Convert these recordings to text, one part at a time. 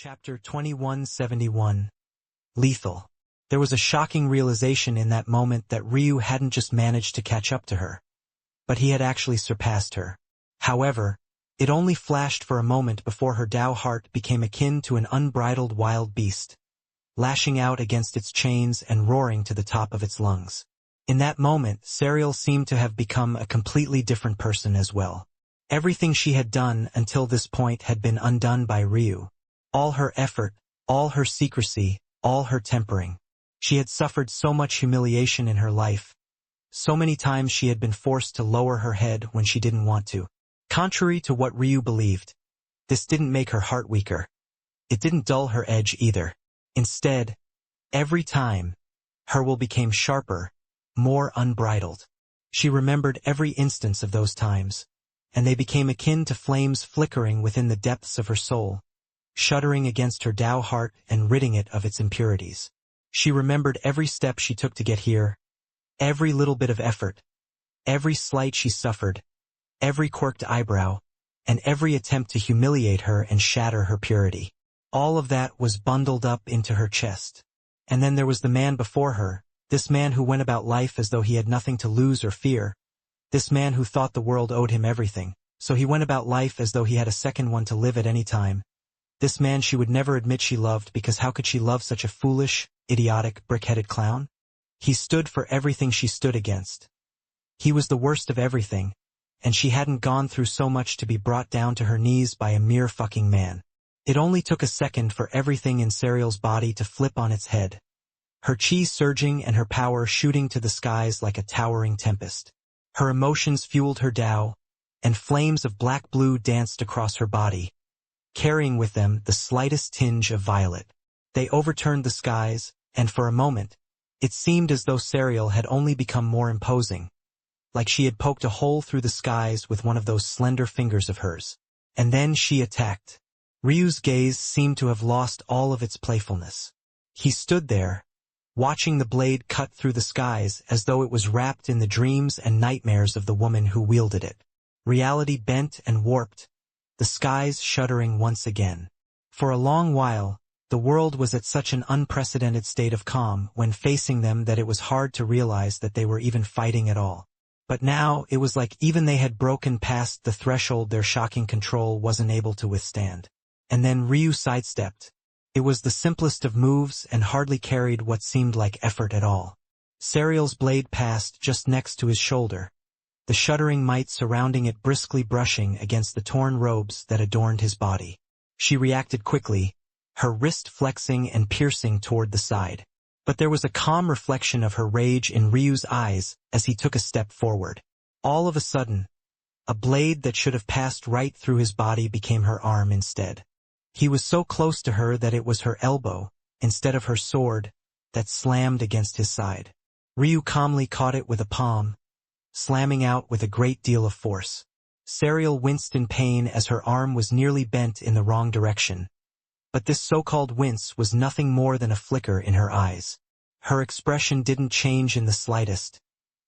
Chapter 2171. Lethal. There was a shocking realization in that moment that Ryu hadn't just managed to catch up to her, but he had actually surpassed her. However, it only flashed for a moment before her Tao heart became akin to an unbridled wild beast, lashing out against its chains and roaring to the top of its lungs. In that moment, Serial seemed to have become a completely different person as well. Everything she had done until this point had been undone by Ryu. All her effort, all her secrecy, all her tempering. She had suffered so much humiliation in her life. So many times she had been forced to lower her head when she didn't want to. Contrary to what Ryu believed, this didn't make her heart weaker. It didn't dull her edge either. Instead, every time, her will became sharper, more unbridled. She remembered every instance of those times, and they became akin to flames flickering within the depths of her soul, shuddering against her Tao heart and ridding it of its impurities. She remembered every step she took to get here, every little bit of effort, every slight she suffered, every quirked eyebrow, and every attempt to humiliate her and shatter her purity. All of that was bundled up into her chest. And then there was the man before her, this man who went about life as though he had nothing to lose or fear, this man who thought the world owed him everything, so he went about life as though he had a second one to live at any time. This man she would never admit she loved because how could she love such a foolish, idiotic, brick-headed clown? He stood for everything she stood against. He was the worst of everything, and she hadn't gone through so much to be brought down to her knees by a mere fucking man. It only took a second for everything in Serial's body to flip on its head. Her chi surging and her power shooting to the skies like a towering tempest. Her emotions fueled her Tao, and flames of black-blue danced across her body, carrying with them the slightest tinge of violet. They overturned the skies, and for a moment, it seemed as though Serial had only become more imposing, like she had poked a hole through the skies with one of those slender fingers of hers. And then she attacked. Ryu's gaze seemed to have lost all of its playfulness. He stood there, watching the blade cut through the skies as though it was wrapped in the dreams and nightmares of the woman who wielded it. Reality bent and warped, the skies shuddering once again. For a long while, the world was at such an unprecedented state of calm when facing them that it was hard to realize that they were even fighting at all. But now, it was like even they had broken past the threshold their shocking control wasn't able to withstand. And then Ryu sidestepped. It was the simplest of moves and hardly carried what seemed like effort at all. Serial's blade passed just next to his shoulder, the shuddering might surrounding it briskly brushing against the torn robes that adorned his body. She reacted quickly, her wrist flexing and piercing toward the side. But there was a calm reflection of her rage in Ryu's eyes as he took a step forward. All of a sudden, a blade that should have passed right through his body became her arm instead. He was so close to her that it was her elbow, instead of her sword, that slammed against his side. Ryu calmly caught it with a palm, slamming out with a great deal of force. Serial winced in pain as her arm was nearly bent in the wrong direction. But this so-called wince was nothing more than a flicker in her eyes. Her expression didn't change in the slightest,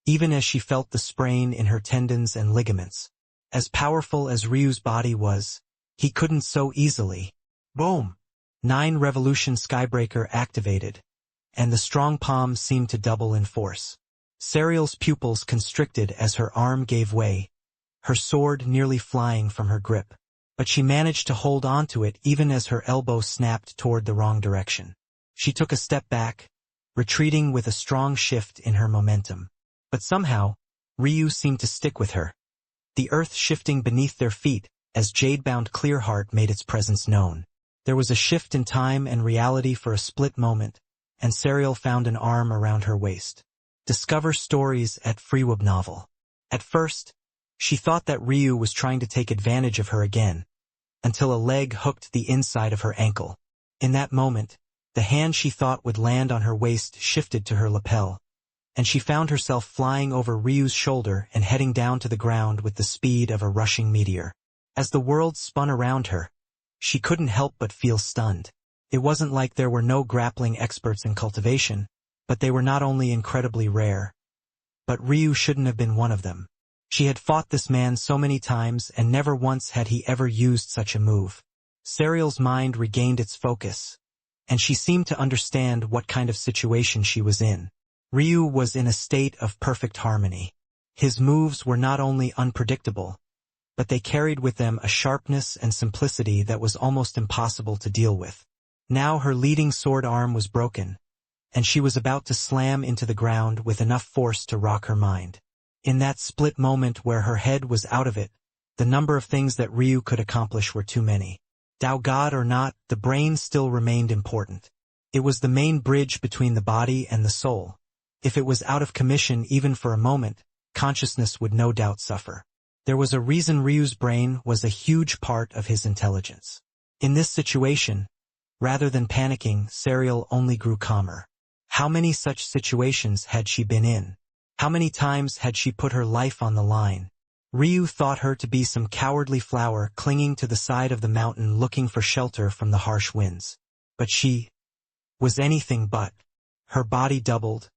even as she felt the sprain in her tendons and ligaments. As powerful as Ryu's body was, he couldn't so easily. Boom! 9 Revolution Skybreaker activated, and the strong palm seemed to double in force. Serial's pupils constricted as her arm gave way, her sword nearly flying from her grip. But she managed to hold on to it even as her elbow snapped toward the wrong direction. She took a step back, retreating with a strong shift in her momentum. But somehow, Ryu seemed to stick with her. The earth shifting beneath their feet as Jade-bound Clearheart made its presence known. There was a shift in time and reality for a split moment, and Serial found an arm around her waist. Discover stories at Freeweb Novel. At first, she thought that Ryu was trying to take advantage of her again, until a leg hooked the inside of her ankle. In that moment, the hand she thought would land on her waist shifted to her lapel, and she found herself flying over Ryu's shoulder and heading down to the ground with the speed of a rushing meteor. As the world spun around her, she couldn't help but feel stunned. It wasn't like there were no grappling experts in cultivation, but they were not only incredibly rare, but Ryu shouldn't have been one of them. She had fought this man so many times and never once had he ever used such a move. Serial's mind regained its focus, and she seemed to understand what kind of situation she was in. Ryu was in a state of perfect harmony. His moves were not only unpredictable, but they carried with them a sharpness and simplicity that was almost impossible to deal with. Now her leading sword arm was broken, and she was about to slam into the ground with enough force to rock her mind. In that split moment where her head was out of it, the number of things that Ryu could accomplish were too many. Tao God or not, the brain still remained important. It was the main bridge between the body and the soul. If it was out of commission even for a moment, consciousness would no doubt suffer. There was a reason Ryu's brain was a huge part of his intelligence. In this situation, rather than panicking, Serial only grew calmer. How many such situations had she been in? How many times had she put her life on the line? Ryu thought her to be some cowardly flower clinging to the side of the mountain looking for shelter from the harsh winds. But she was anything but. Her body doubled,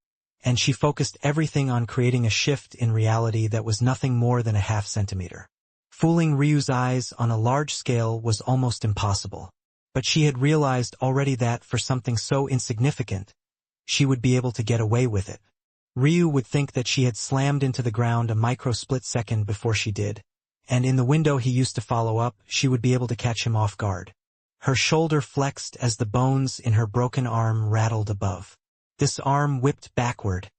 and she focused everything on creating a shift in reality that was nothing more than a half centimeter. Fooling Ryu's eyes on a large scale was almost impossible. But she had realized already that for something so insignificant, she would be able to get away with it. Ryu would think that she had slammed into the ground a micro-split second before she did, and in the window he used to follow up, she would be able to catch him off guard. Her shoulder flexed as the bones in her broken arm rattled above. This arm whipped backward,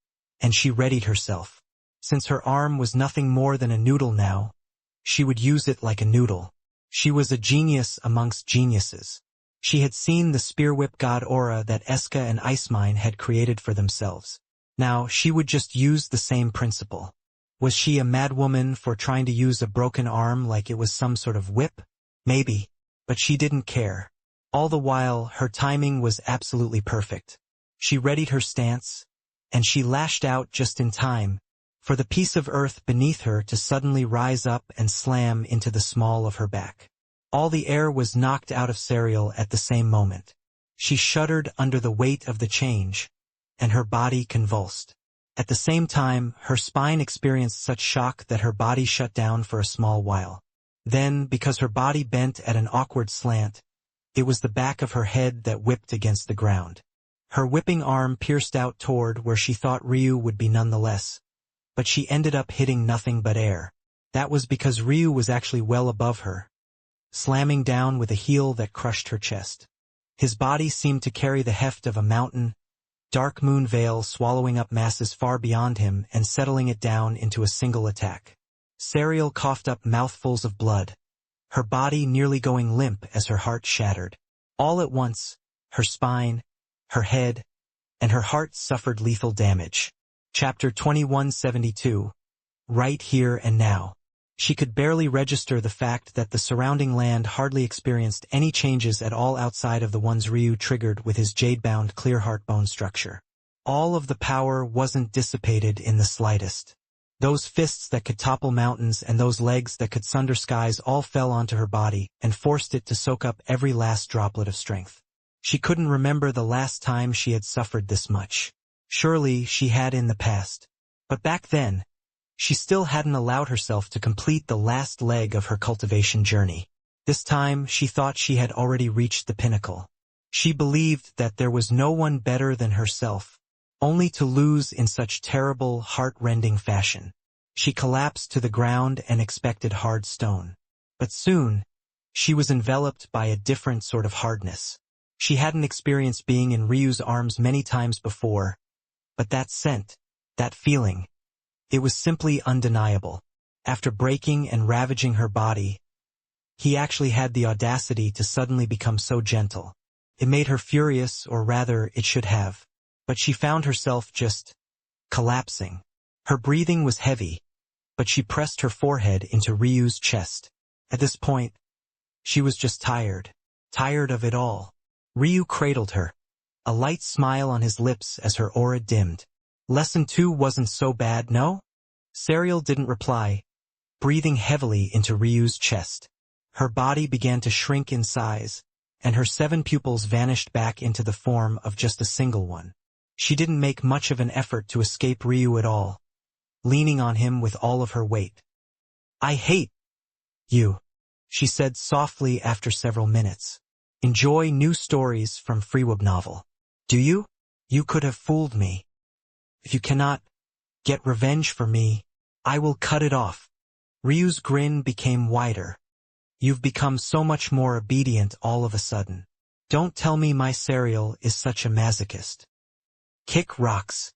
and she readied herself. Since her arm was nothing more than a noodle now, she would use it like a noodle. She was a genius amongst geniuses. She had seen the spear whip god aura that Eska and Icemine had created for themselves. Now she would just use the same principle. Was she a madwoman for trying to use a broken arm like it was some sort of whip? Maybe, but she didn't care. All the while, her timing was absolutely perfect. She readied her stance, and she lashed out just in time for the piece of earth beneath her to suddenly rise up and slam into the small of her back. All the air was knocked out of Serial at the same moment. She shuddered under the weight of the change, and her body convulsed. At the same time, her spine experienced such shock that her body shut down for a small while. Then, because her body bent at an awkward slant, it was the back of her head that whipped against the ground. Her whipping arm pierced out toward where she thought Ryu would be nonetheless, but she ended up hitting nothing but air. That was because Ryu was actually well above her, slamming down with a heel that crushed her chest. His body seemed to carry the heft of a mountain, dark moon veil swallowing up masses far beyond him and settling it down into a single attack. Serial coughed up mouthfuls of blood, her body nearly going limp as her heart shattered. All at once, her spine, her head, and her heart suffered lethal damage. Chapter 2172. Right here and now. She could barely register the fact that the surrounding land hardly experienced any changes at all outside of the ones Ryu triggered with his jade-bound clear heart bone structure. All of the power wasn't dissipated in the slightest. Those fists that could topple mountains and those legs that could sunder skies all fell onto her body and forced it to soak up every last droplet of strength. She couldn't remember the last time she had suffered this much. Surely she had in the past. But back then, she still hadn't allowed herself to complete the last leg of her cultivation journey. This time, she thought she had already reached the pinnacle. She believed that there was no one better than herself, only to lose in such terrible, heart-rending fashion. She collapsed to the ground and expected hard stone. But soon, she was enveloped by a different sort of hardness. She hadn't experienced being in Ryu's arms many times before, but that scent, that feeling, it was simply undeniable. After breaking and ravaging her body, he actually had the audacity to suddenly become so gentle. It made her furious, or rather, it should have. But she found herself just collapsing. Her breathing was heavy, but she pressed her forehead into Ryu's chest. At this point, she was just tired of it all. Ryu cradled her, a light smile on his lips as her aura dimmed. Lesson 2 wasn't so bad, no? Serial didn't reply, breathing heavily into Ryu's chest. Her body began to shrink in size, and her 7 pupils vanished back into the form of just a single one. She didn't make much of an effort to escape Ryu at all, leaning on him with all of her weight. "I hate you," she said softly after several minutes. Enjoy new stories from Freeweb novel. Do you? You could have fooled me. If you cannot get revenge for me, I will cut it off. Ryu's grin became wider. You've become so much more obedient all of a sudden. Don't tell me my serial is such a masochist. Kick rocks.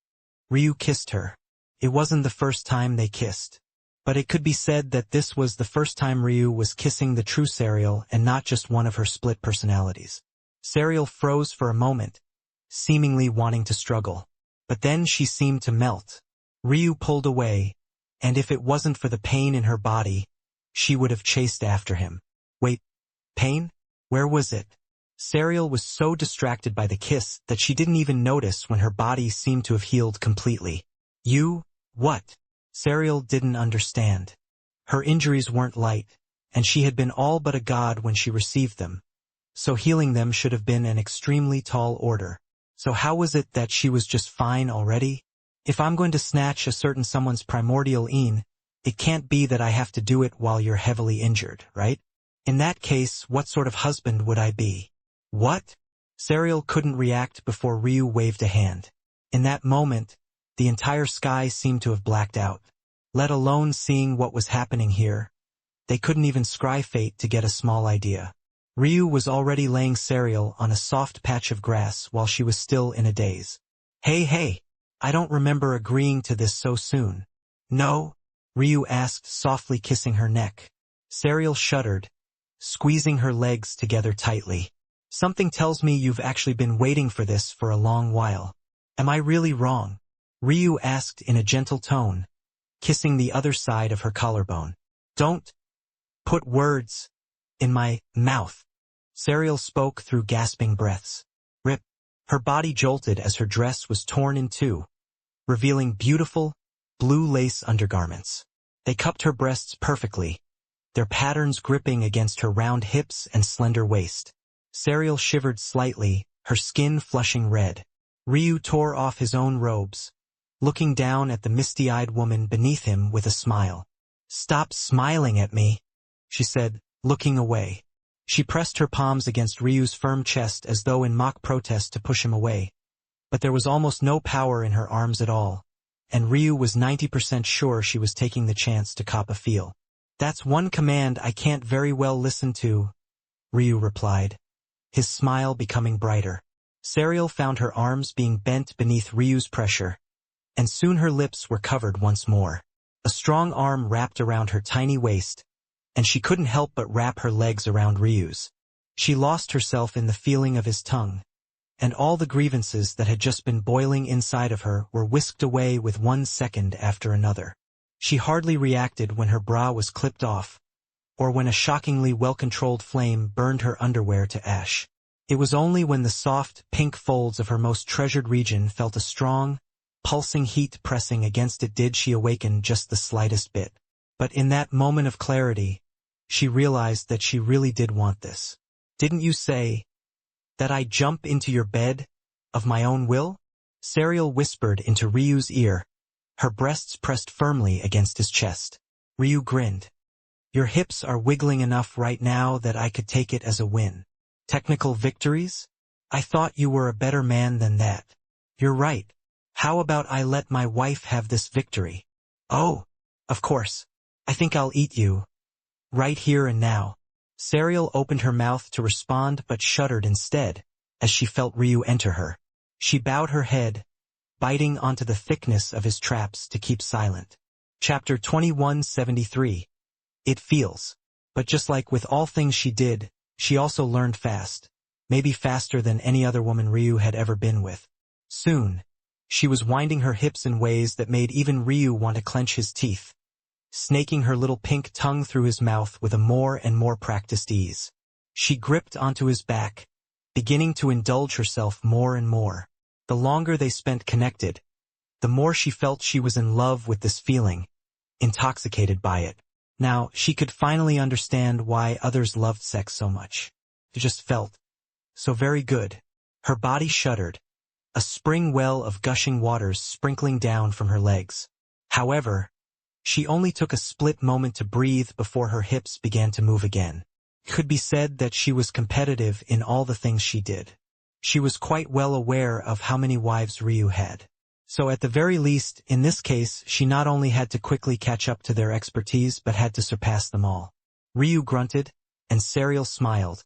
Ryu kissed her. It wasn't the first time they kissed. But it could be said that this was the first time Ryu was kissing the true serial and not just one of her split personalities. Serial froze for a moment, seemingly wanting to struggle. But then she seemed to melt. Ryu pulled away, and if it wasn't for the pain in her body, she would have chased after him. Wait, pain? Where was it? Serial was so distracted by the kiss that she didn't even notice when her body seemed to have healed completely. You? What? Serial didn't understand. Her injuries weren't light, and she had been all but a god when she received them. So healing them should have been an extremely tall order. So how was it that she was just fine already? If I'm going to snatch a certain someone's primordial een, it can't be that I have to do it while you're heavily injured, right? In that case, what sort of husband would I be? What? Serial couldn't react before Ryu waved a hand. In that moment, the entire sky seemed to have blacked out. Let alone seeing what was happening here. They couldn't even scry fate to get a small idea. Ryu was already laying Serial on a soft patch of grass while she was still in a daze. Hey, I don't remember agreeing to this so soon. No? Ryu asked, softly kissing her neck. Serial shuddered, squeezing her legs together tightly. Something tells me you've actually been waiting for this for a long while. Am I really wrong? Ryu asked in a gentle tone, kissing the other side of her collarbone. Don't put words in my mouth. Serial spoke through gasping breaths. Rip. Her body jolted as her dress was torn in two, revealing beautiful, blue lace undergarments. They cupped her breasts perfectly, their patterns gripping against her round hips and slender waist. Serial shivered slightly, her skin flushing red. Ryu tore off his own robes, looking down at the misty-eyed woman beneath him with a smile. Stop smiling at me, she said, looking away. She pressed her palms against Ryu's firm chest as though in mock protest to push him away. But there was almost no power in her arms at all, and Ryu was 90% sure she was taking the chance to cop a feel. That's one command I can't very well listen to, Ryu replied, his smile becoming brighter. Serial found her arms being bent beneath Ryu's pressure, and soon her lips were covered once more. A strong arm wrapped around her tiny waist, and she couldn't help but wrap her legs around Ryu's. She lost herself in the feeling of his tongue, and all the grievances that had just been boiling inside of her were whisked away with 1 second after another. She hardly reacted when her bra was clipped off, or when a shockingly well-controlled flame burned her underwear to ash. It was only when the soft, pink folds of her most treasured region felt a strong, pulsing heat pressing against it did she awaken just the slightest bit. But in that moment of clarity, she realized that she really did want this. Didn't you say that I jump into your bed of my own will? Serial whispered into Ryu's ear, her breasts pressed firmly against his chest. Ryu grinned. Your hips are wiggling enough right now that I could take it as a win. Technical victories? I thought you were a better man than that. You're right. How about I let my wife have this victory? Oh, of course. I think I'll eat you. Right here and now. Serial opened her mouth to respond but shuddered instead, as she felt Ryu enter her. She bowed her head, biting onto the thickness of his traps to keep silent. Chapter 2173. It feels. But just like with all things she did, she also learned fast, maybe faster than any other woman Ryu had ever been with. Soon, she was winding her hips in ways that made even Ryu want to clench his teeth, snaking her little pink tongue through his mouth with a more and more practiced ease. She gripped onto his back, beginning to indulge herself more and more. The longer they spent connected, the more she felt she was in love with this feeling, intoxicated by it. Now, she could finally understand why others loved sex so much. It just felt so very good. Her body shuddered, a spring well of gushing waters sprinkling down from her legs. However, she only took a split moment to breathe before her hips began to move again. It could be said that she was competitive in all the things she did. She was quite well aware of how many wives Ryu had. So at the very least, in this case, she not only had to quickly catch up to their expertise but had to surpass them all. Ryu grunted, and Serial smiled,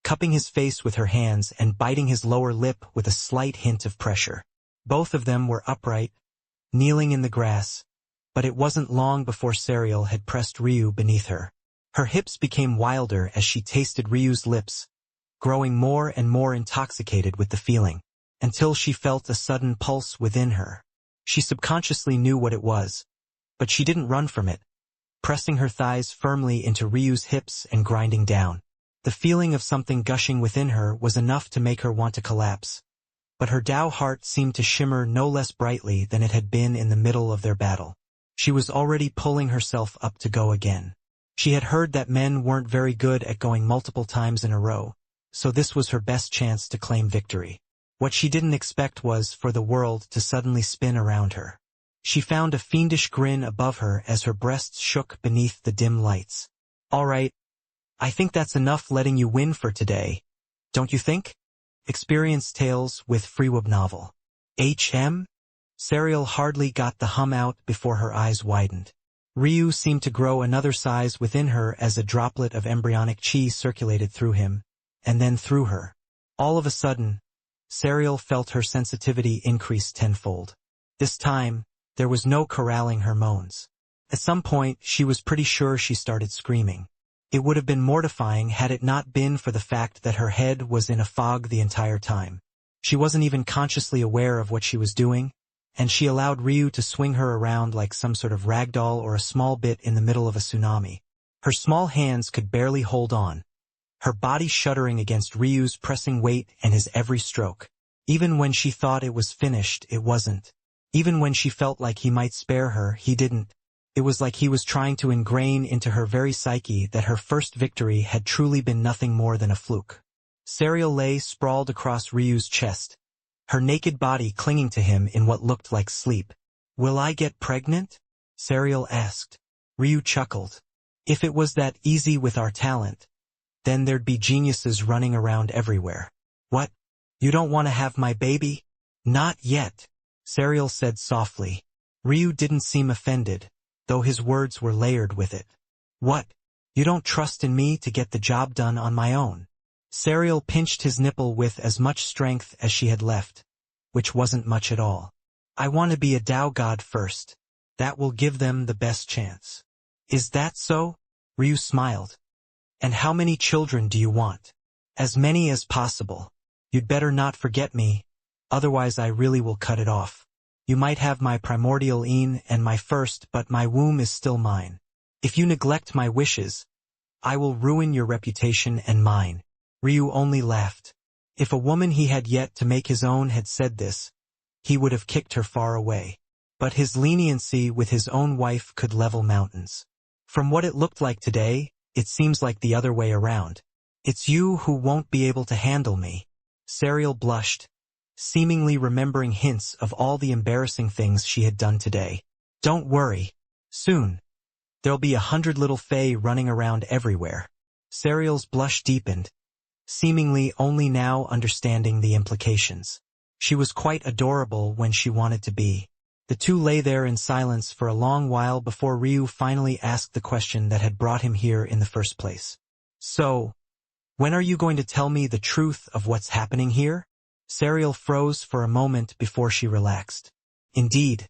cupping his face with her hands and biting his lower lip with a slight hint of pressure. Both of them were upright, kneeling in the grass, but it wasn't long before Serial had pressed Ryu beneath her. Her hips became wilder as she tasted Ryu's lips, growing more and more intoxicated with the feeling, until she felt a sudden pulse within her. She subconsciously knew what it was, but she didn't run from it, pressing her thighs firmly into Ryu's hips and grinding down. The feeling of something gushing within her was enough to make her want to collapse, but her Tao heart seemed to shimmer no less brightly than it had been in the middle of their battle. She was already pulling herself up to go again. She had heard that men weren't very good at going multiple times in a row, so this was her best chance to claim victory. What she didn't expect was for the world to suddenly spin around her. She found a fiendish grin above her as her breasts shook beneath the dim lights. "All right, I think that's enough letting you win for today, don't you think?" Experience Tales with Freeweb Novel. HM? Serial hardly got the hum out before her eyes widened. Ryu seemed to grow another size within her as a droplet of embryonic chi circulated through him, and then through her. All of a sudden, Serial felt her sensitivity increase tenfold. This time, there was no corralling her moans. At some point, she was pretty sure she started screaming. It would have been mortifying had it not been for the fact that her head was in a fog the entire time. She wasn't even consciously aware of what she was doing, and she allowed Ryu to swing her around like some sort of ragdoll or a small bit in the middle of a tsunami. Her small hands could barely hold on, her body shuddering against Ryu's pressing weight and his every stroke. Even when she thought it was finished, it wasn't. Even when she felt like he might spare her, he didn't. It was like he was trying to ingrain into her very psyche that her first victory had truly been nothing more than a fluke. Serial lay sprawled across Ryu's chest, her naked body clinging to him in what looked like sleep. "Will I get pregnant?" Serial asked. Ryu chuckled. "If it was that easy with our talent, then there'd be geniuses running around everywhere." "What? You don't want to have my baby?" "Not yet," Serial said softly. Ryu didn't seem offended, though his words were layered with it. "What? You don't trust in me to get the job done on my own?" Serial pinched his nipple with as much strength as she had left, which wasn't much at all. "I want to be a Tao god first. That will give them the best chance." "Is that so?" Ryu smiled. "And how many children do you want?" "As many as possible. You'd better not forget me, otherwise I really will cut it off. You might have my primordial een and my first, but my womb is still mine. If you neglect my wishes, I will ruin your reputation and mine." Ryu only laughed. If a woman he had yet to make his own had said this, he would have kicked her far away. But his leniency with his own wife could level mountains. From what it looked like today, it seems like the other way around. "It's you who won't be able to handle me." Serial blushed, seemingly remembering hints of all the embarrassing things she had done today. "Don't worry. Soon, there'll be 100 little fae running around everywhere." Serial's blush deepened, seemingly only now understanding the implications. She was quite adorable when she wanted to be. The two lay there in silence for a long while before Ryu finally asked the question that had brought him here in the first place. "So, when are you going to tell me the truth of what's happening here?" Serial froze for a moment before she relaxed. Indeed,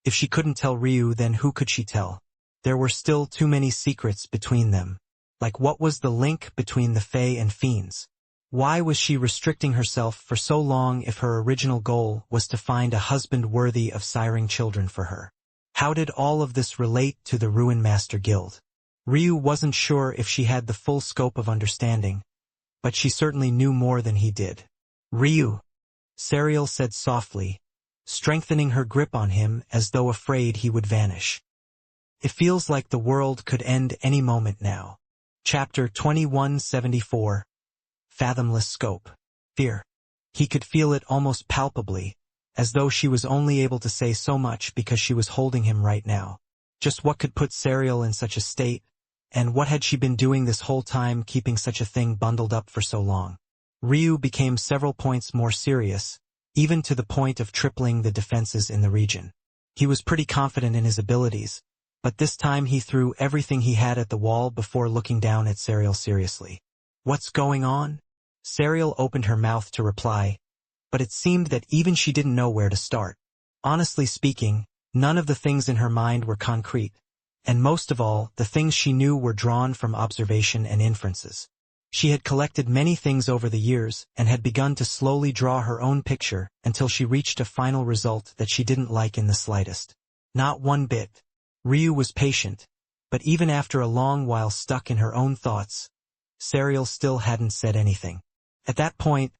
if she couldn't tell Ryu, then who could she tell? There were still too many secrets between them. Like, what was the link between the Fae and fiends? Why was she restricting herself for so long if her original goal was to find a husband worthy of siring children for her? How did all of this relate to the Ruin Master Guild? Ryu wasn't sure if she had the full scope of understanding, but she certainly knew more than he did. "Ryu," Serial said softly, strengthening her grip on him as though afraid he would vanish. "It feels like the world could end any moment now." Chapter 2174. Fathomless Scope. Fear. He could feel it almost palpably, as though she was only able to say so much because she was holding him right now. Just what could put Serial in such a state, And what had she been doing this whole time, keeping such a thing bundled up for so long? Ryu became several points more serious, even to the point of tripling the defenses in the region. He was pretty confident in his abilities, but this time he threw everything he had at the wall before looking down at Serial seriously. "What's going on?" Serial opened her mouth to reply, but it seemed that even she didn't know where to start. Honestly speaking, none of the things in her mind were concrete, and most of all, the things she knew were drawn from observation and inferences. She had collected many things over the years and had begun to slowly draw her own picture until she reached a final result that she didn't like in the slightest. Not one bit. Ryu was patient, but even after a long while stuck in her own thoughts, Serial still hadn't said anything. At that point,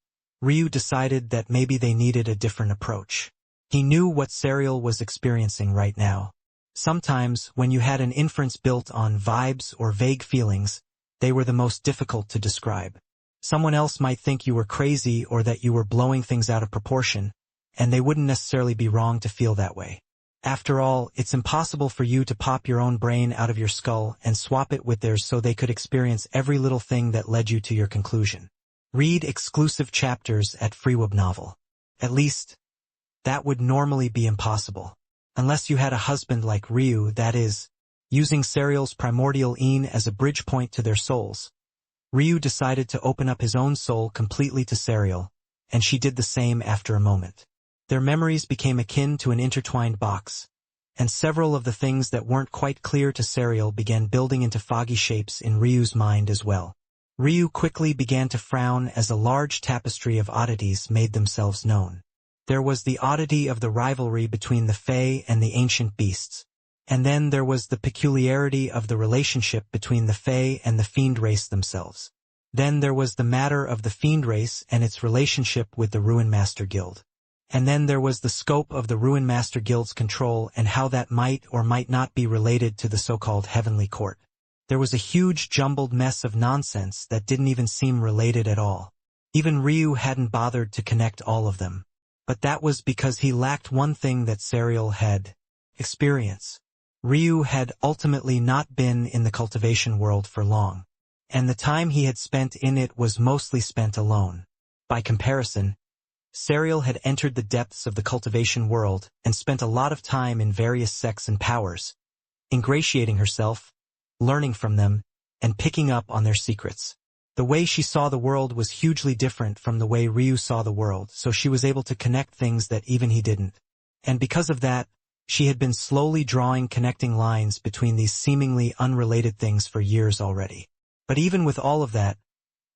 Ryu decided that maybe they needed a different approach. He knew what Serial was experiencing right now. Sometimes, when you had an inference built on vibes or vague feelings, they were the most difficult to describe. Someone else might think you were crazy or that you were blowing things out of proportion, and they wouldn't necessarily be wrong to feel that way. After all, it's impossible for you to pop your own brain out of your skull and swap it with theirs so they could experience every little thing that led you to your conclusion. Read exclusive chapters at FreeWeb Novel. At least, that would normally be impossible. Unless you had a husband like Ryu, that is, using Serial's primordial Qilin as a bridge point to their souls. Ryu decided to open up his own soul completely to Serial, and she did the same after a moment. Their memories became akin to an intertwined box, and several of the things that weren't quite clear to Serial began building into foggy shapes in Ryu's mind as well. Ryu quickly began to frown as a large tapestry of oddities made themselves known. There was the oddity of the rivalry between the Fae and the ancient beasts. And then there was the peculiarity of the relationship between the Fae and the Fiend race themselves. Then there was the matter of the Fiend race and its relationship with the Ruin Master Guild. And then there was the scope of the Ruin Master Guild's control and how that might or might not be related to the so-called Heavenly Court. There was a huge jumbled mess of nonsense that didn't even seem related at all. Even Ryu hadn't bothered to connect all of them. But that was because he lacked one thing that Serial had: experience. Ryu had ultimately not been in the cultivation world for long, and the time he had spent in it was mostly spent alone. By comparison, Serial had entered the depths of the cultivation world and spent a lot of time in various sects and powers, ingratiating herself, learning from them, and picking up on their secrets. The way she saw the world was hugely different from the way Ryu saw the world, so she was able to connect things that even he didn't. And because of that, she had been slowly drawing connecting lines between these seemingly unrelated things for years already. But even with all of that,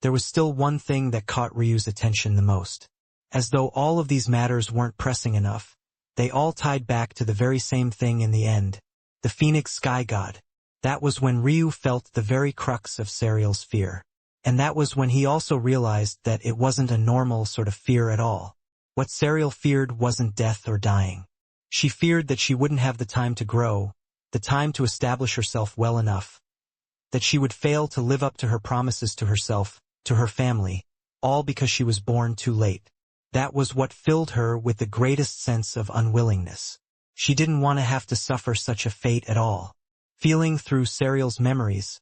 there was still one thing that caught Ryu's attention the most. As though all of these matters weren't pressing enough, they all tied back to the very same thing in the end: the Phoenix Sky God. That was when Ryu felt the very crux of Serial's fear. And that was when he also realized that it wasn't a normal sort of fear at all. What Serial feared wasn't death or dying. She feared that she wouldn't have the time to grow, the time to establish herself well enough, that she would fail to live up to her promises to herself, to her family, all because she was born too late. That was what filled her with the greatest sense of unwillingness. She didn't want to have to suffer such a fate at all. Feeling through Serial's memories,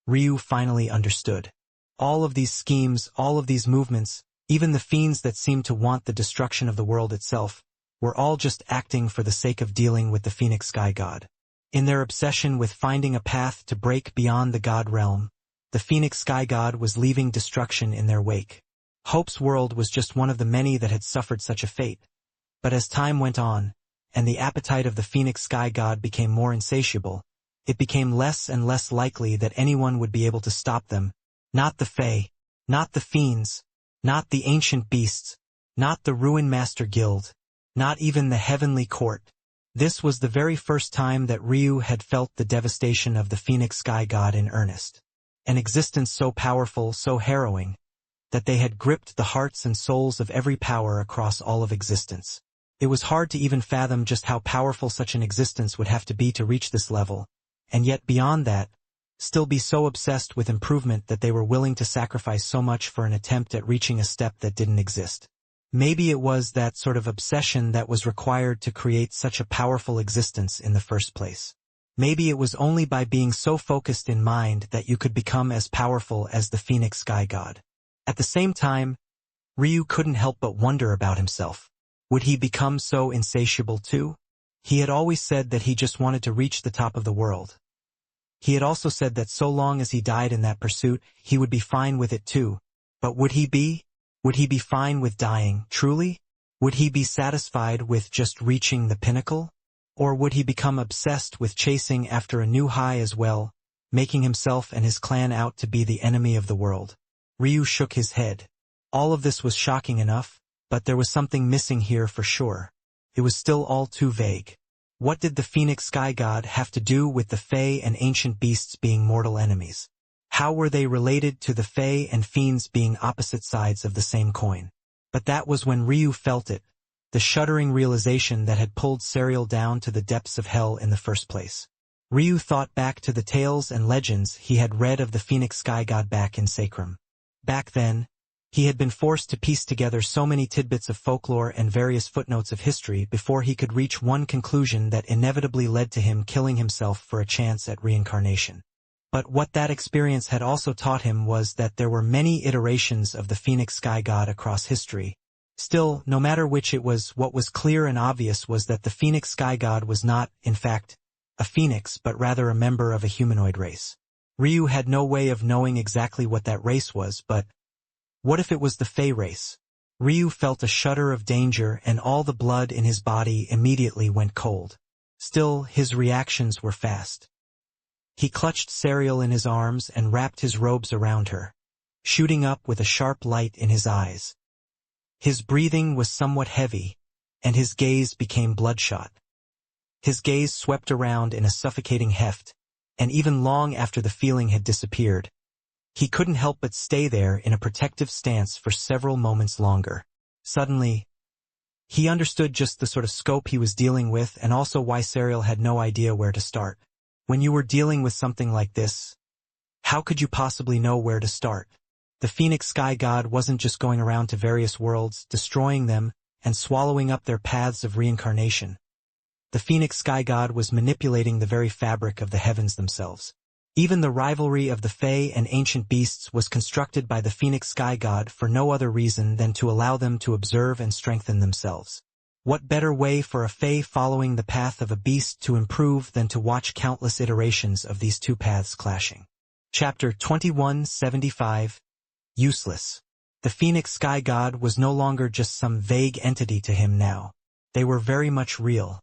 Ryu finally understood. All of these schemes, all of these movements, even the fiends that seemed to want the destruction of the world itself, were all just acting for the sake of dealing with the Phoenix Sky God. In their obsession with finding a path to break beyond the God realm, the Phoenix Sky God was leaving destruction in their wake. Hope's world was just one of the many that had suffered such a fate. But as time went on, and the appetite of the Phoenix Sky God became more insatiable, it became less and less likely that anyone would be able to stop them. Not the Fae, not the fiends, not the ancient beasts, not the Ruin Master Guild, not even the Heavenly Court. This was the very first time that Ryu had felt the devastation of the Phoenix Sky God in earnest. An existence so powerful, so harrowing, that they had gripped the hearts and souls of every power across all of existence. It was hard to even fathom just how powerful such an existence would have to be to reach this level, and yet beyond that, still be so obsessed with improvement that they were willing to sacrifice so much for an attempt at reaching a step that didn't exist. Maybe it was that sort of obsession that was required to create such a powerful existence in the first place. Maybe it was only by being so focused in mind that you could become as powerful as the Phoenix Sky God. At the same time, Ryu couldn't help but wonder about himself. Would he become so insatiable too? He had always said that he just wanted to reach the top of the world. He had also said that so long as he died in that pursuit, he would be fine with it too. But would he be? Would he be fine with dying, truly? Would he be satisfied with just reaching the pinnacle? Or would he become obsessed with chasing after a new high as well, making himself and his clan out to be the enemy of the world? Ryu shook his head. All of this was shocking enough, but there was something missing here for sure. It was still all too vague. What did the Phoenix Sky God have to do with the Fae and ancient beasts being mortal enemies? How were they related to the Fae and fiends being opposite sides of the same coin? But that was when Ryu felt it, the shuddering realization that had pulled Serial down to the depths of hell in the first place. Ryu thought back to the tales and legends he had read of the Phoenix Sky God back in Sacrum. Back then, he had been forced to piece together so many tidbits of folklore and various footnotes of history before he could reach one conclusion that inevitably led to him killing himself for a chance at reincarnation. But what that experience had also taught him was that there were many iterations of the Phoenix Sky God across history. Still, no matter which it was, what was clear and obvious was that the Phoenix Sky God was not, in fact, a phoenix but rather a member of a humanoid race. Ryu had no way of knowing exactly what that race was, but what if it was the Fae race? Ryu felt a shudder of danger and all the blood in his body immediately went cold. Still, his reactions were fast. He clutched Serial in his arms and wrapped his robes around her, shooting up with a sharp light in his eyes. His breathing was somewhat heavy, and his gaze became bloodshot. His gaze swept around in a suffocating heft, and even long after the feeling had disappeared, he couldn't help but stay there in a protective stance for several moments longer. Suddenly, he understood just the sort of scope he was dealing with and also why Serial had no idea where to start. When you were dealing with something like this, how could you possibly know where to start? The Phoenix Sky God wasn't just going around to various worlds, destroying them, and swallowing up their paths of reincarnation. The Phoenix Sky God was manipulating the very fabric of the heavens themselves. Even the rivalry of the Fae and ancient beasts was constructed by the Phoenix Sky God for no other reason than to allow them to observe and strengthen themselves. What better way for a Fae following the path of a beast to improve than to watch countless iterations of these two paths clashing? Chapter 2175. Useless. The Phoenix Sky God was no longer just some vague entity to him now. They were very much real.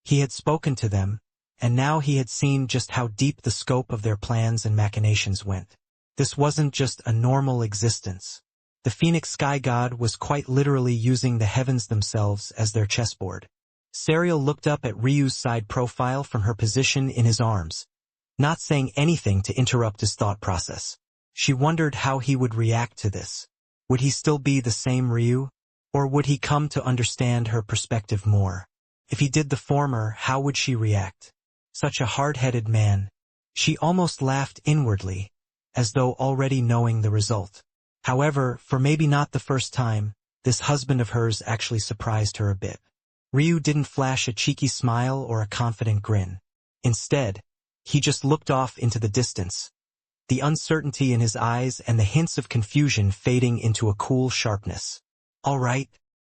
He had spoken to them, and now he had seen just how deep the scope of their plans and machinations went. This wasn't just a normal existence. The Phoenix Sky God was quite literally using the heavens themselves as their chessboard. Serial looked up at Ryu's side profile from her position in his arms, not saying anything to interrupt his thought process. She wondered how he would react to this. Would he still be the same Ryu? Or would he come to understand her perspective more? If he did the former, how would she react? Such a hard-headed man. She almost laughed inwardly, as though already knowing the result. However, for maybe not the first time, this husband of hers actually surprised her a bit. Ryu didn't flash a cheeky smile or a confident grin. Instead, he just looked off into the distance, the uncertainty in his eyes and the hints of confusion fading into a cool sharpness. "All right."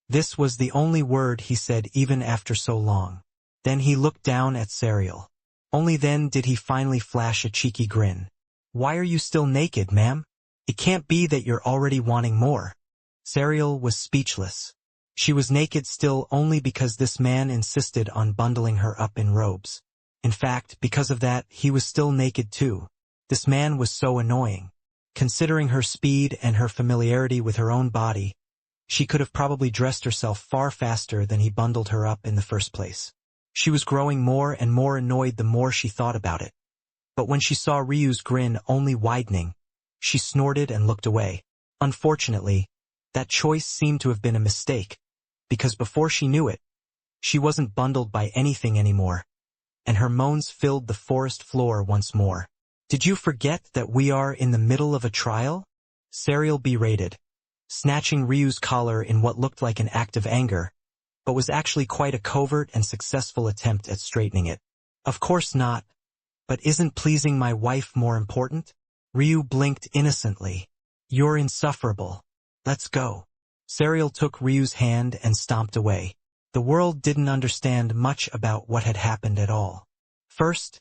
This was the only word he said even after so long. Then he looked down at Serial. Only then did he finally flash a cheeky grin. "Why are you still naked, ma'am? It can't be that you're already wanting more." Serial was speechless. She was naked still only because this man insisted on bundling her up in robes. In fact, because of that, he was still naked too. This man was so annoying. Considering her speed and her familiarity with her own body, she could have probably dressed herself far faster than he bundled her up in the first place. She was growing more and more annoyed the more she thought about it. But when she saw Ryu's grin only widening, she snorted and looked away. Unfortunately, that choice seemed to have been a mistake, because before she knew it, she wasn't bundled by anything anymore, and her moans filled the forest floor once more. "Did you forget that we are in the middle of a trial?" Serial berated, snatching Ryu's collar in what looked like an act of anger, but was actually quite a covert and successful attempt at straightening it. "Of course not. But isn't pleasing my wife more important? Ryu blinked innocently. You're insufferable. Let's go. Serial took Ryu's hand and stomped away. The world didn't understand much about what had happened at all. First,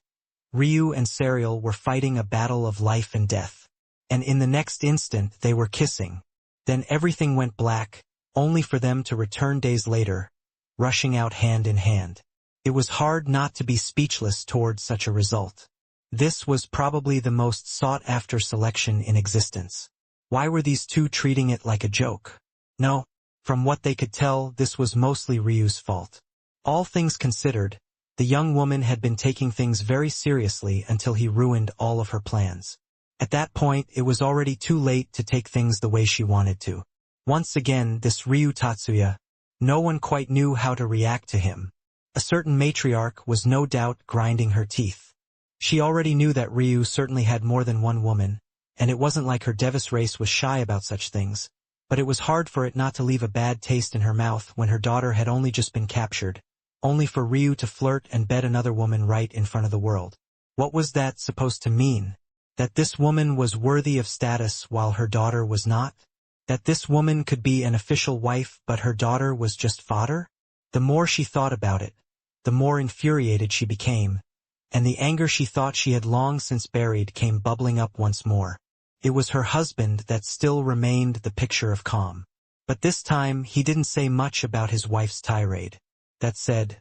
Ryu and Serial were fighting a battle of life and death. And in the next instant they were kissing. Then everything went black, only for them to return days later, rushing out hand in hand. It was hard not to be speechless toward such a result. This was probably the most sought-after selection in existence. Why were these two treating it like a joke? No, from what they could tell, this was mostly Ryu's fault. All things considered, the young woman had been taking things very seriously until he ruined all of her plans. At that point, it was already too late to take things the way she wanted to. Once again, this Ryu Tatsuya, no one quite knew how to react to him. A certain matriarch was no doubt grinding her teeth. She already knew that Ryu certainly had more than one woman, and it wasn't like her Devis race was shy about such things, but it was hard for it not to leave a bad taste in her mouth when her daughter had only just been captured, only for Ryu to flirt and bed another woman right in front of the world. What was that supposed to mean? That this woman was worthy of status while her daughter was not? That this woman could be an official wife but her daughter was just fodder? The more she thought about it, the more infuriated she became, and the anger she thought she had long since buried came bubbling up once more. It was her husband that still remained the picture of calm. But this time he didn't say much about his wife's tirade. That said,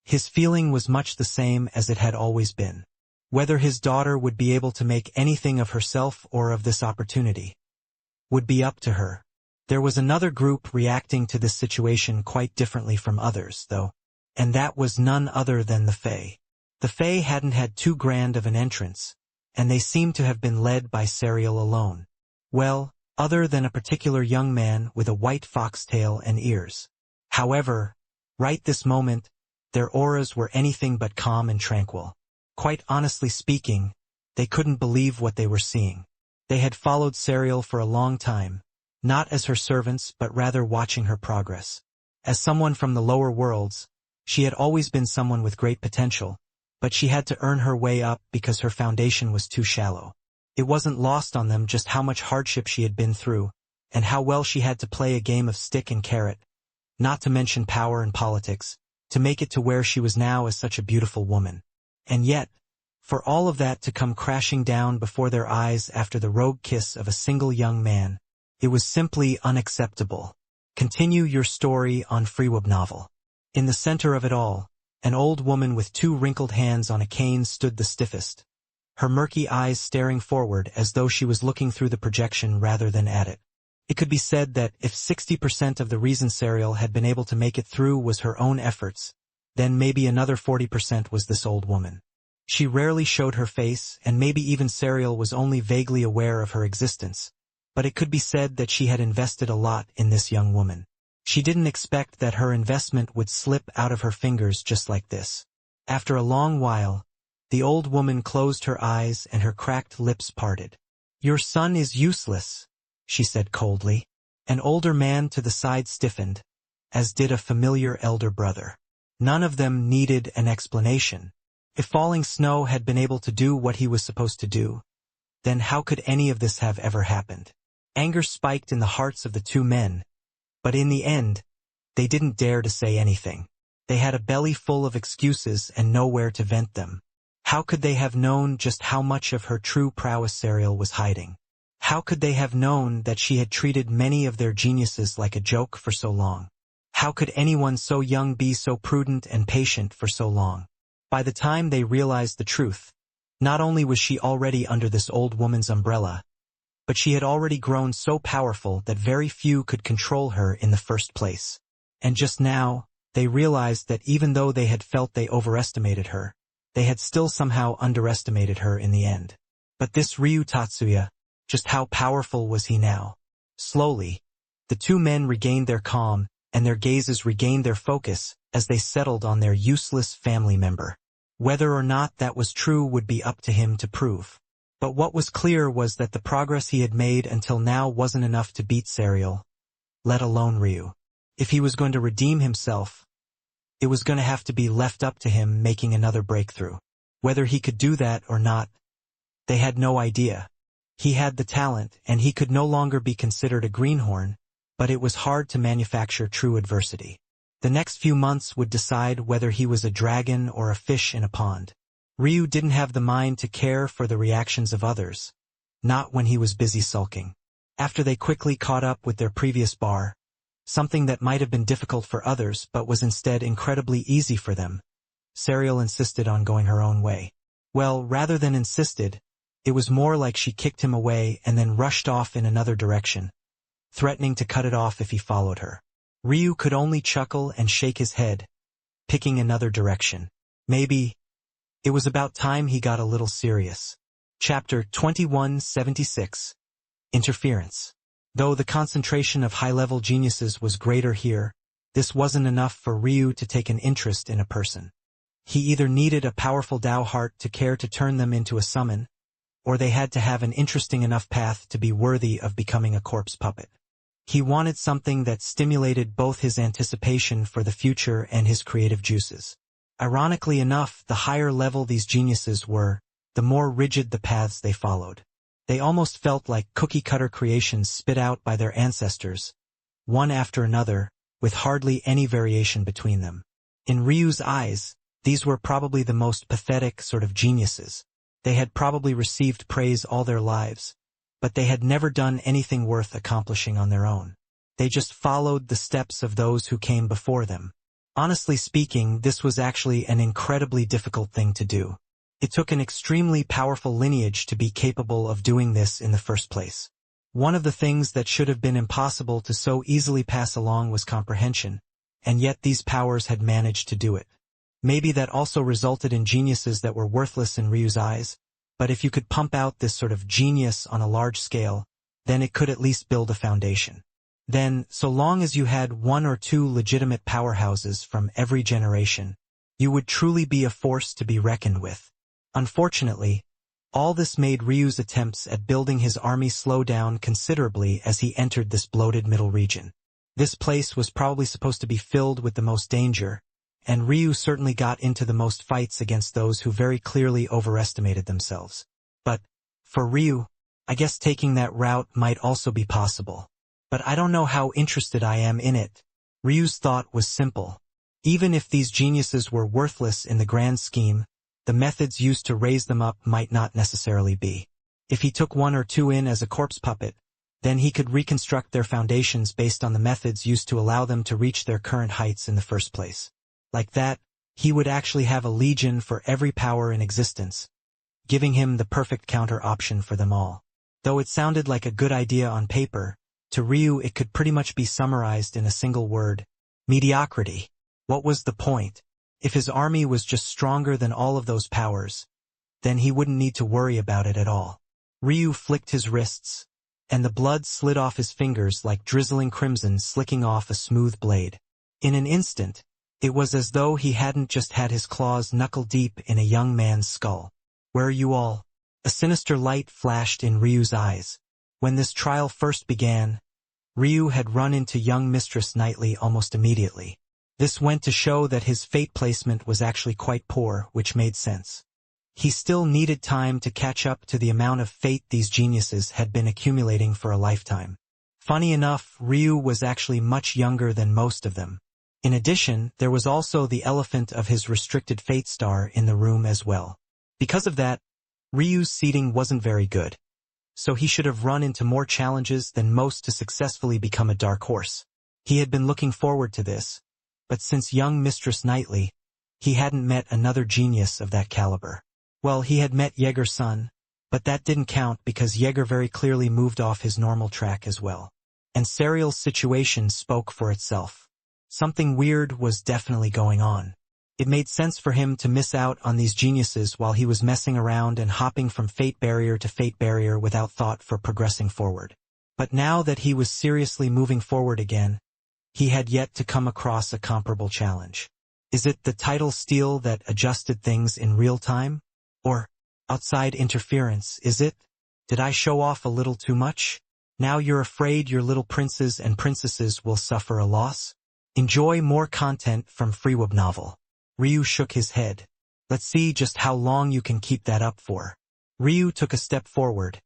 his feeling was much the same as it had always been. Whether his daughter would be able to make anything of herself or of this opportunity would be up to her. There was another group reacting to this situation quite differently from others, though, and that was none other than the Fae. The Fae hadn't had too grand of an entrance, and they seemed to have been led by Serial alone. Well, other than a particular young man with a white foxtail and ears. However, right this moment, their auras were anything but calm and tranquil. Quite honestly speaking, they couldn't believe what they were seeing. They had followed Serial for a long time, not as her servants but rather watching her progress. As someone from the lower worlds, she had always been someone with great potential, but she had to earn her way up because her foundation was too shallow. It wasn't lost on them just how much hardship she had been through, and how well she had to play a game of stick and carrot, not to mention power and politics, to make it to where she was now as such a beautiful woman. And yet, for all of that to come crashing down before their eyes after the rogue kiss of a single young man, it was simply unacceptable. Continue your story on Freeweb novel. In the center of it all, an old woman with two wrinkled hands on a cane stood the stiffest, her murky eyes staring forward as though she was looking through the projection rather than at it. It could be said that if 60% of the reason Serial had been able to make it through was her own efforts, then maybe another 40% was this old woman. She rarely showed her face, and maybe even Serial was only vaguely aware of her existence, but it could be said that she had invested a lot in this young woman. She didn't expect that her investment would slip out of her fingers just like this. After a long while, the old woman closed her eyes and her cracked lips parted. "Your son is useless," she said coldly. An older man to the side stiffened, as did a familiar elder brother. None of them needed an explanation. If falling snow had been able to do what he was supposed to do, then how could any of this have ever happened? Anger spiked in the hearts of the two men, but in the end, they didn't dare to say anything. They had a belly full of excuses and nowhere to vent them. How could they have known just how much of her true prowess Serial was hiding? How could they have known that she had treated many of their geniuses like a joke for so long? How could anyone so young be so prudent and patient for so long? By the time they realized the truth, not only was she already under this old woman's umbrella, but she had already grown so powerful that very few could control her in the first place. And just now, they realized that even though they had felt they overestimated her, they had still somehow underestimated her in the end. But this Ryu Tatsuya, just how powerful was he now? Slowly, the two men regained their calm, and their gazes regained their focus as they settled on their useless family member. Whether or not that was true would be up to him to prove. But what was clear was that the progress he had made until now wasn't enough to beat Serial, let alone Ryu. If he was going to redeem himself, it was going to have to be left up to him making another breakthrough. Whether he could do that or not, they had no idea. He had the talent, and he could no longer be considered a greenhorn, but it was hard to manufacture true adversity. The next few months would decide whether he was a dragon or a fish in a pond. Ryu didn't have the mind to care for the reactions of others, not when he was busy sulking. After they quickly caught up with their previous bar, something that might have been difficult for others but was instead incredibly easy for them, Serial insisted on going her own way. Well, rather than insisted, it was more like she kicked him away and then rushed off in another direction, threatening to cut it off if he followed her. Ryu could only chuckle and shake his head, picking another direction. Maybe it was about time he got a little serious. Chapter 2176. Interference. Though the concentration of high-level geniuses was greater here, this wasn't enough for Ryu to take an interest in a person. He either needed a powerful Dao heart to care to turn them into a summon, or they had to have an interesting enough path to be worthy of becoming a corpse puppet. He wanted something that stimulated both his anticipation for the future and his creative juices. Ironically enough, the higher level these geniuses were, the more rigid the paths they followed. They almost felt like cookie-cutter creations spit out by their ancestors, one after another, with hardly any variation between them. In Ryu's eyes, these were probably the most pathetic sort of geniuses. They had probably received praise all their lives, but they had never done anything worth accomplishing on their own. They just followed the steps of those who came before them. Honestly speaking, this was actually an incredibly difficult thing to do. It took an extremely powerful lineage to be capable of doing this in the first place. One of the things that should have been impossible to so easily pass along was comprehension, and yet these powers had managed to do it. Maybe that also resulted in geniuses that were worthless in Ryu's eyes, but if you could pump out this sort of genius on a large scale, then it could at least build a foundation. Then, so long as you had one or two legitimate powerhouses from every generation, you would truly be a force to be reckoned with. Unfortunately, all this made Ryu's attempts at building his army slow down considerably as he entered this bloated middle region. This place was probably supposed to be filled with the most danger, and Ryu certainly got into the most fights against those who very clearly overestimated themselves. But, for Ryu, I guess taking that route might also be possible. But I don't know how interested I am in it. Ryu's thought was simple. Even if these geniuses were worthless in the grand scheme, the methods used to raise them up might not necessarily be. If he took one or two in as a corpse puppet, then he could reconstruct their foundations based on the methods used to allow them to reach their current heights in the first place. Like that, he would actually have a legion for every power in existence, giving him the perfect counter option for them all. Though it sounded like a good idea on paper, to Ryu it could pretty much be summarized in a single word: mediocrity. What was the point? If his army was just stronger than all of those powers, then he wouldn't need to worry about it at all. Ryu flicked his wrists, and the blood slid off his fingers like drizzling crimson slicking off a smooth blade. In an instant, it was as though he hadn't just had his claws knuckle-deep in a young man's skull. "Where are you all?" A sinister light flashed in Ryu's eyes. When this trial first began, Ryu had run into young Mistress Knightley almost immediately. This went to show that his fate placement was actually quite poor, which made sense. He still needed time to catch up to the amount of fate these geniuses had been accumulating for a lifetime. Funny enough, Ryu was actually much younger than most of them. In addition, there was also the elephant of his restricted fate star in the room as well. Because of that, Ryu's seeding wasn't very good, so he should have run into more challenges than most to successfully become a dark horse. He had been looking forward to this, but since young Mistress Knightley, he hadn't met another genius of that caliber. Well, he had met Jaeger's son, but that didn't count because Jaeger very clearly moved off his normal track as well. And Serial's situation spoke for itself. Something weird was definitely going on. It made sense for him to miss out on these geniuses while he was messing around and hopping from fate barrier to fate barrier without thought for progressing forward. But now that he was seriously moving forward again, he had yet to come across a comparable challenge. Is it the tidal steel that adjusted things in real time? Or outside interference, is it? Did I show off a little too much? Now you're afraid your little princes and princesses will suffer a loss? Enjoy more content from FreeWeb Novel. Ryu shook his head. Let's see just how long you can keep that up for. Ryu took a step forward,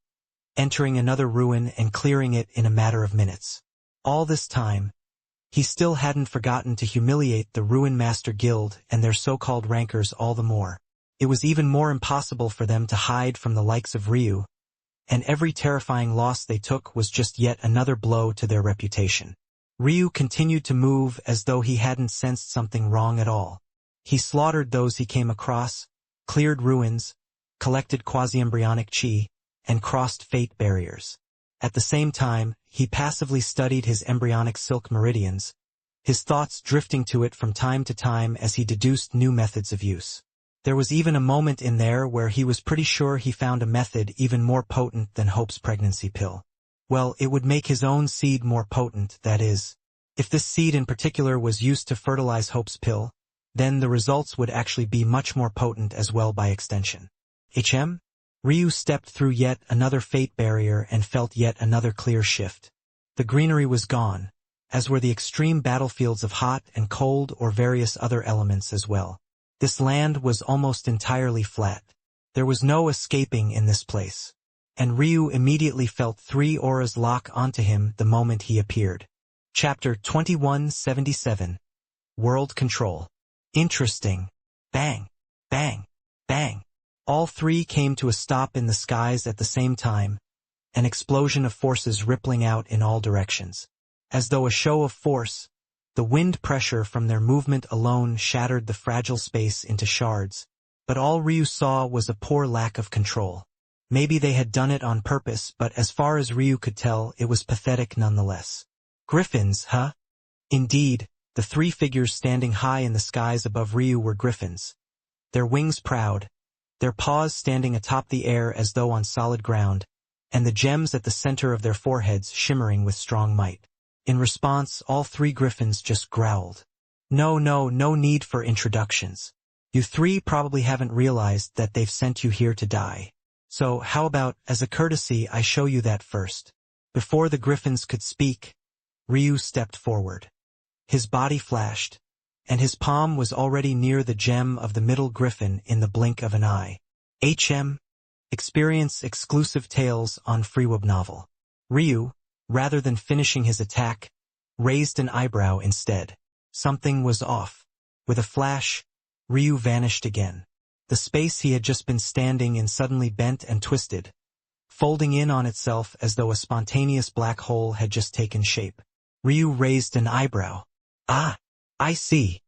entering another ruin and clearing it in a matter of minutes. All this time, he still hadn't forgotten to humiliate the Ruin Master Guild and their so-called rankers all the more. It was even more impossible for them to hide from the likes of Ryu, and every terrifying loss they took was just yet another blow to their reputation. Ryu continued to move as though he hadn't sensed something wrong at all. He slaughtered those he came across, cleared ruins, collected quasi-embryonic chi, and crossed fate barriers. At the same time, he passively studied his embryonic silk meridians, his thoughts drifting to it from time to time as he deduced new methods of use. There was even a moment in there where he was pretty sure he found a method even more potent than Hope's pregnancy pill. Well, it would make his own seed more potent, that is. If this seed in particular was used to fertilize Hope's pill, then the results would actually be much more potent as well by extension. Ryu stepped through yet another fate barrier and felt yet another clear shift. The greenery was gone, as were the extreme battlefields of hot and cold or various other elements as well. This land was almost entirely flat. There was no escaping in this place. And Ryu immediately felt 3 auras lock onto him the moment he appeared. Chapter 2177. World Control. Interesting. Bang, bang, bang. All 3 came to a stop in the skies at the same time, an explosion of forces rippling out in all directions. As though a show of force, the wind pressure from their movement alone shattered the fragile space into shards, but all Ryu saw was a poor lack of control. Maybe they had done it on purpose, but as far as Ryu could tell, it was pathetic nonetheless. Griffins, huh? Indeed, the 3 figures standing high in the skies above Ryu were griffins. Their wings proud, their paws standing atop the air as though on solid ground, and the gems at the center of their foreheads shimmering with strong might. In response, all 3 griffins just growled. No need for introductions. You 3 probably haven't realized that they've sent you here to die. So how about, as a courtesy, I show you that first? Before the griffins could speak, Ryu stepped forward. His body flashed, and his palm was already near the gem of the middle griffin in the blink of an eye. Experience exclusive tales on FreeWeb novel. Ryu, rather than finishing his attack, raised an eyebrow instead. Something was off. With a flash, Ryu vanished again. The space he had just been standing in suddenly bent and twisted, folding in on itself as though a spontaneous black hole had just taken shape. Ryu raised an eyebrow. Ah, I see.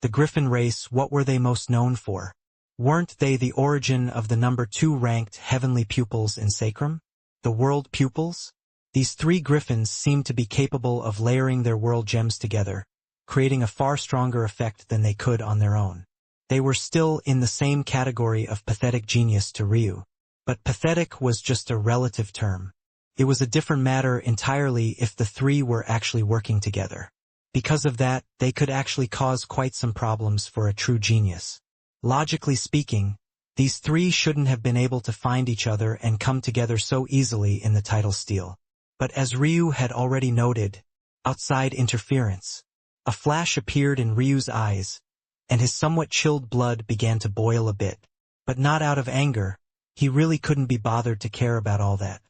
The Griffin race, what were they most known for? Weren't they the origin of the number 2 ranked heavenly pupils in Sacrum? The world pupils? These 3 griffins seemed to be capable of layering their world gems together, creating a far stronger effect than they could on their own. They were still in the same category of pathetic genius to Ryu. But pathetic was just a relative term. It was a different matter entirely if the 3 were actually working together. Because of that, they could actually cause quite some problems for a true genius. Logically speaking, these 3 shouldn't have been able to find each other and come together so easily in the title steal. But as Ryu had already noted, outside interference, a flash appeared in Ryu's eyes, and his somewhat chilled blood began to boil a bit. But not out of anger, he really couldn't be bothered to care about all that.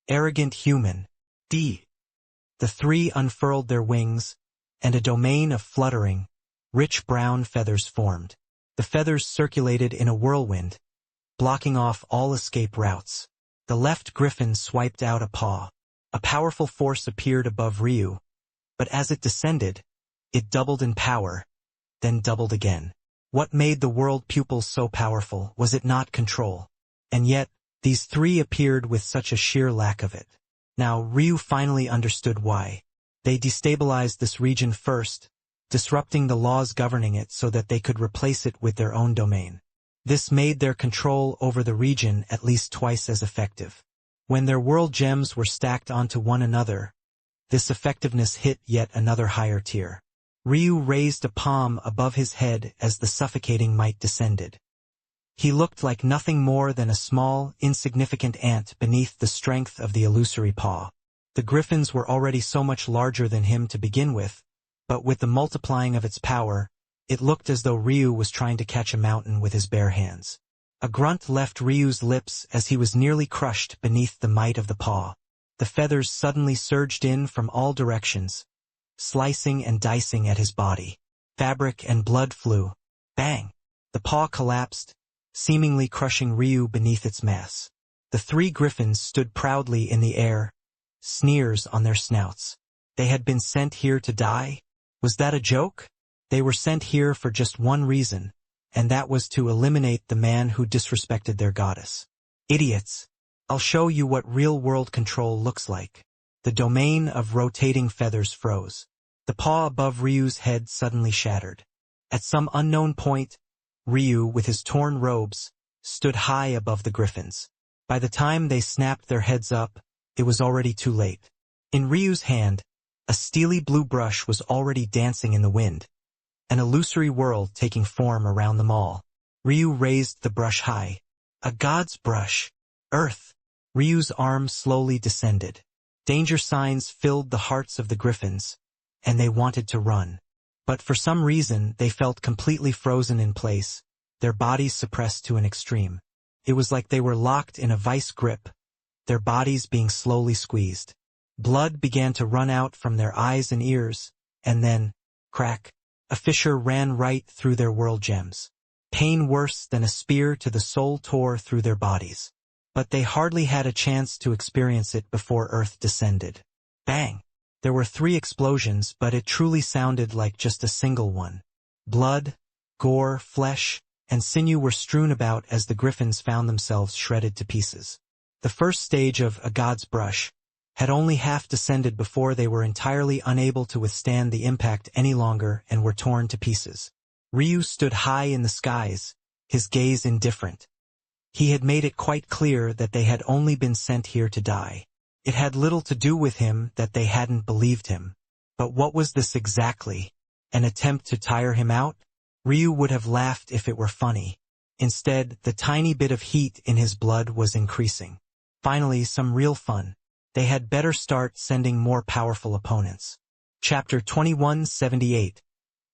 Arrogant human. The 3 unfurled their wings, and a domain of fluttering, rich brown feathers formed. The feathers circulated in a whirlwind, blocking off all escape routes. The left griffin swiped out a paw. A powerful force appeared above Ryu, but as it descended, it doubled in power, then doubled again. What made the world pupils so powerful? Was it not control? And yet, these 3 appeared with such a sheer lack of it. Now Ryu finally understood why. They destabilized this region first, disrupting the laws governing it so that they could replace it with their own domain. This made their control over the region at least twice as effective. When their world gems were stacked onto one another, this effectiveness hit yet another higher tier. Ryu raised a palm above his head as the suffocating might descended. He looked like nothing more than a small, insignificant ant beneath the strength of the illusory paw. The griffins were already so much larger than him to begin with, but with the multiplying of its power, It looked as though Ryu was trying to catch a mountain with his bare hands. A grunt left Ryu's lips as he was nearly crushed beneath the might of the paw. The feathers suddenly surged in from all directions, slicing and dicing at his body. Fabric and blood flew. Bang! The paw collapsed, seemingly crushing Ryu beneath its mass. The three griffins stood proudly in the air, sneers on their snouts. They had been sent here to die? Was that a joke? They were sent here for just one reason, and that was to eliminate the man who disrespected their goddess. Idiots! I'll show you what real-world control looks like. The domain of rotating feathers froze. The paw above Ryu's head suddenly shattered. At some unknown point, Ryu, with his torn robes, stood high above the griffins. By the time they snapped their heads up, it was already too late. In Ryu's hand, a steely blue brush was already dancing in the wind, an illusory world taking form around them all. Ryu raised the brush high. A god's brush. Earth. Ryu's arm slowly descended. Danger signs filled the hearts of the griffins, and they wanted to run. But for some reason, they felt completely frozen in place, their bodies suppressed to an extreme. It was like they were locked in a vice grip, their bodies being slowly squeezed. Blood began to run out from their eyes and ears, and then, crack, a fissure ran right through their world gems. Pain worse than a spear to the soul tore through their bodies. But they hardly had a chance to experience it before Earth descended. Bang! There were 3 explosions, but it truly sounded like just a single one. Blood, gore, flesh, and sinew were strewn about as the griffins found themselves shredded to pieces. The first stage of A God's Brush had only half descended before they were entirely unable to withstand the impact any longer and were torn to pieces. Ryu stood high in the skies, his gaze indifferent. He had made it quite clear that they had only been sent here to die. It had little to do with him that they hadn't believed him. But what was this exactly? An attempt to tire him out? Ryu would have laughed if it were funny. Instead, the tiny bit of heat in his blood was increasing. Finally, some real fun. They had better start sending more powerful opponents. Chapter 2178.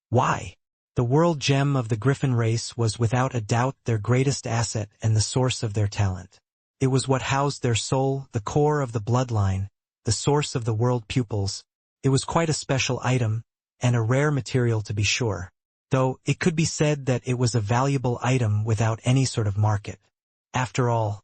Why? The world gem of the Griffin race was without a doubt their greatest asset and the source of their talent. It was what housed their soul, the core of the bloodline, the source of the world pupils. It was quite a special item, and a rare material to be sure. Though it could be said that it was a valuable item without any sort of market. After all,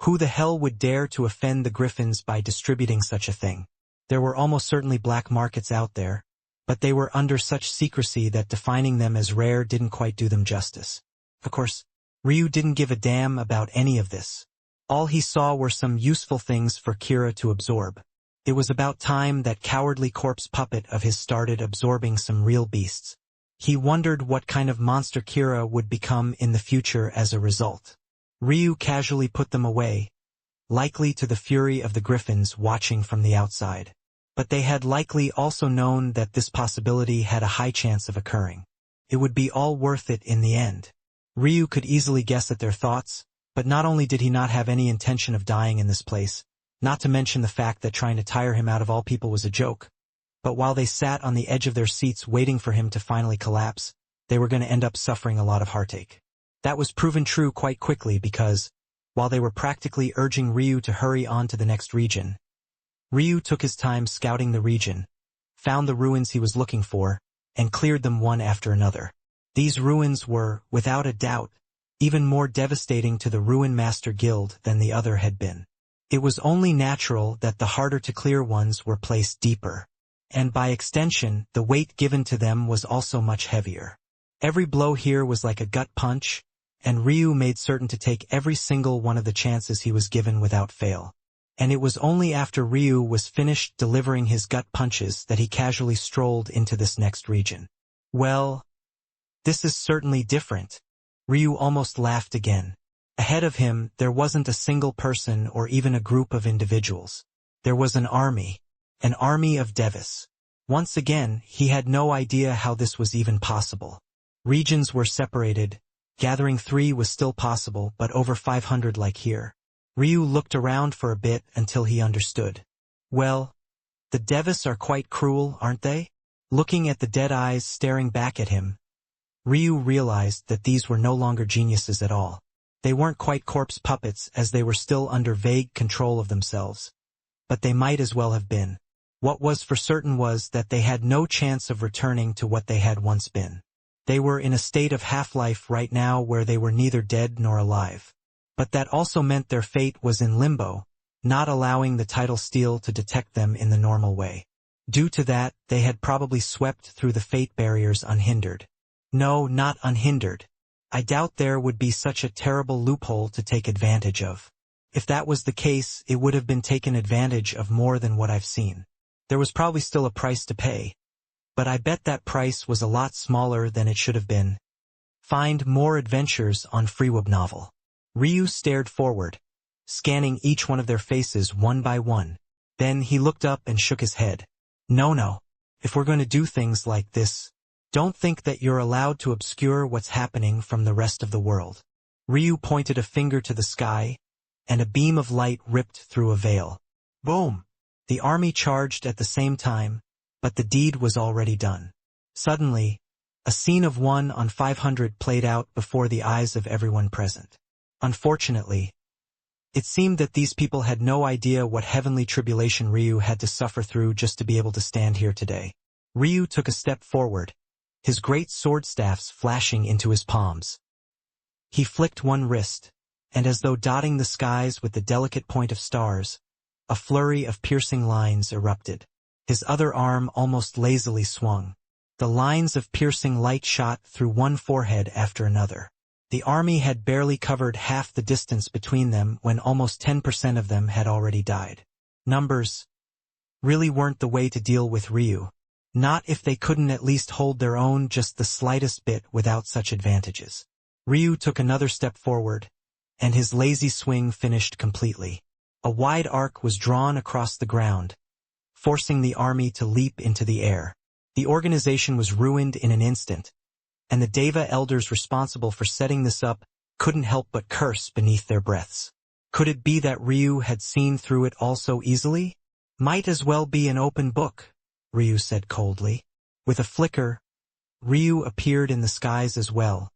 who the hell would dare to offend the Griffins by distributing such a thing? There were almost certainly black markets out there, but they were under such secrecy that defining them as rare didn't quite do them justice. Of course, Ryu didn't give a damn about any of this. All he saw were some useful things for Kira to absorb. It was about time that cowardly corpse puppet of his started absorbing some real beasts. He wondered what kind of monster Kira would become in the future as a result. Ryu casually put them away, likely to the fury of the Griffins watching from the outside. But they had likely also known that this possibility had a high chance of occurring. It would be all worth it in the end. Ryu could easily guess at their thoughts, but not only did he not have any intention of dying in this place, not to mention the fact that trying to tire him out of all people was a joke, but while they sat on the edge of their seats waiting for him to finally collapse, they were going to end up suffering a lot of heartache. That was proven true quite quickly because, while they were practically urging Ryu to hurry on to the next region, Ryu took his time scouting the region, found the ruins he was looking for, and cleared them one after another. These ruins were, without a doubt, even more devastating to the Ruin Master Guild than the other had been. It was only natural that the harder-to-clear ones were placed deeper, and by extension, the weight given to them was also much heavier. Every blow here was like a gut punch, and Ryu made certain to take every single one of the chances he was given without fail. And it was only after Ryu was finished delivering his gut punches that he casually strolled into this next region. Well, this is certainly different. Ryu almost laughed again. Ahead of him, there wasn't a single person or even a group of individuals. There was an army of Devis. Once again, he had no idea how this was even possible. Regions were separated, gathering 3 was still possible, but over 500 like here. Ryu looked around for a bit until he understood. Well, the Devis are quite cruel, aren't they? Looking at the dead eyes staring back at him, Ryu realized that these were no longer geniuses at all. They weren't quite corpse puppets as they were still under vague control of themselves. But they might as well have been. What was for certain was that they had no chance of returning to what they had once been. They were in a state of half-life right now where they were neither dead nor alive. But that also meant their fate was in limbo, not allowing the tidal steel to detect them in the normal way. Due to that, they had probably swept through the fate barriers unhindered. No, not unhindered. I doubt there would be such a terrible loophole to take advantage of. If that was the case, it would have been taken advantage of more than what I've seen. There was probably still a price to pay. But I bet that price was a lot smaller than it should have been. Find more adventures on Freeweb novel. Ryu stared forward, scanning each one of their faces one by one. Then he looked up and shook his head. No. If we're going to do things like this, don't think that you're allowed to obscure what's happening from the rest of the world. Ryu pointed a finger to the sky, and a beam of light ripped through a veil. Boom! The army charged at the same time, but the deed was already done. Suddenly, a scene of 1 on 500 played out before the eyes of everyone present. Unfortunately, it seemed that these people had no idea what heavenly tribulation Ryu had to suffer through just to be able to stand here today. Ryu took a step forward, his great sword staffs flashing into his palms. He flicked one wrist, and as though dotting the skies with the delicate point of stars, a flurry of piercing lines erupted. His other arm almost lazily swung. The lines of piercing light shot through one forehead after another. The army had barely covered half the distance between them when almost 10% of them had already died. Numbers really weren't the way to deal with Ryu. Not if they couldn't at least hold their own just the slightest bit without such advantages. Ryu took another step forward, and his lazy swing finished completely. A wide arc was drawn across the ground, forcing the army to leap into the air. The organization was ruined in an instant, and the Deva elders responsible for setting this up couldn't help but curse beneath their breaths. Could it be that Ryu had seen through it all so easily? Might as well be an open book, Ryu said coldly. With a flicker, Ryu appeared in the skies as well,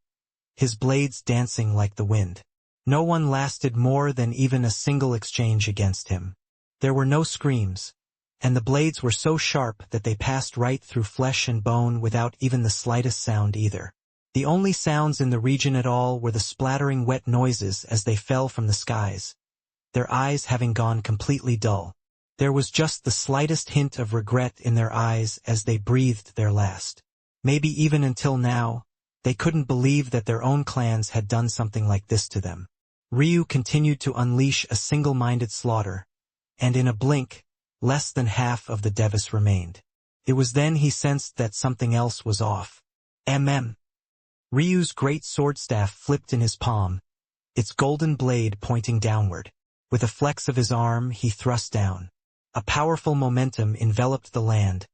his blades dancing like the wind. No one lasted more than even a single exchange against him. There were no screams, and the blades were so sharp that they passed right through flesh and bone without even the slightest sound either. The only sounds in the region at all were the splattering wet noises as they fell from the skies, their eyes having gone completely dull. There was just the slightest hint of regret in their eyes as they breathed their last. Maybe even until now, they couldn't believe that their own clans had done something like this to them. Ryu continued to unleash a single-minded slaughter, and in a blink, less than half of the Devas remained. It was then he sensed that something else was off. Ryu's great sword staff flipped in his palm, its golden blade pointing downward. With a flex of his arm, he thrust down. A powerful momentum enveloped the land,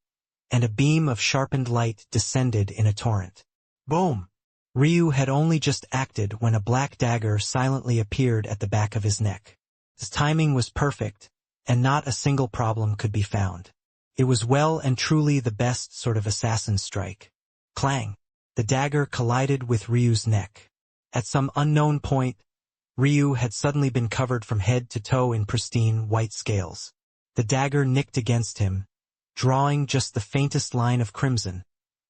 and a beam of sharpened light descended in a torrent. Boom! Ryu had only just acted when a black dagger silently appeared at the back of his neck. His timing was perfect, and not a single problem could be found. It was well and truly the best sort of assassin strike. Clang! The dagger collided with Ryu's neck. At some unknown point, Ryu had suddenly been covered from head to toe in pristine white scales. The dagger nicked against him, drawing just the faintest line of crimson,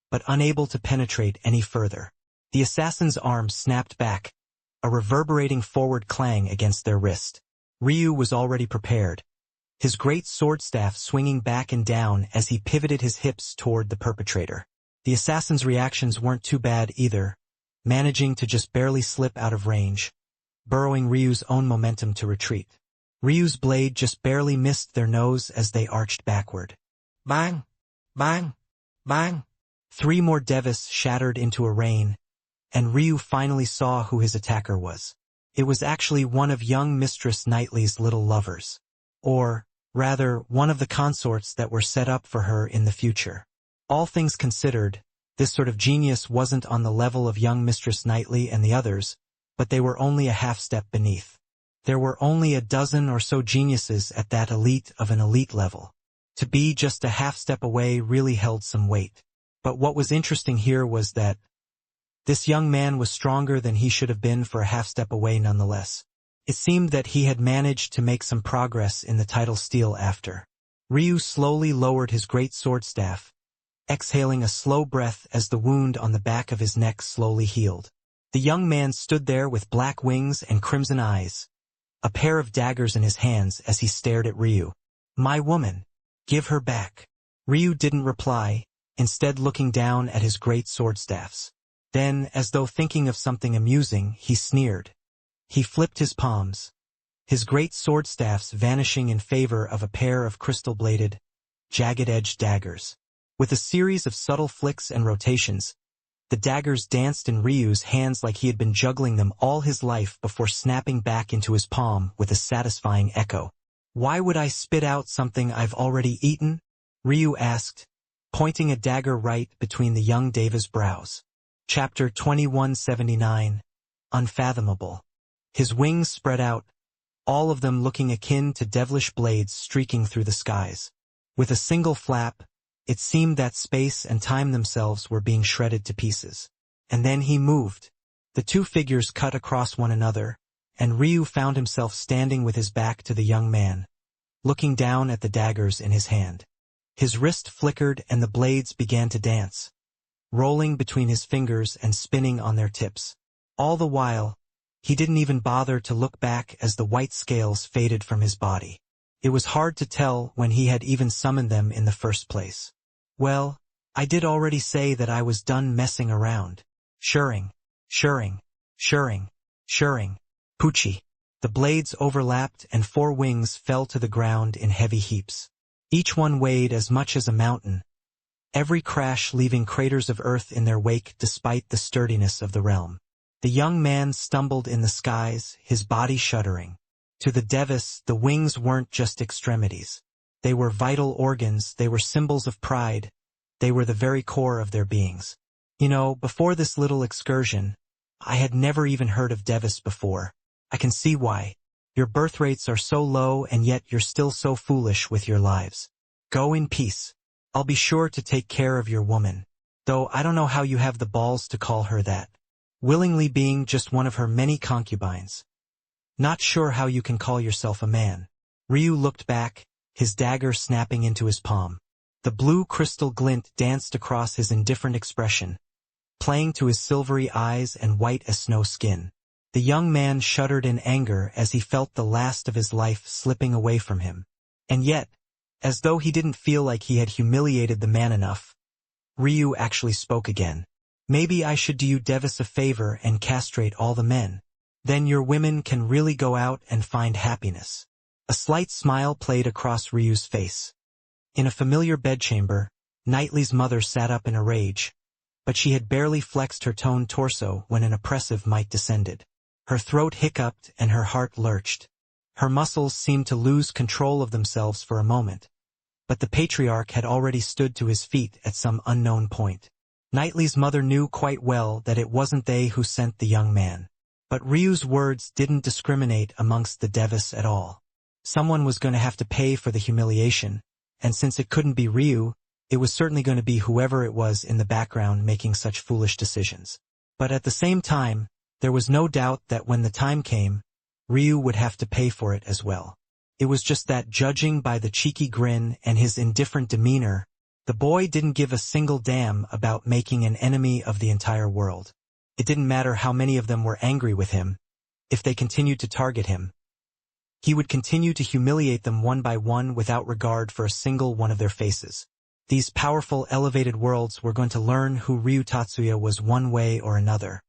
but unable to penetrate any further. The assassin's arm snapped back, a reverberating forward clang against their wrist. Ryu was already prepared, his great sword staff swinging back and down as he pivoted his hips toward the perpetrator. The assassin's reactions weren't too bad either, managing to just barely slip out of range, burrowing Ryu's own momentum to retreat. Ryu's blade just barely missed their nose as they arched backward. Bang! Bang! Bang! 3 more Devas shattered into a rain, and Ryu finally saw who his attacker was. It was actually one of young Mistress Knightley's little lovers. Or, rather, one of the consorts that were set up for her in the future. All things considered, this sort of genius wasn't on the level of young Mistress Knightley and the others, but they were only a half-step beneath. There were only a dozen or so geniuses at that elite of an elite level. To be just a half-step away really held some weight. But what was interesting here was that, This young man was stronger than he should have been for a half-step away nonetheless. It seemed that he had managed to make some progress in the tidal steel after. Ryu slowly lowered his great sword staff, exhaling a slow breath as the wound on the back of his neck slowly healed. The young man stood there with black wings and crimson eyes, a pair of daggers in his hands as he stared at Ryu. "My woman. Give her back." Ryu didn't reply, instead looking down at his great sword staffs. Then, as though thinking of something amusing, he sneered. He flipped his palms, his great sword staffs vanishing in favor of a pair of crystal-bladed, jagged-edged daggers. With a series of subtle flicks and rotations, the daggers danced in Ryu's hands like he had been juggling them all his life before snapping back into his palm with a satisfying echo. "Why would I spit out something I've already eaten?" Ryu asked, pointing a dagger right between the young Deva's brows. Chapter 2179. Unfathomable. His wings spread out, all of them looking akin to devilish blades streaking through the skies. With a single flap, it seemed that space and time themselves were being shredded to pieces. And then he moved. The two figures cut across one another, and Ryu found himself standing with his back to the young man, looking down at the daggers in his hand. His wrist flickered and the blades began to dance, rolling between his fingers and spinning on their tips. All the while, he didn't even bother to look back as the white scales faded from his body. It was hard to tell when he had even summoned them in the first place. "Well, I did already say that I was done messing around." Shurring, shurring, shurring, shurring. Poochie. The blades overlapped and 4 wings fell to the ground in heavy heaps. Each one weighed as much as a mountain, every crash leaving craters of earth in their wake despite the sturdiness of the realm. The young man stumbled in the skies, his body shuddering. To the Devas, the wings weren't just extremities. They were vital organs, they were symbols of pride, they were the very core of their beings. "You know, before this little excursion, I had never even heard of Devas before. I can see why. Your birth rates are so low and yet you're still so foolish with your lives. Go in peace. I'll be sure to take care of your woman. Though I don't know how you have the balls to call her that. Willingly being just one of her many concubines. Not sure how you can call yourself a man." Ryu looked back, his dagger snapping into his palm. The blue crystal glint danced across his indifferent expression, playing to his silvery eyes and white as snow skin. The young man shuddered in anger as he felt the last of his life slipping away from him. And yet, as though he didn't feel like he had humiliated the man enough, Ryu actually spoke again. "Maybe I should do you Devas a favor and castrate all the men. Then your women can really go out and find happiness." A slight smile played across Ryu's face. In a familiar bedchamber, Knightley's mother sat up in a rage, but she had barely flexed her toned torso when an oppressive might descended. Her throat hiccuped and her heart lurched. Her muscles seemed to lose control of themselves for a moment, but the patriarch had already stood to his feet at some unknown point. Knightley's mother knew quite well that it wasn't they who sent the young man. But Ryu's words didn't discriminate amongst the Devas at all. Someone was going to have to pay for the humiliation, and since it couldn't be Ryu, it was certainly going to be whoever it was in the background making such foolish decisions. But at the same time, there was no doubt that when the time came, Ryu would have to pay for it as well. It was just that, judging by the cheeky grin and his indifferent demeanor, the boy didn't give a single damn about making an enemy of the entire world. It didn't matter how many of them were angry with him. If they continued to target him, he would continue to humiliate them one by one without regard for a single one of their faces. These powerful, elevated worlds were going to learn who Ryu Tatsuya was one way or another.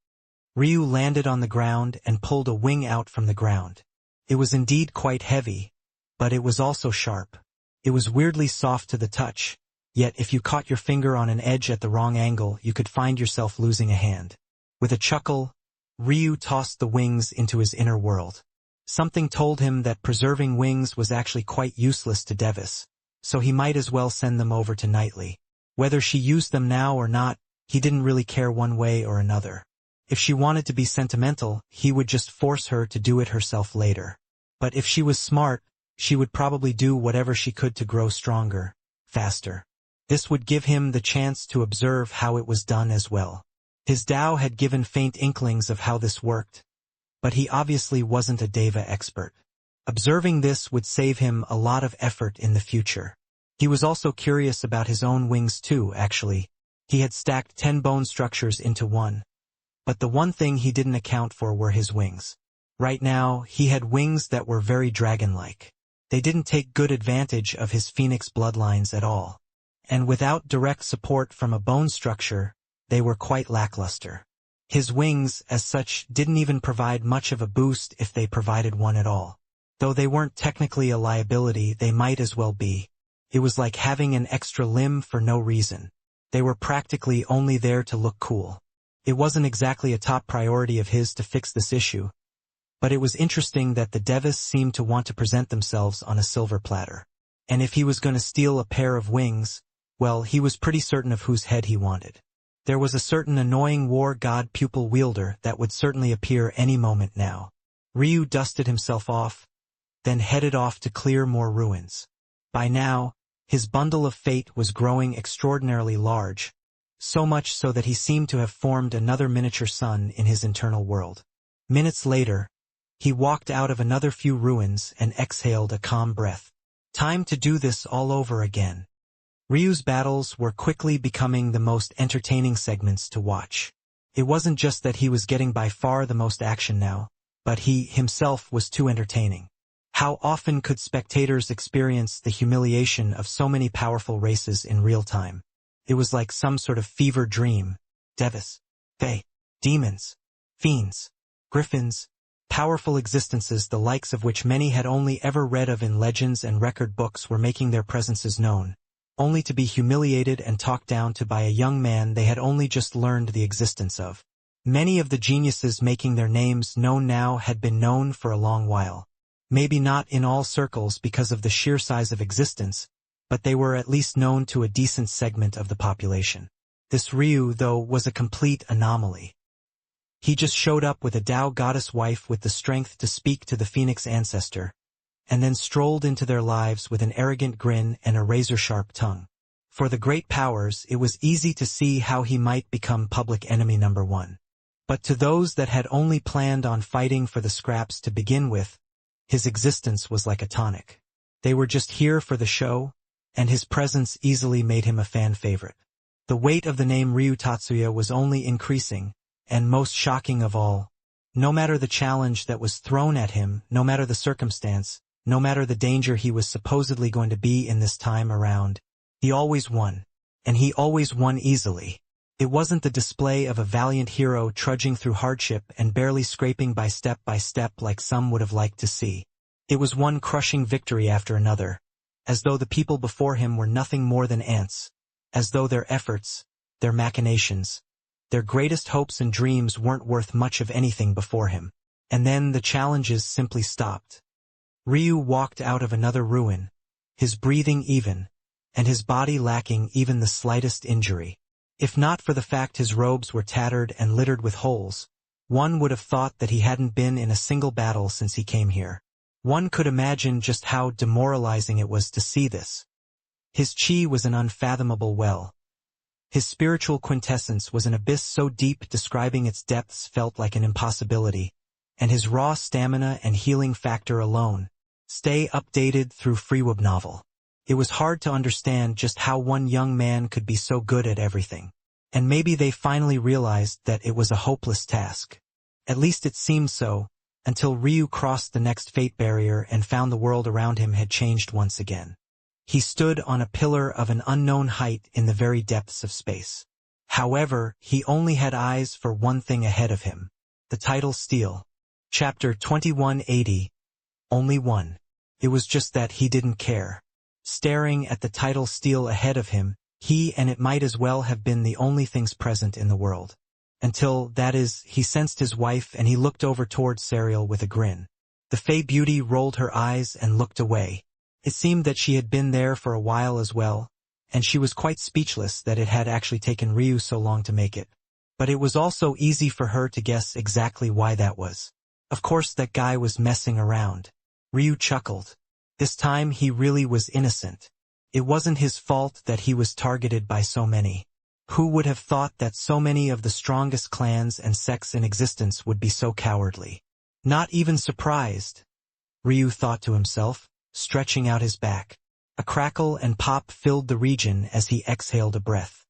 Ryu landed on the ground and pulled a wing out from the ground. It was indeed quite heavy, but it was also sharp. It was weirdly soft to the touch, yet if you caught your finger on an edge at the wrong angle, you could find yourself losing a hand. With a chuckle, Ryu tossed the wings into his inner world. Something told him that preserving wings was actually quite useless to Devas, so he might as well send them over to Knightley. Whether she used them now or not, he didn't really care one way or another. If she wanted to be sentimental, he would just force her to do it herself later. But if she was smart, she would probably do whatever she could to grow stronger, faster. This would give him the chance to observe how it was done as well. His Tao had given faint inklings of how this worked, but he obviously wasn't a Deva expert. Observing this would save him a lot of effort in the future. He was also curious about his own wings too, actually. He had stacked 10 bone structures into one. But the one thing he didn't account for were his wings. Right now, he had wings that were very dragon-like. They didn't take good advantage of his phoenix bloodlines at all. And without direct support from a bone structure, they were quite lackluster. His wings, as such, didn't even provide much of a boost if they provided one at all. Though they weren't technically a liability, they might as well be. It was like having an extra limb for no reason. They were practically only there to look cool. It wasn't exactly a top priority of his to fix this issue, but it was interesting that the Devas seemed to want to present themselves on a silver platter. And if he was going to steal a pair of wings, well, he was pretty certain of whose head he wanted. There was a certain annoying war god pupil wielder that would certainly appear any moment now. Ryu dusted himself off, then headed off to clear more ruins. By now, his bundle of fate was growing extraordinarily large, so much so that he seemed to have formed another miniature sun in his internal world. Minutes later, he walked out of another few ruins and exhaled a calm breath. Time to do this all over again. Ryu's battles were quickly becoming the most entertaining segments to watch. It wasn't just that he was getting by far the most action now, but he himself was too entertaining. How often could spectators experience the humiliation of so many powerful races in real time? It was like some sort of fever dream. Devas, Fae, demons, fiends, griffins, powerful existences the likes of which many had only ever read of in legends and record books were making their presences known, only to be humiliated and talked down to by a young man they had only just learned the existence of. Many of the geniuses making their names known now had been known for a long while. Maybe not in all circles because of the sheer size of existence, but they were at least known to a decent segment of the population. This Ryu, though, was a complete anomaly. He just showed up with a Tao goddess wife with the strength to speak to the Phoenix ancestor, and then strolled into their lives with an arrogant grin and a razor-sharp tongue. For the great powers, it was easy to see how he might become public enemy number one. But to those that had only planned on fighting for the scraps to begin with, his existence was like a tonic. They were just here for the show, and his presence easily made him a fan favorite. The weight of the name Ryu Tatsuya was only increasing, and most shocking of all, no matter the challenge that was thrown at him, no matter the circumstance, no matter the danger he was supposedly going to be in this time around, he always won. And he always won easily. It wasn't the display of a valiant hero trudging through hardship and barely scraping by step like some would have liked to see. It was one crushing victory after another, as though the people before him were nothing more than ants, as though their efforts, their machinations, their greatest hopes and dreams weren't worth much of anything before him. And then the challenges simply stopped. Ryu walked out of another ruin, his breathing even, and his body lacking even the slightest injury. If not for the fact his robes were tattered and littered with holes, one would have thought that he hadn't been in a single battle since he came here. One could imagine just how demoralizing it was to see this. His chi was an unfathomable well. His spiritual quintessence was an abyss so deep describing its depths felt like an impossibility, and his raw stamina and healing factor alone, stay updated through Freeweb novel. It was hard to understand just how one young man could be so good at everything. And maybe they finally realized that it was a hopeless task. At least it seemed so, until Ryu crossed the next fate barrier and found the world around him had changed once again. He stood on a pillar of an unknown height in the very depths of space. However, he only had eyes for one thing ahead of him. The title Steel. Chapter 2180. Only one. It was just that he didn't care. Staring at the title Steel ahead of him, he and it might as well have been the only things present in the world. Until, that is, he sensed his wife and he looked over towards Serial with a grin. The Fey Beauty rolled her eyes and looked away. It seemed that she had been there for a while as well, and she was quite speechless that it had actually taken Ryu so long to make it. But it was also easy for her to guess exactly why that was. Of course that guy was messing around. Ryu chuckled. This time he really was innocent. It wasn't his fault that he was targeted by so many. Who would have thought that so many of the strongest clans and sects in existence would be so cowardly? Not even surprised, Ryu thought to himself, stretching out his back. A crackle and pop filled the region as he exhaled a breath.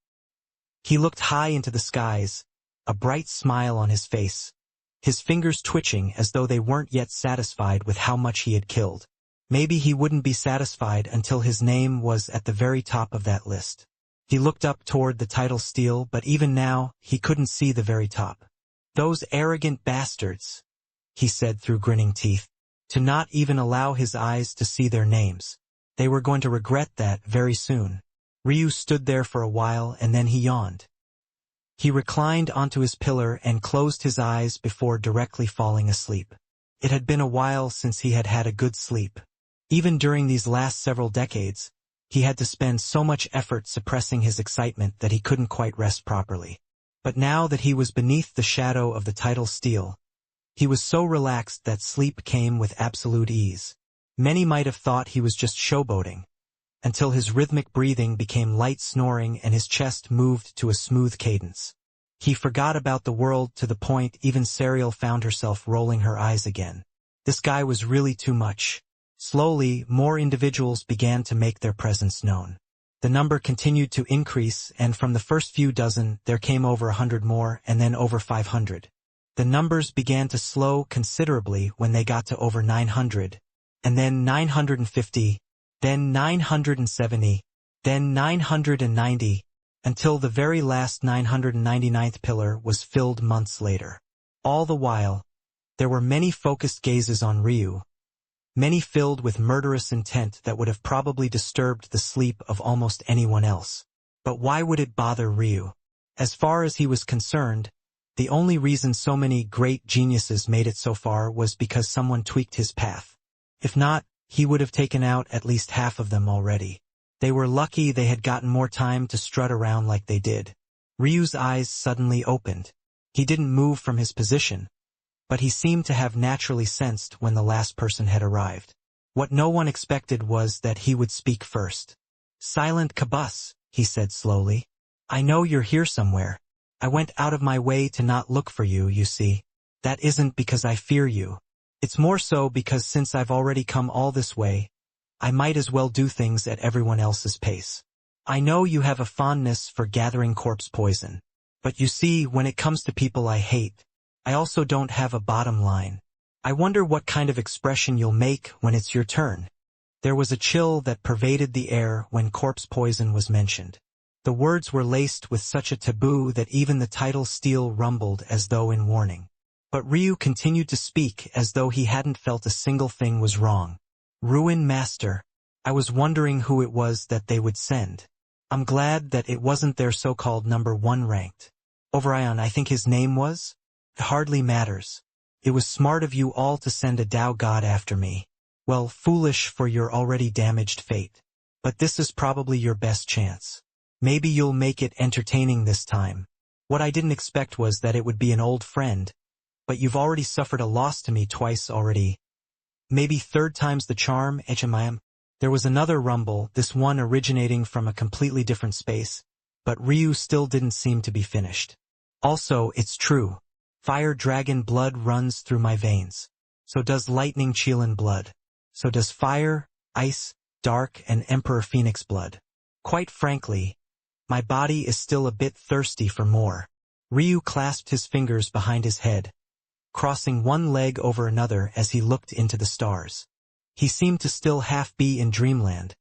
He looked high into the skies, a bright smile on his face, his fingers twitching as though they weren't yet satisfied with how much he had killed. Maybe he wouldn't be satisfied until his name was at the very top of that list. He looked up toward the title stele, but even now, he couldn't see the very top. "Those arrogant bastards," he said through grinning teeth, to not even allow his eyes to see their names. They were going to regret that very soon. Ryu stood there for a while and then he yawned. He reclined onto his pillar and closed his eyes before directly falling asleep. It had been a while since he had had a good sleep. Even during these last several decades, he had to spend so much effort suppressing his excitement that he couldn't quite rest properly. But now that he was beneath the shadow of the title stele, he was so relaxed that sleep came with absolute ease. Many might have thought he was just showboating, until his rhythmic breathing became light snoring and his chest moved to a smooth cadence. He forgot about the world to the point even Serial found herself rolling her eyes again. This guy was really too much. Slowly, more individuals began to make their presence known. The number continued to increase, and from the first few dozen, there came over 100 more, and then over 500. The numbers began to slow considerably when they got to over 900, and then 950, then 970, then 990, until the very last 999th pillar was filled months later. All the while, there were many focused gazes on Ryu, many filled with murderous intent that would have probably disturbed the sleep of almost anyone else. But why would it bother Ryu? As far as he was concerned, the only reason so many great geniuses made it so far was because someone tweaked his path. If not, he would have taken out at least half of them already. They were lucky they had gotten more time to strut around like they did. Ryu's eyes suddenly opened. He didn't move from his position, but he seemed to have naturally sensed when the last person had arrived. What no one expected was that he would speak first. "Silent Cabus," he said slowly. "I know you're here somewhere. I went out of my way to not look for you, you see. That isn't because I fear you. It's more so because since I've already come all this way, I might as well do things at everyone else's pace. I know you have a fondness for gathering corpse poison. But you see, when it comes to people I hate, I also don't have a bottom line. I wonder what kind of expression you'll make when it's your turn." There was a chill that pervaded the air when corpse poison was mentioned. The words were laced with such a taboo that even the title stele rumbled as though in warning. But Ryu continued to speak as though he hadn't felt a single thing was wrong. "Ruin Master. I was wondering who it was that they would send. I'm glad that it wasn't their so-called number 1 ranked. Overion, I think his name was? It hardly matters. It was smart of you all to send a Tao god after me. Well, foolish for your already damaged fate. But this is probably your best chance. Maybe you'll make it entertaining this time. What I didn't expect was that it would be an old friend, but you've already suffered a loss to me twice already. Maybe 3rd time's the charm, HMIM." There was another rumble, this one originating from a completely different space, but Ryu still didn't seem to be finished. "Also, it's true. Fire dragon blood runs through my veins. So does Lightning Qilin blood. So does fire, ice, dark, and Emperor Phoenix blood. Quite frankly, my body is still a bit thirsty for more." Ryu clasped his fingers behind his head, crossing one leg over another as he looked into the stars. He seemed to still half be in dreamland,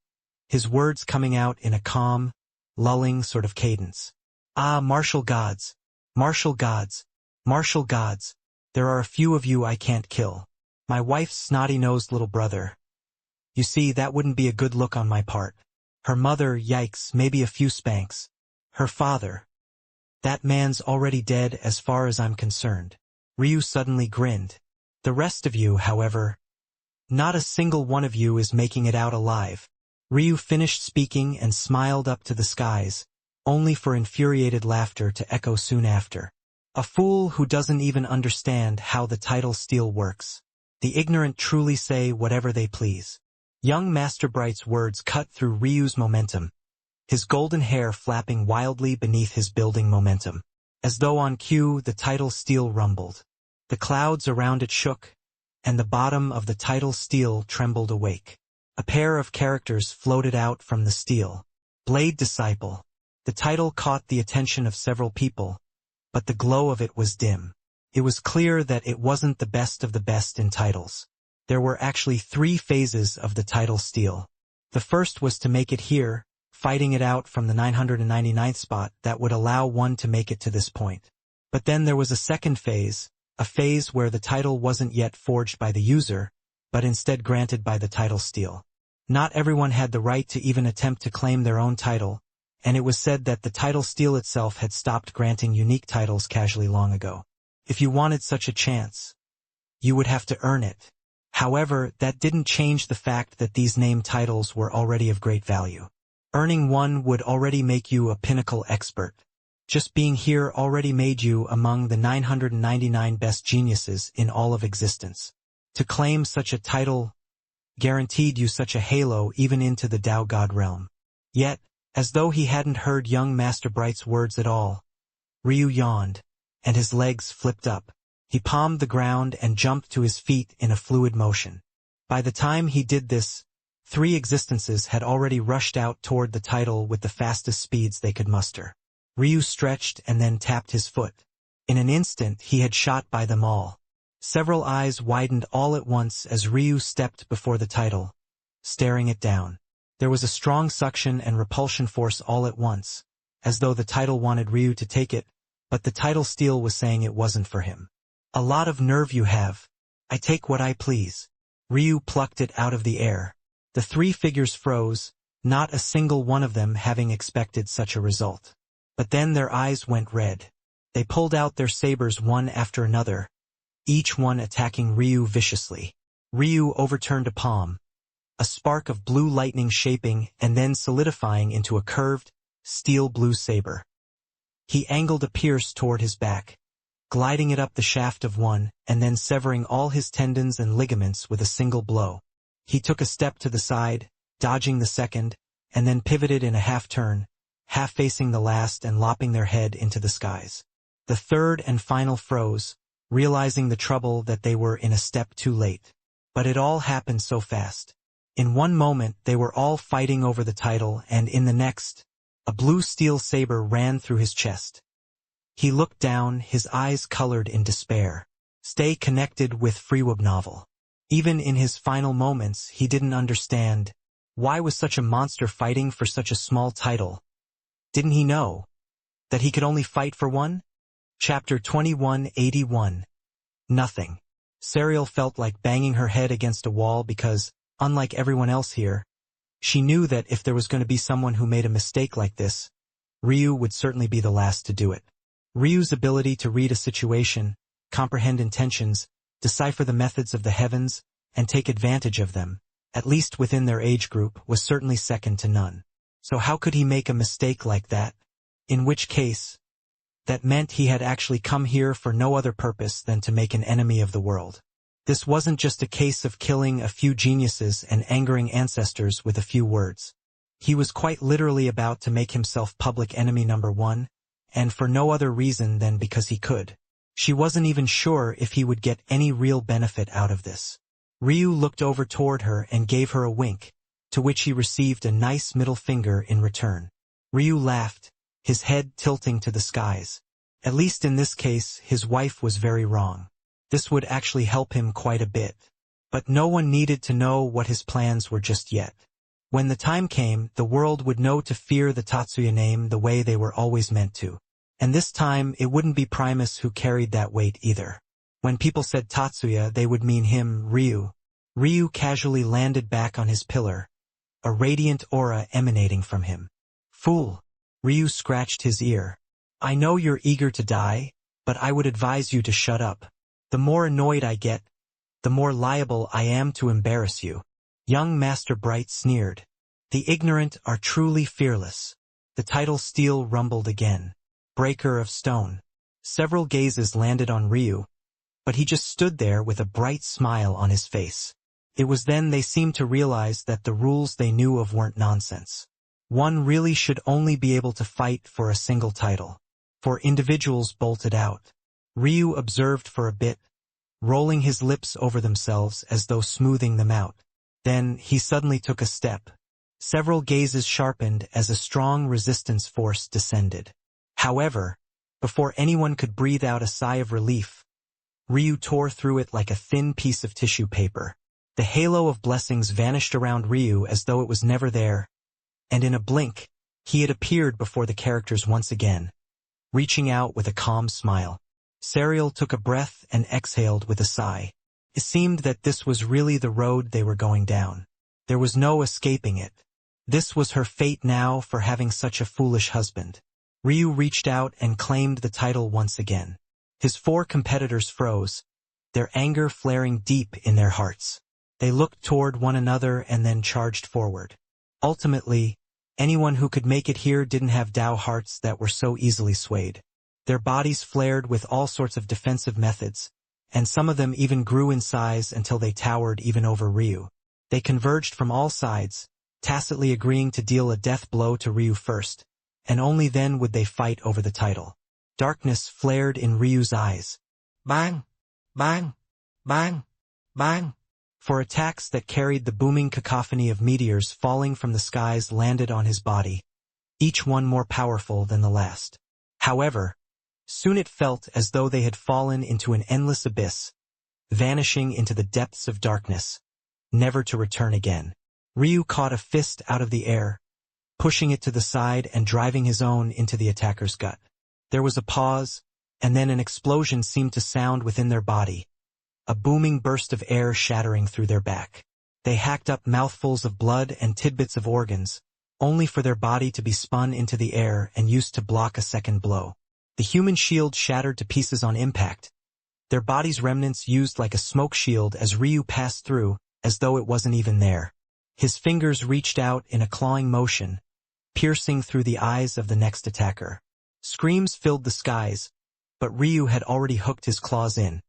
his words coming out in a calm, lulling sort of cadence. "Ah, martial gods, martial gods, martial gods, there are a few of you I can't kill. My wife's snotty-nosed little brother. You see, that wouldn't be a good look on my part. Her mother, yikes, maybe a few spanks. Her father. That man's already dead as far as I'm concerned." Ryu suddenly grinned. "The rest of you, however, not a single one of you is making it out alive." Ryu finished speaking and smiled up to the skies, only for infuriated laughter to echo soon after. "A fool who doesn't even understand how the title stele works. The ignorant truly say whatever they please." Young Master Bright's words cut through Ryu's momentum. his golden hair flapping wildly beneath his building momentum. As though on cue, the tidal steel rumbled. The clouds around it shook, and the bottom of the tidal steel trembled awake. A pair of characters floated out from the steel. Blade Disciple. The title caught the attention of several people, but the glow of it was dim. It was clear that it wasn't the best of the best in titles. There were actually 3 phases of the tidal steel. The first was to make it here, fighting it out from the 999th spot that would allow one to make it to this point. But then there was a second phase, a phase where the title wasn't yet forged by the user, but instead granted by the tidal steel. Not everyone had the right to even attempt to claim their own title, and it was said that the tidal steel itself had stopped granting unique titles casually long ago. If you wanted such a chance, you would have to earn it. However, that didn't change the fact that these named titles were already of great value. Earning one would already make you a pinnacle expert. Just being here already made you among the 999 best geniuses in all of existence. To claim such a title guaranteed you such a halo even into the Tao God realm. Yet, as though he hadn't heard young Master Bright's words at all, Ryu yawned, and his legs flipped up. He palmed the ground and jumped to his feet in a fluid motion. By the time he did this, 3 existences had already rushed out toward the title with the fastest speeds they could muster. Ryu stretched and then tapped his foot. In an instant he had shot by them all. Several eyes widened all at once as Ryu stepped before the title, staring it down. There was a strong suction and repulsion force all at once, as though the title wanted Ryu to take it, but the tidal steel was saying it wasn't for him. A lot of nerve you have. I take what I please. Ryu plucked it out of the air. The 3 figures froze, not a single one of them having expected such a result. But then their eyes went red. They pulled out their sabers one after another, each one attacking Ryu viciously. Ryu overturned a palm, a spark of blue lightning shaping and then solidifying into a curved, steel-blue saber. He angled a pierce toward his back, gliding it up the shaft of one and then severing all his tendons and ligaments with a single blow. He took a step to the side, dodging the second, and then pivoted in a half-turn, half-facing the last and lopping their head into the skies. The third and final froze, realizing the trouble that they were in a step too late. But it all happened so fast. In one moment they were all fighting over the title, and in the next, a blue steel saber ran through his chest. He looked down, his eyes colored in despair. Stay connected with Freeweb novel. Even in his final moments, he didn't understand. Why was such a monster fighting for such a small title? Didn't he know that he could only fight for one? Chapter 2181. Nothing. Serial felt like banging her head against a wall because, unlike everyone else here, she knew that if there was going to be someone who made a mistake like this, Ryu would certainly be the last to do it. Ryu's ability to read a situation, comprehend intentions, decipher the methods of the heavens, and take advantage of them, at least within their age group, was certainly second to none. So how could he make a mistake like that? In which case, that meant he had actually come here for no other purpose than to make an enemy of the world. This wasn't just a case of killing a few geniuses and angering ancestors with a few words. He was quite literally about to make himself public enemy number 1, and for no other reason than because he could. She wasn't even sure if he would get any real benefit out of this. Ryu looked over toward her and gave her a wink, to which he received a nice middle finger in return. Ryu laughed, his head tilting to the skies. At least in this case, his wife was very wrong. This would actually help him quite a bit. But no one needed to know what his plans were just yet. When the time came, the world would know to fear the Tatsuya name the way they were always meant to. And this time, it wouldn't be Primus who carried that weight either. When people said Tatsuya, they would mean him, Ryu. Ryu casually landed back on his pillar, a radiant aura emanating from him. Fool! Ryu scratched his ear. I know you're eager to die, but I would advise you to shut up. The more annoyed I get, the more liable I am to embarrass you. Young Master Bright sneered. The ignorant are truly fearless. The tidal steel rumbled again. Breaker of stone. Several gazes landed on Ryu, but he just stood there with a bright smile on his face. It was then they seemed to realize that the rules they knew of weren't nonsense. One really should only be able to fight for a single title. For individuals bolted out. Ryu observed for a bit, rolling his lips over themselves as though smoothing them out. Then he suddenly took a step. Several gazes sharpened as a strong resistance force descended. However, before anyone could breathe out a sigh of relief, Ryu tore through it like a thin piece of tissue paper. The halo of blessings vanished around Ryu as though it was never there, and in a blink, he had appeared before the characters once again, reaching out with a calm smile. Serial took a breath and exhaled with a sigh. It seemed that this was really the road they were going down. There was no escaping it. This was her fate now for having such a foolish husband. Ryu reached out and claimed the title once again. His four competitors froze, their anger flaring deep in their hearts. They looked toward one another and then charged forward. Ultimately, anyone who could make it here didn't have Dao hearts that were so easily swayed. Their bodies flared with all sorts of defensive methods, and some of them even grew in size until they towered even over Ryu. They converged from all sides, tacitly agreeing to deal a death blow to Ryu first, and only then would they fight over the title. Darkness flared in Ryu's eyes. Bang! Bang! Bang! Bang! For attacks that carried the booming cacophony of meteors falling from the skies landed on his body, each one more powerful than the last. However, soon it felt as though they had fallen into an endless abyss, vanishing into the depths of darkness, never to return again. Ryu caught a fist out of the air, pushing it to the side and driving his own into the attacker's gut. There was a pause, and then an explosion seemed to sound within their body, a booming burst of air shattering through their back. They hacked up mouthfuls of blood and tidbits of organs, only for their body to be spun into the air and used to block a second blow. The human shield shattered to pieces on impact, their bodies' remnants used like a smoke shield as Ryu passed through, as though it wasn't even there. His fingers reached out in a clawing motion, piercing through the eyes of the next attacker. Screams filled the skies, but Ryu had already hooked his claws in,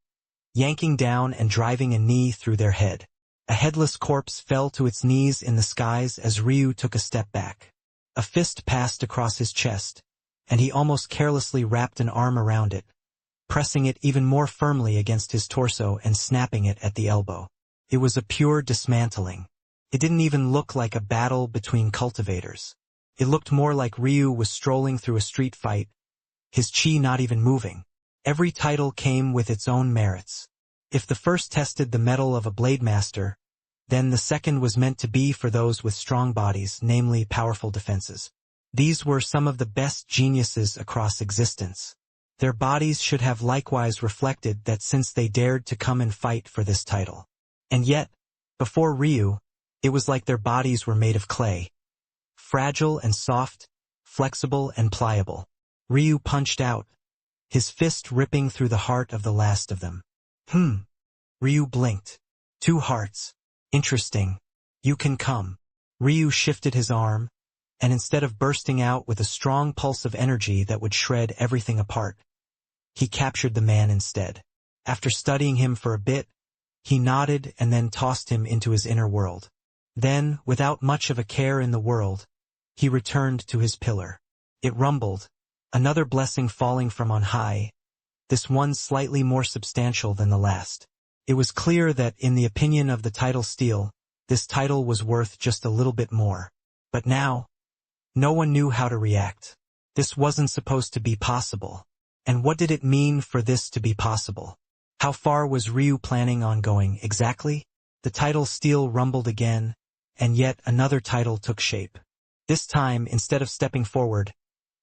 yanking down and driving a knee through their head. A headless corpse fell to its knees in the skies as Ryu took a step back. A fist passed across his chest, and he almost carelessly wrapped an arm around it, pressing it even more firmly against his torso and snapping it at the elbow. It was a pure dismantling. It didn't even look like a battle between cultivators. It looked more like Ryu was strolling through a street fight, his chi not even moving. Every title came with its own merits. If the first tested the mettle of a blade master, then the second was meant to be for those with strong bodies, namely powerful defenses. These were some of the best geniuses across existence. Their bodies should have likewise reflected that since they dared to come and fight for this title. And yet, before Ryu, it was like their bodies were made of clay. Fragile and soft, flexible and pliable. Ryu punched out, his fist ripping through the heart of the last of them. Ryu blinked. 2 hearts. Interesting. You can come. Ryu shifted his arm, and instead of bursting out with a strong pulse of energy that would shred everything apart, he captured the man instead. After studying him for a bit, he nodded and then tossed him into his inner world. Then, without much of a care in the world, he returned to his pillar. It rumbled, another blessing falling from on high, this one slightly more substantial than the last. It was clear that, in the opinion of the title steal, this title was worth just a little bit more. But now, no one knew how to react. This wasn't supposed to be possible. And what did it mean for this to be possible? How far was Ryu planning on going exactly? The title steal rumbled again, and yet another title took shape. This time, instead of stepping forward,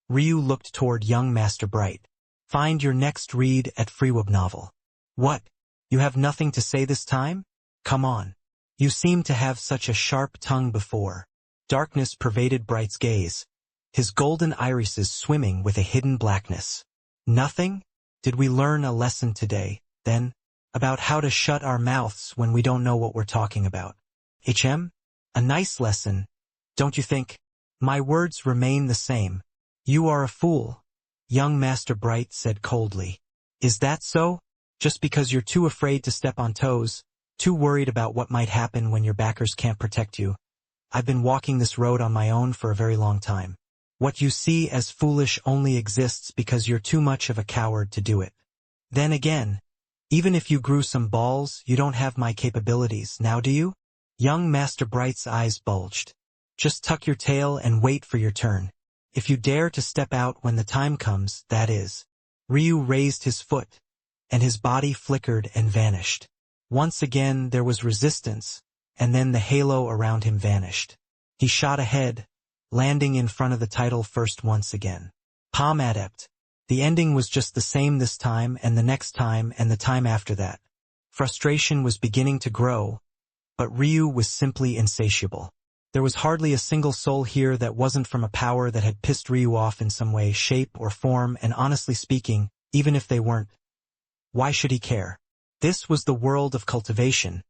Ryu looked toward young Master Bright. Find your next read at Freeweb Novel. What? You have nothing to say this time? Come on. You seem to have such a sharp tongue before. Darkness pervaded Bright's gaze, his golden irises swimming with a hidden blackness. Nothing? Did we learn a lesson today, then, about how to shut our mouths when we don't know what we're talking about? A nice lesson, don't you think? My words remain the same. You are a fool, young Master Bright said coldly. Is that so? Just because you're too afraid to step on toes, too worried about what might happen when your backers can't protect you, I've been walking this road on my own for a very long time. What you see as foolish only exists because you're too much of a coward to do it. Then again, even if you grew some balls, you don't have my capabilities, now do you? Young Master Bright's eyes bulged. Just tuck your tail and wait for your turn. If you dare to step out when the time comes, that is. Ryu raised his foot, and his body flickered and vanished. Once again there was resistance, and then the halo around him vanished. He shot ahead, landing in front of the title first once again. Palm Adept. The ending was just the same this time and the next time and the time after that. Frustration was beginning to grow, but Ryu was simply insatiable. There was hardly a single soul here that wasn't from a power that had pissed Ryu off in some way, shape, or form, and honestly speaking, even if they weren't, why should he care? This was the world of cultivation.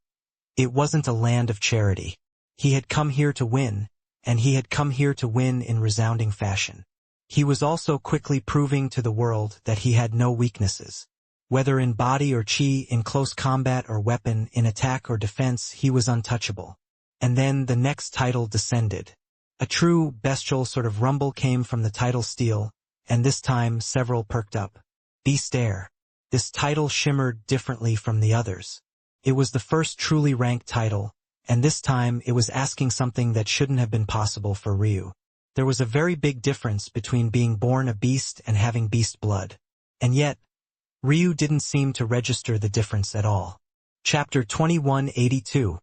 It wasn't a land of charity. He had come here to win, and he had come here to win in resounding fashion. He was also quickly proving to the world that he had no weaknesses. Whether in body or chi, in close combat or weapon, in attack or defense, he was untouchable. And then the next title descended. A true, bestial sort of rumble came from the title steel, and this time several perked up. Beast Heir. This title shimmered differently from the others. It was the first truly ranked title, and this time it was asking something that shouldn't have been possible for Ryu. There was a very big difference between being born a beast and having beast blood. And yet, Ryu didn't seem to register the difference at all. Chapter 2182.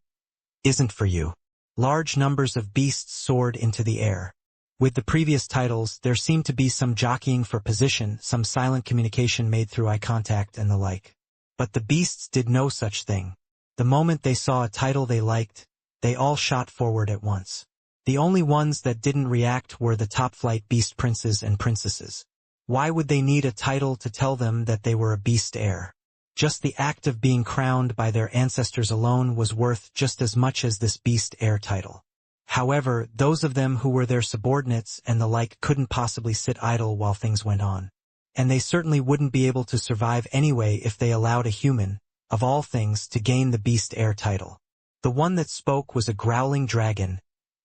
Isn't for you. Large numbers of beasts soared into the air. With the previous titles, there seemed to be some jockeying for position, some silent communication made through eye contact and the like. But the beasts did no such thing. The moment they saw a title they liked, they all shot forward at once. The only ones that didn't react were the top-flight beast princes and princesses. Why would they need a title to tell them that they were a beast heir? Just the act of being crowned by their ancestors alone was worth just as much as this beast heir title. However, those of them who were their subordinates and the like couldn't possibly sit idle while things went on. And they certainly wouldn't be able to survive anyway if they allowed a human, of all things, to gain the beast heir title. The one that spoke was a growling dragon,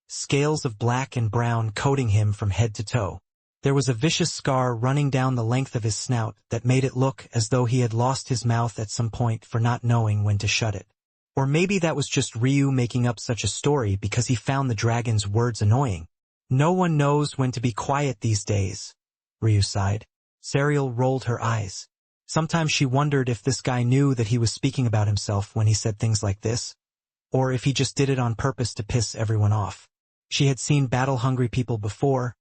scales of black and brown coating him from head to toe. There was a vicious scar running down the length of his snout that made it look as though he had lost his mouth at some point for not knowing when to shut it. Or maybe that was just Ryu making up such a story because he found the dragon's words annoying. No one knows when to be quiet these days, Ryu sighed. Serial rolled her eyes. Sometimes she wondered if this guy knew that he was speaking about himself when he said things like this, or if he just did it on purpose to piss everyone off. She had seen battle-hungry people before,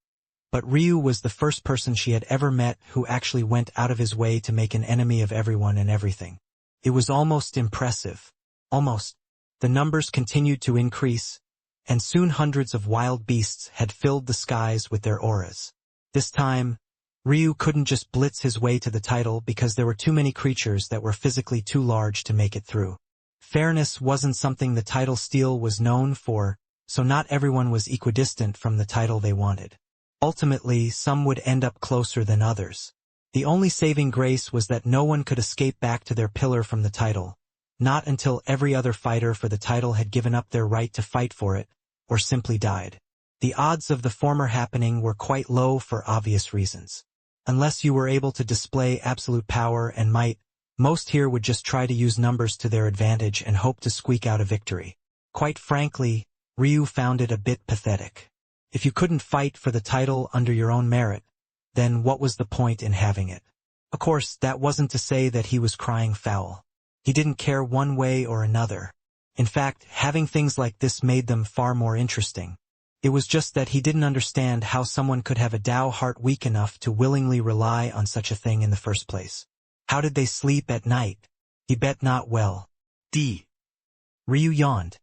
but Ryu was the first person she had ever met who actually went out of his way to make an enemy of everyone and everything. It was almost impressive. Almost. The numbers continued to increase, and soon hundreds of wild beasts had filled the skies with their auras. This time, Ryu couldn't just blitz his way to the title because there were too many creatures that were physically too large to make it through. Fairness wasn't something the title steel was known for, so not everyone was equidistant from the title they wanted. Ultimately, some would end up closer than others. The only saving grace was that no one could escape back to their pillar from the title, not until every other fighter for the title had given up their right to fight for it, or simply died. The odds of the former happening were quite low for obvious reasons. Unless you were able to display absolute power and might, most here would just try to use numbers to their advantage and hope to squeak out a victory. Quite frankly, Ryu found it a bit pathetic. If you couldn't fight for the title under your own merit, then what was the point in having it? Of course, that wasn't to say that he was crying foul. He didn't care one way or another. In fact, having things like this made them far more interesting. It was just that he didn't understand how someone could have a Dao heart weak enough to willingly rely on such a thing in the first place. How did they sleep at night? He bet not well. Ryu yawned.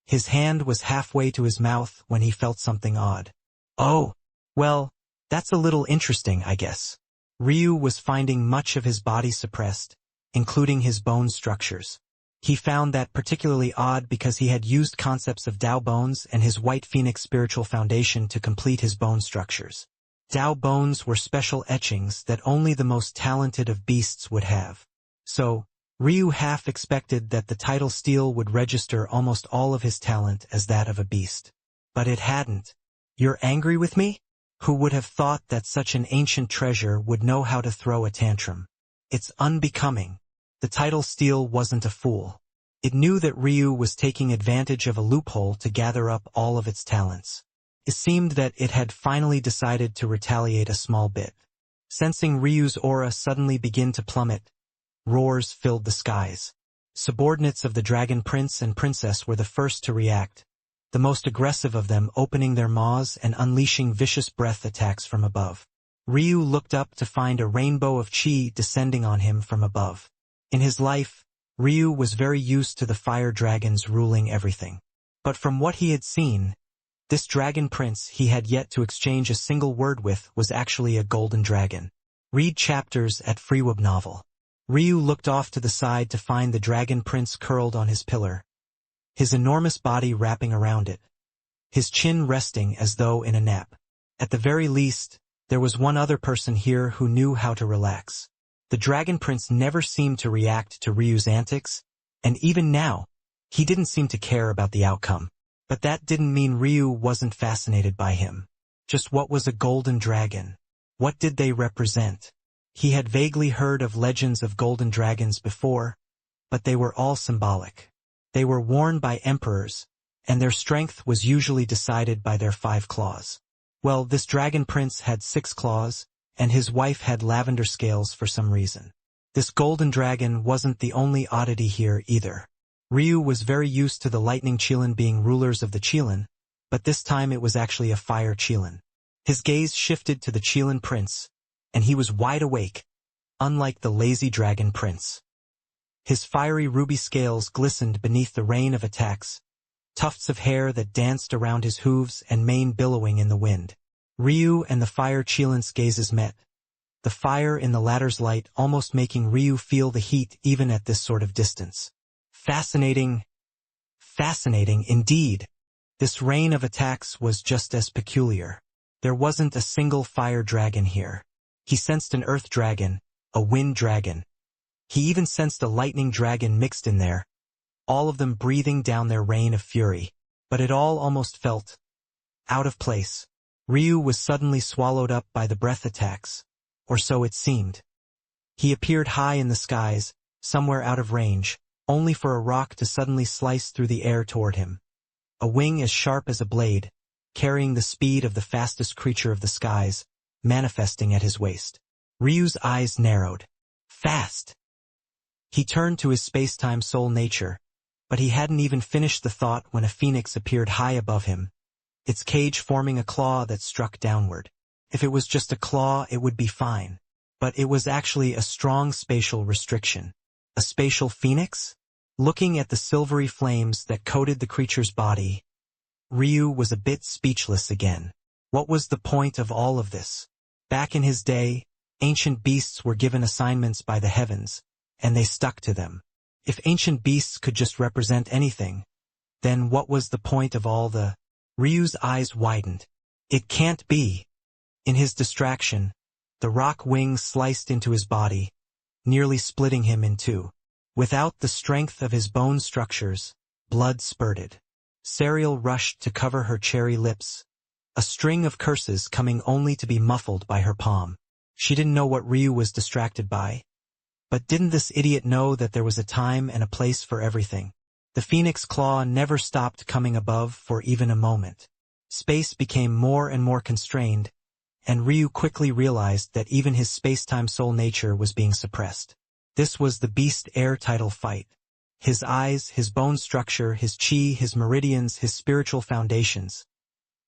His hand was halfway to his mouth when he felt something odd. Oh, well, that's a little interesting, I guess. Ryu was finding much of his body suppressed, including his bone structures. He found that particularly odd because he had used concepts of Dao bones and his White Phoenix spiritual foundation to complete his bone structures. Dao bones were special etchings that only the most talented of beasts would have. So, Ryu half expected that the title steal would register almost all of his talent as that of a beast. But it hadn't. "You're angry with me?" Who would have thought that such an ancient treasure would know how to throw a tantrum? It's unbecoming. The title steal wasn't a fool. It knew that Ryu was taking advantage of a loophole to gather up all of its talents. It seemed that it had finally decided to retaliate a small bit. Sensing Ryu's aura suddenly begin to plummet, roars filled the skies. Subordinates of the Dragon Prince and Princess were the first to react, the most aggressive of them opening their maws and unleashing vicious breath attacks from above. Ryu looked up to find a rainbow of chi descending on him from above. In his life, Ryu was very used to the fire dragons ruling everything. But from what he had seen, this dragon prince he had yet to exchange a single word with was actually a golden dragon. Read chapters at Freeweb Novel. Ryu looked off to the side to find the dragon prince curled on his pillar, his enormous body wrapping around it, his chin resting as though in a nap. At the very least, there was one other person here who knew how to relax. The dragon prince never seemed to react to Ryu's antics, and even now, he didn't seem to care about the outcome. But that didn't mean Ryu wasn't fascinated by him. Just what was a golden dragon? What did they represent? He had vaguely heard of legends of golden dragons before, but they were all symbolic. They were worn by emperors, and their strength was usually decided by their 5 claws. Well, this dragon prince had 6 claws, and his wife had lavender scales for some reason. This golden dragon wasn't the only oddity here either. Ryu was very used to the Lightning Qilin being rulers of the Qilin, but this time it was actually a fire Qilin. His gaze shifted to the Qilin prince, and he was wide awake, unlike the lazy dragon prince. His fiery ruby scales glistened beneath the rain of attacks, tufts of hair that danced around his hooves and mane billowing in the wind. Ryu and the fire Qilin's gazes met, the fire in the latter's light almost making Ryu feel the heat even at this sort of distance. Fascinating. Fascinating indeed. This rain of attacks was just as peculiar. There wasn't a single fire dragon here. He sensed an earth dragon, a wind dragon. He even sensed a lightning dragon mixed in there, all of them breathing down their rain of fury. But it all almost felt out of place. Ryu was suddenly swallowed up by the breath attacks, or so it seemed. He appeared high in the skies, somewhere out of range, only for a rock to suddenly slice through the air toward him. A wing as sharp as a blade, carrying the speed of the fastest creature of the skies, manifesting at his waist. Ryu's eyes narrowed. Fast! He turned to his space-time soul nature, but he hadn't even finished the thought when a phoenix appeared high above him, its cage forming a claw that struck downward. If it was just a claw, it would be fine. But it was actually a strong spatial restriction. A spatial phoenix? Looking at the silvery flames that coated the creature's body, Ryu was a bit speechless again. What was the point of all of this? Back in his day, ancient beasts were given assignments by the heavens, and they stuck to them. If ancient beasts could just represent anything, then what was the point of all the... Ryu's eyes widened. It can't be. In his distraction, the rock wing sliced into his body, nearly splitting him in two. Without the strength of his bone structures, blood spurted. Serial rushed to cover her cherry lips, a string of curses coming only to be muffled by her palm. She didn't know what Ryu was distracted by. But didn't this idiot know that there was a time and a place for everything? The phoenix claw never stopped coming above for even a moment. Space became more and more constrained, and Ryu quickly realized that even his space-time soul nature was being suppressed. This was the beast-air title fight. His eyes, his bone structure, his chi, his meridians, his spiritual foundations.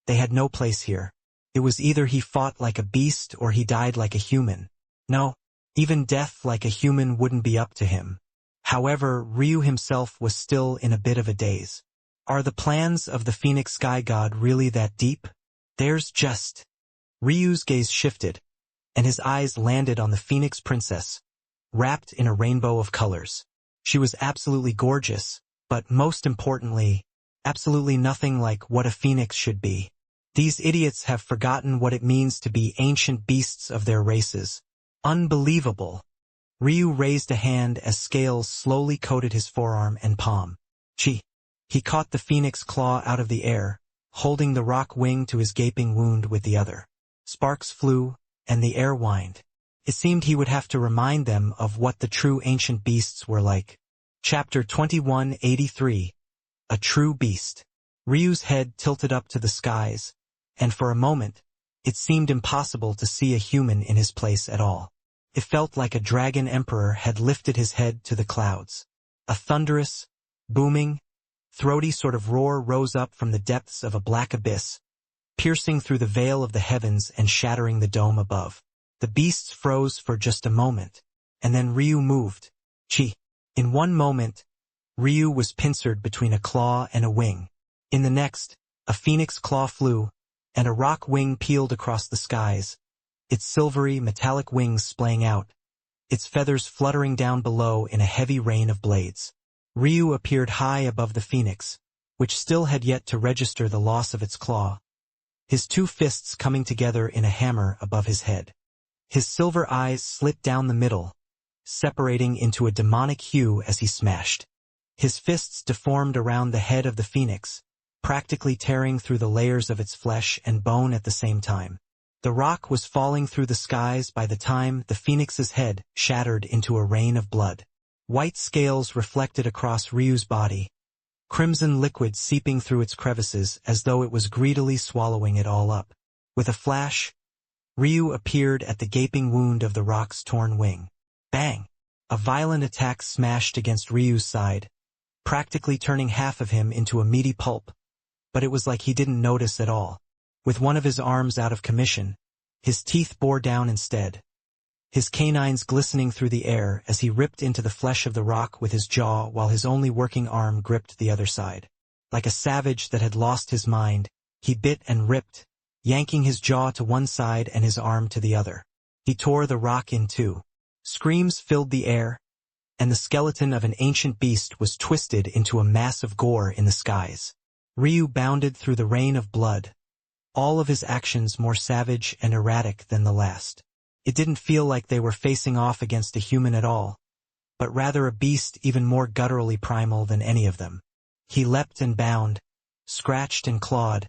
They had no place here. It was either he fought like a beast or he died like a human. No, even death like a human wouldn't be up to him. However, Ryu himself was still in a bit of a daze. Are the plans of the Phoenix Sky God really that deep? There's just... Ryu's gaze shifted, and his eyes landed on the Phoenix Princess, wrapped in a rainbow of colors. She was absolutely gorgeous, but most importantly, absolutely nothing like what a phoenix should be. These idiots have forgotten what it means to be ancient beasts of their races. Unbelievable. Ryu raised a hand as scales slowly coated his forearm and palm. Chi. He caught the phoenix claw out of the air, holding the rock wing to his gaping wound with the other. Sparks flew, and the air whined. It seemed he would have to remind them of what the true ancient beasts were like. Chapter 2183. A True Beast. Ryu's head tilted up to the skies, and for a moment, it seemed impossible to see a human in his place at all. It felt like a dragon emperor had lifted his head to the clouds. A thunderous, booming, throaty sort of roar rose up from the depths of a black abyss, piercing through the veil of the heavens and shattering the dome above. The beasts froze for just a moment, and then Ryu moved. Chi. In one moment, Ryu was pincered between a claw and a wing. In the next, a phoenix claw flew, and a rock wing peeled across the skies, its silvery, metallic wings splaying out, its feathers fluttering down below in a heavy rain of blades. Ryu appeared high above the phoenix, which still had yet to register the loss of its claw, his two fists coming together in a hammer above his head. His silver eyes slit down the middle, separating into a demonic hue as he smashed. His fists deformed around the head of the phoenix, practically tearing through the layers of its flesh and bone at the same time. The rock was falling through the skies by the time the phoenix's head shattered into a rain of blood. White scales reflected across Ryu's body, crimson liquid seeping through its crevices as though it was greedily swallowing it all up. With a flash, Ryu appeared at the gaping wound of the rock's torn wing. Bang! A violent attack smashed against Ryu's side, practically turning half of him into a meaty pulp, but it was like he didn't notice at all. With one of his arms out of commission, his teeth bore down instead, his canines glistening through the air as he ripped into the flesh of the rock with his jaw while his only working arm gripped the other side. Like a savage that had lost his mind, he bit and ripped, yanking his jaw to one side and his arm to the other. He tore the rock in two. Screams filled the air, and the skeleton of an ancient beast was twisted into a mass of gore in the skies. Ryu bounded through the rain of blood, all of his actions more savage and erratic than the last. It didn't feel like they were facing off against a human at all, but rather a beast even more gutturally primal than any of them. He leapt and bound, scratched and clawed,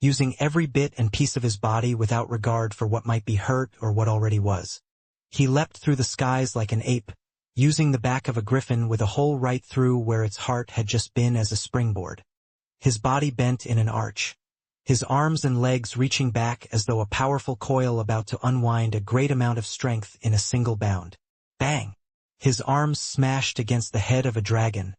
using every bit and piece of his body without regard for what might be hurt or what already was. He leapt through the skies like an ape, using the back of a griffin with a hole right through where its heart had just been as a springboard. His body bent in an arch, his arms and legs reaching back as though a powerful coil about to unwind a great amount of strength in a single bound. Bang! His arms smashed against the head of a dragon,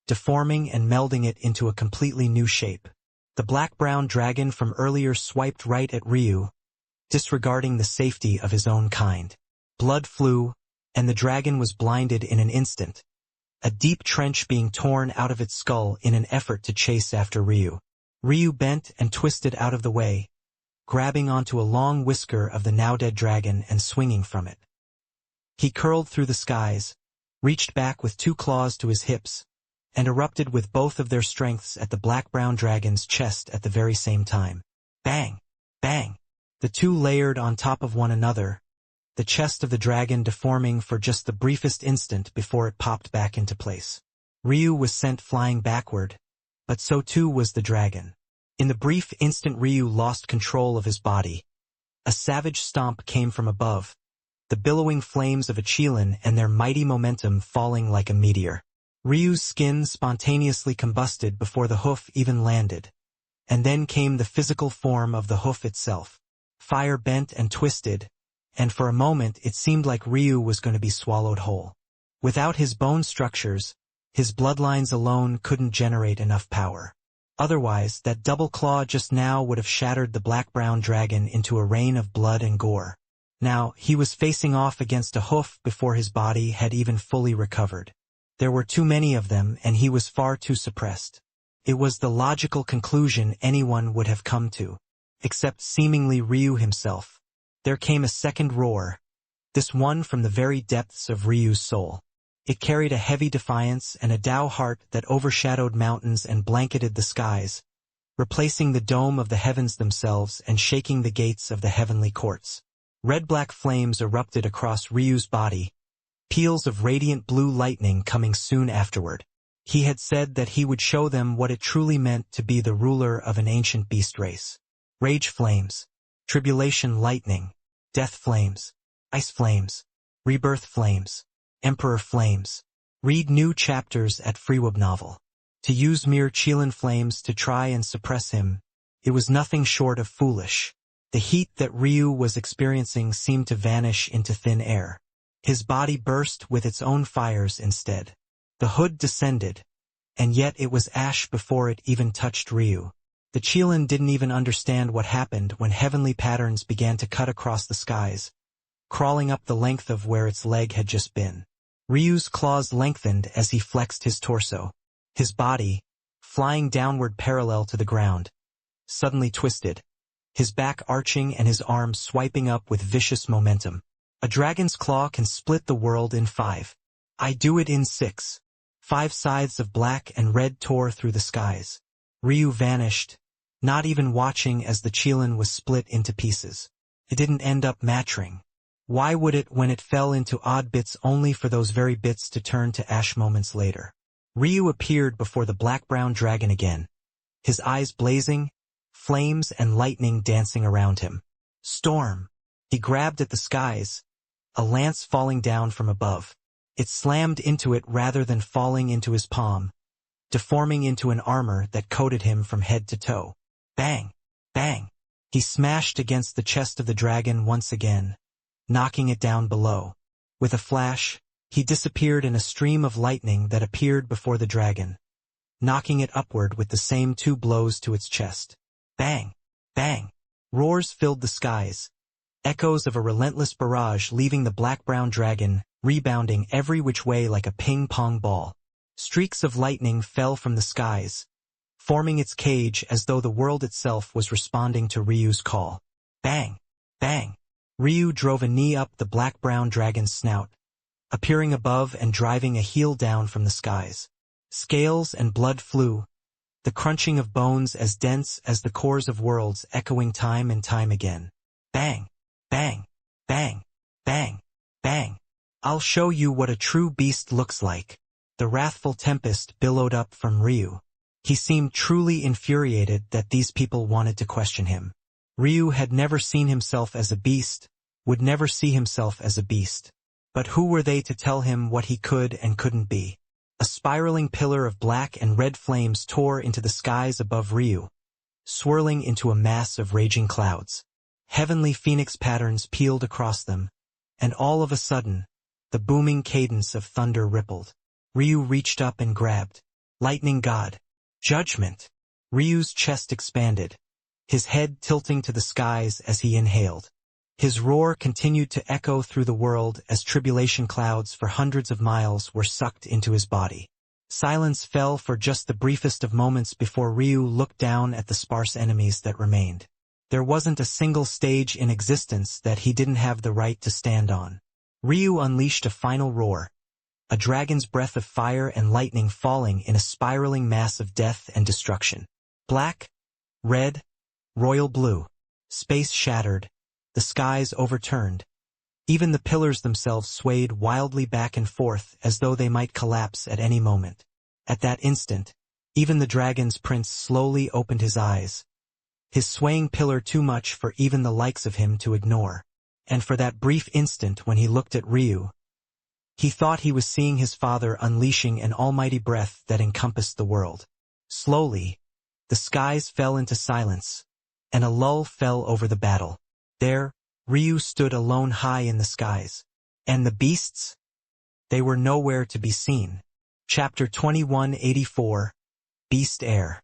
deforming and melding it into a completely new shape. The black-brown dragon from earlier swiped right at Ryu, disregarding the safety of his own kind. Blood flew, and the dragon was blinded in an instant, a deep trench being torn out of its skull in an effort to chase after Ryu. Ryu bent and twisted out of the way, grabbing onto a long whisker of the now-dead dragon and swinging from it. He curled through the skies, reached back with two claws to his hips, and erupted with both of their strengths at the black-brown dragon's chest at the very same time. Bang! Bang! The two layered on top of one another, the chest of the dragon deforming for just the briefest instant before it popped back into place. Ryu was sent flying backward, but so too was the dragon. In the brief instant Ryu lost control of his body, a savage stomp came from above, the billowing flames of a Qilin and their mighty momentum falling like a meteor. Ryu's skin spontaneously combusted before the hoof even landed, and then came the physical form of the hoof itself. Fire bent and twisted, and for a moment it seemed like Ryu was going to be swallowed whole. Without his bone structures, his bloodlines alone couldn't generate enough power. Otherwise, that double claw just now would have shattered the black-brown dragon into a rain of blood and gore. Now, he was facing off against a hoof before his body had even fully recovered. There were too many of them, and he was far too suppressed. It was the logical conclusion anyone would have come to, except seemingly Ryu himself. There came a second roar, this one from the very depths of Ryu's soul. It carried a heavy defiance and a Tao heart that overshadowed mountains and blanketed the skies, replacing the dome of the heavens themselves and shaking the gates of the heavenly courts. Red-black flames erupted across Ryu's body, peals of radiant blue lightning coming soon afterward. He had said that he would show them what it truly meant to be the ruler of an ancient beast race. Rage flames, tribulation lightning, death flames, ice flames, rebirth flames, emperor flames. Read new chapters at Freeweb novel. To use mere Qilin flames to try and suppress him, it was nothing short of foolish. The heat that Ryu was experiencing seemed to vanish into thin air. His body burst with its own fires instead. The hood descended, and yet it was ash before it even touched Ryu. The Qilin didn't even understand what happened when heavenly patterns began to cut across the skies, crawling up the length of where its leg had just been. Ryu's claws lengthened as he flexed his torso. His body, flying downward parallel to the ground, suddenly twisted, his back arching and his arms swiping up with vicious momentum. A dragon's claw can split the world in 5. I do it in 6. 5 scythes of black and red tore through the skies. Ryu vanished, not even watching as the Qilin was split into pieces. It didn't end up mattering. Why would it when it fell into odd bits only for those very bits to turn to ash moments later? Ryu appeared before the black-brown dragon again, his eyes blazing, flames and lightning dancing around him. Storm! He grabbed at the skies, a lance falling down from above. It slammed into it rather than falling into his palm, deforming into an armor that coated him from head to toe. Bang! Bang! He smashed against the chest of the dragon once again, knocking it down below. With a flash, he disappeared in a stream of lightning that appeared before the dragon, knocking it upward with the same 2 blows to its chest. Bang! Bang! Roars filled the skies, echoes of a relentless barrage leaving the black-brown dragon, rebounding every which way like a ping-pong ball. Streaks of lightning fell from the skies, forming its cage as though the world itself was responding to Ryu's call. Bang! Bang! Ryu drove a knee up the black-brown dragon's snout, appearing above and driving a heel down from the skies. Scales and blood flew, the crunching of bones as dense as the cores of worlds echoing time and time again. Bang! Bang! Bang! Bang! Bang! I'll show you what a true beast looks like. The wrathful tempest billowed up from Ryu. He seemed truly infuriated that these people wanted to question him. Ryu had never seen himself as a beast, would never see himself as a beast. But who were they to tell him what he could and couldn't be? A spiraling pillar of black and red flames tore into the skies above Ryu, swirling into a mass of raging clouds. Heavenly phoenix patterns peeled across them, and all of a sudden, the booming cadence of thunder rippled. Ryu reached up and grabbed. Lightning God. Judgment. Ryu's chest expanded, his head tilting to the skies as he inhaled. His roar continued to echo through the world as tribulation clouds for hundreds of miles were sucked into his body. Silence fell for just the briefest of moments before Ryu looked down at the sparse enemies that remained. There wasn't a single stage in existence that he didn't have the right to stand on. Ryu unleashed a final roar, a dragon's breath of fire and lightning falling in a spiraling mass of death and destruction. Black, red, royal blue, space shattered, the skies overturned. Even the pillars themselves swayed wildly back and forth as though they might collapse at any moment. At that instant, even the dragon's prince slowly opened his eyes, his swaying pillar too much for even the likes of him to ignore. And for that brief instant when he looked at Ryu, he thought he was seeing his father unleashing an almighty breath that encompassed the world. Slowly, the skies fell into silence, and a lull fell over the battle. There, Ryu stood alone high in the skies. And the beasts? They were nowhere to be seen. Chapter 2184, Beast Heir.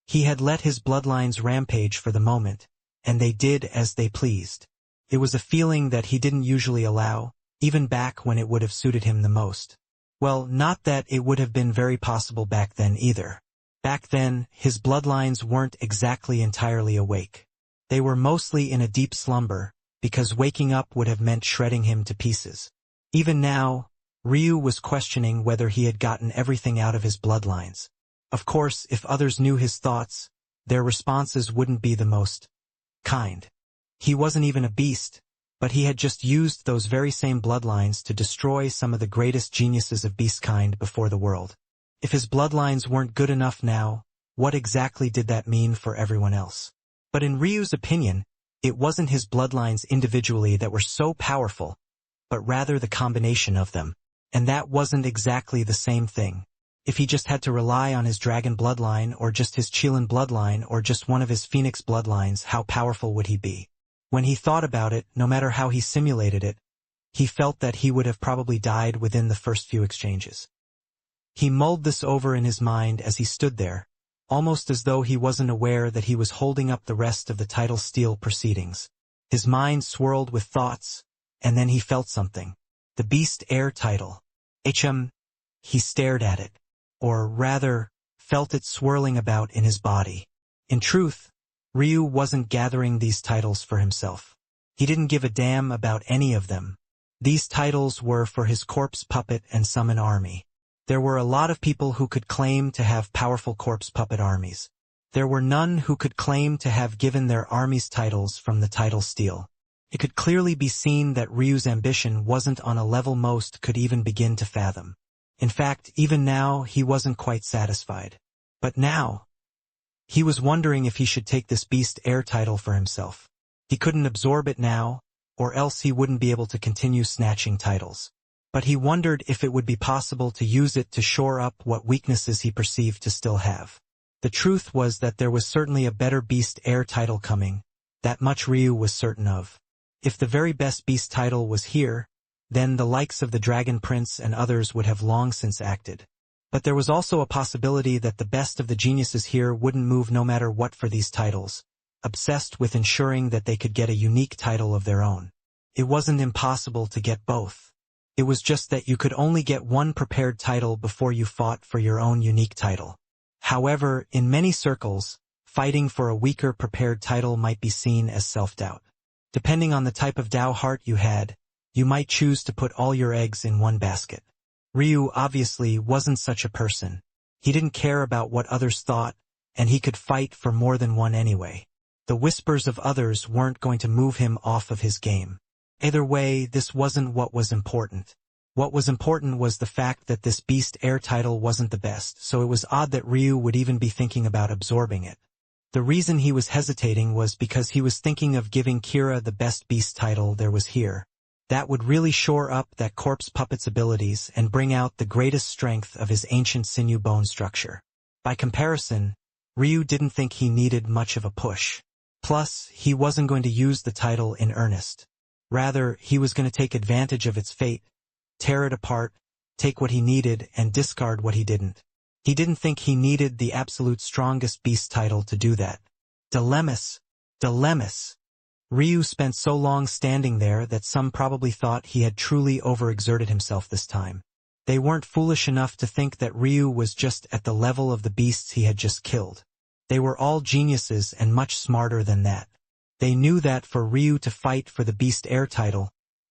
He had let his bloodlines rampage for the moment, and they did as they pleased. It was a feeling that he didn't usually allow, even back when it would have suited him the most. Well, not that it would have been very possible back then either. Back then, his bloodlines weren't exactly entirely awake. They were mostly in a deep slumber, because waking up would have meant shredding him to pieces. Even now, Ryu was questioning whether he had gotten everything out of his bloodlines. Of course, if others knew his thoughts, their responses wouldn't be the most kind. He wasn't even a beast, But he had just used those very same bloodlines to destroy some of the greatest geniuses of beastkind before the world. If his bloodlines weren't good enough now, what exactly did that mean for everyone else? But in Ryu's opinion, it wasn't his bloodlines individually that were so powerful, but rather the combination of them. And that wasn't exactly the same thing. If he just had to rely on his dragon bloodline or just his Qilin bloodline or just one of his phoenix bloodlines, how powerful would he be? When he thought about it, no matter how he simulated it, he felt that he would have probably died within the first few exchanges. He mulled this over in his mind as he stood there, almost as though he wasn't aware that he was holding up the rest of the title steal proceedings. His mind swirled with thoughts, and then he felt something. The Beast Heir title. He stared at it, or rather, felt it swirling about in his body. In truth, Ryu wasn't gathering these titles for himself. He didn't give a damn about any of them. These titles were for his corpse puppet and summon army. There were a lot of people who could claim to have powerful corpse puppet armies. There were none who could claim to have given their armies titles from the title steal. It could clearly be seen that Ryu's ambition wasn't on a level most could even begin to fathom. In fact, even now, he wasn't quite satisfied. But now, he was wondering if he should take this Beast Heir title for himself. He couldn't absorb it now, or else he wouldn't be able to continue snatching titles. But he wondered if it would be possible to use it to shore up what weaknesses he perceived to still have. The truth was that there was certainly a better Beast Heir title coming. That much Ryu was certain of. If the very best beast title was here, then the likes of the Dragon Prince and others would have long since acted. But there was also a possibility that the best of the geniuses here wouldn't move no matter what for these titles, obsessed with ensuring that they could get a unique title of their own. It wasn't impossible to get both. It was just that you could only get one prepared title before you fought for your own unique title. However, in many circles, fighting for a weaker prepared title might be seen as self-doubt. Depending on the type of Dao heart you had, you might choose to put all your eggs in one basket. Ryu obviously wasn't such a person. He didn't care about what others thought, and he could fight for more than one anyway. The whispers of others weren't going to move him off of his game. Either way, this wasn't what was important. What was important was the fact that this Beast Heir title wasn't the best, so it was odd that Ryu would even be thinking about absorbing it. The reason he was hesitating was because he was thinking of giving Kira the best beast title there was here. That would really shore up that corpse puppet's abilities and bring out the greatest strength of his ancient sinew bone structure. By comparison, Ryu didn't think he needed much of a push. Plus, he wasn't going to use the title in earnest. Rather, he was going to take advantage of its fate, tear it apart, take what he needed and discard what he didn't. He didn't think he needed the absolute strongest beast title to do that. Dilemmas. Ryu spent so long standing there that some probably thought he had truly overexerted himself this time. They weren't foolish enough to think that Ryu was just at the level of the beasts he had just killed. They were all geniuses and much smarter than that. They knew that for Ryu to fight for the Beast Heir title,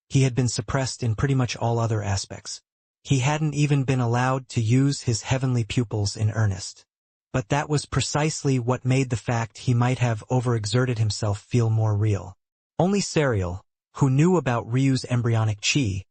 he had been suppressed in pretty much all other aspects. He hadn't even been allowed to use his heavenly pupils in earnest. But that was precisely what made the fact he might have overexerted himself feel more real. Only Serial, who knew about Ryu's embryonic chi,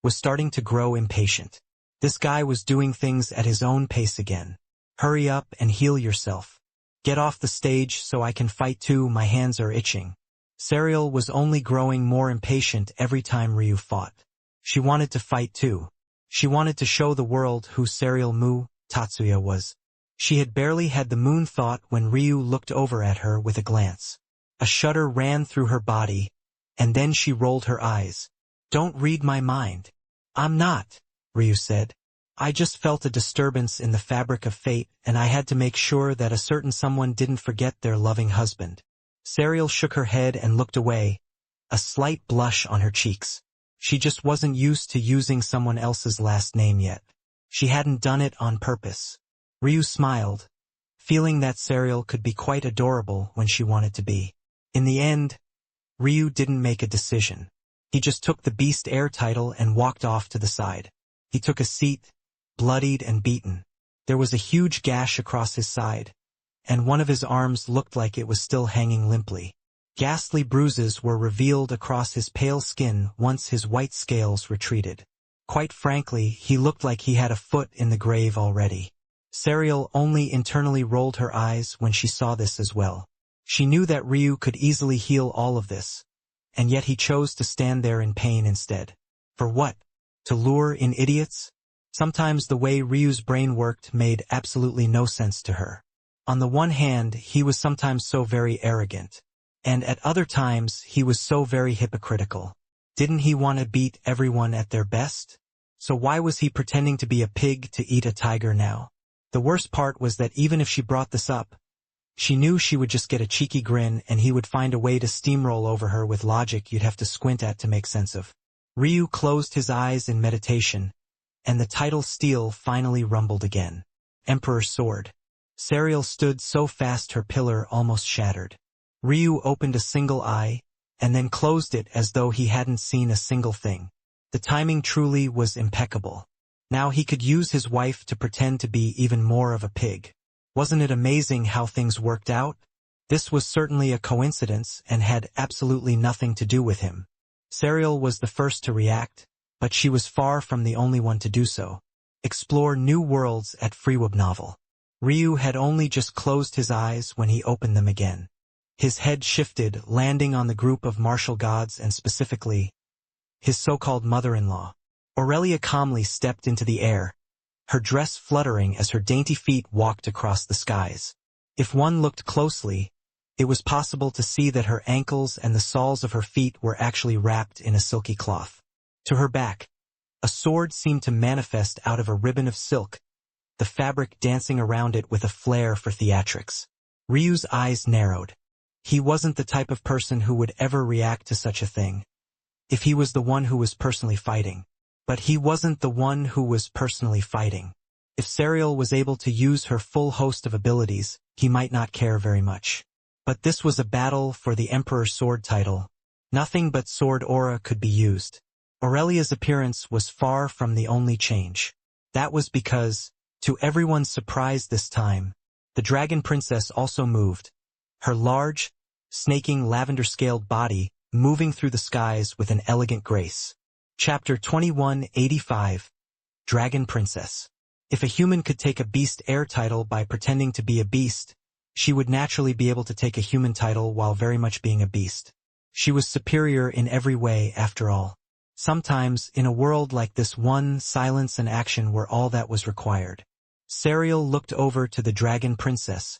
was starting to grow impatient. This guy was doing things at his own pace again. Hurry up and heal yourself. Get off the stage so I can fight too, my hands are itching. Serial was only growing more impatient every time Ryu fought. She wanted to fight too. She wanted to show the world who Serial Mu, Tatsuya was. She had barely had the moon thought when Ryu looked over at her with a glance. A shudder ran through her body, and then she rolled her eyes. Don't read my mind. I'm not, Ryu said. I just felt a disturbance in the fabric of fate, and I had to make sure that a certain someone didn't forget their loving husband. Serial shook her head and looked away, a slight blush on her cheeks. She just wasn't used to using someone else's last name yet. She hadn't done it on purpose. Ryu smiled, feeling that Serial could be quite adorable when she wanted to be. In the end, Ryu didn't make a decision. He just took the Beast Heir title and walked off to the side. He took a seat, bloodied and beaten. There was a huge gash across his side, and one of his arms looked like it was still hanging limply. Ghastly bruises were revealed across his pale skin once his white scales retreated. Quite frankly, he looked like he had a foot in the grave already. Serial only internally rolled her eyes when she saw this as well. She knew that Ryu could easily heal all of this, and yet he chose to stand there in pain instead. For what? To lure in idiots? Sometimes the way Ryu's brain worked made absolutely no sense to her. On the one hand, he was sometimes so very arrogant, and at other times he was so very hypocritical. Didn't he want to beat everyone at their best? So why was he pretending to be a pig to eat a tiger now? The worst part was that even if she brought this up, she knew she would just get a cheeky grin and he would find a way to steamroll over her with logic you'd have to squint at to make sense of. Ryu closed his eyes in meditation, and the title steel finally rumbled again. Emperor's Sword. Serial stood so fast her pillar almost shattered. Ryu opened a single eye, and then closed it as though he hadn't seen a single thing. The timing truly was impeccable. Now he could use his wife to pretend to be even more of a pig. Wasn't it amazing how things worked out? This was certainly a coincidence and had absolutely nothing to do with him. Serial was the first to react, but she was far from the only one to do so. Explore new worlds at Freeweb Novel. Ryu had only just closed his eyes when he opened them again. His head shifted, landing on the group of martial gods and specifically, his so-called mother-in-law. Aurelia calmly stepped into the air, her dress fluttering as her dainty feet walked across the skies. If one looked closely, it was possible to see that her ankles and the soles of her feet were actually wrapped in a silky cloth. To her back, a sword seemed to manifest out of a ribbon of silk, the fabric dancing around it with a flair for theatrics. Ryu's eyes narrowed. He wasn't the type of person who would ever react to such a thing, if he was the one who was personally fighting. But he wasn't the one who was personally fighting. If Serial was able to use her full host of abilities, he might not care very much. But this was a battle for the Emperor's Sword title. Nothing but sword aura could be used. Aurelia's appearance was far from the only change. That was because, to everyone's surprise this time, the Dragon Princess also moved, her large, snaking lavender-scaled body moving through the skies with an elegant grace. Chapter 2185. Dragon Princess. If a human could take a beast heir title by pretending to be a beast, she would naturally be able to take a human title while very much being a beast. She was superior in every way, after all. Sometimes, in a world like this one, silence and action were all that was required. Serial looked over to the Dragon Princess,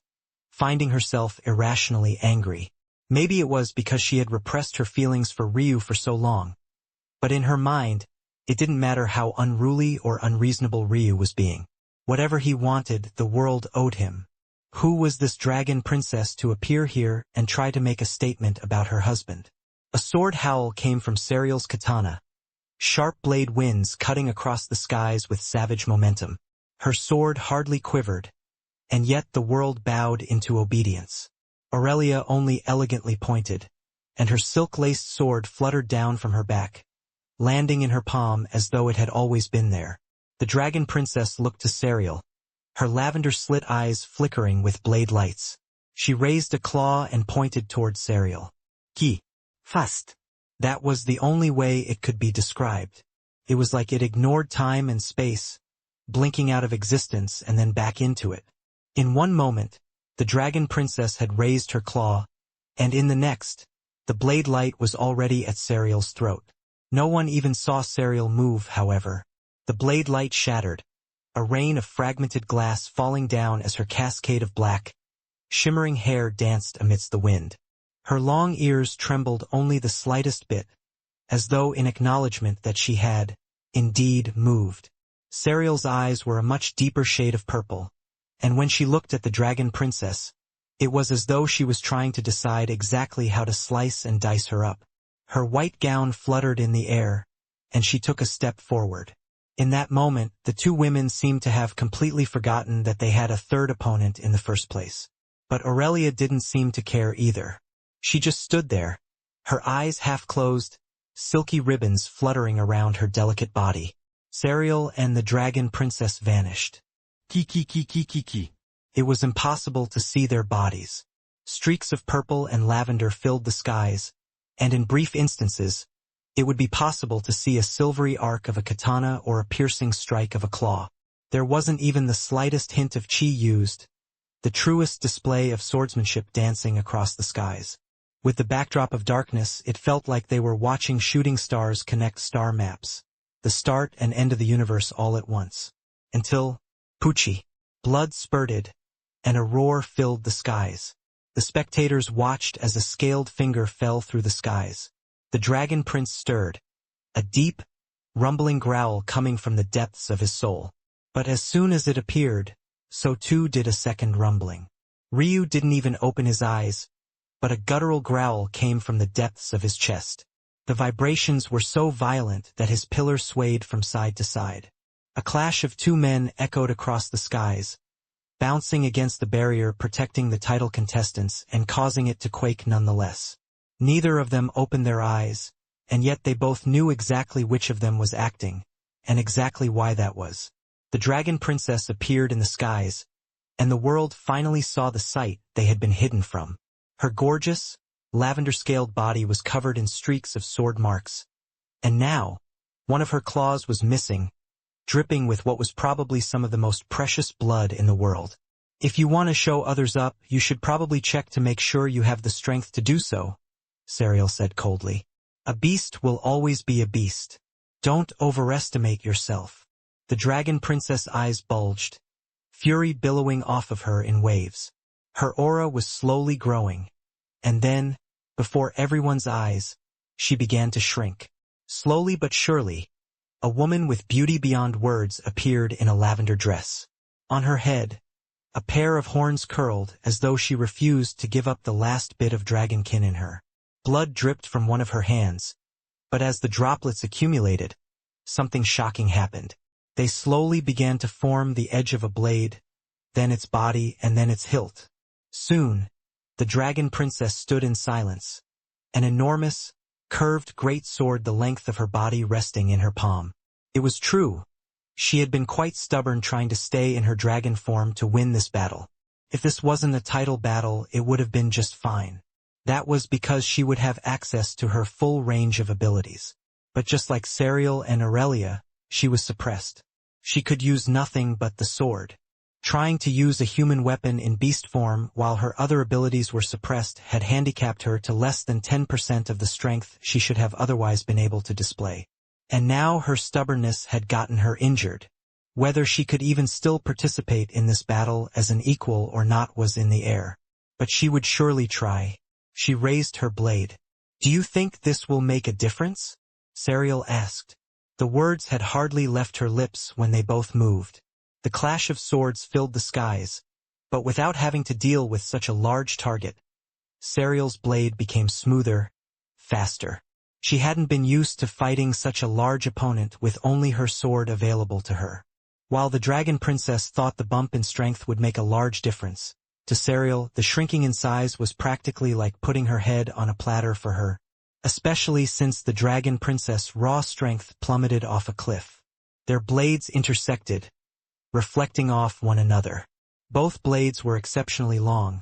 finding herself irrationally angry. Maybe it was because she had repressed her feelings for Ryu for so long. But in her mind, it didn't matter how unruly or unreasonable Ryu was being. Whatever he wanted, the world owed him. Who was this Dragon Princess to appear here and try to make a statement about her husband? A sword howl came from Serial's katana, sharp blade winds cutting across the skies with savage momentum. Her sword hardly quivered, and yet the world bowed into obedience. Aurelia only elegantly pointed, and her silk-laced sword fluttered down from her back, landing in her palm as though it had always been there. The Dragon Princess looked to Serial, her lavender-slit eyes flickering with blade lights. She raised a claw and pointed toward Serial. Ki. Fast. That was the only way it could be described. It was like it ignored time and space, blinking out of existence and then back into it. In one moment, the Dragon Princess had raised her claw, and in the next, the blade light was already at Serial's throat. No one even saw Serial move, however. The blade light shattered, a rain of fragmented glass falling down as her cascade of black, shimmering hair danced amidst the wind. Her long ears trembled only the slightest bit, as though in acknowledgement that she had, indeed, moved. Serial's eyes were a much deeper shade of purple, and when she looked at the Dragon Princess, it was as though she was trying to decide exactly how to slice and dice her up. Her white gown fluttered in the air, and she took a step forward. In that moment, the two women seemed to have completely forgotten that they had a third opponent in the first place. But Aurelia didn't seem to care either. She just stood there, her eyes half closed, silky ribbons fluttering around her delicate body. Serial and the Dragon Princess vanished. Ki. It was impossible to see their bodies. Streaks of purple and lavender filled the skies, and in brief instances, it would be possible to see a silvery arc of a katana or a piercing strike of a claw. There wasn't even the slightest hint of chi used, the truest display of swordsmanship dancing across the skies. With the backdrop of darkness, it felt like they were watching shooting stars connect star maps, the start and end of the universe all at once. Until, Pucci, blood spurted, and a roar filled the skies. The spectators watched as a scaled finger fell through the skies. The dragon prince stirred, a deep, rumbling growl coming from the depths of his soul. But as soon as it appeared, so too did a second rumbling. Ryu didn't even open his eyes, but a guttural growl came from the depths of his chest. The vibrations were so violent that his pillar swayed from side to side. A clash of two men echoed across the skies, bouncing against the barrier protecting the title contestants and causing it to quake nonetheless. Neither of them opened their eyes, and yet they both knew exactly which of them was acting, and exactly why that was. The dragon princess appeared in the skies, and the world finally saw the sight they had been hidden from. Her gorgeous, lavender-scaled body was covered in streaks of sword marks, and now, one of her claws was missing, dripping with what was probably some of the most precious blood in the world. If you want to show others up, you should probably check to make sure you have the strength to do so, Sariel said coldly. A beast will always be a beast. Don't overestimate yourself. The dragon princess' eyes bulged, fury billowing off of her in waves. Her aura was slowly growing, and then, before everyone's eyes, she began to shrink. Slowly but surely, a woman with beauty beyond words appeared in a lavender dress. On her head, a pair of horns curled as though she refused to give up the last bit of dragon kin in her. Blood dripped from one of her hands, but as the droplets accumulated, something shocking happened. They slowly began to form the edge of a blade, then its body and then its hilt. Soon, the dragon princess stood in silence, an enormous, curved great sword the length of her body resting in her palm. It was true. She had been quite stubborn trying to stay in her dragon form to win this battle. If this wasn't a title battle, it would have been just fine. That was because she would have access to her full range of abilities. But just like Sariel and Aurelia, she was suppressed. She could use nothing but the sword. Trying to use a human weapon in beast form while her other abilities were suppressed had handicapped her to less than 10% of the strength she should have otherwise been able to display. And now her stubbornness had gotten her injured. Whether she could even still participate in this battle as an equal or not was in the air. But she would surely try. She raised her blade. "Do you think this will make a difference?" Sariel asked. The words had hardly left her lips when they both moved. The clash of swords filled the skies, but without having to deal with such a large target, Sariel's blade became smoother, faster. She hadn't been used to fighting such a large opponent with only her sword available to her. While the dragon princess thought the bump in strength would make a large difference, to Sariel, the shrinking in size was practically like putting her head on a platter for her, especially since the dragon princess' raw strength plummeted off a cliff. Their blades intersected, reflecting off one another. Both blades were exceptionally long,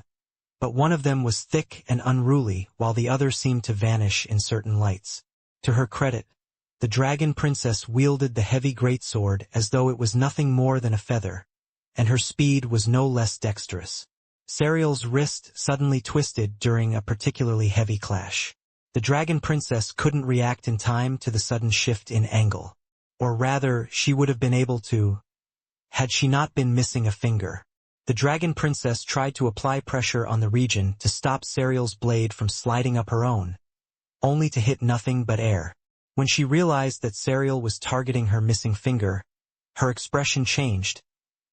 but one of them was thick and unruly while the other seemed to vanish in certain lights. To her credit, the dragon princess wielded the heavy greatsword as though it was nothing more than a feather, and her speed was no less dexterous. Sariel's wrist suddenly twisted during a particularly heavy clash. The dragon princess couldn't react in time to the sudden shift in angle. Or rather, she would have been able to, had she not been missing a finger. The dragon princess tried to apply pressure on the region to stop Sariel's blade from sliding up her own, only to hit nothing but air. When she realized that Sariel was targeting her missing finger, her expression changed,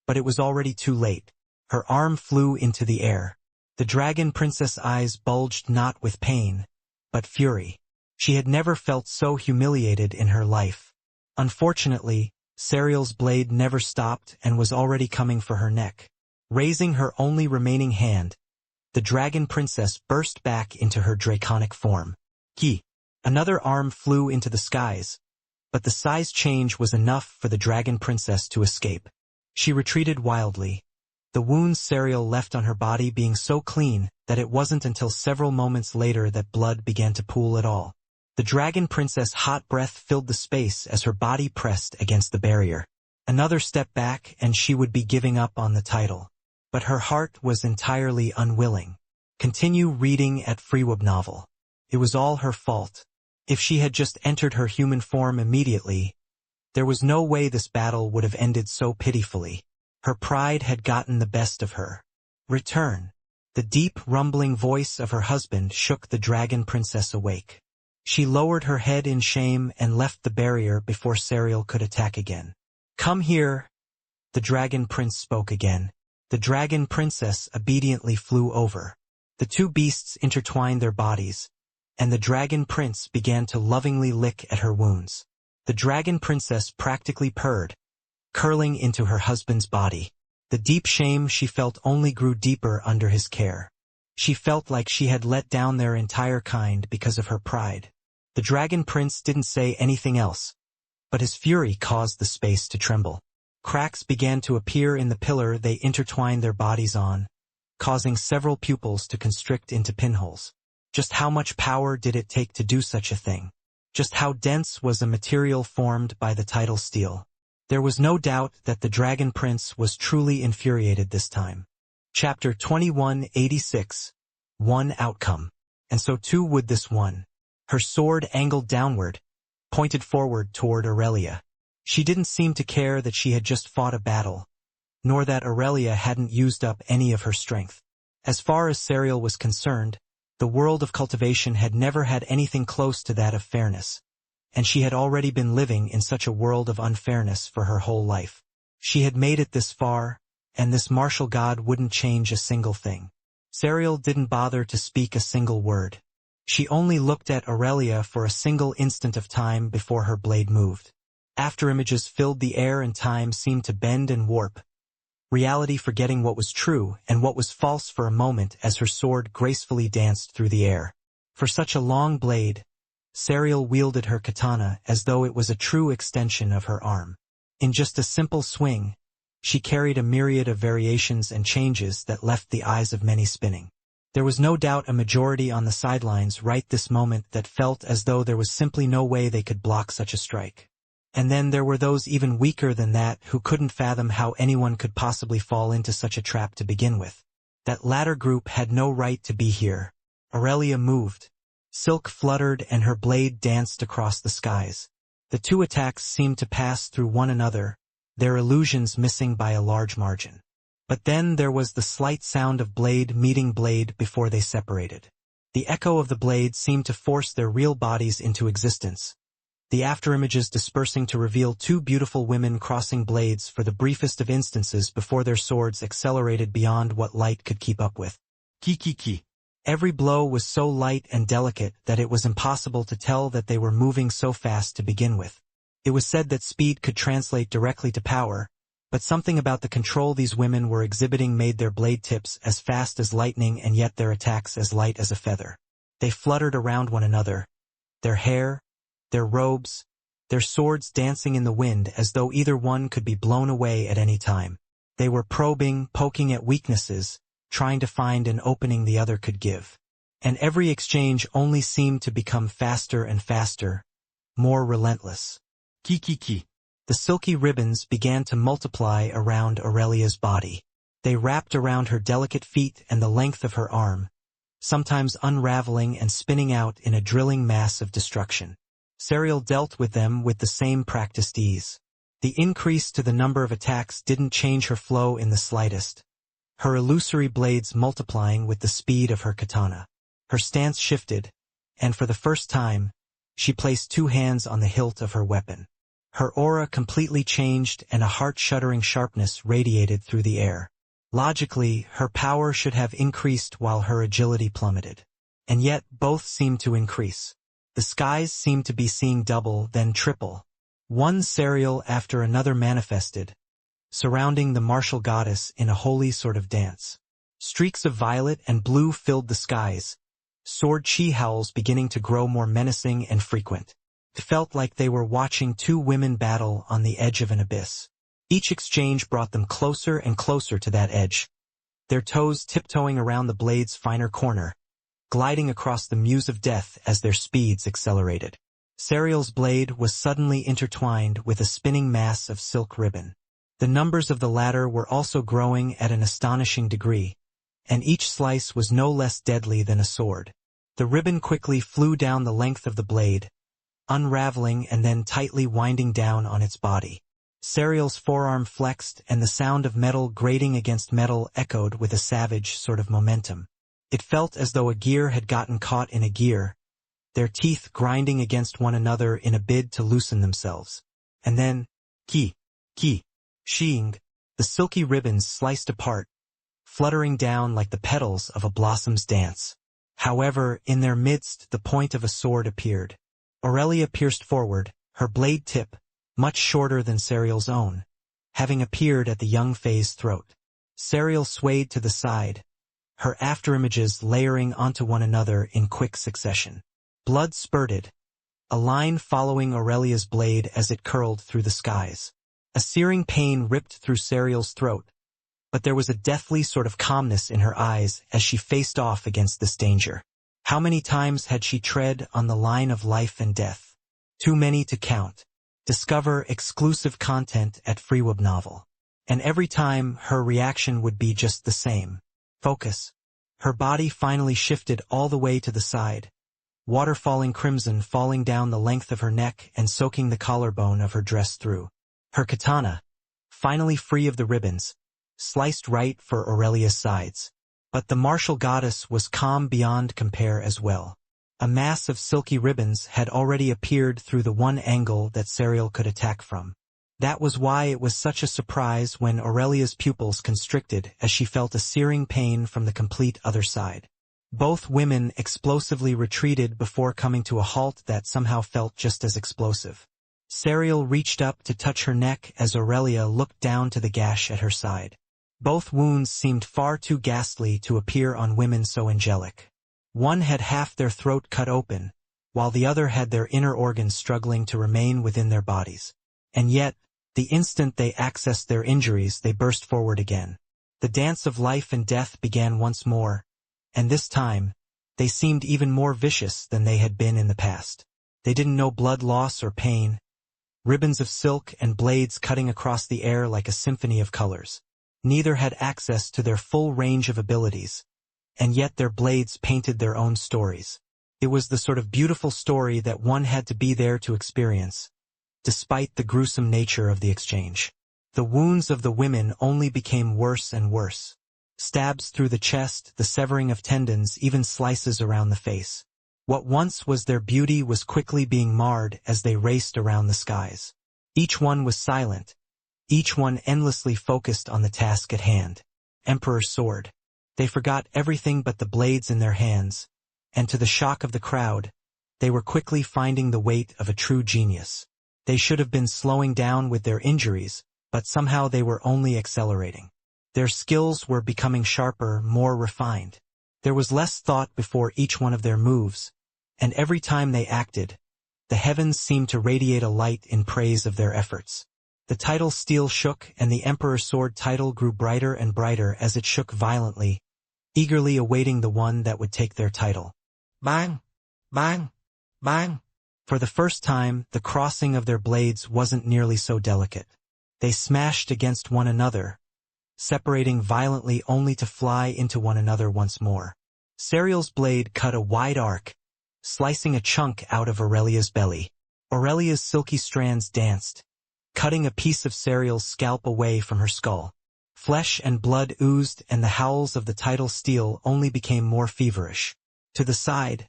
but it was already too late. Her arm flew into the air. The dragon princess' eyes bulged not with pain, but fury. She had never felt so humiliated in her life. Unfortunately, Sariel's blade never stopped and was already coming for her neck. Raising her only remaining hand, the dragon princess burst back into her draconic form. Ki. Another arm flew into the skies, but the size change was enough for the dragon princess to escape. She retreated wildly, the wounds Serial left on her body being so clean that it wasn't until several moments later that blood began to pool at all. The Dragon Princess' hot breath filled the space as her body pressed against the barrier. Another step back and she would be giving up on the title. But her heart was entirely unwilling. Continue reading at Freeweb novel. It was all her fault. If she had just entered her human form immediately, there was no way this battle would have ended so pitifully. Her pride had gotten the best of her. Return. The deep, rumbling voice of her husband shook the Dragon Princess awake. She lowered her head in shame and left the barrier before Serial could attack again. Come here. The Dragon Prince spoke again. The Dragon Princess obediently flew over. The two beasts intertwined their bodies, and the Dragon Prince began to lovingly lick at her wounds. The Dragon Princess practically purred, curling into her husband's body. The deep shame she felt only grew deeper under his care. She felt like she had let down their entire kind because of her pride. The Dragon Prince didn't say anything else, but his fury caused the space to tremble. Cracks began to appear in the pillar they intertwined their bodies on, causing several pupils to constrict into pinholes. Just how much power did it take to do such a thing? Just how dense was the material formed by the tidal steel? There was no doubt that the Dragon Prince was truly infuriated this time. Chapter 2186. One outcome. And so too would this one. Her sword angled downward, pointed forward toward Aurelia. She didn't seem to care that she had just fought a battle, nor that Aurelia hadn't used up any of her strength. As far as Serial was concerned, the world of cultivation had never had anything close to that of fairness, and she had already been living in such a world of unfairness for her whole life. She had made it this far, and this martial god wouldn't change a single thing. Serial didn't bother to speak a single word. She only looked at Aurelia for a single instant of time before her blade moved. Afterimages filled the air and time seemed to bend and warp, reality forgetting what was true and what was false for a moment as her sword gracefully danced through the air. For such a long blade, Serial wielded her katana as though it was a true extension of her arm. In just a simple swing, she carried a myriad of variations and changes that left the eyes of many spinning. There was no doubt a majority on the sidelines right this moment that felt as though there was simply no way they could block such a strike. And then there were those even weaker than that who couldn't fathom how anyone could possibly fall into such a trap to begin with. That latter group had no right to be here. Aurelia moved. Silk fluttered and her blade danced across the skies. The two attacks seemed to pass through one another, their illusions missing by a large margin. But then there was the slight sound of blade meeting blade before they separated. The echo of the blade seemed to force their real bodies into existence, the afterimages dispersing to reveal two beautiful women crossing blades for the briefest of instances before their swords accelerated beyond what light could keep up with. Ki. Every blow was so light and delicate that it was impossible to tell that they were moving so fast to begin with. It was said that speed could translate directly to power, but something about the control these women were exhibiting made their blade tips as fast as lightning and yet their attacks as light as a feather. They fluttered around one another, their hair, their robes, their swords dancing in the wind as though either one could be blown away at any time. They were probing, poking at weaknesses, trying to find an opening the other could give. And every exchange only seemed to become faster and faster, more relentless. Ki. The silky ribbons began to multiply around Aurelia's body. They wrapped around her delicate feet and the length of her arm, sometimes unraveling and spinning out in a drilling mass of destruction. Serial dealt with them with the same practiced ease. The increase to the number of attacks didn't change her flow in the slightest, her illusory blades multiplying with the speed of her katana. Her stance shifted, and for the first time, she placed two hands on the hilt of her weapon. Her aura completely changed and a heart-shuddering sharpness radiated through the air. Logically, her power should have increased while her agility plummeted. And yet, both seemed to increase. The skies seemed to be seeing double, then triple. One Serial after another manifested, surrounding the martial goddess in a holy sort of dance. Streaks of violet and blue filled the skies, sword chi howls beginning to grow more menacing and frequent. It felt like they were watching two women battle on the edge of an abyss. Each exchange brought them closer and closer to that edge, their toes tiptoeing around the blade's finer corner, gliding across the muse of death as their speeds accelerated. Sariel's blade was suddenly intertwined with a spinning mass of silk ribbon. The numbers of the latter were also growing at an astonishing degree, and each slice was no less deadly than a sword. The ribbon quickly flew down the length of the blade, unraveling and then tightly winding down on its body. Sariel's forearm flexed, and the sound of metal grating against metal echoed with a savage sort of momentum. It felt as though a gear had gotten caught in a gear, their teeth grinding against one another in a bid to loosen themselves. And then, sheeing, the silky ribbons sliced apart, fluttering down like the petals of a blossom's dance. However, in their midst the point of a sword appeared. Aurelia pierced forward, her blade tip, much shorter than Sariel's own, having appeared at the young Fae's throat. Sariel swayed to the side, her afterimages layering onto one another in quick succession. Blood spurted, a line following Aurelia's blade as it curled through the skies. A searing pain ripped through Sariel's throat, but there was a deathly sort of calmness in her eyes as she faced off against this danger. How many times had she tread on the line of life and death? Too many to count. Discover exclusive content at Freeweb Novel. And every time, her reaction would be just the same. Focus. Her body finally shifted all the way to the side, water falling crimson falling down the length of her neck and soaking the collarbone of her dress through. Her katana, finally free of the ribbons, sliced right for Aurelia's sides. But the martial goddess was calm beyond compare as well. A mass of silky ribbons had already appeared through the one angle that Sariel could attack from. That was why it was such a surprise when Aurelia's pupils constricted as she felt a searing pain from the complete other side. Both women explosively retreated before coming to a halt that somehow felt just as explosive. Sariel reached up to touch her neck as Aurelia looked down to the gash at her side. Both wounds seemed far too ghastly to appear on women so angelic. One had half their throat cut open, while the other had their inner organs struggling to remain within their bodies. And yet, the instant they accessed their injuries, they burst forward again. The dance of life and death began once more, and this time, they seemed even more vicious than they had been in the past. They didn't know blood loss or pain, ribbons of silk and blades cutting across the air like a symphony of colors. Neither had access to their full range of abilities, and yet their blades painted their own stories. It was the sort of beautiful story that one had to be there to experience, despite the gruesome nature of the exchange. The wounds of the women only became worse and worse. Stabs through the chest, the severing of tendons, even slices around the face. What once was their beauty was quickly being marred as they raced around the skies. Each one was silent, each one endlessly focused on the task at hand. Emperor's sword. They forgot everything but the blades in their hands, and to the shock of the crowd, they were quickly finding the weight of a true genius. They should have been slowing down with their injuries, but somehow they were only accelerating. Their skills were becoming sharper, more refined. There was less thought before each one of their moves, and every time they acted, the heavens seemed to radiate a light in praise of their efforts. The title steel shook, and the Emperor's sword title grew brighter and brighter as it shook violently, eagerly awaiting the one that would take their title. Bang! Bang! Bang! For the first time, the crossing of their blades wasn't nearly so delicate. They smashed against one another, separating violently only to fly into one another once more. Sariel's blade cut a wide arc, slicing a chunk out of Aurelia's belly. Aurelia's silky strands danced, cutting a piece of Sariel's scalp away from her skull. Flesh and blood oozed, and the howls of the title steel only became more feverish. To the side,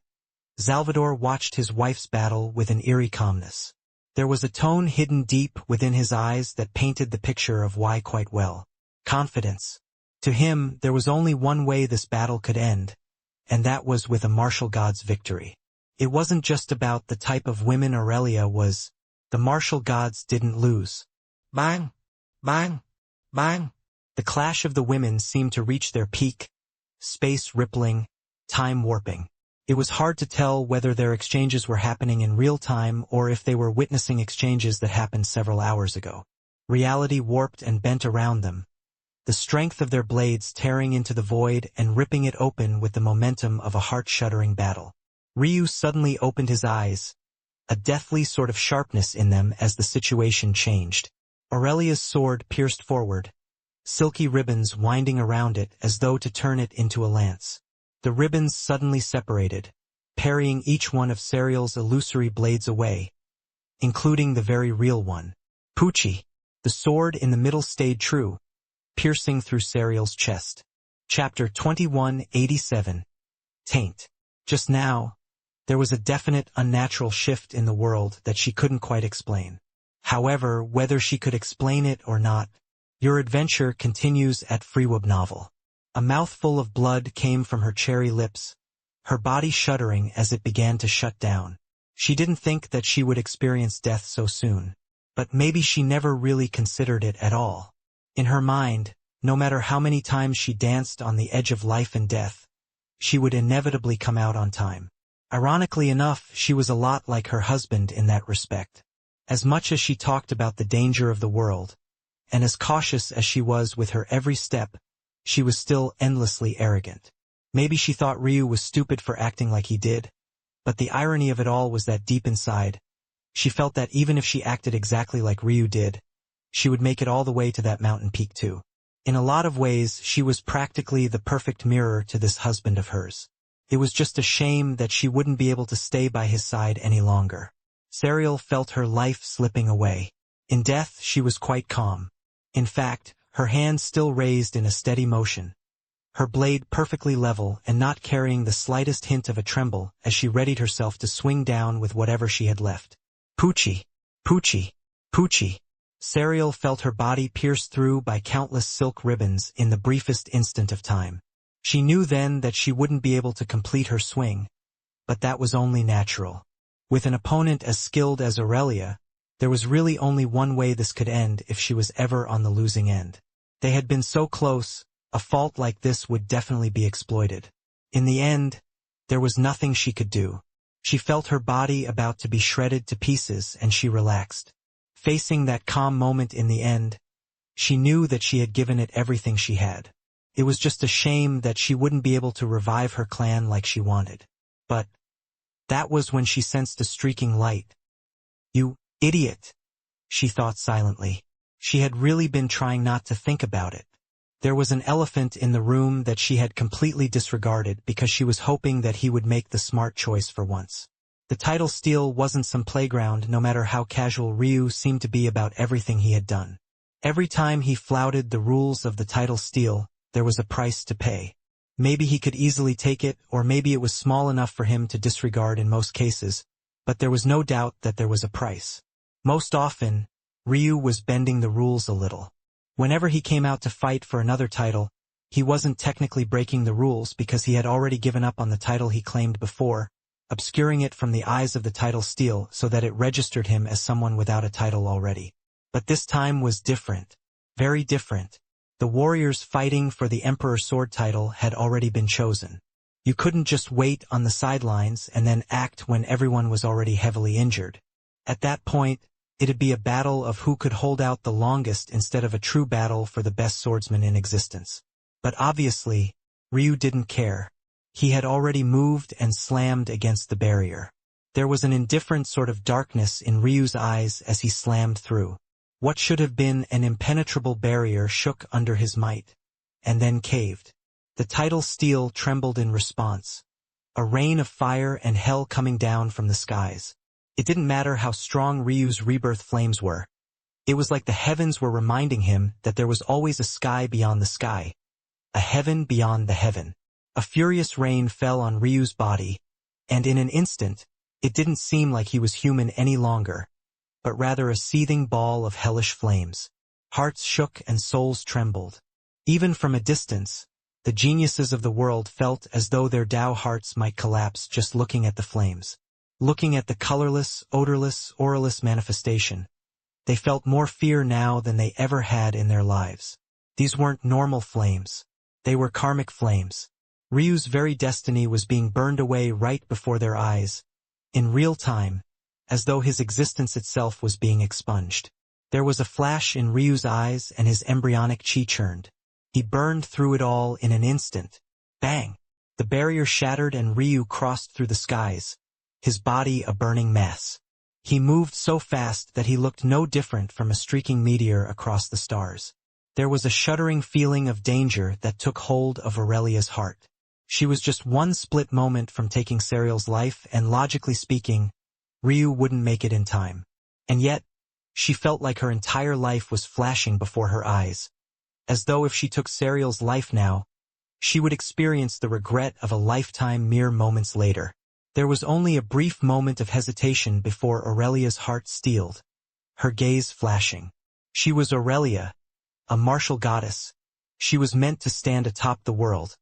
Salvador watched his wife's battle with an eerie calmness. There was a tone hidden deep within his eyes that painted the picture of why quite well. Confidence. To him, there was only one way this battle could end, and that was with a martial god's victory. It wasn't just about the type of women Aurelia was. The martial gods didn't lose. Bang! Bang! Bang! The clash of the women seemed to reach their peak, space rippling, time warping. It was hard to tell whether their exchanges were happening in real time or if they were witnessing exchanges that happened several hours ago. Reality warped and bent around them, the strength of their blades tearing into the void and ripping it open with the momentum of a heart-shuddering battle. Ryu suddenly opened his eyes, a deathly sort of sharpness in them as the situation changed. Aurelia's sword pierced forward, silky ribbons winding around it as though to turn it into a lance. The ribbons suddenly separated, parrying each one of Serial's illusory blades away, including the very real one. Pucci. The sword in the middle stayed true, piercing through Serial's chest. Chapter 2187. Taint. Just now, there was a definite unnatural shift in the world that she couldn't quite explain. However, whether she could explain it or not, your adventure continues at Freewub Novel. A mouthful of blood came from her cherry lips, her body shuddering as it began to shut down. She didn't think that she would experience death so soon, but maybe she never really considered it at all. In her mind, no matter how many times she danced on the edge of life and death, she would inevitably come out on time. Ironically enough, she was a lot like her husband in that respect. As much as she talked about the danger of the world, and as cautious as she was with her every step, she was still endlessly arrogant. Maybe she thought Ryu was stupid for acting like he did, but the irony of it all was that deep inside, she felt that even if she acted exactly like Ryu did, she would make it all the way to that mountain peak too. In a lot of ways, she was practically the perfect mirror to this husband of hers. It was just a shame that she wouldn't be able to stay by his side any longer. Serial felt her life slipping away. In death, she was quite calm. In fact, her hands still raised in a steady motion, her blade perfectly level and not carrying the slightest hint of a tremble as she readied herself to swing down with whatever she had left. Pucci, Pucci, Pucci. Serial felt her body pierced through by countless silk ribbons in the briefest instant of time. She knew then that she wouldn't be able to complete her swing, but that was only natural. With an opponent as skilled as Aurelia, there was really only one way this could end if she was ever on the losing end. They had been so close, a fault like this would definitely be exploited. In the end, there was nothing she could do. She felt her body about to be shredded to pieces and she relaxed. Facing that calm moment in the end, she knew that she had given it everything she had. It was just a shame that she wouldn't be able to revive her clan like she wanted. But that was when she sensed a streaking light. "You idiot," she thought silently. She had really been trying not to think about it. There was an elephant in the room that she had completely disregarded because she was hoping that he would make the smart choice for once. The title steal wasn't some playground, no matter how casual Ryu seemed to be about everything he had done. Every time he flouted the rules of the title steal, there was a price to pay. Maybe he could easily take it, or maybe it was small enough for him to disregard in most cases, but there was no doubt that there was a price. Most often, Ryu was bending the rules a little. Whenever he came out to fight for another title, he wasn't technically breaking the rules because he had already given up on the title he claimed before, obscuring it from the eyes of the title steal so that it registered him as someone without a title already. But this time was different. Very different. The warriors fighting for the Emperor Sword title had already been chosen. You couldn't just wait on the sidelines and then act when everyone was already heavily injured. At that point, it'd be a battle of who could hold out the longest instead of a true battle for the best swordsman in existence. But obviously, Ryu didn't care. He had already moved and slammed against the barrier. There was an indifferent sort of darkness in Ryu's eyes as he slammed through. What should have been an impenetrable barrier shook under his might, and then caved. The title steel trembled in response, a rain of fire and hell coming down from the skies. It didn't matter how strong Ryu's rebirth flames were. It was like the heavens were reminding him that there was always a sky beyond the sky, a heaven beyond the heaven. A furious rain fell on Ryu's body, and in an instant, it didn't seem like he was human any longer, but rather a seething ball of hellish flames. Hearts shook and souls trembled. Even from a distance, the geniuses of the world felt as though their Tao hearts might collapse just looking at the flames. Looking at the colorless, odorless, auraless manifestation, they felt more fear now than they ever had in their lives. These weren't normal flames. They were karmic flames. Ryu's very destiny was being burned away right before their eyes, in real time, as though his existence itself was being expunged. There was a flash in Ryu's eyes and his embryonic chi churned. He burned through it all in an instant. Bang! The barrier shattered and Ryu crossed through the skies, his body a burning mess. He moved so fast that he looked no different from a streaking meteor across the stars. There was a shuddering feeling of danger that took hold of Aurelia's heart. She was just one split moment from taking Serial's life, and logically speaking, Ryu wouldn't make it in time. And yet, she felt like her entire life was flashing before her eyes, as though if she took Serial's life now, she would experience the regret of a lifetime mere moments later. There was only a brief moment of hesitation before Aurelia's heart steeled, her gaze flashing. She was Aurelia, a martial goddess. She was meant to stand atop the world,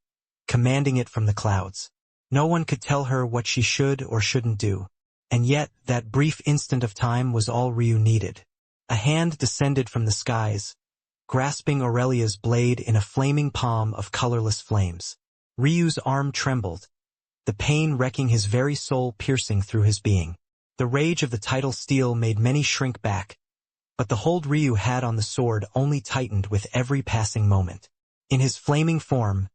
commanding it from the clouds. No one could tell her what she should or shouldn't do. And yet, that brief instant of time was all Ryu needed. A hand descended from the skies, grasping Aurelia's blade in a flaming palm of colorless flames. Ryu's arm trembled, the pain wrecking his very soul, piercing through his being. The rage of the tidal steel made many shrink back, but the hold Ryu had on the sword only tightened with every passing moment. In his flaming form,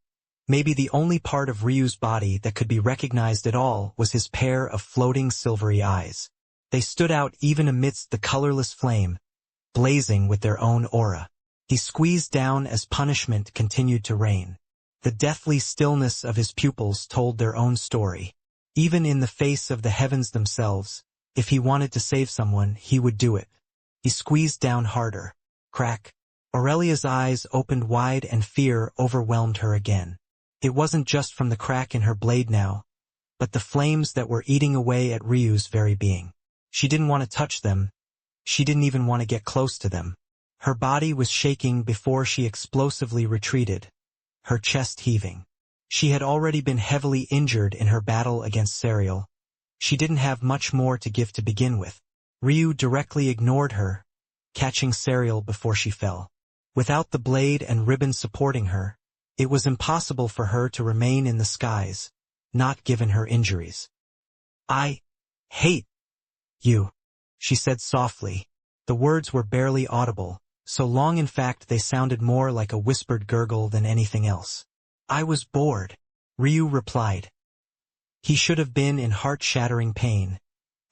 maybe the only part of Ryu's body that could be recognized at all was his pair of floating silvery eyes. They stood out even amidst the colorless flame, blazing with their own aura. He squeezed down as punishment continued to reign. The deathly stillness of his pupils told their own story. Even in the face of the heavens themselves, if he wanted to save someone, he would do it. He squeezed down harder. Crack. Aurelia's eyes opened wide and fear overwhelmed her again. It wasn't just from the crack in her blade now, but the flames that were eating away at Ryu's very being. She didn't want to touch them. She didn't even want to get close to them. Her body was shaking before she explosively retreated, her chest heaving. She had already been heavily injured in her battle against Serial. She didn't have much more to give to begin with. Ryu directly ignored her, catching Serial before she fell. Without the blade and ribbon supporting her, it was impossible for her to remain in the skies, not given her injuries. "I hate you," she said softly. The words were barely audible, so long in fact they sounded more like a whispered gurgle than anything else. "I was bored," Ryu replied. He should have been in heart-shattering pain,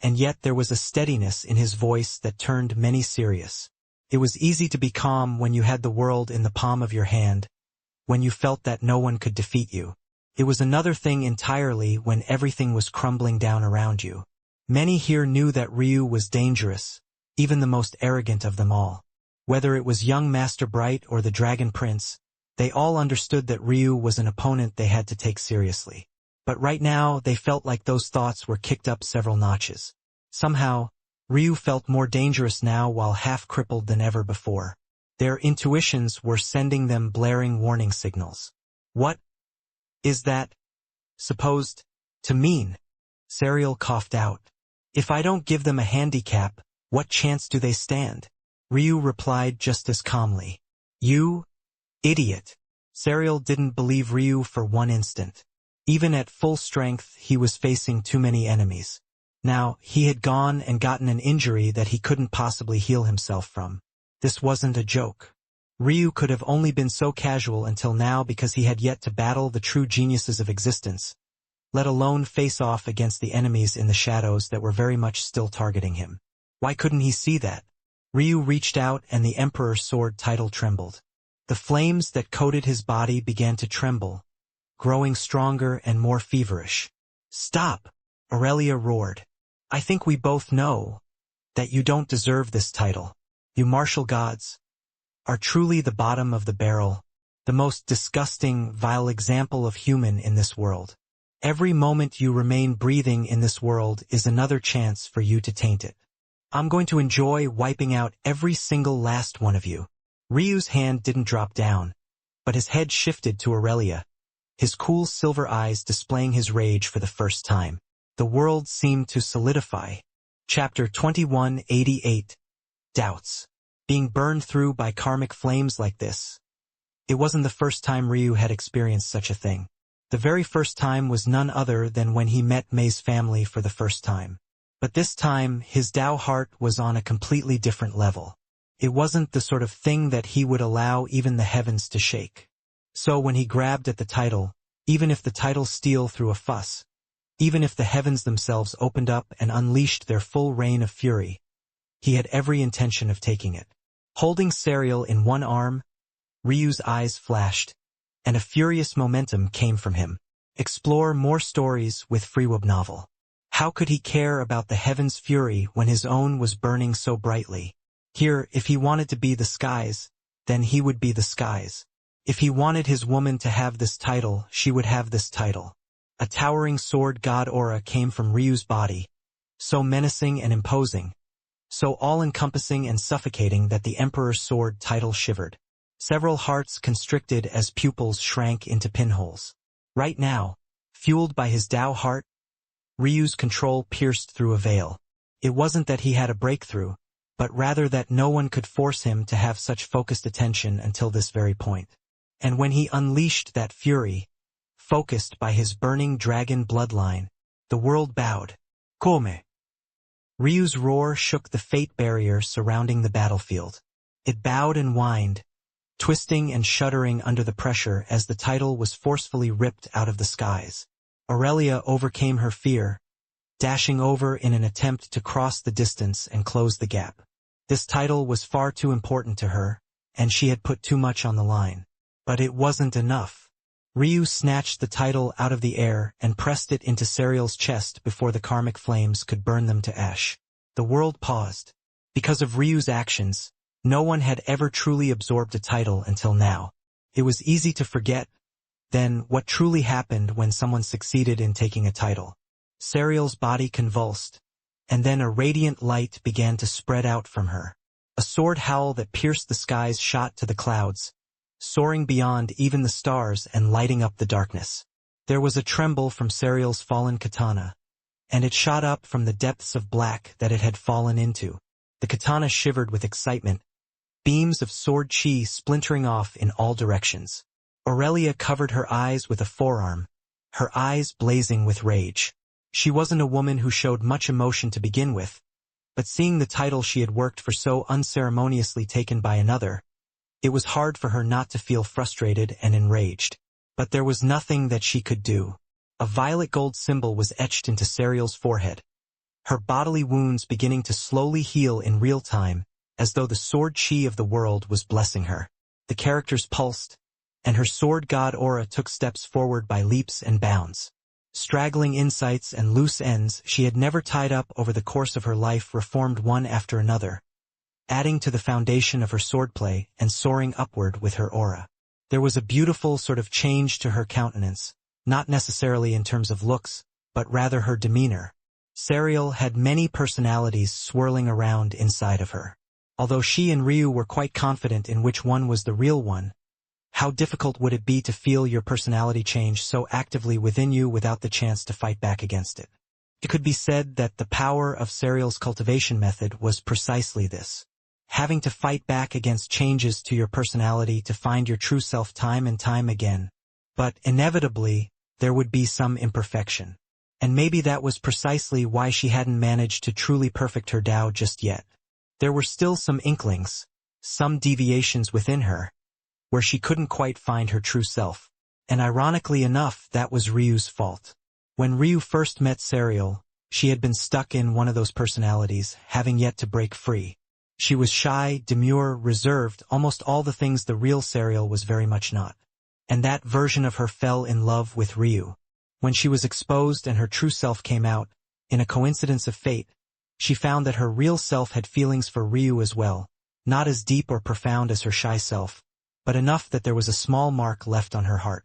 and yet there was a steadiness in his voice that turned many serious. It was easy to be calm when you had the world in the palm of your hand, when you felt that no one could defeat you. It was another thing entirely when everything was crumbling down around you. Many here knew that Ryu was dangerous, even the most arrogant of them all. Whether it was young Master Bright or the Dragon Prince, they all understood that Ryu was an opponent they had to take seriously. But right now, they felt like those thoughts were kicked up several notches. Somehow, Ryu felt more dangerous now while half-crippled than ever before. Their intuitions were sending them blaring warning signals. "What is that supposed to mean?" Serial coughed out. "If I don't give them a handicap, what chance do they stand?" Ryu replied just as calmly. "You idiot." Serial didn't believe Ryu for one instant. Even at full strength, he was facing too many enemies. Now, he had gone and gotten an injury that he couldn't possibly heal himself from. This wasn't a joke. Ryu could have only been so casual until now because he had yet to battle the true geniuses of existence, let alone face off against the enemies in the shadows that were very much still targeting him. Why couldn't he see that? Ryu reached out and the Emperor's sword title trembled. The flames that coated his body began to tremble, growing stronger and more feverish. "Stop!" Aurelia roared. "I think we both know that you don't deserve this title. You martial gods are truly the bottom of the barrel, the most disgusting, vile example of human in this world. Every moment you remain breathing in this world is another chance for you to taint it. I'm going to enjoy wiping out every single last one of you." Ryu's hand didn't drop down, but his head shifted to Aurelia, his cool silver eyes displaying his rage for the first time. The world seemed to solidify. Chapter 2188. Doubts. Being burned through by karmic flames like this. It wasn't the first time Ryu had experienced such a thing. The very first time was none other than when he met Mei's family for the first time. But this time, his Tao heart was on a completely different level. It wasn't the sort of thing that he would allow even the heavens to shake. So when he grabbed at the title, even if the title steal through a fuss, even if the heavens themselves opened up and unleashed their full reign of fury, he had every intention of taking it. Holding Serial in one arm, Ryu's eyes flashed, and a furious momentum came from him. Explore more stories with Freeweb novel. How could he care about the heavens' fury when his own was burning so brightly? Here, if he wanted to be the skies, then he would be the skies. If he wanted his woman to have this title, she would have this title. A towering sword god aura came from Ryu's body, so menacing and imposing, so all-encompassing and suffocating that the Emperor's sword title shivered. Several hearts constricted as pupils shrank into pinholes. Right now, fueled by his Tao heart, Ryu's control pierced through a veil. It wasn't that he had a breakthrough, but rather that no one could force him to have such focused attention until this very point. And when he unleashed that fury, focused by his burning dragon bloodline, the world bowed. Come! Ryu's roar shook the fate barrier surrounding the battlefield. It bowed and whined, twisting and shuddering under the pressure as the title was forcefully ripped out of the skies. Aurelia overcame her fear, dashing over in an attempt to cross the distance and close the gap. This title was far too important to her, and she had put too much on the line. But it wasn't enough. Ryu snatched the title out of the air and pressed it into Serial's chest before the karmic flames could burn them to ash. The world paused. Because of Ryu's actions, no one had ever truly absorbed a title until now. It was easy to forget, then, what truly happened when someone succeeded in taking a title. Serial's body convulsed, and then a radiant light began to spread out from her. A sword howl that pierced the skies shot to the clouds, soaring beyond even the stars and lighting up the darkness. There was a tremble from Serial's fallen katana, and it shot up from the depths of black that it had fallen into. The katana shivered with excitement, beams of sword chi splintering off in all directions. Aurelia covered her eyes with a forearm, her eyes blazing with rage. She wasn't a woman who showed much emotion to begin with, but seeing the title she had worked for so unceremoniously taken by another, it was hard for her not to feel frustrated and enraged. But there was nothing that she could do. A violet gold symbol was etched into Serial's forehead, her bodily wounds beginning to slowly heal in real time, as though the sword chi of the world was blessing her. The characters pulsed, and her sword god aura took steps forward by leaps and bounds. Straggling insights and loose ends she had never tied up over the course of her life reformed one after another, adding to the foundation of her swordplay and soaring upward with her aura. There was a beautiful sort of change to her countenance, not necessarily in terms of looks, but rather her demeanor. Serial had many personalities swirling around inside of her. Although she and Ryu were quite confident in which one was the real one, how difficult would it be to feel your personality change so actively within you without the chance to fight back against it? It could be said that the power of Serial's cultivation method was precisely this. Having to fight back against changes to your personality to find your true self time and time again. But inevitably, there would be some imperfection. And maybe that was precisely why she hadn't managed to truly perfect her Tao just yet. There were still some inklings, some deviations within her, where she couldn't quite find her true self. And ironically enough, that was Ryu's fault. When Ryu first met Serial, she had been stuck in one of those personalities, having yet to break free. She was shy, demure, reserved, almost all the things the real Serial was very much not. And that version of her fell in love with Ryu. When she was exposed and her true self came out, in a coincidence of fate, she found that her real self had feelings for Ryu as well, not as deep or profound as her shy self, but enough that there was a small mark left on her heart.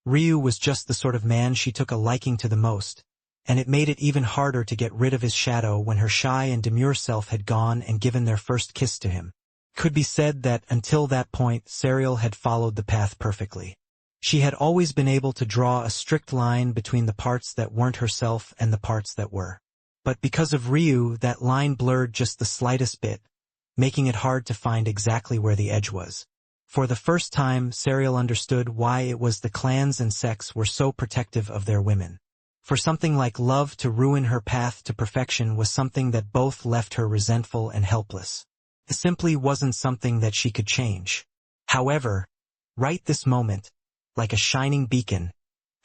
Ryu was just the sort of man she took a liking to the most, and it made it even harder to get rid of his shadow when her shy and demure self had gone and given their first kiss to him. Could be said that until that point, Serial had followed the path perfectly. She had always been able to draw a strict line between the parts that weren't herself and the parts that were. But because of Ryu, that line blurred just the slightest bit, making it hard to find exactly where the edge was. For the first time, Serial understood why it was the clans and sects were so protective of their women. For something like love to ruin her path to perfection was something that both left her resentful and helpless. It simply wasn't something that she could change. However, right this moment, like a shining beacon,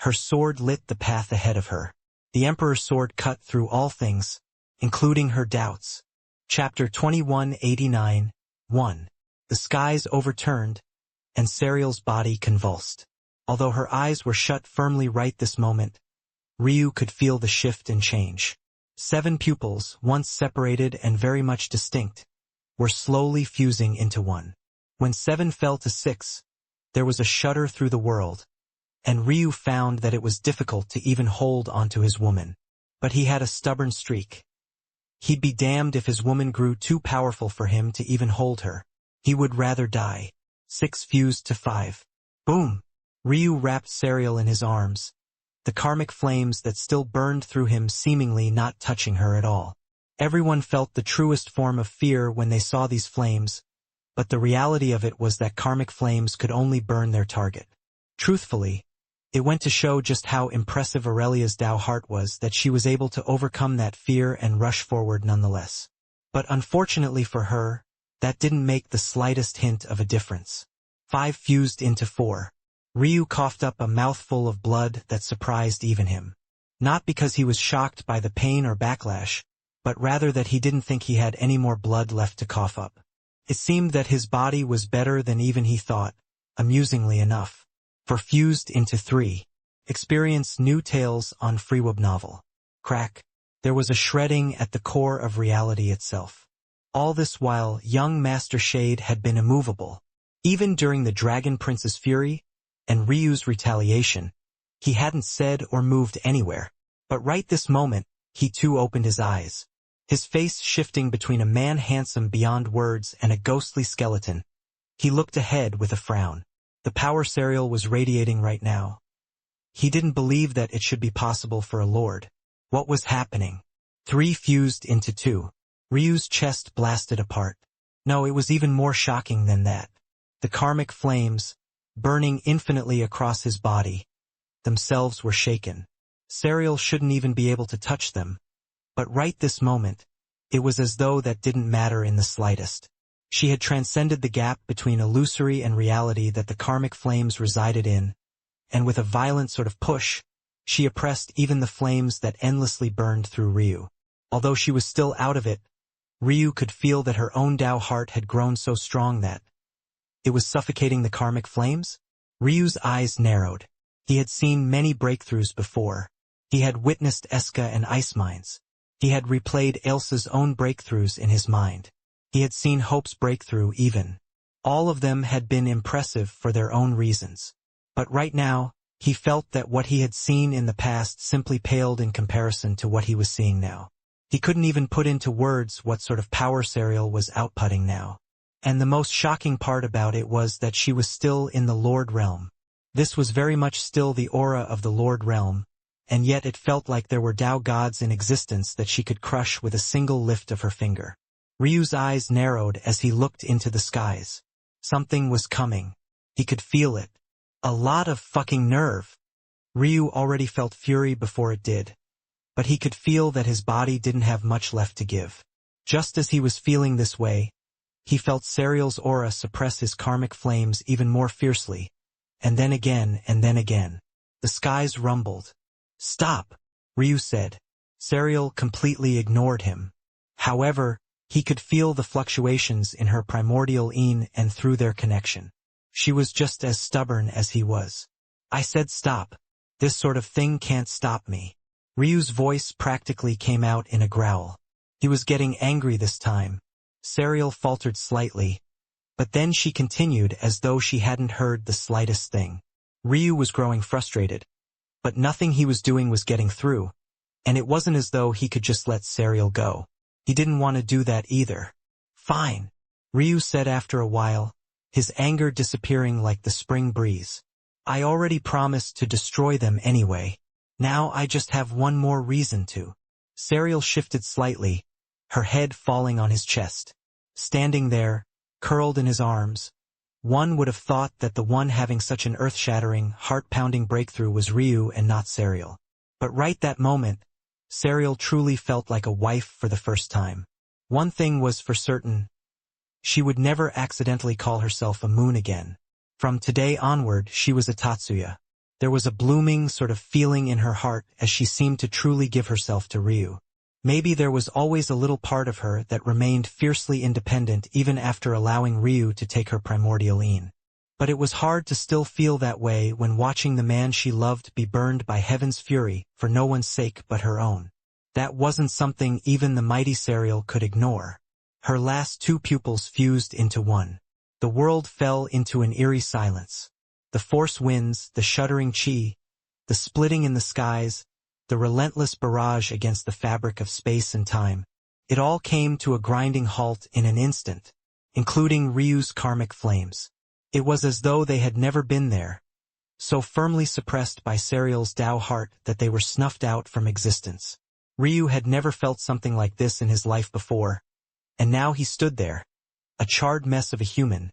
her sword lit the path ahead of her. The Emperor's sword cut through all things, including her doubts. Chapter 2189, 1. The skies overturned, and Serial's body convulsed. Although her eyes were shut firmly right this moment, Ryu could feel the shift and change. 7 pupils, once separated and very much distinct, were slowly fusing into one. When 7 fell to 6, there was a shudder through the world, and Ryu found that it was difficult to even hold onto his woman. But he had a stubborn streak. He'd be damned if his woman grew too powerful for him to even hold her. He would rather die. 6 fused to 5. Boom! Ryu wrapped Serial in his arms, the karmic flames that still burned through him seemingly not touching her at all. Everyone felt the truest form of fear when they saw these flames, but the reality of it was that karmic flames could only burn their target. Truthfully, it went to show just how impressive Aurelia's Tao heart was that she was able to overcome that fear and rush forward nonetheless. But unfortunately for her, that didn't make the slightest hint of a difference. 5 fused into 4. Ryu coughed up a mouthful of blood that surprised even him. Not because he was shocked by the pain or backlash, but rather that he didn't think he had any more blood left to cough up. It seemed that his body was better than even he thought, amusingly enough. For fused into 3. Experience new tales on Freeweb novel. Crack. There was a shredding at the core of reality itself. All this while, young Master Jade had been immovable. Even during the Dragon Prince's fury and Ryu's retaliation, he hadn't said or moved anywhere. But right this moment, he too opened his eyes. His face shifting between a man handsome beyond words and a ghostly skeleton. He looked ahead with a frown. The power Serial was radiating right now. He didn't believe that it should be possible for a lord. What was happening? 3 fused into 2. Ryu's chest blasted apart. No, it was even more shocking than that. The karmic flames, burning infinitely across his body, themselves were shaken. Serial shouldn't even be able to touch them. But right this moment, it was as though that didn't matter in the slightest. She had transcended the gap between illusory and reality that the karmic flames resided in, and with a violent sort of push, she oppressed even the flames that endlessly burned through Ryu. Although she was still out of it, Ryu could feel that her own Tao heart had grown so strong that it was suffocating the karmic flames. Ryu's eyes narrowed. He had seen many breakthroughs before. He had witnessed Eska and ice mines. He had replayed Elsa's own breakthroughs in his mind. He had seen Hope's breakthrough even. All of them had been impressive for their own reasons. But right now, he felt that what he had seen in the past simply paled in comparison to what he was seeing now. He couldn't even put into words what sort of power Serial was outputting now. And the most shocking part about it was that she was still in the Lord Realm. This was very much still the aura of the Lord Realm, and yet it felt like there were Tao gods in existence that she could crush with a single lift of her finger. Ryu's eyes narrowed as he looked into the skies. Something was coming. He could feel it. A lot of fucking nerve. Ryu already felt fury before it did. But he could feel that his body didn't have much left to give. Just as he was feeling this way, he felt Serial's aura suppress his karmic flames even more fiercely. And then again, and then again. The skies rumbled. "Stop," Ryu said. Serial completely ignored him. However, he could feel the fluctuations in her primordial yin and through their connection. She was just as stubborn as he was. "I said stop. This sort of thing can't stop me." Ryu's voice practically came out in a growl. He was getting angry this time. Serial faltered slightly, but then she continued as though she hadn't heard the slightest thing. Ryu was growing frustrated, but nothing he was doing was getting through, and it wasn't as though he could just let Serial go. He didn't want to do that either. "Fine," Ryu said after a while, his anger disappearing like the spring breeze. "I already promised to destroy them anyway. Now I just have one more reason to." Serial shifted slightly, her head falling on his chest. Standing there, curled in his arms, one would have thought that the one having such an earth-shattering, heart-pounding breakthrough was Ryu and not Serial. But right that moment, Serial truly felt like a wife for the first time. One thing was for certain. She would never accidentally call herself a moon again. From today onward, she was a Tatsuya. There was a blooming sort of feeling in her heart as she seemed to truly give herself to Ryu. Maybe there was always a little part of her that remained fiercely independent even after allowing Ryu to take her primordial in. But it was hard to still feel that way when watching the man she loved be burned by heaven's fury for no one's sake but her own. That wasn't something even the mighty Serial could ignore. Her last two pupils fused into one. The world fell into an eerie silence. The force winds, the shuddering chi, the splitting in the skies, the relentless barrage against the fabric of space and time. It all came to a grinding halt in an instant, including Ryu's karmic flames. It was as though they had never been there, so firmly suppressed by Serial's Tao heart that they were snuffed out from existence. Ryu had never felt something like this in his life before, and now he stood there, a charred mess of a human,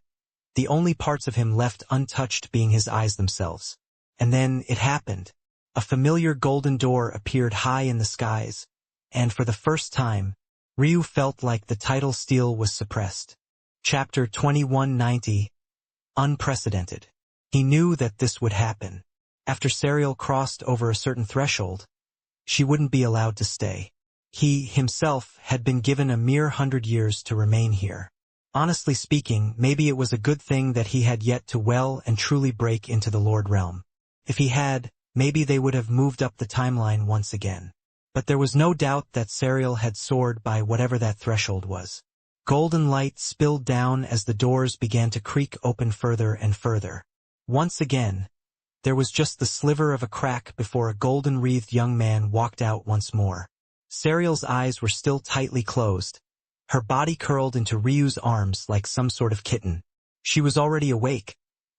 the only parts of him left untouched being his eyes themselves. And then it happened. A familiar golden door appeared high in the skies, and for the first time, Ryu felt like the tidal steel was suppressed. Chapter 2190. Unprecedented. He knew that this would happen. After Serial crossed over a certain threshold, she wouldn't be allowed to stay. He, himself, had been given a mere 100 years to remain here. Honestly speaking, maybe it was a good thing that he had yet to well and truly break into the Lord Realm. If he had, maybe they would have moved up the timeline once again. But there was no doubt that Serial had soared by whatever that threshold was. Golden light spilled down as the doors began to creak open further and further. Once again, there was just the sliver of a crack before a golden-wreathed young man walked out once more. Serial's eyes were still tightly closed. Her body curled into Ryu's arms like some sort of kitten. She was already awake,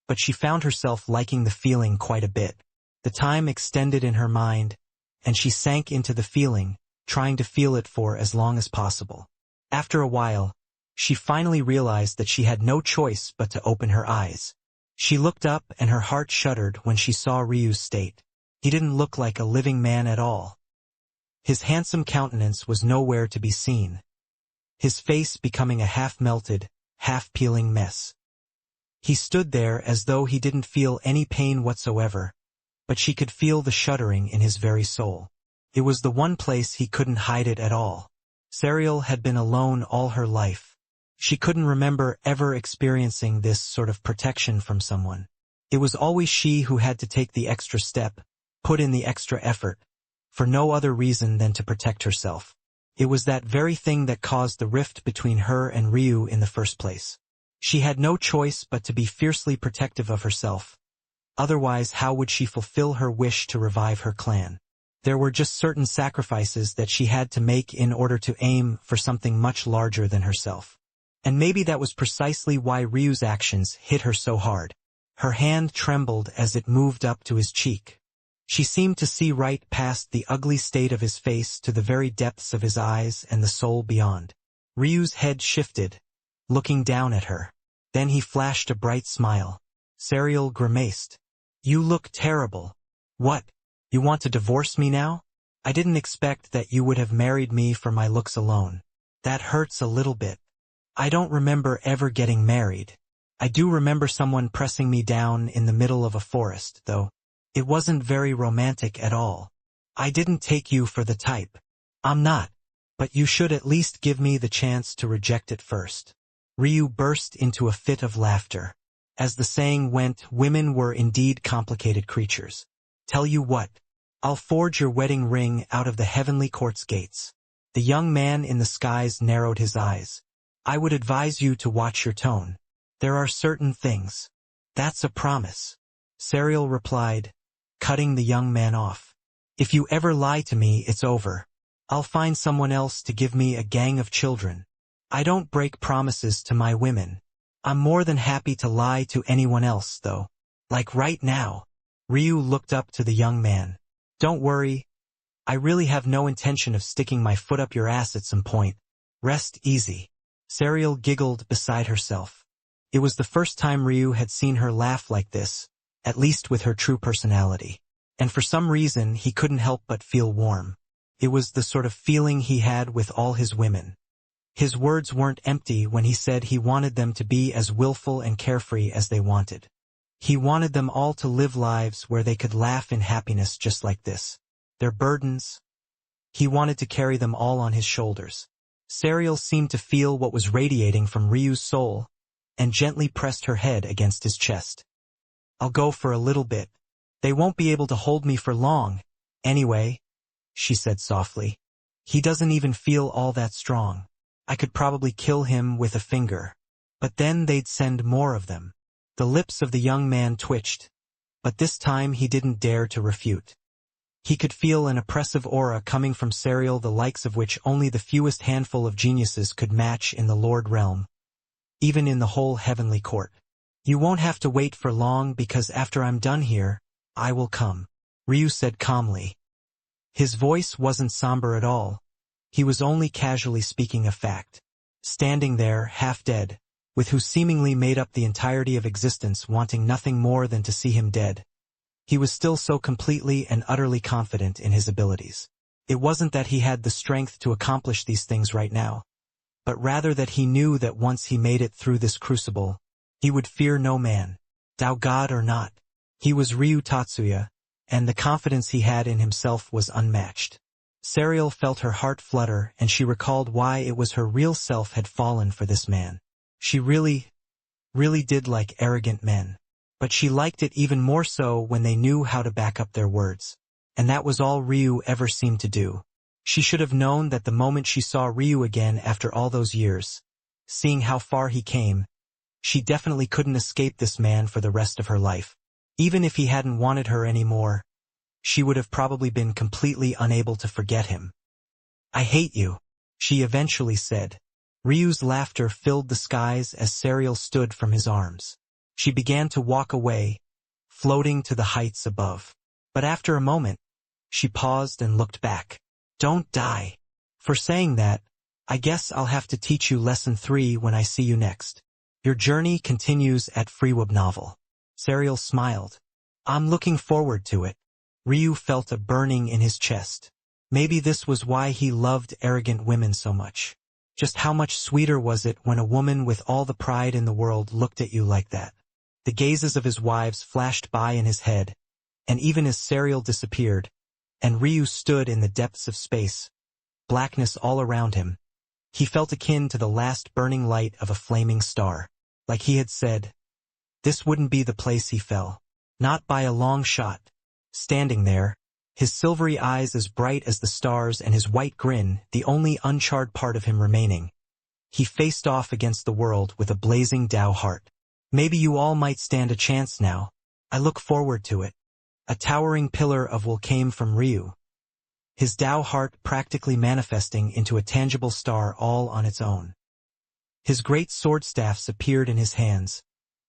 but she found herself liking the feeling quite a bit. The time extended in her mind, and she sank into the feeling, trying to feel it for as long as possible. After a while, she finally realized that she had no choice but to open her eyes. She looked up and her heart shuddered when she saw Ryu's state. He didn't look like a living man at all. His handsome countenance was nowhere to be seen, his face becoming a half-melted, half-peeling mess. He stood there as though he didn't feel any pain whatsoever, but she could feel the shuddering in his very soul. It was the one place he couldn't hide it at all. Serial had been alone all her life. She couldn't remember ever experiencing this sort of protection from someone. It was always she who had to take the extra step, put in the extra effort, for no other reason than to protect herself. It was that very thing that caused the rift between her and Ryu in the first place. She had no choice but to be fiercely protective of herself. Otherwise, how would she fulfill her wish to revive her clan? There were just certain sacrifices that she had to make in order to aim for something much larger than herself. And maybe that was precisely why Ryu's actions hit her so hard. Her hand trembled as it moved up to his cheek. She seemed to see right past the ugly state of his face to the very depths of his eyes and the soul beyond. Ryu's head shifted, looking down at her. Then he flashed a bright smile. Serial grimaced. "You look terrible." "What? You want to divorce me now? I didn't expect that you would have married me for my looks alone. That hurts a little bit. I don't remember ever getting married. I do remember someone pressing me down in the middle of a forest, though. It wasn't very romantic at all. I didn't take you for the type. I'm not. But you should at least give me the chance to reject it first." Ryu burst into a fit of laughter. As the saying went, women were indeed complicated creatures. "Tell you what. I'll forge your wedding ring out of the heavenly court's gates." The young man in the skies narrowed his eyes. "I would advise you to watch your tone. There are certain things." "That's a promise," Serial replied, cutting the young man off. "If you ever lie to me, it's over. I'll find someone else to give me a gang of children. I don't break promises to my women. I'm more than happy to lie to anyone else, though. Like right now." Ryu looked up to the young man. "Don't worry. I really have no intention of sticking my foot up your ass at some point. Rest easy." Serial giggled beside herself. It was the first time Ryu had seen her laugh like this, at least with her true personality. And for some reason he couldn't help but feel warm. It was the sort of feeling he had with all his women. His words weren't empty when he said he wanted them to be as willful and carefree as they wanted. He wanted them all to live lives where they could laugh in happiness just like this. Their burdens, he wanted to carry them all on his shoulders. Serial seemed to feel what was radiating from Ryu's soul, and gently pressed her head against his chest. I'll go for a little bit. They won't be able to hold me for long. Anyway, she said softly. He doesn't even feel all that strong. I could probably kill him with a finger. But then they'd send more of them. The lips of the young man twitched, but this time he didn't dare to refute. He could feel an oppressive aura coming from Serial, the likes of which only the fewest handful of geniuses could match in the Lord realm, even in the whole heavenly court. You won't have to wait for long because after I'm done here, I will come, Ryu said calmly. His voice wasn't somber at all. He was only casually speaking a fact. Standing there, half dead, with who seemingly made up the entirety of existence, wanting nothing more than to see him dead. He was still so completely and utterly confident in his abilities. It wasn't that he had the strength to accomplish these things right now, but rather that he knew that once he made it through this crucible, he would fear no man, Tao God or not. He was Ryu Tatsuya, and the confidence he had in himself was unmatched. Serial felt her heart flutter, and she recalled why it was her real self had fallen for this man. She really did like arrogant men. But she liked it even more so when they knew how to back up their words. And that was all Ryu ever seemed to do. She should have known that the moment she saw Ryu again after all those years, seeing how far he came, she definitely couldn't escape this man for the rest of her life. Even if he hadn't wanted her anymore, she would have probably been completely unable to forget him. I hate you, she eventually said. Ryu's laughter filled the skies as Serial stood from his arms. She began to walk away, floating to the heights above. But after a moment, she paused and looked back. Don't die. For saying that, I guess I'll have to teach you lesson 3 when I see you next. Your journey continues at Freeweb Novel. Serial smiled. I'm looking forward to it. Ryu felt a burning in his chest. Maybe this was why he loved arrogant women so much. Just how much sweeter was it when a woman with all the pride in the world looked at you like that? The gazes of his wives flashed by in his head, and even as Serial disappeared, and Ryu stood in the depths of space, blackness all around him, he felt akin to the last burning light of a flaming star. Like he had said, this wouldn't be the place he fell. Not by a long shot. Standing there, his silvery eyes as bright as the stars and his white grin, the only uncharred part of him remaining, he faced off against the world with a blazing Tao heart. Maybe you all might stand a chance now. I look forward to it. A towering pillar of will came from Ryu, his Tao heart practically manifesting into a tangible star all on its own. His great sword staffs appeared in his hands,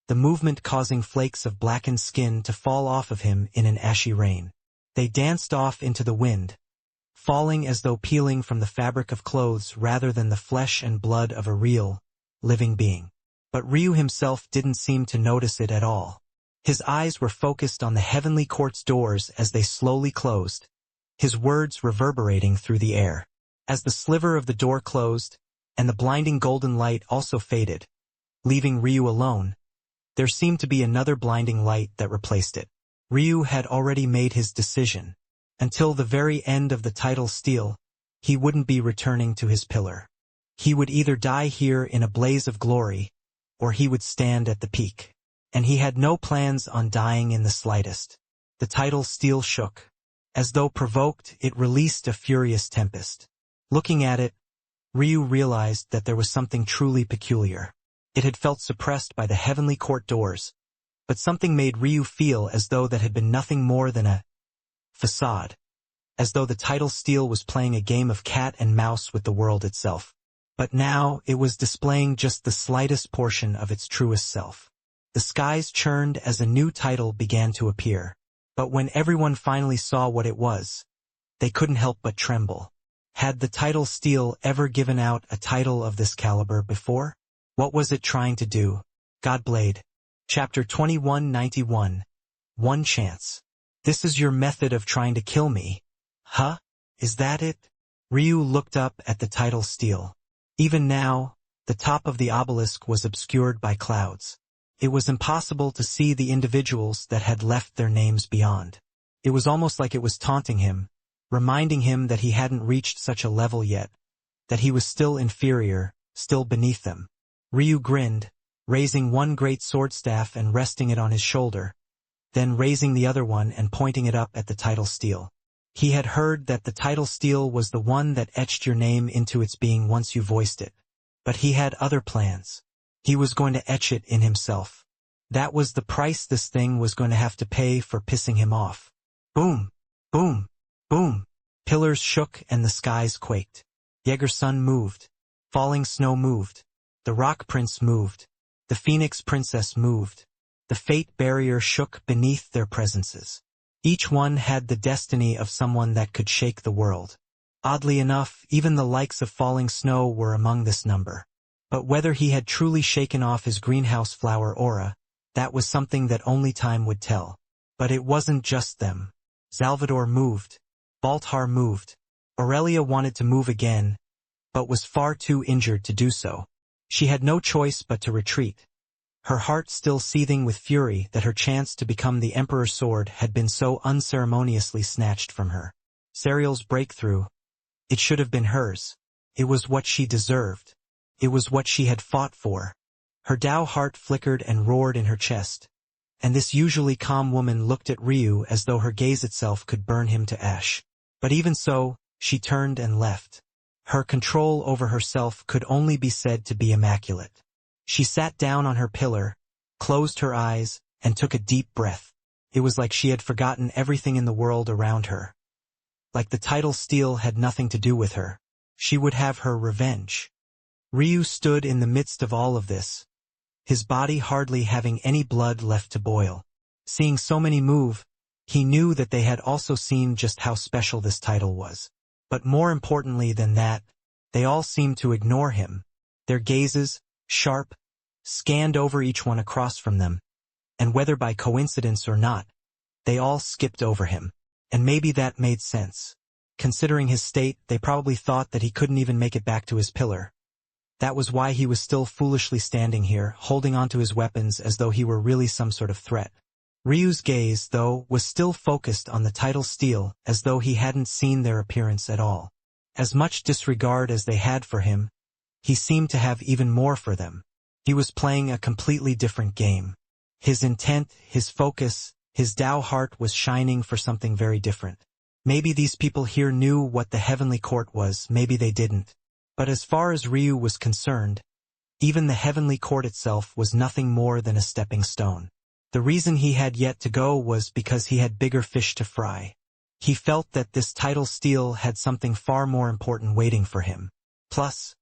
the movement causing flakes of blackened skin to fall off of him in an ashy rain. They danced off into the wind, falling as though peeling from the fabric of clothes rather than the flesh and blood of a real, living being. But Ryu himself didn't seem to notice it at all. His eyes were focused on the heavenly court's doors as they slowly closed, his words reverberating through the air. As the sliver of the door closed, and the blinding golden light also faded, leaving Ryu alone, there seemed to be another blinding light that replaced it. Ryu had already made his decision. Until the very end of the title steal, he wouldn't be returning to his pillar. He would either die here in a blaze of glory, or he would stand at the peak. And he had no plans on dying in the slightest. The title steel shook. As though provoked, it released a furious tempest. Looking at it, Ryu realized that there was something truly peculiar. It had felt suppressed by the heavenly court doors, but something made Ryu feel as though that had been nothing more than a facade, as though the title steel was playing a game of cat and mouse with the world itself. But now it was displaying just the slightest portion of its truest self. The skies churned as a new title began to appear, but when everyone finally saw what it was, they couldn't help but tremble. Had the title steel ever given out a title of this caliber before? What was it trying to do? Godblade. Chapter 2191. One chance. This is your method of trying to kill me? Huh? Is that it? Ryu looked up at the title steel. Even now, the top of the obelisk was obscured by clouds. It was impossible to see the individuals that had left their names beyond. It was almost like it was taunting him, reminding him that he hadn't reached such a level yet, that he was still inferior, still beneath them. Ryu grinned, raising one great sword staff and resting it on his shoulder, then raising the other one and pointing it up at the title steel. He had heard that the title steel was the one that etched your name into its being once you voiced it. But he had other plans. He was going to etch it in himself. That was the price this thing was going to have to pay for pissing him off. Boom! Boom! Boom! Pillars shook and the skies quaked. Jaeger's sun moved. Falling snow moved. The rock prince moved. The phoenix princess moved. The fate barrier shook beneath their presences. Each one had the destiny of someone that could shake the world. Oddly enough, even the likes of falling snow were among this number. But whether he had truly shaken off his greenhouse flower aura, that was something that only time would tell. But it wasn't just them. Salvador moved. Baltar moved. Aurelia wanted to move again, but was far too injured to do so. She had no choice but to retreat. Her heart still seething with fury that her chance to become the Emperor's sword had been so unceremoniously snatched from her. Serial's breakthrough. It should have been hers. It was what she deserved. It was what she had fought for. Her Tao heart flickered and roared in her chest. And this usually calm woman looked at Ryu as though her gaze itself could burn him to ash. But even so, she turned and left. Her control over herself could only be said to be immaculate. She sat down on her pillar, closed her eyes, and took a deep breath. It was like she had forgotten everything in the world around her. Like the title steel had nothing to do with her. She would have her revenge. Ryu stood in the midst of all of this, his body hardly having any blood left to boil. Seeing so many move, he knew that they had also seen just how special this title was. But more importantly than that, they all seemed to ignore him. Their gazes, sharp, scanned over each one across from them, and whether by coincidence or not, they all skipped over him. And maybe that made sense. Considering his state, they probably thought that he couldn't even make it back to his pillar. That was why he was still foolishly standing here, holding onto his weapons as though he were really some sort of threat. Ryu's gaze, though, was still focused on the title steel, as though he hadn't seen their appearance at all. As much disregard as they had for him, he seemed to have even more for them. He was playing a completely different game. His intent, his focus, his Tao heart was shining for something very different. Maybe these people here knew what the heavenly court was, maybe they didn't. But as far as Ryu was concerned, even the heavenly court itself was nothing more than a stepping stone. The reason he had yet to go was because he had bigger fish to fry. He felt that this title steel had something far more important waiting for him. Plus,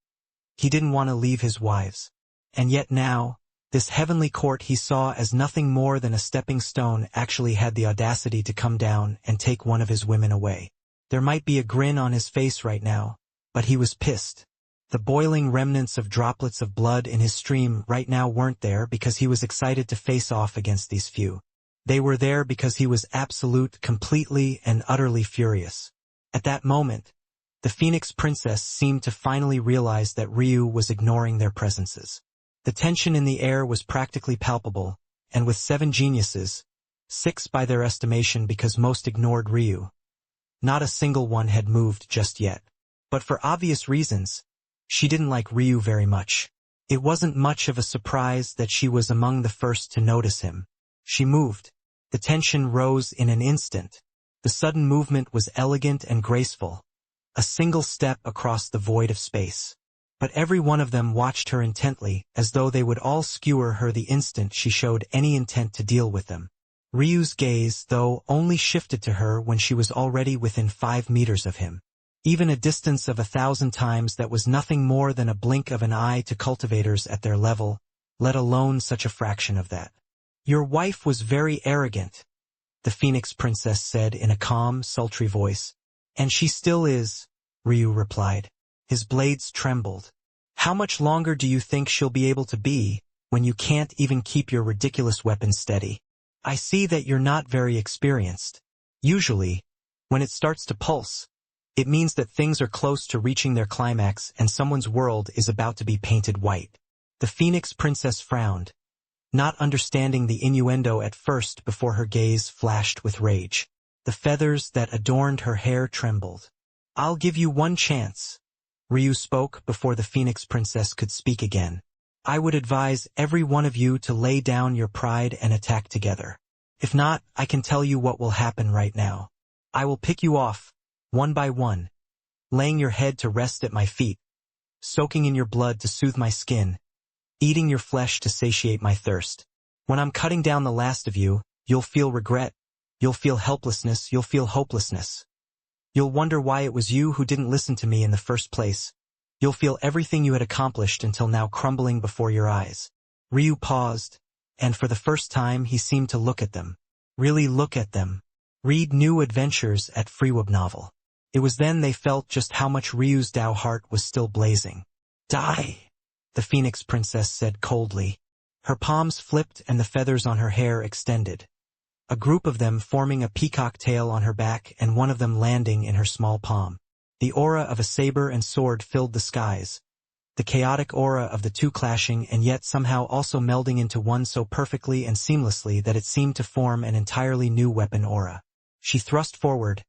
he didn't want to leave his wives. And yet now, this heavenly court he saw as nothing more than a stepping stone actually had the audacity to come down and take one of his women away. There might be a grin on his face right now, but he was pissed. The boiling remnants of droplets of blood in his stream right now weren't there because he was excited to face off against these few. They were there because he was absolute, completely, and utterly furious. At that moment, the Phoenix Princess seemed to finally realize that Ryu was ignoring their presences. The tension in the air was practically palpable, and with 7 geniuses, 6 by their estimation because most ignored Ryu, not a single one had moved just yet. But for obvious reasons, she didn't like Ryu very much. It wasn't much of a surprise that she was among the first to notice him. She moved. The tension rose in an instant. The sudden movement was elegant and graceful, a single step across the void of space. But every one of them watched her intently, as though they would all skewer her the instant she showed any intent to deal with them. Ryu's gaze, though, only shifted to her when she was already within 5 meters of him. Even a distance of 1,000 times that was nothing more than a blink of an eye to cultivators at their level, let alone such a fraction of that. "Your wife was very arrogant," the Phoenix Princess said in a calm, sultry voice. "And she still is," Ryu replied. His blades trembled. "How much longer do you think she'll be able to be, when you can't even keep your ridiculous weapons steady? I see that you're not very experienced. Usually, when it starts to pulse, It means that things are close to reaching their climax and someone's world is about to be painted white. The Phoenix Princess frowned, not understanding the innuendo at first before her gaze flashed with rage. The feathers that adorned her hair trembled. "I'll give you one chance," Ryu spoke before the Phoenix Princess could speak again. "I would advise every one of you to lay down your pride and attack together. If not, I can tell you what will happen right now. I will pick you off, one by one, laying your head to rest at my feet, soaking in your blood to soothe my skin, eating your flesh to satiate my thirst. When I'm cutting down the last of you, you'll feel regret, you'll feel helplessness, you'll feel hopelessness. You'll wonder why it was you who didn't listen to me in the first place. You'll feel everything you had accomplished until now crumbling before your eyes." Ryu paused, and for the first time he seemed to look at them. Really look at them. Read New Adventures at Freeweb Novel. It was then they felt just how much Ryu's Tao heart was still blazing. "Die," the Phoenix Princess said coldly. Her palms flipped and the feathers on her hair extended, a group of them forming a peacock tail on her back and one of them landing in her small palm. The aura of a saber and sword filled the skies, the chaotic aura of the two clashing and yet somehow also melding into one so perfectly and seamlessly that it seemed to form an entirely new weapon aura. She thrust forward,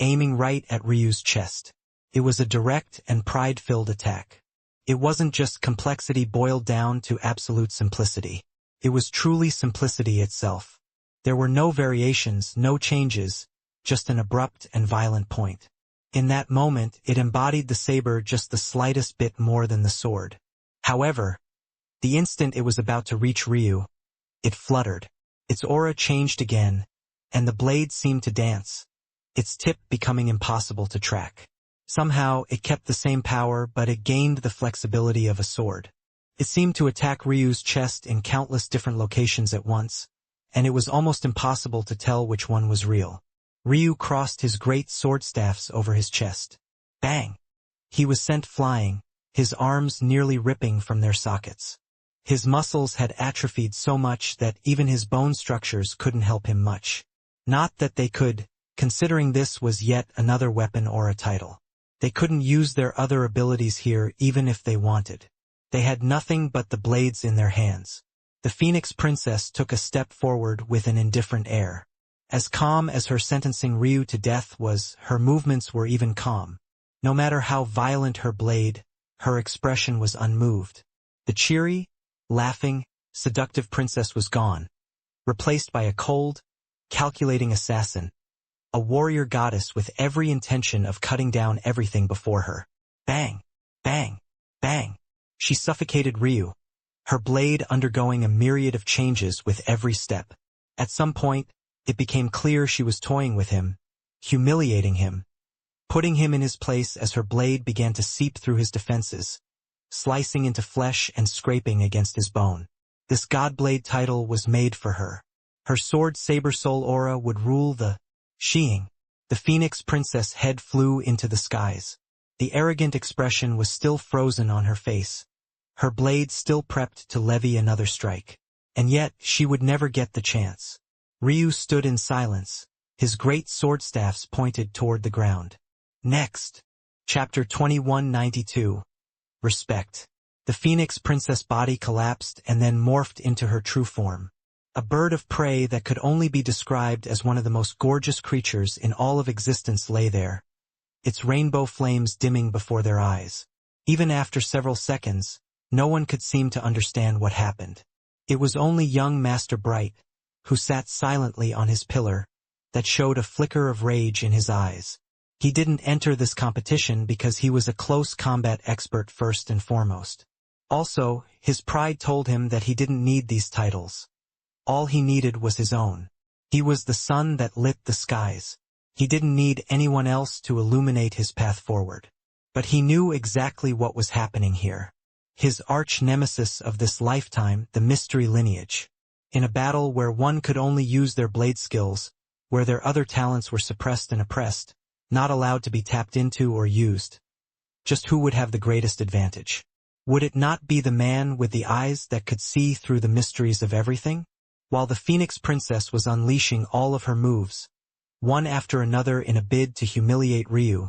aiming right at Ryu's chest. It was a direct and pride-filled attack. It wasn't just complexity boiled down to absolute simplicity. It was truly simplicity itself. There were no variations, no changes, just an abrupt and violent point. In that moment, it embodied the saber just the slightest bit more than the sword. However, the instant it was about to reach Ryu, it fluttered. Its aura changed again, and the blade seemed to dance, its tip becoming impossible to track. Somehow, it kept the same power, but it gained the flexibility of a sword. It seemed to attack Ryu's chest in countless different locations at once, and it was almost impossible to tell which one was real. Ryu crossed his great sword staffs over his chest. Bang! He was sent flying, his arms nearly ripping from their sockets. His muscles had atrophied so much that even his bone structures couldn't help him much. Not that they could, considering this was yet another weapon or a title. They couldn't use their other abilities here even if they wanted. They had nothing but the blades in their hands. The Phoenix Princess took a step forward with an indifferent air. As calm as her sentencing Ryu to death was, her movements were even calm. No matter how violent her blade, her expression was unmoved. The cheery, laughing, seductive princess was gone, replaced by a cold, calculating assassin, a warrior goddess with every intention of cutting down everything before her. Bang! Bang! Bang! She suffocated Ryu, her blade undergoing a myriad of changes with every step. At some point, it became clear she was toying with him, humiliating him, putting him in his place as her blade began to seep through his defenses, slicing into flesh and scraping against his bone. This Godblade title was made for her. Her sword saber soul aura would rule the Sheeing. The Phoenix Princess head flew into the skies. The arrogant expression was still frozen on her face, her blade still prepped to levy another strike. And yet, she would never get the chance. Ryu stood in silence, his great sword staffs pointed toward the ground. Next. Chapter 2192. Respect. The Phoenix Princess body collapsed and then morphed into her true form. A bird of prey that could only be described as one of the most gorgeous creatures in all of existence lay there, its rainbow flames dimming before their eyes. Even after several seconds, no one could seem to understand what happened. It was only young Master Bright, who sat silently on his pillar, that showed a flicker of rage in his eyes. He didn't enter this competition because he was a close combat expert first and foremost. Also, his pride told him that he didn't need these titles. All he needed was his own. He was the sun that lit the skies. He didn't need anyone else to illuminate his path forward. But he knew exactly what was happening here. His arch-nemesis of this lifetime, the Mystery Lineage. In a battle where one could only use their blade skills, where their other talents were suppressed and oppressed, not allowed to be tapped into or used. Just who would have the greatest advantage? Would it not be the man with the eyes that could see through the mysteries of everything? While the Phoenix Princess was unleashing all of her moves, one after another in a bid to humiliate Ryu,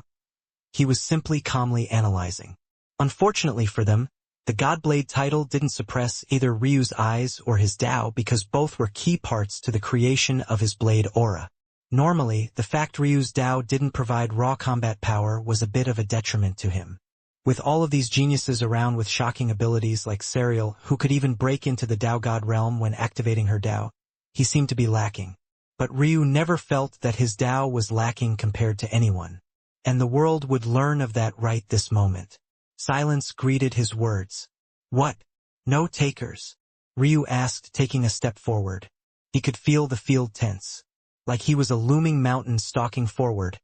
he was simply calmly analyzing. Unfortunately for them, the Godblade title didn't suppress either Ryu's eyes or his Tao because both were key parts to the creation of his blade aura. Normally, the fact Ryu's Tao didn't provide raw combat power was a bit of a detriment to him. With all of these geniuses around with shocking abilities like Serial, who could even break into the Tao God realm when activating her Tao, he seemed to be lacking. But Ryu never felt that his Tao was lacking compared to anyone. And the world would learn of that right this moment. Silence greeted his words. What? No takers? Ryu asked, taking a step forward. He could feel the field tense. Like he was a looming mountain stalking forward.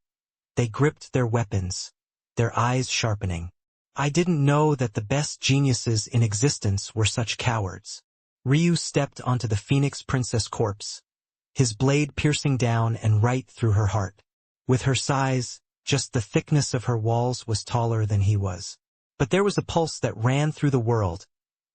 They gripped their weapons, their eyes sharpening. I didn't know that the best geniuses in existence were such cowards. Ryu stepped onto the Phoenix Princess corpse, his blade piercing down and right through her heart. With her size, just the thickness of her walls was taller than he was. But there was a pulse that ran through the world,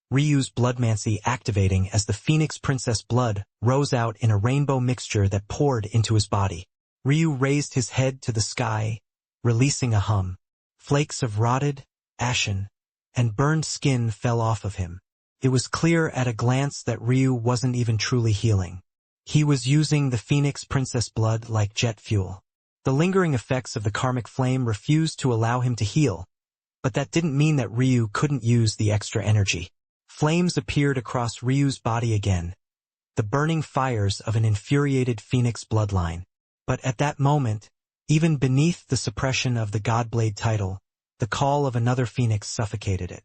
Ryu's bloodmancy activating as the Phoenix Princess blood rose out in a rainbow mixture that poured into his body. Ryu raised his head to the sky, releasing a hum. Flakes of rotted, ashen, and burned skin fell off of him. It was clear at a glance that Ryu wasn't even truly healing. He was using the Phoenix Princess blood like jet fuel. The lingering effects of the karmic flame refused to allow him to heal, but that didn't mean that Ryu couldn't use the extra energy. Flames appeared across Ryu's body again, the burning fires of an infuriated Phoenix bloodline. But at that moment, even beneath the suppression of the Godblade title, the call of another Phoenix suffocated it.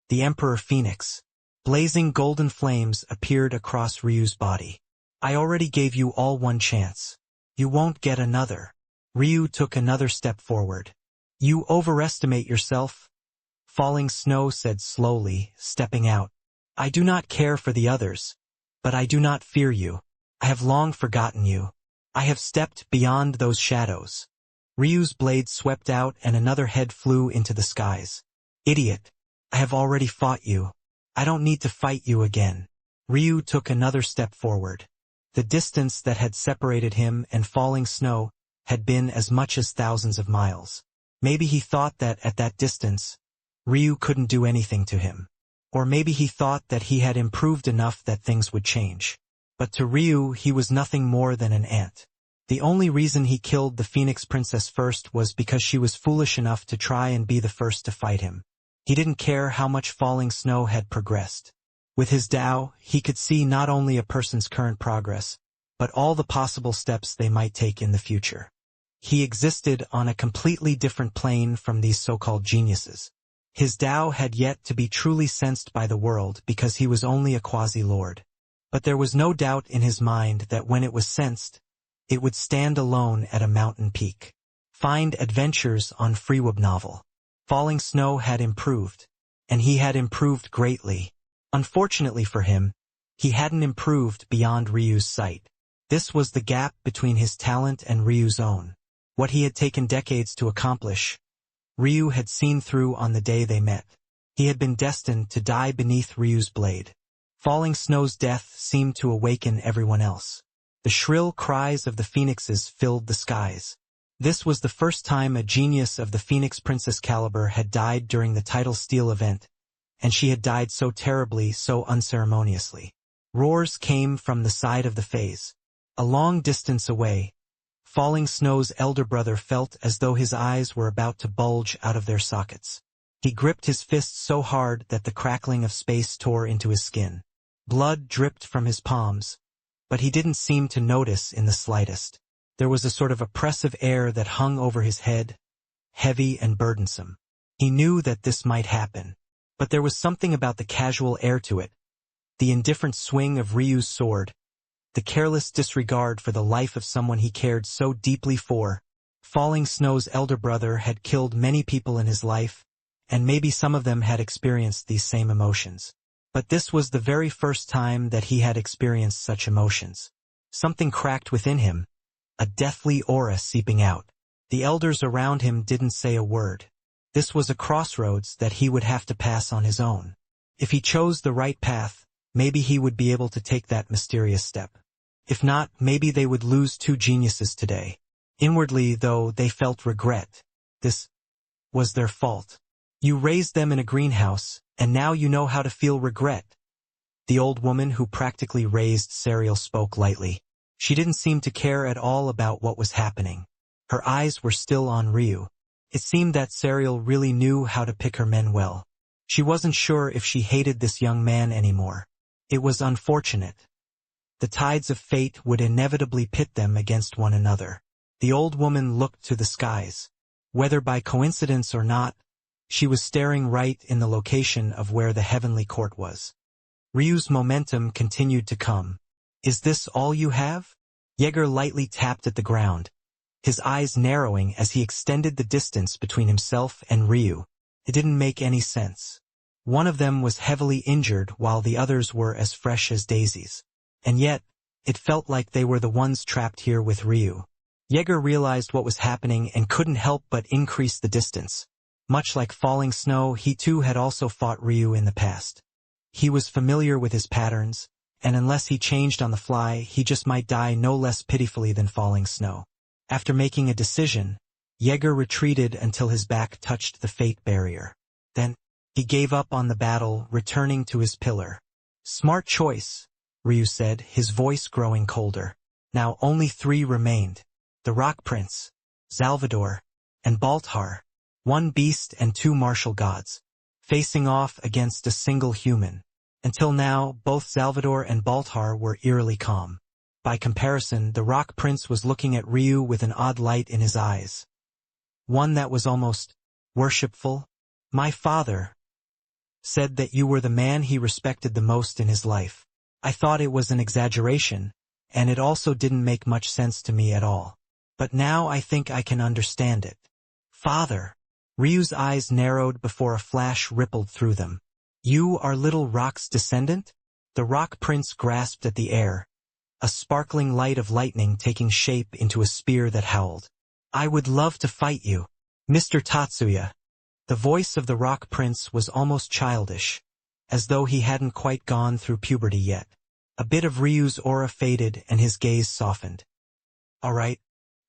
The Emperor Phoenix. Blazing golden flames appeared across Ryu's body. I already gave you all one chance. You won't get another. Ryu took another step forward. You overestimate yourself. Falling Snow said slowly, stepping out. I do not care for the others, but I do not fear you. I have long forgotten you. I have stepped beyond those shadows. Ryu's blade swept out and another head flew into the skies. Idiot. I have already fought you. I don't need to fight you again. Ryu took another step forward. The distance that had separated him and Falling Snow had been as much as thousands of miles. Maybe he thought that at that distance, Ryu couldn't do anything to him. Or maybe he thought that he had improved enough that things would change. But to Ryu, he was nothing more than an ant. The only reason he killed the Phoenix Princess first was because she was foolish enough to try and be the first to fight him. He didn't care how much Falling Snow had progressed. With his Tao, he could see not only a person's current progress, but all the possible steps they might take in the future. He existed on a completely different plane from these so-called geniuses. His Tao had yet to be truly sensed by the world because he was only a quasi-lord. But there was no doubt in his mind that when it was sensed, it would stand alone at a mountain peak. Find Adventures on Freeweb novel. Falling Snow had improved, and he had improved greatly. Unfortunately for him, he hadn't improved beyond Ryu's sight. This was the gap between his talent and Ryu's own. What he had taken decades to accomplish, Ryu had seen through on the day they met. He had been destined to die beneath Ryu's blade. Falling Snow's death seemed to awaken everyone else. The shrill cries of the phoenixes filled the skies. This was the first time a genius of the Phoenix Princess caliber had died during the Title Steal event, and she had died so terribly, so unceremoniously. Roars came from the side of the phase. A long distance away, Falling Snow's elder brother felt as though his eyes were about to bulge out of their sockets. He gripped his fists so hard that the crackling of space tore into his skin. Blood dripped from his palms, but he didn't seem to notice in the slightest. There was a sort of oppressive air that hung over his head, heavy and burdensome. He knew that this might happen, but there was something about the casual air to it, the indifferent swing of Ryu's sword, the careless disregard for the life of someone he cared so deeply for. Falling Snow's elder brother had killed many people in his life, and maybe some of them had experienced these same emotions. But this was the very first time that he had experienced such emotions. Something cracked within him, a deathly aura seeping out. The elders around him didn't say a word. This was a crossroads that he would have to pass on his own. If he chose the right path, maybe he would be able to take that mysterious step. If not, maybe they would lose two geniuses today. Inwardly, though, they felt regret. This was their fault. You raised them in a greenhouse, and now you know how to feel regret. The old woman who practically raised Serial spoke lightly. She didn't seem to care at all about what was happening. Her eyes were still on Ryu. It seemed that Serial really knew how to pick her men well. She wasn't sure if she hated this young man anymore. It was unfortunate. The tides of fate would inevitably pit them against one another. The old woman looked to the skies. Whether by coincidence or not, she was staring right in the location of where the heavenly court was. Ryu's momentum continued to come. Is this all you have? Jaeger lightly tapped at the ground, his eyes narrowing as he extended the distance between himself and Ryu. It didn't make any sense. One of them was heavily injured while the others were as fresh as daisies. And yet, it felt like they were the ones trapped here with Ryu. Jaeger realized what was happening and couldn't help but increase the distance. Much like falling snow, he too had also fought Ryu in the past. He was familiar with his patterns, and unless he changed on the fly, he just might die no less pitifully than falling snow. After making a decision, Jaeger retreated until his back touched the fate barrier. Then, he gave up on the battle, returning to his pillar. Smart choice, Ryu said, his voice growing colder. Now only 3 remained. The Rock Prince, Salvador, and Baltar, 1 beast and 2 martial gods, facing off against a single human. Until now, both Salvador and Baltar were eerily calm. By comparison, the Rock Prince was looking at Ryu with an odd light in his eyes. One that was almost worshipful. My father said that you were the man he respected the most in his life. I thought it was an exaggeration, and it also didn't make much sense to me at all. But now I think I can understand it. Father. Ryu's eyes narrowed before a flash rippled through them. You are Little Rock's descendant? The Rock Prince grasped at the air, a sparkling light of lightning taking shape into a spear that howled. I would love to fight you, Mr. Tatsuya. The voice of the Rock Prince was almost childish, as though he hadn't quite gone through puberty yet. A bit of Ryu's aura faded and his gaze softened. All right.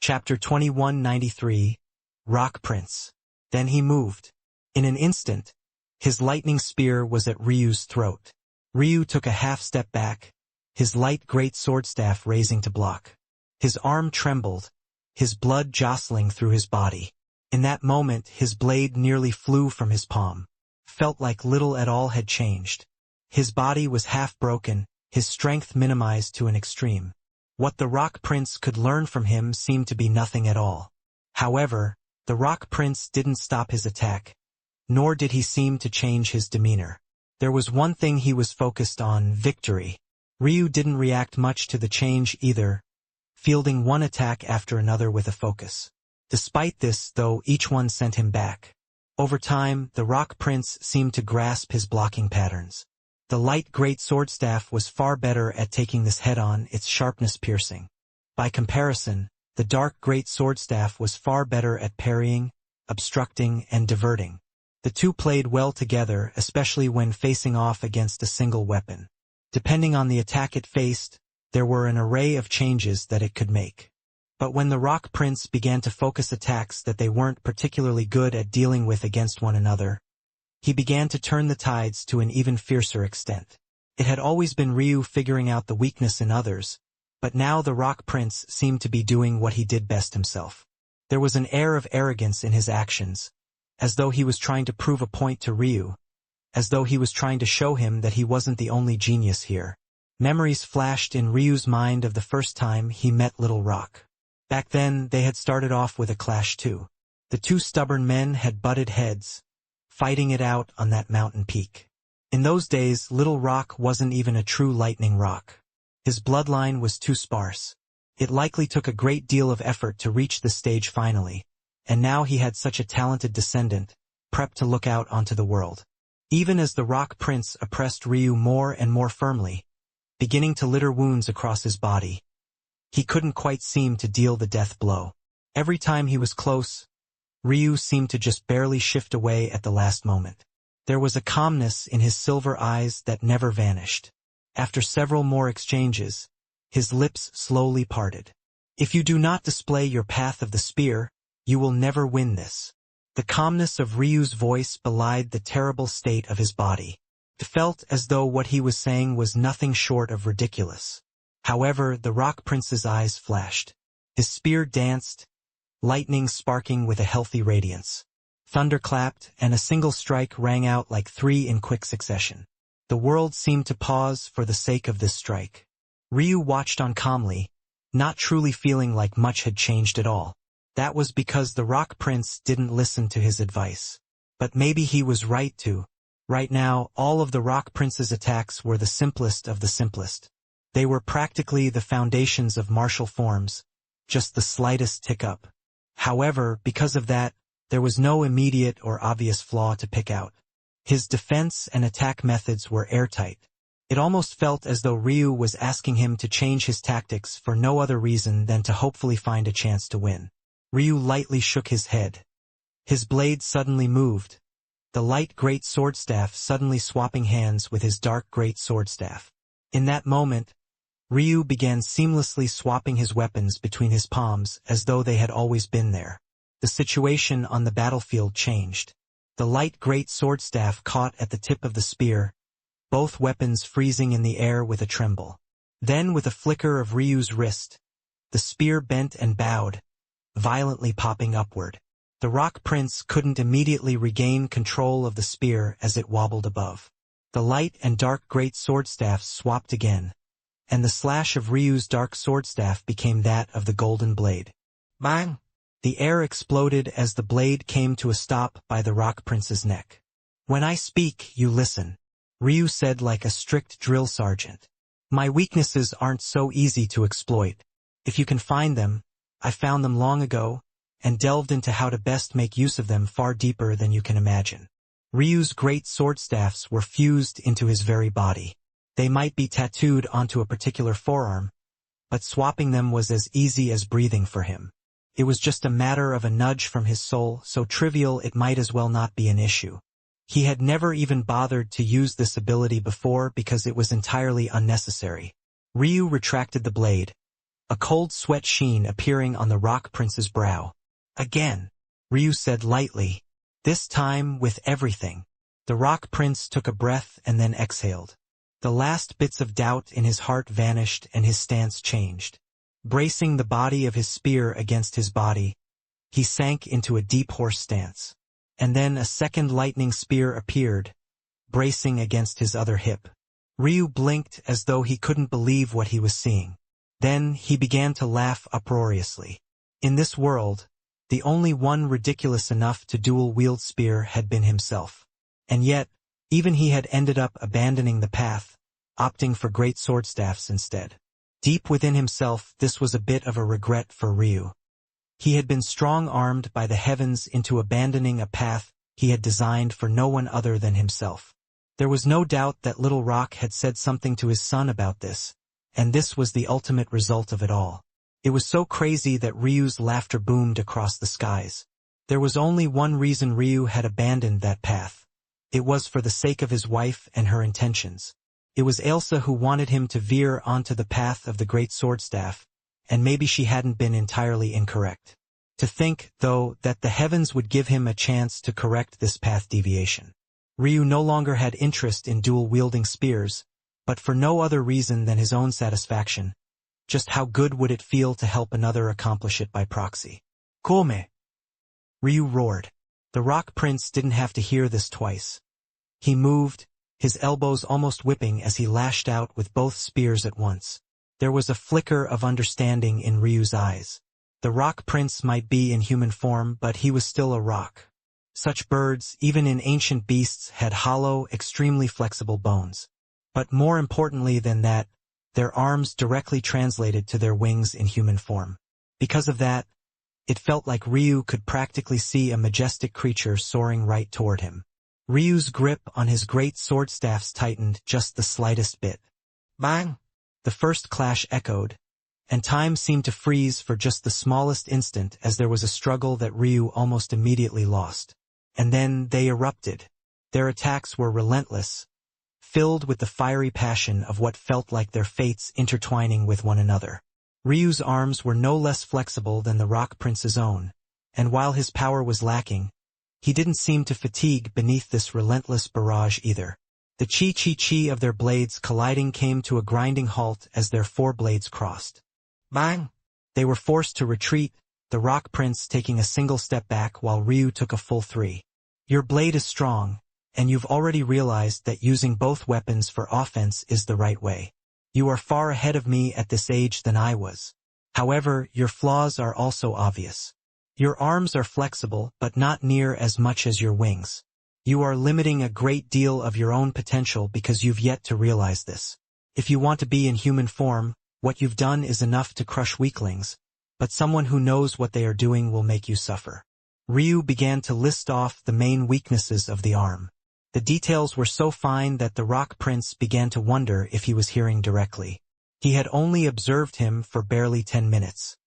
Chapter 2193, Rock Prince. Then he moved. In an instant, his lightning spear was at Ryu's throat. Ryu took a half-step back, his light great swordstaff raising to block. His arm trembled, his blood jostling through his body. In that moment, his blade nearly flew from his palm. Felt like little at all had changed. His body was half broken, his strength minimized to an extreme. What the Rock Prince could learn from him seemed to be nothing at all. However, the Rock Prince didn't stop his attack, nor did he seem to change his demeanor. There was one thing he was focused on: victory. Ryu didn't react much to the change either, fielding one attack after another with a focus. Despite this, though, each one sent him back. Over time, the Rock Prince seemed to grasp his blocking patterns. The light great swordstaff was far better at taking this head-on, its sharpness piercing. By comparison, the dark great swordstaff was far better at parrying, obstructing, and diverting. The two played well together, especially when facing off against a single weapon. Depending on the attack it faced, there were an array of changes that it could make. But when the Rock Prince began to focus attacks that they weren't particularly good at dealing with against one another, he began to turn the tides to an even fiercer extent. It had always been Ryu figuring out the weakness in others, but now the Rock Prince seemed to be doing what he did best himself. There was an air of arrogance in his actions, as though he was trying to prove a point to Ryu, as though he was trying to show him that he wasn't the only genius here. Memories flashed in Ryu's mind of the first time he met Little Rock. Back then, they had started off with a clash too. The two stubborn men had butted heads, fighting it out on that mountain peak. In those days, Little Rock wasn't even a true lightning rock. His bloodline was too sparse. It likely took a great deal of effort to reach the stage finally, and now he had such a talented descendant, prepped to look out onto the world. Even as the Rock Prince oppressed Ryu more and more firmly, beginning to litter wounds across his body, he couldn't quite seem to deal the death blow. Every time he was close, Ryu seemed to just barely shift away at the last moment. There was a calmness in his silver eyes that never vanished. After several more exchanges, his lips slowly parted. If you do not display your path of the spear, you will never win this. The calmness of Ryu's voice belied the terrible state of his body. It felt as though what he was saying was nothing short of ridiculous. However, the Rock Prince's eyes flashed. His spear danced, lightning sparking with a healthy radiance. Thunder clapped, and a single strike rang out like three in quick succession. The world seemed to pause for the sake of this strike. Ryu watched on calmly, not truly feeling like much had changed at all. That was because the Rock Prince didn't listen to his advice. But maybe he was right to. Right now, all of the Rock Prince's attacks were the simplest of the simplest. They were practically the foundations of martial forms, just the slightest tick-up. However, because of that, there was no immediate or obvious flaw to pick out. His defense and attack methods were airtight. It almost felt as though Ryu was asking him to change his tactics for no other reason than to hopefully find a chance to win. Ryu lightly shook his head. His blade suddenly moved, the light great swordstaff suddenly swapping hands with his dark great swordstaff. In that moment, Ryu began seamlessly swapping his weapons between his palms as though they had always been there. The situation on the battlefield changed. The light great swordstaff caught at the tip of the spear, both weapons freezing in the air with a tremble. Then with a flicker of Ryu's wrist, the spear bent and bowed, violently popping upward. The Rock Prince couldn't immediately regain control of the spear as it wobbled above. The light and dark great swordstaffs swapped again, and the slash of Ryu's dark swordstaff became that of the golden blade. Bang! The air exploded as the blade came to a stop by the Rock Prince's neck. "When I speak, you listen," Ryu said like a strict drill sergeant. "My weaknesses aren't so easy to exploit. If you can find them, I found them long ago, and delved into how to best make use of them far deeper than you can imagine." Ryu's great swordstaffs were fused into his very body. They might be tattooed onto a particular forearm, but swapping them was as easy as breathing for him. It was just a matter of a nudge from his soul, so trivial it might as well not be an issue. He had never even bothered to use this ability before because it was entirely unnecessary. Ryu retracted the blade, a cold sweat sheen appearing on the Rock Prince's brow. "Again," Ryu said lightly, "this time with everything." The Rock Prince took a breath and then exhaled. The last bits of doubt in his heart vanished and his stance changed. Bracing the body of his spear against his body, he sank into a deep horse stance. And then a second lightning spear appeared, bracing against his other hip. Ryu blinked as though he couldn't believe what he was seeing. Then he began to laugh uproariously. In this world, the only one ridiculous enough to dual-wield spear had been himself. And yet, even he had ended up abandoning the path, opting for great swordstaffs instead. Deep within himself, this was a bit of a regret for Ryu. He had been strong-armed by the heavens into abandoning a path he had designed for no one other than himself. There was no doubt that Little Rock had said something to his son about this, and this was the ultimate result of it all. It was so crazy that Ryu's laughter boomed across the skies. There was only one reason Ryu had abandoned that path. It was for the sake of his wife and her intentions. It was Ailsa who wanted him to veer onto the path of the great swordstaff, and maybe she hadn't been entirely incorrect. To think, though, that the heavens would give him a chance to correct this path deviation. Ryu no longer had interest in dual-wielding spears, but for no other reason than his own satisfaction. Just how good would it feel to help another accomplish it by proxy? "Come!" Ryu roared. The Rock Prince didn't have to hear this twice. He moved, his elbows almost whipping as he lashed out with both spears at once. There was a flicker of understanding in Ryu's eyes. The Rock Prince might be in human form, but he was still a rock. Such birds, even in ancient beasts, had hollow, extremely flexible bones. But more importantly than that, their arms directly translated to their wings in human form. Because of that, it felt like Ryu could practically see a majestic creature soaring right toward him. Ryu's grip on his great swordstaffs tightened just the slightest bit. Bang! The first clash echoed, and time seemed to freeze for just the smallest instant as there was a struggle that Ryu almost immediately lost. And then they erupted. Their attacks were relentless, filled with the fiery passion of what felt like their fates intertwining with one another. Ryu's arms were no less flexible than the Rock Prince's own, and while his power was lacking, He didn't seem to fatigue beneath this relentless barrage either. The chi-chi-chi of their blades colliding came to a grinding halt as their four blades crossed. Bang! They were forced to retreat, the Rock Prince taking a single step back while Ryu took a full three. Your blade is strong, and you've already realized that using both weapons for offense is the right way. You are far ahead of me at this age than I was. However, your flaws are also obvious. Your arms are flexible, but not near as much as your wings. You are limiting a great deal of your own potential because you've yet to realize this. If you want to be in human form, what you've done is enough to crush weaklings, but someone who knows what they are doing will make you suffer. Ryu began to list off the main weaknesses of the arm. The details were so fine that the Rock Prince began to wonder if he was hearing directly. He had only observed him for barely 10 minutes.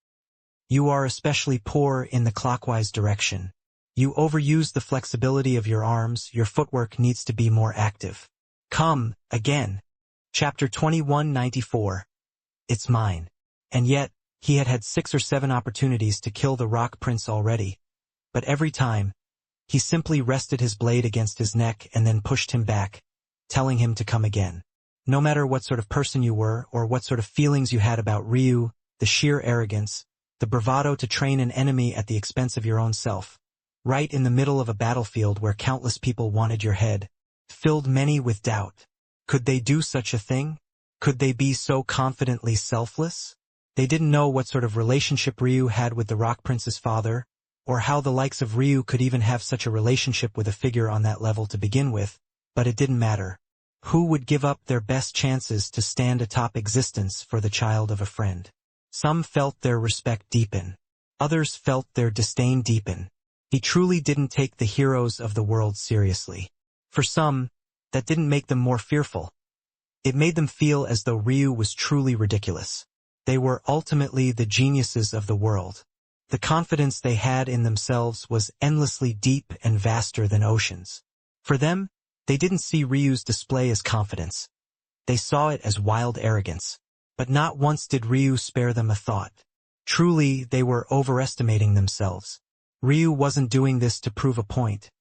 You are especially poor in the clockwise direction. You overuse the flexibility of your arms, your footwork needs to be more active. Come, again. Chapter 2194. It's mine. And yet, he had had 6 or 7 opportunities to kill the Rock Prince already. But every time, he simply rested his blade against his neck and then pushed him back, telling him to come again. No matter what sort of person you were or what sort of feelings you had about Ryu, the sheer arrogance, the bravado to train an enemy at the expense of your own self, right in the middle of a battlefield where countless people wanted your head, filled many with doubt. Could they do such a thing? Could they be so confidently selfless? They didn't know what sort of relationship Ryu had with the Rock Prince's father, or how the likes of Ryu could even have such a relationship with a figure on that level to begin with, but it didn't matter. Who would give up their best chances to stand atop existence for the child of a friend? Some felt their respect deepen. Others felt their disdain deepen. He truly didn't take the heroes of the world seriously. For some, that didn't make them more fearful. It made them feel as though Ryu was truly ridiculous. They were ultimately the geniuses of the world. The confidence they had in themselves was endlessly deep and vaster than oceans. For them, they didn't see Ryu's display as confidence. They saw it as wild arrogance. But not once did Ryu spare them a thought. Truly, they were overestimating themselves. Ryu wasn't doing this to prove a point.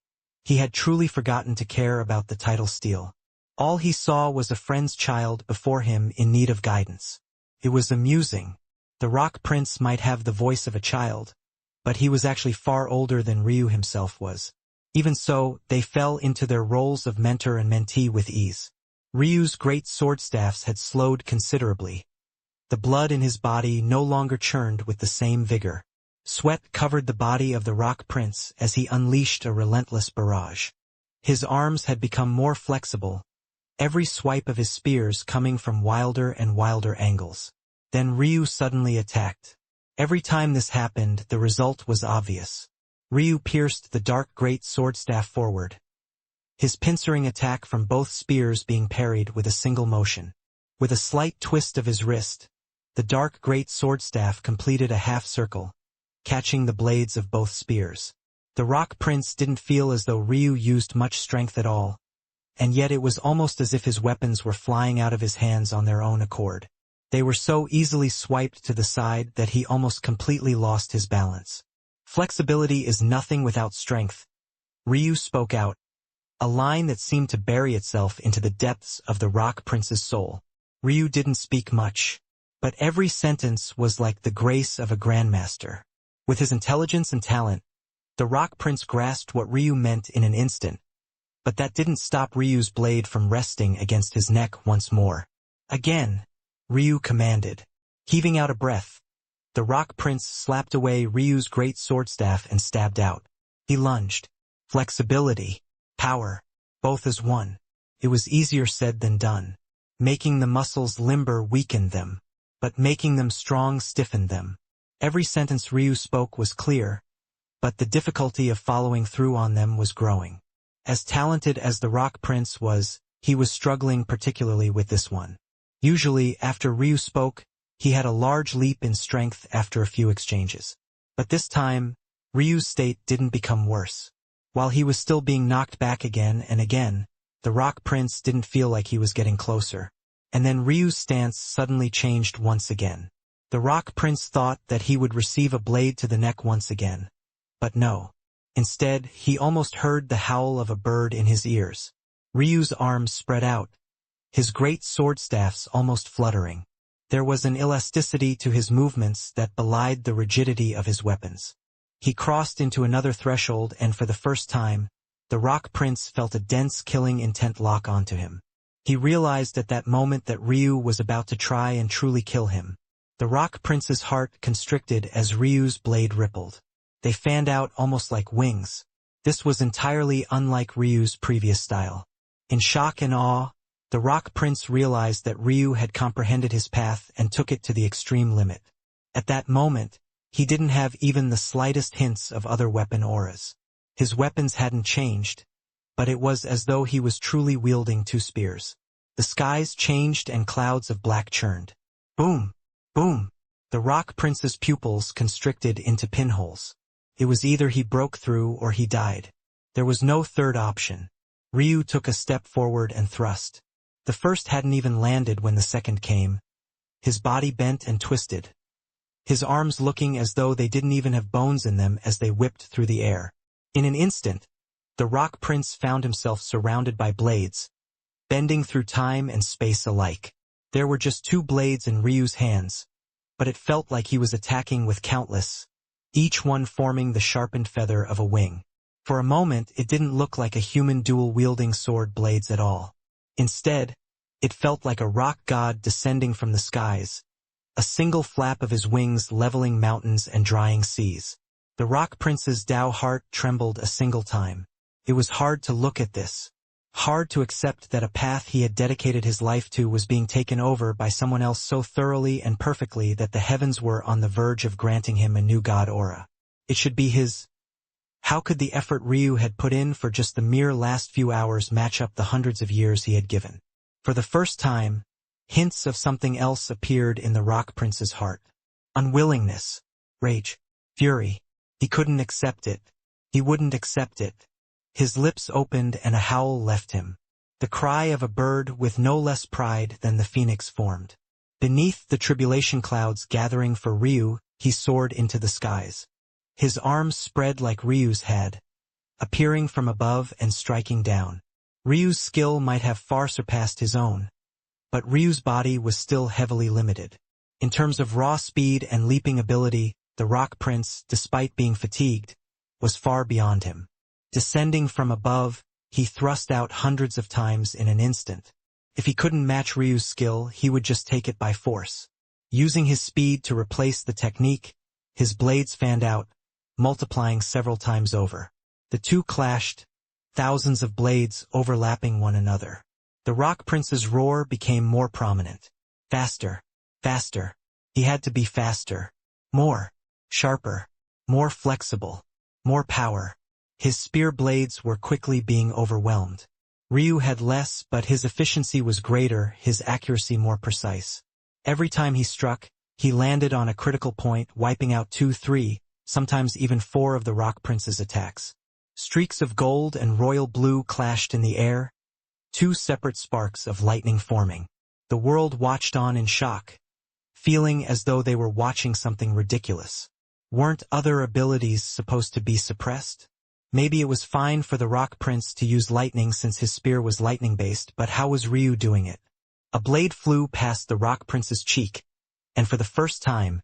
He had truly forgotten to care about the title steal. All he saw was a friend's child before him in need of guidance. It was amusing. The Rock Prince might have the voice of a child, but he was actually far older than Ryu himself was. Even so, they fell into their roles of mentor and mentee with ease. Ryu's great sword staffs had slowed considerably. The blood in his body no longer churned with the same vigor. Sweat covered the body of the Rock Prince as he unleashed a relentless barrage. His arms had become more flexible, every swipe of his spears coming from wilder and wilder angles. Then Ryu suddenly attacked. Every time this happened, the result was obvious. Ryu pierced the dark great sword staff forward, his pincering attack from both spears being parried with a single motion. With a slight twist of his wrist, the dark great sword staff completed a half circle, catching the blades of both spears. The Rock Prince didn't feel as though Ryu used much strength at all, and yet it was almost as if his weapons were flying out of his hands on their own accord. They were so easily swiped to the side that he almost completely lost his balance. Flexibility is nothing without strength. Ryu spoke out, a line that seemed to bury itself into the depths of the Rock Prince's soul. Ryu didn't speak much, but every sentence was like the grace of a grandmaster. With his intelligence and talent, the Rock Prince grasped what Ryu meant in an instant, but that didn't stop Ryu's blade from resting against his neck once more. Again, Ryu commanded. Heaving out a breath, the Rock Prince slapped away Ryu's great sword staff and stabbed out. He lunged. Flexibility, power, both as one. It was easier said than done. Making the muscles limber weakened them, but making them strong stiffened them. Every sentence Ryu spoke was clear, but the difficulty of following through on them was growing. As talented as the Rock Prince was, he was struggling particularly with this one. Usually, after Ryu spoke, he had a large leap in strength after a few exchanges. But this time, Ryu's state didn't become worse. While he was still being knocked back again and again, the Rock Prince didn't feel like he was getting closer. And then Ryu's stance suddenly changed once again. The Rock Prince thought that he would receive a blade to the neck once again. But no. Instead, he almost heard the howl of a bird in his ears. Ryu's arms spread out, his great sword staffs almost fluttering. There was an elasticity to his movements that belied the rigidity of his weapons. He crossed into another threshold, and for the first time, the Rock Prince felt a dense, killing intent lock onto him. He realized at that moment that Ryu was about to try and truly kill him. The Rock Prince's heart constricted as Ryu's blade rippled. They fanned out almost like wings. This was entirely unlike Ryu's previous style. In shock and awe, the Rock Prince realized that Ryu had comprehended his path and took it to the extreme limit. At that moment, he didn't have even the slightest hints of other weapon auras. His weapons hadn't changed, but it was as though he was truly wielding two spears. The skies changed and clouds of black churned. Boom! Boom! The Rock Prince's pupils constricted into pinholes. It was either he broke through or he died. There was no third option. Ryu took a step forward and thrust. The first hadn't even landed when the second came. His body bent and twisted, his arms looking as though they didn't even have bones in them as they whipped through the air. In an instant, the Rock Prince found himself surrounded by blades, bending through time and space alike. There were just two blades in Ryu's hands, but it felt like he was attacking with countless, each one forming the sharpened feather of a wing. For a moment, it didn't look like a human dual-wielding sword blades at all. Instead, it felt like a rock god descending from the skies, a single flap of his wings leveling mountains and drying seas. The Rock Prince's Tao heart trembled a single time. It was hard to look at this, hard to accept that a path he had dedicated his life to was being taken over by someone else so thoroughly and perfectly that the heavens were on the verge of granting him a new god aura. It should be his. How could the effort Ryu had put in for just the mere last few hours match up the hundreds of years he had given? For the first time, hints of something else appeared in the Rock Prince's heart. Unwillingness, rage, fury. He couldn't accept it. He wouldn't accept it. His lips opened and a howl left him. The cry of a bird with no less pride than the phoenix formed. Beneath the tribulation clouds gathering for Ryu, he soared into the skies. His arms spread like Ryu's had, appearing from above and striking down. Ryu's skill might have far surpassed his own, but Ryu's body was still heavily limited. In terms of raw speed and leaping ability, the Rock Prince, despite being fatigued, was far beyond him. Descending from above, he thrust out hundreds of times in an instant. If he couldn't match Ryu's skill, he would just take it by force. Using his speed to replace the technique, his blades fanned out, multiplying several times over. The two clashed, thousands of blades overlapping one another. The Rock Prince's roar became more prominent. Faster, faster. He had to be faster. More, sharper, more flexible, more power. His spear blades were quickly being overwhelmed. Ryu had less, but his efficiency was greater, his accuracy more precise. Every time he struck, he landed on a critical point, wiping out 2, 3, sometimes even 4 of the Rock Prince's attacks. Streaks of gold and royal blue clashed in the air, 2 separate sparks of lightning forming. The world watched on in shock, feeling as though they were watching something ridiculous. Weren't other abilities supposed to be suppressed? Maybe it was fine for the Rock Prince to use lightning since his spear was lightning-based, but how was Ryu doing it? A blade flew past the Rock Prince's cheek, and for the first time,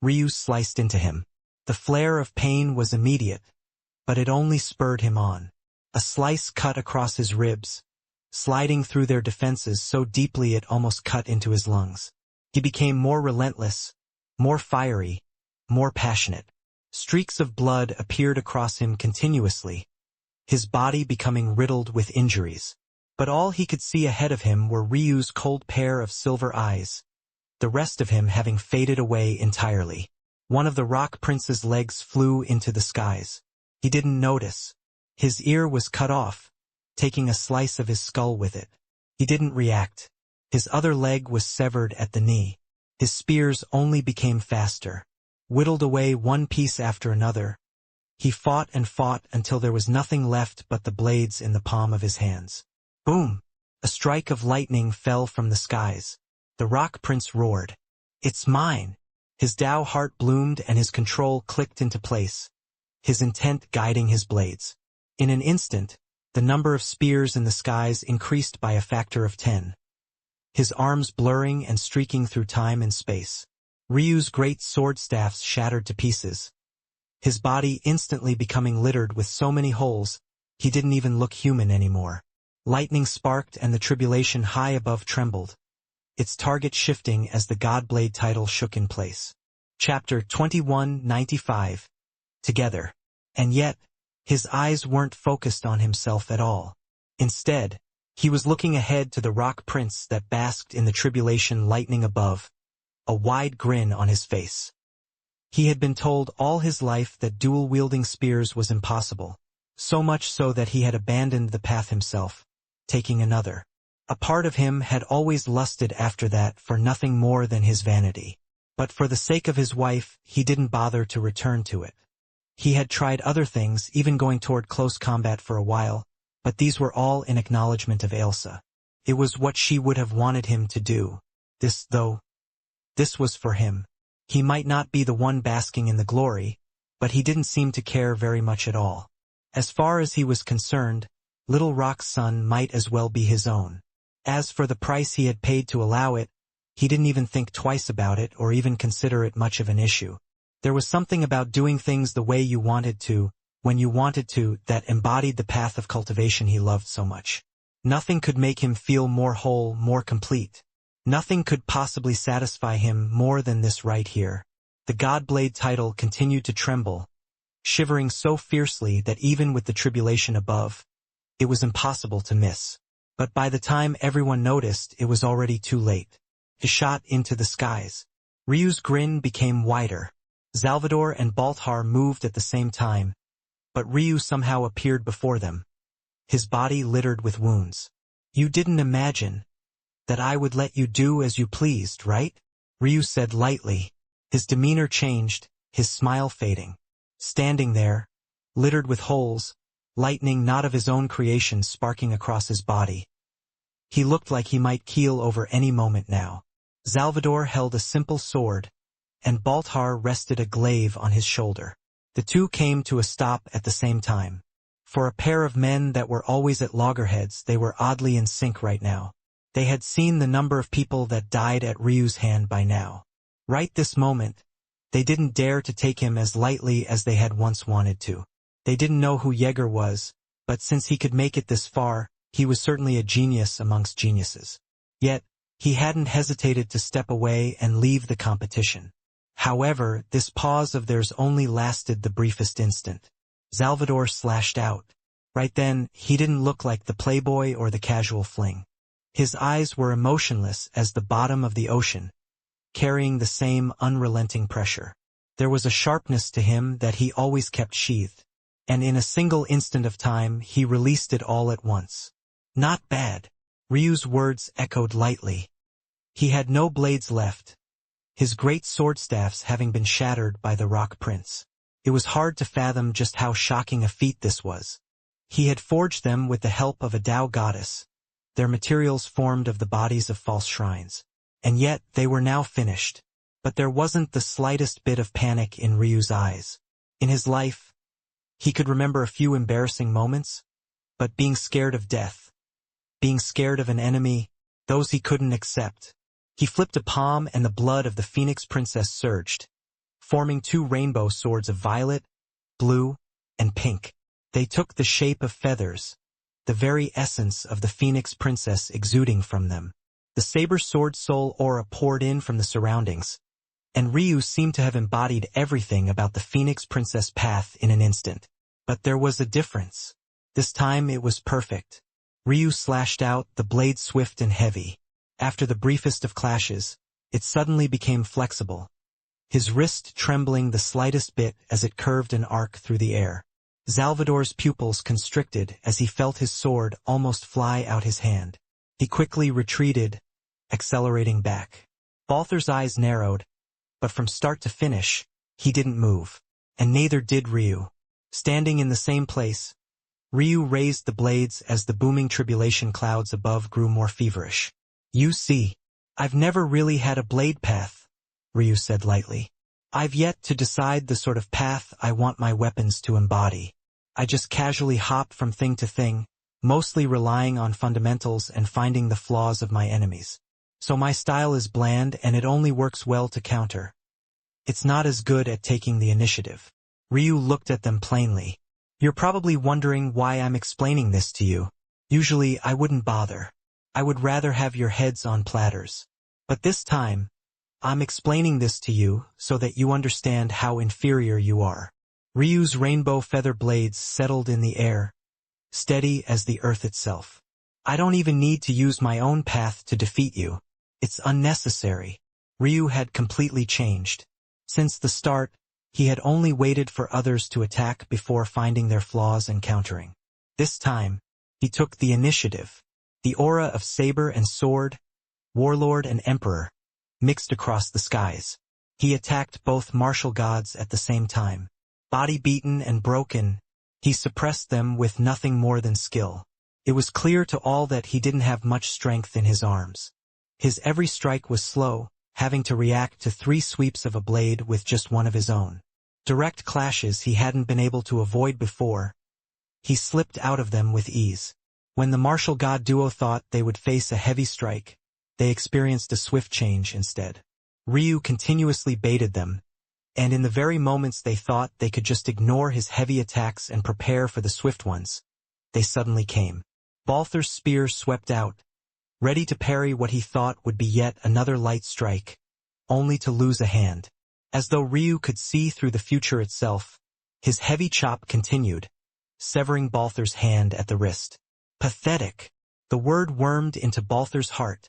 Ryu sliced into him. The flare of pain was immediate, but it only spurred him on. A slice cut across his ribs, sliding through their defenses so deeply it almost cut into his lungs. He became more relentless, more fiery, more passionate. Streaks of blood appeared across him continuously, his body becoming riddled with injuries. But all he could see ahead of him were Ryu's cold pair of silver eyes, the rest of him having faded away entirely. One of the Rock Prince's legs flew into the skies. He didn't notice. His ear was cut off, taking a slice of his skull with it. He didn't react. His other leg was severed at the knee. His spears only became faster, whittled away one piece after another. He fought and fought until there was nothing left but the blades in the palm of his hands. Boom! A strike of lightning fell from the skies. The Rock Prince roared. "It's mine!" His Tao heart bloomed and his control clicked into place. his intent guiding his blades. In an instant, the number of spears in the skies increased by a factor of 10. His arms blurring and streaking through time and space. Ryu's great sword staffs shattered to pieces. His body instantly becoming littered with so many holes, he didn't even look human anymore. Lightning sparked and the tribulation high above trembled, its target shifting as the Godblade title shook in place. Chapter 2195. Together. And yet, his eyes weren't focused on himself at all. Instead, he was looking ahead to the rock prince that basked in the tribulation lightning above, a wide grin on his face. He had been told all his life that dual-wielding spears was impossible, so much so that he had abandoned the path himself, taking another. A part of him had always lusted after that for nothing more than his vanity. But for the sake of his wife, he didn't bother to return to it. He had tried other things, even going toward close combat for a while, but these were all in acknowledgement of Ailsa. It was what she would have wanted him to do. This was for him. He might not be the one basking in the glory, but he didn't seem to care very much at all. As far as he was concerned, Little Rock's son might as well be his own. As for the price he had paid to allow it, he didn't even think twice about it or even consider it much of an issue. There was something about doing things the way you wanted to, when you wanted to, that embodied the path of cultivation he loved so much. Nothing could make him feel more whole, more complete. Nothing could possibly satisfy him more than this right here. The Godblade title continued to tremble, shivering so fiercely that even with the tribulation above, it was impossible to miss. But by the time everyone noticed, it was already too late. He shot into the skies. Ryu's grin became wider. Salvador and Balthar moved at the same time, but Ryu somehow appeared before them, his body littered with wounds. "You didn't imagine that I would let you do as you pleased, right?" Ryu said lightly. His demeanor changed, his smile fading. Standing there, littered with holes, lightning not of his own creation sparking across his body. He looked like he might keel over any moment now. Salvador held a simple sword, and Balthar rested a glaive on his shoulder. The two came to a stop at the same time. For a pair of men that were always at loggerheads, they were oddly in sync right now. They had seen the number of people that died at Ryu's hand by now. Right this moment, they didn't dare to take him as lightly as they had once wanted to. They didn't know who Jaeger was, but since he could make it this far, he was certainly a genius amongst geniuses. Yet, he hadn't hesitated to step away and leave the competition. However, this pause of theirs only lasted the briefest instant. Salvador slashed out. Right then, he didn't look like the playboy or the casual fling. His eyes were emotionless as the bottom of the ocean, carrying the same unrelenting pressure. There was a sharpness to him that he always kept sheathed, and in a single instant of time he released it all at once. "Not bad." Ryu's words echoed lightly. He had no blades left, his great sword staffs having been shattered by the Rock Prince. It was hard to fathom just how shocking a feat this was. He had forged them with the help of a Tao goddess, their materials formed of the bodies of false shrines. And yet they were now finished. But there wasn't the slightest bit of panic in Ryu's eyes. In his life, he could remember a few embarrassing moments, but being scared of death, being scared of an enemy, those he couldn't accept. He flipped a palm and the blood of the Phoenix Princess surged, forming two rainbow swords of violet, blue, and pink. They took the shape of feathers, the very essence of the Phoenix Princess exuding from them. The saber sword soul aura poured in from the surroundings, and Ryu seemed to have embodied everything about the Phoenix Princess path in an instant. But there was a difference. This time it was perfect. Ryu slashed out, the blade swift and heavy. After the briefest of clashes, it suddenly became flexible, his wrist trembling the slightest bit as it curved an arc through the air. Salvador's pupils constricted as he felt his sword almost fly out his hand. He quickly retreated, accelerating back. Balthar's eyes narrowed, but from start to finish, he didn't move. And neither did Ryu. Standing in the same place, Ryu raised the blades as the booming tribulation clouds above grew more feverish. "You see, I've never really had a blade path," Ryu said lightly. I've yet to decide the sort of path I want my weapons to embody. I just casually hop from thing to thing, mostly relying on fundamentals and finding the flaws of my enemies. So my style is bland and it only works well to counter. It's not as good at taking the initiative. Ryu looked at them plainly. You're probably wondering why I'm explaining this to you. Usually I wouldn't bother. I would rather have your heads on platters. But this time, I'm explaining this to you so that you understand how inferior you are. Ryu's rainbow feather blades settled in the air, steady as the earth itself. I don't even need to use my own path to defeat you. It's unnecessary. Ryu had completely changed. Since the start, he had only waited for others to attack before finding their flaws and countering. This time, he took the initiative. The aura of saber and sword, warlord and emperor, mixed across the skies. He attacked both martial gods at the same time. Body beaten and broken, he suppressed them with nothing more than skill. It was clear to all that he didn't have much strength in his arms. His every strike was slow, having to react to 3 sweeps of a blade with just one of his own. Direct clashes he hadn't been able to avoid before. He slipped out of them with ease. When the martial god duo thought they would face a heavy strike, they experienced a swift change instead. Ryu continuously baited them, and in the very moments they thought they could just ignore his heavy attacks and prepare for the swift ones, they suddenly came. Balthur's spear swept out, ready to parry what he thought would be yet another light strike, only to lose a hand. As though Ryu could see through the future itself, his heavy chop continued, severing Balthur's hand at the wrist. Pathetic. The word wormed into Balthur's heart,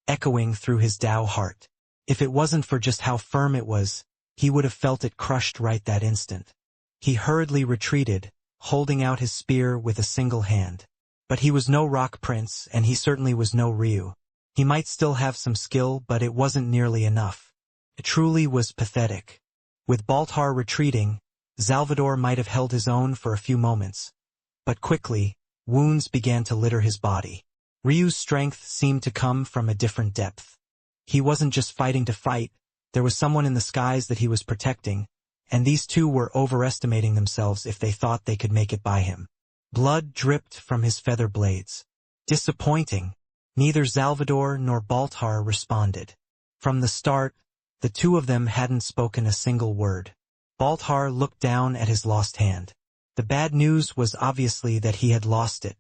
echoing through his Tao heart. If it wasn't for just how firm it was, he would have felt it crushed right that instant. He hurriedly retreated, holding out his spear with a single hand. But he was no rock prince, and he certainly was no Ryu. He might still have some skill, but it wasn't nearly enough. It truly was pathetic. With Baltar retreating, Salvador might have held his own for a few moments. But quickly, wounds began to litter his body. Ryu's strength seemed to come from a different depth. He wasn't just fighting to fight, there was someone in the skies that he was protecting, and these two were overestimating themselves if they thought they could make it by him. Blood dripped from his feather blades. Disappointing. Neither Salvador nor Baltar responded. From the start, the two of them hadn't spoken a single word. Baltar looked down at his lost hand. The bad news was obviously that he had lost it.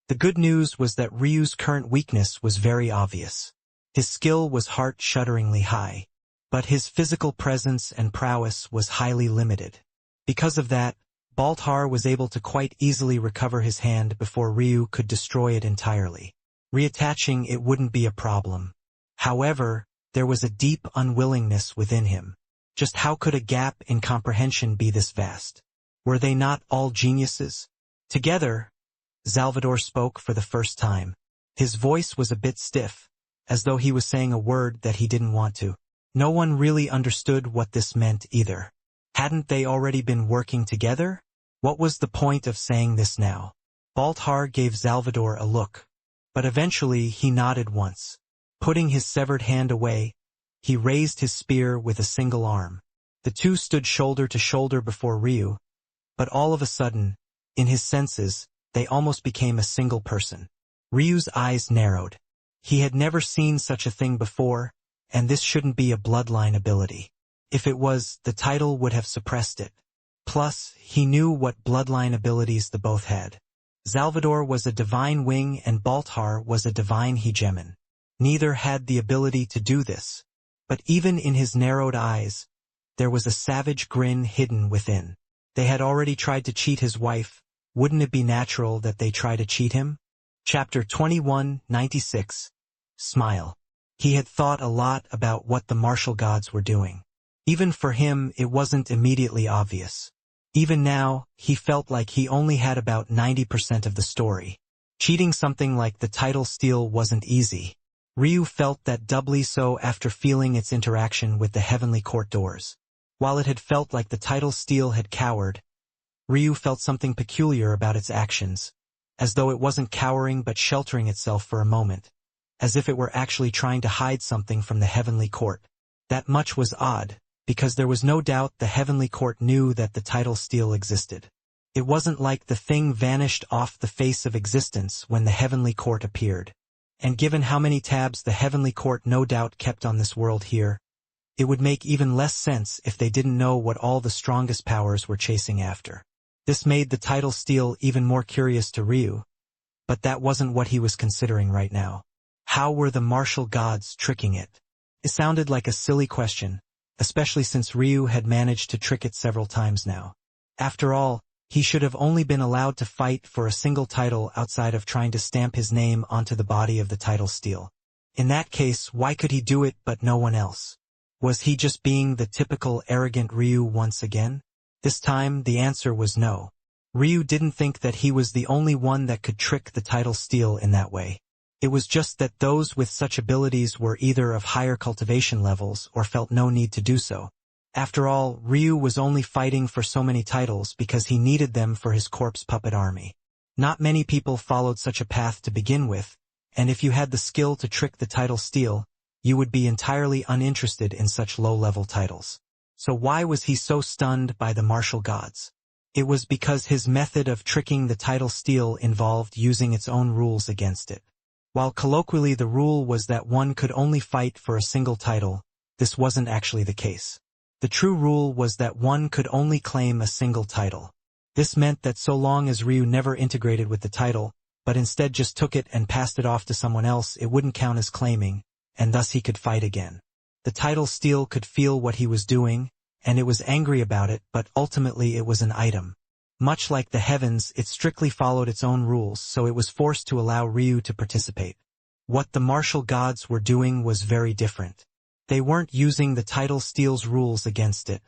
The good news was that Ryu's current weakness was very obvious. His skill was heart-shudderingly high, but his physical presence and prowess was highly limited. Because of that, Baltar was able to quite easily recover his hand before Ryu could destroy it entirely. Reattaching it wouldn't be a problem. However, there was a deep unwillingness within him. Just how could a gap in comprehension be this vast? Were they not all geniuses? Together, Salvador spoke for the first time. His voice was a bit stiff, as though he was saying a word that he didn't want to. No one really understood what this meant either. Hadn't they already been working together? What was the point of saying this now? Baltar gave Salvador a look, but eventually he nodded once. Putting his severed hand away, he raised his spear with a single arm. The two stood shoulder to shoulder before Ryu, but all of a sudden, in his senses, they almost became a single person. Ryu's eyes narrowed. He had never seen such a thing before, and this shouldn't be a bloodline ability. If it was, the title would have suppressed it. Plus, he knew what bloodline abilities the both had. Salvador was a divine wing and Baltar was a divine hegemon. Neither had the ability to do this. But even in his narrowed eyes, there was a savage grin hidden within. They had already tried to cheat his wife. Wouldn't it be natural that they try to cheat him? Chapter 2196. Smile. He had thought a lot about what the martial gods were doing. Even for him, it wasn't immediately obvious. Even now, he felt like he only had about 90% of the story. Cheating something like the title steal wasn't easy. Ryu felt that doubly so after feeling its interaction with the heavenly court doors. While it had felt like the title steal had cowered, Ryu felt something peculiar about its actions, as though it wasn't cowering but sheltering itself for a moment, as if it were actually trying to hide something from the heavenly court. That much was odd. because there was no doubt the Heavenly Court knew that the title steel existed. It wasn't like the thing vanished off the face of existence when the Heavenly Court appeared. And given how many tabs the Heavenly Court no doubt kept on this world here, it would make even less sense if they didn't know what all the strongest powers were chasing after. This made the title steel even more curious to Ryu, but that wasn't what he was considering right now. How were the martial gods tricking it? It sounded like a silly question, especially since Ryu had managed to trick it several times now. After all, he should have only been allowed to fight for a single title outside of trying to stamp his name onto the body of the title steel. In that case, why could he do it but no one else? Was he just being the typical arrogant Ryu once again? This time, the answer was no. Ryu didn't think that he was the only one that could trick the title steel in that way. It was just that those with such abilities were either of higher cultivation levels or felt no need to do so. After all, Ryu was only fighting for so many titles because he needed them for his corpse puppet army. Not many people followed such a path to begin with, and if you had the skill to trick the title steel, you would be entirely uninterested in such low-level titles. So why was he so stunned by the martial gods? It was because his method of tricking the title steel involved using its own rules against it. While colloquially the rule was that one could only fight for a single title, this wasn't actually the case. The true rule was that one could only claim a single title. This meant that so long as Ryu never integrated with the title, but instead just took it and passed it off to someone else, it wouldn't count as claiming, and thus he could fight again. The title steel could feel what he was doing, and it was angry about it, but ultimately it was an item. Much like the heavens, it strictly followed its own rules, so it was forced to allow Ryu to participate. What the martial gods were doing was very different. They weren't using the title steel's rules against it.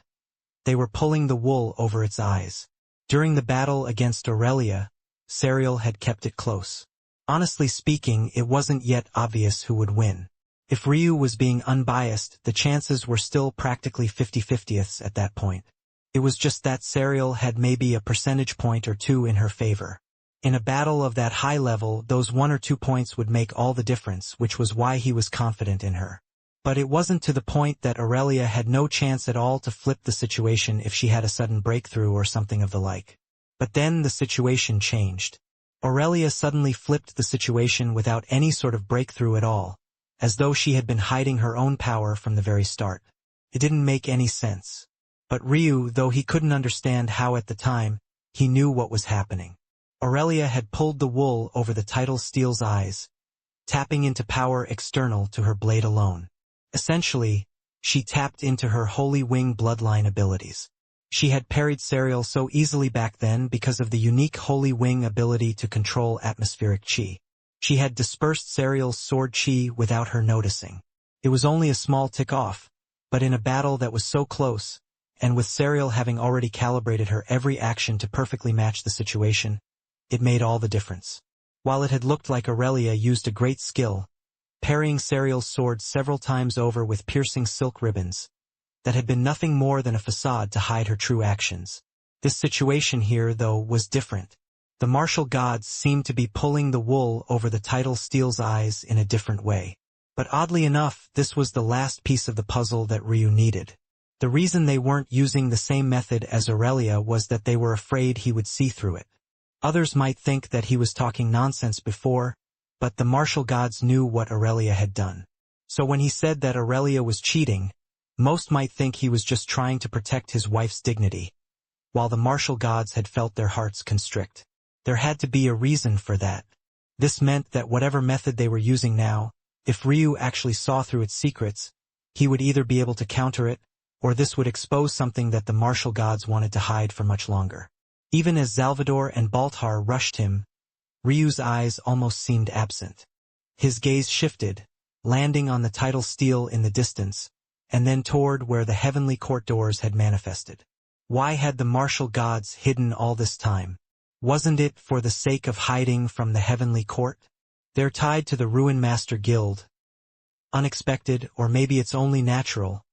They were pulling the wool over its eyes. During the battle against Aurelia, Serial had kept it close. Honestly speaking, it wasn't yet obvious who would win. If Ryu was being unbiased, the chances were still practically 50-50ths at that point. It was just that Serial had maybe a percentage point or two in her favor. In a battle of that high level, those 1 or 2 points would make all the difference, which was why he was confident in her. But it wasn't to the point that Aurelia had no chance at all to flip the situation if she had a sudden breakthrough or something of the like. But then the situation changed. Aurelia suddenly flipped the situation without any sort of breakthrough at all, as though she had been hiding her own power from the very start. It didn't make any sense. But Ryu, though he couldn't understand how at the time, he knew what was happening. Aurelia had pulled the wool over the title steel's eyes, tapping into power external to her blade alone. Essentially, she tapped into her Holy Wing bloodline abilities. She had parried Serial so easily back then because of the unique Holy Wing ability to control atmospheric chi. She had dispersed Serial's sword chi without her noticing. It was only a small tick off, but in a battle that was so close, and with Serial having already calibrated her every action to perfectly match the situation, it made all the difference. While it had looked like Aurelia used a great skill, parrying Serial's sword several times over with piercing silk ribbons, that had been nothing more than a facade to hide her true actions. This situation here, though, was different. The martial gods seemed to be pulling the wool over the title steel's eyes in a different way. But oddly enough, this was the last piece of the puzzle that Ryu needed. The reason they weren't using the same method as Aurelia was that they were afraid he would see through it. Others might think that he was talking nonsense before, but the martial gods knew what Aurelia had done. So when he said that Aurelia was cheating, most might think he was just trying to protect his wife's dignity, while the martial gods had felt their hearts constrict. There had to be a reason for that. This meant that whatever method they were using now, if Ryu actually saw through its secrets, he would either be able to counter it, or this would expose something that the martial gods wanted to hide for much longer. Even as Salvador and Baltar rushed him, Ryu's eyes almost seemed absent. His gaze shifted, landing on the title steel in the distance, and then toward where the heavenly court doors had manifested. Why had the martial gods hidden all this time? Wasn't it for the sake of hiding from the heavenly court? They're tied to the Ruin Master Guild. Unexpected, or maybe it's only natural,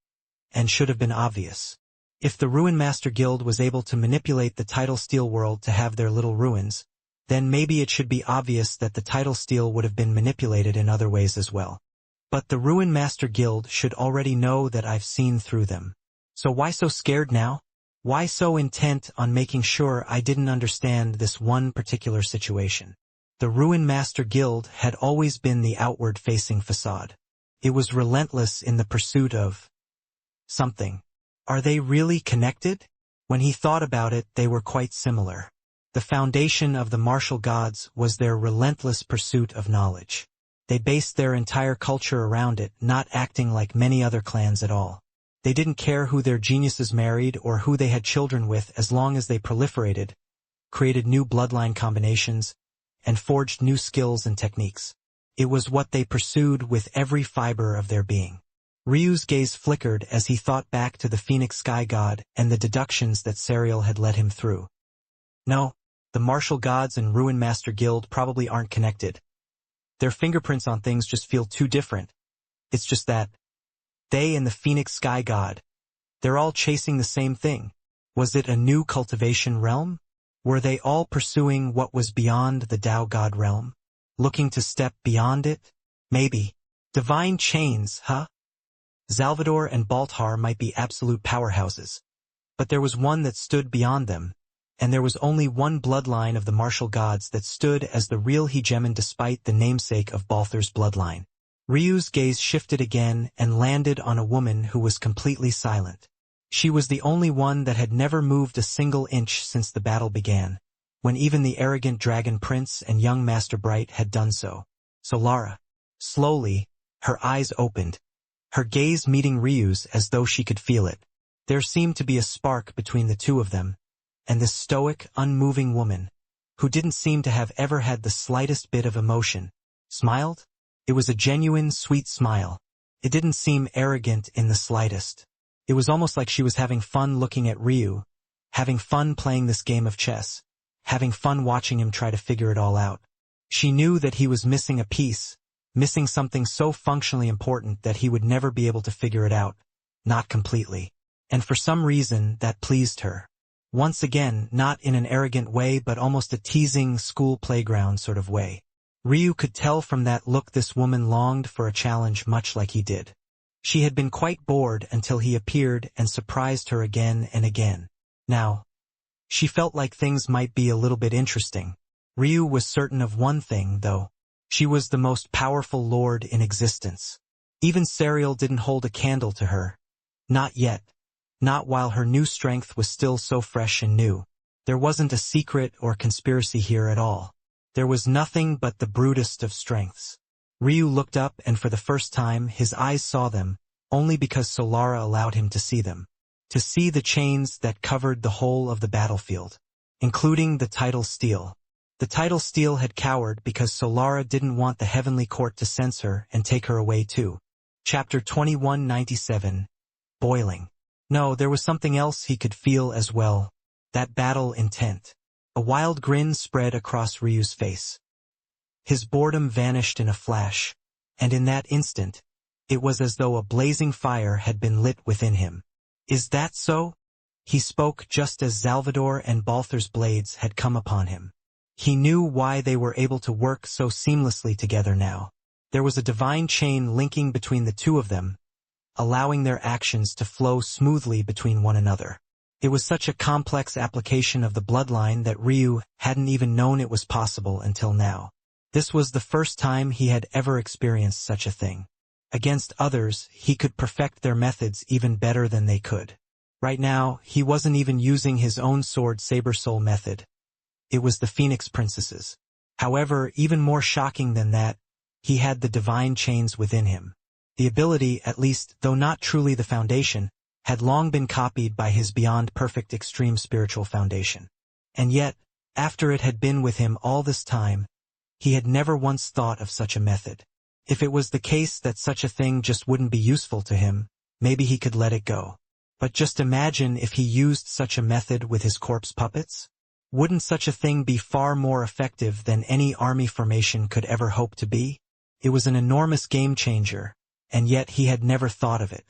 and should have been obvious. If the Ruin Master Guild was able to manipulate the title steel world to have their little ruins, then maybe it should be obvious that the title steel would have been manipulated in other ways as well. But the Ruin Master Guild should already know that I've seen through them. So why so scared now? Why so intent on making sure I didn't understand this one particular situation? The Ruin Master Guild had always been the outward-facing facade. It was relentless in the pursuit of something. Are they really connected? When he thought about it, they were quite similar. The foundation of the martial gods was their relentless pursuit of knowledge. They based their entire culture around it, not acting like many other clans at all. They didn't care who their geniuses married or who they had children with as long as they proliferated, created new bloodline combinations, and forged new skills and techniques. It was what they pursued with every fiber of their being. Ryu's gaze flickered as he thought back to the Phoenix Sky God and the deductions that Serial had led him through. No, the martial gods and Ruin Master Guild probably aren't connected. Their fingerprints on things just feel too different. It's just that they and the Phoenix Sky God, they're all chasing the same thing. Was it a new cultivation realm? Were they all pursuing what was beyond the Tao God realm? Looking to step beyond it? Maybe. Divine chains, huh? Salvador and Baltar might be absolute powerhouses, but there was one that stood beyond them, and there was only one bloodline of the martial gods that stood as the real hegemon despite the namesake of Balthar's bloodline. Ryu's gaze shifted again and landed on a woman who was completely silent. She was the only one that had never moved a single inch since the battle began, when even the arrogant Dragon Prince and young Master Bright had done so. Solara. Slowly, her eyes opened, her gaze meeting Ryu's as though she could feel it. There seemed to be a spark between the two of them, and this stoic, unmoving woman, who didn't seem to have ever had the slightest bit of emotion, smiled. It was a genuine, sweet smile. It didn't seem arrogant in the slightest. It was almost like she was having fun looking at Ryu, having fun playing this game of chess, having fun watching him try to figure it all out. She knew that he was missing a piece, missing something so functionally important that he would never be able to figure it out, not completely. And for some reason, that pleased her. Once again, not in an arrogant way but almost a teasing school playground sort of way. Ryu could tell from that look this woman longed for a challenge much like he did. She had been quite bored until he appeared and surprised her again and again. Now, she felt like things might be a little bit interesting. Ryu was certain of one thing, though. She was the most powerful lord in existence. Even Serial didn't hold a candle to her. Not yet. Not while her new strength was still so fresh and new. There wasn't a secret or conspiracy here at all. There was nothing but the brutest of strengths. Ryu looked up and for the first time his eyes saw them, only because Solara allowed him to see them. To see the chains that covered the whole of the battlefield, including the tidal steel. The tidal steel had cowered because Solara didn't want the heavenly court to sense her and take her away too. Chapter 2197. Boiling. No, there was something else he could feel as well. That battle intent. A wild grin spread across Ryu's face. His boredom vanished in a flash, and in that instant, it was as though a blazing fire had been lit within him. Is that so? He spoke just as Salvador and Balthar's blades had come upon him. He knew why they were able to work so seamlessly together now. There was a divine chain linking between the two of them, allowing their actions to flow smoothly between one another. It was such a complex application of the bloodline that Ryu hadn't even known it was possible until now. This was the first time he had ever experienced such a thing. Against others, he could perfect their methods even better than they could. Right now, he wasn't even using his own sword Saber Soul method. It was the Phoenix Princess's. However, even more shocking than that, he had the divine chains within him. The ability, at least, though not truly the foundation, had long been copied by his beyond perfect extreme spiritual foundation. And yet, after it had been with him all this time, he had never once thought of such a method. If it was the case that such a thing just wouldn't be useful to him, maybe he could let it go. But just imagine if he used such a method with his corpse puppets? Wouldn't such a thing be far more effective than any army formation could ever hope to be? It was an enormous game changer, and yet he had never thought of it.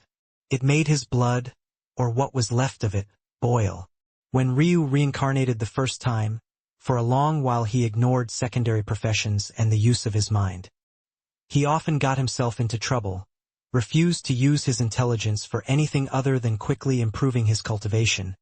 It made his blood, or what was left of it, boil. When Ryu reincarnated the first time, for a long while he ignored secondary professions and the use of his mind. He often got himself into trouble, refused to use his intelligence for anything other than quickly improving his cultivation,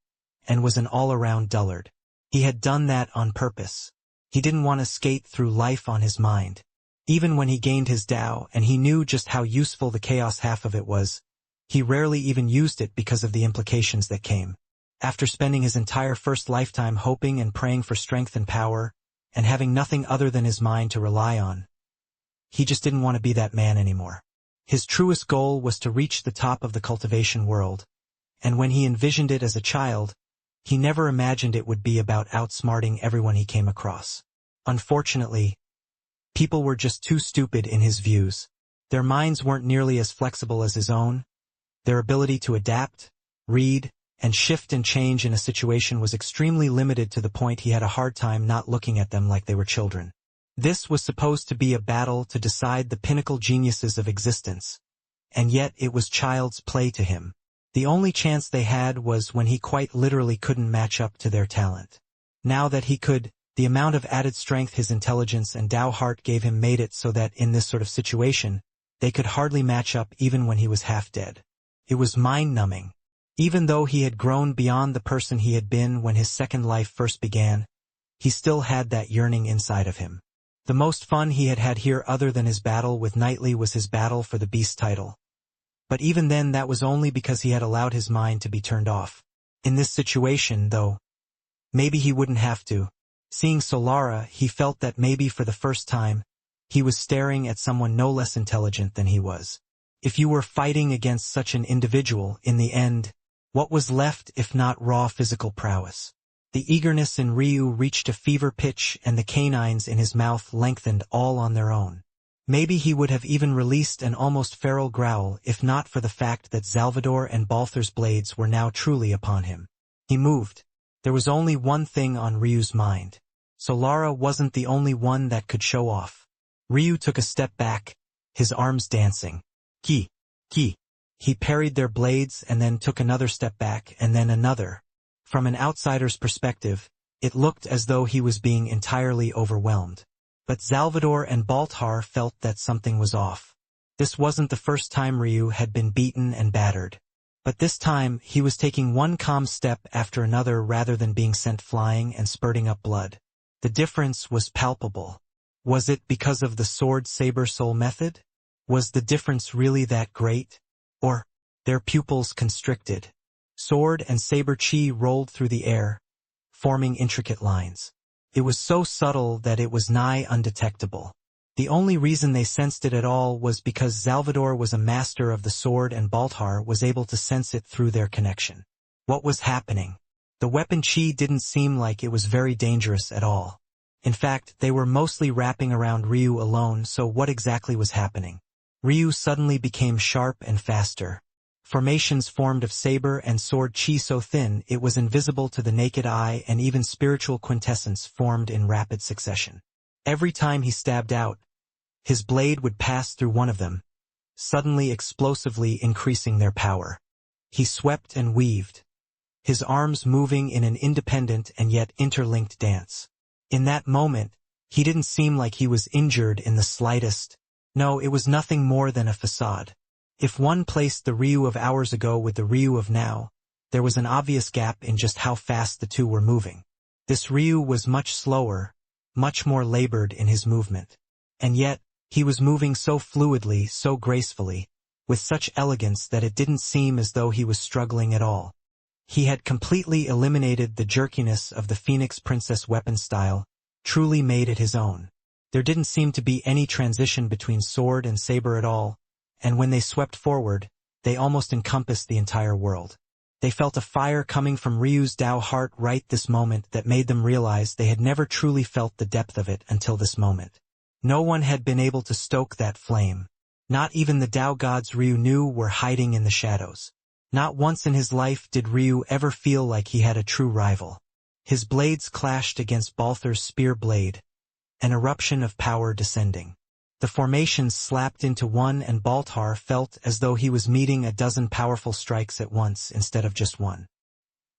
and was an all-around dullard. He had done that on purpose. He didn't want to skate through life on his mind. Even when he gained his Tao and he knew just how useful the chaos half of it was, he rarely even used it because of the implications that came. After spending his entire first lifetime hoping and praying for strength and power, and having nothing other than his mind to rely on, he just didn't want to be that man anymore. His truest goal was to reach the top of the cultivation world, and when he envisioned it as a child, he never imagined it would be about outsmarting everyone he came across. Unfortunately, people were just too stupid in his views. Their minds weren't nearly as flexible as his own. Their ability to adapt, read, and shift and change in a situation was extremely limited to the point he had a hard time not looking at them like they were children. This was supposed to be a battle to decide the pinnacle geniuses of existence, and yet it was child's play to him. The only chance they had was when he quite literally couldn't match up to their talent. Now that he could, the amount of added strength his intelligence and Tao heart gave him made it so that in this sort of situation, they could hardly match up even when he was half dead. It was mind-numbing. Even though he had grown beyond the person he had been when his second life first began, he still had that yearning inside of him. The most fun he had had here other than his battle with Knightley was his battle for the Beast title. But even then that was only because he had allowed his mind to be turned off. In this situation, though, maybe he wouldn't have to. Seeing Solara, he felt that maybe for the first time, he was staring at someone no less intelligent than he was. If you were fighting against such an individual, in the end, what was left if not raw physical prowess? The eagerness in Ryu reached a fever pitch and the canines in his mouth lengthened all on their own. Maybe he would have even released an almost feral growl if not for the fact that Salvador and Balther's blades were now truly upon him. He moved. There was only one thing on Ryu's mind. Solara wasn't the only one that could show off. Ryu took a step back, his arms dancing. Ki. He parried their blades and then took another step back and then another. From an outsider's perspective, it looked as though he was being entirely overwhelmed. But Salvador and Baltar felt that something was off. This wasn't the first time Ryu had been beaten and battered. But this time, he was taking one calm step after another rather than being sent flying and spurting up blood. The difference was palpable. Was it because of the sword-saber-soul method? Was the difference really that great? Or, their pupils constricted? Sword and saber chi rolled through the air, forming intricate lines. It was so subtle that it was nigh undetectable. The only reason they sensed it at all was because Salvador was a master of the sword and Baltar was able to sense it through their connection. What was happening? The weapon chi didn't seem like it was very dangerous at all. In fact, they were mostly wrapping around Ryu alone, so what exactly was happening? Ryu suddenly became sharp and faster. Formations formed of saber and sword chi so thin it was invisible to the naked eye, and even spiritual quintessence formed in rapid succession. Every time he stabbed out, his blade would pass through one of them, suddenly explosively increasing their power. He swept and weaved, his arms moving in an independent and yet interlinked dance. In that moment, he didn't seem like he was injured in the slightest. No, it was nothing more than a facade. If one placed the Ryu of hours ago with the Ryu of now, there was an obvious gap in just how fast the two were moving. This Ryu was much slower, much more labored in his movement. And yet, he was moving so fluidly, so gracefully, with such elegance that it didn't seem as though he was struggling at all. He had completely eliminated the jerkiness of the Phoenix Princess weapon style, truly made it his own. There didn't seem to be any transition between sword and saber at all, and when they swept forward, they almost encompassed the entire world. They felt a fire coming from Ryu's Tao heart right this moment that made them realize they had never truly felt the depth of it until this moment. No one had been able to stoke that flame. Not even the Tao gods Ryu knew were hiding in the shadows. Not once in his life did Ryu ever feel like he had a true rival. His blades clashed against Balther's spear blade, an eruption of power descending. The formations slapped into one and Baltar felt as though he was meeting a dozen powerful strikes at once instead of just one.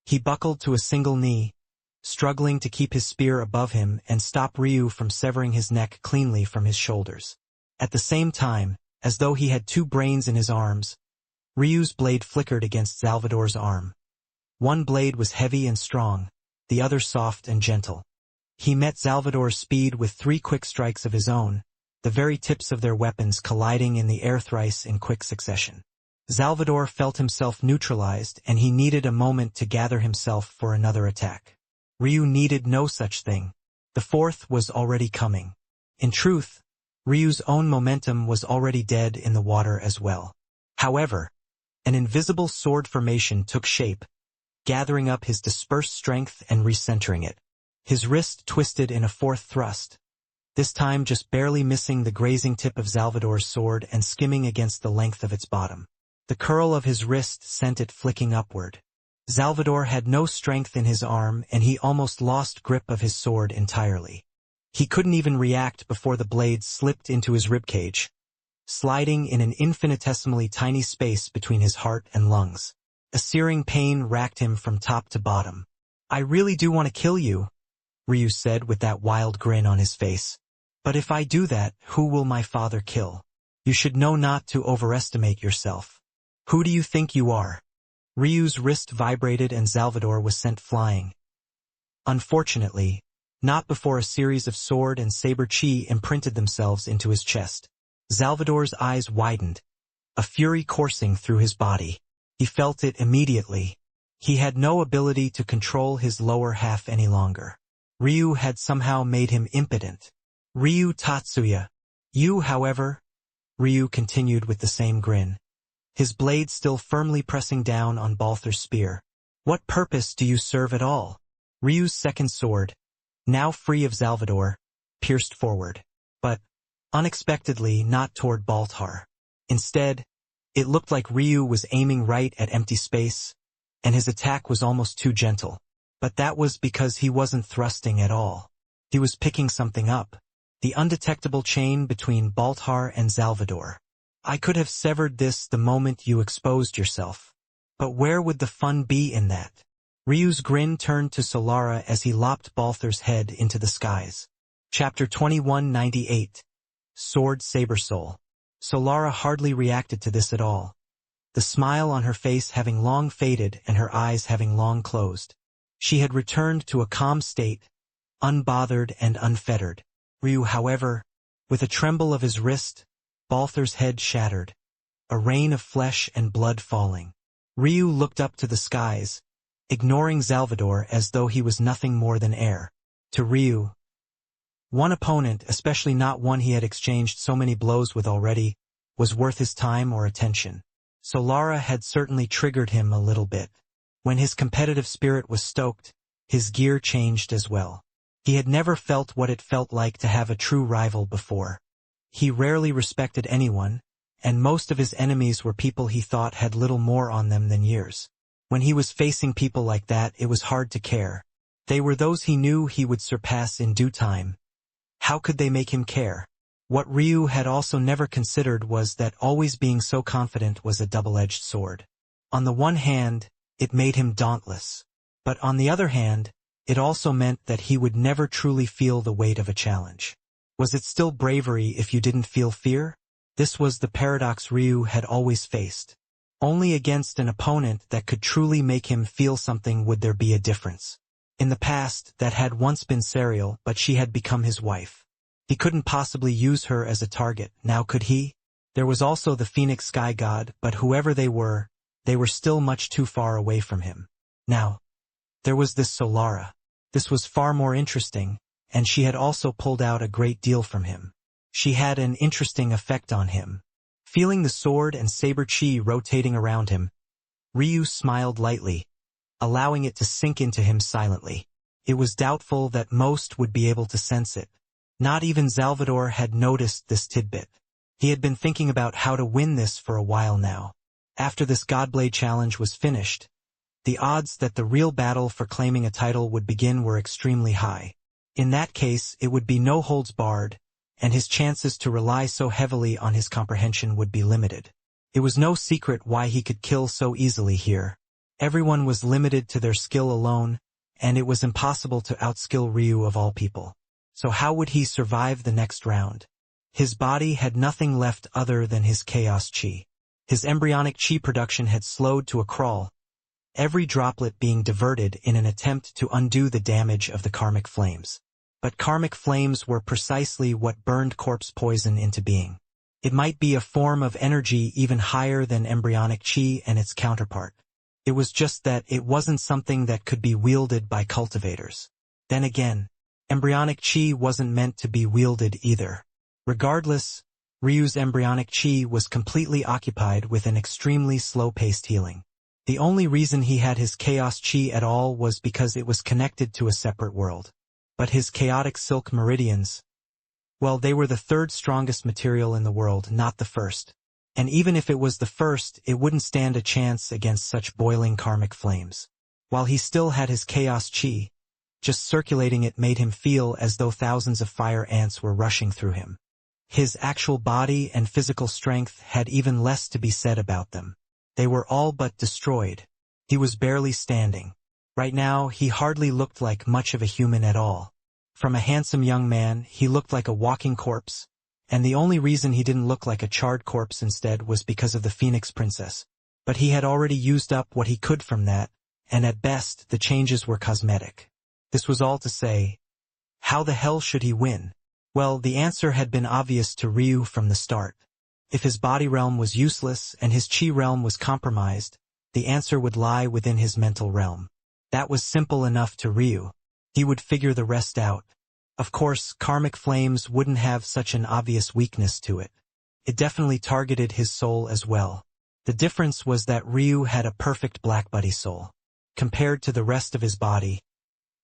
He buckled to a single knee, struggling to keep his spear above him and stop Ryu from severing his neck cleanly from his shoulders. At the same time, as though he had two brains in his arms. Ryu's blade flickered against Salvador's arm. One blade was heavy and strong, the other soft and gentle. He met Salvador's speed with 3 quick strikes of his own, the very tips of their weapons colliding in the air thrice in quick succession. Salvador felt himself neutralized, and he needed a moment to gather himself for another attack. Ryu needed no such thing. The fourth was already coming. In truth, Ryu's own momentum was already dead in the water as well. However, an invisible sword formation took shape, gathering up his dispersed strength and recentering it. His wrist twisted in a fourth thrust, this time just barely missing the grazing tip of Salvador's sword and skimming against the length of its bottom. The curl of his wrist sent it flicking upward. Salvador had no strength in his arm, and he almost lost grip of his sword entirely. He couldn't even react before the blade slipped into his ribcage, sliding in an infinitesimally tiny space between his heart and lungs. A searing pain racked him from top to bottom. "I really do want to kill you," Ryu said with that wild grin on his face. "But if I do that, who will my father kill? You should know not to overestimate yourself. Who do you think you are?" Ryu's wrist vibrated and Salvador was sent flying. Unfortunately, not before a series of sword and saber chi imprinted themselves into his chest. Salvador's eyes widened, a fury coursing through his body. He felt it immediately. He had no ability to control his lower half any longer. Ryu had somehow made him impotent. "Ryu Tatsuya. You, however," Ryu continued with the same grin, his blade still firmly pressing down on Balther's spear. "What purpose do you serve at all?" Ryu's second sword, now free of Salvador, pierced forward, but, unexpectedly, not toward Baltar. Instead, it looked like Ryu was aiming right at empty space, and his attack was almost too gentle. But that was because he wasn't thrusting at all. He was picking something up, the undetectable chain between Baltar and Salvador. "I could have severed this the moment you exposed yourself. But where would the fun be in that?" Ryu's grin turned to Solara as he lopped Balthar's head into the skies. Chapter 2198. Sword Saber Soul. Solara hardly reacted to this at all, the smile on her face having long faded and her eyes having long closed. She had returned to a calm state, unbothered and unfettered. Ryu, however, with a tremble of his wrist, Balthar's head shattered, a rain of flesh and blood falling. Ryu looked up to the skies, ignoring Salvador as though he was nothing more than air. To Ryu, one opponent, especially not one he had exchanged so many blows with already, was worth his time or attention. Solara had certainly triggered him a little bit. When his competitive spirit was stoked, his gear changed as well. He had never felt what it felt like to have a true rival before. He rarely respected anyone, and most of his enemies were people he thought had little more on them than years. When he was facing people like that, it was hard to care. They were those he knew he would surpass in due time. How could they make him care? What Ryu had also never considered was that always being so confident was a double-edged sword. On the one hand, it made him dauntless. But on the other hand, it also meant that he would never truly feel the weight of a challenge. Was it still bravery if you didn't feel fear? This was the paradox Ryu had always faced. Only against an opponent that could truly make him feel something would there be a difference. In the past, that had once been Serial, but she had become his wife. He couldn't possibly use her as a target, now could he? There was also the Phoenix Sky God, but whoever they were still much too far away from him. Now, there was this Solara. This was far more interesting, and she had also pulled out a great deal from him. She had an interesting effect on him. Feeling the sword and saber chi rotating around him, Ryu smiled lightly, allowing it to sink into him silently. It was doubtful that most would be able to sense it. Not even Salvador had noticed this tidbit. He had been thinking about how to win this for a while now. After this Godblade challenge was finished, the odds that the real battle for claiming a title would begin were extremely high. In that case, it would be no holds barred, and his chances to rely so heavily on his comprehension would be limited. It was no secret why he could kill so easily here. Everyone was limited to their skill alone, and it was impossible to outskill Ryu of all people. So how would he survive the next round? His body had nothing left other than his chaos chi. His embryonic chi production had slowed to a crawl, every droplet being diverted in an attempt to undo the damage of the karmic flames. But karmic flames were precisely what burned corpse poison into being. It might be a form of energy even higher than embryonic chi and its counterpart. It was just that it wasn't something that could be wielded by cultivators. Then again, embryonic chi wasn't meant to be wielded either. Regardless, Ryu's embryonic chi was completely occupied with an extremely slow-paced healing. The only reason he had his chaos chi at all was because it was connected to a separate world. But his chaotic silk meridians, well, they were the third strongest material in the world, not the first. And even if it was the first, it wouldn't stand a chance against such boiling karmic flames. While he still had his chaos chi, just circulating it made him feel as though thousands of fire ants were rushing through him. His actual body and physical strength had even less to be said about them. They were all but destroyed. He was barely standing. Right now, he hardly looked like much of a human at all. From a handsome young man, he looked like a walking corpse, and the only reason he didn't look like a charred corpse instead was because of the Phoenix Princess. But he had already used up what he could from that, and at best, the changes were cosmetic. This was all to say, how the hell should he win? Well, the answer had been obvious to Ryu from the start. If his body realm was useless and his chi realm was compromised, the answer would lie within his mental realm. That was simple enough to Ryu. He would figure the rest out. Of course, karmic flames wouldn't have such an obvious weakness to it. It definitely targeted his soul as well. The difference was that Ryu had a perfect black buddy soul. Compared to the rest of his body,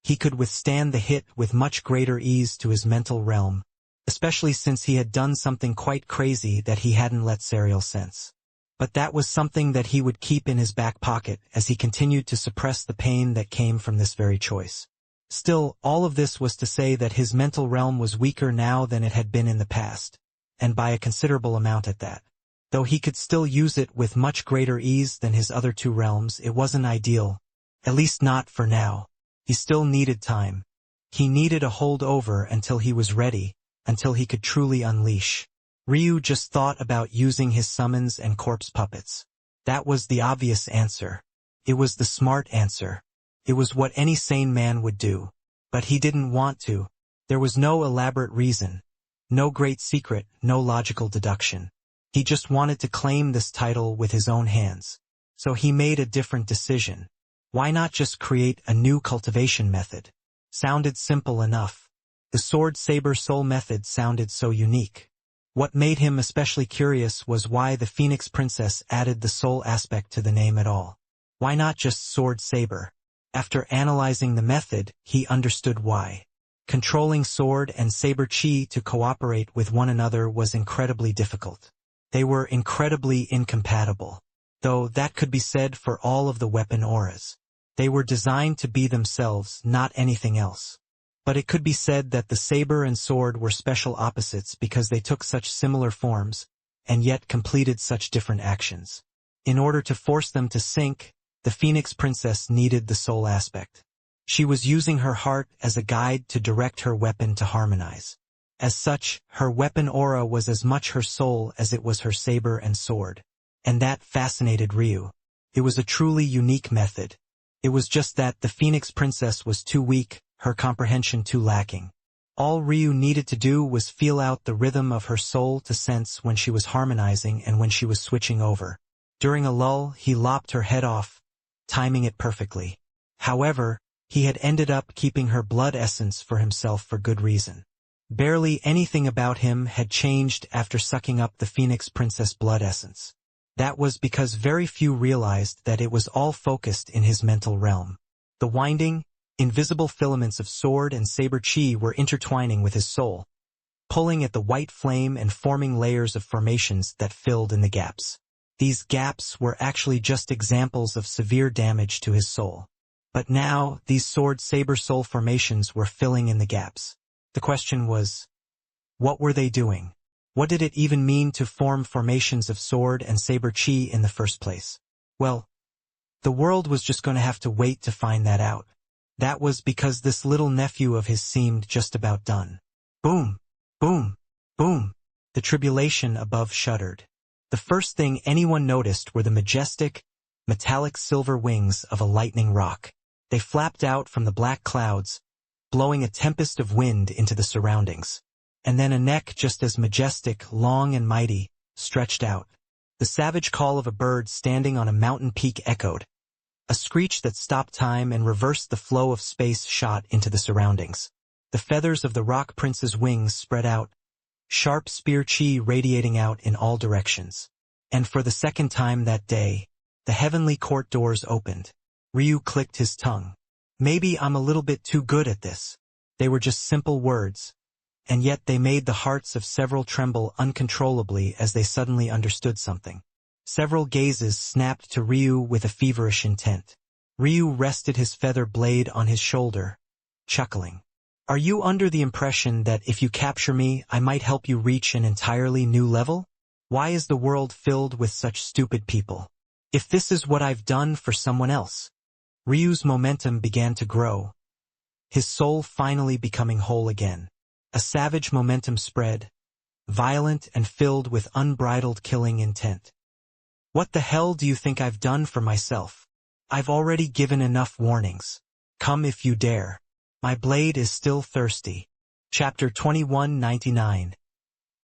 he could withstand the hit with much greater ease to his mental realm, especially since he had done something quite crazy that he hadn't let Serial sense. But that was something that he would keep in his back pocket as he continued to suppress the pain that came from this very choice. Still, all of this was to say that his mental realm was weaker now than it had been in the past, and by a considerable amount at that. Though he could still use it with much greater ease than his other two realms, it wasn't ideal. At least not for now. He still needed time. He needed a holdover until he was ready, until he could truly unleash. Ryu just thought about using his summons and corpse puppets. That was the obvious answer. It was the smart answer. It was what any sane man would do. But he didn't want to. There was no elaborate reason. No great secret, no logical deduction. He just wanted to claim this title with his own hands. So he made a different decision. Why not just create a new cultivation method? Sounded simple enough. The Sword Saber Soul method sounded so unique. What made him especially curious was why the Phoenix Princess added the soul aspect to the name at all. Why not just Sword Saber? After analyzing the method, he understood why. Controlling sword and saber chi to cooperate with one another was incredibly difficult. They were incredibly incompatible. Though that could be said for all of the weapon auras. They were designed to be themselves, not anything else. But it could be said that the saber and sword were special opposites because they took such similar forms, and yet completed such different actions. In order to force them to sync, the Phoenix Princess needed the soul aspect. She was using her heart as a guide to direct her weapon to harmonize. As such, her weapon aura was as much her soul as it was her saber and sword. And that fascinated Ryu. It was a truly unique method. It was just that the Phoenix Princess was too weak, her comprehension too lacking. All Ryu needed to do was feel out the rhythm of her soul to sense when she was harmonizing and when she was switching over. During a lull, he lopped her head off, timing it perfectly. However, he had ended up keeping her blood essence for himself for good reason. Barely anything about him had changed after sucking up the Phoenix Princess blood essence. That was because very few realized that it was all focused in his mental realm. The winding, invisible filaments of sword and saber chi were intertwining with his soul, pulling at the white flame and forming layers of formations that filled in the gaps. These gaps were actually just examples of severe damage to his soul. But now, these sword saber soul formations were filling in the gaps. The question was, what were they doing? What did it even mean to form formations of sword and saber chi in the first place? Well, the world was just going to have to wait to find that out. That was because this little nephew of his seemed just about done. Boom! Boom! Boom! The tribulation above shuddered. The first thing anyone noticed were the majestic, metallic silver wings of a lightning rock. They flapped out from the black clouds, blowing a tempest of wind into the surroundings. And then a neck just as majestic, long and mighty, stretched out. The savage call of a bird standing on a mountain peak echoed. A screech that stopped time and reversed the flow of space shot into the surroundings. The feathers of the rock prince's wings spread out, sharp spear chi radiating out in all directions. And for the second time that day, the heavenly court doors opened. Ryu clicked his tongue. Maybe I'm a little bit too good at this. They were just simple words, and yet they made the hearts of several tremble uncontrollably as they suddenly understood something. Several gazes snapped to Ryu with a feverish intent. Ryu rested his feather blade on his shoulder, chuckling. Are you under the impression that if you capture me, I might help you reach an entirely new level? Why is the world filled with such stupid people? If this is what I've done for someone else. Ryu's momentum began to grow, his soul finally becoming whole again. A savage momentum spread, violent and filled with unbridled killing intent. What the hell do you think I've done for myself? I've already given enough warnings. Come if you dare. My blade is still thirsty. Chapter 2199.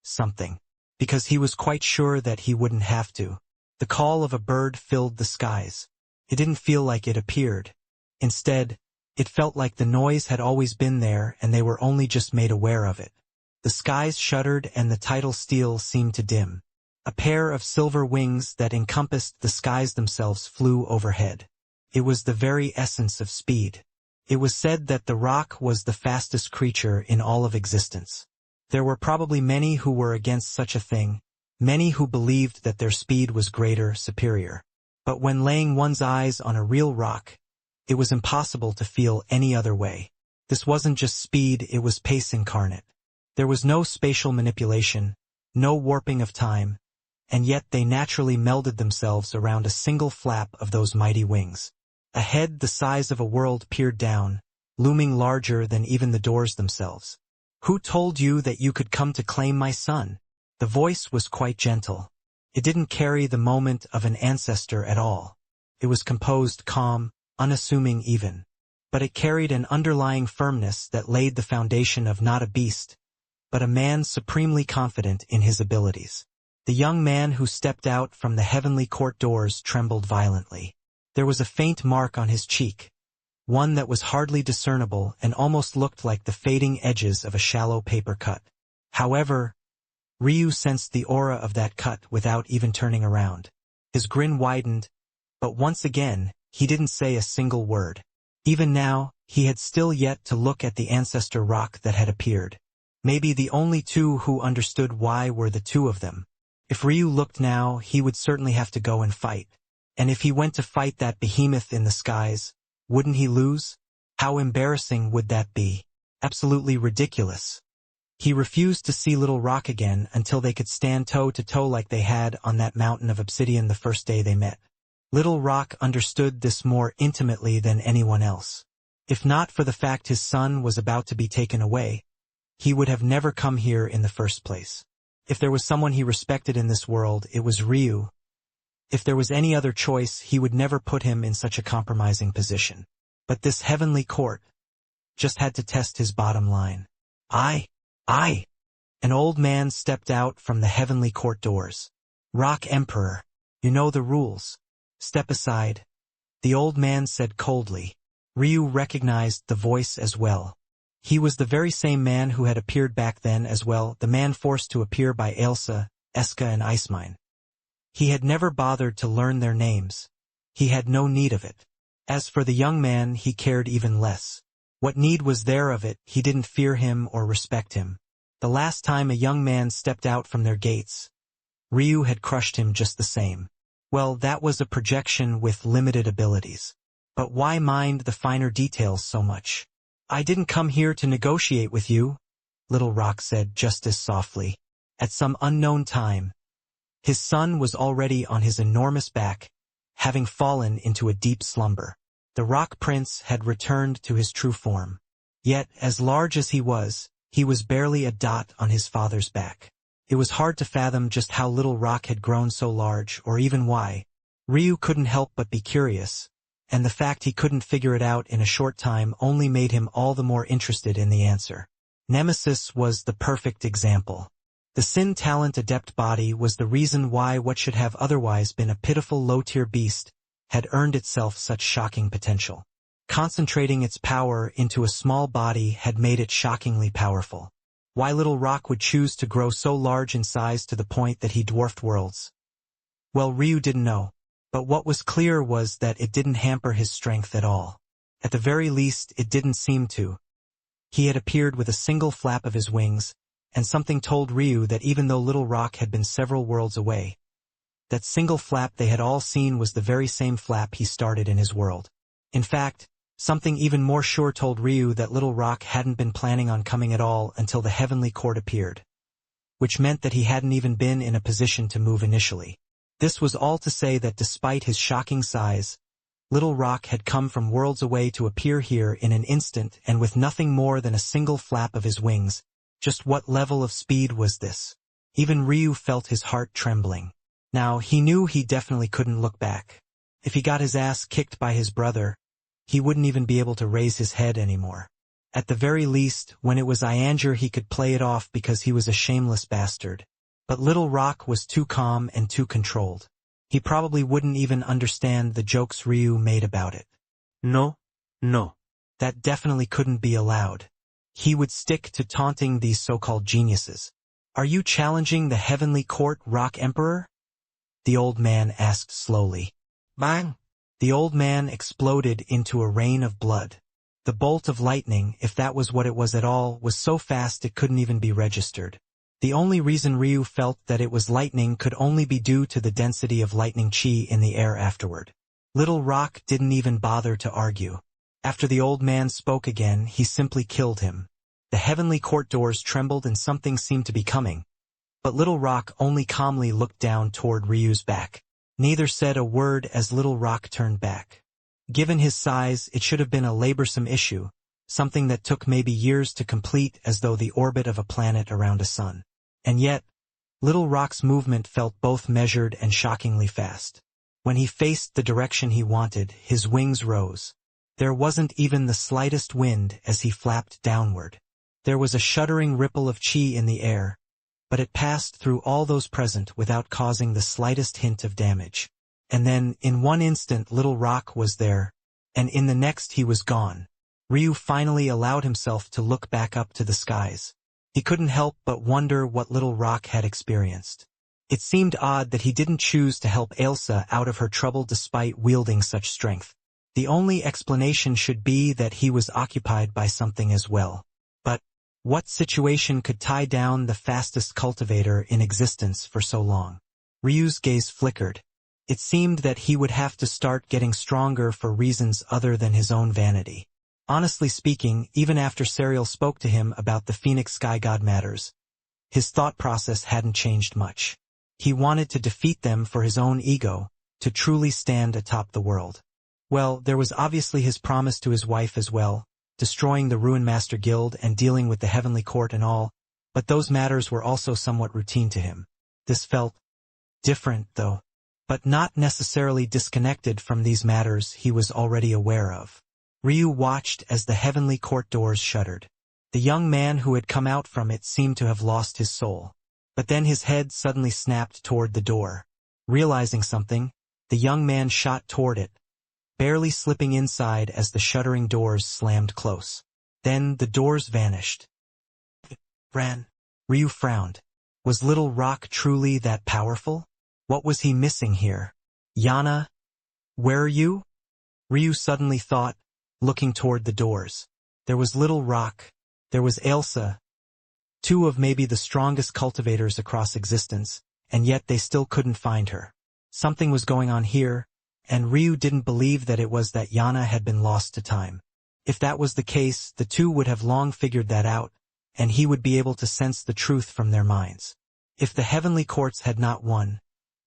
Something. Because he was quite sure that he wouldn't have to. The call of a bird filled the skies. It didn't feel like it appeared. Instead, it felt like the noise had always been there and they were only just made aware of it. The skies shuddered and the tidal steel seemed to dim. A pair of silver wings that encompassed the skies themselves flew overhead. It was the very essence of speed. It was said that the rock was the fastest creature in all of existence. There were probably many who were against such a thing, many who believed that their speed was greater, superior. But when laying one's eyes on a real rock, it was impossible to feel any other way. This wasn't just speed, it was pace incarnate. There was no spatial manipulation, no warping of time, and yet they naturally melded themselves around a single flap of those mighty wings. A head the size of a world peered down, looming larger than even the doors themselves. Who told you that you could come to claim my son? The voice was quite gentle. It didn't carry the moment of an ancestor at all. It was composed, calm, unassuming even. But it carried an underlying firmness that laid the foundation of not a beast, but a man supremely confident in his abilities. The young man who stepped out from the heavenly court doors trembled violently. There was a faint mark on his cheek, one that was hardly discernible and almost looked like the fading edges of a shallow paper cut. However, Ryu sensed the aura of that cut without even turning around. His grin widened, but once again, he didn't say a single word. Even now, he had still yet to look at the ancestor rock that had appeared. Maybe the only two who understood why were the two of them. If Ryu looked now, he would certainly have to go and fight. And if he went to fight that behemoth in the skies, wouldn't he lose? How embarrassing would that be? Absolutely ridiculous. He refused to see Little Rock again until they could stand toe to toe like they had on that mountain of obsidian the first day they met. Little Rock understood this more intimately than anyone else. If not for the fact his son was about to be taken away, he would have never come here in the first place. If there was someone he respected in this world, it was Ryu. If there was any other choice, he would never put him in such a compromising position. But this heavenly court just had to test his bottom line. I. An old man stepped out from the heavenly court doors. Rock Emperor, you know the rules. Step aside. The old man said coldly. Ryu recognized the voice as well. He was the very same man who had appeared back then as well, the man forced to appear by Ailsa, Eska and Icemine. He had never bothered to learn their names. He had no need of it. As for the young man, he cared even less. What need was there of it? He didn't fear him or respect him. The last time a young man stepped out from their gates, Ryu had crushed him just the same. Well, that was a projection with limited abilities. But why mind the finer details so much? I didn't come here to negotiate with you, Little Rock said just as softly. At some unknown time, his son was already on his enormous back, having fallen into a deep slumber. The Rock Prince had returned to his true form. Yet, as large as he was barely a dot on his father's back. It was hard to fathom just how Little Rock had grown so large, or even why. Ryu couldn't help but be curious, and the fact he couldn't figure it out in a short time only made him all the more interested in the answer. Nemesis was the perfect example. The Sin Talent Adept body was the reason why what should have otherwise been a pitiful low-tier beast had earned itself such shocking potential. Concentrating its power into a small body had made it shockingly powerful. Why Little Rock would choose to grow so large in size to the point that he dwarfed worlds? Well, Ryu didn't know, but what was clear was that it didn't hamper his strength at all. At the very least, it didn't seem to. He had appeared with a single flap of his wings, and something told Ryu that even though Little Rock had been several worlds away, that single flap they had all seen was the very same flap he started in his world. In fact, something even more sure told Ryu that Little Rock hadn't been planning on coming at all until the Heavenly Court appeared, which meant that he hadn't even been in a position to move initially. This was all to say that despite his shocking size, Little Rock had come from worlds away to appear here in an instant and with nothing more than a single flap of his wings. Just what level of speed was this? Even Ryu felt his heart trembling. Now, he knew he definitely couldn't look back. If he got his ass kicked by his brother, he wouldn't even be able to raise his head anymore. At the very least, when it was Ianger he could play it off because he was a shameless bastard. But Little Rock was too calm and too controlled. He probably wouldn't even understand the jokes Ryu made about it. No. That definitely couldn't be allowed. He would stick to taunting these so-called geniuses. Are you challenging the Heavenly Court, Rock Emperor? The old man asked slowly. Bang! The old man exploded into a rain of blood. The bolt of lightning, if that was what it was at all, was so fast it couldn't even be registered. The only reason Ryu felt that it was lightning could only be due to the density of lightning chi in the air afterward. Little Rock didn't even bother to argue. After the old man spoke again, he simply killed him. The Heavenly Court doors trembled and something seemed to be coming. But Little Rock only calmly looked down toward Ryu's back. Neither said a word as Little Rock turned back. Given his size, it should have been a laborsome issue, something that took maybe years to complete as though the orbit of a planet around a sun. And yet, Little Rock's movement felt both measured and shockingly fast. When he faced the direction he wanted, his wings rose. There wasn't even the slightest wind as he flapped downward. There was a shuddering ripple of chi in the air, but it passed through all those present without causing the slightest hint of damage. And then, in one instant Little Rock was there, and in the next he was gone. Ryu finally allowed himself to look back up to the skies. He couldn't help but wonder what Little Rock had experienced. It seemed odd that he didn't choose to help Ailsa out of her trouble despite wielding such strength. The only explanation should be that he was occupied by something as well. But what situation could tie down the fastest cultivator in existence for so long? Ryu's gaze flickered. It seemed that he would have to start getting stronger for reasons other than his own vanity. Honestly speaking, even after Serial spoke to him about the Phoenix Sky God matters, his thought process hadn't changed much. He wanted to defeat them for his own ego, to truly stand atop the world. Well, there was obviously his promise to his wife as well, destroying the Ruin Master Guild and dealing with the Heavenly Court and all, but those matters were also somewhat routine to him. This felt different, though, but not necessarily disconnected from these matters he was already aware of. Ryu watched as the Heavenly Court doors shuttered. The young man who had come out from it seemed to have lost his soul. But then his head suddenly snapped toward the door. Realizing something, the young man shot toward it, barely slipping inside as the shuttering doors slammed close. Then the doors vanished. Ran. Ryu frowned. Was Little Rock truly that powerful? What was he missing here? Yana? Where are you? Ryu suddenly thought, looking toward the doors. There was Little Rock. There was Ailsa. Two of maybe the strongest cultivators across existence, and yet they still couldn't find her. Something was going on here, and Ryu didn't believe that it was that Yana had been lost to time. If that was the case, the two would have long figured that out, and he would be able to sense the truth from their minds. If the Heavenly Courts had not one,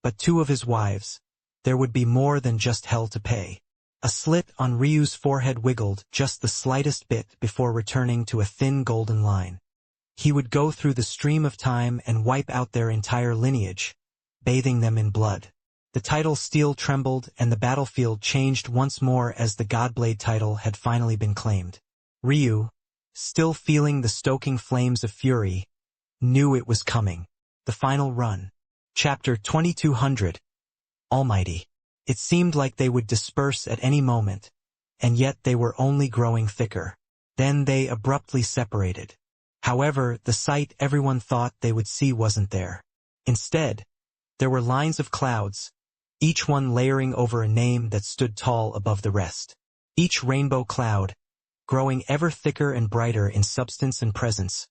but two of his wives, there would be more than just hell to pay. A slit on Ryu's forehead wiggled just the slightest bit before returning to a thin golden line. He would go through the stream of time and wipe out their entire lineage, bathing them in blood. The title steel trembled and the battlefield changed once more as the Godblade title had finally been claimed. Ryu, still feeling the stoking flames of fury, knew it was coming. The final run. Chapter 2200. Almighty. It seemed like they would disperse at any moment, and yet they were only growing thicker. Then they abruptly separated. However, the sight everyone thought they would see wasn't there. Instead, there were lines of clouds, each one layering over a name that stood tall above the rest. Each rainbow cloud, growing ever thicker and brighter in substance and presence,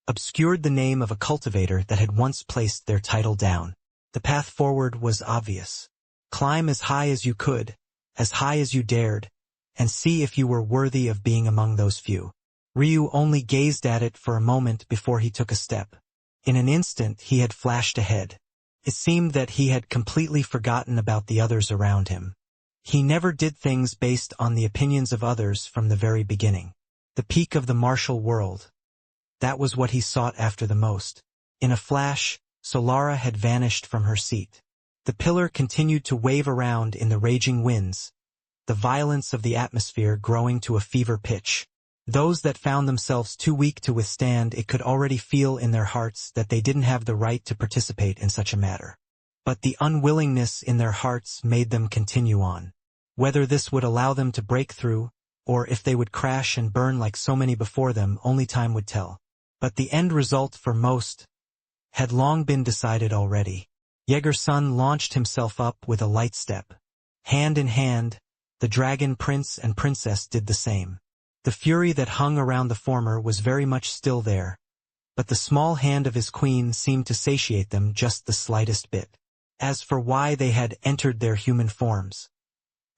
obscured the name of a cultivator that had once placed their title down. The path forward was obvious. Climb as high as you could, as high as you dared, and see if you were worthy of being among those few. Ryu only gazed at it for a moment before he took a step. In an instant he had flashed ahead. It seemed that he had completely forgotten about the others around him. He never did things based on the opinions of others from the very beginning. The peak of the martial world. That was what he sought after the most. In a flash, Solara had vanished from her seat. The pillar continued to wave around in the raging winds, the violence of the atmosphere growing to a fever pitch. Those that found themselves too weak to withstand it could already feel in their hearts that they didn't have the right to participate in such a matter. But the unwillingness in their hearts made them continue on. Whether this would allow them to break through, or if they would crash and burn like so many before them, only time would tell. But the end result for most had long been decided already. Jaeger-sun launched himself up with a light step. Hand in hand, the dragon prince and princess did the same. The fury that hung around the former was very much still there, but the small hand of his queen seemed to satiate them just the slightest bit. As for why they had entered their human forms,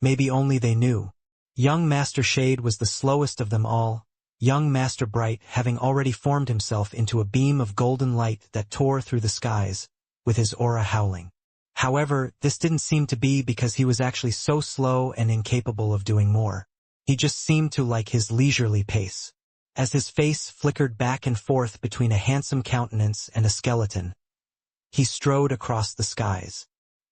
maybe only they knew. Young Master Shade was the slowest of them all, young Master Bright having already formed himself into a beam of golden light that tore through the skies, with his aura howling. However, this didn't seem to be because he was actually so slow and incapable of doing more. He just seemed to like his leisurely pace. As his face flickered back and forth between a handsome countenance and a skeleton, he strode across the skies.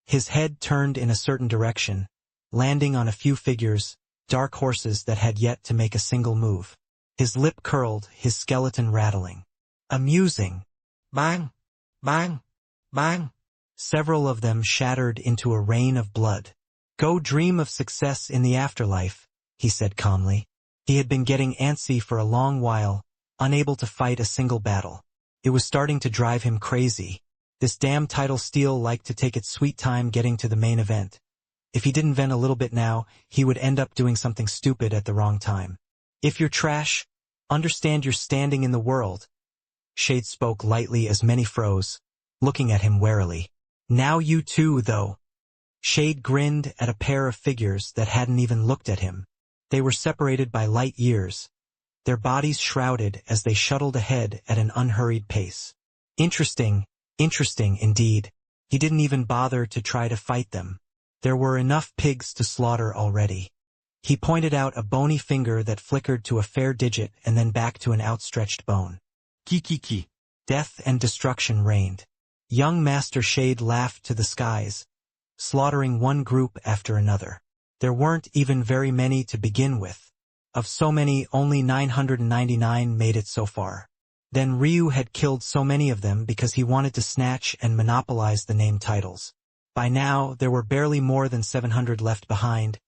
His head turned in a certain direction, landing on a few figures, dark horses that had yet to make a single move. His lip curled, his skeleton rattling. Amusing. Bang! Bang! Bang! Several of them shattered into a rain of blood. Go dream of success in the afterlife, he said calmly. He had been getting antsy for a long while, unable to fight a single battle. It was starting to drive him crazy. This damn title steal liked to take its sweet time getting to the main event. If he didn't vent a little bit now, he would end up doing something stupid at the wrong time. If you're trash, understand you're standing in the world. Shade spoke lightly as many froze, looking at him warily. Now you too, though. Shade grinned at a pair of figures that hadn't even looked at him. They were separated by light years, their bodies shrouded as they shuttled ahead at an unhurried pace. Interesting indeed. He didn't even bother to try to fight them. There were enough pigs to slaughter already. He pointed out a bony finger that flickered to a fair digit and then back to an outstretched bone. Ki. Death and destruction reigned. Young Master Shade laughed to the skies, slaughtering one group after another. There weren't even very many to begin with. Of so many, only 999 made it so far. Then Ryu had killed so many of them because he wanted to snatch and monopolize the name titles. By now, there were barely more than 700 left behind,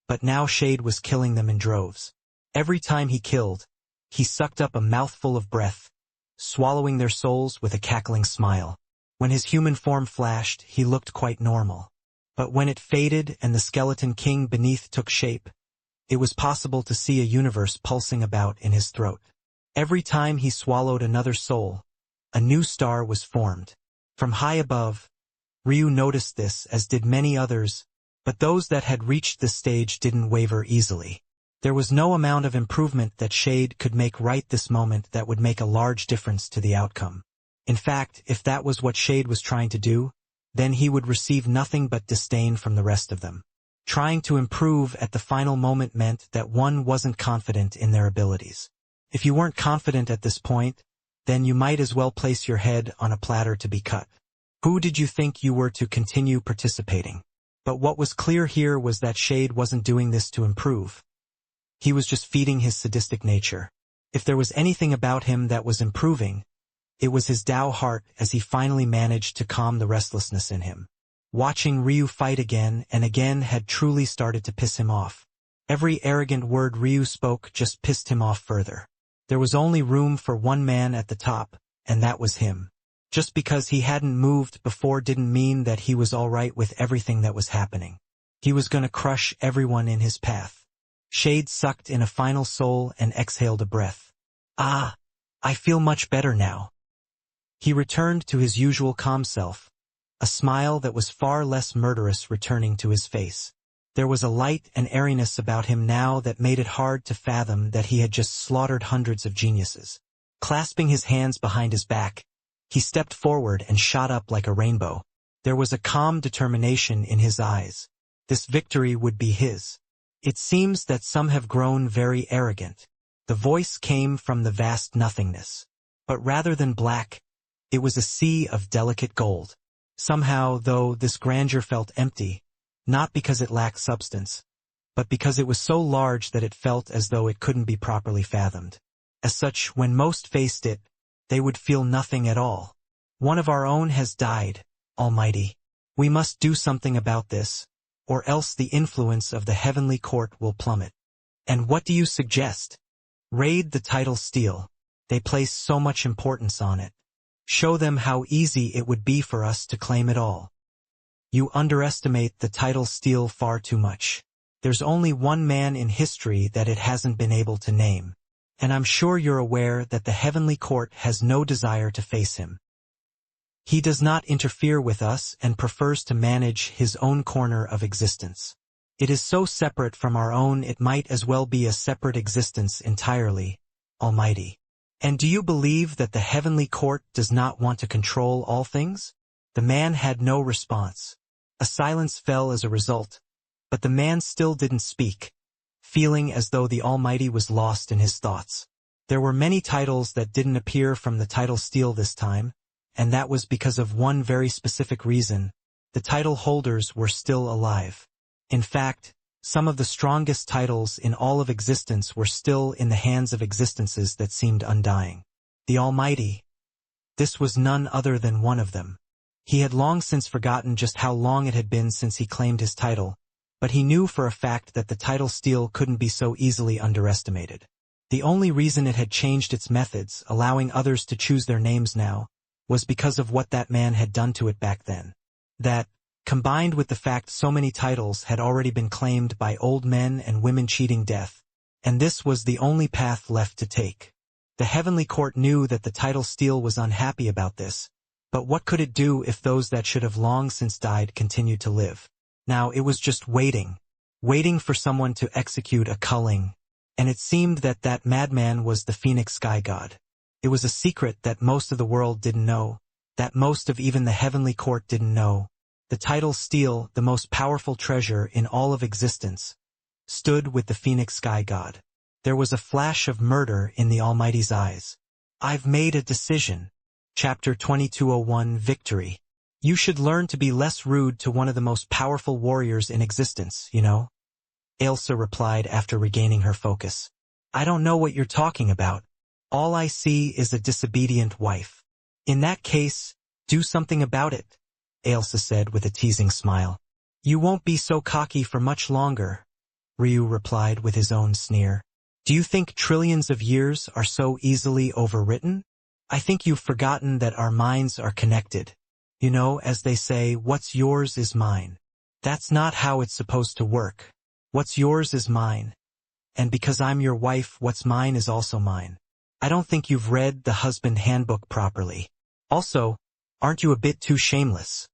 but now Shade was killing them in droves. Every time he killed, he sucked up a mouthful of breath, swallowing their souls with a cackling smile. When his human form flashed, he looked quite normal. But when it faded and the skeleton king beneath took shape, it was possible to see a universe pulsing about in his throat. Every time he swallowed another soul, a new star was formed. From high above, Ryu noticed this, as did many others, but those that had reached this stage didn't waver easily. There was no amount of improvement that Shade could make right this moment that would make a large difference to the outcome. In fact, if that was what Shade was trying to do, then he would receive nothing but disdain from the rest of them. Trying to improve at the final moment meant that one wasn't confident in their abilities. If you weren't confident at this point, then you might as well place your head on a platter to be cut. Who did you think you were to continue participating? But what was clear here was that Jade wasn't doing this to improve. He was just feeding his sadistic nature. If there was anything about him that was improving, it was his Tao heart as he finally managed to calm the restlessness in him. Watching Ryu fight again and again had truly started to piss him off. Every arrogant word Ryu spoke just pissed him off further. There was only room for one man at the top, and that was him. Just because he hadn't moved before didn't mean that he was all right with everything that was happening. He was gonna crush everyone in his path. Jade sucked in a final soul and exhaled a breath. Ah, I feel much better now. He returned to his usual calm self, a smile that was far less murderous returning to his face. There was a light and airiness about him now that made it hard to fathom that he had just slaughtered hundreds of geniuses. Clasping his hands behind his back, he stepped forward and shot up like a rainbow. There was a calm determination in his eyes. This victory would be his. It seems that some have grown very arrogant. The voice came from the vast nothingness. But rather than black, it was a sea of delicate gold. Somehow, though, this grandeur felt empty, not because it lacked substance, but because it was so large that it felt as though it couldn't be properly fathomed. As such, when most faced it, they would feel nothing at all. One of our own has died, Almighty. We must do something about this, or else the influence of the heavenly court will plummet. And what do you suggest? Raid the title steal. They place so much importance on it. Show them how easy it would be for us to claim it all. You underestimate the title steal far too much. There's only one man in history that it hasn't been able to name. And I'm sure you're aware that the heavenly court has no desire to face him. He does not interfere with us and prefers to manage his own corner of existence. It is so separate from our own it might as well be a separate existence entirely, Almighty. And do you believe that the heavenly court does not want to control all things? The man had no response. A silence fell as a result, but the man still didn't speak, feeling as though the Almighty was lost in his thoughts. There were many titles that didn't appear from the title steal this time, and that was because of one very specific reason. The title holders were still alive. In fact, some of the strongest titles in all of existence were still in the hands of existences that seemed undying. The Almighty. This was none other than one of them. He had long since forgotten just how long it had been since he claimed his title, but he knew for a fact that the title steal couldn't be so easily underestimated. The only reason it had changed its methods, allowing others to choose their names now, was because of what that man had done to it back then. That, combined with the fact so many titles had already been claimed by old men and women cheating death, and this was the only path left to take. The heavenly court knew that the title steal was unhappy about this, but what could it do if those that should have long since died continued to live? Now it was just waiting for someone to execute a culling, and it seemed that that madman was the Phoenix Sky God. It was a secret that most of the world didn't know, that most of even the heavenly court didn't know. The title steal, the most powerful treasure in all of existence, stood with the Phoenix Sky God. There was a flash of murder in the Almighty's eyes. I've made a decision. Chapter 2201 Victory. You should learn to be less rude to one of the most powerful warriors in existence, you know? Ailsa replied after regaining her focus. I don't know what you're talking about. All I see is a disobedient wife. In that case, do something about it, Ailsa said with a teasing smile. You won't be so cocky for much longer, Ryu replied with his own sneer. Do you think trillions of years are so easily overwritten? I think you've forgotten that our minds are connected. You know, as they say, what's yours is mine. That's not how it's supposed to work. What's yours is mine. And because I'm your wife, what's mine is also mine. I don't think you've read the husband handbook properly. Also, aren't you a bit too shameless?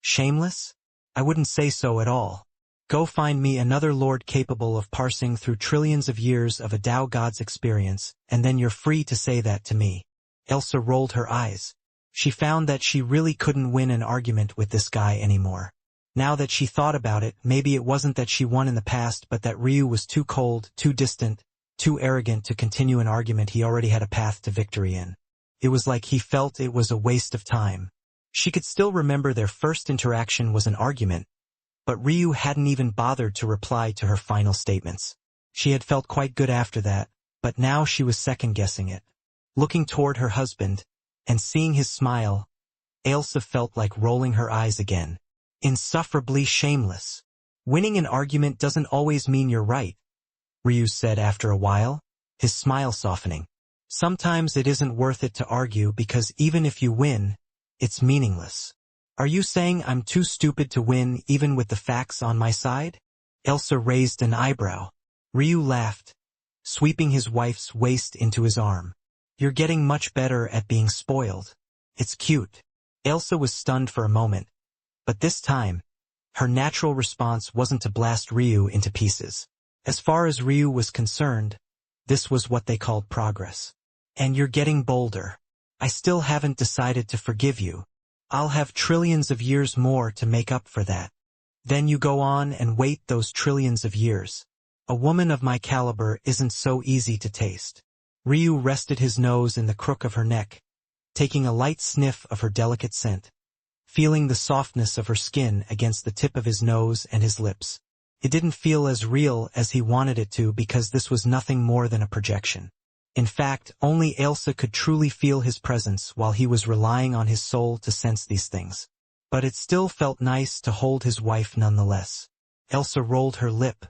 Shameless? I wouldn't say so at all. Go find me another lord capable of parsing through trillions of years of a Tao God's experience, and then you're free to say that to me. Ailsa rolled her eyes. She found that she really couldn't win an argument with this guy anymore. Now that she thought about it, maybe it wasn't that she won in the past but that Ryu was too cold, too distant, too arrogant to continue an argument he already had a path to victory in. It was like he felt it was a waste of time. She could still remember their first interaction was an argument, but Ryu hadn't even bothered to reply to her final statements. She had felt quite good after that, but now she was second-guessing it. Looking toward her husband, and seeing his smile, Ailsa felt like rolling her eyes again. Insufferably shameless. Winning an argument doesn't always mean you're right, Ryu said after a while, his smile softening. Sometimes it isn't worth it to argue because even if you win, it's meaningless. Are you saying I'm too stupid to win even with the facts on my side? Ailsa raised an eyebrow. Ryu laughed, sweeping his wife's waist into his arm. You're getting much better at being spoiled. It's cute. Ailsa was stunned for a moment, but this time, her natural response wasn't to blast Ryu into pieces. As far as Ryu was concerned, this was what they called progress. And you're getting bolder. I still haven't decided to forgive you. I'll have trillions of years more to make up for that. Then you go on and wait those trillions of years. A woman of my caliber isn't so easy to taste. Ryu rested his nose in the crook of her neck, taking a light sniff of her delicate scent, feeling the softness of her skin against the tip of his nose and his lips. It didn't feel as real as he wanted it to because this was nothing more than a projection. In fact, only Ailsa could truly feel his presence while he was relying on his soul to sense these things. But it still felt nice to hold his wife nonetheless. Ailsa rolled her lip.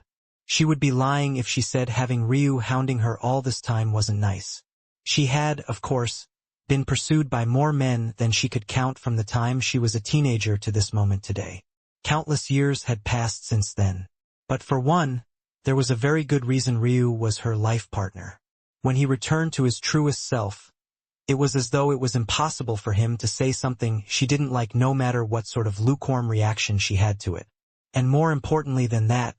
She would be lying if she said having Ryu hounding her all this time wasn't nice. She had, of course, been pursued by more men than she could count from the time she was a teenager to this moment today. Countless years had passed since then. But for one, there was a very good reason Ryu was her life partner. When he returned to his truest self, it was as though it was impossible for him to say something she didn't like no matter what sort of lukewarm reaction she had to it. And more importantly than that,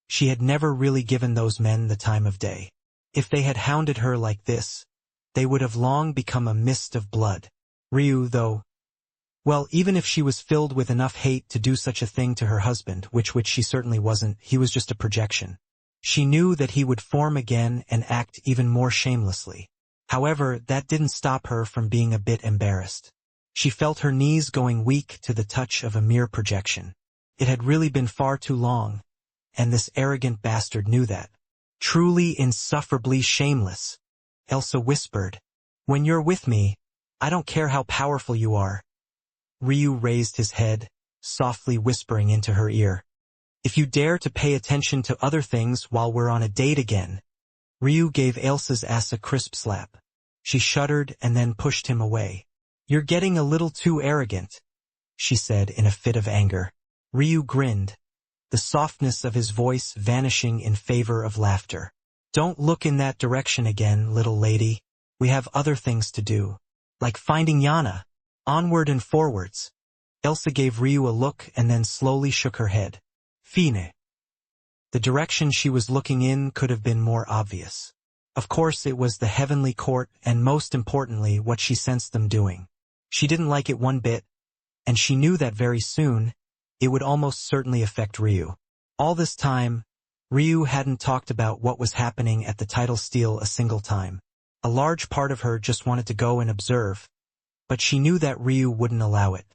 she had never really given those men the time of day. If they had hounded her like this, they would have long become a mist of blood. Ryu, though, well, even if she was filled with enough hate to do such a thing to her husband, which she certainly wasn't, he was just a projection. She knew that he would form again and act even more shamelessly. However, that didn't stop her from being a bit embarrassed. She felt her knees going weak to the touch of a mere projection. It had really been far too long, and this arrogant bastard knew that. Truly insufferably shameless, Ailsa whispered. When you're with me, I don't care how powerful you are. Ryu raised his head, softly whispering into her ear. If you dare to pay attention to other things while we're on a date again. Ryu gave Ailsa's ass a crisp slap. She shuddered and then pushed him away. You're getting a little too arrogant, she said in a fit of anger. Ryu grinned, the softness of his voice vanishing in favor of laughter. Don't look in that direction again, little lady. We have other things to do. Like finding Yana. Onward and forwards. Ailsa gave Ryu a look and then slowly shook her head. Fine. The direction she was looking in could have been more obvious. Of course it was the heavenly court and most importantly what she sensed them doing. She didn't like it one bit, and she knew that very soon, it would almost certainly affect Ryu. All this time, Ryu hadn't talked about what was happening at the title steel a single time. A large part of her just wanted to go and observe, but she knew that Ryu wouldn't allow it.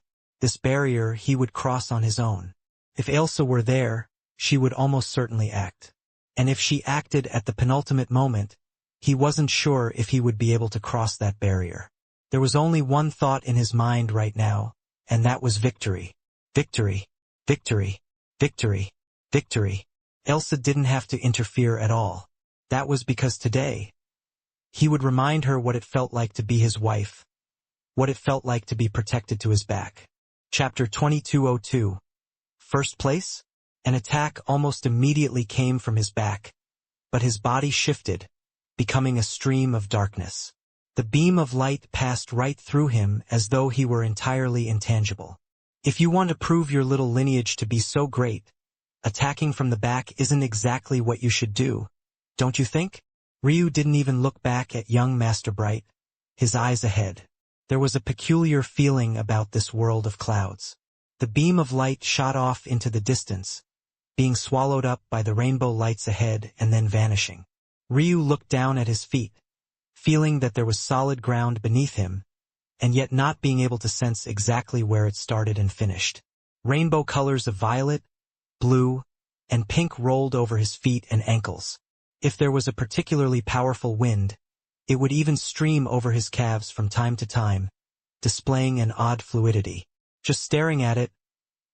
This barrier he would cross on his own. If Ailsa were there, she would almost certainly act. And if she acted at the penultimate moment, he wasn't sure if he would be able to cross that barrier. There was only one thought in his mind right now, and that was victory. Victory. Victory. Victory. Victory. Ailsa didn't have to interfere at all. That was because today, he would remind her what it felt like to be his wife, what it felt like to be protected to his back. Chapter 2202. First place? An attack almost immediately came from his back, but his body shifted, becoming a stream of darkness. The beam of light passed right through him as though he were entirely intangible. If you want to prove your little lineage to be so great, attacking from the back isn't exactly what you should do, don't you think? Ryu didn't even look back at young Master Bright, his eyes ahead. There was a peculiar feeling about this world of clouds. The beam of light shot off into the distance, being swallowed up by the rainbow lights ahead and then vanishing. Ryu looked down at his feet, feeling that there was solid ground beneath him, and yet not being able to sense exactly where it started and finished. Rainbow colors of violet, blue, and pink rolled over his feet and ankles. If there was a particularly powerful wind, it would even stream over his calves from time to time, displaying an odd fluidity. Just staring at it,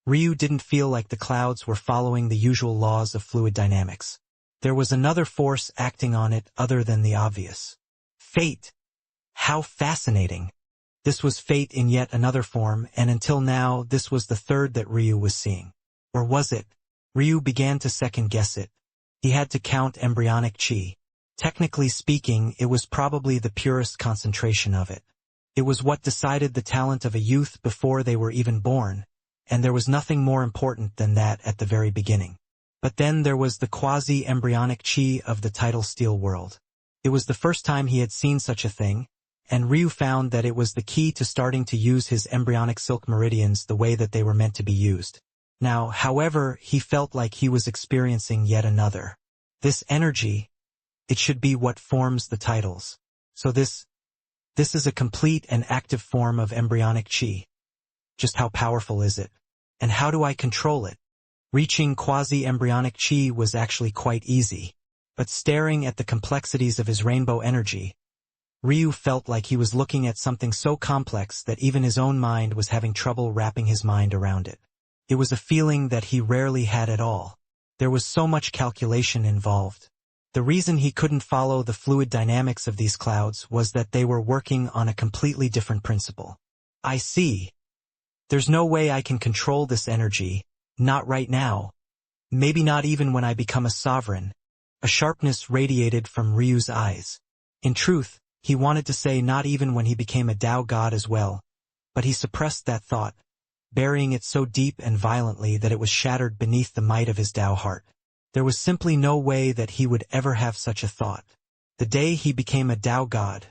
Ryu didn't feel like the clouds were following the usual laws of fluid dynamics. There was another force acting on it other than the obvious. Fate. How fascinating. This was fate in yet another form, and until now this was the third that Ryu was seeing. Or was it? Ryu began to second-guess it. He had to count embryonic chi. Technically speaking, it was probably the purest concentration of it. It was what decided the talent of a youth before they were even born, and there was nothing more important than that at the very beginning. But then there was the quasi-embryonic chi of the tidal steel world. It was the first time he had seen such a thing, and Ryu found that it was the key to starting to use his embryonic silk meridians the way that they were meant to be used. Now, however, he felt like he was experiencing yet another. This energy, it should be what forms the titles. So this is a complete and active form of embryonic chi. Just how powerful is it? And how do I control it? Reaching quasi-embryonic chi was actually quite easy. But staring at the complexities of his rainbow energy, Ryu felt like he was looking at something so complex that even his own mind was having trouble wrapping his mind around it. It was a feeling that he rarely had at all. There was so much calculation involved. The reason he couldn't follow the fluid dynamics of these clouds was that they were working on a completely different principle. I see. There's no way I can control this energy, not right now. Maybe not even when I become a sovereign. A sharpness radiated from Ryu's eyes. In truth, he wanted to say not even when he became a Tao god as well, but he suppressed that thought, burying it so deep and violently that it was shattered beneath the might of his Tao heart. There was simply no way that he would ever have such a thought. The day he became a Tao god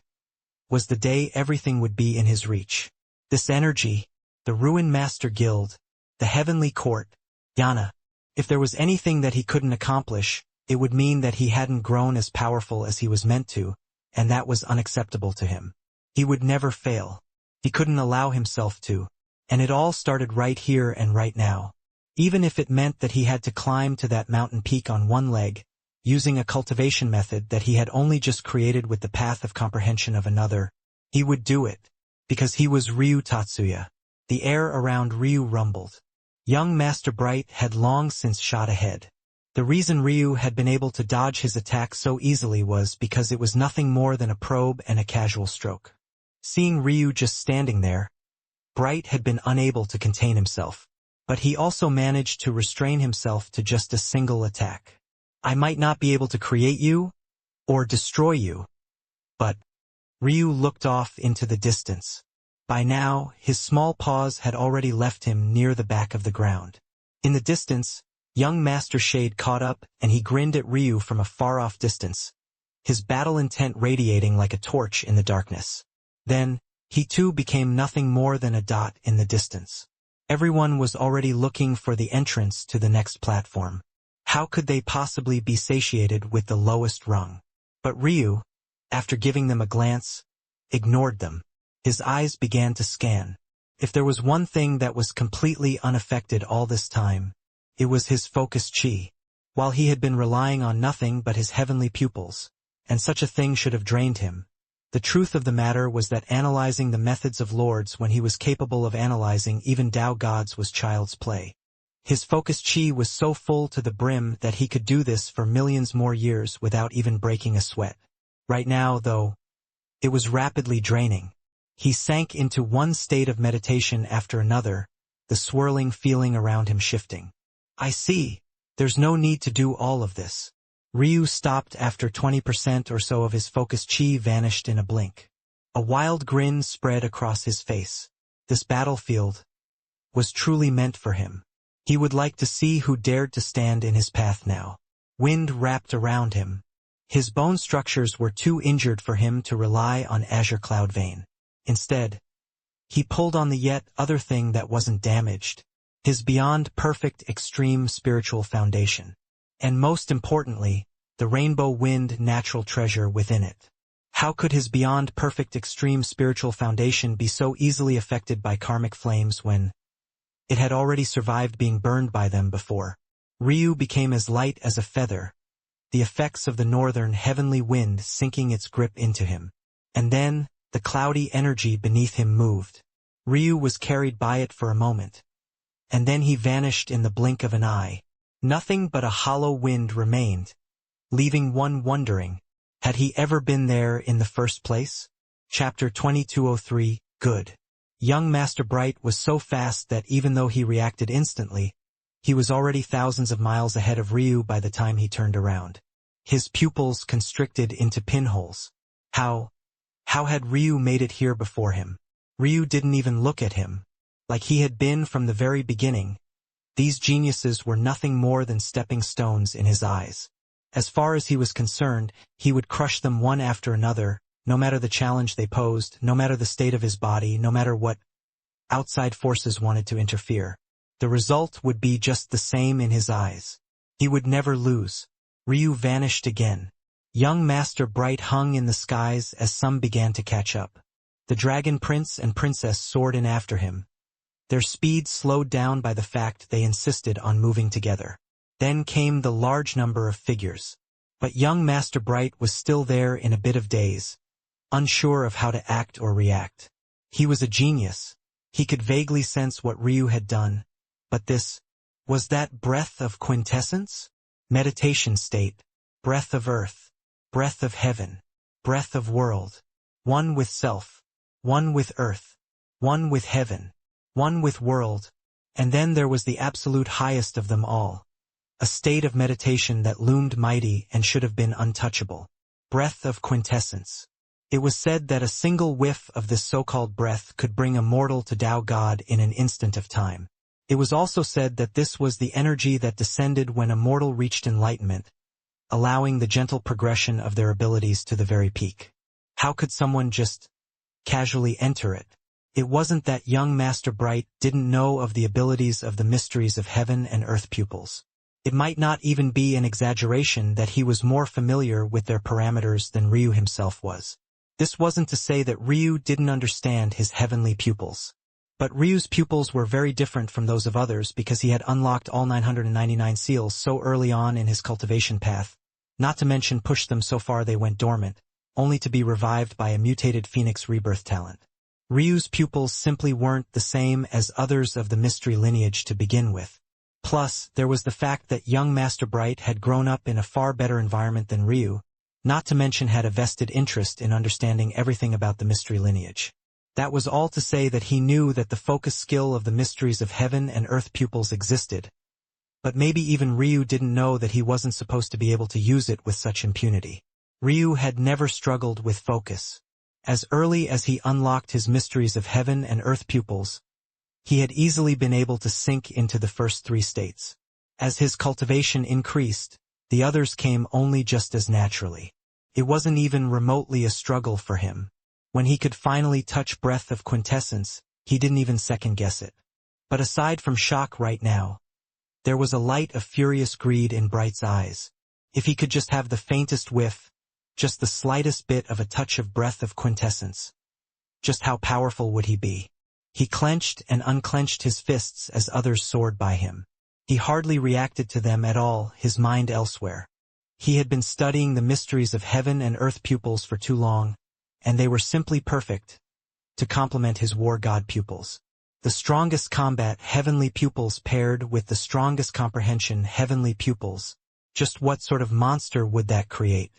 was the day everything would be in his reach. This energy, the Ruin Master Guild, the Heavenly Court, Yana. If there was anything that he couldn't accomplish, it would mean that he hadn't grown as powerful as he was meant to, and that was unacceptable to him. He would never fail. He couldn't allow himself to. And it all started right here and right now. Even if it meant that he had to climb to that mountain peak on one leg, using a cultivation method that he had only just created with the path of comprehension of another, he would do it. Because he was Ryu Tatsuya. The air around Ryu rumbled. Young Master Bright had long since shot ahead. The reason Ryu had been able to dodge his attack so easily was because it was nothing more than a probe and a casual stroke. Seeing Ryu just standing there, Bright had been unable to contain himself. But he also managed to restrain himself to just a single attack. I might not be able to create you, or destroy you. But Ryu looked off into the distance. By now, his small paws had already left him near the back of the ground. In the distance, young Master Shade caught up, and he grinned at Ryu from a far-off distance, his battle intent radiating like a torch in the darkness. Then, he too became nothing more than a dot in the distance. Everyone was already looking for the entrance to the next platform. How could they possibly be satiated with the lowest rung? But Ryu, after giving them a glance, ignored them. His eyes began to scan. If there was one thing that was completely unaffected all this time, it was his focused chi. While he had been relying on nothing but his heavenly pupils, and such a thing should have drained him, the truth of the matter was that analyzing the methods of lords when he was capable of analyzing even Tao gods was child's play. His focused chi was so full to the brim that he could do this for millions more years without even breaking a sweat. Right now, though, it was rapidly draining. He sank into one state of meditation after another, the swirling feeling around him shifting. I see. There's no need to do all of this. Ryu stopped after 20% or so of his focused chi vanished in a blink. A wild grin spread across his face. This battlefield was truly meant for him. He would like to see who dared to stand in his path now. Wind wrapped around him. His bone structures were too injured for him to rely on Azure Cloud Vein. Instead, he pulled on the yet other thing that wasn't damaged, his beyond perfect extreme spiritual foundation. And most importantly, the rainbow wind natural treasure within it. How could his beyond perfect extreme spiritual foundation be so easily affected by karmic flames when it had already survived being burned by them before? Ryu became as light as a feather, the effects of the northern heavenly wind sinking its grip into him. And then, the cloudy energy beneath him moved. Ryu was carried by it for a moment. And then he vanished in the blink of an eye. Nothing but a hollow wind remained, leaving one wondering, had he ever been there in the first place? Chapter 2203, Good. Young Master Bright was so fast that even though he reacted instantly, he was already thousands of miles ahead of Ryu by the time he turned around. His pupils constricted into pinholes. How had Ryu made it here before him? Ryu didn't even look at him, like he had been from the very beginning. These geniuses were nothing more than stepping stones in his eyes. As far as he was concerned, he would crush them one after another, no matter the challenge they posed, no matter the state of his body, no matter what outside forces wanted to interfere. The result would be just the same in his eyes. He would never lose. Ryu vanished again. Young Master Bright hung in the skies as some began to catch up. The Dragon Prince and Princess soared in after him. Their speed slowed down by the fact they insisted on moving together. Then came the large number of figures. But young Master Bright was still there in a bit of daze, unsure of how to act or react. He was a genius. He could vaguely sense what Ryu had done. But was that breath of quintessence? Meditation state, breath of earth, breath of heaven, breath of world, one with self, one with earth, one with heaven, one with world, and then there was the absolute highest of them all. A state of meditation that loomed mighty and should have been untouchable. Breath of quintessence. It was said that a single whiff of this so-called breath could bring a mortal to Tao God in an instant of time. It was also said that this was the energy that descended when a mortal reached enlightenment, allowing the gentle progression of their abilities to the very peak. How could someone just casually enter it? It wasn't that young Master Bright didn't know of the abilities of the mysteries of heaven and earth pupils. It might not even be an exaggeration that he was more familiar with their parameters than Ryu himself was. This wasn't to say that Ryu didn't understand his heavenly pupils. But Ryu's pupils were very different from those of others because he had unlocked all 999 seals so early on in his cultivation path, not to mention pushed them so far they went dormant, only to be revived by a mutated phoenix rebirth talent. Ryu's pupils simply weren't the same as others of the mystery lineage to begin with. Plus, there was the fact that young Master Bright had grown up in a far better environment than Ryu, not to mention had a vested interest in understanding everything about the mystery lineage. That was all to say that he knew that the focus skill of the mysteries of heaven and earth pupils existed, but maybe even Ryu didn't know that he wasn't supposed to be able to use it with such impunity. Ryu had never struggled with focus. As early as he unlocked his mysteries of heaven and earth pupils, he had easily been able to sink into the first three states. As his cultivation increased, the others came only just as naturally. It wasn't even remotely a struggle for him. When he could finally touch breath of quintessence, he didn't even second-guess it. But aside from shock right now, there was a light of furious greed in Bright's eyes. If he could just have the faintest whiff, just the slightest bit of a touch of breath of quintessence, just how powerful would he be? He clenched and unclenched his fists as others soared by him. He hardly reacted to them at all, his mind elsewhere. He had been studying the mysteries of heaven and earth pupils for too long, and they were simply perfect to complement his war god pupils. The strongest combat heavenly pupils paired with the strongest comprehension heavenly pupils. Just what sort of monster would that create?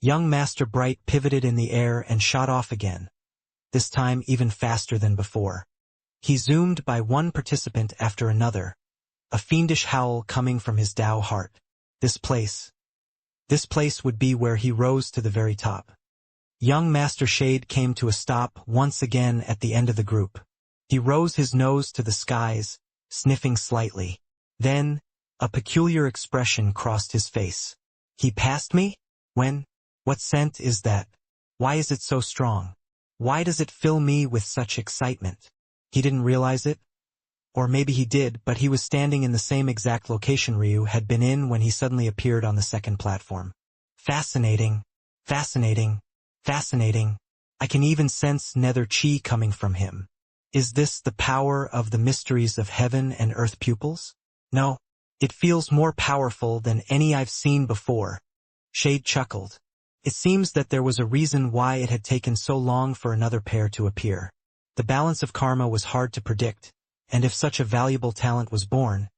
Young Master Bright pivoted in the air and shot off again, this time even faster than before. He zoomed by one participant after another, a fiendish howl coming from his Tao heart. This place would be where he rose to the very top. Young Master Shade came to a stop once again at the end of the group. He rose his nose to the skies, sniffing slightly. Then, a peculiar expression crossed his face. He passed me? When? What scent is that? Why is it so strong? Why does it fill me with such excitement? He didn't realize it? Or maybe he did, but he was standing in the same exact location Ryu had been in when he suddenly appeared on the second platform. Fascinating. Fascinating. Fascinating. I can even sense nether chi coming from him. Is this the power of the mysteries of heaven and earth pupils? No. It feels more powerful than any I've seen before. Jade chuckled. It seems that there was a reason why it had taken so long for another pair to appear. The balance of karma was hard to predict, and if such a valuable talent was born,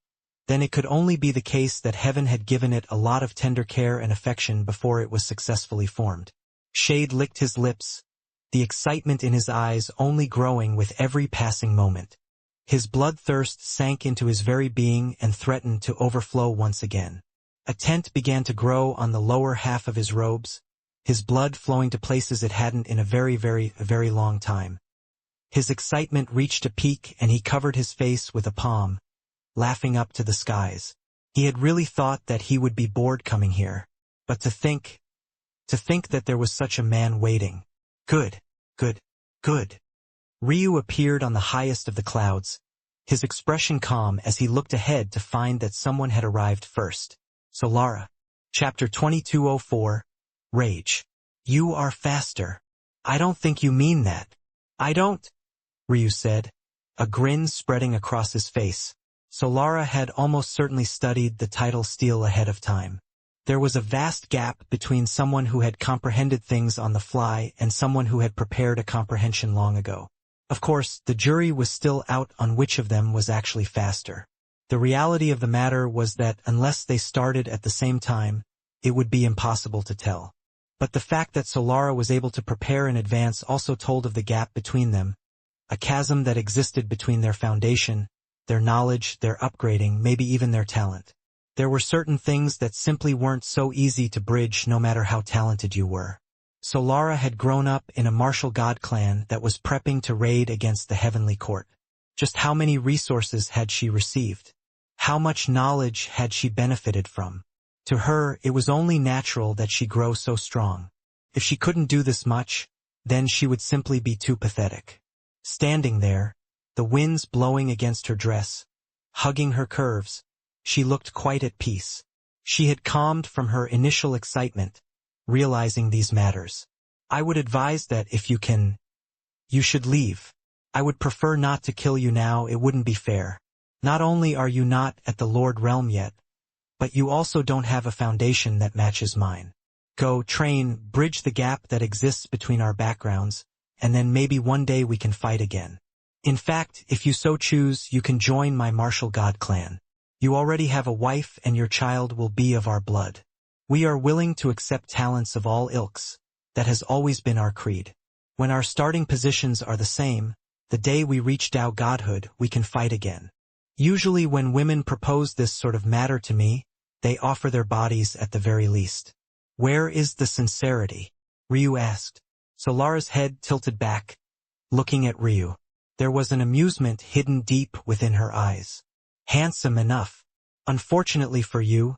then it could only be the case that heaven had given it a lot of tender care and affection before it was successfully formed. Jade licked his lips, the excitement in his eyes only growing with every passing moment. His bloodthirst sank into his very being and threatened to overflow once again. A tent began to grow on the lower half of his robes, his blood flowing to places it hadn't in a very long time. His excitement reached a peak and he covered his face with a palm, laughing up to the skies. He had really thought that he would be bored coming here. But to think that there was such a man waiting. Good. Ryu appeared on the highest of the clouds, his expression calm as he looked ahead to find that someone had arrived first. Solara. Chapter 2204. Rage. You are faster. I don't think you mean that. I don't, Ryu said, a grin spreading across his face. Solara had almost certainly studied the title steel ahead of time. There was a vast gap between someone who had comprehended things on the fly and someone who had prepared a comprehension long ago. Of course, the jury was still out on which of them was actually faster. The reality of the matter was that unless they started at the same time, it would be impossible to tell. But the fact that Solara was able to prepare in advance also told of the gap between them, a chasm that existed between their foundation, their knowledge, their upgrading, maybe even their talent. There were certain things that simply weren't so easy to bridge no matter how talented you were. Solara had grown up in a martial god clan that was prepping to raid against the heavenly court. Just how many resources had she received? How much knowledge had she benefited from? To her, it was only natural that she grow so strong. If she couldn't do this much, then she would simply be too pathetic. Standing there, the winds blowing against her dress, hugging her curves, she looked quite at peace. She had calmed from her initial excitement, realizing these matters. I would advise that if you can, you should leave. I would prefer not to kill you now, it wouldn't be fair. Not only are you not at the Lord Realm yet, but you also don't have a foundation that matches mine. Go, train, bridge the gap that exists between our backgrounds, and then maybe one day we can fight again. In fact, if you so choose, you can join my martial god clan. You already have a wife and your child will be of our blood. We are willing to accept talents of all ilks. That has always been our creed. When our starting positions are the same, the day we reach Tao godhood, we can fight again. Usually when women propose this sort of matter to me, they offer their bodies at the very least. Where is the sincerity? Ryu asked. Solara's head tilted back, looking at Ryu. There was an amusement hidden deep within her eyes. Handsome enough. Unfortunately for you,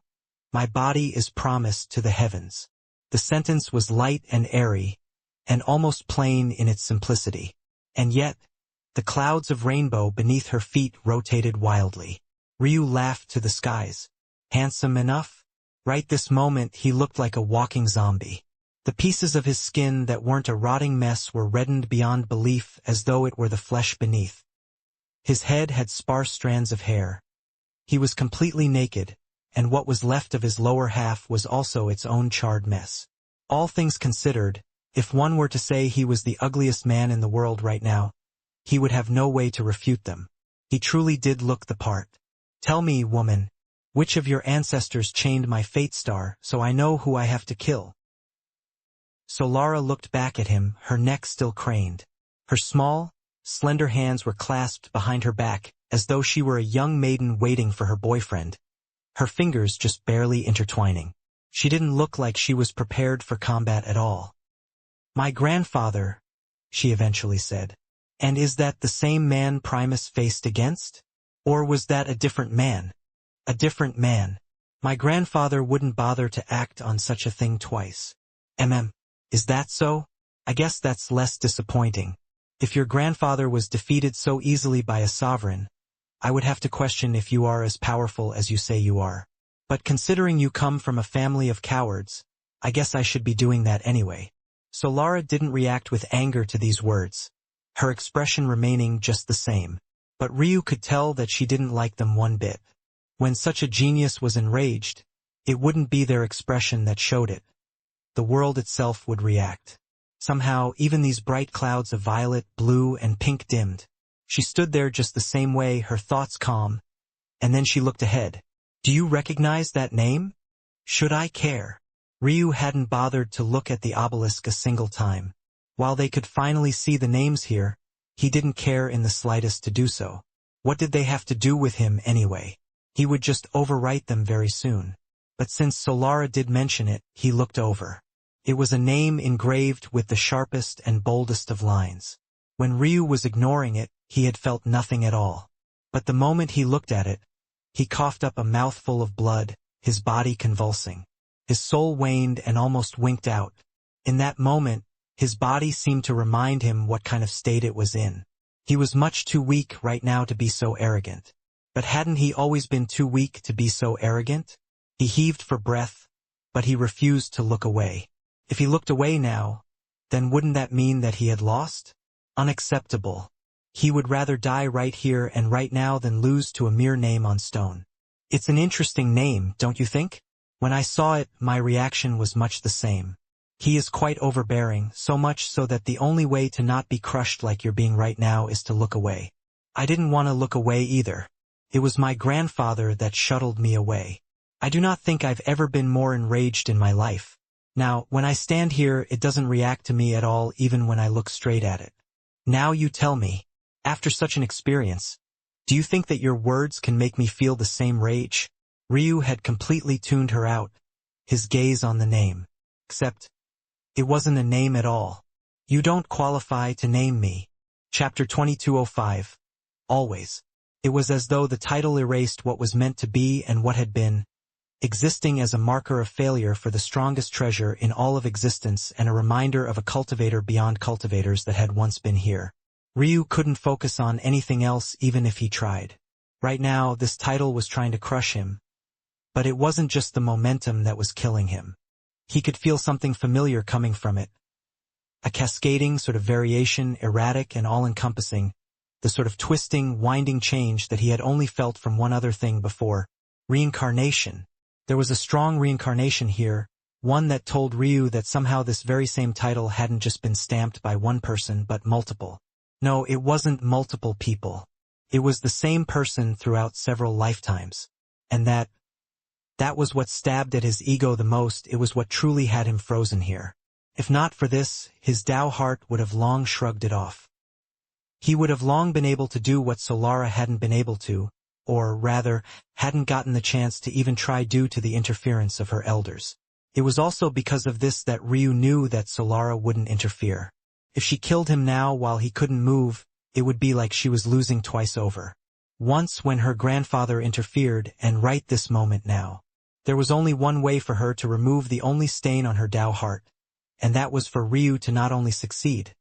my body is promised to the heavens. The sentence was light and airy, and almost plain in its simplicity. And yet, the clouds of rainbow beneath her feet rotated wildly. Ryu laughed to the skies. Handsome enough? Right this moment he looked like a walking zombie. The pieces of his skin that weren't a rotting mess were reddened beyond belief as though it were the flesh beneath. His head had sparse strands of hair. He was completely naked, and what was left of his lower half was also its own charred mess. All things considered, if one were to say he was the ugliest man in the world right now, he would have no way to refute them. He truly did look the part. Tell me, woman, which of your ancestors chained my fate star so I know who I have to kill? Solara looked back at him, her neck still craned. Her small, slender hands were clasped behind her back, as though she were a young maiden waiting for her boyfriend. Her fingers just barely intertwining. She didn't look like she was prepared for combat at all. My grandfather, she eventually said. And is that the same man Primus faced against? Or was that a different man? A different man. My grandfather wouldn't bother to act on such a thing twice. Is that so? I guess that's less disappointing. If your grandfather was defeated so easily by a sovereign, I would have to question if you are as powerful as you say you are. But considering you come from a family of cowards, I guess I should be doing that anyway. Solara didn't react with anger to these words, her expression remaining just the same. But Ryu could tell that she didn't like them one bit. When such a genius was enraged, it wouldn't be their expression that showed it. The world itself would react. Somehow, even these bright clouds of violet, blue, and pink dimmed. She stood there just the same way, her thoughts calm, and then she looked ahead. Do you recognize that name? Should I care? Ryu hadn't bothered to look at the obelisk a single time. While they could finally see the names here, he didn't care in the slightest to do so. What did they have to do with him anyway? He would just overwrite them very soon. But since Solara did mention it, he looked over. It was a name engraved with the sharpest and boldest of lines. When Ryu was ignoring it, he had felt nothing at all. But the moment he looked at it, he coughed up a mouthful of blood, his body convulsing. His soul waned and almost winked out. In that moment, his body seemed to remind him what kind of state it was in. He was much too weak right now to be so arrogant. But hadn't he always been too weak to be so arrogant? He heaved for breath, but he refused to look away. If he looked away now, then wouldn't that mean that he had lost? Unacceptable. He would rather die right here and right now than lose to a mere name on stone. It's an interesting name, don't you think? When I saw it, my reaction was much the same. He is quite overbearing, so much so that the only way to not be crushed like you're being right now is to look away. I didn't want to look away either. It was my grandfather that shuttled me away. I do not think I've ever been more enraged in my life. Now, when I stand here, it doesn't react to me at all even when I look straight at it. Now you tell me, after such an experience, do you think that your words can make me feel the same rage? Ryu had completely tuned her out, his gaze on the name. Except, it wasn't a name at all. You don't qualify to name me. Chapter 2205. Always. It was as though the title erased what was meant to be and what had been, existing as a marker of failure for the strongest treasure in all of existence and a reminder of a cultivator beyond cultivators that had once been here. Ryu couldn't focus on anything else even if he tried. Right now, this title was trying to crush him. But it wasn't just the momentum that was killing him. He could feel something familiar coming from it. A cascading sort of variation, erratic and all-encompassing, the sort of twisting, winding change that he had only felt from one other thing before. Reincarnation. There was a strong reincarnation here, one that told Ryu that somehow this very same title hadn't just been stamped by one person but multiple. No, it wasn't multiple people. It was the same person throughout several lifetimes. And that was what stabbed at his ego the most. It was what truly had him frozen here. If not for this, his Tao heart would have long shrugged it off. He would have long been able to do what Solara hadn't been able to, or rather, hadn't gotten the chance to even try due to the interference of her elders. It was also because of this that Ryu knew that Solara wouldn't interfere. If she killed him now while he couldn't move, it would be like she was losing twice over. Once when her grandfather interfered, and right this moment now. There was only one way for her to remove the only stain on her Tao heart, and that was for Ryu to not only succeed,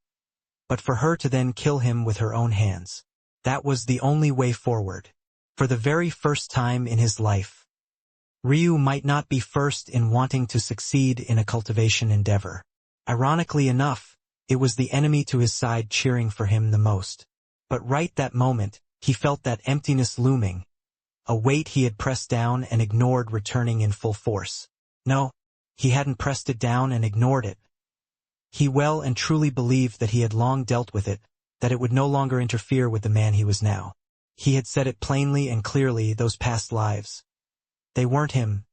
but for her to then kill him with her own hands. That was the only way forward. For the very first time in his life, Ryu might not be first in wanting to succeed in a cultivation endeavor. Ironically enough, it was the enemy to his side cheering for him the most. But right that moment, he felt that emptiness looming, a weight he had pressed down and ignored returning in full force. No, he hadn't pressed it down and ignored it. He well and truly believed that he had long dealt with it, that it would no longer interfere with the man he was now. He had said it plainly and clearly, those past lives. They weren't him.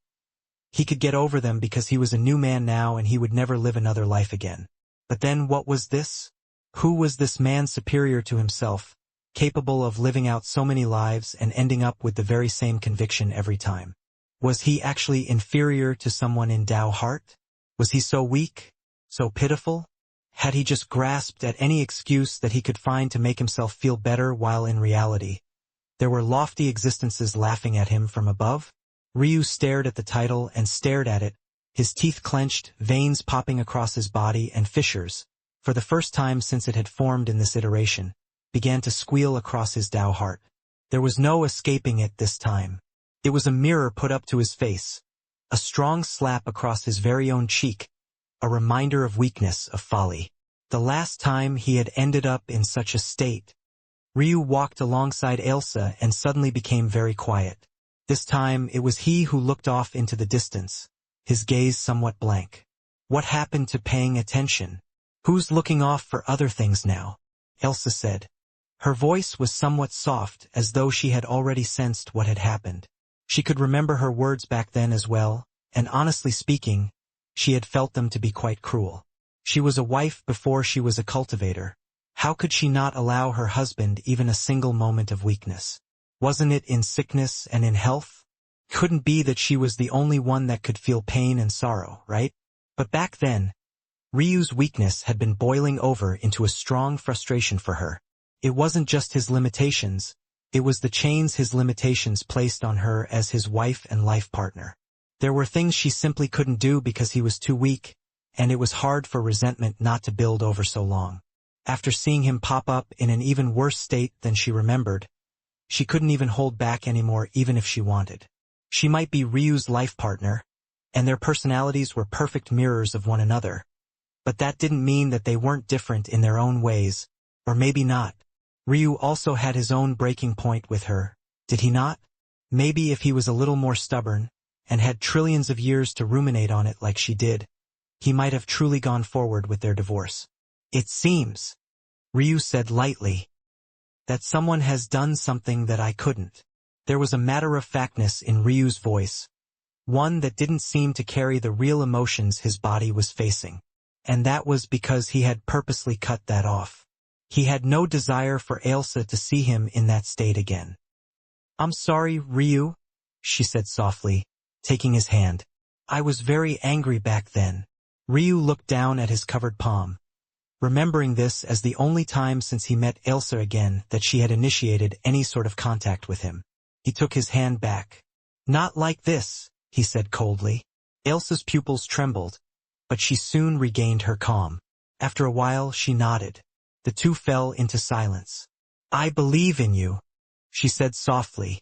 He could get over them because he was a new man now and he would never live another life again. But then what was this? Who was this man superior to himself, capable of living out so many lives and ending up with the very same conviction every time? Was he actually inferior to someone in Tao heart? Was he so weak, so pitiful? Had he just grasped at any excuse that he could find to make himself feel better while in reality there were lofty existences laughing at him from above? Ryu stared at the title and stared at it, his teeth clenched, veins popping across his body and fissures, for the first time since it had formed in this iteration, began to squeal across his Tao heart. There was no escaping it this time. It was a mirror put up to his face, a strong slap across his very own cheek, a reminder of weakness, of folly. The last time he had ended up in such a state. Ryu walked alongside Ailsa and suddenly became very quiet. This time it was he who looked off into the distance, his gaze somewhat blank. What happened to paying attention? Who's looking off for other things now? Ailsa said. Her voice was somewhat soft, as though she had already sensed what had happened. She could remember her words back then as well, and honestly speaking, she had felt them to be quite cruel. She was a wife before she was a cultivator. How could she not allow her husband even a single moment of weakness? Wasn't it in sickness and in health? Couldn't be that she was the only one that could feel pain and sorrow, right? But back then, Ryu's weakness had been boiling over into a strong frustration for her. It wasn't just his limitations, it was the chains his limitations placed on her as his wife and life partner. There were things she simply couldn't do because he was too weak, and it was hard for resentment not to build over so long. After seeing him pop up in an even worse state than she remembered, she couldn't even hold back anymore even if she wanted. She might be Ryu's life partner, and their personalities were perfect mirrors of one another, but that didn't mean that they weren't different in their own ways, or maybe not. Ryu also had his own breaking point with her, did he not? Maybe if he was a little more stubborn, and had trillions of years to ruminate on it like she did, he might have truly gone forward with their divorce. It seems, Ryu said lightly, that someone has done something that I couldn't. There was a matter-of-factness in Ryu's voice, one that didn't seem to carry the real emotions his body was facing. And that was because he had purposely cut that off. He had no desire for Ailsa to see him in that state again. I'm sorry, Ryu, she said softly, taking his hand. I was very angry back then. Ryu looked down at his covered palm, remembering this as the only time since he met Ailsa again that she had initiated any sort of contact with him. He took his hand back. Not like this, he said coldly. Ailsa's pupils trembled, but she soon regained her calm. After a while she nodded. The two fell into silence. I believe in you, she said softly.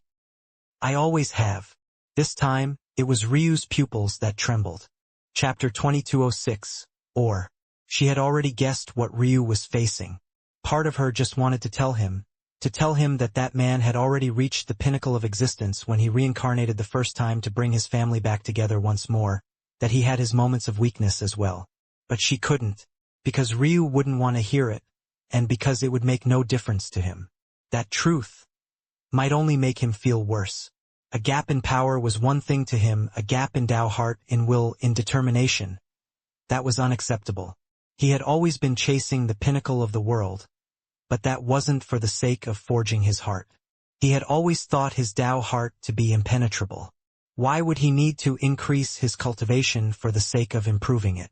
I always have. This time, it was Ryu's pupils that trembled. Chapter 2206, or, she had already guessed what Ryu was facing. Part of her just wanted to tell him that that man had already reached the pinnacle of existence when he reincarnated the first time to bring his family back together once more, that he had his moments of weakness as well. But she couldn't, because Ryu wouldn't want to hear it, and because it would make no difference to him. That truth might only make him feel worse. A gap in power was one thing to him, a gap in Tao heart, in will, in determination. That was unacceptable. He had always been chasing the pinnacle of the world, but that wasn't for the sake of forging his heart. He had always thought his Tao heart to be impenetrable. Why would he need to increase his cultivation for the sake of improving it?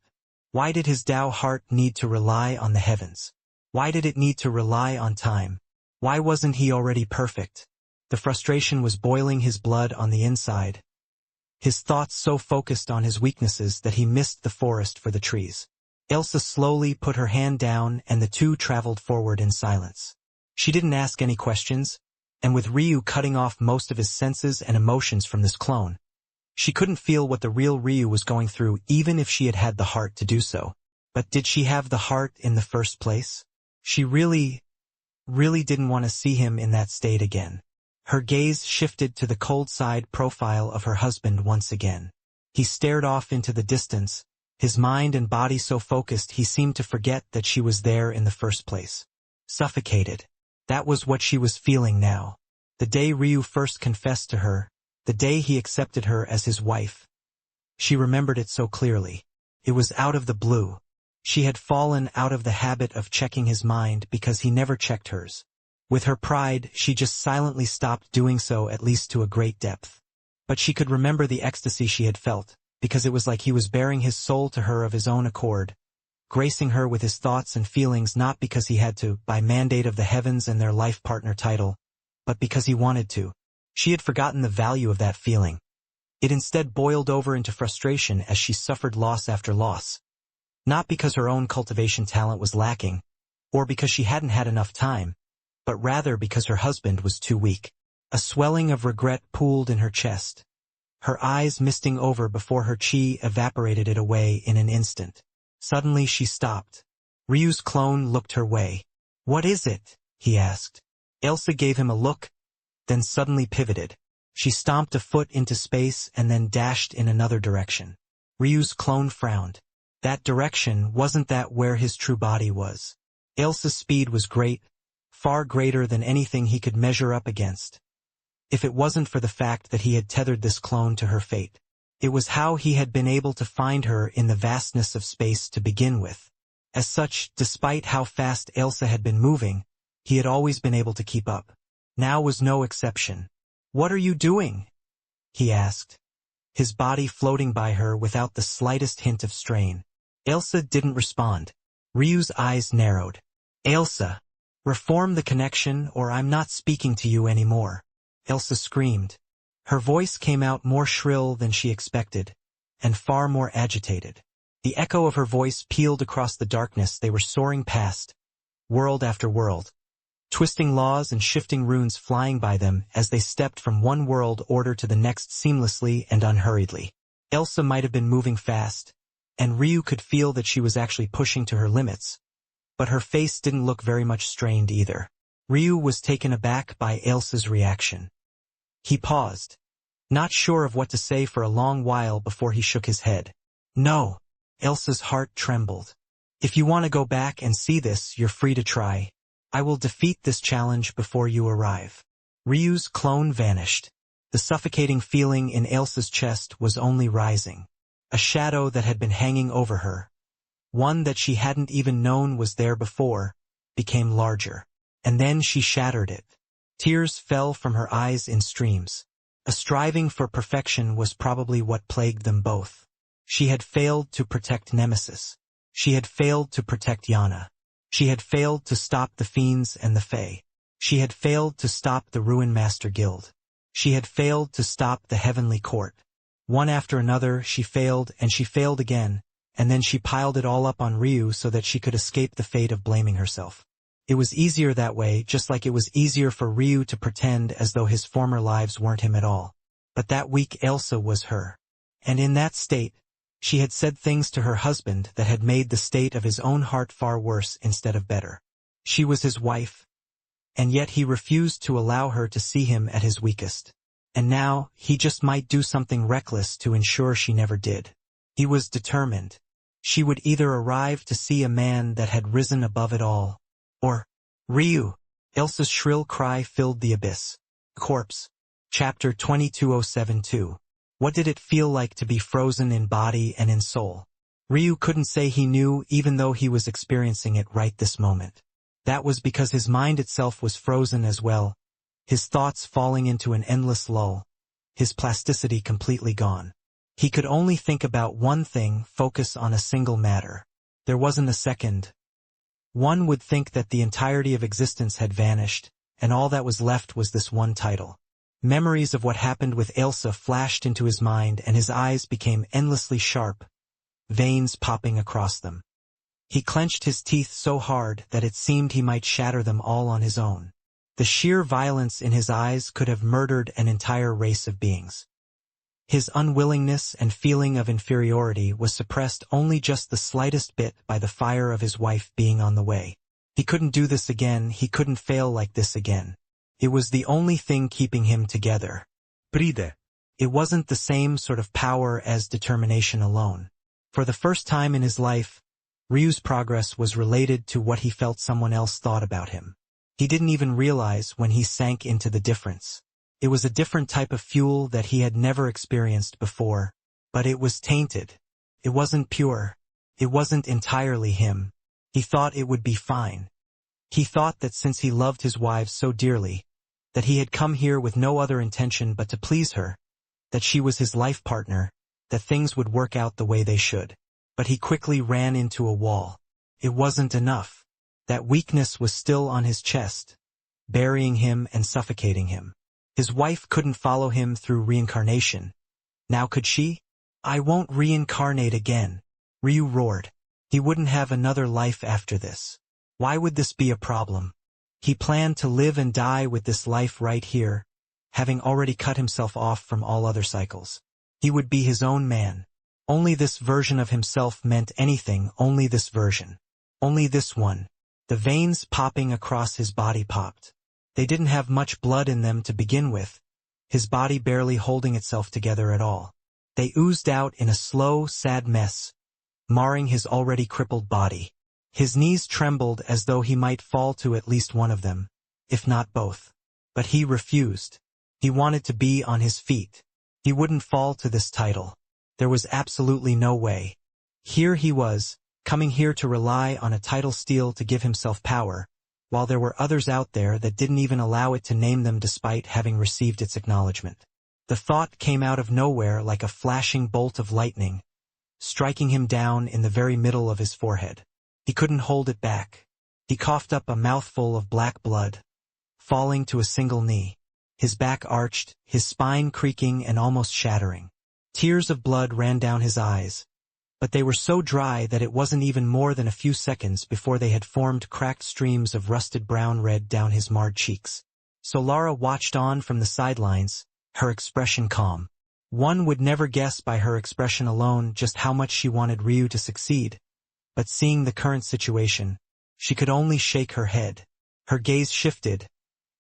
Why did his Tao heart need to rely on the heavens? Why did it need to rely on time? Why wasn't he already perfect? The frustration was boiling his blood on the inside. His thoughts so focused on his weaknesses that he missed the forest for the trees. Ailsa slowly put her hand down and the two traveled forward in silence. She didn't ask any questions, and with Ryu cutting off most of his senses and emotions from this clone, she couldn't feel what the real Ryu was going through even if she had had the heart to do so. But did she have the heart in the first place? She really didn't want to see him in that state again. Her gaze shifted to the cold side profile of her husband once again. He stared off into the distance, his mind and body so focused he seemed to forget that she was there in the first place. Suffocated. That was what she was feeling now. The day Ryu first confessed to her, the day he accepted her as his wife. She remembered it so clearly. It was out of the blue. She had fallen out of the habit of checking his mind because he never checked hers. With her pride, she just silently stopped doing so, at least to a great depth. But she could remember the ecstasy she had felt, because it was like he was bearing his soul to her of his own accord, gracing her with his thoughts and feelings not because he had to, by mandate of the heavens and their life partner title, but because he wanted to. She had forgotten the value of that feeling. It instead boiled over into frustration as she suffered loss after loss. Not because her own cultivation talent was lacking, or because she hadn't had enough time, but rather because her husband was too weak. A swelling of regret pooled in her chest, her eyes misting over before her chi evaporated it away in an instant. Suddenly she stopped. Ryu's clone looked her way. "What is it?" he asked. Elsa gave him a look, then suddenly pivoted. She stomped a foot into space and then dashed in another direction. Ryu's clone frowned. That direction, wasn't that where his true body was? Elsa's speed was great, far greater than anything he could measure up against. If it wasn't for the fact that he had tethered this clone to her fate. It was how he had been able to find her in the vastness of space to begin with. As such, despite how fast Elsa had been moving, he had always been able to keep up. Now was no exception. "What are you doing?" he asked, his body floating by her without the slightest hint of strain. Elsa didn't respond. Ryu's eyes narrowed. "Elsa, reform the connection or I'm not speaking to you anymore." Elsa screamed. Her voice came out more shrill than she expected, and far more agitated. The echo of her voice pealed across the darkness they were soaring past, world after world, twisting laws and shifting runes flying by them as they stepped from one world order to the next seamlessly and unhurriedly. Elsa might have been moving fast, and Ryu could feel that she was actually pushing to her limits, but her face didn't look very much strained either. Ryu was taken aback by Elsa's reaction. He paused, not sure of what to say for a long while before he shook his head. "No." Elsa's heart trembled. "If you want to go back and see this, you're free to try. I will defeat this challenge before you arrive." Ryu's clone vanished. The suffocating feeling in Elsa's chest was only rising. A shadow that had been hanging over her, one that she hadn't even known was there before, became larger. And then she shattered it. Tears fell from her eyes in streams. A striving for perfection was probably what plagued them both. She had failed to protect Nemesis. She had failed to protect Yana. She had failed to stop the Fiends and the Fae. She had failed to stop the Ruin Master Guild. She had failed to stop the Heavenly Court. One after another, she failed and she failed again, and then she piled it all up on Ryu so that she could escape the fate of blaming herself. It was easier that way, just like it was easier for Ryu to pretend as though his former lives weren't him at all. But that weak Elsa was her. And in that state, she had said things to her husband that had made the state of his own heart far worse instead of better. She was his wife, and yet he refused to allow her to see him at his weakest. And now, he just might do something reckless to ensure she never did. He was determined. She would either arrive to see a man that had risen above it all, or Ryu. Elsa's shrill cry filled the abyss. Corpse. Chapter 22072. What did it feel like to be frozen in body and in soul? Ryu couldn't say he knew, even though he was experiencing it right this moment. That was because his mind itself was frozen as well, his thoughts falling into an endless lull, his plasticity completely gone. He could only think about one thing, focus on a single matter. There wasn't a second. One would think that the entirety of existence had vanished, and all that was left was this one title. Memories of what happened with Elsa flashed into his mind and his eyes became endlessly sharp, veins popping across them. He clenched his teeth so hard that it seemed he might shatter them all on his own. The sheer violence in his eyes could have murdered an entire race of beings. His unwillingness and feeling of inferiority was suppressed only just the slightest bit by the fire of his wife being on the way. He couldn't do this again, he couldn't fail like this again. It was the only thing keeping him together. Breathe. It wasn't the same sort of power as determination alone. For the first time in his life, Ryu's progress was related to what he felt someone else thought about him. He didn't even realize when he sank into the difference. It was a different type of fuel that he had never experienced before, but it was tainted. It wasn't pure. It wasn't entirely him. He thought it would be fine. He thought that since he loved his wives so dearly, that he had come here with no other intention but to please her, that she was his life partner, that things would work out the way they should. But he quickly ran into a wall. It wasn't enough. That weakness was still on his chest, burying him and suffocating him. His wife couldn't follow him through reincarnation. Now could she? "I won't reincarnate again," Ryu roared. He wouldn't have another life after this. Why would this be a problem? He planned to live and die with this life right here, having already cut himself off from all other cycles. He would be his own man. Only this version of himself meant anything, only this version. Only this one. The veins popping across his body popped. They didn't have much blood in them to begin with, his body barely holding itself together at all. They oozed out in a slow, sad mess, marring his already crippled body. His knees trembled as though he might fall to at least one of them, if not both. But he refused. He wanted to be on his feet. He wouldn't fall to this title. There was absolutely no way. Here he was, coming here to rely on a title steal to give himself power, while there were others out there that didn't even allow it to name them despite having received its acknowledgement. The thought came out of nowhere like a flashing bolt of lightning, striking him down in the very middle of his forehead. He couldn't hold it back. He coughed up a mouthful of black blood, falling to a single knee. His back arched, his spine creaking and almost shattering. Tears of blood ran down his eyes, but they were so dry that it wasn't even more than a few seconds before they had formed cracked streams of rusted brown red down his marred cheeks. Solara watched on from the sidelines, her expression calm. One would never guess by her expression alone just how much she wanted Ryu to succeed, but seeing the current situation, she could only shake her head. Her gaze shifted,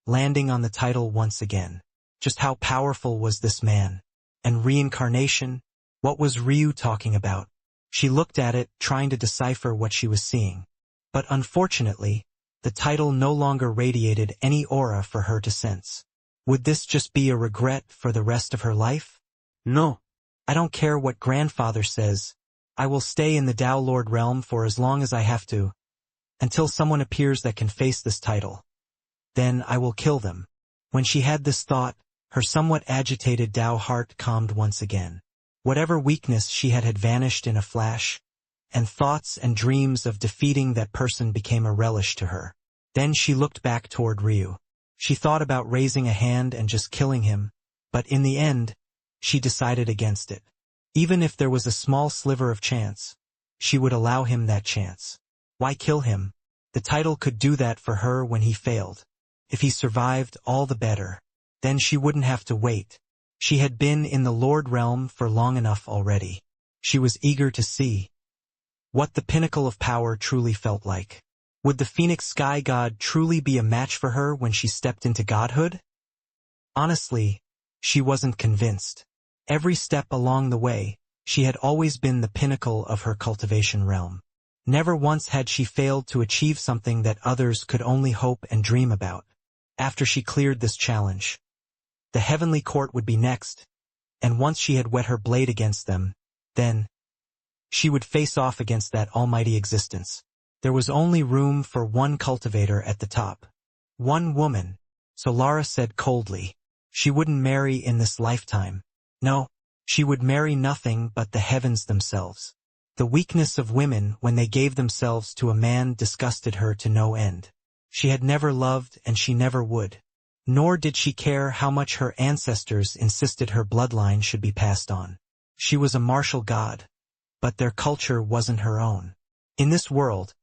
landing on the title once again. Just how powerful was this man? And reincarnation? What was Ryu talking about? She looked at it, trying to decipher what she was seeing. But unfortunately, the title no longer radiated any aura for her to sense. Would this just be a regret for the rest of her life? No. I don't care what grandfather says. I will stay in the Tao Lord realm for as long as I have to, until someone appears that can face this title. Then I will kill them. When she had this thought, her somewhat agitated Tao heart calmed once again. Whatever weakness she had vanished in a flash, and thoughts and dreams of defeating that person became a relish to her. Then she looked back toward Ryu. She thought about raising a hand and just killing him, but in the end, she decided against it. Even if there was a small sliver of chance, she would allow him that chance. Why kill him? The title could do that for her when he failed. If he survived, all the better. Then she wouldn't have to wait. She had been in the Lord realm for long enough already. She was eager to see what the pinnacle of power truly felt like. Would the Phoenix Sky God truly be a match for her when she stepped into godhood? Honestly, she wasn't convinced. Every step along the way, she had always been the pinnacle of her cultivation realm. Never once had she failed to achieve something that others could only hope and dream about. After she cleared this challenge, the heavenly court would be next, and once she had whet her blade against them, then she would face off against that almighty existence. There was only room for one cultivator at the top. One woman, Solara said coldly. She wouldn't marry in this lifetime. No, she would marry nothing but the heavens themselves. The weakness of women when they gave themselves to a man disgusted her to no end. She had never loved and she never would. Nor did she care how much her ancestors insisted her bloodline should be passed on. She was a martial god, but their culture wasn't her own. In this world,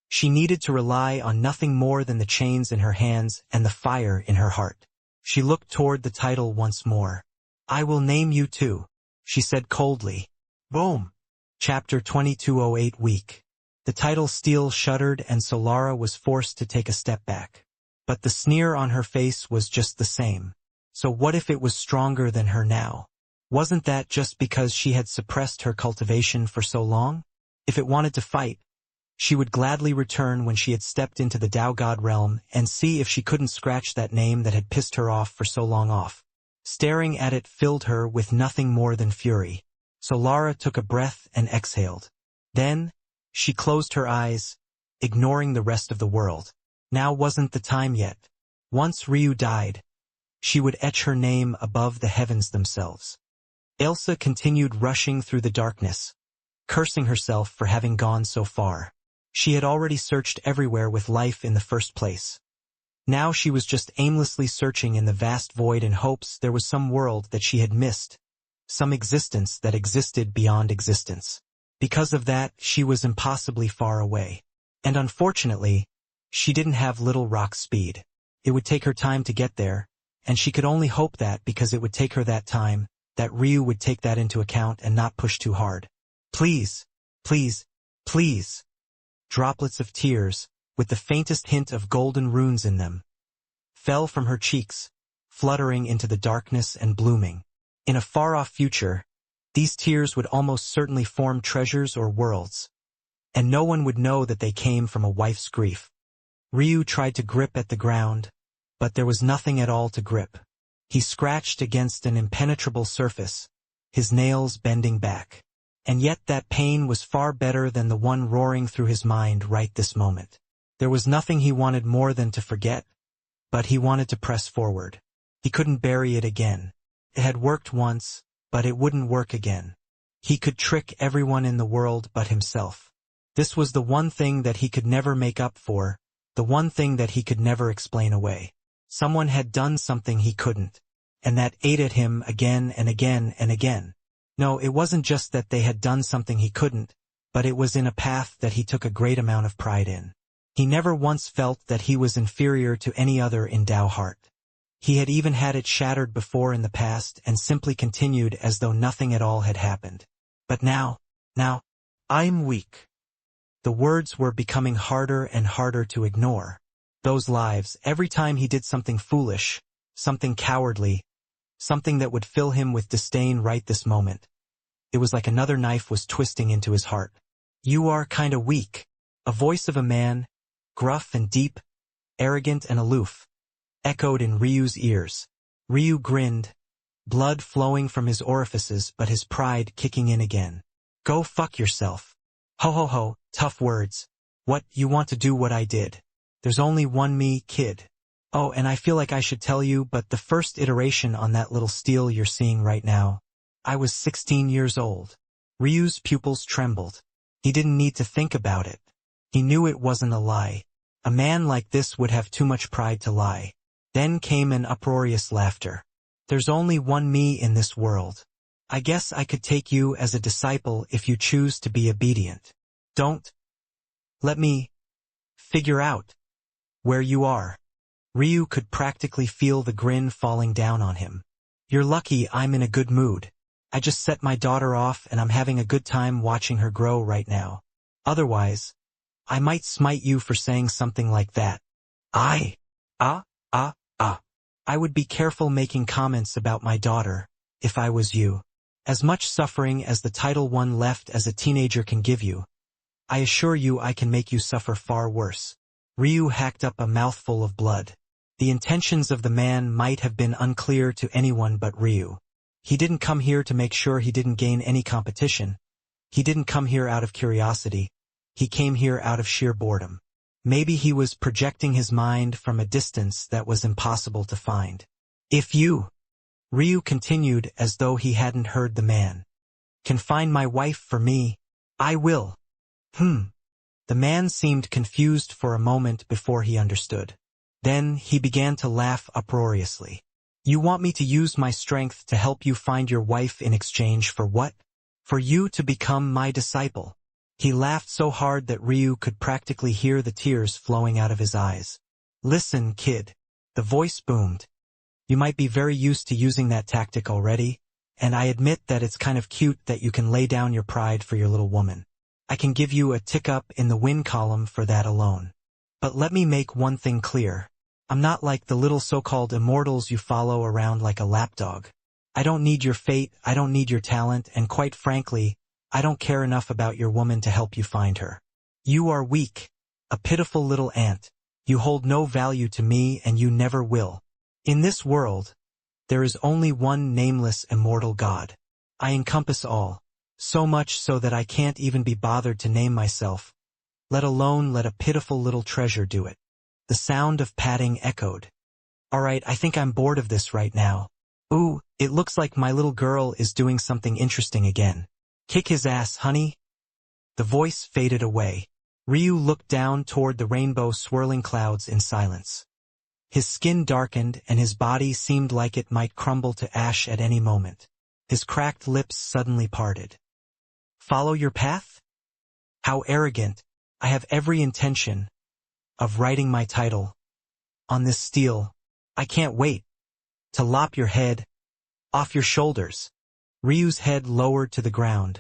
she needed to rely on nothing more than the chains in her hands and the fire in her heart. She looked toward the title once more. I will name you too, she said coldly. Boom. Chapter 2208 Weak. The title steel shuddered and Solara was forced to take a step back. But the sneer on her face was just the same. So what if it was stronger than her now? Wasn't that just because she had suppressed her cultivation for so long? If it wanted to fight, she would gladly return when she had stepped into the Tao God realm and see if she couldn't scratch that name that had pissed her off for so long off. Staring at it filled her with nothing more than fury. Solara took a breath and exhaled. Then, she closed her eyes, ignoring the rest of the world. Now wasn't the time yet. Once Ryu died, she would etch her name above the heavens themselves. Elsa continued rushing through the darkness, cursing herself for having gone so far. She had already searched everywhere with life in the first place. Now she was just aimlessly searching in the vast void in hopes there was some world that she had missed, some existence that existed beyond existence. Because of that, she was impossibly far away. And unfortunately, she didn't have Little Rock's speed. It would take her time to get there, and she could only hope that because it would take her that time, that Ryu would take that into account and not push too hard. Please, please, please. Droplets of tears, with the faintest hint of golden runes in them, fell from her cheeks, fluttering into the darkness and blooming. In a far-off future, these tears would almost certainly form treasures or worlds, and no one would know that they came from a wife's grief. Ryu tried to grip at the ground, but there was nothing at all to grip. He scratched against an impenetrable surface, his nails bending back. And yet that pain was far better than the one roaring through his mind right this moment. There was nothing he wanted more than to forget, but he wanted to press forward. He couldn't bury it again. It had worked once, but it wouldn't work again. He could trick everyone in the world but himself. This was the one thing that he could never make up for, the one thing that he could never explain away. Someone had done something he couldn't, and that ate at him again and again and again. No, it wasn't just that they had done something he couldn't, but it was in a path that he took a great amount of pride in. He never once felt that he was inferior to any other in Dao heart. He had even had it shattered before in the past and simply continued as though nothing at all had happened. But now, I'm weak. The words were becoming harder and harder to ignore. Those lives, every time he did something foolish, something cowardly, something that would fill him with disdain right this moment. It was like another knife was twisting into his heart. You are kinda weak. A voice of a man, gruff and deep, arrogant and aloof, echoed in Ryu's ears. Ryu grinned, blood flowing from his orifices but his pride kicking in again. Go fuck yourself. Ho ho ho, tough words. What, you want to do what I did? There's only one me, kid. Oh, and I feel like I should tell you, but the first iteration on that little steel you're seeing right now, I was 16 years old. Ryu's pupils trembled. He didn't need to think about it. He knew it wasn't a lie. A man like this would have too much pride to lie. Then came an uproarious laughter. There's only one me in this world. I guess I could take you as a disciple if you choose to be obedient. Don't let me figure out where you are. Ryu could practically feel the grin falling down on him. You're lucky I'm in a good mood. I just set my daughter off and I'm having a good time watching her grow right now. Otherwise, I might smite you for saying something like that. I would be careful making comments about my daughter, if I was you. As much suffering as the Title 1 left as a teenager can give you, I assure you I can make you suffer far worse. Ryu hacked up a mouthful of blood. The intentions of the man might have been unclear to anyone but Ryu. He didn't come here to make sure he didn't gain any competition. He didn't come here out of curiosity. He came here out of sheer boredom. Maybe he was projecting his mind from a distance that was impossible to find. If you, Ryu continued as though he hadn't heard the man, can find my wife for me, I will. The man seemed confused for a moment before he understood. Then he began to laugh uproariously. You want me to use my strength to help you find your wife in exchange for what? For you to become my disciple. He laughed so hard that Ryu could practically hear the tears flowing out of his eyes. Listen, kid. The voice boomed. You might be very used to using that tactic already, and I admit that it's kind of cute that you can lay down your pride for your little woman. I can give you a tick up in the win column for that alone. But let me make one thing clear. I'm not like the little so-called immortals you follow around like a lapdog. I don't need your fate, I don't need your talent, and quite frankly, I don't care enough about your woman to help you find her. You are weak, a pitiful little ant. You hold no value to me and you never will. In this world, there is only one nameless immortal God. I encompass all, so much so that I can't even be bothered to name myself, let alone let a pitiful little treasure do it. The sound of padding echoed. Alright, I think I'm bored of this right now. Ooh, it looks like my little girl is doing something interesting again. Kick his ass, honey. The voice faded away. Ryu looked down toward the rainbow swirling clouds in silence. His skin darkened and his body seemed like it might crumble to ash at any moment. His cracked lips suddenly parted. Follow your path? How arrogant. I have every intention of writing my title on this steel. I can't wait to lop your head off your shoulders. Ryu's head lowered to the ground.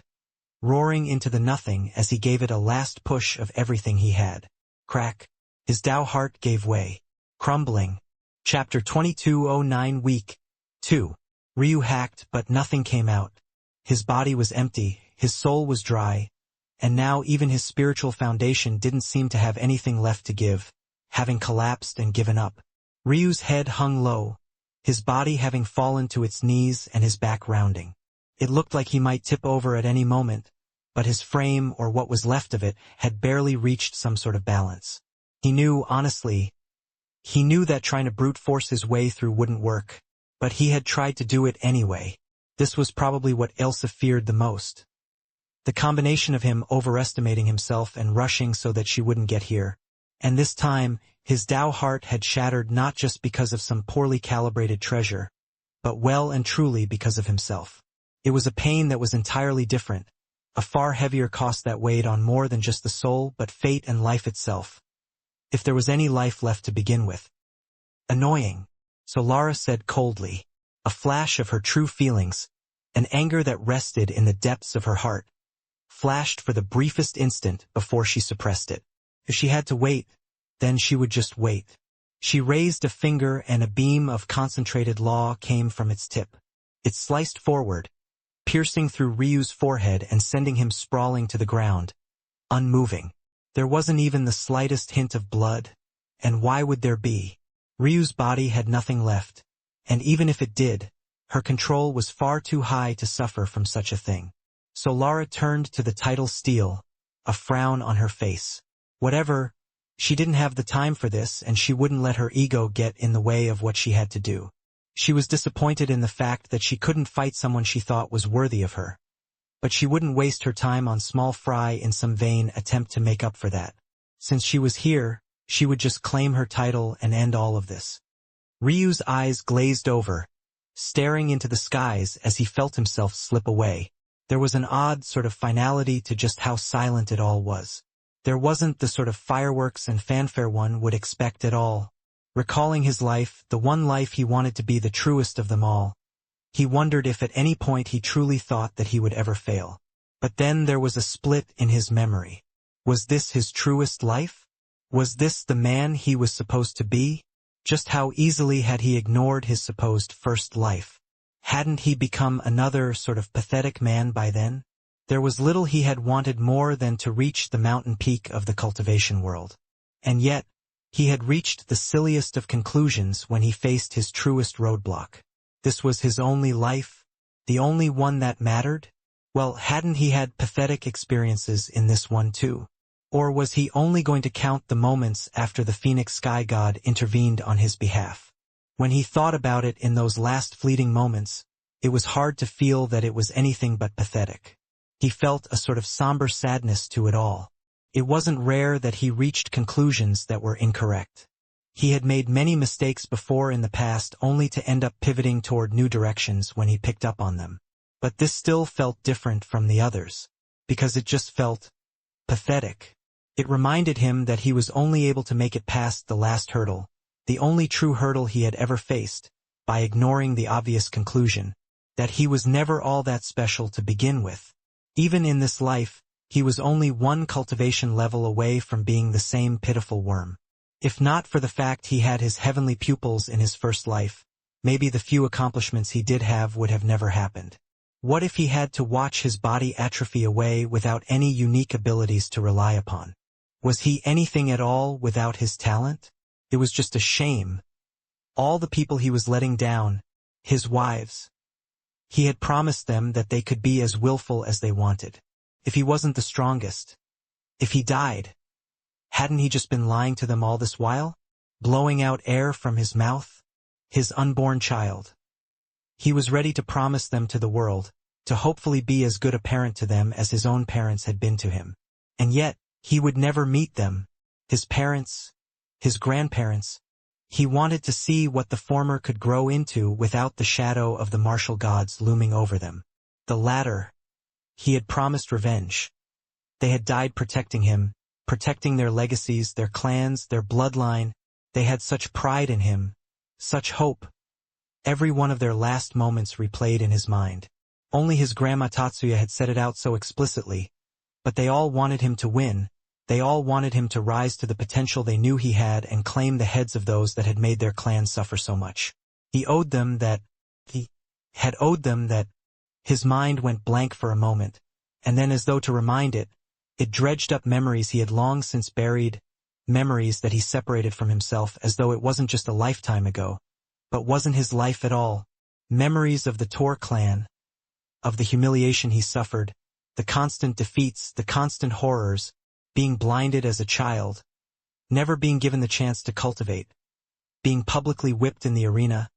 roaring into the nothing as he gave it a last push of everything he had. Crack. His Tao heart gave way. Crumbling. Chapter 2209 Week 2. Ryu hacked, but nothing came out. His body was empty, his soul was dry, and now even his spiritual foundation didn't seem to have anything left to give, having collapsed and given up. Ryu's head hung low, his body having fallen to its knees and his back rounding. It looked like he might tip over at any moment, but his frame, or what was left of it, had barely reached some sort of balance. He knew, honestly, that trying to brute force his way through wouldn't work, but he had tried to do it anyway. This was probably what Elsa feared the most. The combination of him overestimating himself and rushing so that she wouldn't get here. And this time, his Tao heart had shattered not just because of some poorly calibrated treasure, but well and truly because of himself. It was a pain that was entirely different, a far heavier cost that weighed on more than just the soul but fate and life itself. If there was any life left to begin with. Annoying. So Lara said coldly, a flash of her true feelings, an anger that rested in the depths of her heart, flashed for the briefest instant before she suppressed it. If she had to wait, then she would just wait. She raised a finger and a beam of concentrated law came from its tip. It sliced forward, piercing through Ryu's forehead and sending him sprawling to the ground, unmoving. There wasn't even the slightest hint of blood, and why would there be? Ryu's body had nothing left, and even if it did, her control was far too high to suffer from such a thing. So Lara turned to the tidal steel, a frown on her face. Whatever, she didn't have the time for this and she wouldn't let her ego get in the way of what she had to do. She was disappointed in the fact that she couldn't fight someone she thought was worthy of her. But she wouldn't waste her time on small fry in some vain attempt to make up for that. Since she was here, she would just claim her title and end all of this. Ryu's eyes glazed over, staring into the skies as he felt himself slip away. There was an odd sort of finality to just how silent it all was. There wasn't the sort of fireworks and fanfare one would expect at all. Recalling his life, the one life he wanted to be the truest of them all, he wondered if at any point he truly thought that he would ever fail. But then there was a split in his memory. Was this his truest life? Was this the man he was supposed to be? Just how easily had he ignored his supposed first life? Hadn't he become another sort of pathetic man by then? There was little he had wanted more than to reach the mountain peak of the cultivation world. And yet, he had reached the silliest of conclusions when he faced his truest roadblock. This was his only life, the only one that mattered? Well, hadn't he had pathetic experiences in this one too? Or was he only going to count the moments after the Phoenix Sky God intervened on his behalf? When he thought about it in those last fleeting moments, it was hard to feel that it was anything but pathetic. He felt a sort of somber sadness to it all. It wasn't rare that he reached conclusions that were incorrect. He had made many mistakes before in the past only to end up pivoting toward new directions when he picked up on them. But this still felt different from the others, because it just felt pathetic. It reminded him that he was only able to make it past the last hurdle, the only true hurdle he had ever faced, by ignoring the obvious conclusion, that he was never all that special to begin with. Even in this life, he was only one cultivation level away from being the same pitiful worm. If not for the fact he had his heavenly pupils in his first life, maybe the few accomplishments he did have would have never happened. What if he had to watch his body atrophy away without any unique abilities to rely upon? Was he anything at all without his talent? It was just a shame. All the people he was letting down, his wives. He had promised them that they could be as willful as they wanted. If he wasn't the strongest, if he died, hadn't he just been lying to them all this while? Blowing out air from his mouth? His unborn child. He was ready to promise them to the world, to hopefully be as good a parent to them as his own parents had been to him. And yet, he would never meet them, his parents, his grandparents. He wanted to see what the former could grow into without the shadow of the martial gods looming over them. The latter, he had promised revenge. They had died protecting him, protecting their legacies, their clans, their bloodline. They had such pride in him, such hope. Every one of their last moments replayed in his mind. Only his grandma Tatsuya had said it out so explicitly. But they all wanted him to win. They all wanted him to rise to the potential they knew he had and claim the heads of those that had made their clan suffer so much. He had owed them that. His mind went blank for a moment, and then as though to remind it, it dredged up memories he had long since buried, memories that he separated from himself as though it wasn't just a lifetime ago, but wasn't his life at all. Memories of the Tor clan, of the humiliation he suffered, the constant defeats, the constant horrors, being blinded as a child, never being given the chance to cultivate, being publicly whipped in the arena,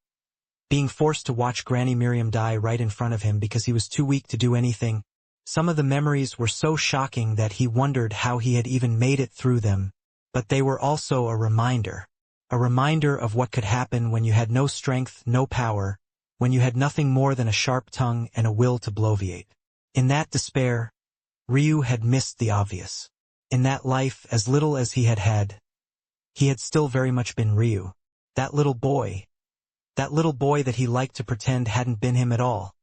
being forced to watch Granny Miriam die right in front of him because he was too weak to do anything. Some of the memories were so shocking that he wondered how he had even made it through them, but they were also a reminder of what could happen when you had no strength, no power, when you had nothing more than a sharp tongue and a will to bloviate. In that despair, Ryu had missed the obvious. In that life, as little as he had still very much been Ryu. That little boy that he liked to pretend hadn't been him at all,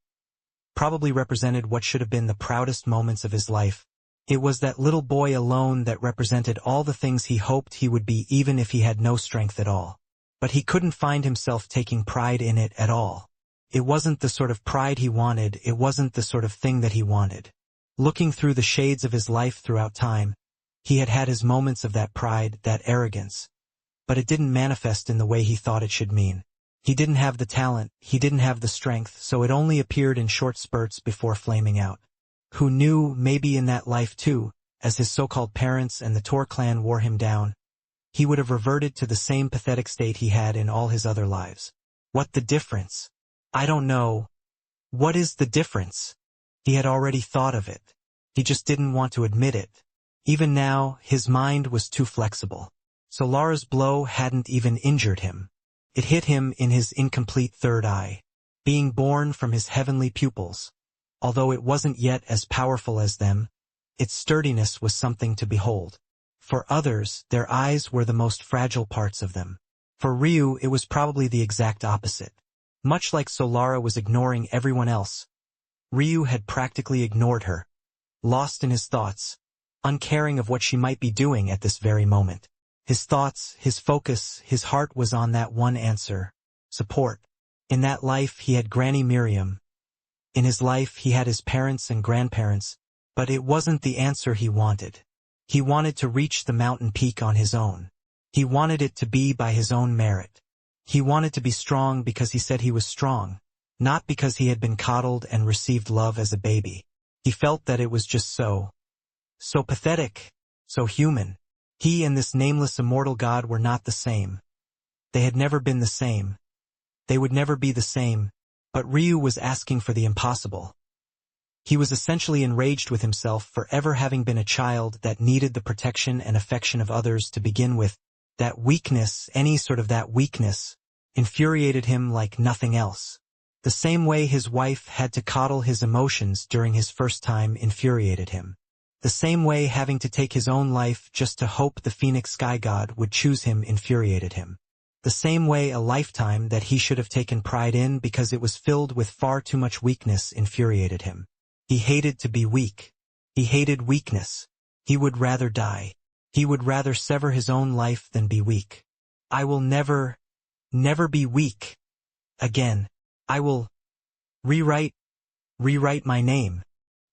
probably represented what should have been the proudest moments of his life. It was that little boy alone that represented all the things he hoped he would be even if he had no strength at all. But he couldn't find himself taking pride in it at all. It wasn't the sort of pride he wanted, it wasn't the sort of thing that he wanted. Looking through the shades of his life throughout time, he had had his moments of that pride, that arrogance. But it didn't manifest in the way he thought it should mean. He didn't have the talent, he didn't have the strength, so it only appeared in short spurts before flaming out. Who knew, maybe in that life too, as his so-called parents and the Tor clan wore him down, he would have reverted to the same pathetic state he had in all his other lives. What the difference? I don't know. What is the difference? He had already thought of it. He just didn't want to admit it. Even now, his mind was too flexible. Solara's blow hadn't even injured him. It hit him in his incomplete third eye, being born from his heavenly pupils. Although it wasn't yet as powerful as them, its sturdiness was something to behold. For others, their eyes were the most fragile parts of them. For Ryu, it was probably the exact opposite. Much like Solara was ignoring everyone else, Ryu had practically ignored her, lost in his thoughts, uncaring of what she might be doing at this very moment. His thoughts, his focus, his heart was on that one answer: support. In that life he had Granny Miriam. In his life he had his parents and grandparents, but it wasn't the answer he wanted. He wanted to reach the mountain peak on his own. He wanted it to be by his own merit. He wanted to be strong because he said he was strong, not because he had been coddled and received love as a baby. He felt that it was just so pathetic, so human. He and this nameless immortal god were not the same. They had never been the same. They would never be the same, but Ryu was asking for the impossible. He was essentially enraged with himself for ever having been a child that needed the protection and affection of others to begin with. That weakness, any sort of that weakness, infuriated him like nothing else. The same way his wife had to coddle his emotions during his first time infuriated him. The same way having to take his own life just to hope the Phoenix Sky God would choose him infuriated him. The same way a lifetime that he should have taken pride in because it was filled with far too much weakness infuriated him. He hated to be weak. He hated weakness. He would rather die. He would rather sever his own life than be weak. I will never be weak again. I will rewrite my name.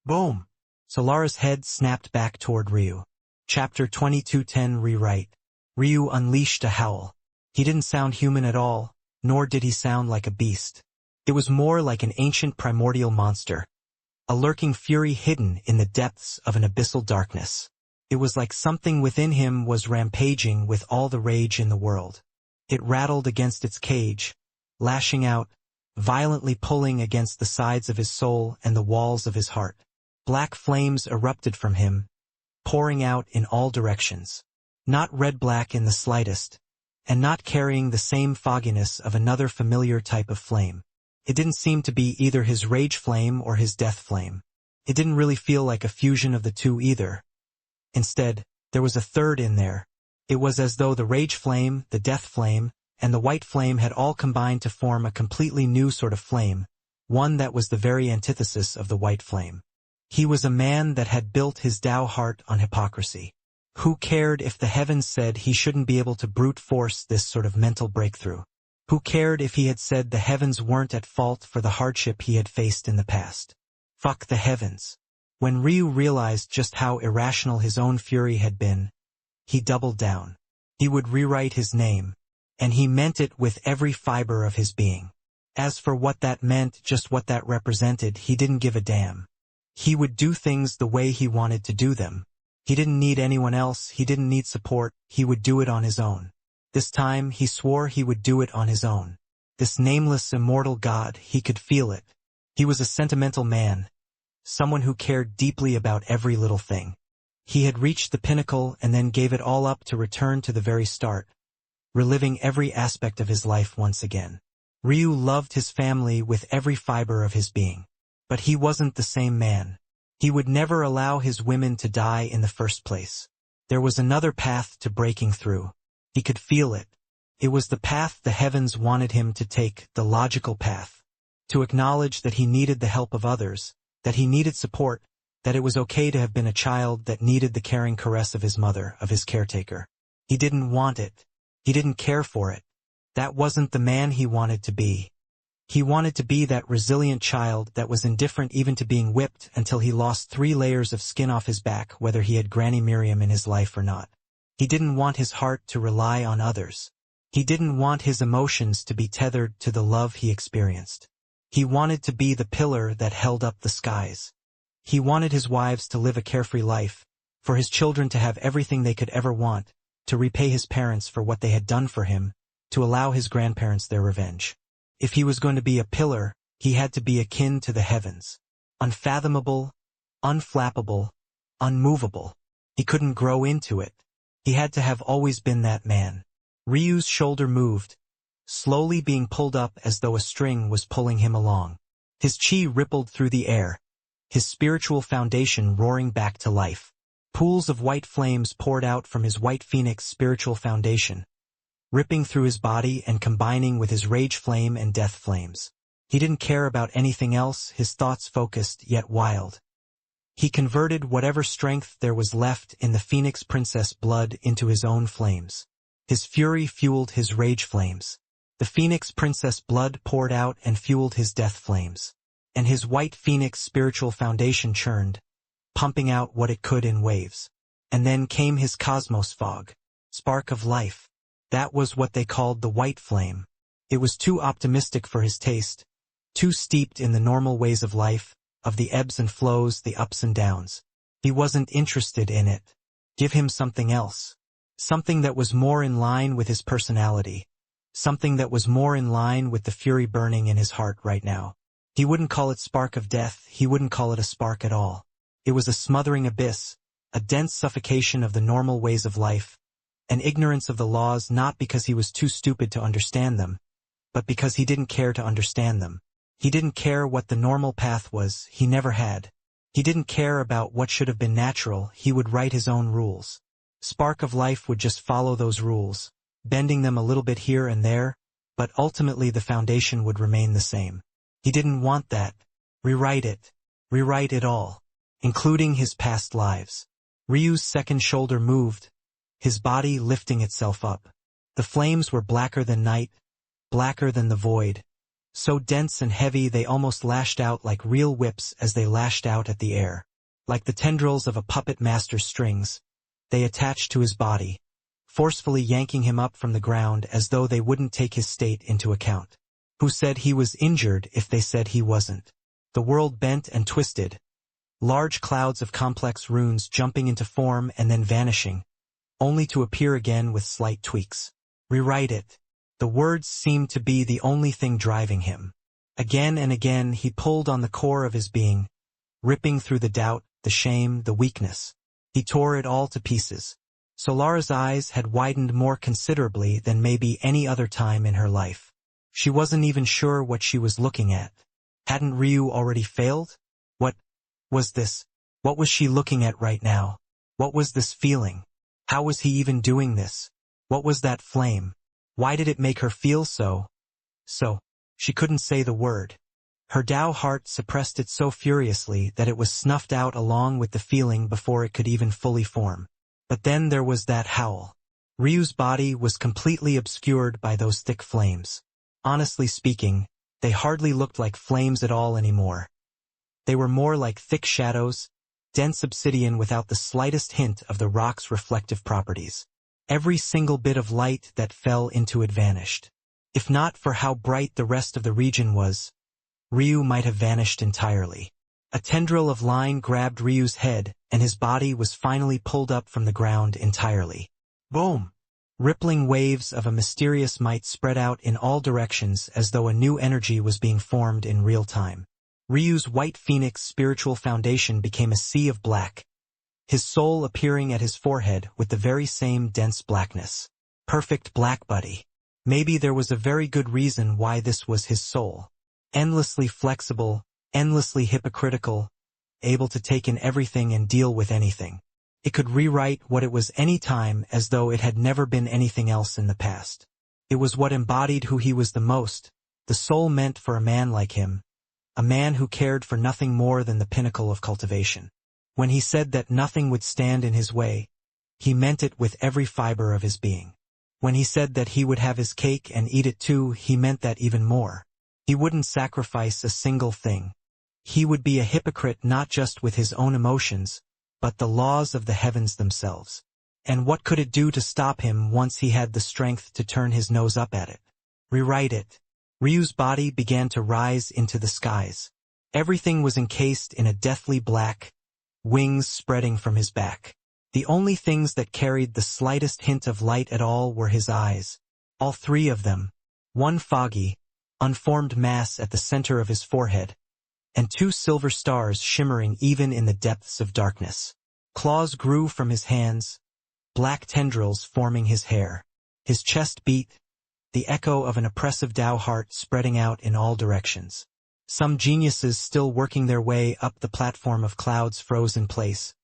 Boom. Solara's head snapped back toward Ryu. Chapter 2210 Rewrite. Ryu unleashed a howl. He didn't sound human at all, nor did he sound like a beast. It was more like an ancient primordial monster, a lurking fury hidden in the depths of an abyssal darkness. It was like something within him was rampaging with all the rage in the world. It rattled against its cage, lashing out, violently pulling against the sides of his soul and the walls of his heart. Black flames erupted from him, pouring out in all directions. Not red-black in the slightest, and not carrying the same fogginess of another familiar type of flame. It didn't seem to be either his rage flame or his death flame. It didn't really feel like a fusion of the two either. Instead, there was a third in there. It was as though the rage flame, the death flame, and the white flame had all combined to form a completely new sort of flame, one that was the very antithesis of the white flame. He was a man that had built his Tao heart on hypocrisy. Who cared if the heavens said he shouldn't be able to brute force this sort of mental breakthrough? Who cared if he had said the heavens weren't at fault for the hardship he had faced in the past? Fuck the heavens. When Ryu realized just how irrational his own fury had been, he doubled down. He would rewrite his name, and he meant it with every fiber of his being. As for what that meant, just what that represented, he didn't give a damn. He would do things the way he wanted to do them. He didn't need anyone else, he didn't need support, he would do it on his own. This time, he swore he would do it on his own. This nameless, immortal god, he could feel it. He was a sentimental man, someone who cared deeply about every little thing. He had reached the pinnacle and then gave it all up to return to the very start, reliving every aspect of his life once again. Ryu loved his family with every fiber of his being. But he wasn't the same man. He would never allow his women to die in the first place. There was another path to breaking through. He could feel it. It was the path the heavens wanted him to take, the logical path. To acknowledge that he needed the help of others, that he needed support, that it was okay to have been a child that needed the caring caress of his mother, of his caretaker. He didn't want it. He didn't care for it. That wasn't the man he wanted to be. He wanted to be that resilient child that was indifferent even to being whipped until he lost 3 layers of skin off his back, whether he had Granny Miriam in his life or not. He didn't want his heart to rely on others. He didn't want his emotions to be tethered to the love he experienced. He wanted to be the pillar that held up the skies. He wanted his wives to live a carefree life, for his children to have everything they could ever want, to repay his parents for what they had done for him, to allow his grandparents their revenge. If he was going to be a pillar, he had to be akin to the heavens. Unfathomable, unflappable, unmovable. He couldn't grow into it. He had to have always been that man. Ryu's shoulder moved, slowly being pulled up as though a string was pulling him along. His chi rippled through the air, his spiritual foundation roaring back to life. Pools of white flames poured out from his white phoenix spiritual foundation, ripping through his body and combining with his rage flame and death flames. He didn't care about anything else, his thoughts focused yet wild. He converted whatever strength there was left in the Phoenix Princess blood into his own flames. His fury fueled his rage flames. The Phoenix Princess blood poured out and fueled his death flames. And his white phoenix spiritual foundation churned, pumping out what it could in waves. And then came his cosmos fog, spark of life. That was what they called the white flame. It was too optimistic for his taste, too steeped in the normal ways of life, of the ebbs and flows, the ups and downs. He wasn't interested in it. Give him something else. Something that was more in line with his personality. Something that was more in line with the fury burning in his heart right now. He wouldn't call it spark of death, he wouldn't call it a spark at all. It was a smothering abyss, a dense suffocation of the normal ways of life, an ignorance of the laws not because he was too stupid to understand them, but because he didn't care to understand them. He didn't care what the normal path was, he never had. He didn't care about what should have been natural, he would write his own rules. Spark of life would just follow those rules, bending them a little bit here and there, but ultimately the foundation would remain the same. He didn't want that. Rewrite it all, including his past lives. Ryu's second shoulder moved, his body lifting itself up. The flames were blacker than night, blacker than the void, so dense and heavy they almost lashed out like real whips as they lashed out at the air. Like the tendrils of a puppet master's strings, they attached to his body, forcefully yanking him up from the ground as though they wouldn't take his state into account. Who said he was injured if they said he wasn't? The world bent and twisted, large clouds of complex runes jumping into form and then vanishing, only to appear again with slight tweaks. Rewrite it. The words seemed to be the only thing driving him. Again and again he pulled on the core of his being, ripping through the doubt, the shame, the weakness. He tore it all to pieces. Solara's eyes had widened more considerably than maybe any other time in her life. She wasn't even sure what she was looking at. Hadn't Ryu already failed? What was this? What was she looking at right now? What was this feeling? How was he even doing this? What was that flame? Why did it make her feel so? She couldn't say the word. Her Tao heart suppressed it so furiously that it was snuffed out along with the feeling before it could even fully form. But then there was that howl. Ryu's body was completely obscured by those thick flames. Honestly speaking, they hardly looked like flames at all anymore. They were more like thick shadows, dense obsidian without the slightest hint of the rock's reflective properties. Every single bit of light that fell into it vanished. If not for how bright the rest of the region was, Ryu might have vanished entirely. A tendril of line grabbed Ryu's head, and his body was finally pulled up from the ground entirely. Boom! Rippling waves of a mysterious might spread out in all directions as though a new energy was being formed in real time. Ryu's white phoenix spiritual foundation became a sea of black, his soul appearing at his forehead with the very same dense blackness. Perfect black buddy. Maybe there was a very good reason why this was his soul. Endlessly flexible, endlessly hypocritical, able to take in everything and deal with anything. It could rewrite what it was any time as though it had never been anything else in the past. It was what embodied who he was the most, the soul meant for a man like him, a man who cared for nothing more than the pinnacle of cultivation. When he said that nothing would stand in his way, he meant it with every fiber of his being. When he said that he would have his cake and eat it too, he meant that even more. He wouldn't sacrifice a single thing. He would be a hypocrite not just with his own emotions, but the laws of the heavens themselves. And what could it do to stop him once he had the strength to turn his nose up at it? Rewrite it. Ryu's body began to rise into the skies. Everything was encased in a deathly black, wings spreading from his back. The only things that carried the slightest hint of light at all were his eyes. All three of them. One foggy, unformed mass at the center of his forehead, and two silver stars shimmering even in the depths of darkness. Claws grew from his hands, black tendrils forming his hair. His chest beat, the echo of an oppressive Tao heart spreading out in all directions. Some geniuses still working their way up the platform of clouds froze in place,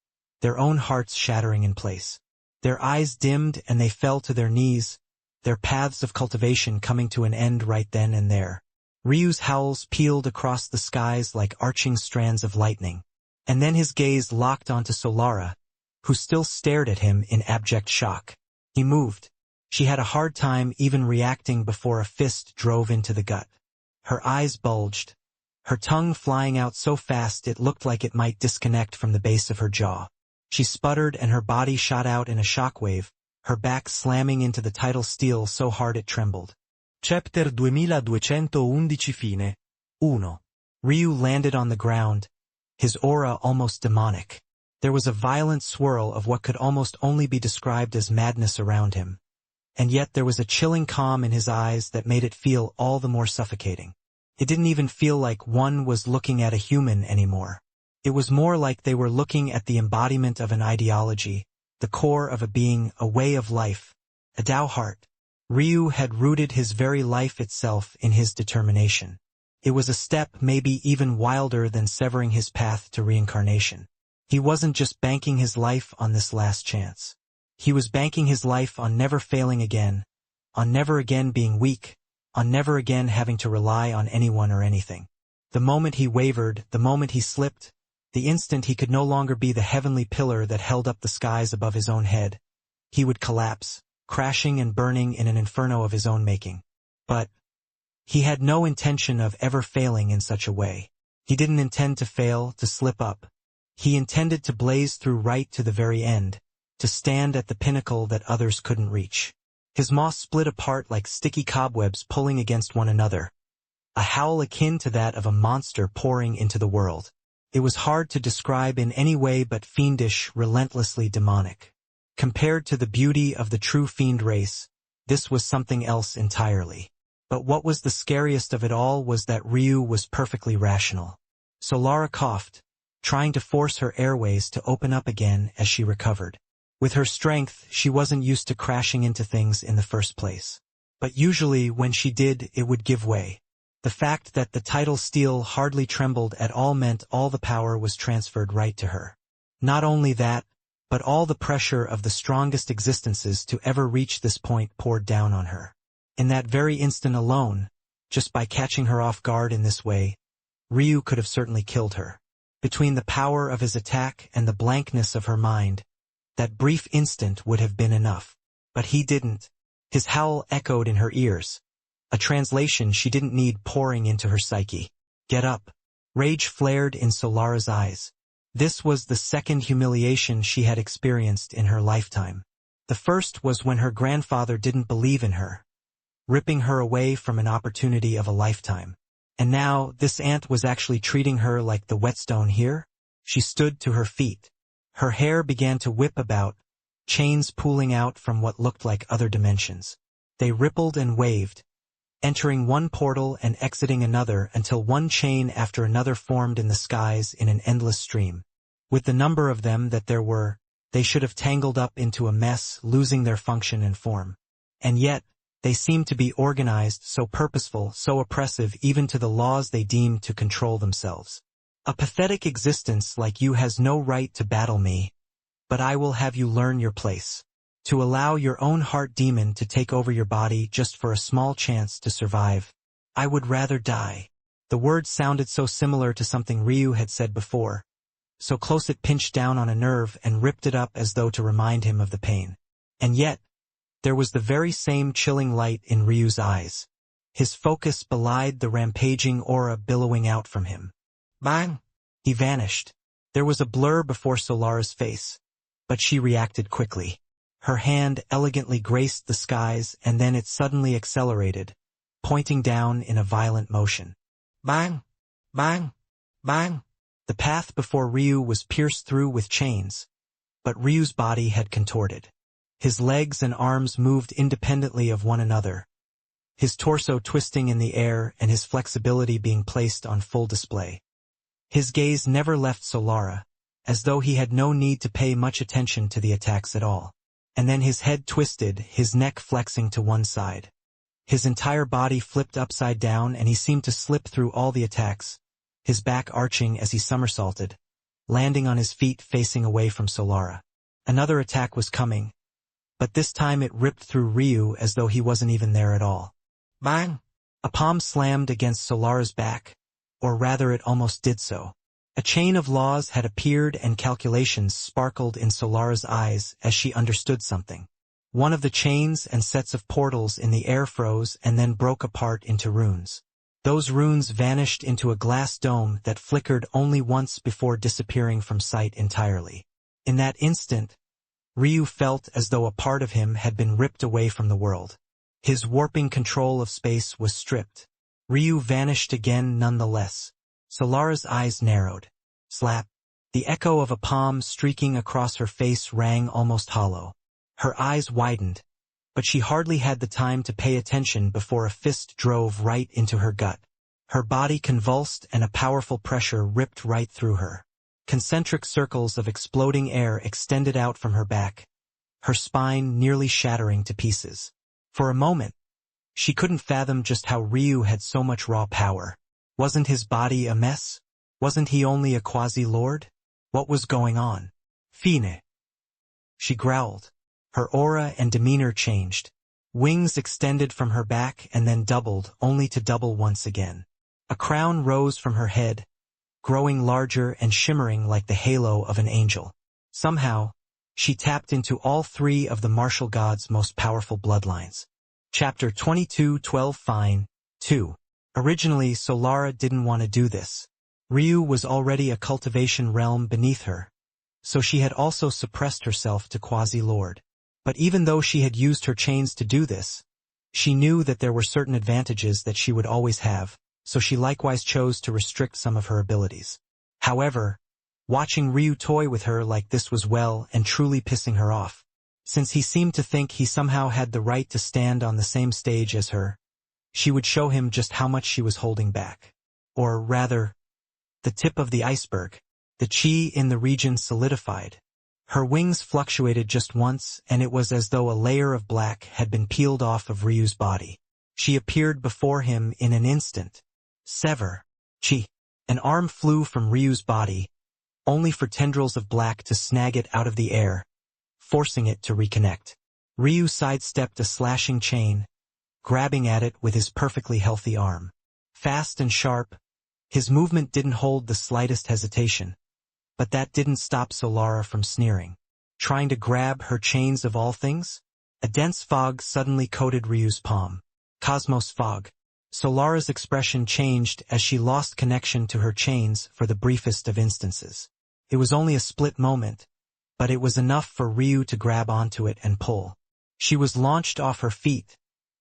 their own hearts shattering in place. Their eyes dimmed and they fell to their knees, their paths of cultivation coming to an end right then and there. Ryu's howls peeled across the skies like arching strands of lightning. And then his gaze locked onto Solara, who still stared at him in abject shock. He moved. She had a hard time even reacting before a fist drove into the gut. Her eyes bulged, her tongue flying out so fast it looked like it might disconnect from the base of her jaw. She sputtered and her body shot out in a shockwave, her back slamming into the tidal steel so hard it trembled. Chapter 2211 Fine. 1. Ryu landed on the ground, his aura almost demonic. There was a violent swirl of what could almost only be described as madness around him. And yet there was a chilling calm in his eyes that made it feel all the more suffocating. It didn't even feel like one was looking at a human anymore. It was more like they were looking at the embodiment of an ideology, the core of a being, a way of life, a Tao heart. Ryu had rooted his very life itself in his determination. It was a step maybe even wilder than severing his path to reincarnation. He wasn't just banking his life on this last chance. He was banking his life on never failing again, on never again being weak, on never again having to rely on anyone or anything. The moment he wavered, the moment he slipped, the instant he could no longer be the heavenly pillar that held up the skies above his own head, he would collapse, crashing and burning in an inferno of his own making. But he had no intention of ever failing in such a way. He didn't intend to fail, to slip up. He intended to blaze through right to the very end, to stand at the pinnacle that others couldn't reach. His maw split apart like sticky cobwebs pulling against one another, a howl akin to that of a monster pouring into the world. It was hard to describe in any way but fiendish, relentlessly demonic. Compared to the beauty of the true fiend race, this was something else entirely. But what was the scariest of it all was that Ryu was perfectly rational. Solara coughed, trying to force her airways to open up again as she recovered. With her strength, she wasn't used to crashing into things in the first place. But usually when she did, it would give way. The fact that the tidal steel hardly trembled at all meant all the power was transferred right to her. Not only that, but all the pressure of the strongest existences to ever reach this point poured down on her. In that very instant alone, just by catching her off guard in this way, Ryu could have certainly killed her. Between the power of his attack and the blankness of her mind, that brief instant would have been enough. But he didn't. His howl echoed in her ears, a translation she didn't need pouring into her psyche. Get up. Rage flared in Solara's eyes. This was the second humiliation she had experienced in her lifetime. The first was when her grandfather didn't believe in her, ripping her away from an opportunity of a lifetime. And now, this aunt was actually treating her like the whetstone here? She stood to her feet. Her hair began to whip about, chains pooling out from what looked like other dimensions. They rippled and waved, entering one portal and exiting another until one chain after another formed in the skies in an endless stream. With the number of them that there were, they should have tangled up into a mess, losing their function and form. And yet, they seemed to be organized, so purposeful, so oppressive even to the laws they deemed to control themselves. A pathetic existence like you has no right to battle me, but I will have you learn your place. To allow your own heart demon to take over your body just for a small chance to survive. I would rather die. The words sounded so similar to something Ryu had said before, so close it pinched down on a nerve and ripped it up as though to remind him of the pain. And yet, there was the very same chilling light in Ryu's eyes. His focus belied the rampaging aura billowing out from him. Bang! He vanished. There was a blur before Solara's face, but she reacted quickly. Her hand elegantly graced the skies and then it suddenly accelerated, pointing down in a violent motion. Bang! Bang! Bang! The path before Ryu was pierced through with chains, but Ryu's body had contorted. His legs and arms moved independently of one another, his torso twisting in the air and his flexibility being placed on full display. His gaze never left Solara, as though he had no need to pay much attention to the attacks at all. And then his head twisted, his neck flexing to one side. His entire body flipped upside down and he seemed to slip through all the attacks, his back arching as he somersaulted, landing on his feet facing away from Solara. Another attack was coming, but this time it ripped through Ryu as though he wasn't even there at all. Bang! A palm slammed against Solara's back, or rather it almost did so. A chain of laws had appeared and calculations sparkled in Solara's eyes as she understood something. One of the chains and sets of portals in the air froze and then broke apart into runes. Those runes vanished into a glass dome that flickered only once before disappearing from sight entirely. In that instant, Ryu felt as though a part of him had been ripped away from the world. His warping control of space was stripped. Ryu vanished again nonetheless. Solara's eyes narrowed. Slap. The echo of a palm streaking across her face rang almost hollow. Her eyes widened, but she hardly had the time to pay attention before a fist drove right into her gut. Her body convulsed and a powerful pressure ripped right through her. Concentric circles of exploding air extended out from her back, her spine nearly shattering to pieces. For a moment, she couldn't fathom just how Ryu had so much raw power. Wasn't his body a mess? Wasn't he only a quasi-lord? What was going on? Fine. She growled. Her aura and demeanor changed. Wings extended from her back and then doubled, only to double once again. A crown rose from her head, growing larger and shimmering like the halo of an angel. Somehow, she tapped into all three of the martial god's most powerful bloodlines. Chapter 22:12 Fine. 2. Originally, Solara didn't want to do this. Ryu was already a cultivation realm beneath her, so she had also suppressed herself to quasi-lord. But even though she had used her chains to do this, she knew that there were certain advantages that she would always have, so she likewise chose to restrict some of her abilities. However, watching Ryu toy with her like this was well and truly pissing her off. Since he seemed to think he somehow had the right to stand on the same stage as her, she would show him just how much she was holding back. Or rather, the tip of the iceberg. The chi in the region solidified. Her wings fluctuated just once, and it was as though a layer of black had been peeled off of Ryu's body. She appeared before him in an instant. Sever. Chi. An arm flew from Ryu's body, only for tendrils of black to snag it out of the air, forcing it to reconnect. Ryu sidestepped a slashing chain, grabbing at it with his perfectly healthy arm. Fast and sharp, His movement didn't hold the slightest hesitation. But that didn't stop Solara from sneering. Trying to grab her chains of all things? A dense fog suddenly coated Ryu's palm. Cosmos fog. Solara's expression changed as she lost connection to her chains for the briefest of instances. It was only a split moment, but it was enough for Ryu to grab onto it and pull. She was launched off her feet,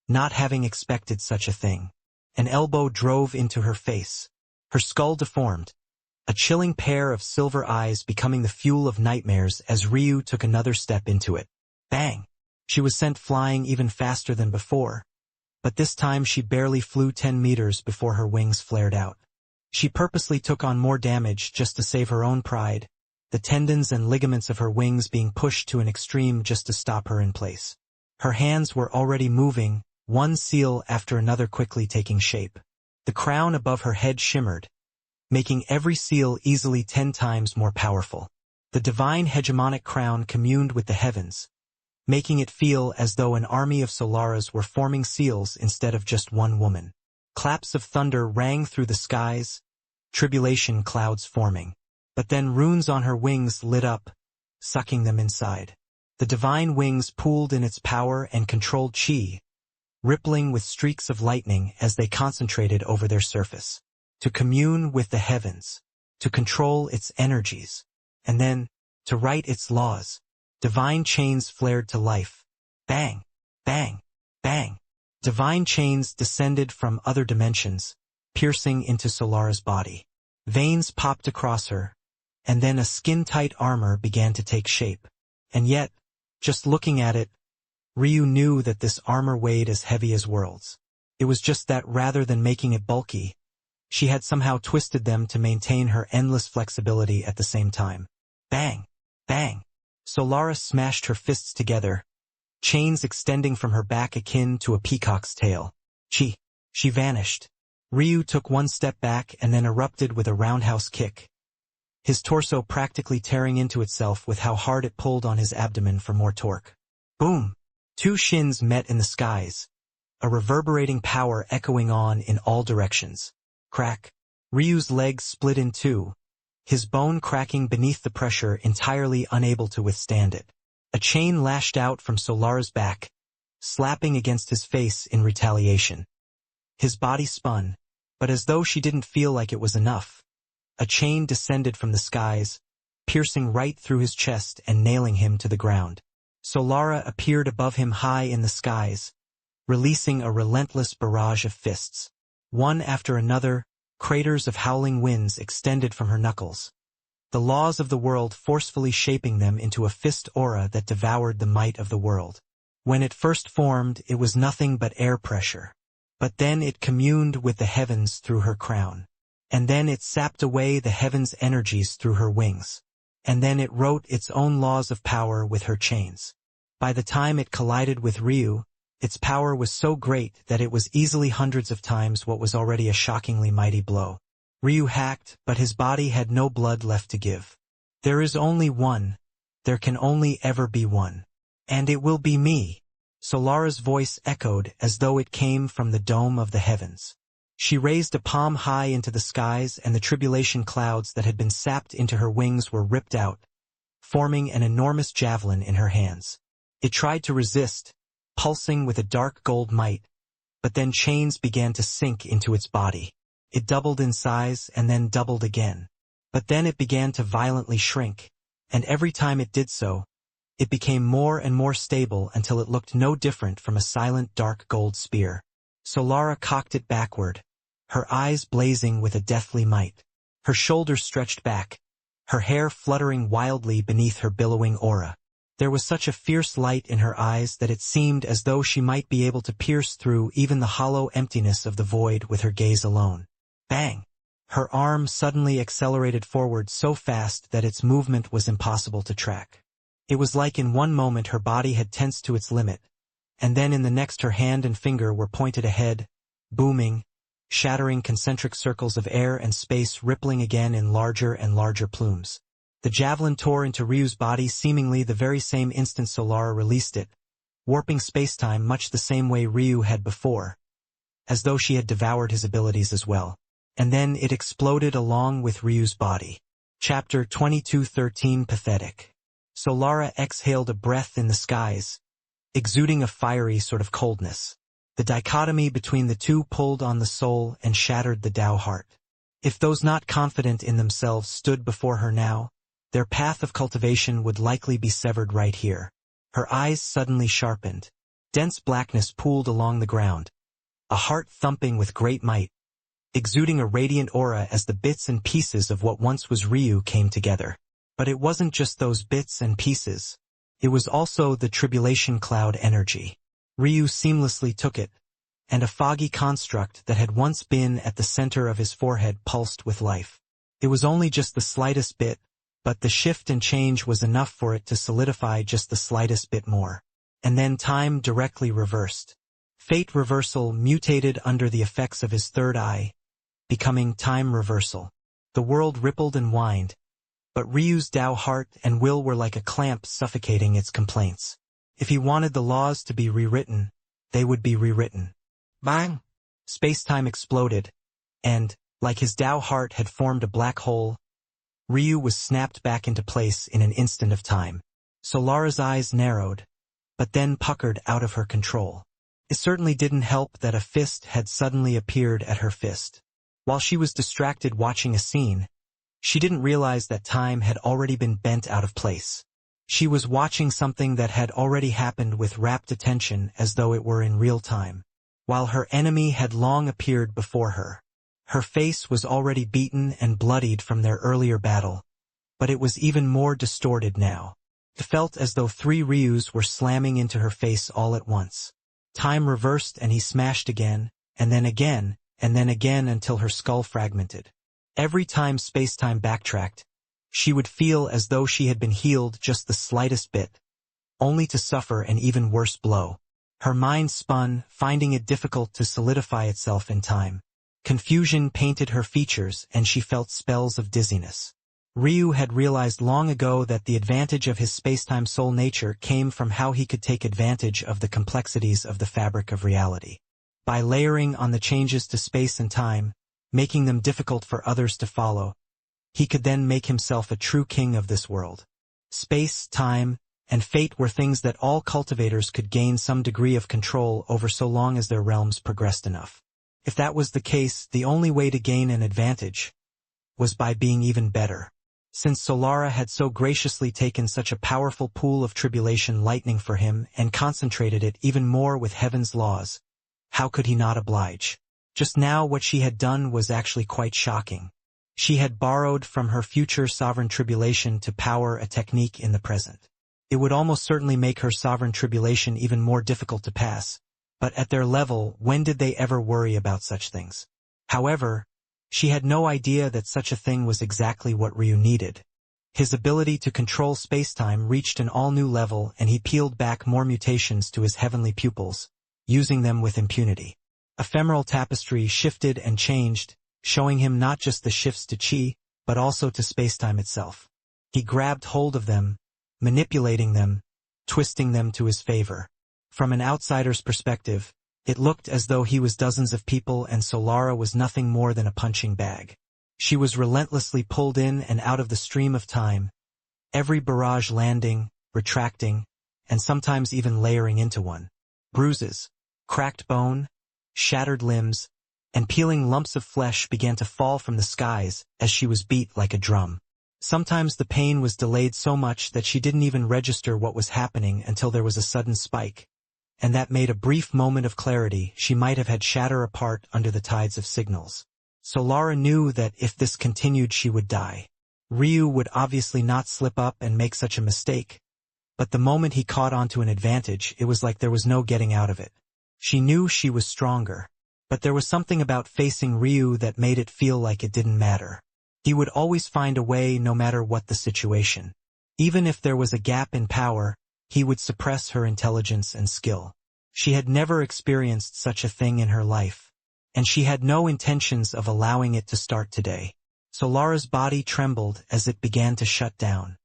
not having expected such a thing. An elbow drove into her face. Her skull deformed, a chilling pair of silver eyes becoming the fuel of nightmares as Ryu took another step into it. Bang! She was sent flying even faster than before, but this time she barely flew 10 meters before her wings flared out. She purposely took on more damage just to save her own pride, the tendons and ligaments of her wings being pushed to an extreme just to stop her in place. Her hands were already moving, one seal after another quickly taking shape. The crown above her head shimmered, making every seal easily 10 times more powerful. The divine hegemonic crown communed with the heavens, making it feel as though an army of Solaras were forming seals instead of just one woman. Claps of thunder rang through the skies, tribulation clouds forming. But then runes on her wings lit up, sucking them inside. The divine wings pooled in its power and controlled chi, rippling with streaks of lightning as they concentrated over their surface. To commune with the heavens, to control its energies, and then, to write its laws. Divine chains flared to life. Bang! Bang! Bang! Divine chains descended from other dimensions, piercing into Solara's body. Veins popped across her, and then a skin-tight armor began to take shape. And yet, just looking at it, Ryu knew that this armor weighed as heavy as worlds. It was just that rather than making it bulky, she had somehow twisted them to maintain her endless flexibility at the same time. Bang! Bang! Solara smashed her fists together, chains extending from her back akin to a peacock's tail. She vanished. Ryu took one step back and then erupted with a roundhouse kick, his torso practically tearing into itself with how hard it pulled on his abdomen for more torque. Boom! Two shins met in the skies, a reverberating power echoing on in all directions. Crack! Ryu's legs split in two, his bone cracking beneath the pressure, entirely unable to withstand it. A chain lashed out from Solara's back, slapping against his face in retaliation. His body spun, but as though she didn't feel like it was enough, a chain descended from the skies, piercing right through his chest and nailing him to the ground. Solara appeared above him high in the skies, releasing a relentless barrage of fists. One after another, craters of howling winds extended from her knuckles, the laws of the world forcefully shaping them into a fist aura that devoured the might of the world. When it first formed, it was nothing but air pressure. But then it communed with the heavens through her crown. And then it sapped away the heavens' energies through her wings. And then it wrote its own laws of power with her chains. By the time it collided with Ryu, its power was so great that it was easily hundreds of times what was already a shockingly mighty blow. Ryu hacked, but his body had no blood left to give. There is only one. There can only ever be one. And it will be me. Solara's voice echoed as though it came from the dome of the heavens. She raised a palm high into the skies, and the tribulation clouds that had been sapped into her wings were ripped out, forming an enormous javelin in her hands. It tried to resist, pulsing with a dark gold might, but then chains began to sink into its body. It doubled in size and then doubled again. But then it began to violently shrink, and every time it did so, it became more and more stable until it looked no different from a silent dark gold spear. Solara cocked it backward, her eyes blazing with a deathly might. Her shoulders stretched back, her hair fluttering wildly beneath her billowing aura. There was such a fierce light in her eyes that it seemed as though she might be able to pierce through even the hollow emptiness of the void with her gaze alone. Bang! Her arm suddenly accelerated forward so fast that its movement was impossible to track. It was like in one moment her body had tensed to its limit, and then in the next her hand and finger were pointed ahead, booming, shattering concentric circles of air and space rippling again in larger and larger plumes. The javelin tore into Ryu's body seemingly the very same instant Solara released it, warping spacetime much the same way Ryu had before, as though she had devoured his abilities as well. and then it exploded along with Ryu's body. Chapter 22:13 Pathetic. Solara exhaled a breath in the skies, exuding a fiery sort of coldness. The dichotomy between the two pulled on the soul and shattered the Tao heart. If those not confident in themselves stood before her now, their path of cultivation would likely be severed right here. Her eyes suddenly sharpened. Dense blackness pooled along the ground, a heart thumping with great might, exuding a radiant aura as the bits and pieces of what once was Ryu came together. But it wasn't just those bits and pieces. It was also the tribulation cloud energy. Ryu seamlessly took it, and a foggy construct that had once been at the center of his forehead pulsed with life. It was only just the slightest bit, but the shift and change was enough for it to solidify just the slightest bit more. And then time directly reversed. Fate reversal mutated under the effects of his third eye, becoming time reversal. The world rippled and whined, but Ryu's Tao heart and will were like a clamp suffocating its complaints. If he wanted the laws to be rewritten, they would be rewritten. Bang! Space-time exploded, and, like his Tao heart had formed a black hole, Ryu was snapped back into place in an instant of time. Solara's eyes narrowed, but then puckered out of her control. It certainly didn't help that a fist had suddenly appeared at her fist. While she was distracted watching a scene, she didn't realize that time had already been bent out of place. She was watching something that had already happened with rapt attention as though it were in real time. While her enemy had long appeared before her. Her face was already beaten and bloodied from their earlier battle, but it was even more distorted now. It felt as though three Ryus were slamming into her face all at once. Time reversed and he smashed again, and then again, and then again until her skull fragmented. Every time space-time backtracked, she would feel as though she had been healed just the slightest bit, only to suffer an even worse blow. Her mind spun, finding it difficult to solidify itself in time. Confusion painted her features and she felt spells of dizziness. Ryu had realized long ago that the advantage of his space-time soul nature came from how he could take advantage of the complexities of the fabric of reality. By layering on the changes to space and time, making them difficult for others to follow, he could then make himself a true king of this world. Space, time, and fate were things that all cultivators could gain some degree of control over so long as their realms progressed enough. If that was the case, the only way to gain an advantage was by being even better. Since Solara had so graciously taken such a powerful pool of tribulation lightning for him and concentrated it even more with heaven's laws, how could he not oblige? Just now what she had done was actually quite shocking. She had borrowed from her future sovereign tribulation to power a technique in the present. It would almost certainly make her sovereign tribulation even more difficult to pass, but at their level, when did they ever worry about such things? However, she had no idea that such a thing was exactly what Ryu needed. His ability to control space-time reached an all-new level and he peeled back more mutations to his heavenly pupils, using them with impunity. Ephemeral tapestry shifted and changed, showing him not just the shifts to chi, but also to space-time itself. He grabbed hold of them, manipulating them, twisting them to his favor. From an outsider's perspective, it looked as though he was dozens of people and Solara was nothing more than a punching bag. She was relentlessly pulled in and out of the stream of time, every barrage landing, retracting, and sometimes even layering into one. Bruises, cracked bone, shattered limbs, and peeling lumps of flesh began to fall from the skies as she was beat like a drum. Sometimes the pain was delayed so much that she didn't even register what was happening until there was a sudden spike, and that made a brief moment of clarity she might have had shatter apart under the tides of signals. Solara knew that if this continued she would die. Ryu would obviously not slip up and make such a mistake, but the moment he caught onto an advantage it was like there was no getting out of it. She knew she was stronger, but there was something about facing Ryu that made it feel like it didn't matter. He would always find a way no matter what the situation. Even if there was a gap in power, he would suppress her intelligence and skill. She had never experienced such a thing in her life, and she had no intentions of allowing it to start today. Solara's body trembled as it began to shut down.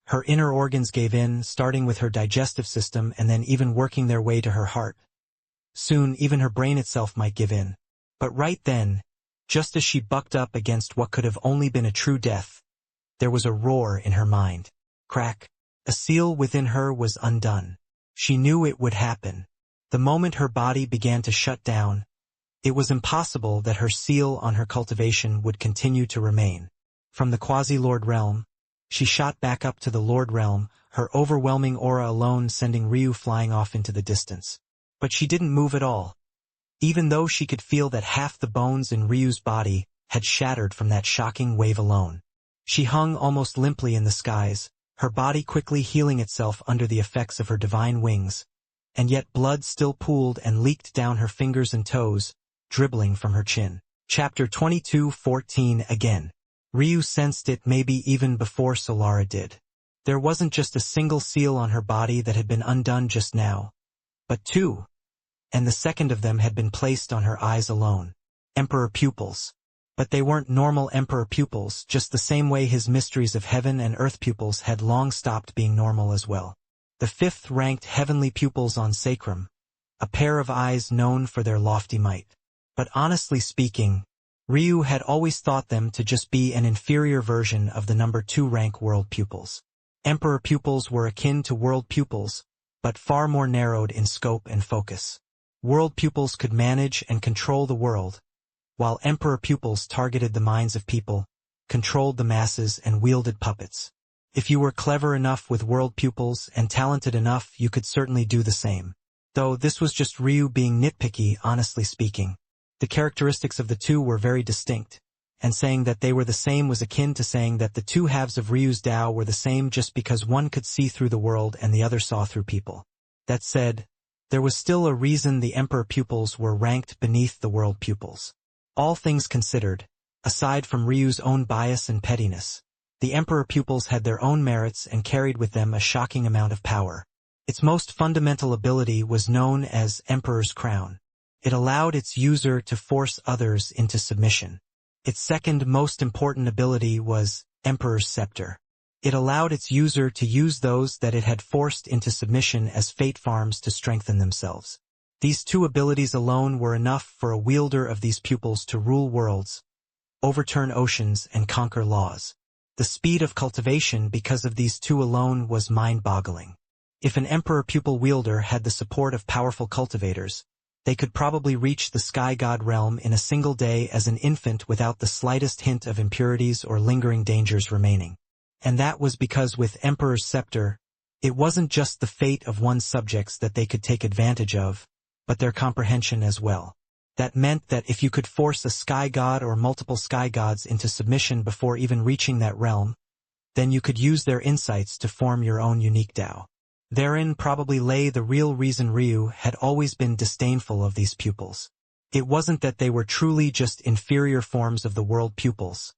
Her inner organs gave in, starting with her digestive system and then even working their way to her heart. Soon even her brain itself might give in. But right then, Just as she bucked up against what could have only been a true death, there was a roar in her mind. Crack. A seal within her was undone. She knew it would happen. The moment her body began to shut down, it was impossible that her seal on her cultivation would continue to remain. From the quasi-Lord realm, she shot back up to the Lord realm, her overwhelming aura alone sending Ryu flying off into the distance. But she didn't move at all. Even though she could feel that half the bones in Ryu's body had shattered from that shocking wave alone. She hung almost limply in the skies, her body quickly healing itself under the effects of her divine wings, and yet blood still pooled and leaked down her fingers and toes, dribbling from her chin. Chapter 22:14 Again. Ryu sensed it maybe even before Solara did. There wasn't just a single seal on her body that had been undone just now, but two, and the second of them had been placed on her eyes alone. Emperor pupils. But they weren't normal emperor pupils, just the same way his mysteries of heaven and earth pupils had long stopped being normal as well. The fifth-ranked heavenly pupils on sacrum, a pair of eyes known for their lofty might. But honestly speaking, Ryu had always thought them to just be an inferior version of the number 2 rank world pupils. Emperor pupils were akin to world pupils, but far more narrowed in scope and focus. World pupils could manage and control the world, while emperor pupils targeted the minds of people, controlled the masses and wielded puppets. If you were clever enough with world pupils and talented enough, you could certainly do the same. Though this was just Ryu being nitpicky, honestly speaking. The characteristics of the two were very distinct, and saying that they were the same was akin to saying that the two halves of Ryu's Tao were the same just because one could see through the world and the other saw through people. That said, there was still a reason the emperor pupils were ranked beneath the world pupils. All things considered, aside from Ryu's own bias and pettiness, the emperor pupils had their own merits and carried with them a shocking amount of power. Its most fundamental ability was known as Emperor's Crown. It allowed its user to force others into submission. Its second most important ability was Emperor's Scepter. It allowed its user to use those that it had forced into submission as fate farms to strengthen themselves. These two abilities alone were enough for a wielder of these pupils to rule worlds, overturn oceans, and conquer laws. The speed of cultivation because of these two alone was mind-boggling. If an emperor pupil wielder had the support of powerful cultivators, they could probably reach the sky god realm in a single day as an infant without the slightest hint of impurities or lingering dangers remaining. And that was because with Emperor's Scepter, it wasn't just the fate of one's subjects that they could take advantage of, but their comprehension as well. That meant that if you could force a sky god or multiple sky gods into submission before even reaching that realm, then you could use their insights to form your own unique Tao. Therein probably lay the real reason Ryu had always been disdainful of these pupils. It wasn't that they were truly just inferior forms of the world pupils.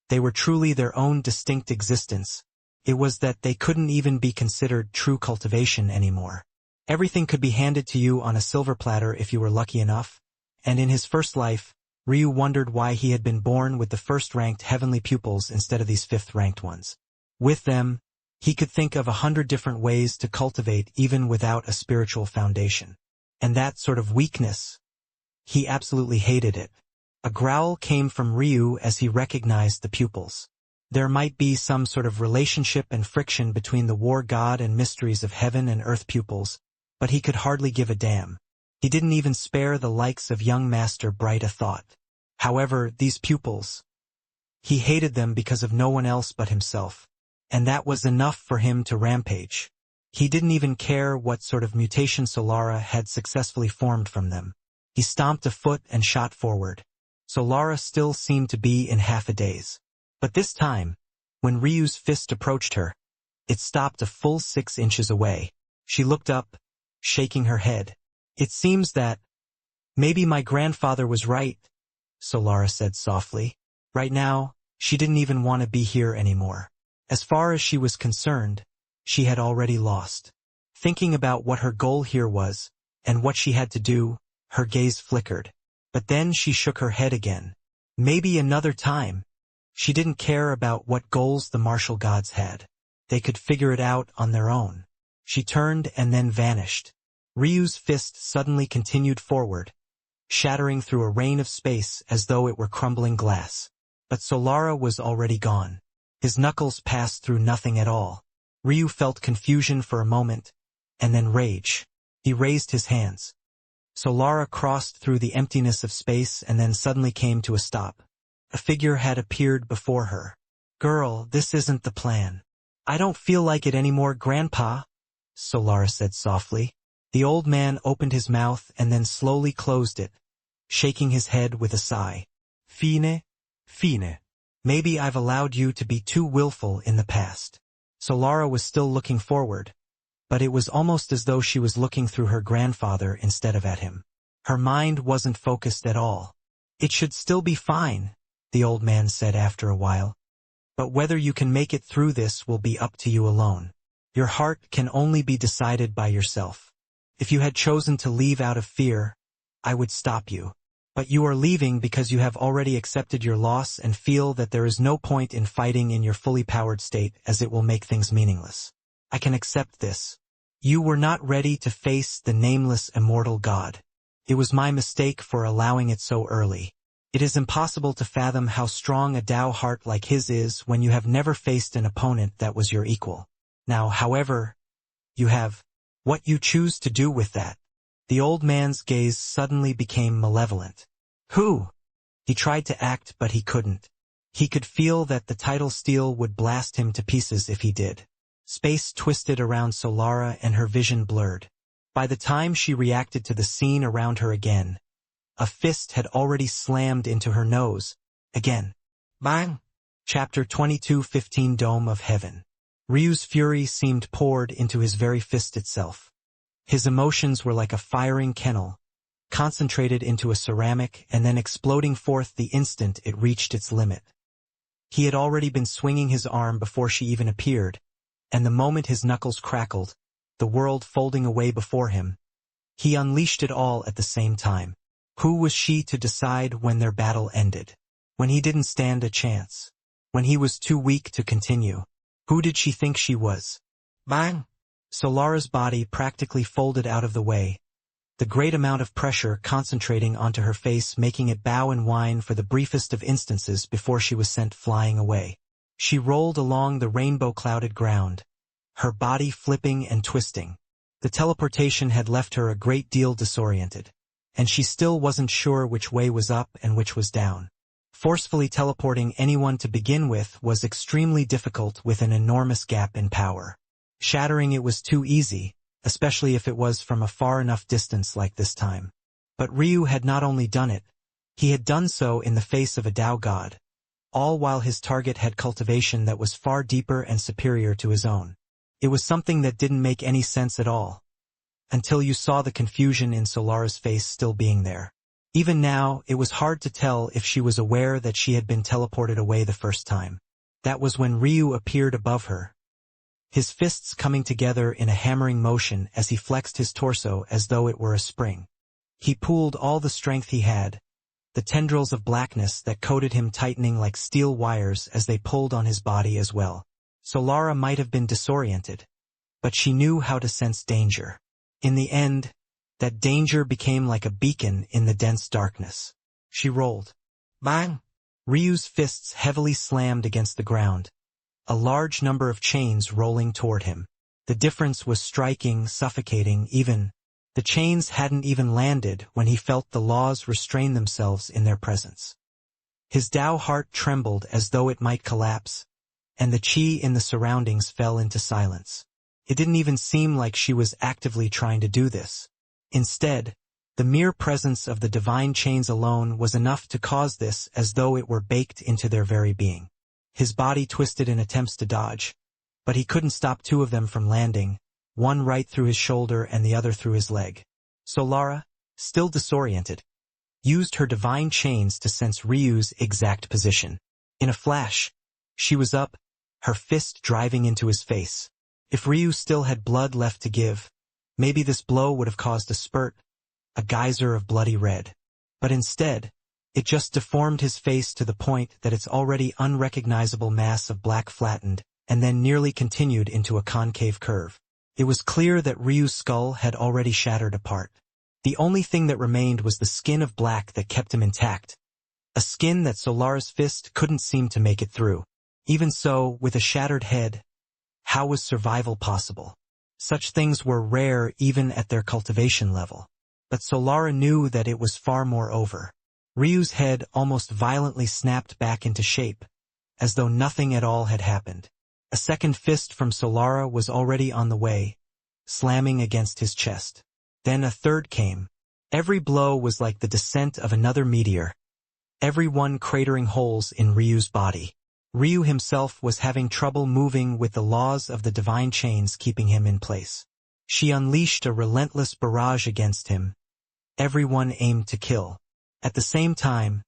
They were truly their own distinct existence. It was that they couldn't even be considered true cultivation anymore. Everything could be handed to you on a silver platter if you were lucky enough, and in his first life, Ryu wondered why he had been born with the first-ranked heavenly pupils instead of these fifth-ranked ones. With them, he could think of 100 different ways to cultivate even without a spiritual foundation. And that sort of weakness, he absolutely hated it. A growl came from Ryu as he recognized the pupils. There might be some sort of relationship and friction between the war god and mysteries of heaven and earth pupils, but he could hardly give a damn. He didn't even spare the likes of young Master Bright a thought. However, these pupils, he hated them because of no one else but himself. And that was enough for him to rampage. He didn't even care what sort of mutation Solara had successfully formed from them. He stomped a foot and shot forward. Solara still seemed to be in half a daze. But this time, when Ryu's fist approached her, it stopped a full 6 inches away. She looked up, shaking her head. "It seems that maybe my grandfather was right," Solara said softly. Right now, she didn't even want to be here anymore. As far as she was concerned, she had already lost. Thinking about what her goal here was, and what she had to do, her gaze flickered. But then she shook her head again. Maybe another time. She didn't care about what goals the martial gods had. They could figure it out on their own. She turned and then vanished. Ryu's fist suddenly continued forward, shattering through a rain of space as though it were crumbling glass. But Solara was already gone. His knuckles passed through nothing at all. Ryu felt confusion for a moment, and then rage. He raised his hands. Solara crossed through the emptiness of space and then suddenly came to a stop. A figure had appeared before her. "Girl, this isn't the plan." "I don't feel like it anymore, Grandpa," Solara said softly. The old man opened his mouth and then slowly closed it, shaking his head with a sigh. Fine. Maybe I've allowed you to be too willful in the past." Solara was still looking forward, but it was almost as though she was looking through her grandfather instead of at him. Her mind wasn't focused at all. "It should still be fine," the old man said after a while. "But whether you can make it through this will be up to you alone. Your heart can only be decided by yourself. If you had chosen to leave out of fear, I would stop you. But you are leaving because you have already accepted your loss and feel that there is no point in fighting in your fully powered state as it will make things meaningless. I can accept this. You were not ready to face the nameless immortal God. It was my mistake for allowing it so early. It is impossible to fathom how strong a Tao heart like his is when you have never faced an opponent that was your equal. Now, however, you have. What you choose to do with that." The old man's gaze suddenly became malevolent. "Who?" He tried to act, but he couldn't. He could feel that the tidal steel would blast him to pieces if he did. Space twisted around Solara and her vision blurred. By the time she reacted to the scene around her again, a fist had already slammed into her nose. Again. Bang! Chapter 22:15 Dome of Heaven. Ryu's fury seemed poured into his very fist itself. His emotions were like a firing kennel, concentrated into a ceramic and then exploding forth the instant it reached its limit. He had already been swinging his arm before she even appeared, and the moment his knuckles crackled, the world folding away before him, he unleashed it all at the same time. Who was she to decide when their battle ended? When he didn't stand a chance? When he was too weak to continue? Who did she think she was? Bang! Solara's body practically folded out of the way, the great amount of pressure concentrating onto her face making it bow and whine for the briefest of instances before she was sent flying away. She rolled along the rainbow-clouded ground, her body flipping and twisting. The teleportation had left her a great deal disoriented, and she still wasn't sure which way was up and which was down. Forcefully teleporting anyone to begin with was extremely difficult with an enormous gap in power. Shattering it was too easy, especially if it was from a far enough distance like this time. But Ryu had not only done it, he had done so in the face of a Tao god, all while his target had cultivation that was far deeper and superior to his own. It was something that didn't make any sense at all, until you saw the confusion in Solara's face still being there. Even now, it was hard to tell if she was aware that she had been teleported away the first time. That was when Ryu appeared above her, his fists coming together in a hammering motion as he flexed his torso as though it were a spring. He pooled all the strength he had, the tendrils of blackness that coated him tightening like steel wires as they pulled on his body as well. Solara might have been disoriented, but she knew how to sense danger. In the end, that danger became like a beacon in the dense darkness. She rolled. Bang! Ryu's fists heavily slammed against the ground, a large number of chains rolling toward him. The difference was striking, suffocating, even. The chains hadn't even landed when he felt the laws restrain themselves in their presence. His Tao heart trembled as though it might collapse, and the chi in the surroundings fell into silence. It didn't even seem like she was actively trying to do this. Instead, the mere presence of the divine chains alone was enough to cause this as though it were baked into their very being. His body twisted in attempts to dodge, but he couldn't stop two of them from landing, one right through his shoulder and the other through his leg. Solara, still disoriented, used her divine chains to sense Ryu's exact position. In a flash, she was up, her fist driving into his face. If Ryu still had blood left to give, maybe this blow would have caused a spurt, a geyser of bloody red. But instead, it just deformed his face to the point that its already unrecognizable mass of black flattened, and then nearly continued into a concave curve. It was clear that Ryu's skull had already shattered apart. The only thing that remained was the skin of black that kept him intact. A skin that Solara's fist couldn't seem to make it through. Even so, with a shattered head, how was survival possible? Such things were rare even at their cultivation level. But Solara knew that it was far more over. Ryu's head almost violently snapped back into shape, as though nothing at all had happened. A second fist from Solara was already on the way, slamming against his chest. Then a third came. Every blow was like the descent of another meteor, every one cratering holes in Ryu's body. Ryu himself was having trouble moving with the laws of the divine chains keeping him in place. She unleashed a relentless barrage against him. Everyone aimed to kill. At the same time,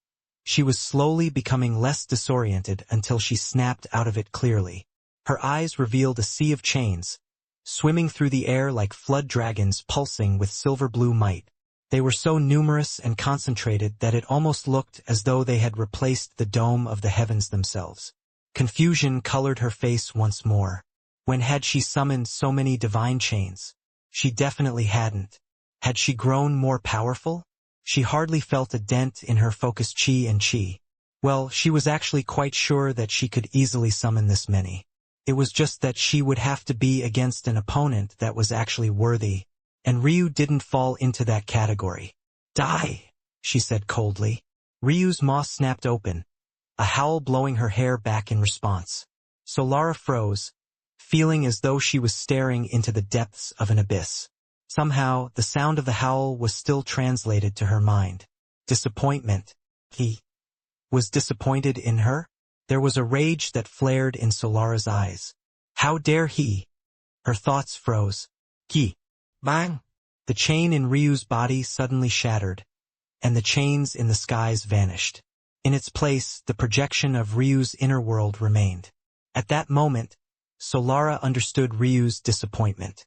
she was slowly becoming less disoriented until she snapped out of it clearly. Her eyes revealed a sea of chains, swimming through the air like flood dragons pulsing with silver-blue might. They were so numerous and concentrated that it almost looked as though they had replaced the dome of the heavens themselves. Confusion colored her face once more. When had she summoned so many divine chains? She definitely hadn't. Had she grown more powerful? She hardly felt a dent in her focused chi and chi. Well, she was actually quite sure that she could easily summon this many. It was just that she would have to be against an opponent that was actually worthy. And Ryu didn't fall into that category. Die, she said coldly. Ryu's maw snapped open, a howl blowing her hair back in response. Solara froze, feeling as though she was staring into the depths of an abyss. Somehow, the sound of the howl was still translated to her mind. Disappointment. He was disappointed in her? There was a rage that flared in Solara's eyes. How dare he? Her thoughts froze. He. Bang! The chain in Ryu's body suddenly shattered, and the chains in the skies vanished. In its place, the projection of Ryu's inner world remained. At that moment, Solara understood Ryu's disappointment.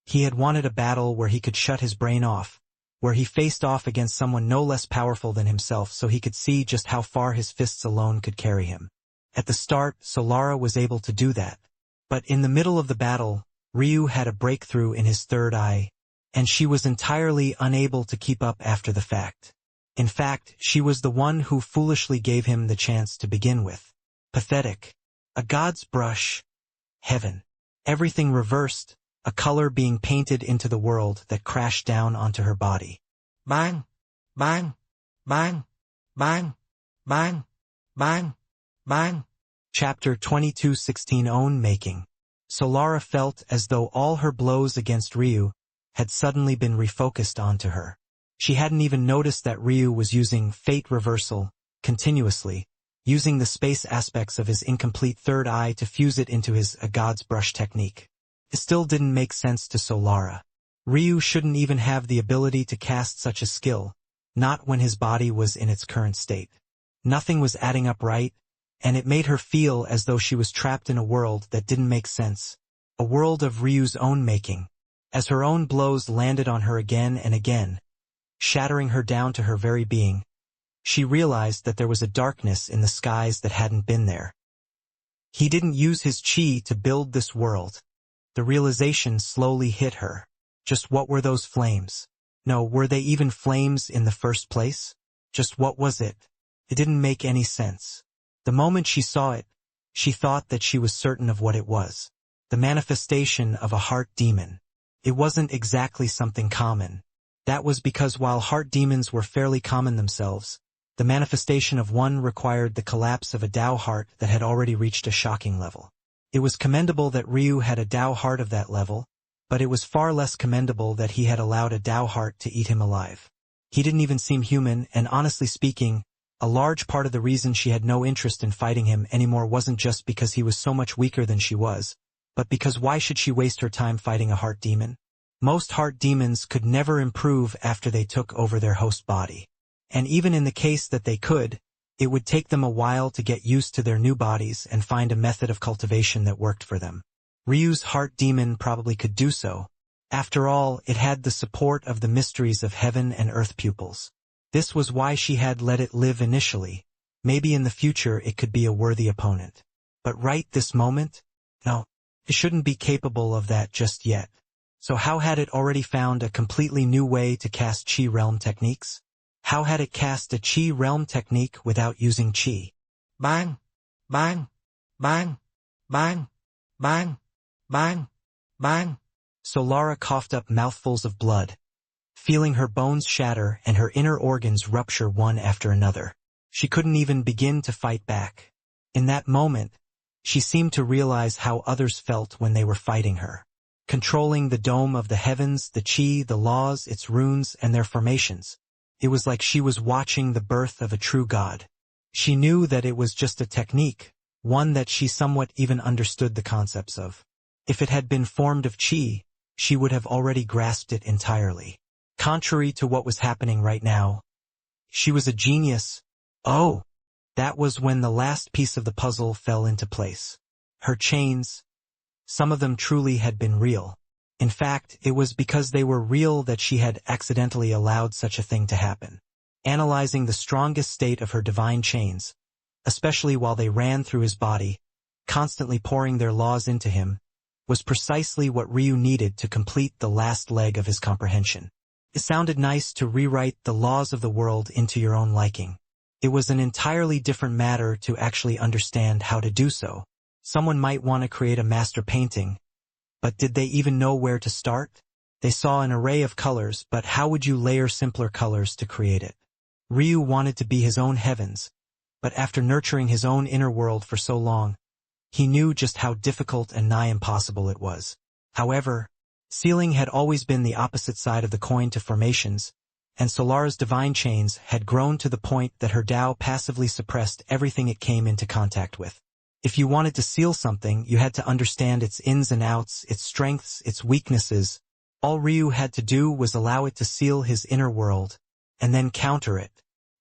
He had wanted a battle where he could shut his brain off, where he faced off against someone no less powerful than himself so he could see just how far his fists alone could carry him. At the start, Solara was able to do that. But in the middle of the battle, Ryu had a breakthrough in his third eye, and she was entirely unable to keep up after the fact. In fact, she was the one who foolishly gave him the chance to begin with. Pathetic. A god's brush. Heaven. Everything reversed, a color being painted into the world that crashed down onto her body. Bang! Bang! Bang! Bang! Bang! Bang! Bang! Chapter 22:16 Own Making. Solara felt as though all her blows against Ryu had suddenly been refocused onto her. She hadn't even noticed that Ryu was using fate reversal continuously, using the space aspects of his incomplete third eye to fuse it into his a god's brush technique. It still didn't make sense to Solara. Ryu shouldn't even have the ability to cast such a skill, not when his body was in its current state. Nothing was adding up right, and it made her feel as though she was trapped in a world that didn't make sense, a world of Ryu's own making. As her own blows landed on her again and again, shattering her down to her very being, she realized that there was a darkness in the skies that hadn't been there. He didn't use his chi to build this world. The realization slowly hit her. Just what were those flames? No, were they even flames in the first place? Just what was it? It didn't make any sense. The moment she saw it, she thought that she was certain of what it was. The manifestation of a heart demon. It wasn't exactly something common. That was because while heart demons were fairly common themselves, the manifestation of one required the collapse of a Tao heart that had already reached a shocking level. It was commendable that Ryu had a Tao heart of that level, but it was far less commendable that he had allowed a Tao heart to eat him alive. He didn't even seem human, and honestly speaking, a large part of the reason she had no interest in fighting him anymore wasn't just because he was so much weaker than she was, but because why should she waste her time fighting a heart demon? Most heart demons could never improve after they took over their host body. And even in the case that they could, it would take them a while to get used to their new bodies and find a method of cultivation that worked for them. Ryu's heart demon probably could do so. After all, it had the support of the mysteries of heaven and earth pupils. This was why she had let it live initially. Maybe in the future it could be a worthy opponent. But right this moment? No, it shouldn't be capable of that just yet. So how had it already found a completely new way to cast Qi realm techniques? How had it cast a Qi realm technique without using Qi? Bang! Bang! Bang! Bang! Bang! Bang! Bang! Solara coughed up mouthfuls of blood, feeling her bones shatter and her inner organs rupture one after another. She couldn't even begin to fight back. In that moment, she seemed to realize how others felt when they were fighting her. Controlling the dome of the heavens, the Qi, the laws, its runes, and their formations. It was like she was watching the birth of a true god. She knew that it was just a technique, one that she somewhat even understood the concepts of. If it had been formed of Qi, she would have already grasped it entirely. Contrary to what was happening right now, she was a genius. Oh! That was when the last piece of the puzzle fell into place. Her chains, some of them truly had been real. In fact, it was because they were real that she had accidentally allowed such a thing to happen. Analyzing the strongest state of her divine chains, especially while they ran through his body, constantly pouring their laws into him, was precisely what Ryu needed to complete the last leg of his comprehension. It sounded nice to rewrite the laws of the world into your own liking. It was an entirely different matter to actually understand how to do so. Someone might want to create a master painting, but did they even know where to start? They saw an array of colors, but how would you layer simpler colors to create it? Ryu wanted to be his own heavens, but after nurturing his own inner world for so long, he knew just how difficult and nigh impossible it was. However, sealing had always been the opposite side of the coin to formations, and Solara's divine chains had grown to the point that her Tao passively suppressed everything it came into contact with. If you wanted to seal something, you had to understand its ins and outs, its strengths, its weaknesses. All Ryu had to do was allow it to seal his inner world, and then counter it.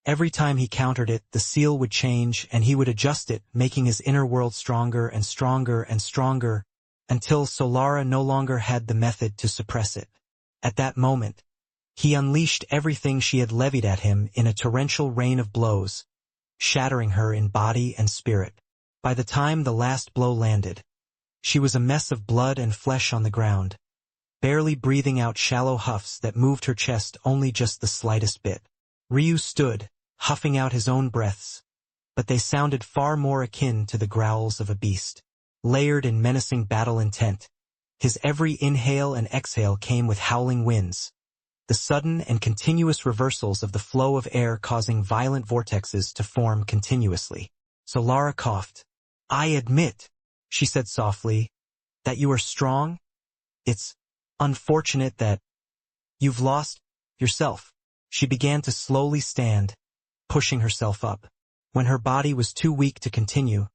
Every time he countered it, the seal would change and he would adjust it, making his inner world stronger and stronger and stronger, until Solara no longer had the method to suppress it. At that moment, he unleashed everything she had levied at him in a torrential rain of blows, shattering her in body and spirit. By the time the last blow landed, she was a mess of blood and flesh on the ground, barely breathing out shallow huffs that moved her chest only just the slightest bit. Ryu stood, huffing out his own breaths, but they sounded far more akin to the growls of a beast. Layered in menacing battle intent, his every inhale and exhale came with howling winds, the sudden and continuous reversals of the flow of air causing violent vortexes to form continuously. Solara coughed. "I admit," she said softly, "that you are strong. It's unfortunate that you've lost yourself." She began to slowly stand, pushing herself up. When her body was too weak to continue,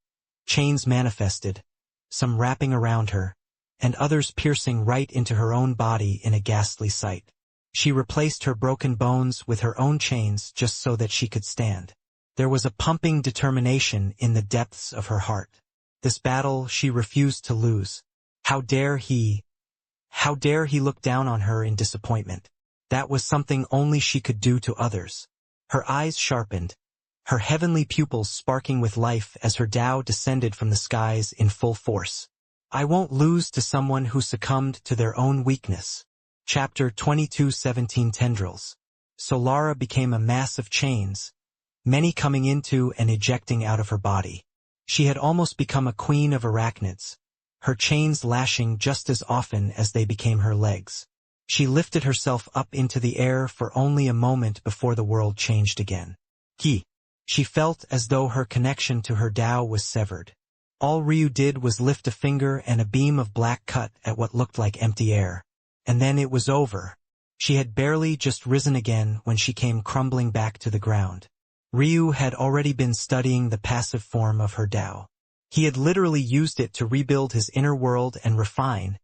chains manifested, some wrapping around her, and others piercing right into her own body in a ghastly sight. She replaced her broken bones with her own chains just so that she could stand. There was a pumping determination in the depths of her heart. This battle she refused to lose. How dare he look down on her in disappointment? That was something only she could do to others. Her eyes sharpened, her heavenly pupils sparking with life as her Tao descended from the skies in full force. I won't lose to someone who succumbed to their own weakness. Chapter 22 17 Tendrils. Solara became a mass of chains, many coming into and ejecting out of her body. She had almost become a queen of arachnids, her chains lashing just as often as they became her legs. She lifted herself up into the air for only a moment before the world changed again. She felt as though her connection to her Tao was severed. All Ryu did was lift a finger and a beam of black cut at what looked like empty air. And then it was over. She had barely just risen again when she came crumbling back to the ground. Ryu had already been studying the passive form of her Tao. He had literally used it to rebuild his inner world and refine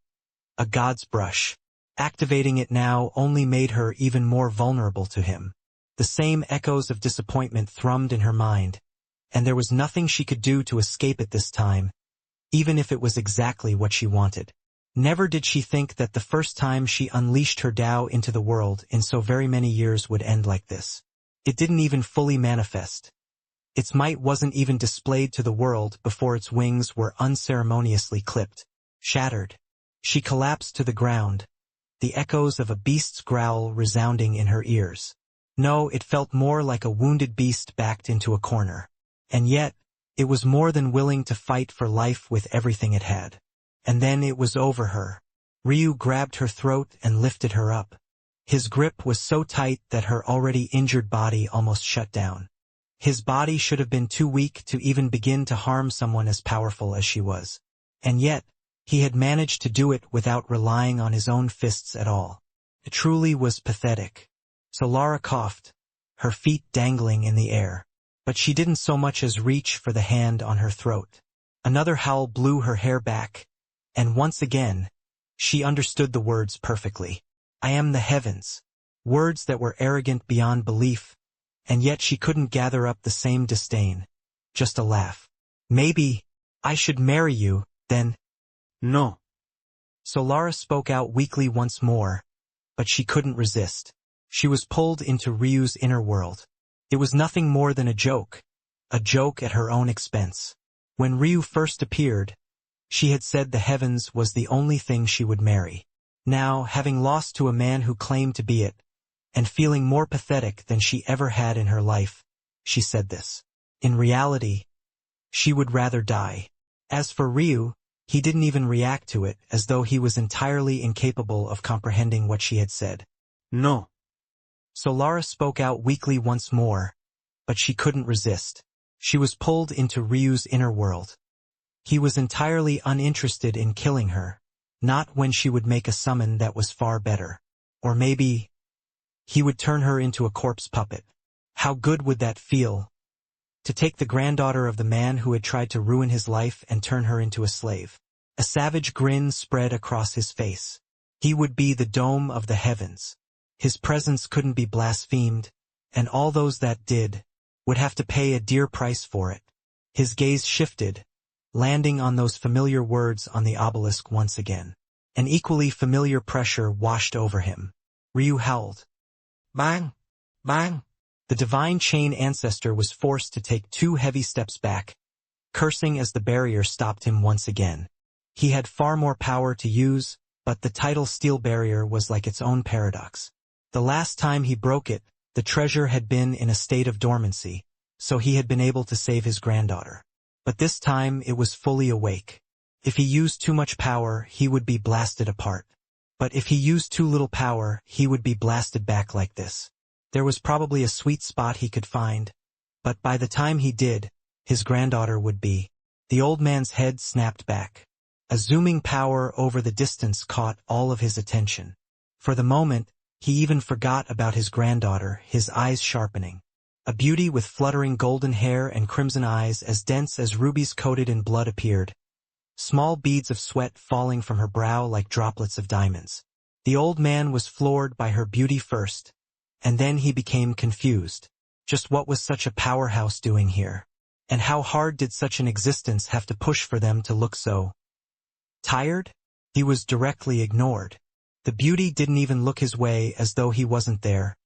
a god's brush. Activating it now only made her even more vulnerable to him. The same echoes of disappointment thrummed in her mind, and there was nothing she could do to escape it this time, even if it was exactly what she wanted. Never did she think that the first time she unleashed her Tao into the world in so very many years would end like this. It didn't even fully manifest. Its might wasn't even displayed to the world before its wings were unceremoniously clipped. Shattered. She collapsed to the ground, the echoes of a beast's growl resounding in her ears. No, it felt more like a wounded beast backed into a corner. And yet, it was more than willing to fight for life with everything it had. And then it was over her. Ryu grabbed her throat and lifted her up. His grip was so tight that her already injured body almost shut down. His body should have been too weak to even begin to harm someone as powerful as she was. And yet, he had managed to do it without relying on his own fists at all. It truly was pathetic. So Lara coughed, her feet dangling in the air. But she didn't so much as reach for the hand on her throat. Another howl blew her hair back, and once again, she understood the words perfectly. I am the heavens. Words that were arrogant beyond belief, and yet she couldn't gather up the same disdain. Just a laugh. Maybe I should marry you, then. No. So Lara spoke out weakly once more, but she couldn't resist. She was pulled into Ryu's inner world. It was nothing more than a joke at her own expense. When Ryu first appeared, she had said the heavens was the only thing she would marry. Now, having lost to a man who claimed to be it, and feeling more pathetic than she ever had in her life, she said this. In reality, she would rather die. As for Ryu, he didn't even react to it, as though he was entirely incapable of comprehending what she had said. No. So Lara spoke out weakly once more, but she couldn't resist. She was pulled into Ryu's inner world. He was entirely uninterested in killing her, not when she would make a summon that was far better. Or maybe he would turn her into a corpse puppet. How good would that feel? To take the granddaughter of the man who had tried to ruin his life and turn her into a slave. A savage grin spread across his face. He would be the dome of the heavens. His presence couldn't be blasphemed, and all those that did would have to pay a dear price for it. His gaze shifted, landing on those familiar words on the obelisk once again. An equally familiar pressure washed over him. Ryu howled. Bang! Bang! The divine chain ancestor was forced to take 2 heavy steps back, cursing as the barrier stopped him once again. He had far more power to use, but the tidal steel barrier was like its own paradox. The last time he broke it, the treasure had been in a state of dormancy, so he had been able to save his granddaughter. But this time it was fully awake. If he used too much power, he would be blasted apart. But if he used too little power, he would be blasted back like this. There was probably a sweet spot he could find, but by the time he did, his granddaughter would be. The old man's head snapped back. A zooming power over the distance caught all of his attention. For the moment, he even forgot about his granddaughter, his eyes sharpening. A beauty with fluttering golden hair and crimson eyes as dense as rubies coated in blood appeared. Small beads of sweat falling from her brow like droplets of diamonds. The old man was floored by her beauty first, and then he became confused. Just what was such a powerhouse doing here? And how hard did such an existence have to push for them to look so tired? He was directly ignored. The beauty didn't even look his way as though he wasn't there,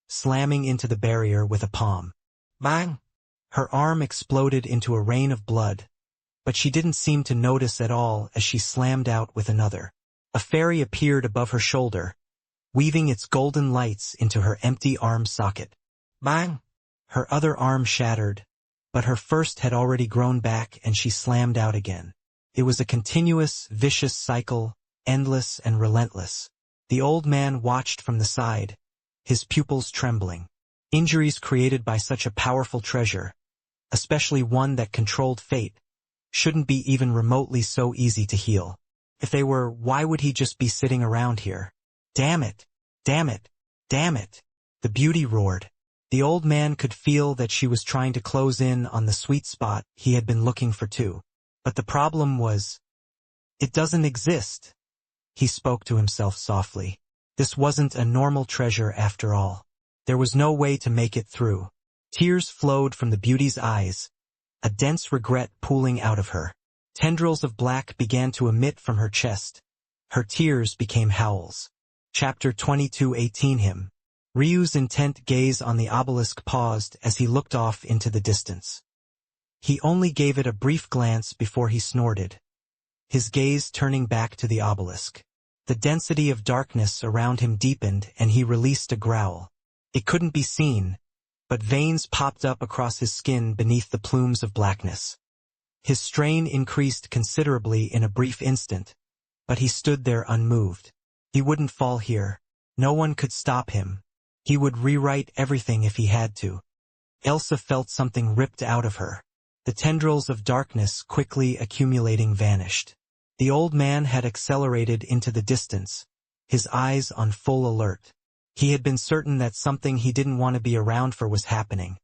slamming into the barrier with a palm. Bang! Her arm exploded into a rain of blood, but she didn't seem to notice at all as she slammed out with another. A fairy appeared above her shoulder, weaving its golden lights into her empty arm socket. Bang! Her other arm shattered, but her first had already grown back and she slammed out again. It was a continuous, vicious cycle, endless and relentless. The old man watched from the side, his pupils trembling. Injuries created by such a powerful treasure, especially one that controlled fate, shouldn't be even remotely so easy to heal. If they were, why would he just be sitting around here? Damn it! Damn it! Damn it! The beauty roared. The old man could feel that she was trying to close in on the sweet spot he had been looking for too. But the problem was, it doesn't exist. He spoke to himself softly. This wasn't a normal treasure after all. There was no way to make it through. Tears flowed from the beauty's eyes, a dense regret pooling out of her. Tendrils of black began to emit from her chest. Her tears became howls. Chapter 22:18 Him. Ryu's intent gaze on the obelisk paused as he looked off into the distance. He only gave it a brief glance before he snorted, his gaze turning back to the obelisk. The density of darkness around him deepened and he released a growl. It couldn't be seen, but veins popped up across his skin beneath the plumes of blackness. His strain increased considerably in a brief instant, but he stood there unmoved. He wouldn't fall here. No one could stop him. He would rewrite everything if he had to. Elsa felt something ripped out of her. The tendrils of darkness quickly accumulating vanished. The old man had accelerated into the distance, his eyes on full alert. He had been certain that something he didn't want to be around for was happening.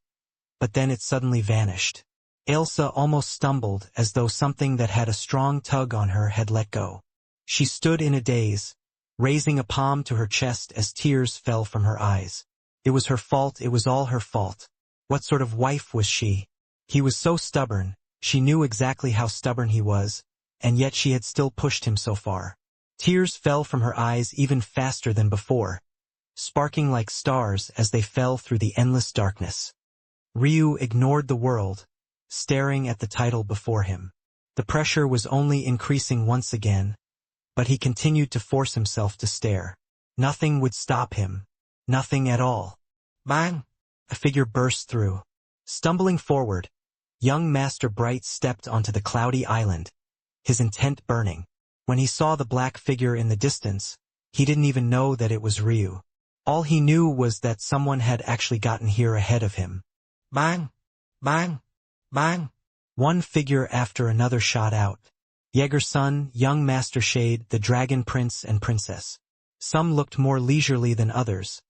But then it suddenly vanished. Elsa almost stumbled as though something that had a strong tug on her had let go. She stood in a daze, raising a palm to her chest as tears fell from her eyes. It was her fault, it was all her fault. What sort of wife was she? He was so stubborn, she knew exactly how stubborn he was, and yet she had still pushed him so far. Tears fell from her eyes even faster than before, sparking like stars as they fell through the endless darkness. Ryu ignored the world, staring at the title before him. The pressure was only increasing once again, but he continued to force himself to stare. Nothing would stop him. Nothing at all. Bang! A figure burst through. Stumbling forward, young Master Bright stepped onto the cloudy island, his intent burning. When he saw the black figure in the distance, he didn't even know that it was Ryu. All he knew was that someone had actually gotten here ahead of him. Bang! Bang! Bang! One figure after another shot out. Jaeger's son, young Master Shade, the Dragon Prince and Princess. Some looked more leisurely than others,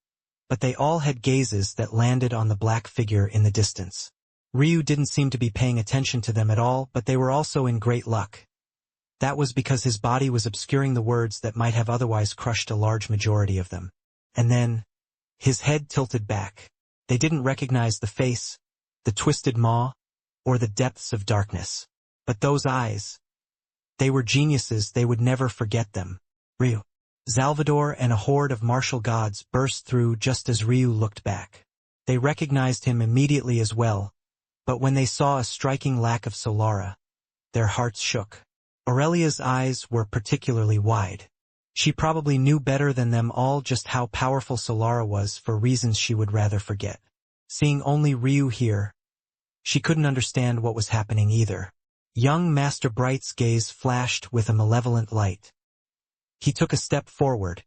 but they all had gazes that landed on the black figure in the distance. Ryu didn't seem to be paying attention to them at all, but they were also in great luck. That was because his body was obscuring the words that might have otherwise crushed a large majority of them. And then, his head tilted back. They didn't recognize the face, the twisted maw, or the depths of darkness. But those eyes, they were geniuses, they would never forget them. Ryu. Salvador and a horde of martial gods burst through just as Ryu looked back. They recognized him immediately as well, but when they saw a striking lack of Solara, their hearts shook. Aurelia's eyes were particularly wide. She probably knew better than them all just how powerful Solara was for reasons she would rather forget. Seeing only Ryu here, she couldn't understand what was happening either. Young Master Bright's gaze flashed with a malevolent light. He took a step forward,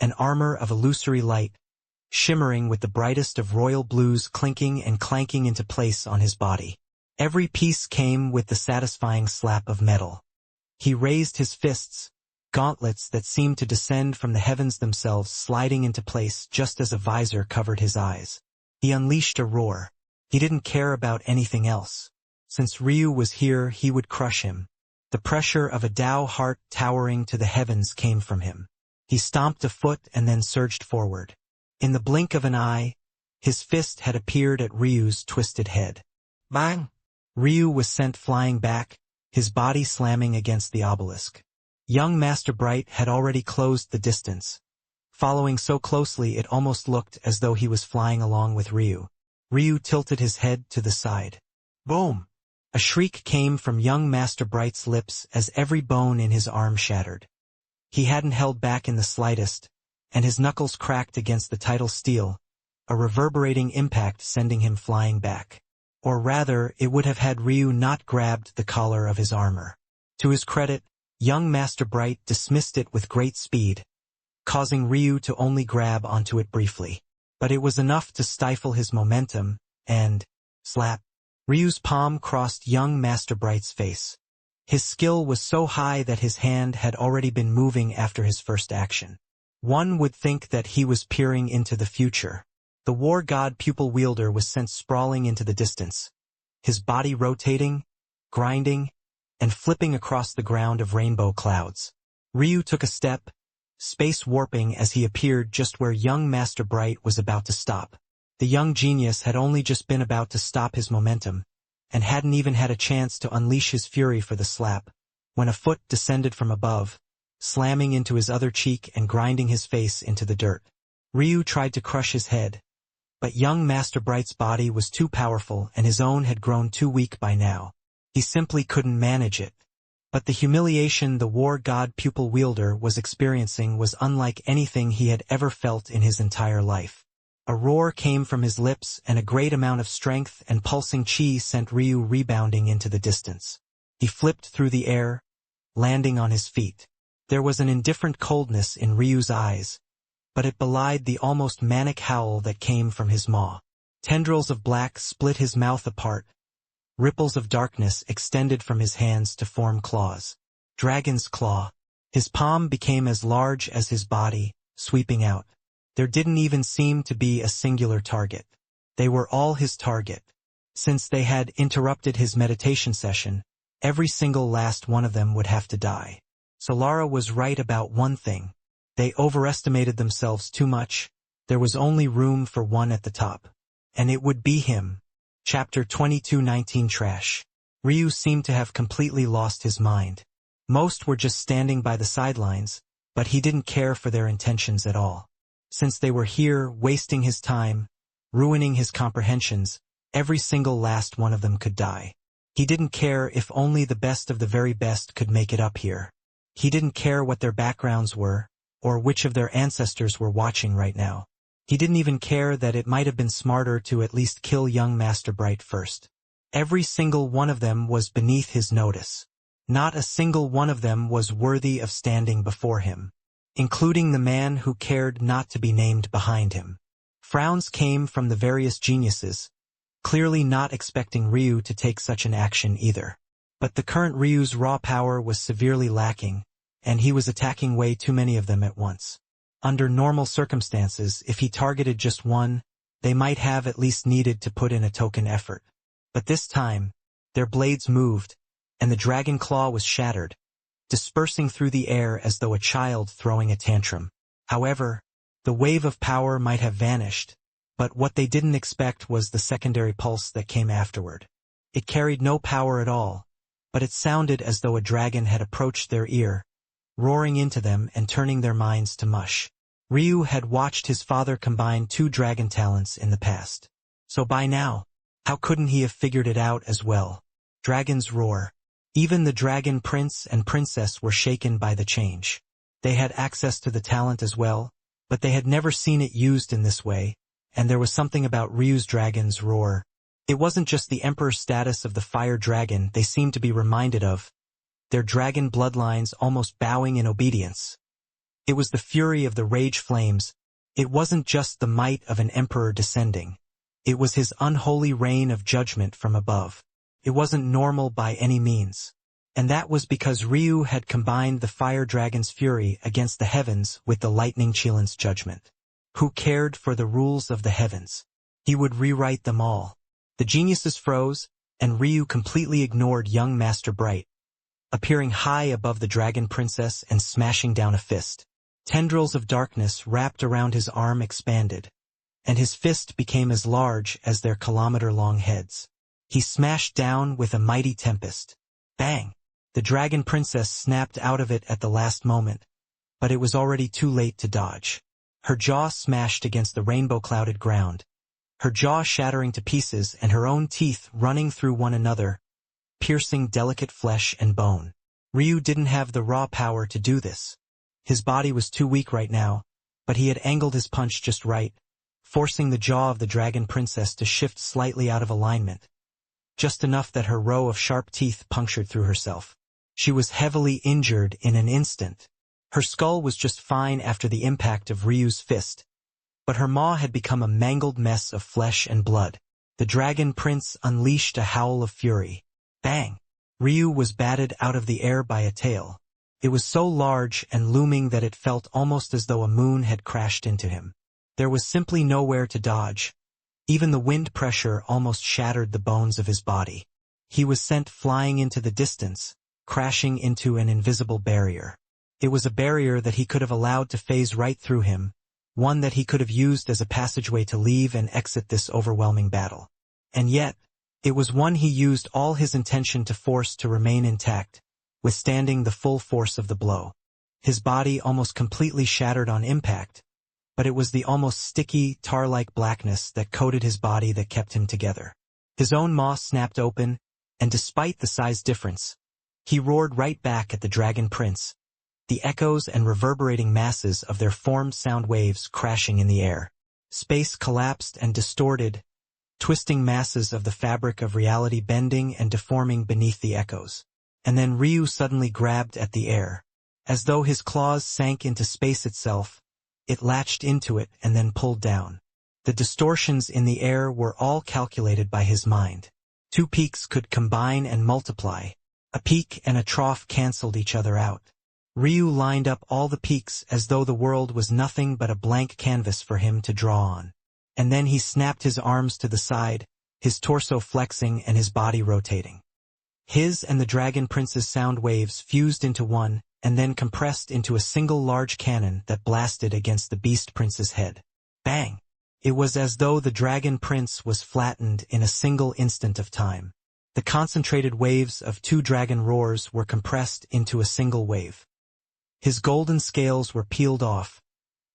an armor of illusory light, shimmering with the brightest of royal blues clinking and clanking into place on his body. Every piece came with the satisfying slap of metal. He raised his fists, gauntlets that seemed to descend from the heavens themselves sliding into place just as a visor covered his eyes. He unleashed a roar. He didn't care about anything else. Since Ryu was here, he would crush him. The pressure of a Tao heart towering to the heavens came from him. He stomped a foot and then surged forward. In the blink of an eye, his fist had appeared at Ryu's twisted head. Bang! Ryu was sent flying back, his body slamming against the obelisk. Young Master Bright had already closed the distance. Following so closely it almost looked as though he was flying along with Ryu. Ryu tilted his head to the side. Boom! A shriek came from young Master Bright's lips as every bone in his arm shattered. He hadn't held back in the slightest, and his knuckles cracked against the title steel, a reverberating impact sending him flying back. Or rather, it would have had Ryu not grabbed the collar of his armor. To his credit, young Master Bright dismissed it with great speed, causing Ryu to only grab onto it briefly. But it was enough to stifle his momentum, and, slap, Ryu's palm crossed young Master Bright's face. His skill was so high that his hand had already been moving after his first action. One would think that he was peering into the future. The war god pupil wielder was sent sprawling into the distance, his body rotating, grinding, and flipping across the ground of rainbow clouds. Ryu took a step, space warping as he appeared just where young Master Bright was about to stop. The young genius had only just been about to stop his momentum, and hadn't even had a chance to unleash his fury for the slap, when a foot descended from above, slamming into his other cheek and grinding his face into the dirt. Ryu tried to crush his head, but young Master Bright's body was too powerful and his own had grown too weak by now. He simply couldn't manage it. But the humiliation the war god pupil wielder was experiencing was unlike anything he had ever felt in his entire life. A roar came from his lips, and a great amount of strength and pulsing chi sent Ryu rebounding into the distance. He flipped through the air, landing on his feet. There was an indifferent coldness in Ryu's eyes, but it belied the almost manic howl that came from his maw. Tendrils of black split his mouth apart. Ripples of darkness extended from his hands to form claws. Dragon's claw. His palm became as large as his body, sweeping out. There didn't even seem to be a singular target. They were all his target. Since they had interrupted his meditation session, every single last one of them would have to die. Solara was right about one thing. They overestimated themselves too much. There was only room for one at the top. And it would be him. Chapter 22:19 Trash. Ryu seemed to have completely lost his mind. Most were just standing by the sidelines, but he didn't care for their intentions at all. Since they were here, wasting his time, ruining his comprehensions, every single last one of them could die. He didn't care if only the best of the very best could make it up here. He didn't care what their backgrounds were, or which of their ancestors were watching right now. He didn't even care that it might have been smarter to at least kill young Master Bright first. Every single one of them was beneath his notice. Not a single one of them was worthy of standing before him, including the man who cared not to be named behind him. Frowns came from the various geniuses, clearly not expecting Ryu to take such an action either. But the current Ryu's raw power was severely lacking, and he was attacking way too many of them at once. Under normal circumstances, if he targeted just one, they might have at least needed to put in a token effort. But this time, their blades moved, and the dragon claw was shattered, dispersing through the air as though a child throwing a tantrum. However, the wave of power might have vanished, but what they didn't expect was the secondary pulse that came afterward. It carried no power at all, but it sounded as though a dragon had approached their ear, roaring into them and turning their minds to mush. Ryu had watched his father combine two dragon talents in the past. So by now, how couldn't he have figured it out as well? Dragon's roar. Even the dragon prince and princess were shaken by the change. They had access to the talent as well, but they had never seen it used in this way, and there was something about Ryu's dragon's roar. It wasn't just the emperor status of the fire dragon they seemed to be reminded of, their dragon bloodlines almost bowing in obedience. It was the fury of the rage flames. It wasn't just the might of an emperor descending. It was his unholy reign of judgment from above. It wasn't normal by any means. And that was because Ryu had combined the fire dragon's fury against the heavens with the Lightning Qilin's judgment. Who cared for the rules of the heavens? He would rewrite them all. The geniuses froze, and Ryu completely ignored young Master Bright, appearing high above the dragon princess and smashing down a fist. Tendrils of darkness wrapped around his arm expanded, and his fist became as large as their kilometer-long heads. He smashed down with a mighty tempest. Bang! The dragon princess snapped out of it at the last moment, but it was already too late to dodge. Her jaw smashed against the rainbow-clouded ground, her jaw shattering to pieces and her own teeth running through one another, piercing delicate flesh and bone. Ryu didn't have the raw power to do this. His body was too weak right now, but he had angled his punch just right, forcing the jaw of the dragon princess to shift slightly out of alignment, just enough that her row of sharp teeth punctured through herself. She was heavily injured in an instant. Her skull was just fine after the impact of Ryu's fist, but her maw had become a mangled mess of flesh and blood. The dragon prince unleashed a howl of fury. Bang! Ryu was batted out of the air by a tail. It was so large and looming that it felt almost as though a moon had crashed into him. There was simply nowhere to dodge. Even the wind pressure almost shattered the bones of his body. He was sent flying into the distance, crashing into an invisible barrier. It was a barrier that he could have allowed to phase right through him, one that he could have used as a passageway to leave and exit this overwhelming battle. And yet, it was one he used all his intention to force to remain intact, withstanding the full force of the blow. His body almost completely shattered on impact, but it was the almost sticky, tar-like blackness that coated his body that kept him together. His own maw snapped open, and despite the size difference, He roared right back at the Dragon Prince, the echoes and reverberating masses of their formed sound waves crashing in the air. Space collapsed and distorted, twisting masses of the fabric of reality bending and deforming beneath the echoes. And then Ryu suddenly grabbed at the air. As though his claws sank into space itself, it latched into it and then pulled down. The distortions in the air were all calculated by his mind. Two peaks could combine and multiply. A peak and a trough cancelled each other out. Ryu lined up all the peaks as though the world was nothing but a blank canvas for him to draw on. And then he snapped his arms to the side, his torso flexing and his body rotating. His and the Dragon Prince's sound waves fused into one, and then compressed into a single large cannon that blasted against the Beast Prince's head. Bang! It was as though the Dragon Prince was flattened in a single instant of time. The concentrated waves of two dragon roars were compressed into a single wave. His golden scales were peeled off,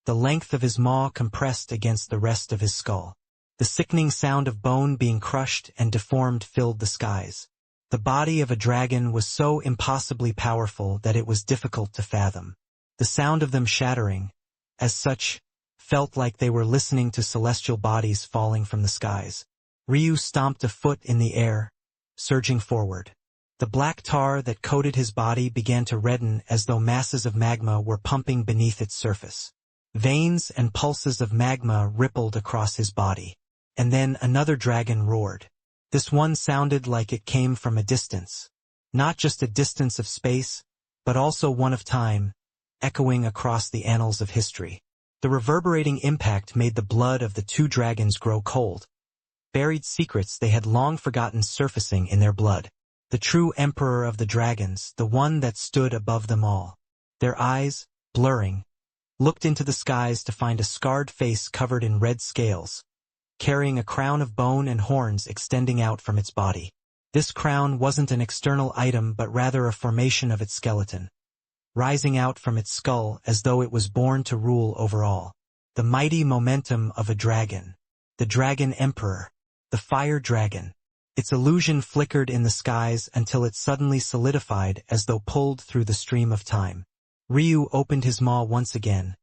the length of his maw compressed against the rest of his skull. The sickening sound of bone being crushed and deformed filled the skies. The body of a dragon was so impossibly powerful that it was difficult to fathom. The sound of them shattering, as such, felt like they were listening to celestial bodies falling from the skies. Ryu stomped a foot in the air, surging forward. The black tar that coated his body began to redden as though masses of magma were pumping beneath its surface. Veins and pulses of magma rippled across his body. And then another dragon roared. This one sounded like it came from a distance. Not just a distance of space, but also one of time, echoing across the annals of history. The reverberating impact made the blood of the two dragons grow cold. Buried secrets they had long forgotten surfacing in their blood. The true emperor of the dragons, the one that stood above them all. Their eyes, blurring, looked into the skies to find a scarred face covered in red scales, carrying a crown of bone and horns extending out from its body. This crown wasn't an external item but rather a formation of its skeleton, rising out from its skull as though it was born to rule over all. The mighty momentum of a dragon. The Dragon Emperor. The Fire Dragon. Its illusion flickered in the skies until it suddenly solidified as though pulled through the stream of time. Ryu opened his maw once again,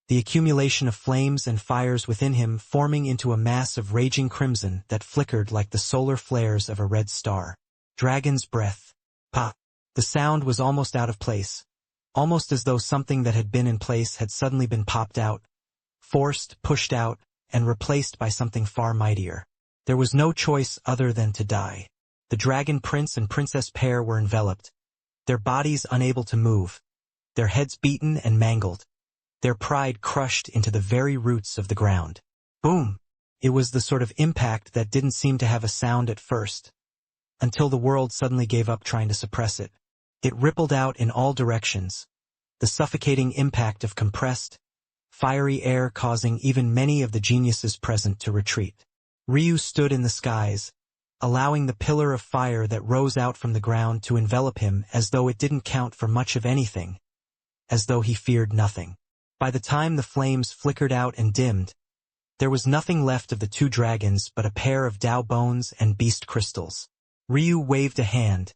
the accumulation of flames and fires within him forming into a mass of raging crimson that flickered like the solar flares of a red star. Dragon's breath. Pop. The sound was almost out of place, almost as though something that had been in place had suddenly been popped out, forced, pushed out, and replaced by something far mightier. There was no choice other than to die. The Dragon Prince and Princess pair were enveloped, their bodies unable to move, their heads beaten and mangled, their pride crushed into the very roots of the ground. Boom! It was the sort of impact that didn't seem to have a sound at first, until the world suddenly gave up trying to suppress it. It rippled out in all directions, the suffocating impact of compressed, fiery air causing even many of the geniuses present to retreat. Ryu stood in the skies, allowing the pillar of fire that rose out from the ground to envelop him as though it didn't count for much of anything, as though he feared nothing. By the time the flames flickered out and dimmed, there was nothing left of the two dragons but a pair of Dao bones and beast crystals. Ryu waved a hand,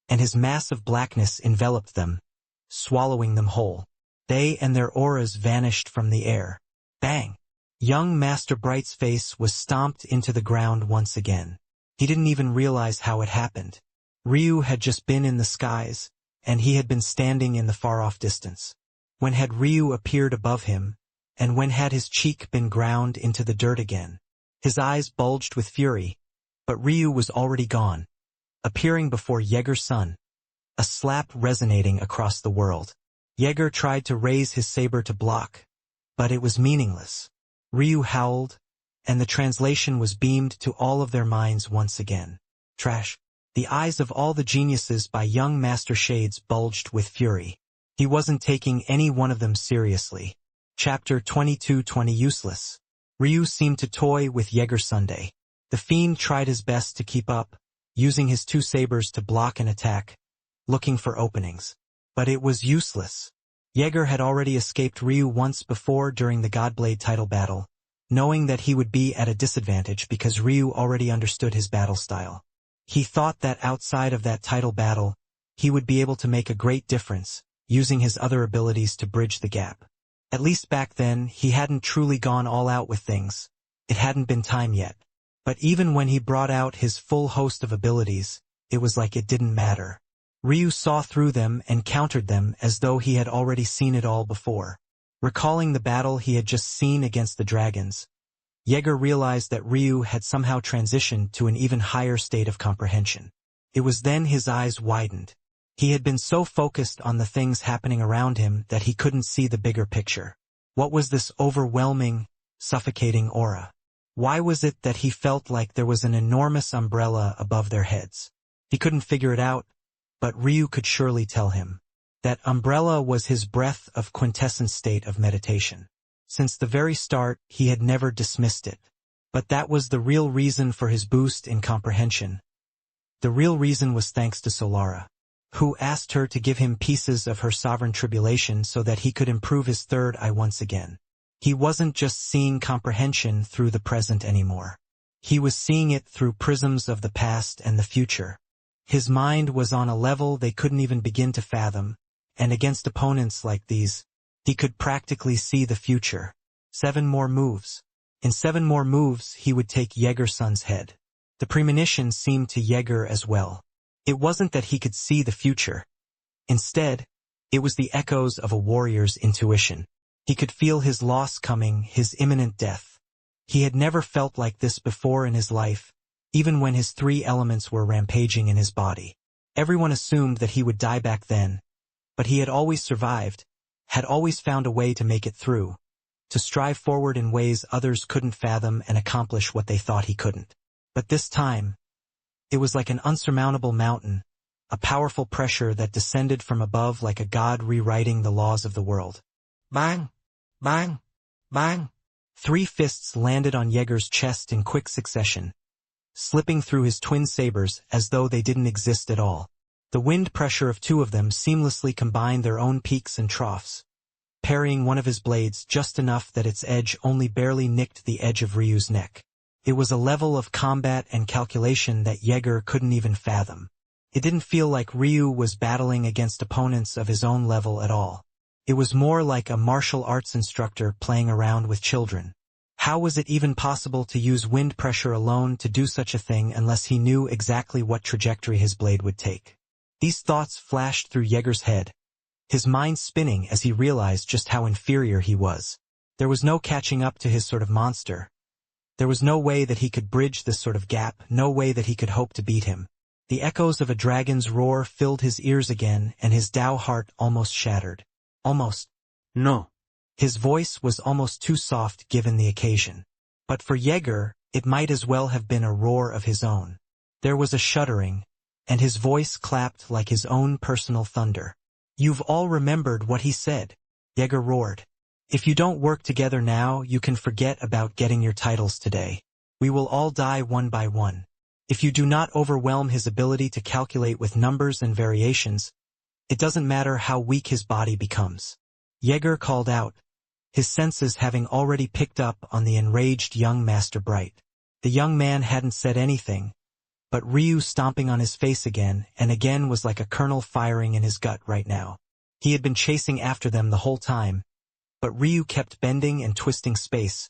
and his mass of blackness enveloped them, swallowing them whole. They and their auras vanished from the air. Bang! Young Master Bright's face was stomped into the ground once again. He didn't even realize how it happened. Ryu had just been in the skies, and he had been standing in the far-off distance. When had Ryu appeared above him, and when had his cheek been ground into the dirt again? His eyes bulged with fury, but Ryu was already gone, appearing before Jaeger's son, a slap resonating across the world. Jaeger tried to raise his saber to block, but it was meaningless. Ryu howled, and the translation was beamed to all of their minds once again. Trash. The eyes of all the geniuses by young Master Shades bulged with fury. He wasn't taking any one of them seriously. Chapter 22:20 Useless. Ryu seemed to toy with Jaeger Sunday. The fiend tried his best to keep up, using his two sabers to block and attack, looking for openings. But it was useless. Jaeger had already escaped Ryu once before during the Godblade title battle, knowing that he would be at a disadvantage because Ryu already understood his battle style. He thought that outside of that title battle, he would be able to make a great difference, using his other abilities to bridge the gap. At least back then, he hadn't truly gone all out with things. It hadn't been time yet. But even when he brought out his full host of abilities, it was like it didn't matter. Ryu saw through them and countered them as though he had already seen it all before. Recalling the battle he had just seen against the dragons, Jaeger realized that Ryu had somehow transitioned to an even higher state of comprehension. It was then his eyes widened. He had been so focused on the things happening around him that he couldn't see the bigger picture. What was this overwhelming, suffocating aura? Why was it that he felt like there was an enormous umbrella above their heads? He couldn't figure it out, but Ryu could surely tell him. That umbrella was his breath of quintessence state of meditation. Since the very start, he had never dismissed it. But that was the real reason for his boost in comprehension. The real reason was thanks to Solara, who asked her to give him pieces of her sovereign tribulation so that he could improve his third eye once again. He wasn't just seeing comprehension through the present anymore. He was seeing it through prisms of the past and the future. His mind was on a level they couldn't even begin to fathom, and against opponents like these, he could practically see the future. 7 more moves. In 7 more moves, he would take Jaeger-san's head. The premonition seemed to Jaeger as well. It wasn't that he could see the future. Instead, it was the echoes of a warrior's intuition. He could feel his loss coming, his imminent death. He had never felt like this before in his life, even when his 3 elements were rampaging in his body. Everyone assumed that he would die back then, but he had always survived, had always found a way to make it through, to strive forward in ways others couldn't fathom and accomplish what they thought he couldn't. But this time, it was like an unsurmountable mountain, a powerful pressure that descended from above like a god rewriting the laws of the world. Bang! Bang! Bang! 3 fists landed on Jaeger's chest in quick succession, slipping through his twin sabers as though they didn't exist at all. The wind pressure of 2 of them seamlessly combined their own peaks and troughs, parrying one of his blades just enough that its edge only barely nicked the edge of Ryu's neck. It was a level of combat and calculation that Jaeger couldn't even fathom. It didn't feel like Ryu was battling against opponents of his own level at all. It was more like a martial arts instructor playing around with children. How was it even possible to use wind pressure alone to do such a thing unless he knew exactly what trajectory his blade would take? These thoughts flashed through Jaeger's head, his mind spinning as he realized just how inferior he was. There was no catching up to his sort of monster. There was no way that he could bridge this sort of gap, no way that he could hope to beat him. The echoes of a dragon's roar filled his ears again, and his Tao heart almost shattered. Almost. No. His voice was almost too soft given the occasion. But for Jaeger, it might as well have been a roar of his own. There was a shuddering, and his voice clapped like his own personal thunder. You've all remembered what he said, Jaeger roared. If you don't work together now, you can forget about getting your titles today. We will all die one by one. If you do not overwhelm his ability to calculate with numbers and variations, it doesn't matter how weak his body becomes. Jaeger called out, his senses having already picked up on the enraged young Master Bright. The young man hadn't said anything, but Ryu stomping on his face again and again was like a kernel firing in his gut right now. He had been chasing after them the whole time, but Ryu kept bending and twisting space,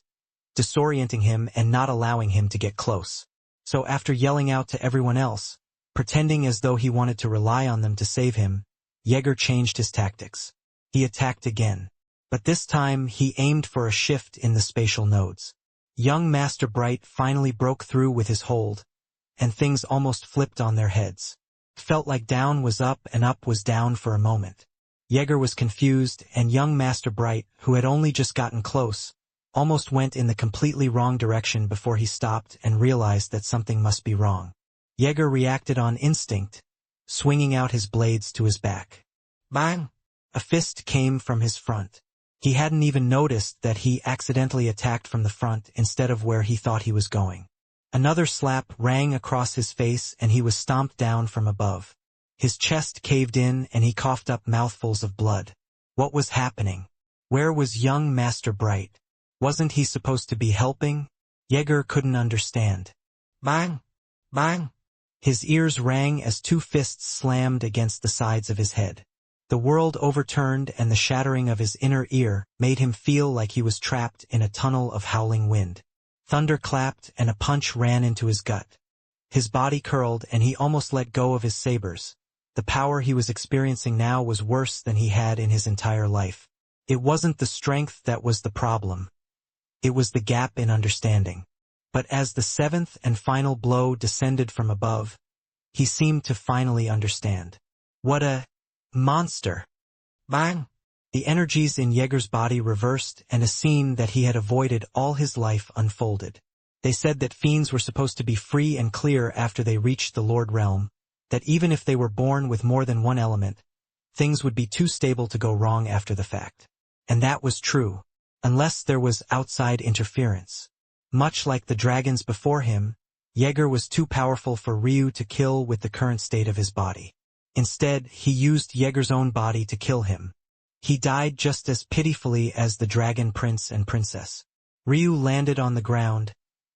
disorienting him and not allowing him to get close. So after yelling out to everyone else, pretending as though he wanted to rely on them to save him, Jaeger changed his tactics. He attacked again. But this time he aimed for a shift in the spatial nodes. Young Master Bright finally broke through with his hold, and things almost flipped on their heads. Felt like down was up and up was down for a moment. Jaeger was confused, and young Master Bright, who had only just gotten close, almost went in the completely wrong direction before he stopped and realized that something must be wrong. Jaeger reacted on instinct, swinging out his blades to his back. Bang! A fist came from his front. He hadn't even noticed that he accidentally attacked from the front instead of where he thought he was going. Another slap rang across his face and he was stomped down from above. His chest caved in and he coughed up mouthfuls of blood. What was happening? Where was young Master Bright? Wasn't he supposed to be helping? Jaeger couldn't understand. Bang! Bang! His ears rang as two fists slammed against the sides of his head. The world overturned, and the shattering of his inner ear made him feel like he was trapped in a tunnel of howling wind. Thunder clapped, and a punch ran into his gut. His body curled, and he almost let go of his sabers. The power he was experiencing now was worse than he had in his entire life. It wasn't the strength that was the problem. It was the gap in understanding. But as the seventh and final blow descended from above, he seemed to finally understand. What a monster! Bang! The energies in Jaeger's body reversed, and a scene that he had avoided all his life unfolded. They said that fiends were supposed to be free and clear after they reached the Lord Realm, that even if they were born with more than one element, things would be too stable to go wrong after the fact. And that was true, unless there was outside interference. Much like the dragons before him, Jaeger was too powerful for Ryu to kill with the current state of his body. Instead, he used Jaeger's own body to kill him. He died just as pitifully as the dragon prince and princess. Ryu landed on the ground,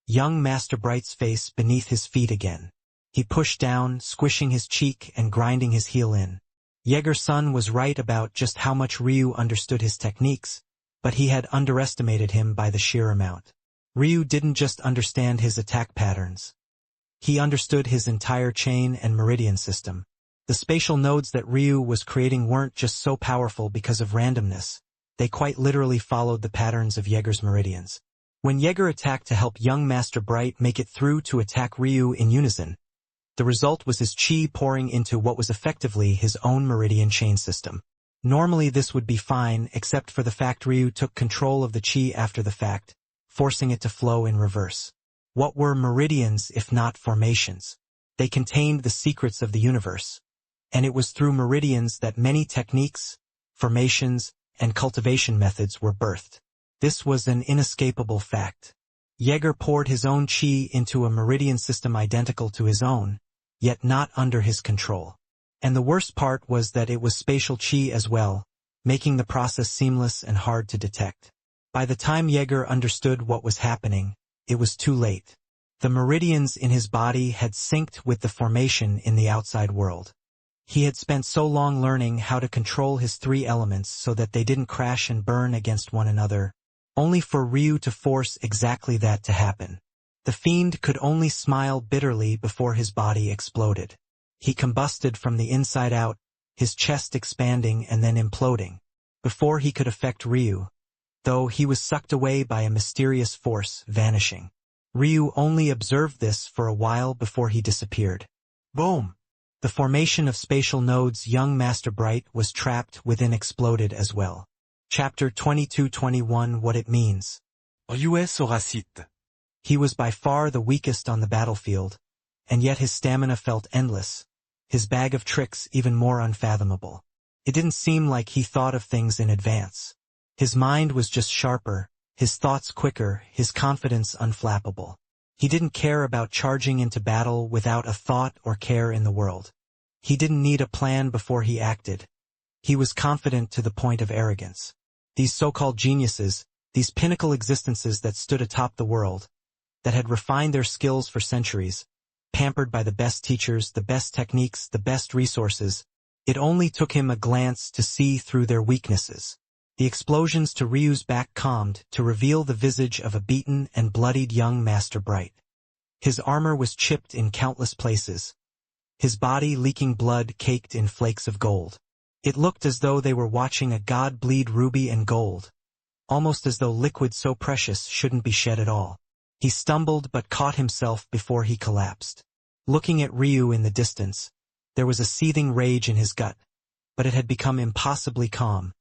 young Master Bright's face beneath his feet again. He pushed down, squishing his cheek and grinding his heel in. Jaeger-san was right about just how much Ryu understood his techniques, but he had underestimated him by the sheer amount. Ryu didn't just understand his attack patterns. He understood his entire chain and meridian system. The spatial nodes that Ryu was creating weren't just so powerful because of randomness. They quite literally followed the patterns of Jaeger's meridians. When Jaeger attacked to help young Master Bright make it through to attack Ryu in unison, the result was his chi pouring into what was effectively his own meridian chain system. Normally this would be fine, except for the fact Ryu took control of the chi after the fact, forcing it to flow in reverse. What were meridians if not formations? They contained the secrets of the universe. And it was through meridians that many techniques, formations, and cultivation methods were birthed. This was an inescapable fact. Jaeger poured his own chi into a meridian system identical to his own, yet not under his control. And the worst part was that it was spatial chi as well, making the process seamless and hard to detect. By the time Jaeger understood what was happening, it was too late. The meridians in his body had synced with the formation in the outside world. He had spent so long learning how to control his three elements so that they didn't crash and burn against one another, only for Ryu to force exactly that to happen. The fiend could only smile bitterly before his body exploded. He combusted from the inside out, his chest expanding and then imploding. Before he could affect Ryu, though, he was sucked away by a mysterious force, vanishing. Ryu only observed this for a while before he disappeared. Boom! The formation of spatial nodes young Master Bright was trapped within exploded as well. Chapter 22-21 What it means. He was by far the weakest on the battlefield, and yet his stamina felt endless, his bag of tricks even more unfathomable. It didn't seem like he thought of things in advance. His mind was just sharper, his thoughts quicker, his confidence unflappable. He didn't care about charging into battle without a thought or care in the world. He didn't need a plan before he acted. He was confident to the point of arrogance. These so-called geniuses, these pinnacle existences that stood atop the world, that had refined their skills for centuries, pampered by the best teachers, the best techniques, the best resources, it only took him a glance to see through their weaknesses. The explosions to Ryu's back calmed to reveal the visage of a beaten and bloodied young Master Bright. His armor was chipped in countless places, his body leaking blood caked in flakes of gold. It looked as though they were watching a god bleed ruby and gold, almost as though liquid so precious shouldn't be shed at all. He stumbled but caught himself before he collapsed. Looking at Ryu in the distance, there was a seething rage in his gut, but it had become impossibly calm.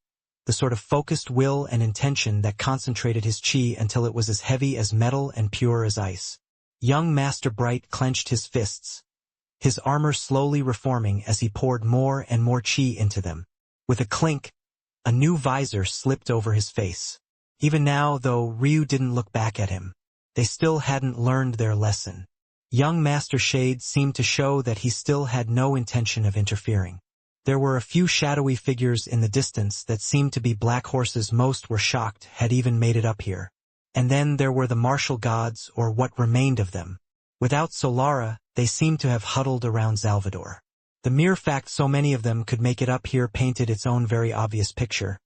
The sort of focused will and intention that concentrated his chi until it was as heavy as metal and pure as ice. Young Master Bright clenched his fists, his armor slowly reforming as he poured more and more chi into them. With a clink, a new visor slipped over his face. Even now, though, Ryu didn't look back at him. They still hadn't learned their lesson. Young Master Shade seemed to show that he still had no intention of interfering. There were a few shadowy figures in the distance that seemed to be black horses. Most were shocked had even made it up here. And then there were the martial gods, or what remained of them. Without Solara, they seemed to have huddled around Salvador. The mere fact so many of them could make it up here painted its own very obvious picture.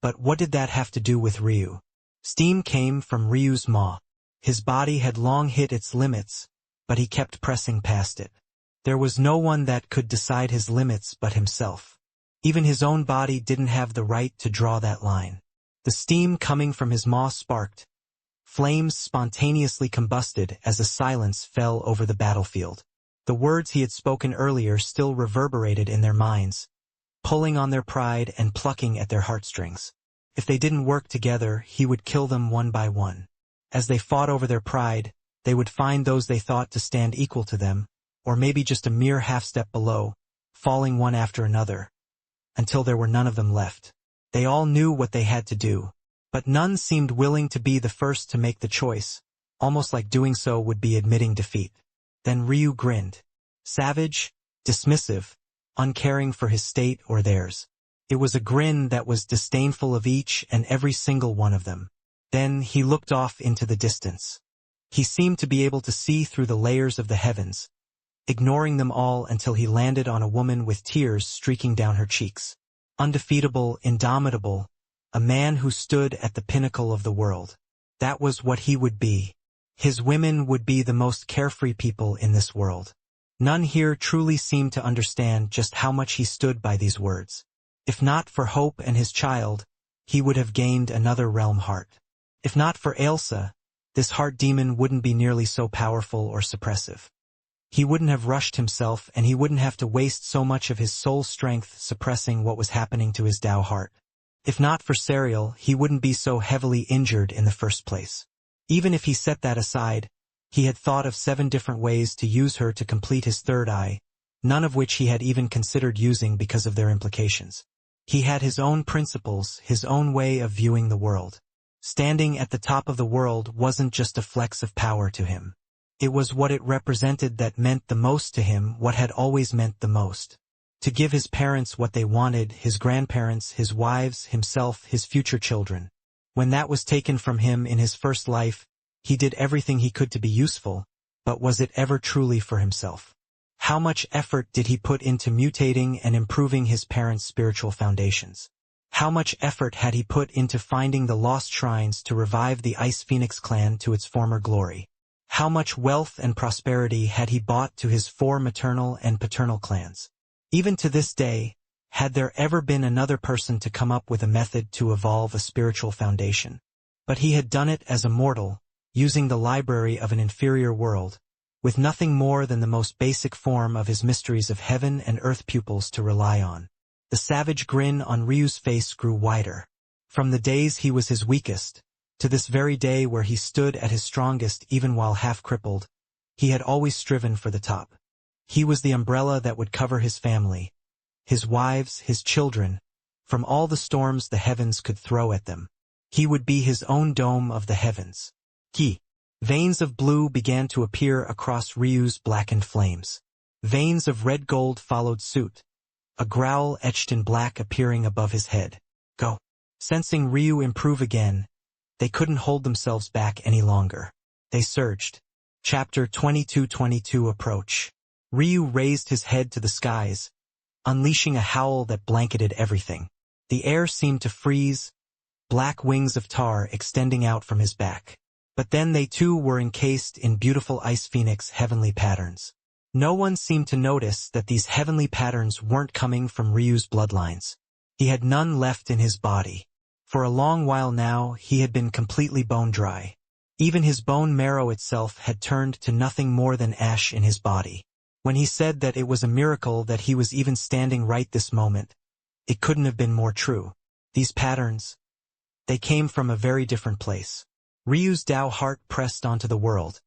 But what did that have to do with Ryu? Steam came from Ryu's maw. His body had long hit its limits, but he kept pressing past it. There was no one that could decide his limits but himself. Even his own body didn't have the right to draw that line. The steam coming from his maw sparked. Flames spontaneously combusted as a silence fell over the battlefield. The words he had spoken earlier still reverberated in their minds, pulling on their pride and plucking at their heartstrings. If they didn't work together, he would kill them one by one. As they fought over their pride, they would find those they thought to stand equal to them, or maybe just a mere half-step below, falling one after another, until there were none of them left. They all knew what they had to do, but none seemed willing to be the first to make the choice, almost like doing so would be admitting defeat. Then Ryu grinned. Savage, dismissive, uncaring for his state or theirs. It was a grin that was disdainful of each and every single one of them. Then he looked off into the distance. He seemed to be able to see through the layers of the heavens, ignoring them all until he landed on a woman with tears streaking down her cheeks. Undefeatable, indomitable, a man who stood at the pinnacle of the world. That was what he would be. His women would be the most carefree people in this world. None here truly seemed to understand just how much he stood by these words. If not for Hope and his child, he would have gained another realm heart. If not for Ailsa, this heart demon wouldn't be nearly so powerful or suppressive. He wouldn't have rushed himself, and he wouldn't have to waste so much of his soul strength suppressing what was happening to his Tao heart. If not for Serial, he wouldn't be so heavily injured in the first place. Even if he set that aside, he had thought of 7 different ways to use her to complete his third eye, none of which he had even considered using because of their implications. He had his own principles, his own way of viewing the world. Standing at the top of the world wasn't just a flex of power to him. It was what it represented that meant the most to him, what had always meant the most. To give his parents what they wanted, his grandparents, his wives, himself, his future children. When that was taken from him in his first life, he did everything he could to be useful, but was it ever truly for himself? How much effort did he put into mutating and improving his parents' spiritual foundations? How much effort had he put into finding the lost shrines to revive the Ice Phoenix clan to its former glory? How much wealth and prosperity had he bought to his 4 maternal and paternal clans? Even to this day, had there ever been another person to come up with a method to evolve a spiritual foundation? But he had done it as a mortal, using the library of an inferior world, with nothing more than the most basic form of his mysteries of heaven and earth pupils to rely on. The savage grin on Ryu's face grew wider. From the days he was his weakest, to this very day where he stood at his strongest even while half-crippled, he had always striven for the top. He was the umbrella that would cover his family, his wives, his children, from all the storms the heavens could throw at them. He would be his own dome of the heavens. Veins of blue began to appear across Ryu's blackened flames. Veins of red gold followed suit, a growl etched in black appearing above his head. Go. Sensing Ryu improve again, they couldn't hold themselves back any longer. They surged. Chapter 22:22 Approach. Ryu raised his head to the skies, unleashing a howl that blanketed everything. The air seemed to freeze, black wings of tar extending out from his back. But then they too were encased in beautiful Ice Phoenix heavenly patterns. No one seemed to notice that these heavenly patterns weren't coming from Ryu's bloodlines. He had none left in his body. For a long while now, he had been completely bone dry. Even his bone marrow itself had turned to nothing more than ash in his body. When he said that it was a miracle that he was even standing right this moment, it couldn't have been more true. These patterns, they came from a very different place. Ryu's Tao heart pressed onto the world,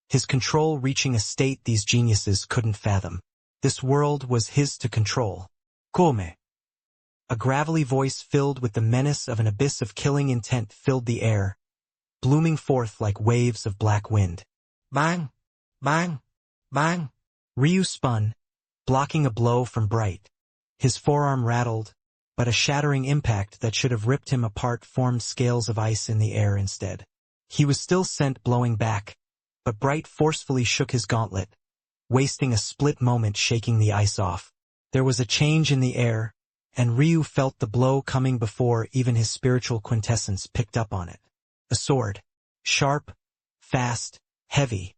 his control reaching a state these geniuses couldn't fathom. This world was his to control. Come. A gravelly voice filled with the menace of an abyss of killing intent filled the air, blooming forth like waves of black wind. Bang! Bang! Bang! Ryu spun, blocking a blow from Bright. His forearm rattled, but a shattering impact that should have ripped him apart formed scales of ice in the air instead. He was still sent blowing back, but Bright forcefully shook his gauntlet, wasting a split moment shaking the ice off. There was a change in the air, and Ryu felt the blow coming before even his spiritual quintessence picked up on it. A sword. Sharp, fast, heavy.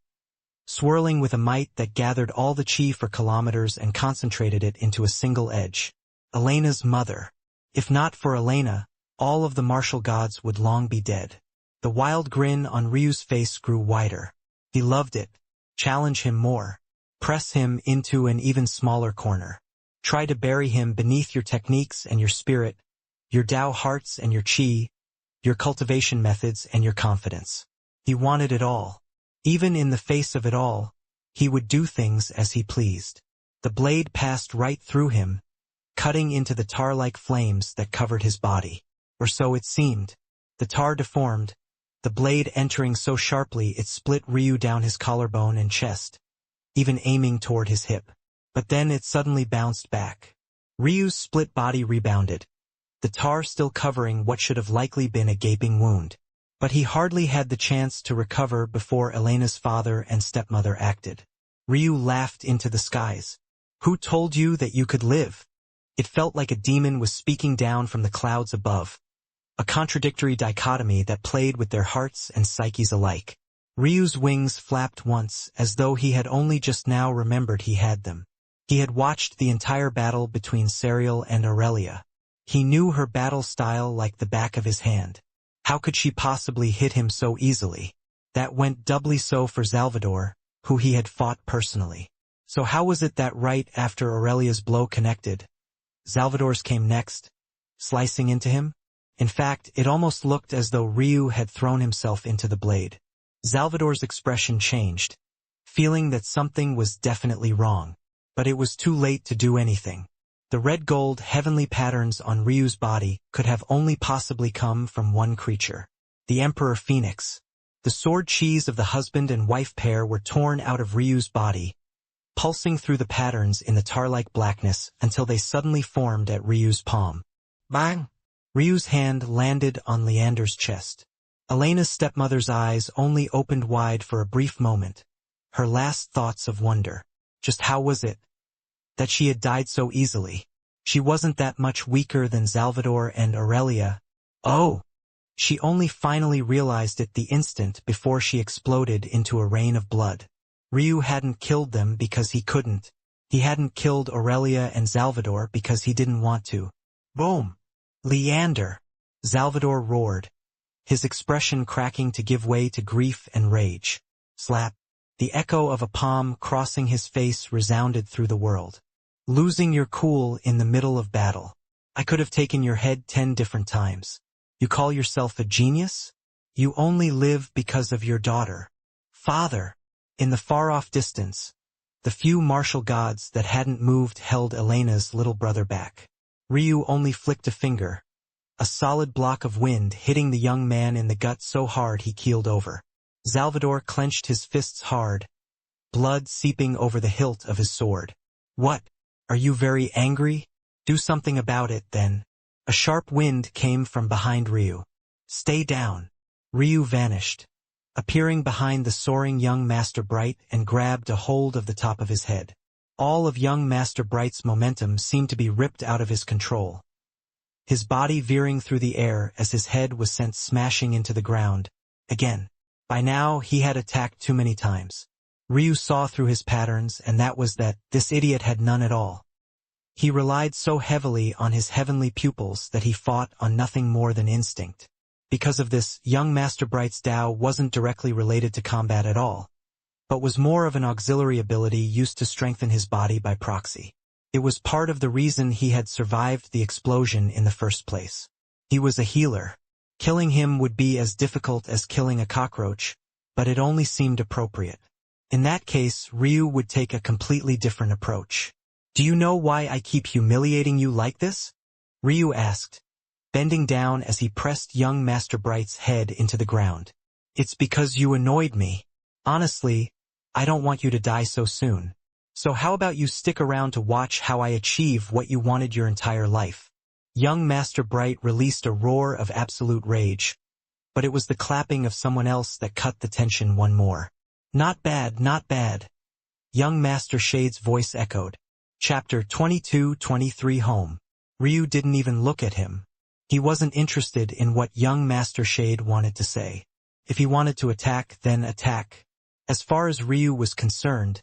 Swirling with a might that gathered all the chi for kilometers and concentrated it into a single edge. Elena's mother. If not for Elena, all of the martial gods would long be dead. The wild grin on Ryu's face grew wider. He loved it. Challenge him more. Press him into an even smaller corner. Try to bury him beneath your techniques and your spirit, your Tao hearts and your chi, your cultivation methods and your confidence. He wanted it all. Even in the face of it all, he would do things as he pleased. The blade passed right through him, cutting into the tar-like flames that covered his body. Or so it seemed. The tar deformed, the blade entering so sharply it split Ryu down his collarbone and chest, even aiming toward his hip. But then it suddenly bounced back. Ryu's split body rebounded, the tar still covering what should have likely been a gaping wound. But he hardly had the chance to recover before Elena's father and stepmother acted. Ryu laughed into the skies. Who told you that you could live? It felt like a demon was speaking down from the clouds above. A contradictory dichotomy that played with their hearts and psyches alike. Ryu's wings flapped once, as though he had only just now remembered he had them. He had watched the entire battle between Serial and Aurelia. He knew her battle style like the back of his hand. How could she possibly hit him so easily? That went doubly so for Salvador, who he had fought personally. So how was it that right after Aurelia's blow connected, Salvador's came next, slicing into him? In fact, it almost looked as though Ryu had thrown himself into the blade. Salvador's expression changed, feeling that something was definitely wrong. But it was too late to do anything. The red-gold heavenly patterns on Ryu's body could have only possibly come from one creature. The Emperor Phoenix. The sword chis of the husband and wife pair were torn out of Ryu's body, pulsing through the patterns in the tar-like blackness until they suddenly formed at Ryu's palm. Bang! Ryu's hand landed on Leander's chest. Elena's stepmother's eyes only opened wide for a brief moment, her last thoughts of wonder. Just how was it that she had died so easily? She wasn't that much weaker than Salvador and Aurelia. Oh! She only finally realized it the instant before she exploded into a rain of blood. Ryu hadn't killed them because he couldn't. He hadn't killed Aurelia and Salvador because he didn't want to. Boom! Leander! Salvador roared, his expression cracking to give way to grief and rage. Slap! The echo of a palm crossing his face resounded through the world. Losing your cool in the middle of battle. I could have taken your head 10 different times. You call yourself a genius? You only live because of your daughter. Father. In the far-off distance, the few martial gods that hadn't moved held Elena's little brother back. Ryu only flicked a finger, a solid block of wind hitting the young man in the gut so hard he keeled over. Salvador clenched his fists hard, blood seeping over the hilt of his sword. What? Are you very angry? Do something about it, then. A sharp wind came from behind Ryu. Stay down. Ryu vanished, appearing behind the soaring young Master Bright and grabbed a hold of the top of his head. All of young Master Bright's momentum seemed to be ripped out of his control, his body veering through the air as his head was sent smashing into the ground. Again. By now, he had attacked too many times. Ryu saw through his patterns, and that was that this idiot had none at all. He relied so heavily on his heavenly pupils that he fought on nothing more than instinct. Because of this, young Master Bright's Tao wasn't directly related to combat at all, but was more of an auxiliary ability used to strengthen his body by proxy. It was part of the reason he had survived the explosion in the first place. He was a healer. Killing him would be as difficult as killing a cockroach, but it only seemed appropriate. In that case, Ryu would take a completely different approach. Do you know why I keep humiliating you like this? Ryu asked, bending down as he pressed young Master Bright's head into the ground. It's because you annoyed me. Honestly, I don't want you to die so soon. So how about you stick around to watch how I achieve what you wanted your entire life? Young Master Bright released a roar of absolute rage, but it was the clapping of someone else that cut the tension one more. Not bad, not bad. Young Master Shade's voice echoed. Chapter 22-23 Home. Ryu didn't even look at him. He wasn't interested in what young Master Shade wanted to say. If he wanted to attack, then attack. As far as Ryu was concerned,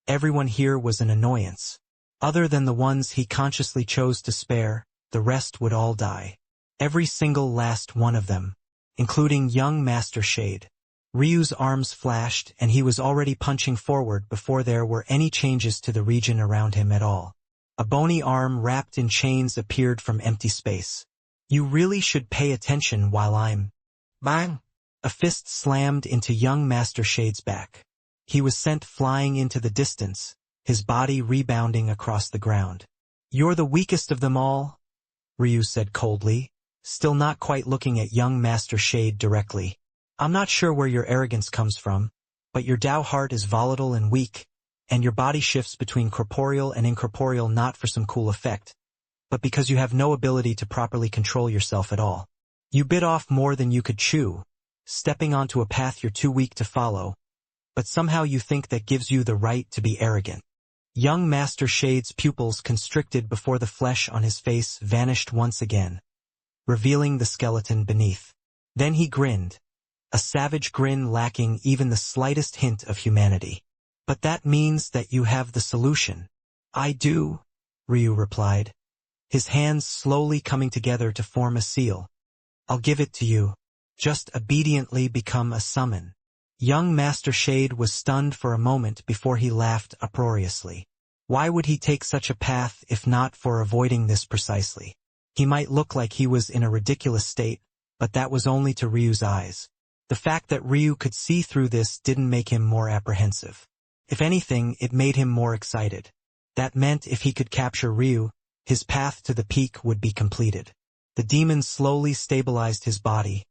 everyone here was an annoyance. Other than the ones he consciously chose to spare, the rest would all die. Every single last one of them, including young Master Shade. Ryu's arms flashed and he was already punching forward before there were any changes to the region around him at all. A bony arm wrapped in chains appeared from empty space. You really should pay attention while I'm... Bang! A fist slammed into young Master Shade's back. He was sent flying into the distance, his body rebounding across the ground. You're the weakest of them all, Ryu said coldly, still not quite looking at young Master Shade directly. I'm not sure where your arrogance comes from, but your Tao heart is volatile and weak, and your body shifts between corporeal and incorporeal not for some cool effect, but because you have no ability to properly control yourself at all. You bit off more than you could chew, stepping onto a path you're too weak to follow, but somehow you think that gives you the right to be arrogant. Young Master Shade's pupils constricted before the flesh on his face vanished once again, revealing the skeleton beneath. Then he grinned, a savage grin lacking even the slightest hint of humanity. But that means that you have the solution. I do, Ryu replied, his hands slowly coming together to form a seal. I'll give it to you. Just obediently become a summon. Young Master Shade was stunned for a moment before he laughed uproariously. Why would he take such a path if not for avoiding this precisely? He might look like he was in a ridiculous state, but that was only to Ryu's eyes. The fact that Ryu could see through this didn't make him more apprehensive. If anything, it made him more excited. That meant if he could capture Ryu, his path to the peak would be completed. The demon slowly stabilized his body,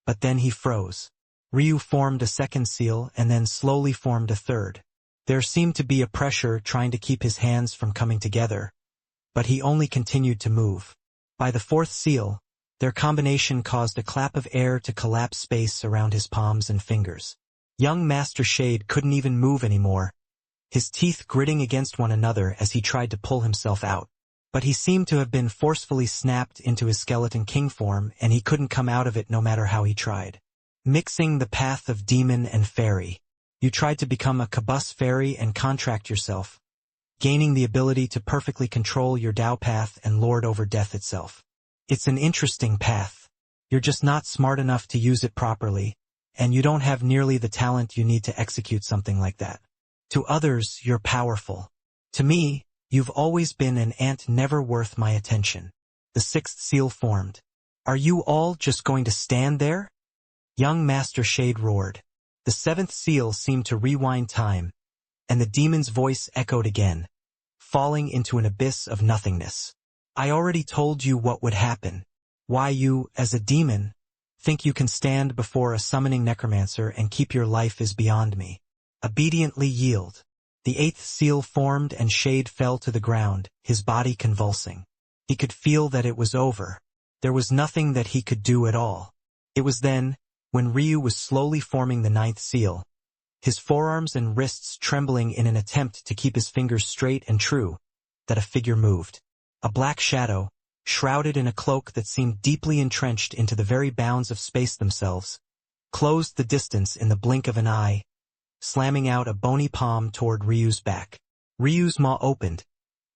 but then he froze. Ryu formed a second seal and then slowly formed a third. There seemed to be a pressure trying to keep his hands from coming together, but he only continued to move. By the fourth seal, their combination caused a clap of air to collapse space around his palms and fingers. Young Master Shade couldn't even move anymore, his teeth gritting against one another as he tried to pull himself out. But he seemed to have been forcefully snapped into his skeleton king form and he couldn't come out of it no matter how he tried. Mixing the path of demon and fairy. You tried to become a Kabus fairy and contract yourself, gaining the ability to perfectly control your Tao path and lord over death itself. It's an interesting path. You're just not smart enough to use it properly, and you don't have nearly the talent you need to execute something like that. To others, you're powerful. To me, you've always been an ant never worth my attention. The sixth seal formed. Are you all just going to stand there? Young Master Shade roared. The seventh seal seemed to rewind time, and the demon's voice echoed again, falling into an abyss of nothingness. I already told you what would happen. Why you, as a demon, think you can stand before a summoning necromancer and keep your life is beyond me. Obediently yield. The eighth seal formed and Shade fell to the ground, his body convulsing. He could feel that it was over. There was nothing that he could do at all. It was then, when Ryu was slowly forming the ninth seal, his forearms and wrists trembling in an attempt to keep his fingers straight and true, that a figure moved. A black shadow, shrouded in a cloak that seemed deeply entrenched into the very bounds of space themselves, closed the distance in the blink of an eye, slamming out a bony palm toward Ryu's back. Ryu's maw opened,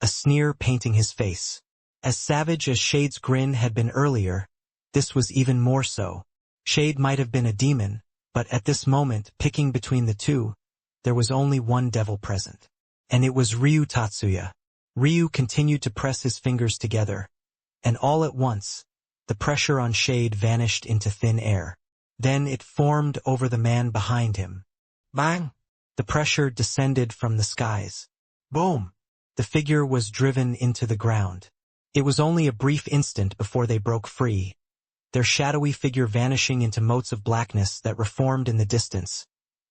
a sneer painting his face. As savage as Shade's grin had been earlier, this was even more so. Shade might have been a demon, but at this moment, picking between the two, there was only one devil present. And it was Ryu Tatsuya. Ryu continued to press his fingers together, and all at once, the pressure on Shade vanished into thin air. Then it formed over the man behind him. Bang! The pressure descended from the skies. Boom! The figure was driven into the ground. It was only a brief instant before they broke free, their shadowy figure vanishing into motes of blackness that reformed in the distance.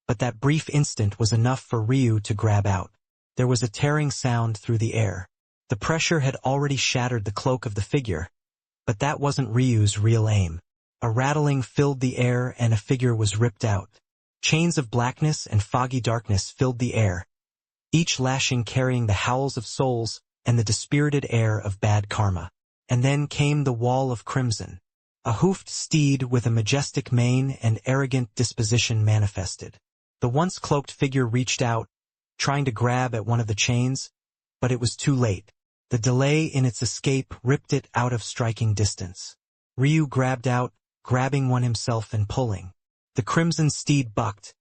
But that brief instant was enough for Ryu to grab out. There was a tearing sound through the air. The pressure had already shattered the cloak of the figure, but that wasn't Ryu's real aim. A rattling filled the air and a figure was ripped out, Chains of blackness and foggy darkness filled the air, each lashing carrying the howls of souls and the dispirited air of bad karma. And then came the wall of crimson. A hoofed steed with a majestic mane and arrogant disposition manifested. The once cloaked figure reached out, trying to grab at one of the chains, but it was too late. The delay in its escape ripped it out of striking distance. Ryu grabbed out, grabbing one himself and pulling. The crimson steed bucked,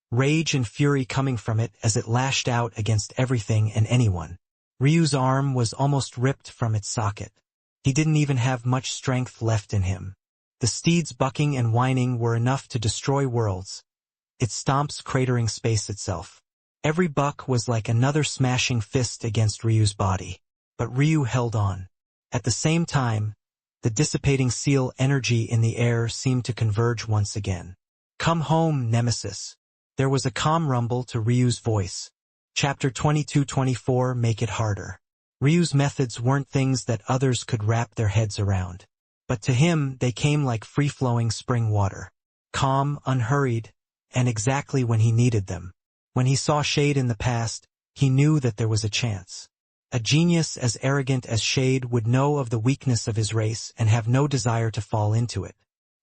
rage and fury coming from it as it lashed out against everything and anyone. Ryu's arm was almost ripped from its socket. He didn't even have much strength left in him. The steed's bucking and whining were enough to destroy worlds, its stomps cratering space itself. Every buck was like another smashing fist against Ryu's body. But Ryu held on. At the same time, the dissipating seal energy in the air seemed to converge once again. Come home, Nemesis. There was a calm rumble to Ryu's voice. Chapter 22-24 Make It Harder. Ryu's methods weren't things that others could wrap their heads around. But to him, they came like free-flowing spring water. Calm, unhurried, and exactly when he needed them. When he saw Jade in the past, he knew that there was a chance. A genius as arrogant as Jade would know of the weakness of his race and have no desire to fall into it.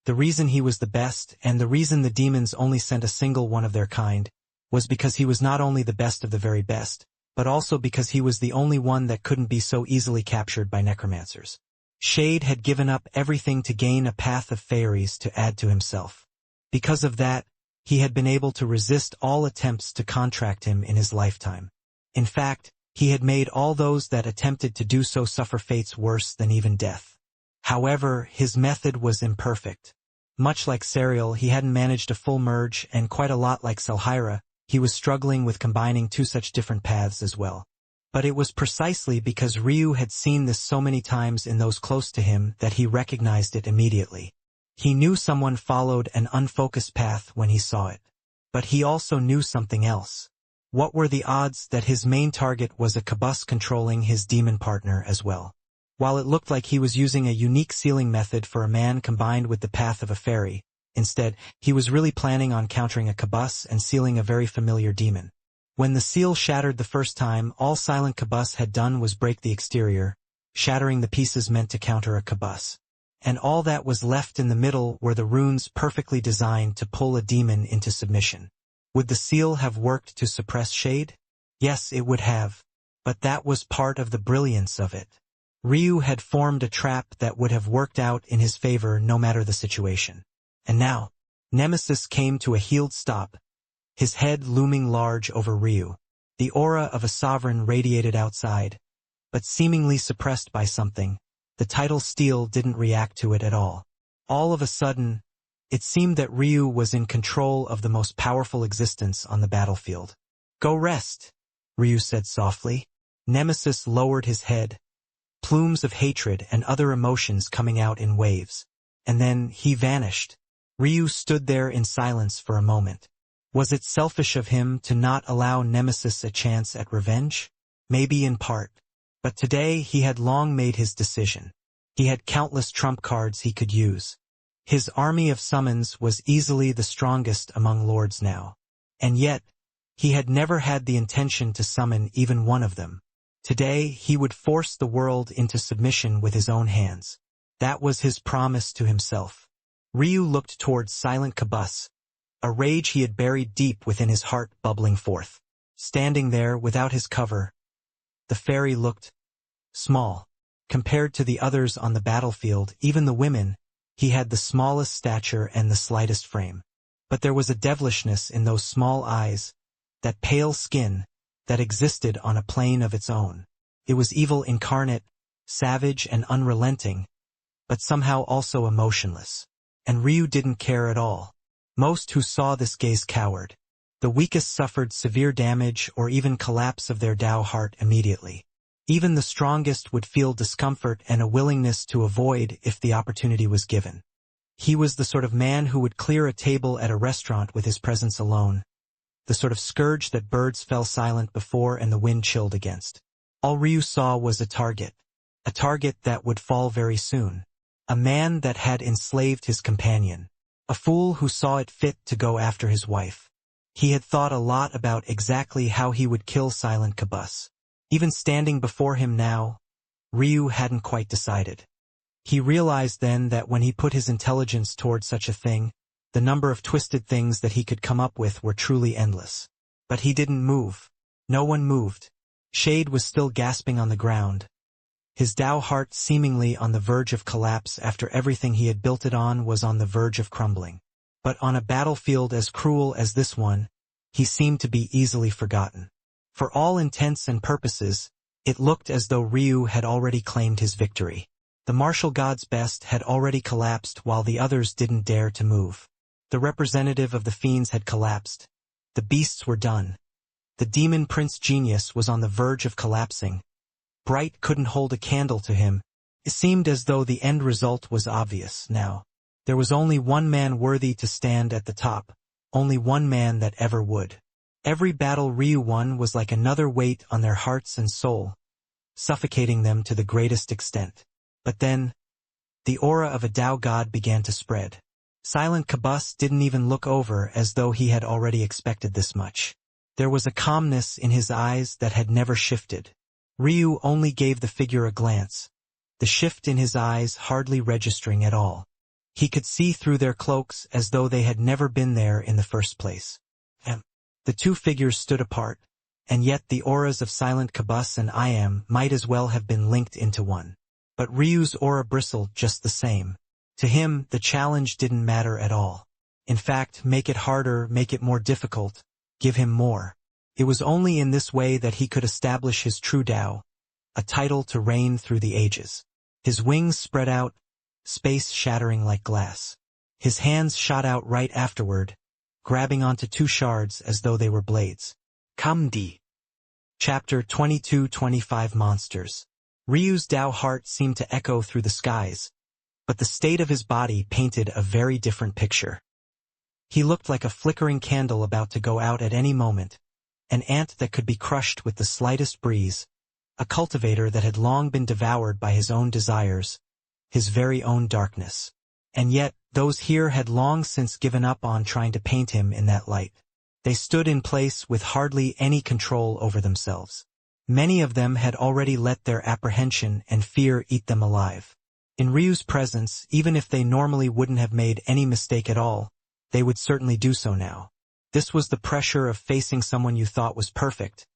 The reason he was the best, and the reason the demons only sent a single one of their kind, was because he was not only the best of the very best, but also because he was the only one that couldn't be so easily captured by necromancers. Jade had given up everything to gain a path of fairies to add to himself. Because of that, he had been able to resist all attempts to contract him in his lifetime. In fact, he had made all those that attempted to do so suffer fates worse than even death. However, his method was imperfect. Much like Serial, he hadn't managed a full merge, and quite a lot like Selhira, he was struggling with combining two such different paths as well. But it was precisely because Ryu had seen this so many times in those close to him that he recognized it immediately. He knew someone followed an unfocused path when he saw it. But he also knew something else. What were the odds that his main target was a Kabus controlling his demon partner as well? While it looked like he was using a unique sealing method for a man combined with the path of a fairy, instead, he was really planning on countering a Kabus and sealing a very familiar demon. When the seal shattered the first time, all Silent Kabus had done was break the exterior, shattering the pieces meant to counter a Kabus. And all that was left in the middle were the runes perfectly designed to pull a demon into submission. Would the seal have worked to suppress Jade? Yes, it would have. But that was part of the brilliance of it. Ryu had formed a trap that would have worked out in his favor no matter the situation. And now, Nemesis came to a healed stop, his head looming large over Ryu. The aura of a sovereign radiated outside, but seemingly suppressed by something. The tidal steel didn't react to it at all. All of a sudden, it seemed that Ryu was in control of the most powerful existence on the battlefield. Go rest, Ryu said softly. Nemesis lowered his head, plumes of hatred and other emotions coming out in waves. And then he vanished. Ryu stood there in silence for a moment. Was it selfish of him to not allow Nemesis a chance at revenge? Maybe in part. But today he had long made his decision. He had countless trump cards he could use. His army of summons was easily the strongest among lords now. And yet, he had never had the intention to summon even one of them. Today, he would force the world into submission with his own hands. That was his promise to himself. Ryu looked towards Silent Kabus, a rage he had buried deep within his heart bubbling forth. Standing there without his cover, the fairy looked small. Compared to the others on the battlefield, even the women, he had the smallest stature and the slightest frame. But there was a devilishness in those small eyes, that pale skin, that existed on a plane of its own. It was evil incarnate, savage and unrelenting, but somehow also emotionless. And Ryu didn't care at all. Most who saw this gaze cowered. The weakest suffered severe damage or even collapse of their Tao heart immediately. Even the strongest would feel discomfort and a willingness to avoid if the opportunity was given. He was the sort of man who would clear a table at a restaurant with his presence alone. The sort of scourge that birds fell silent before and the wind chilled against. All Ryu saw was a target that would fall very soon. A man that had enslaved his companion. A fool who saw it fit to go after his wife. He had thought a lot about exactly how he would kill Silent Qibus. Even standing before him now, Ryu hadn't quite decided. He realized then that when he put his intelligence toward such a thing, the number of twisted things that he could come up with were truly endless. But he didn't move. No one moved. Jade was still gasping on the ground. His Tao heart seemingly on the verge of collapse after everything he had built it on was on the verge of crumbling. But on a battlefield as cruel as this one, he seemed to be easily forgotten. For all intents and purposes, it looked as though Ryu had already claimed his victory. The martial god's best had already collapsed while the others didn't dare to move. The representative of the fiends had collapsed. The beasts were done. The demon prince genius was on the verge of collapsing. Bright couldn't hold a candle to him. It seemed as though the end result was obvious now. There was only one man worthy to stand at the top, only one man that ever would. Every battle Ryu won was like another weight on their hearts and soul, suffocating them to the greatest extent. But then, the aura of a Tao god began to spread. Silent Qibus didn't even look over as though he had already expected this much. There was a calmness in his eyes that had never shifted. Ryu only gave the figure a glance, the shift in his eyes hardly registering at all. He could see through their cloaks as though they had never been there in the first place. The two figures stood apart, and yet the auras of Silent Qibus and I Am might as well have been linked into one. But Ryu's aura bristled just the same. To him, the challenge didn't matter at all. In fact, make it harder, make it more difficult, give him more. It was only in this way that he could establish his true Tao, a title to reign through the ages. His wings spread out, space shattering like glass. His hands shot out right afterward, grabbing onto two shards as though they were blades. Kamdi. Chapter 22-25 Monsters. Ryu's Tao heart seemed to echo through the skies, but the state of his body painted a very different picture. He looked like a flickering candle about to go out at any moment, an ant that could be crushed with the slightest breeze, a cultivator that had long been devoured by his own desires, his very own darkness. And yet, those here had long since given up on trying to paint him in that light. They stood in place with hardly any control over themselves. Many of them had already let their apprehension and fear eat them alive. In Ryu's presence, even if they normally wouldn't have made any mistake at all, they would certainly do so now. This was the pressure of facing someone you thought was perfect,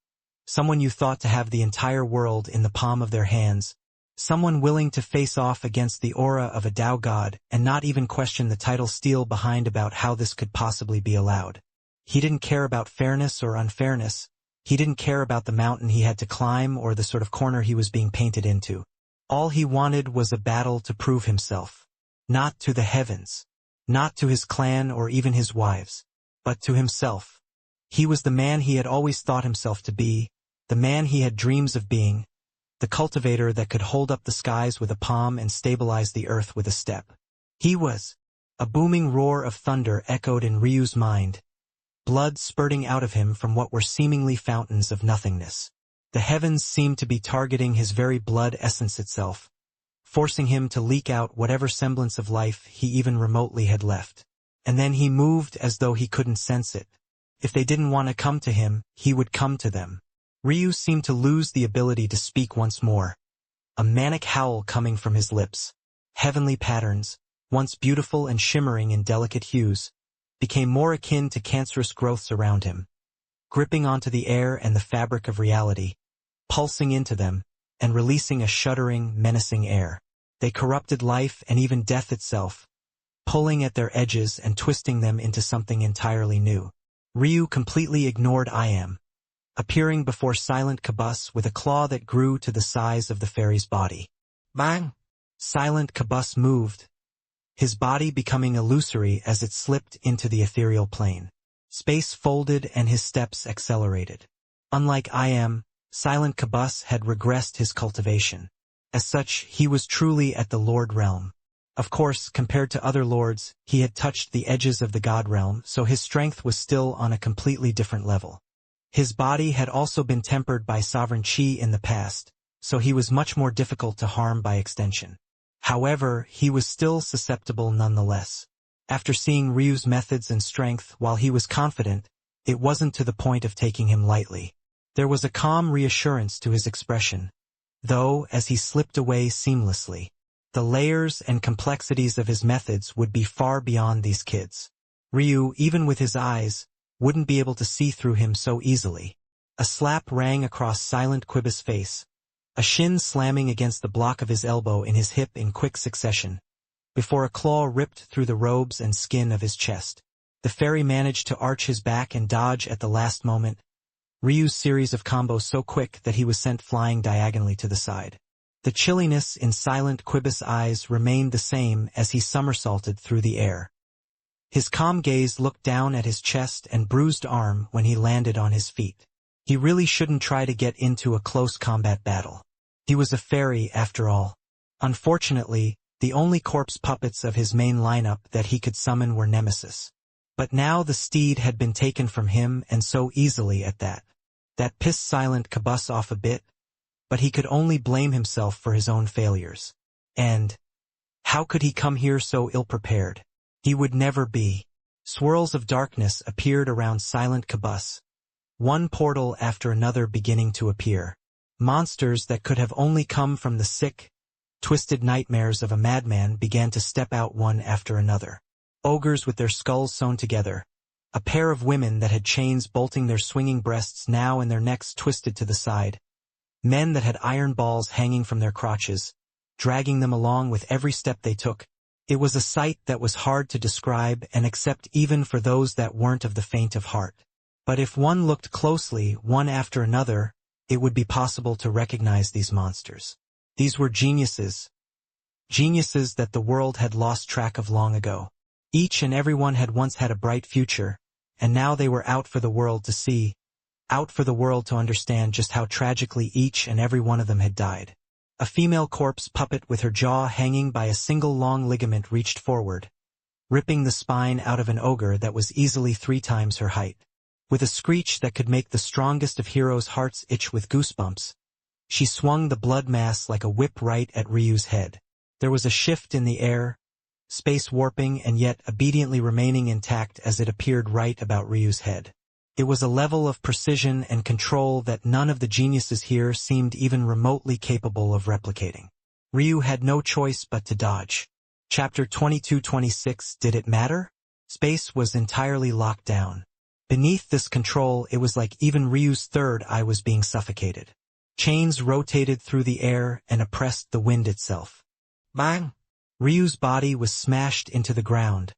someone you thought to have the entire world in the palm of their hands, someone willing to face off against the aura of a Tao god and not even question the title steel behind about how this could possibly be allowed. He didn't care about fairness or unfairness. He didn't care about the mountain he had to climb or the sort of corner he was being painted into. All he wanted was a battle to prove himself. Not to the heavens. Not to his clan or even his wives. But to himself. He was the man he had always thought himself to be, the man he had dreams of being, the cultivator that could hold up the skies with a palm and stabilize the earth with a step. He was. A booming roar of thunder echoed in Ryu's mind, blood spurting out of him from what were seemingly fountains of nothingness. The heavens seemed to be targeting his very blood essence itself, forcing him to leak out whatever semblance of life he even remotely had left. And then he moved as though he couldn't sense it. If they didn't want to come to him, he would come to them. Ryu seemed to lose the ability to speak once more. A manic howl coming from his lips. Heavenly patterns, once beautiful and shimmering in delicate hues, became more akin to cancerous growths around him, gripping onto the air and the fabric of reality, pulsing into them, and releasing a shuddering, menacing air. They corrupted life and even death itself, pulling at their edges and twisting them into something entirely new. Ryu completely ignored I Am, appearing before Silent Qibus with a claw that grew to the size of the fairy's body. Bang! Silent Qibus moved, his body becoming illusory as it slipped into the ethereal plane. Space folded and his steps accelerated. Unlike I Am, Silent Qibus had regressed his cultivation. As such, he was truly at the Lord realm. Of course, compared to other lords, he had touched the edges of the God realm, so his strength was still on a completely different level. His body had also been tempered by sovereign Qi in the past, so he was much more difficult to harm by extension. However, he was still susceptible nonetheless. After seeing Ryu's methods and strength, while he was confident, it wasn't to the point of taking him lightly. There was a calm reassurance to his expression, though, as he slipped away seamlessly. The layers and complexities of his methods would be far beyond these kids. Ryu, even with his eyes, wouldn't be able to see through him so easily. A slap rang across Silent Quibus' face, a shin slamming against the block of his elbow in his hip in quick succession, before a claw ripped through the robes and skin of his chest. The fairy managed to arch his back and dodge at the last moment, Ryu's series of combos so quick that he was sent flying diagonally to the side. The chilliness in Silent Quibus' eyes remained the same as he somersaulted through the air. His calm gaze looked down at his chest and bruised arm when he landed on his feet. He really shouldn't try to get into a close combat battle. He was a fairy after all. Unfortunately, the only corpse puppets of his main lineup that he could summon were Nemesis. But now the steed had been taken from him, and so easily at that. That pissed Silent Quibus off a bit, but he could only blame himself for his own failures. And how could he come here so ill-prepared? He would never be. Swirls of darkness appeared around Silent Quibus, one portal after another beginning to appear. Monsters that could have only come from the sick, twisted nightmares of a madman began to step out one after another. Ogres with their skulls sewn together, a pair of women that had chains bolting their swinging breasts now and their necks twisted to the side, men that had iron balls hanging from their crotches, dragging them along with every step they took. It was a sight that was hard to describe and accept even for those that weren't of the faint of heart. But if one looked closely, one after another, it would be possible to recognize these monsters. These were geniuses. Geniuses that the world had lost track of long ago. Each and every one had once had a bright future, and now they were out for the world to see, out for the world to understand just how tragically each and every one of them had died. A female corpse puppet with her jaw hanging by a single long ligament reached forward, ripping the spine out of an ogre that was easily 3 times her height. With a screech that could make the strongest of heroes' hearts itch with goosebumps, she swung the blood mass like a whip right at Ryu's head. There was a shift in the air, space warping and yet obediently remaining intact as it appeared right about Ryu's head. It was a level of precision and control that none of the geniuses here seemed even remotely capable of replicating. Ryu had no choice but to dodge. Chapter 22-26 Did it matter? Space was entirely locked down. Beneath this control, it was like even Ryu's third eye was being suffocated. Chains rotated through the air and oppressed the wind itself. Bang! Ryu's body was smashed into the ground,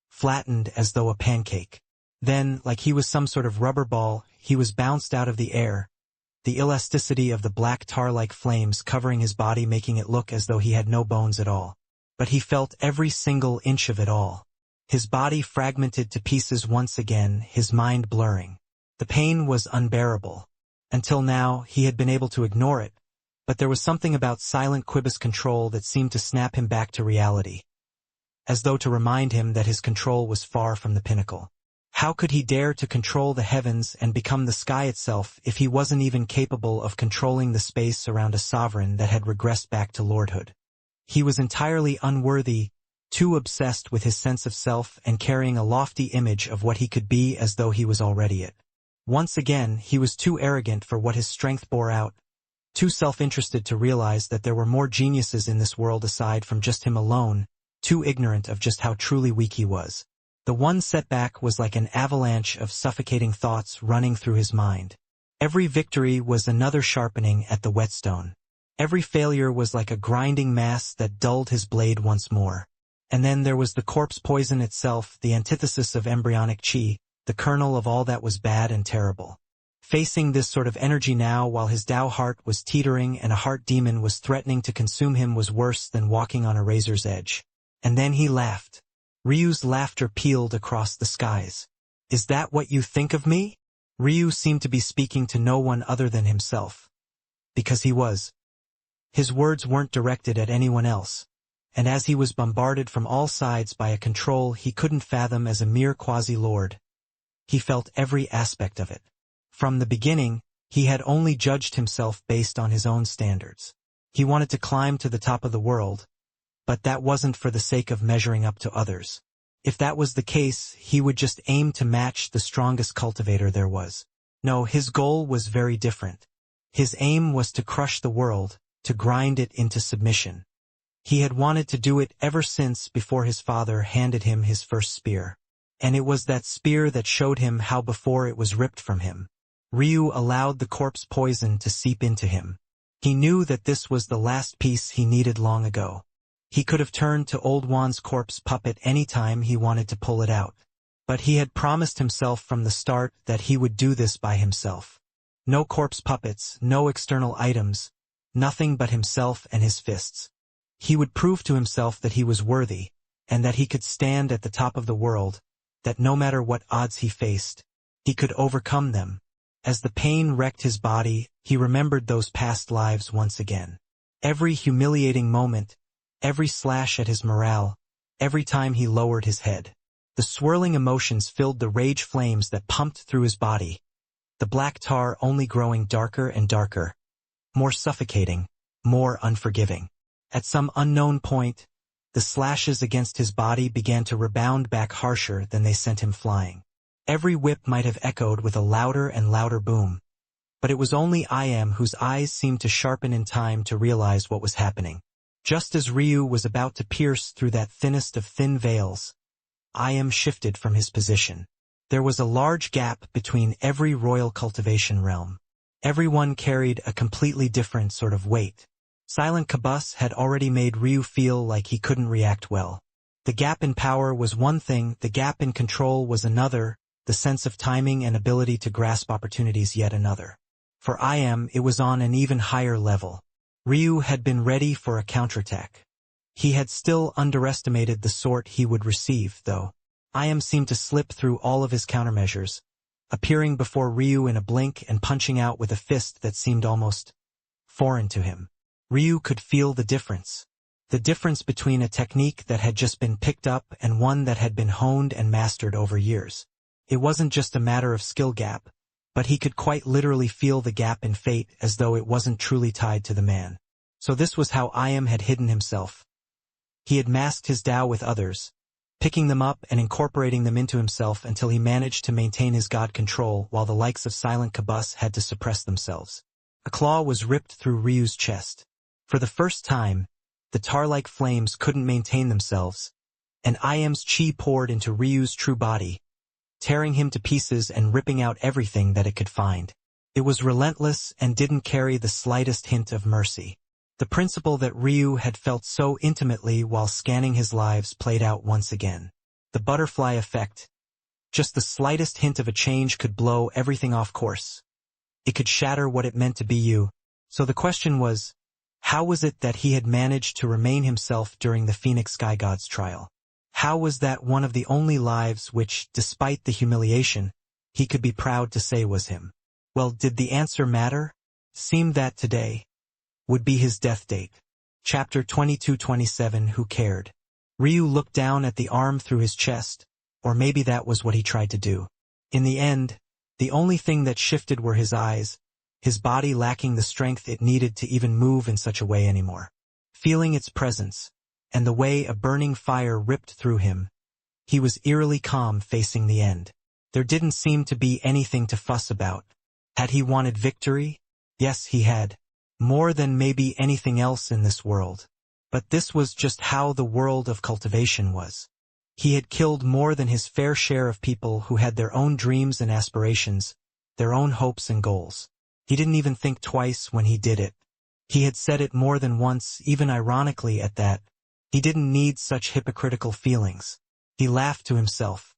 flattened as though a pancake. Then, like he was some sort of rubber ball, he was bounced out of the air, the elasticity of the black tar-like flames covering his body making it look as though he had no bones at all. But he felt every single inch of it all. His body fragmented to pieces once again, his mind blurring. The pain was unbearable. Until now, he had been able to ignore it, but there was something about Silent Quibus' control that seemed to snap him back to reality, as though to remind him that his control was far from the pinnacle. How could he dare to control the heavens and become the sky itself if he wasn't even capable of controlling the space around a sovereign that had regressed back to lordhood? He was entirely unworthy, too obsessed with his sense of self and carrying a lofty image of what he could be as though he was already it. Once again, he was too arrogant for what his strength bore out, too self-interested to realize that there were more geniuses in this world aside from just him alone, too ignorant of just how truly weak he was. The one setback was like an avalanche of suffocating thoughts running through his mind. Every victory was another sharpening at the whetstone. Every failure was like a grinding mass that dulled his blade once more. And then there was the corpse poison itself, the antithesis of embryonic chi, the kernel of all that was bad and terrible. Facing this sort of energy now while his Tao heart was teetering and a heart demon was threatening to consume him was worse than walking on a razor's edge. And then he laughed. Ryu's laughter pealed across the skies. Is that what you think of me? Ryu seemed to be speaking to no one other than himself. Because he was. His words weren't directed at anyone else. And as he was bombarded from all sides by a control he couldn't fathom as a mere quasi-lord, he felt every aspect of it. From the beginning, he had only judged himself based on his own standards. He wanted to climb to the top of the world, but that wasn't for the sake of measuring up to others. If that was the case, he would just aim to match the strongest cultivator there was. No, his goal was very different. His aim was to crush the world, to grind it into submission. He had wanted to do it ever since before his father handed him his first spear. And it was that spear that showed him how before it was ripped from him. Ryu allowed the corpse poison to seep into him. He knew that this was the last piece he needed long ago. He could have turned to Old Wan's corpse puppet any time he wanted to pull it out. But he had promised himself from the start that he would do this by himself. No corpse puppets, no external items, nothing but himself and his fists. He would prove to himself that he was worthy, and that he could stand at the top of the world, that no matter what odds he faced, he could overcome them. As the pain wrecked his body, he remembered those past lives once again. Every humiliating moment, every slash at his morale, every time he lowered his head. The swirling emotions filled the rage flames that pumped through his body, the black tar only growing darker and darker, more suffocating, more unforgiving. At some unknown point, the slashes against his body began to rebound back harsher than they sent him flying. Every whip might have echoed with a louder and louder boom. But it was only Iam whose eyes seemed to sharpen in time to realize what was happening. Just as Ryu was about to pierce through that thinnest of thin veils, Iam shifted from his position. There was a large gap between every royal cultivation realm. Everyone carried a completely different sort of weight. Silent Kabus had already made Ryu feel like he couldn't react well. The gap in power was one thing, the gap in control was another, the sense of timing and ability to grasp opportunities yet another. For Iam, it was on an even higher level. Ryu had been ready for a counterattack. He had still underestimated the sort he would receive, though. Iam seemed to slip through all of his countermeasures, appearing before Ryu in a blink and punching out with a fist that seemed almost foreign to him. Ryu could feel the difference between a technique that had just been picked up and one that had been honed and mastered over years. It wasn't just a matter of skill gap, but he could quite literally feel the gap in fate as though it wasn't truly tied to the man. So this was how Iam had hidden himself. He had masked his Tao with others, picking them up and incorporating them into himself until he managed to maintain his god control while the likes of Silent Kabus had to suppress themselves. A claw was ripped through Ryu's chest. For the first time, the tar-like flames couldn't maintain themselves, and Iam's chi poured into Ryu's true body, tearing him to pieces and ripping out everything that it could find. It was relentless and didn't carry the slightest hint of mercy. The principle that Ryu had felt so intimately while scanning his lives played out once again. The butterfly effect. Just the slightest hint of a change could blow everything off course. It could shatter what it meant to be you. So the question was, how was it that he had managed to remain himself during the Phoenix Sky God's trial? How was that one of the only lives which, despite the humiliation, he could be proud to say was him? Well, did the answer matter? Seemed that today would be his death date. Chapter 22-27 Who cared? Ryu looked down at the arm through his chest, or maybe that was what he tried to do. In the end, the only thing that shifted were his eyes, his body lacking the strength it needed to even move in such a way anymore. Feeling its presence, and the way a burning fire ripped through him, he was eerily calm facing the end. There didn't seem to be anything to fuss about. Had he wanted victory? Yes, he had. More than maybe anything else in this world. But this was just how the world of cultivation was. He had killed more than his fair share of people who had their own dreams and aspirations, their own hopes and goals. He didn't even think twice when he did it. He had said it more than once, even ironically at that. He didn't need such hypocritical feelings. He laughed to himself.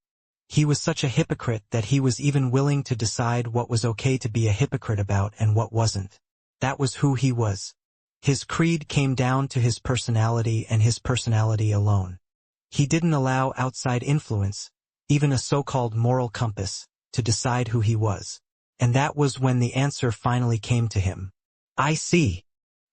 He was such a hypocrite that he was even willing to decide what was okay to be a hypocrite about and what wasn't. That was who he was. His creed came down to his personality and his personality alone. He didn't allow outside influence, even a so-called moral compass, to decide who he was. And that was when the answer finally came to him. I see,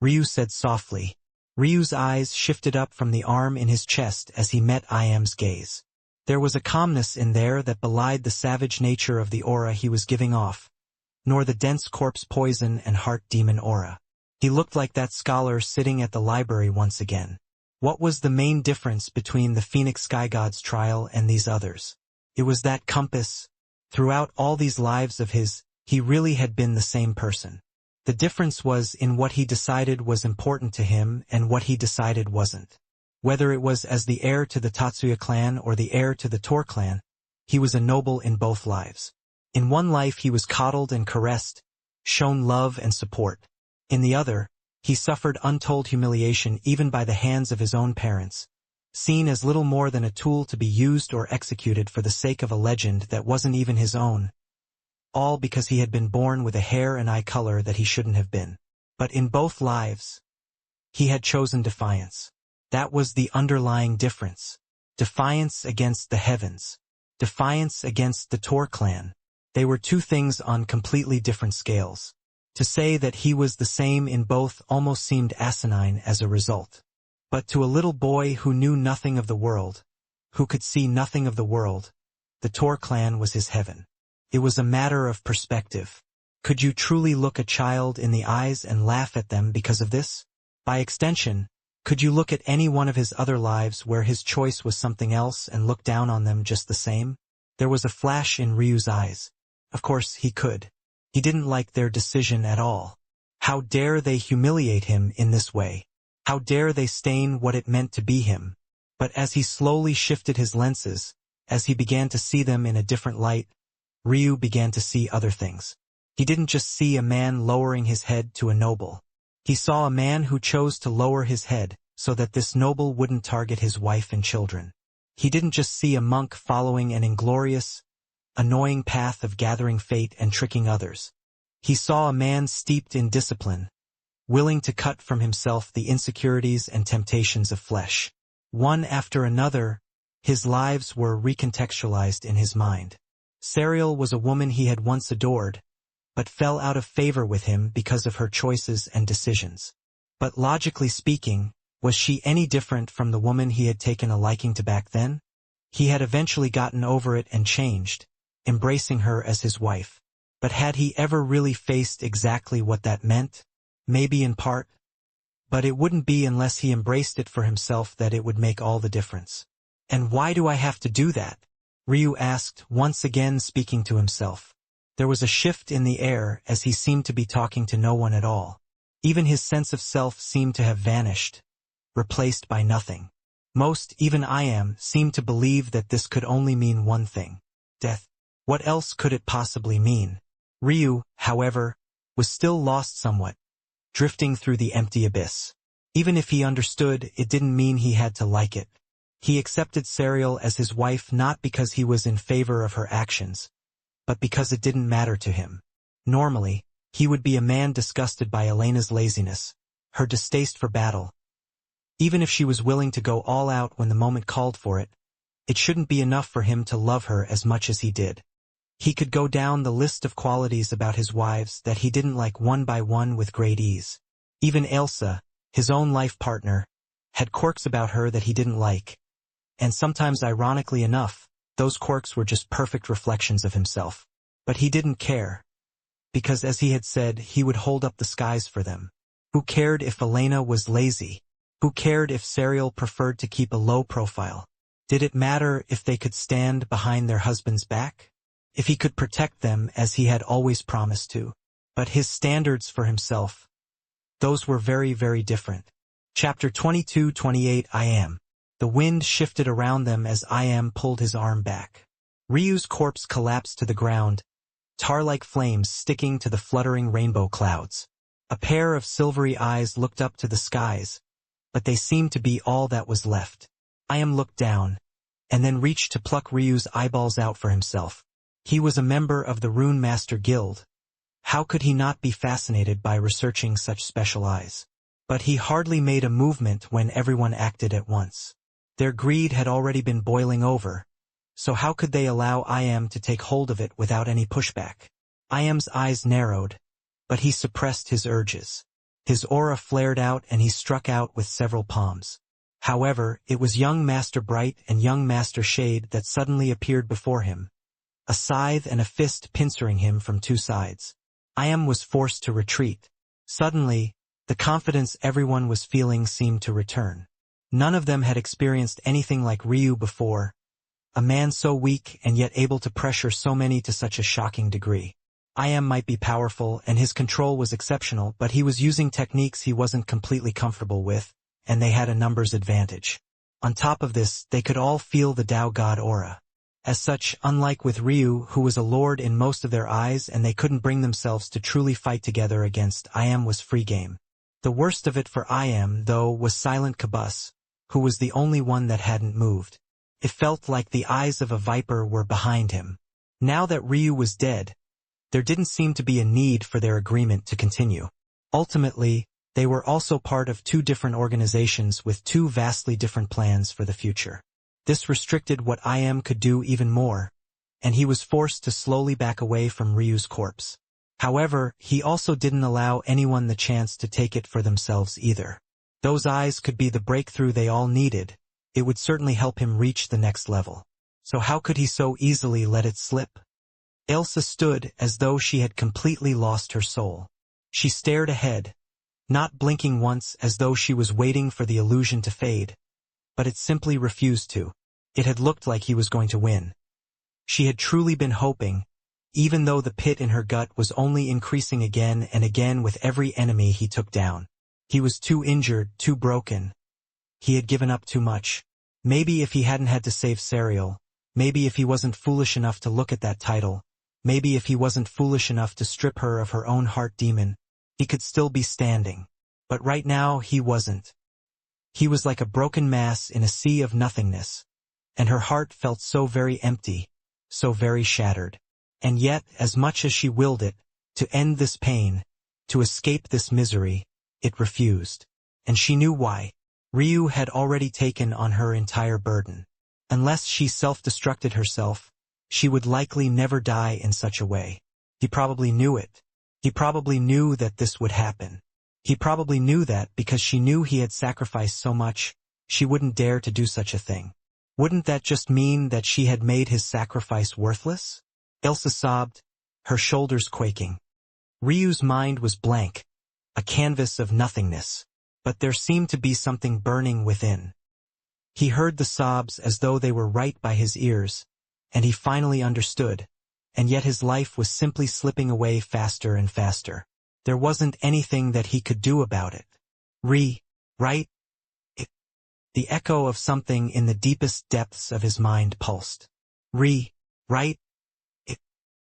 Ryu said softly. Ryu's eyes shifted up from the arm in his chest as he met Iam's gaze. There was a calmness in there that belied the savage nature of the aura he was giving off, nor the dense corpse poison and heart demon aura. He looked like that scholar sitting at the library once again. What was the main difference between the Phoenix Sky God's trial and these others? It was that compass. Throughout all these lives of his, he really had been the same person. The difference was in what he decided was important to him and what he decided wasn't. Whether it was as the heir to the Tatsuya clan or the heir to the Tor clan, he was a noble in both lives. In one life he was coddled and caressed, shown love and support. In the other, he suffered untold humiliation even by the hands of his own parents, seen as little more than a tool to be used or executed for the sake of a legend that wasn't even his own. All because he had been born with a hair and eye color that he shouldn't have been. But in both lives, he had chosen defiance. That was the underlying difference. Defiance against the heavens. Defiance against the Tor clan. They were two things on completely different scales. To say that he was the same in both almost seemed asinine as a result. But to a little boy who knew nothing of the world, who could see nothing of the world, the Tor clan was his heaven. It was a matter of perspective. Could you truly look a child in the eyes and laugh at them because of this? By extension, could you look at any one of his other lives where his choice was something else and look down on them just the same? There was a flash in Ryu's eyes. Of course he could. He didn't like their decision at all. How dare they humiliate him in this way? How dare they stain what it meant to be him? But as he slowly shifted his lenses, as he began to see them in a different light, Ryu began to see other things. He didn't just see a man lowering his head to a noble. He saw a man who chose to lower his head so that this noble wouldn't target his wife and children. He didn't just see a monk following an inglorious, annoying path of gathering fate and tricking others. He saw a man steeped in discipline, willing to cut from himself the insecurities and temptations of flesh. One after another, his lives were recontextualized in his mind. Serial was a woman he had once adored, but fell out of favor with him because of her choices and decisions. But logically speaking, was she any different from the woman he had taken a liking to back then? He had eventually gotten over it and changed, embracing her as his wife. But had he ever really faced exactly what that meant? Maybe in part. But it wouldn't be unless he embraced it for himself that it would make all the difference. And why do I have to do that? Ryu asked, once again speaking to himself. There was a shift in the air as he seemed to be talking to no one at all. Even his sense of self seemed to have vanished, replaced by nothing. Most, even I am, seemed to believe that this could only mean one thing. Death. What else could it possibly mean? Ryu, however, was still lost somewhat, drifting through the empty abyss. Even if he understood, it didn't mean he had to like it. He accepted Serial as his wife not because he was in favor of her actions, but because it didn't matter to him. Normally, he would be a man disgusted by Elena's laziness, her distaste for battle. Even if she was willing to go all out when the moment called for it, it shouldn't be enough for him to love her as much as he did. He could go down the list of qualities about his wives that he didn't like one by one with great ease. Even Elsa, his own life partner, had quirks about her that he didn't like. And sometimes, ironically enough, those quirks were just perfect reflections of himself. But he didn't care. Because as he had said, he would hold up the skies for them. Who cared if Elena was lazy? Who cared if Serial preferred to keep a low profile? Did it matter if they could stand behind their husband's back? If he could protect them as he had always promised to? But his standards for himself, those were very, very different. Chapter 22-28 I Am. The wind shifted around them as I Am pulled his arm back. Ryu's corpse collapsed to the ground, tar-like flames sticking to the fluttering rainbow clouds. A pair of silvery eyes looked up to the skies, but they seemed to be all that was left. I Am looked down, and then reached to pluck Ryu's eyeballs out for himself. He was a member of the Rune Master Guild. How could he not be fascinated by researching such special eyes? But he hardly made a movement when everyone acted at once. Their greed had already been boiling over, so how could they allow I Am to take hold of it without any pushback? I Am's eyes narrowed, but he suppressed his urges. His aura flared out and he struck out with several palms. However, it was young Master Bright and young Master Shade that suddenly appeared before him, a scythe and a fist pincering him from two sides. I Am was forced to retreat. Suddenly, the confidence everyone was feeling seemed to return. None of them had experienced anything like Ryu before, a man so weak and yet able to pressure so many to such a shocking degree. I.M. might be powerful and his control was exceptional, but he was using techniques he wasn't completely comfortable with, and they had a numbers advantage. On top of this, they could all feel the Tao God aura. As such, unlike with Ryu, who was a lord in most of their eyes and they couldn't bring themselves to truly fight together against I.M. was free game. The worst of it for I.M., though, was Silent Cabus, who was the only one that hadn't moved. It felt like the eyes of a viper were behind him. Now that Ryu was dead, there didn't seem to be a need for their agreement to continue. Ultimately, they were also part of two different organizations with two vastly different plans for the future. This restricted what I.M. could do even more, and he was forced to slowly back away from Ryu's corpse. However, he also didn't allow anyone the chance to take it for themselves either. Those eyes could be the breakthrough they all needed. It would certainly help him reach the next level. So how could he so easily let it slip? Elsa stood as though she had completely lost her soul. She stared ahead, not blinking once as though she was waiting for the illusion to fade. But it simply refused to. It had looked like he was going to win. She had truly been hoping, even though the pit in her gut was only increasing again and again with every enemy he took down. He was too injured, too broken. He had given up too much. Maybe if he hadn't had to save Serial, maybe if he wasn't foolish enough to look at that title, maybe if he wasn't foolish enough to strip her of her own heart demon, he could still be standing. But right now he wasn't. He was like a broken mass in a sea of nothingness, and her heart felt so very empty, so very shattered. And yet, as much as she willed it, to end this pain, to escape this misery, it refused. And she knew why. Ryu had already taken on her entire burden. Unless she self-destructed herself, she would likely never die in such a way. He probably knew it. He probably knew that this would happen. He probably knew that because she knew he had sacrificed so much, she wouldn't dare to do such a thing. Wouldn't that just mean that she had made his sacrifice worthless? Elsa sobbed, her shoulders quaking. Ryu's mind was blank, a canvas of nothingness. But there seemed to be something burning within. He heard the sobs as though they were right by his ears, and he finally understood, and yet his life was simply slipping away faster and faster. There wasn't anything that he could do about it. Right? The echo of something in the deepest depths of his mind pulsed. Right?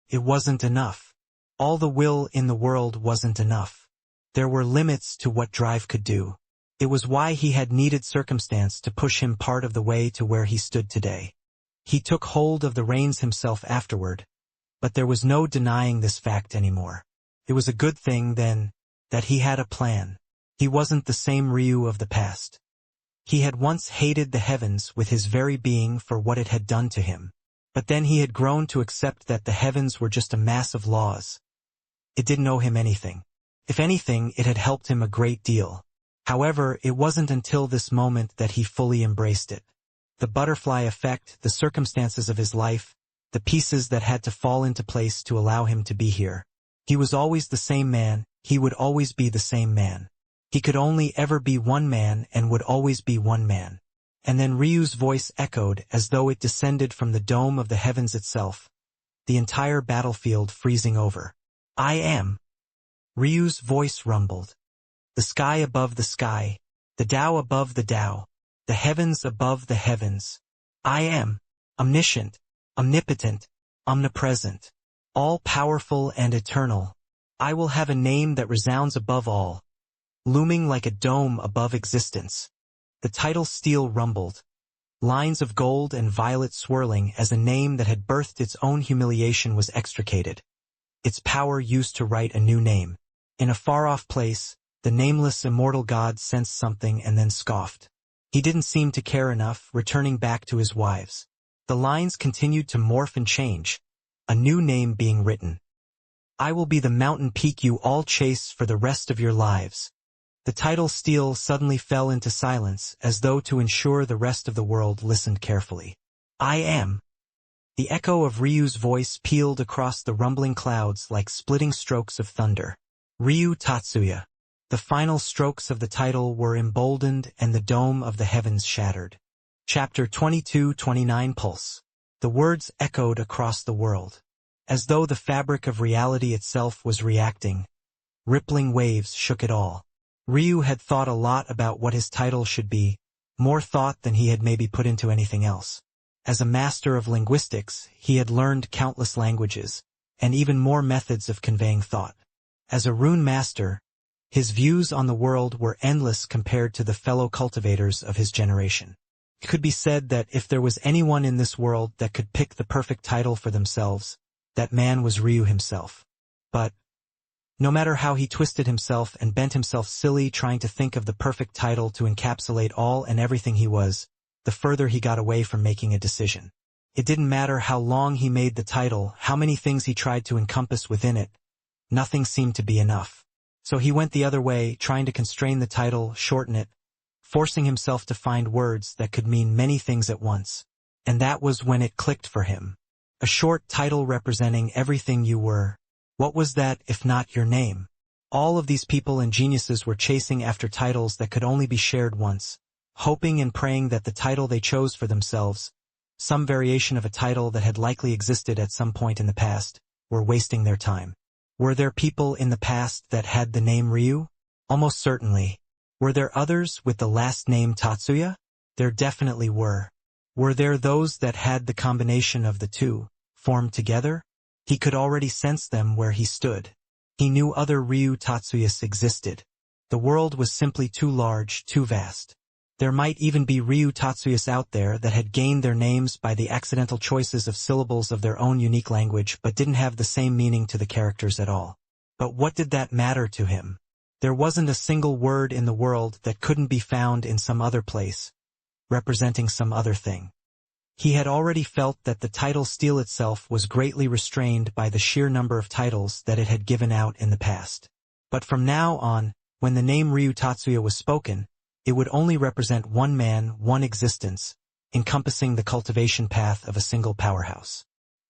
It wasn't enough. All the will in the world wasn't enough. There were limits to what drive could do. It was why he had needed circumstance to push him part of the way to where he stood today. He took hold of the reins himself afterward, but there was no denying this fact anymore. It was a good thing, then, that he had a plan. He wasn't the same Ryu of the past. He had once hated the heavens with his very being for what it had done to him. But then he had grown to accept that the heavens were just a mass of laws. It didn't owe him anything. If anything, it had helped him a great deal. However, it wasn't until this moment that he fully embraced it. The butterfly effect, the circumstances of his life, the pieces that had to fall into place to allow him to be here. He was always the same man, he would always be the same man. He could only ever be one man and would always be one man. And then Ryu's voice echoed as though it descended from the dome of the heavens itself, the entire battlefield freezing over. I am. Ryu's voice rumbled. The sky above the sky, the Tao above the Tao, the heavens above the heavens. I am. Omniscient, omnipotent, omnipresent, all-powerful and eternal. I will have a name that resounds above all, looming like a dome above existence. The title steel rumbled, lines of gold and violet swirling as a name that had birthed its own humiliation was extricated. Its power used to write a new name. In a far-off place, the nameless immortal god sensed something and then scoffed. He didn't seem to care enough, returning back to his wives. The lines continued to morph and change, a new name being written. I will be the mountain peak you all chase for the rest of your lives. The title steel suddenly fell into silence as though to ensure the rest of the world listened carefully. I am. The echo of Ryu's voice pealed across the rumbling clouds like splitting strokes of thunder. Ryu Tatsuya. The final strokes of the title were emboldened and the dome of the heavens shattered. Chapter 22-29 Pulse. The words echoed across the world. As though the fabric of reality itself was reacting, rippling waves shook it all. Ryu had thought a lot about what his title should be, more thought than he had maybe put into anything else. As a master of linguistics, he had learned countless languages, and even more methods of conveying thought. As a rune master, his views on the world were endless compared to the fellow cultivators of his generation. It could be said that if there was anyone in this world that could pick the perfect title for themselves, that man was Ryu himself. But no matter how he twisted himself and bent himself silly trying to think of the perfect title to encapsulate all and everything he was, the further he got away from making a decision. It didn't matter how long he made the title, how many things he tried to encompass within it. Nothing seemed to be enough. So he went the other way, trying to constrain the title, shorten it, forcing himself to find words that could mean many things at once. And that was when it clicked for him. A short title representing everything you were. What was that if not your name? All of these people and geniuses were chasing after titles that could only be shared once, hoping and praying that the title they chose for themselves, some variation of a title that had likely existed at some point in the past, were wasting their time. Were there people in the past that had the name Ryu? Almost certainly. Were there others with the last name Tatsuya? There definitely were. Were there those that had the combination of the two, formed together? He could already sense them where he stood. He knew other Ryu Tatsuyas existed. The world was simply too large, too vast. There might even be Ryu Tatsuyas out there that had gained their names by the accidental choices of syllables of their own unique language but didn't have the same meaning to the characters at all. But what did that matter to him? There wasn't a single word in the world that couldn't be found in some other place, representing some other thing. He had already felt that the title steel itself was greatly restrained by the sheer number of titles that it had given out in the past. But from now on, when the name Ryu Tatsuya was spoken, it would only represent one man, one existence, encompassing the cultivation path of a single powerhouse.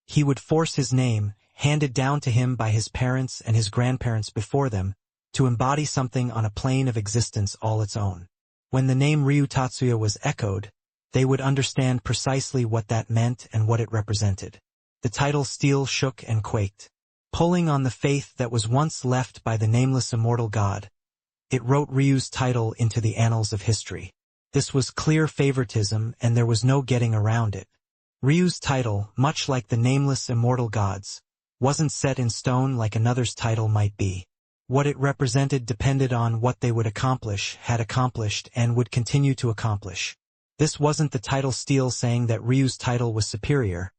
He would force his name, handed down to him by his parents and his grandparents before them, to embody something on a plane of existence all its own. When the name Ryu Tatsuya was echoed, they would understand precisely what that meant and what it represented. The title steel shook and quaked. Pulling on the faith that was once left by the nameless immortal god, it wrote Ryu's title into the annals of history. This was clear favoritism, and there was no getting around it. Ryu's title, much like the nameless immortal gods, wasn't set in stone like another's title might be. What it represented depended on what they would accomplish, had accomplished, and would continue to accomplish. This wasn't the title steel saying that Ryu's title was superior,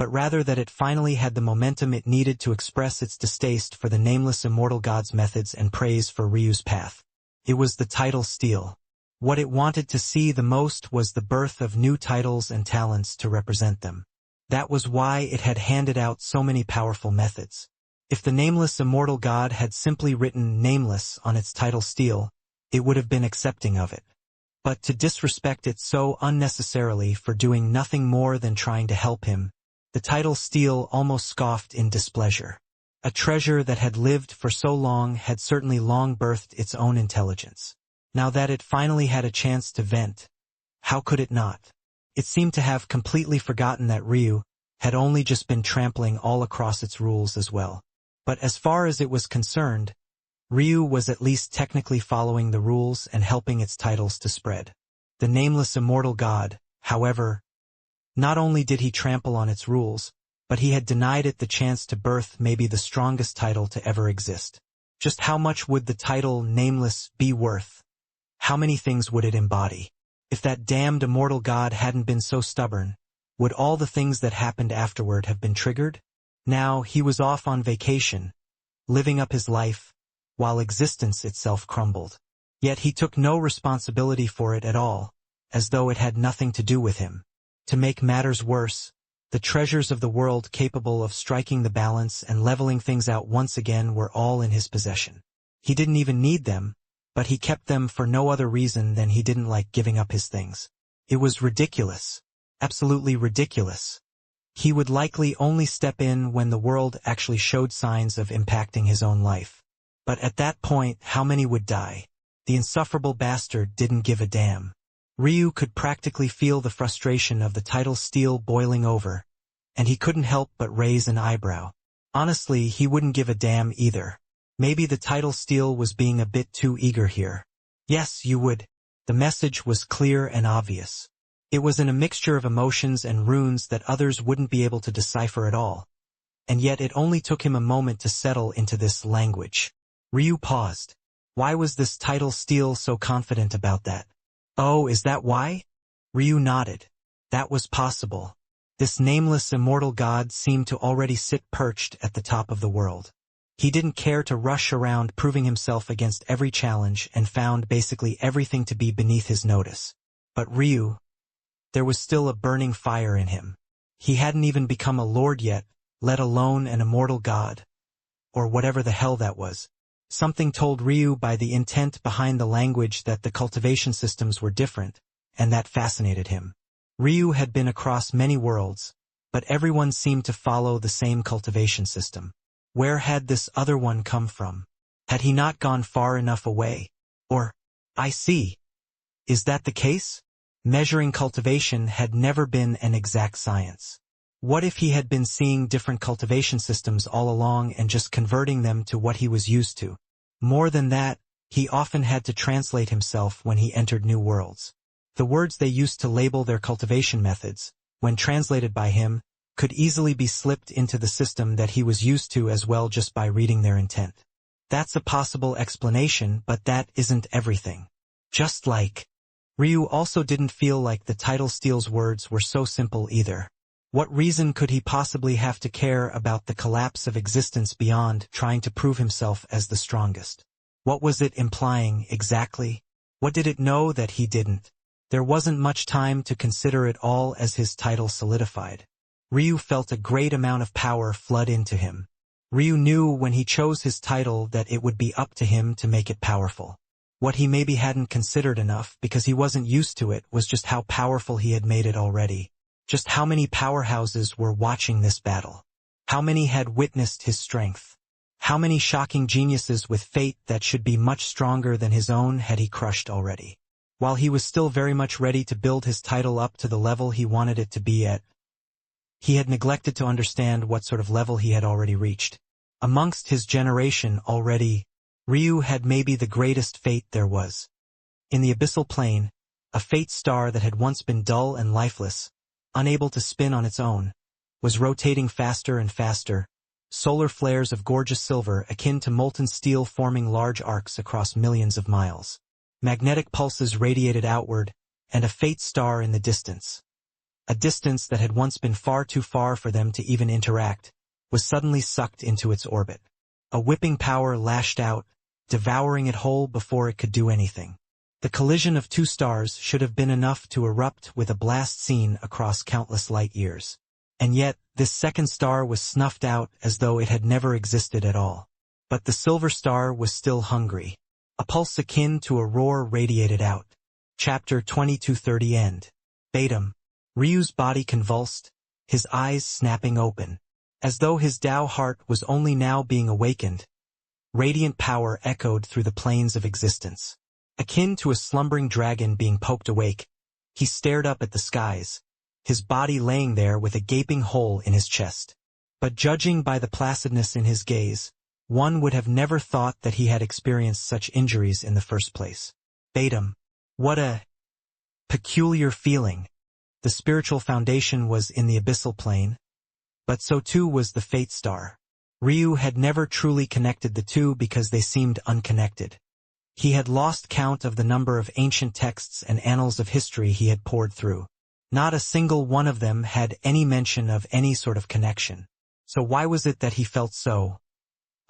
but rather that it finally had the momentum it needed to express its distaste for the nameless immortal god's methods and praise for Ryu's path. It was the title steel. What it wanted to see the most was the birth of new titles and talents to represent them. That was why it had handed out so many powerful methods. If the nameless immortal god had simply written nameless on its title steel, it would have been accepting of it. But to disrespect it so unnecessarily for doing nothing more than trying to help him, the title steel almost scoffed in displeasure. A treasure that had lived for so long had certainly long birthed its own intelligence. Now that it finally had a chance to vent, how could it not? It seemed to have completely forgotten that Ryu had only just been trampling all across its rules as well. But as far as it was concerned, Ryu was at least technically following the rules and helping its titles to spread. The nameless immortal god, however, not only did he trample on its rules, but he had denied it the chance to birth maybe the strongest title to ever exist. Just how much would the title nameless be worth? How many things would it embody? If that damned immortal god hadn't been so stubborn, would all the things that happened afterward have been triggered? Now he was off on vacation, living up his life, while existence itself crumbled. Yet he took no responsibility for it at all, as though it had nothing to do with him. To make matters worse, the treasures of the world capable of striking the balance and leveling things out once again were all in his possession. He didn't even need them, but he kept them for no other reason than he didn't like giving up his things. It was ridiculous. Absolutely ridiculous. He would likely only step in when the world actually showed signs of impacting his own life. But at that point, how many would die? The insufferable bastard didn't give a damn. Ryu could practically feel the frustration of the title steel boiling over, and he couldn't help but raise an eyebrow. Honestly, he wouldn't give a damn either. Maybe the title steel was being a bit too eager here. Yes, you would. The message was clear and obvious. It was in a mixture of emotions and runes that others wouldn't be able to decipher at all. And yet it only took him a moment to settle into this language. Ryu paused. Why was this title steel so confident about that? Oh, is that why? Ryu nodded. That was possible. This nameless immortal god seemed to already sit perched at the top of the world. He didn't care to rush around proving himself against every challenge and found basically everything to be beneath his notice. But Ryu, there was still a burning fire in him. He hadn't even become a lord yet, let alone an immortal god. Or whatever the hell that was. Something told Ryu by the intent behind the language that the cultivation systems were different, and that fascinated him. Ryu had been across many worlds, but everyone seemed to follow the same cultivation system. Where had this other one come from? Had he not gone far enough away? Or, I see. Is that the case? Measuring cultivation had never been an exact science. What if he had been seeing different cultivation systems all along and just converting them to what he was used to? More than that, he often had to translate himself when he entered new worlds. The words they used to label their cultivation methods, when translated by him, could easily be slipped into the system that he was used to as well just by reading their intent. That's a possible explanation, but that isn't everything. Just like, Ryu also didn't feel like the title steel's words were so simple either. What reason could he possibly have to care about the collapse of existence beyond trying to prove himself as the strongest? What was it implying exactly? What did it know that he didn't? There wasn't much time to consider it all as his title solidified. Ryu felt a great amount of power flood into him. Ryu knew when he chose his title that it would be up to him to make it powerful. What he maybe hadn't considered enough because he wasn't used to it was just how powerful he had made it already. Just how many powerhouses were watching this battle. How many had witnessed his strength. How many shocking geniuses with fate that should be much stronger than his own had he crushed already. While he was still very much ready to build his title up to the level he wanted it to be at, he had neglected to understand what sort of level he had already reached. Amongst his generation already, Ryu had maybe the greatest fate there was. In the abyssal plane, a fate star that had once been dull and lifeless, unable to spin on its own, was rotating faster and faster, solar flares of gorgeous silver akin to molten steel forming large arcs across millions of miles. Magnetic pulses radiated outward, and a fate star in the distance. A distance that had once been far too far for them to even interact, was suddenly sucked into its orbit. A whipping power lashed out, devouring it whole before it could do anything. The collision of two stars should have been enough to erupt with a blast scene across countless light years. And yet, this second star was snuffed out as though it had never existed at all. But the silver star was still hungry. A pulse akin to a roar radiated out. Chapter 2230 end. Batum. Ryu's body convulsed, his eyes snapping open. As though his Tao heart was only now being awakened. Radiant power echoed through the planes of existence. Akin to a slumbering dragon being poked awake, he stared up at the skies, his body laying there with a gaping hole in his chest. But judging by the placidness in his gaze, one would have never thought that he had experienced such injuries in the first place. Batum. What a peculiar feeling. The spiritual foundation was in the abyssal plane, but so too was the fate star. Ryu had never truly connected the two because they seemed unconnected. He had lost count of the number of ancient texts and annals of history he had poured through. Not a single one of them had any mention of any sort of connection. So why was it that he felt so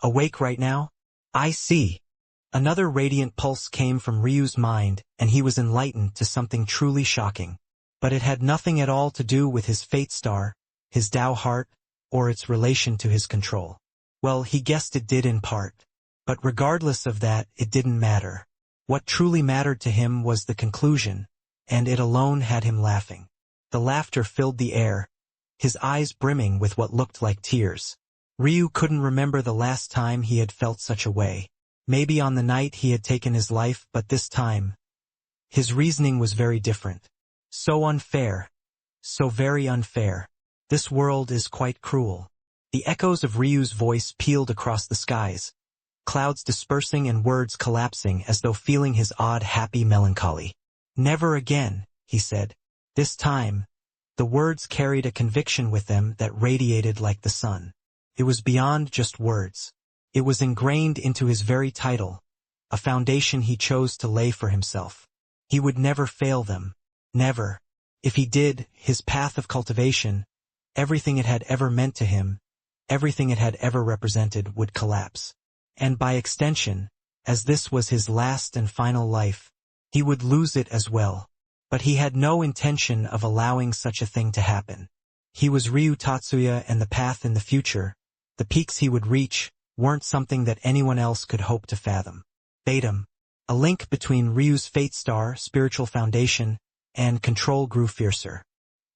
awake right now? I see. Another radiant pulse came from Ryu's mind, and he was enlightened to something truly shocking. But it had nothing at all to do with his fate star, his Tao heart, or its relation to his control. Well, he guessed it did in part. But regardless of that, it didn't matter. What truly mattered to him was the conclusion, and it alone had him laughing. The laughter filled the air, his eyes brimming with what looked like tears. Ryu couldn't remember the last time he had felt such a way. Maybe on the night he had taken his life, but this time, his reasoning was very different. So unfair. So very unfair. This world is quite cruel. The echoes of Ryu's voice pealed across the skies, clouds dispersing and words collapsing as though feeling his odd, happy melancholy. Never again, he said. This time, the words carried a conviction with them that radiated like the sun. It was beyond just words. It was ingrained into his very title, a foundation he chose to lay for himself. He would never fail them. Never. If he did, his path of cultivation, everything it had ever meant to him, everything it had ever represented, would collapse. And by extension, as this was his last and final life, he would lose it as well. But he had no intention of allowing such a thing to happen. He was Ryu Tatsuya, and the path in the future, the peaks he would reach, weren't something that anyone else could hope to fathom. Datum. A link between Ryu's fate star, spiritual foundation, and control grew fiercer.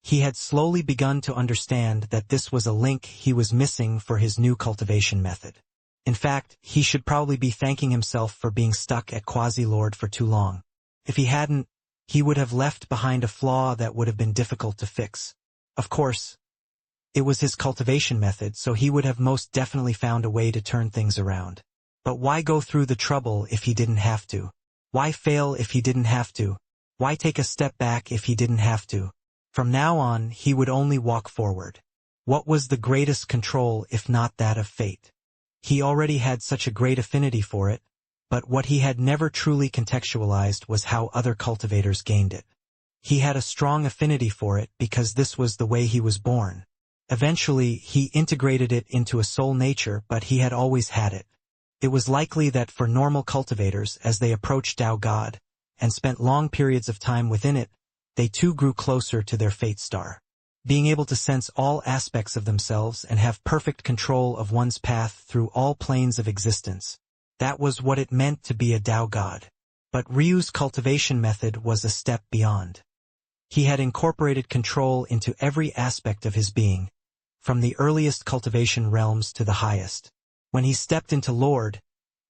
He had slowly begun to understand that this was a link he was missing for his new cultivation method. In fact, he should probably be thanking himself for being stuck at Quasi-Lord for too long. If he hadn't, he would have left behind a flaw that would have been difficult to fix. Of course, it was his cultivation method, so he would have most definitely found a way to turn things around. But why go through the trouble if he didn't have to? Why fail if he didn't have to? Why take a step back if he didn't have to? From now on, he would only walk forward. What was the greatest control if not that of fate? He already had such a great affinity for it, but what he had never truly contextualized was how other cultivators gained it. He had a strong affinity for it because this was the way he was born. Eventually, he integrated it into a soul nature, but he had always had it. It was likely that for normal cultivators, as they approached Tao God, and spent long periods of time within it, they too grew closer to their fate star. Being able to sense all aspects of themselves and have perfect control of one's path through all planes of existence. That was what it meant to be a Tao God. But Ryu's cultivation method was a step beyond. He had incorporated control into every aspect of his being, from the earliest cultivation realms to the highest. When he stepped into Lord,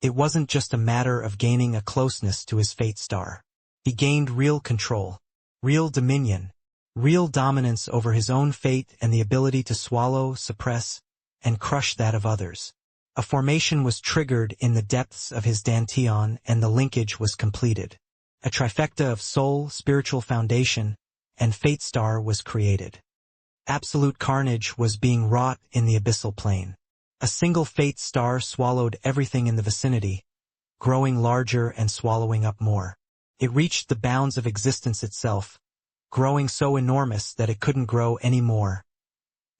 it wasn't just a matter of gaining a closeness to his fate star. He gained real control, real dominion, real dominance over his own fate and the ability to swallow, suppress, and crush that of others. A formation was triggered in the depths of his dantian and the linkage was completed. A trifecta of soul, spiritual foundation, and fate star was created. Absolute carnage was being wrought in the abyssal plane. A single fate star swallowed everything in the vicinity, growing larger and swallowing up more. It reached the bounds of existence itself, growing so enormous that it couldn't grow any more,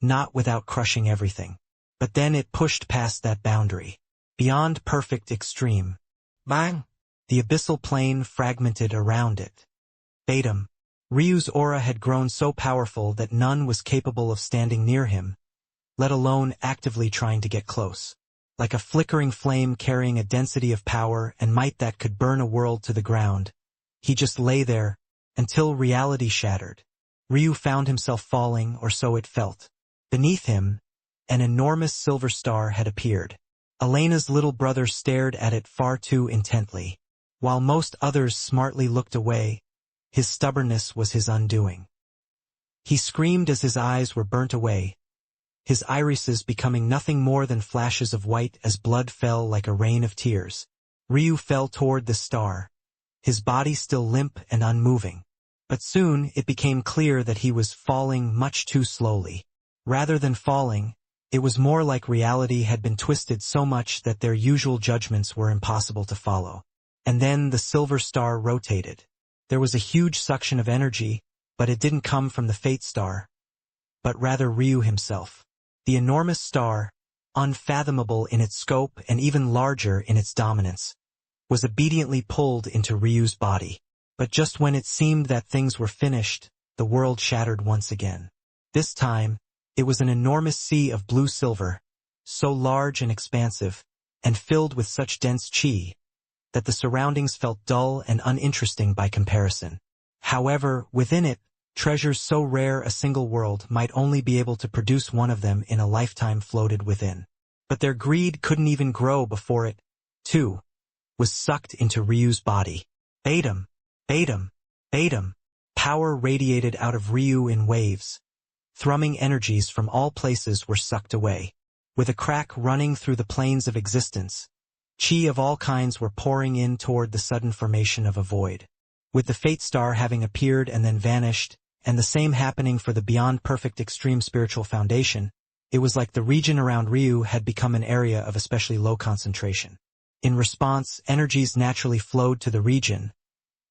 not without crushing everything. But then it pushed past that boundary. Beyond perfect extreme. Bang! The abyssal plane fragmented around it. Datum. Ryu's aura had grown so powerful that none was capable of standing near him, let alone actively trying to get close. Like a flickering flame carrying a density of power and might that could burn a world to the ground, he just lay there, until reality shattered. Ryu found himself falling, or so it felt. Beneath him, an enormous silver star had appeared. Elena's little brother stared at it far too intently. While most others smartly looked away, his stubbornness was his undoing. He screamed as his eyes were burnt away, his irises becoming nothing more than flashes of white as blood fell like a rain of tears. Ryu fell toward the star, his body still limp and unmoving. But soon it became clear that he was falling much too slowly. Rather than falling, it was more like reality had been twisted so much that their usual judgments were impossible to follow. And then the silver star rotated. There was a huge suction of energy, but it didn't come from the fate star, but rather Ryu himself. The enormous star, unfathomable in its scope and even larger in its dominance, was obediently pulled into Ryu's body. But just when it seemed that things were finished, the world shattered once again. This time, it was an enormous sea of blue-silver, so large and expansive, and filled with such dense chi, that the surroundings felt dull and uninteresting by comparison. However, within it, treasures so rare a single world might only be able to produce one of them in a lifetime floated within. But their greed couldn't even grow before it, too. was sucked into Ryu's body. Baitum, Baitum, Baitum. Power radiated out of Ryu in waves. Thrumming energies from all places were sucked away. With a crack running through the planes of existence, chi of all kinds were pouring in toward the sudden formation of a void. With the Fate Star having appeared and then vanished, and the same happening for the Beyond Perfect Extreme Spiritual Foundation, it was like the region around Ryu had become an area of especially low concentration. In response, energies naturally flowed to the region,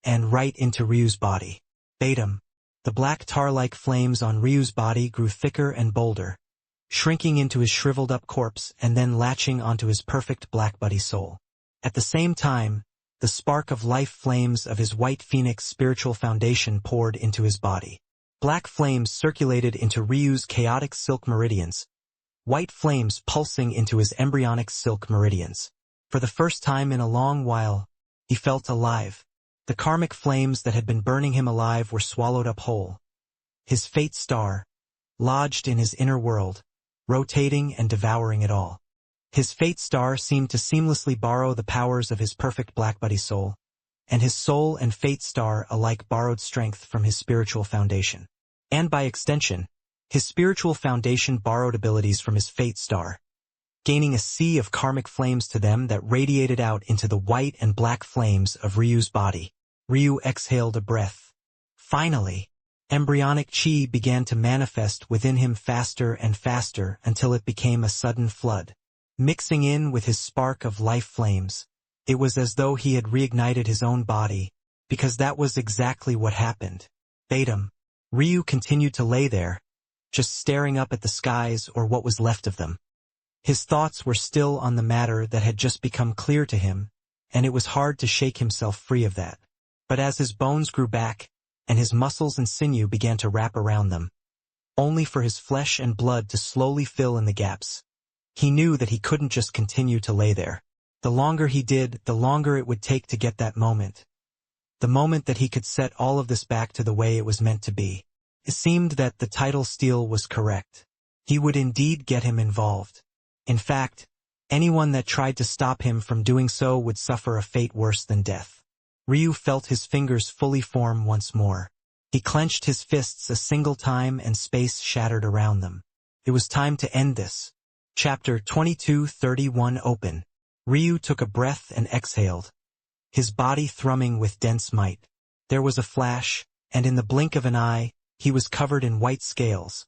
and right into Ryu's body. Baitum. The black tar-like flames on Ryu's body grew thicker and bolder, shrinking into his shriveled-up corpse and then latching onto his perfect black buddy soul. At the same time, the spark of life flames of his white phoenix spiritual foundation poured into his body. Black flames circulated into Ryu's chaotic silk meridians, white flames pulsing into his embryonic silk meridians. For the first time in a long while, he felt alive. The karmic flames that had been burning him alive were swallowed up whole. His Fate Star, lodged in his inner world, rotating and devouring it all. His Fate Star seemed to seamlessly borrow the powers of his perfect black buddy soul, and his soul and Fate Star alike borrowed strength from his spiritual foundation. And by extension, his spiritual foundation borrowed abilities from his Fate Star, gaining a sea of karmic flames to them that radiated out into the white and black flames of Ryu's body. Ryu exhaled a breath. Finally, embryonic chi began to manifest within him faster and faster until it became a sudden flood. Mixing in with his spark of life flames, it was as though he had reignited his own body, because that was exactly what happened. Baitum. Ryu continued to lay there, just staring up at the skies or what was left of them. His thoughts were still on the matter that had just become clear to him, and it was hard to shake himself free of that. But as his bones grew back, and his muscles and sinew began to wrap around them, only for his flesh and blood to slowly fill in the gaps, he knew that he couldn't just continue to lay there. The longer he did, the longer it would take to get that moment. The moment that he could set all of this back to the way it was meant to be. It seemed that the title steal was correct. He would indeed get him involved. In fact, anyone that tried to stop him from doing so would suffer a fate worse than death. Ryu felt his fingers fully form once more. He clenched his fists a single time and space shattered around them. It was time to end this. Chapter 22:31 Open. Ryu took a breath and exhaled, his body thrumming with dense might. There was a flash, and in the blink of an eye, he was covered in white scales,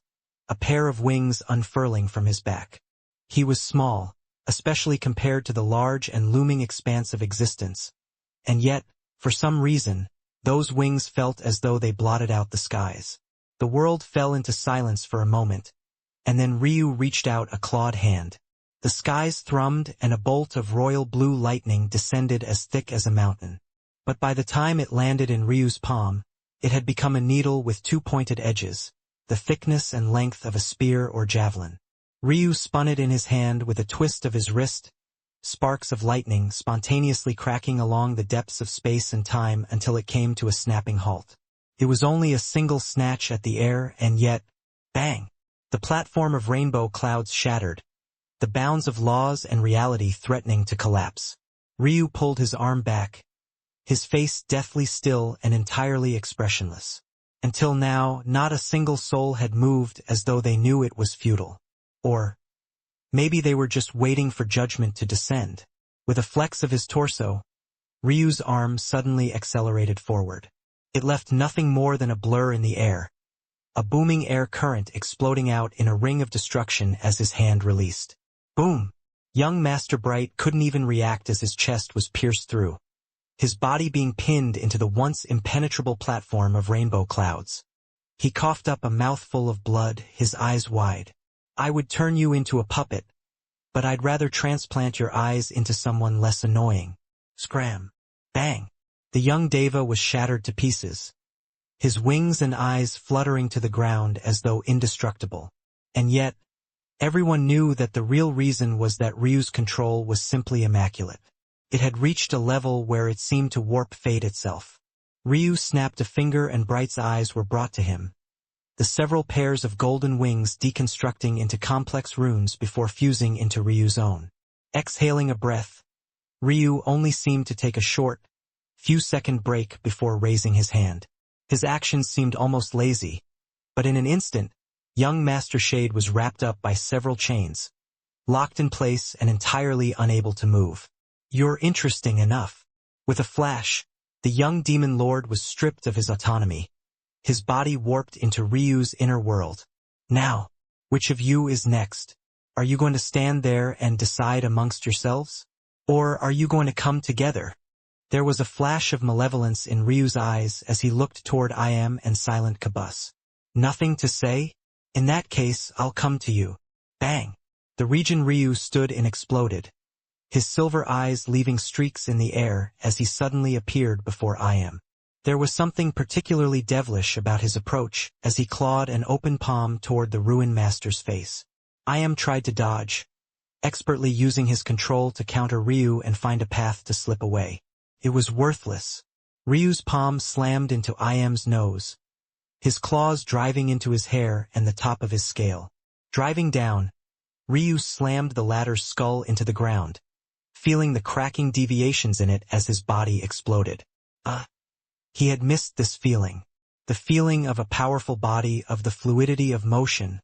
a pair of wings unfurling from his back. He was small, especially compared to the large and looming expanse of existence, and yet, for some reason, those wings felt as though they blotted out the skies. The world fell into silence for a moment, and then Ryu reached out a clawed hand. The skies thrummed and a bolt of royal blue lightning descended as thick as a mountain. But by the time it landed in Ryu's palm, it had become a needle with two pointed edges, the thickness and length of a spear or javelin. Ryu spun it in his hand with a twist of his wrist, sparks of lightning spontaneously cracking along the depths of space and time until it came to a snapping halt. It was only a single snatch at the air, and yet, bang! The platform of rainbow clouds shattered, the bounds of laws and reality threatening to collapse. Ryu pulled his arm back, his face deathly still and entirely expressionless. Until now, not a single soul had moved as though they knew it was futile. Or maybe they were just waiting for judgment to descend. With a flex of his torso, Ryu's arm suddenly accelerated forward. It left nothing more than a blur in the air, a booming air current exploding out in a ring of destruction as his hand released. Boom! Young Master Bright couldn't even react as his chest was pierced through, his body being pinned into the once impenetrable platform of rainbow clouds. He coughed up a mouthful of blood, his eyes wide. I would turn you into a puppet, but I'd rather transplant your eyes into someone less annoying. Scram! Bang! The young Deva was shattered to pieces, his wings and eyes fluttering to the ground as though indestructible. And yet, everyone knew that the real reason was that Ryu's control was simply immaculate. It had reached a level where it seemed to warp fate itself. Ryu snapped a finger and Bright's eyes were brought to him, the several pairs of golden wings deconstructing into complex runes before fusing into Ryu's own. Exhaling a breath, Ryu only seemed to take a short, few-second break before raising his hand. His actions seemed almost lazy, but in an instant, young Master Shade was wrapped up by several chains, locked in place and entirely unable to move. "You're interesting enough." With a flash, the young demon lord was stripped of his autonomy. His body warped into Ryu's inner world. "Now, which of you is next? Are you going to stand there and decide amongst yourselves? Or are you going to come together?" There was a flash of malevolence in Ryu's eyes as he looked toward I Am and Silent Kabus. "Nothing to say? In that case, I'll come to you." Bang! The region Ryu stood in exploded, his silver eyes leaving streaks in the air as he suddenly appeared before I Am. There was something particularly devilish about his approach as he clawed an open palm toward the Ruin Master's face. I Am tried to dodge, expertly using his control to counter Ryu and find a path to slip away. It was worthless. Ryu's palm slammed into I Am's nose, his claws driving into his hair and the top of his scale. Driving down, Ryu slammed the latter's skull into the ground, feeling the cracking deviations in it as his body exploded. He had missed this feeling. The feeling of a powerful body, of the fluidity of motion,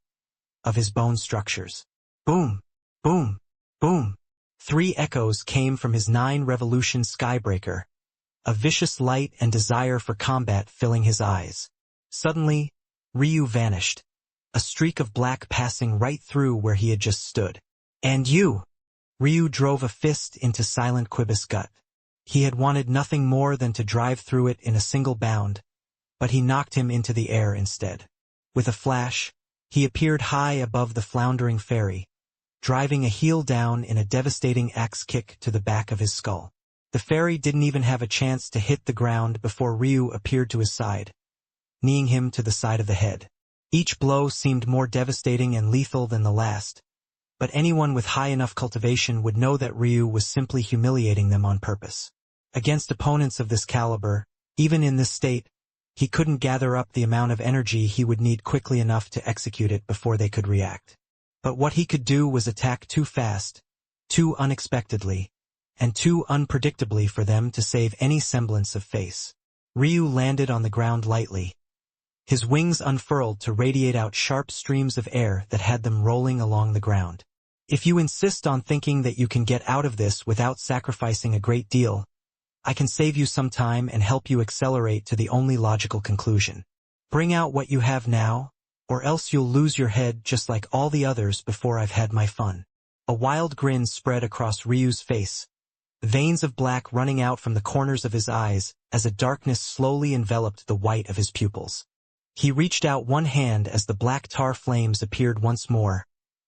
of his bone structures. Boom! Boom! Boom! 3 echoes came from his 9-revolution skybreaker, a vicious light and desire for combat filling his eyes. Suddenly, Ryu vanished, a streak of black passing right through where he had just stood. "And you!" Ryu drove a fist into Silent Qibus' gut. He had wanted nothing more than to drive through it in a single bound, but he knocked him into the air instead. With a flash, he appeared high above the floundering fairy, driving a heel down in a devastating axe kick to the back of his skull. The fairy didn't even have a chance to hit the ground before Ryu appeared to his side, kneeing him to the side of the head. Each blow seemed more devastating and lethal than the last, but anyone with high enough cultivation would know that Ryu was simply humiliating them on purpose. Against opponents of this caliber, even in this state, he couldn't gather up the amount of energy he would need quickly enough to execute it before they could react. But what he could do was attack too fast, too unexpectedly, and too unpredictably for them to save any semblance of face. Ryu landed on the ground lightly, his wings unfurled to radiate out sharp streams of air that had them rolling along the ground. "If you insist on thinking that you can get out of this without sacrificing a great deal, I can save you some time and help you accelerate to the only logical conclusion. Bring out what you have now, or else you'll lose your head just like all the others before I've had my fun." A wild grin spread across Ryu's face, veins of black running out from the corners of his eyes as a darkness slowly enveloped the white of his pupils. He reached out one hand as the black tar flames appeared once more,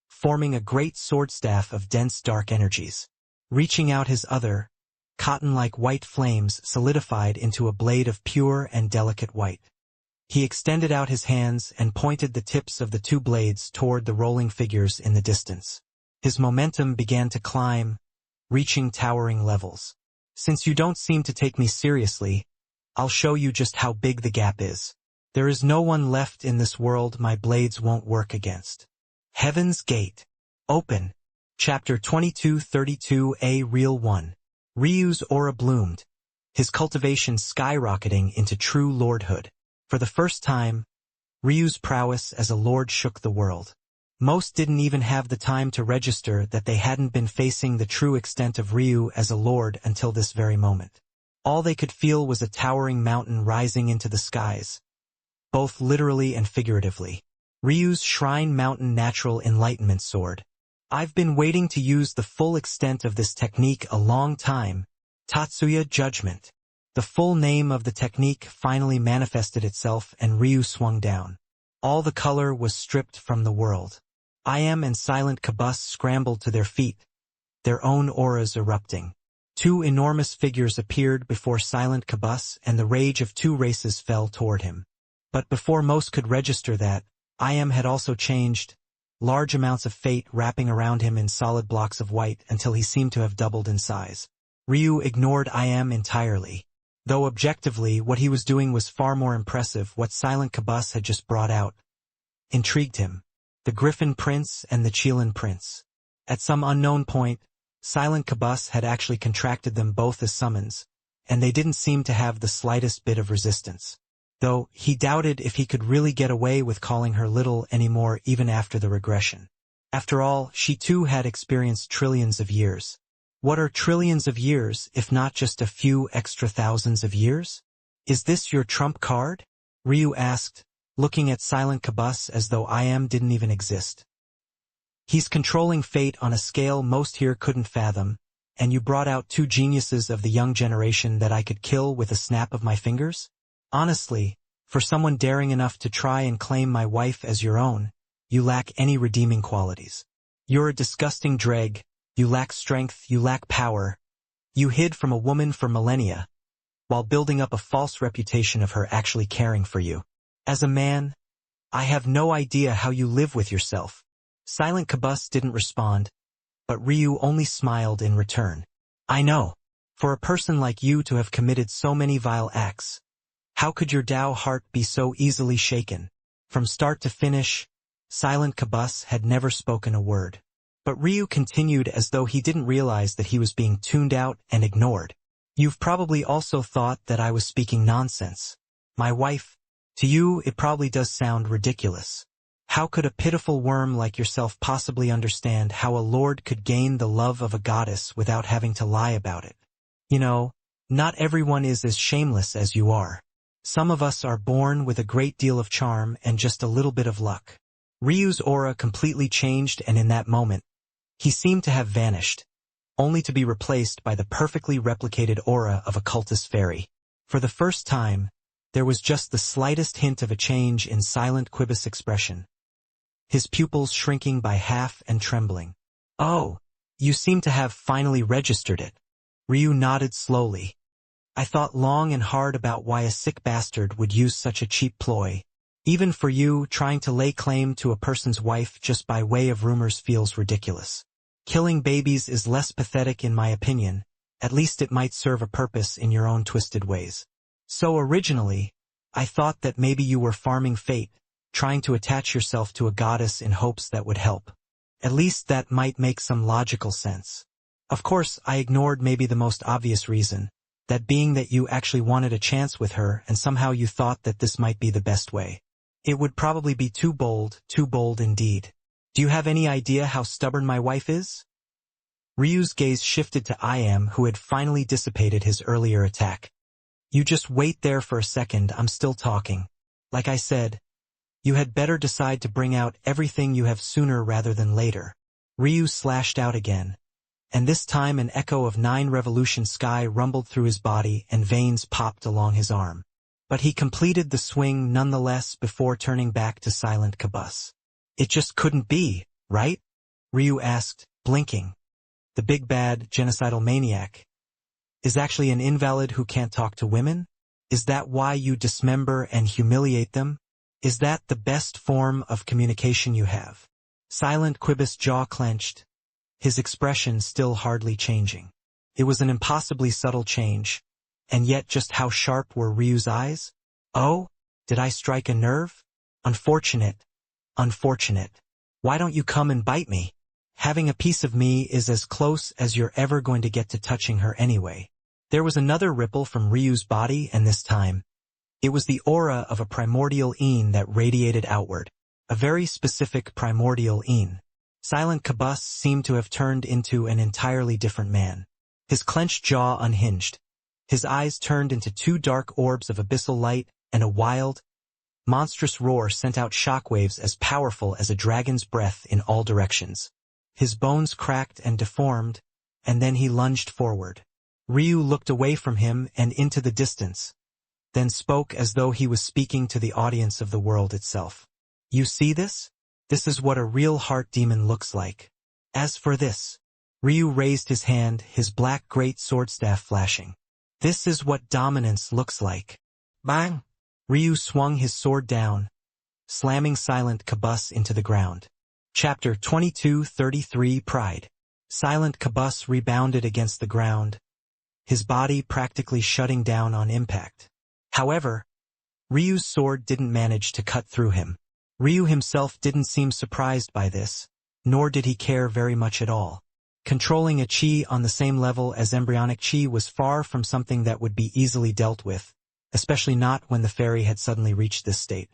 forming a great sword staff of dense dark energies. Reaching out his other, cotton-like white flames solidified into a blade of pure and delicate white. He extended out his hands and pointed the tips of the 2 blades toward the rolling figures in the distance. His momentum began to climb, reaching towering levels. "Since you don't seem to take me seriously, I'll show you just how big the gap is. There is no one left in this world my blades won't work against." Heaven's Gate. Open. Chapter 2232 A Real 1. Ryu's aura bloomed, his cultivation skyrocketing into true lordhood. For the first time, Ryu's prowess as a lord shook the world. Most didn't even have the time to register that they hadn't been facing the true extent of Ryu as a lord until this very moment. All they could feel was a towering mountain rising into the skies, both literally and figuratively. Ryu's Shrine Mountain Natural Enlightenment Sword. "I've been waiting to use the full extent of this technique a long time." Tatsuya Judgment. The full name of the technique finally manifested itself and Ryu swung down. All the color was stripped from the world. I Am and Silent Qibus scrambled to their feet, their own auras erupting. 2 enormous figures appeared before Silent Qibus and the rage of 2 races fell toward him. But before most could register that, I Am had also changed, large amounts of fate wrapping around him in solid blocks of white until he seemed to have doubled in size. Ryu ignored I Am entirely. Though objectively what he was doing was far more impressive, what Silent Qibus had just brought out intrigued him. The Griffin Prince and the Qilin Prince. At some unknown point, Silent Qibus had actually contracted them both as summons, and they didn't seem to have the slightest bit of resistance. Though, he doubted if he could really get away with calling her little anymore even after the regression. After all, she too had experienced trillions of years. What are trillions of years if not just a few extra thousands of years? Is this your trump card? Ryu asked, looking at Silent Qibus as though I am didn't even exist. He's controlling fate on a scale most here couldn't fathom, and you brought out two geniuses of the young generation that I could kill with a snap of my fingers? Honestly, for someone daring enough to try and claim my wife as your own, you lack any redeeming qualities. You're a disgusting dreg, you lack strength, you lack power. You hid from a woman for millennia, while building up a false reputation of her actually caring for you. As a man, I have no idea how you live with yourself. Silent Qibus didn't respond, but Ryu only smiled in return. I know. For a person like you to have committed so many vile acts, how could your Tao heart be so easily shaken? From start to finish, Silent Qibus had never spoken a word. But Ryu continued as though he didn't realize that he was being tuned out and ignored. You've probably also thought that I was speaking nonsense. My wife, to you it probably does sound ridiculous. How could a pitiful worm like yourself possibly understand how a lord could gain the love of a goddess without having to lie about it? You know, not everyone is as shameless as you are. Some of us are born with a great deal of charm and just a little bit of luck. Ryu's aura completely changed, and in that moment, he seemed to have vanished, only to be replaced by the perfectly replicated aura of a cultist fairy. For the first time, there was just the slightest hint of a change in Silent Qibus' expression, his pupils shrinking by half and trembling. Oh, you seem to have finally registered it. Ryu nodded slowly. I thought long and hard about why a sick bastard would use such a cheap ploy. Even for you, trying to lay claim to a person's wife just by way of rumors feels ridiculous. Killing babies is less pathetic in my opinion. At least it might serve a purpose in your own twisted ways. So originally, I thought that maybe you were farming fate, trying to attach yourself to a goddess in hopes that would help. At least that might make some logical sense. Of course, I ignored maybe the most obvious reason, that being that you actually wanted a chance with her and somehow you thought that this might be the best way. It would probably be too bold indeed. Do you have any idea how stubborn my wife is? Ryu's gaze shifted to Iam, who had finally dissipated his earlier attack. You just wait there for a second, I'm still talking. Like I said, you had better decide to bring out everything you have sooner rather than later. Ryu slashed out again, and this time an echo of 9 revolution sky rumbled through his body and veins popped along his arm. But he completed the swing nonetheless before turning back to Silent Qibus. It just couldn't be, right? Ryu asked, blinking. The big bad, genocidal maniac is actually an invalid who can't talk to women? Is that why you dismember and humiliate them? Is that the best form of communication you have? Silent Qibus' jaw clenched, his expression still hardly changing. It was an impossibly subtle change, and yet just how sharp were Ryu's eyes? Oh, did I strike a nerve? Unfortunate. Why don't you come and bite me? Having a piece of me is as close as you're ever going to get to touching her anyway. There was another ripple from Ryu's body, and this time, it was the aura of a primordial Een that radiated outward. A very specific primordial Een. Silent Qibus seemed to have turned into an entirely different man. His clenched jaw unhinged. His eyes turned into 2 dark orbs of abyssal light, and a wild, monstrous roar sent out shockwaves as powerful as a dragon's breath in all directions. His bones cracked and deformed, and then he lunged forward. Ryu looked away from him and into the distance, then spoke as though he was speaking to the audience of the world itself. You see this? This is what a real heart demon looks like. As for this, Ryu raised his hand, his black great swordstaff flashing. This is what dominance looks like. Bang! Ryu swung his sword down, slamming Silent Qibus into the ground. Chapter 2233 Pride. Silent Qibus rebounded against the ground, his body practically shutting down on impact. However, Ryu's sword didn't manage to cut through him. Ryu himself didn't seem surprised by this, nor did he care very much at all. Controlling a chi on the same level as embryonic chi was far from something that would be easily dealt with, especially not when the fairy had suddenly reached this state.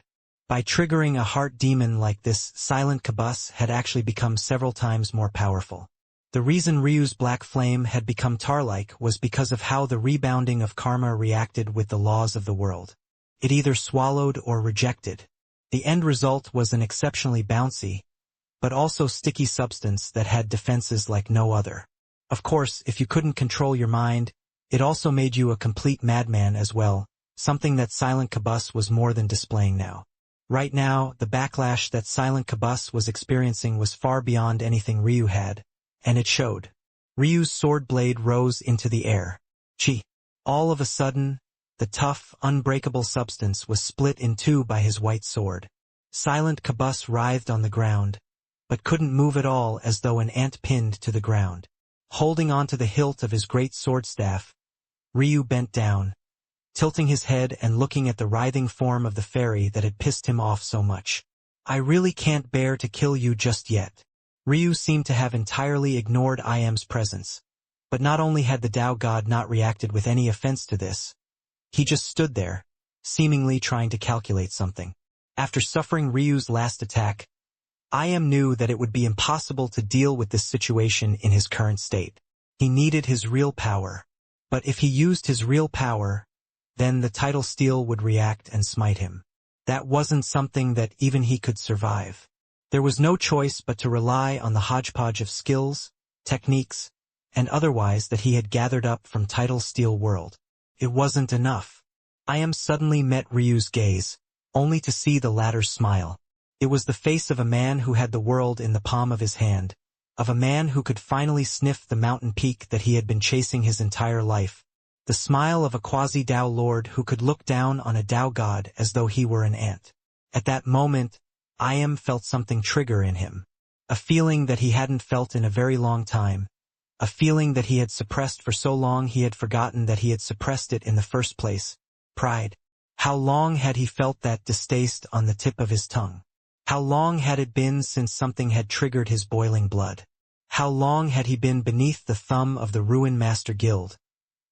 By triggering a heart demon like this, Silent Qibus had actually become several times more powerful. The reason Ryu's black flame had become tar-like was because of how the rebounding of karma reacted with the laws of the world. It either swallowed or rejected. The end result was an exceptionally bouncy, but also sticky substance that had defenses like no other. Of course, if you couldn't control your mind, it also made you a complete madman as well, something that Silent Qibus was more than displaying now. Right now, the backlash that Silent Qibus was experiencing was far beyond anything Ryu had, and it showed. Ryu's sword blade rose into the air. Chi. All of a sudden, the tough, unbreakable substance was split in two by his white sword. Silent Qibus writhed on the ground, but couldn't move at all, as though an ant pinned to the ground. Holding onto the hilt of his great sword staff, Ryu bent down, tilting his head and looking at the writhing form of the fairy that had pissed him off so much. I really can't bear to kill you just yet. Ryu seemed to have entirely ignored IM's presence. But not only had the Tao god not reacted with any offense to this, he just stood there, seemingly trying to calculate something. After suffering Ryu's last attack, IM knew that it would be impossible to deal with this situation in his current state. He needed his real power. But if he used his real power, then the tidal steel would react and smite him. That wasn't something that even he could survive. There was no choice but to rely on the hodgepodge of skills, techniques, and otherwise that he had gathered up from tidal steel world. It wasn't enough. IM suddenly met Ryu's gaze, only to see the latter's smile. It was the face of a man who had the world in the palm of his hand, of a man who could finally sniff the mountain peak that he had been chasing his entire life. The smile of a quasi-Tao lord who could look down on a Tao god as though he were an ant. At that moment, IM felt something trigger in him. A feeling that he hadn't felt in a very long time. A feeling that he had suppressed for so long he had forgotten that he had suppressed it in the first place. Pride. How long had he felt that distaste on the tip of his tongue? How long had it been since something had triggered his boiling blood? How long had he been beneath the thumb of the Ruin Master Guild,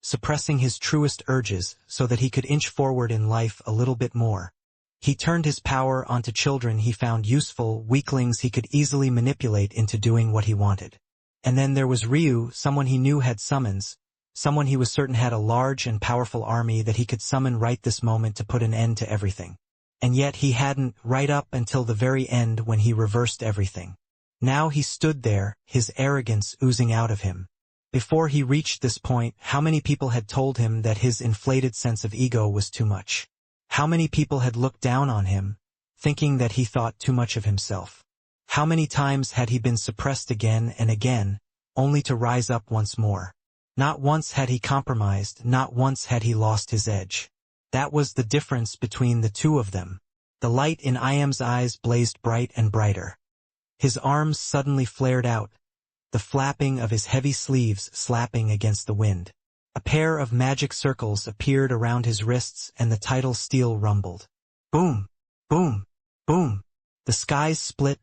suppressing his truest urges so that he could inch forward in life a little bit more? He turned his power onto children he found useful, weaklings he could easily manipulate into doing what he wanted. And then there was Ryu, someone he knew had summons, someone he was certain had a large and powerful army that he could summon right this moment to put an end to everything. And yet he hadn't, right up until the very end when he reversed everything. Now he stood there, his arrogance oozing out of him. Before he reached this point, how many people had told him that his inflated sense of ego was too much? How many people had looked down on him, thinking that he thought too much of himself? How many times had he been suppressed again and again, only to rise up once more? Not once had he compromised, not once had he lost his edge. That was the difference between the two of them. The light in IM's eyes blazed bright and brighter. His arms suddenly flared out, the flapping of his heavy sleeves slapping against the wind. A pair of magic circles appeared around his wrists and the tidal steel rumbled. Boom! Boom! Boom! The skies split,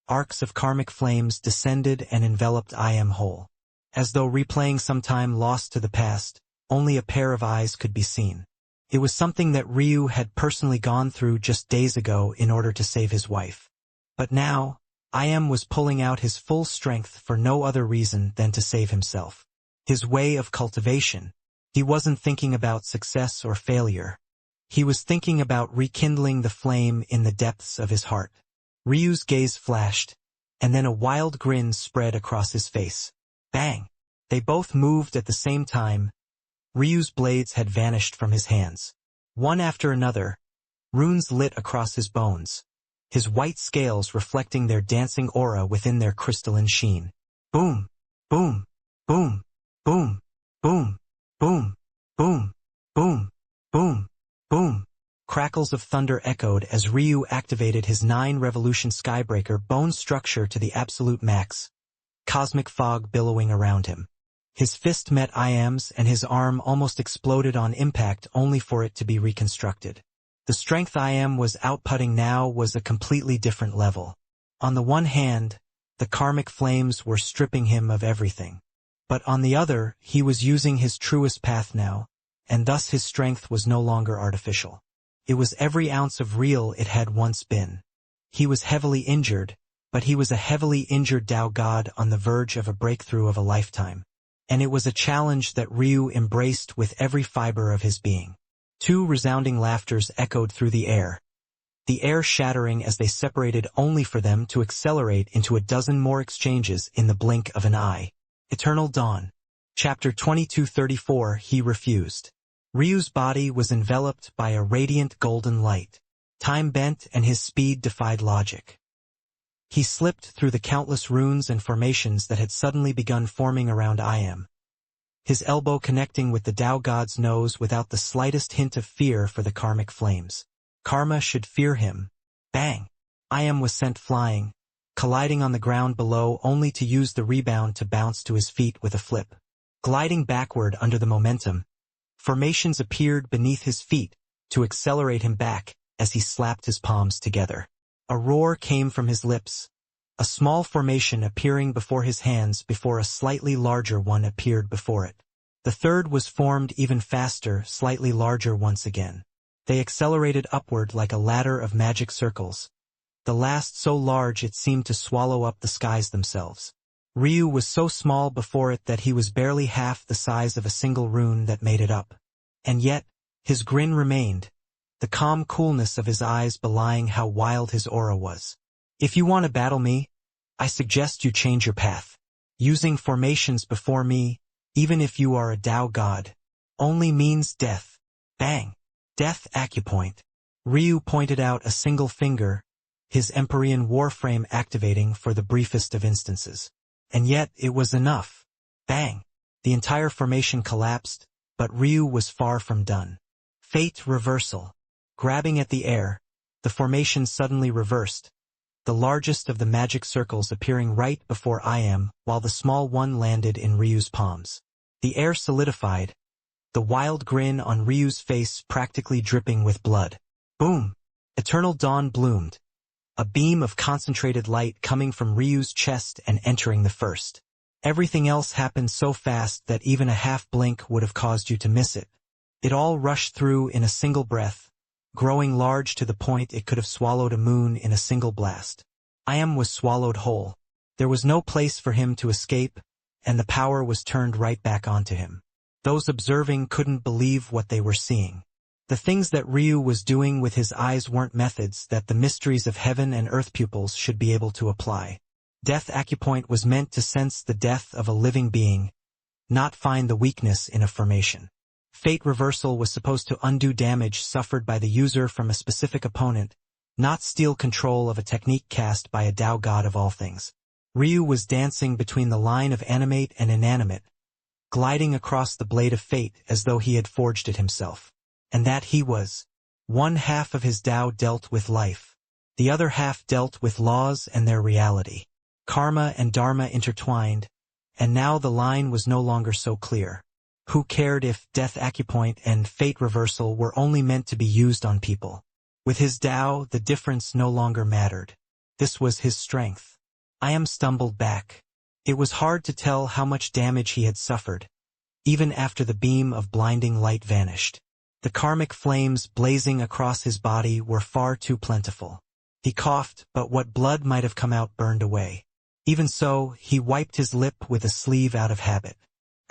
arcs of karmic flames descended and enveloped IM whole. As though replaying some time lost to the past, only a pair of eyes could be seen. It was something that Ryu had personally gone through just days ago in order to save his wife. But now, IM was pulling out his full strength for no other reason than to save himself. His way of cultivation. He wasn't thinking about success or failure. He was thinking about rekindling the flame in the depths of his heart. Ryu's gaze flashed, and then a wild grin spread across his face. Bang! They both moved at the same time. Ryu's blades had vanished from his hands. One after another, runes lit across his bones, his white scales reflecting their dancing aura within their crystalline sheen. Boom! Boom! Boom! Boom! Boom! Boom! Boom! Boom! Boom! Boom! Crackles of thunder echoed as Ryu activated his 9-revolution skybreaker bone structure to the absolute max, cosmic fog billowing around him. His fist met IM's and his arm almost exploded on impact only for it to be reconstructed. The strength IM was outputting now was a completely different level. On the one hand, The karmic flames were stripping him of everything. But on the other, he was using his truest path now, and thus his strength was no longer artificial. It was every ounce of real it had once been. He was heavily injured, but he was a heavily injured Tao god on the verge of a breakthrough of a lifetime. And it was a challenge that Ryu embraced with every fiber of his being. Two resounding laughters echoed through the air shattering as they separated only for them to accelerate into a dozen more exchanges in the blink of an eye. Eternal Dawn. Chapter 2234. He refused. Ryu's body was enveloped by a radiant golden light. Time bent and his speed defied logic. He slipped through the countless runes and formations that had suddenly begun forming around Iam. His elbow connecting with the Tao god's nose without the slightest hint of fear for the karmic flames. Karma should fear him. Bang! Iam was sent flying, colliding on the ground below only to use the rebound to bounce to his feet with a flip. Gliding backward under the momentum, formations appeared beneath his feet to accelerate him back as he slapped his palms together. A roar came from his lips, a small formation appearing before his hands before a slightly larger one appeared before it. The third was formed even faster, slightly larger once again. They accelerated upward like a ladder of magic circles, the last so large it seemed to swallow up the skies themselves. Ryu was so small before it that he was barely half the size of a single rune that made it up. And yet, his grin remained, the calm coolness of his eyes belying how wild his aura was. If you want to battle me, I suggest you change your path. Using formations before me, even if you are a Tao god, only means death. Bang! Death acupoint. Ryu pointed out a single finger, his Empyrean warframe activating for the briefest of instances. And yet it was enough. Bang! The entire formation collapsed, but Ryu was far from done. Fate reversal. Grabbing at the air, the formation suddenly reversed, the largest of the magic circles appearing right before Iam, while the small one landed in Ryu's palms. The air solidified, the wild grin on Ryu's face practically dripping with blood. Boom! Eternal Dawn bloomed, a beam of concentrated light coming from Ryu's chest and entering the first. Everything else happened so fast that even a half blink would have caused you to miss it. It all rushed through in a single breath, growing large to the point it could have swallowed a moon in a single blast. Iam was swallowed whole. There was no place for him to escape, and the power was turned right back onto him. Those observing couldn't believe what they were seeing. The things that Ryu was doing with his eyes weren't methods that the mysteries of heaven and earth pupils should be able to apply. Death acupoint was meant to sense the death of a living being, not find the weakness in a formation. Fate reversal was supposed to undo damage suffered by the user from a specific opponent, not steal control of a technique cast by a Tao god of all things. Ryu was dancing between the line of animate and inanimate, gliding across the blade of fate as though he had forged it himself. And that he was. One half of his Tao dealt with life. The other half dealt with laws and their reality. Karma and Dharma intertwined, and now the line was no longer so clear. Who cared if death acupoint and fate reversal were only meant to be used on people? With his Tao, the difference no longer mattered. This was his strength. Iam stumbled back. It was hard to tell how much damage he had suffered, even after the beam of blinding light vanished. The karmic flames blazing across his body were far too plentiful. He coughed, but what blood might have come out burned away. Even so, he wiped his lip with a sleeve out of habit.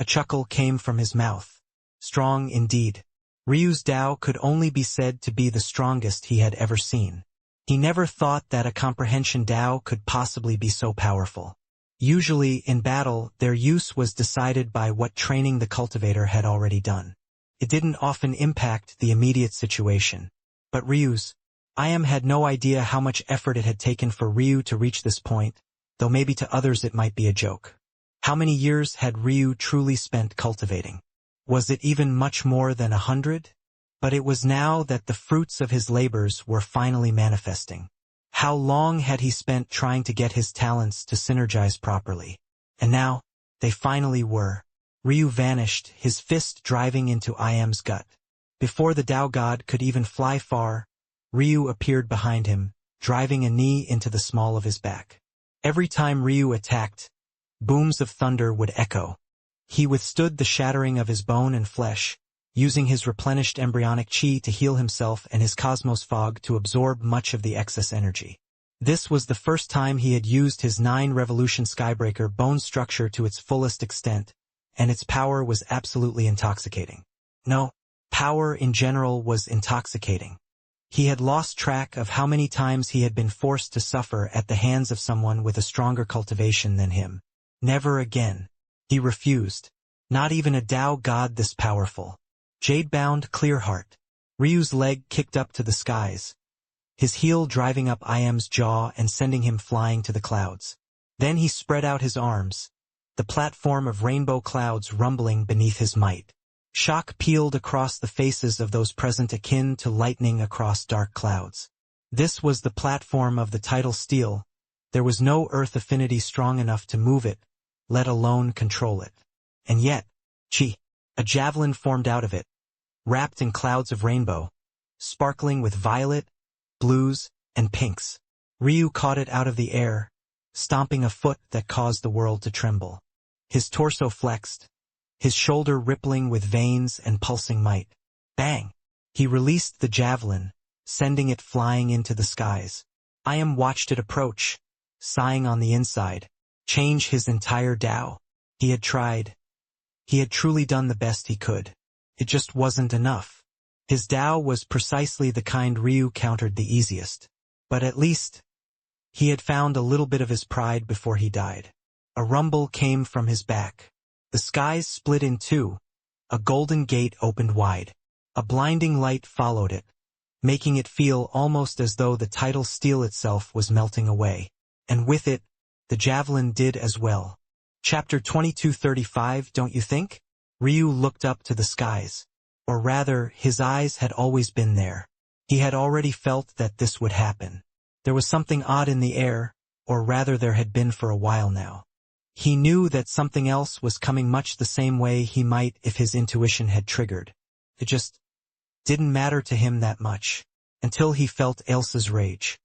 A chuckle came from his mouth. Strong indeed. Ryu's Tao could only be said to be the strongest he had ever seen. He never thought that a comprehension Tao could possibly be so powerful. Usually, in battle, their use was decided by what training the cultivator had already done. It didn't often impact the immediate situation. But Ryu's, Iam had no idea how much effort it had taken for Ryu to reach this point, though maybe to others it might be a joke. How many years had Ryu truly spent cultivating? Was it even much more than 100? But it was now that the fruits of his labors were finally manifesting. How long had he spent trying to get his talents to synergize properly? And now, they finally were. Ryu vanished, his fist driving into Iam's gut. Before the Tao god could even fly far, Ryu appeared behind him, driving a knee into the small of his back. Every time Ryu attacked, booms of thunder would echo. He withstood the shattering of his bone and flesh, using his replenished embryonic chi to heal himself and his cosmos fog to absorb much of the excess energy. This was the first time he had used his 9-revolution Skybreaker bone structure to its fullest extent, and its power was absolutely intoxicating. No, power in general was intoxicating. He had lost track of how many times he had been forced to suffer at the hands of someone with a stronger cultivation than him. Never again. He refused. Not even a Tao god this powerful. Jade-bound Clearheart. Ryu's leg kicked up to the skies, his heel driving up IM's jaw and sending him flying to the clouds. Then he spread out his arms, the platform of rainbow clouds rumbling beneath his might. Shock peeled across the faces of those present akin to lightning across dark clouds. This was the platform of the tidal steel. There was no earth affinity strong enough to move it, let alone control it. And yet, a javelin formed out of it, wrapped in clouds of rainbow, sparkling with violet, blues, and pinks. Ryu caught it out of the air, stomping a foot that caused the world to tremble. His torso flexed, his shoulder rippling with veins and pulsing might. Bang! He released the javelin, sending it flying into the skies. IM watched it approach, sighing on the inside. Change his entire Tao. He had tried. He had truly done the best he could. It just wasn't enough. His Tao was precisely the kind Ryu countered the easiest. But at least, he had found a little bit of his pride before he died. A rumble came from his back. The skies split in two. A golden gate opened wide. A blinding light followed it, making it feel almost as though the tidal steel itself was melting away. And with it, the javelin did as well. Chapter 2235, don't you think? Ryu looked up to the skies. Or rather, his eyes had always been there. He had already felt that this would happen. There was something odd in the air, or rather there had been for a while now. He knew that something else was coming much the same way he might if his intuition had triggered. It just didn't matter to him that much, until he felt Elsa's rage.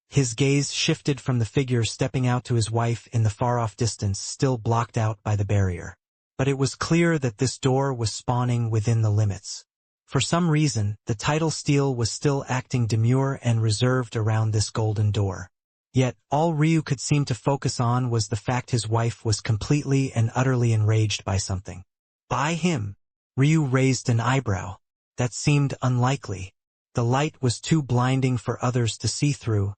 His gaze shifted from the figure stepping out to his wife in the far-off distance, still blocked out by the barrier. But it was clear that this door was spawning within the limits. For some reason, the tidal steel was still acting demure and reserved around this golden door. Yet, all Ryu could seem to focus on was the fact his wife was completely and utterly enraged by something. By him. Ryu raised an eyebrow. That seemed unlikely. The light was too blinding for others to see through,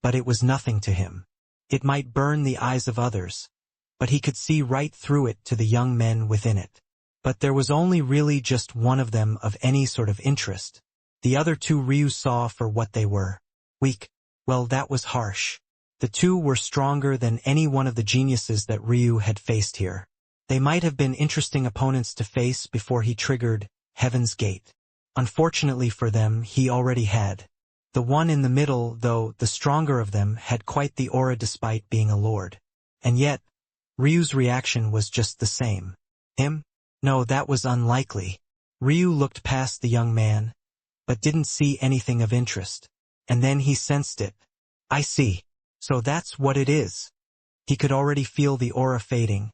but it was nothing to him. It might burn the eyes of others, but he could see right through it to the young men within it. But there was only really just one of them of any sort of interest. The other two Ryu saw for what they were. Weak. Well, that was harsh. The two were stronger than any one of the geniuses that Ryu had faced here. They might have been interesting opponents to face before he triggered Heaven's Gate. Unfortunately for them, he already had. The one in the middle, though, the stronger of them, had quite the aura despite being a lord. And yet, Ryu's reaction was just the same. Him? No, that was unlikely. Ryu looked past the young man, but didn't see anything of interest. And then he sensed it. I see. So that's what it is. He could already feel the aura fading,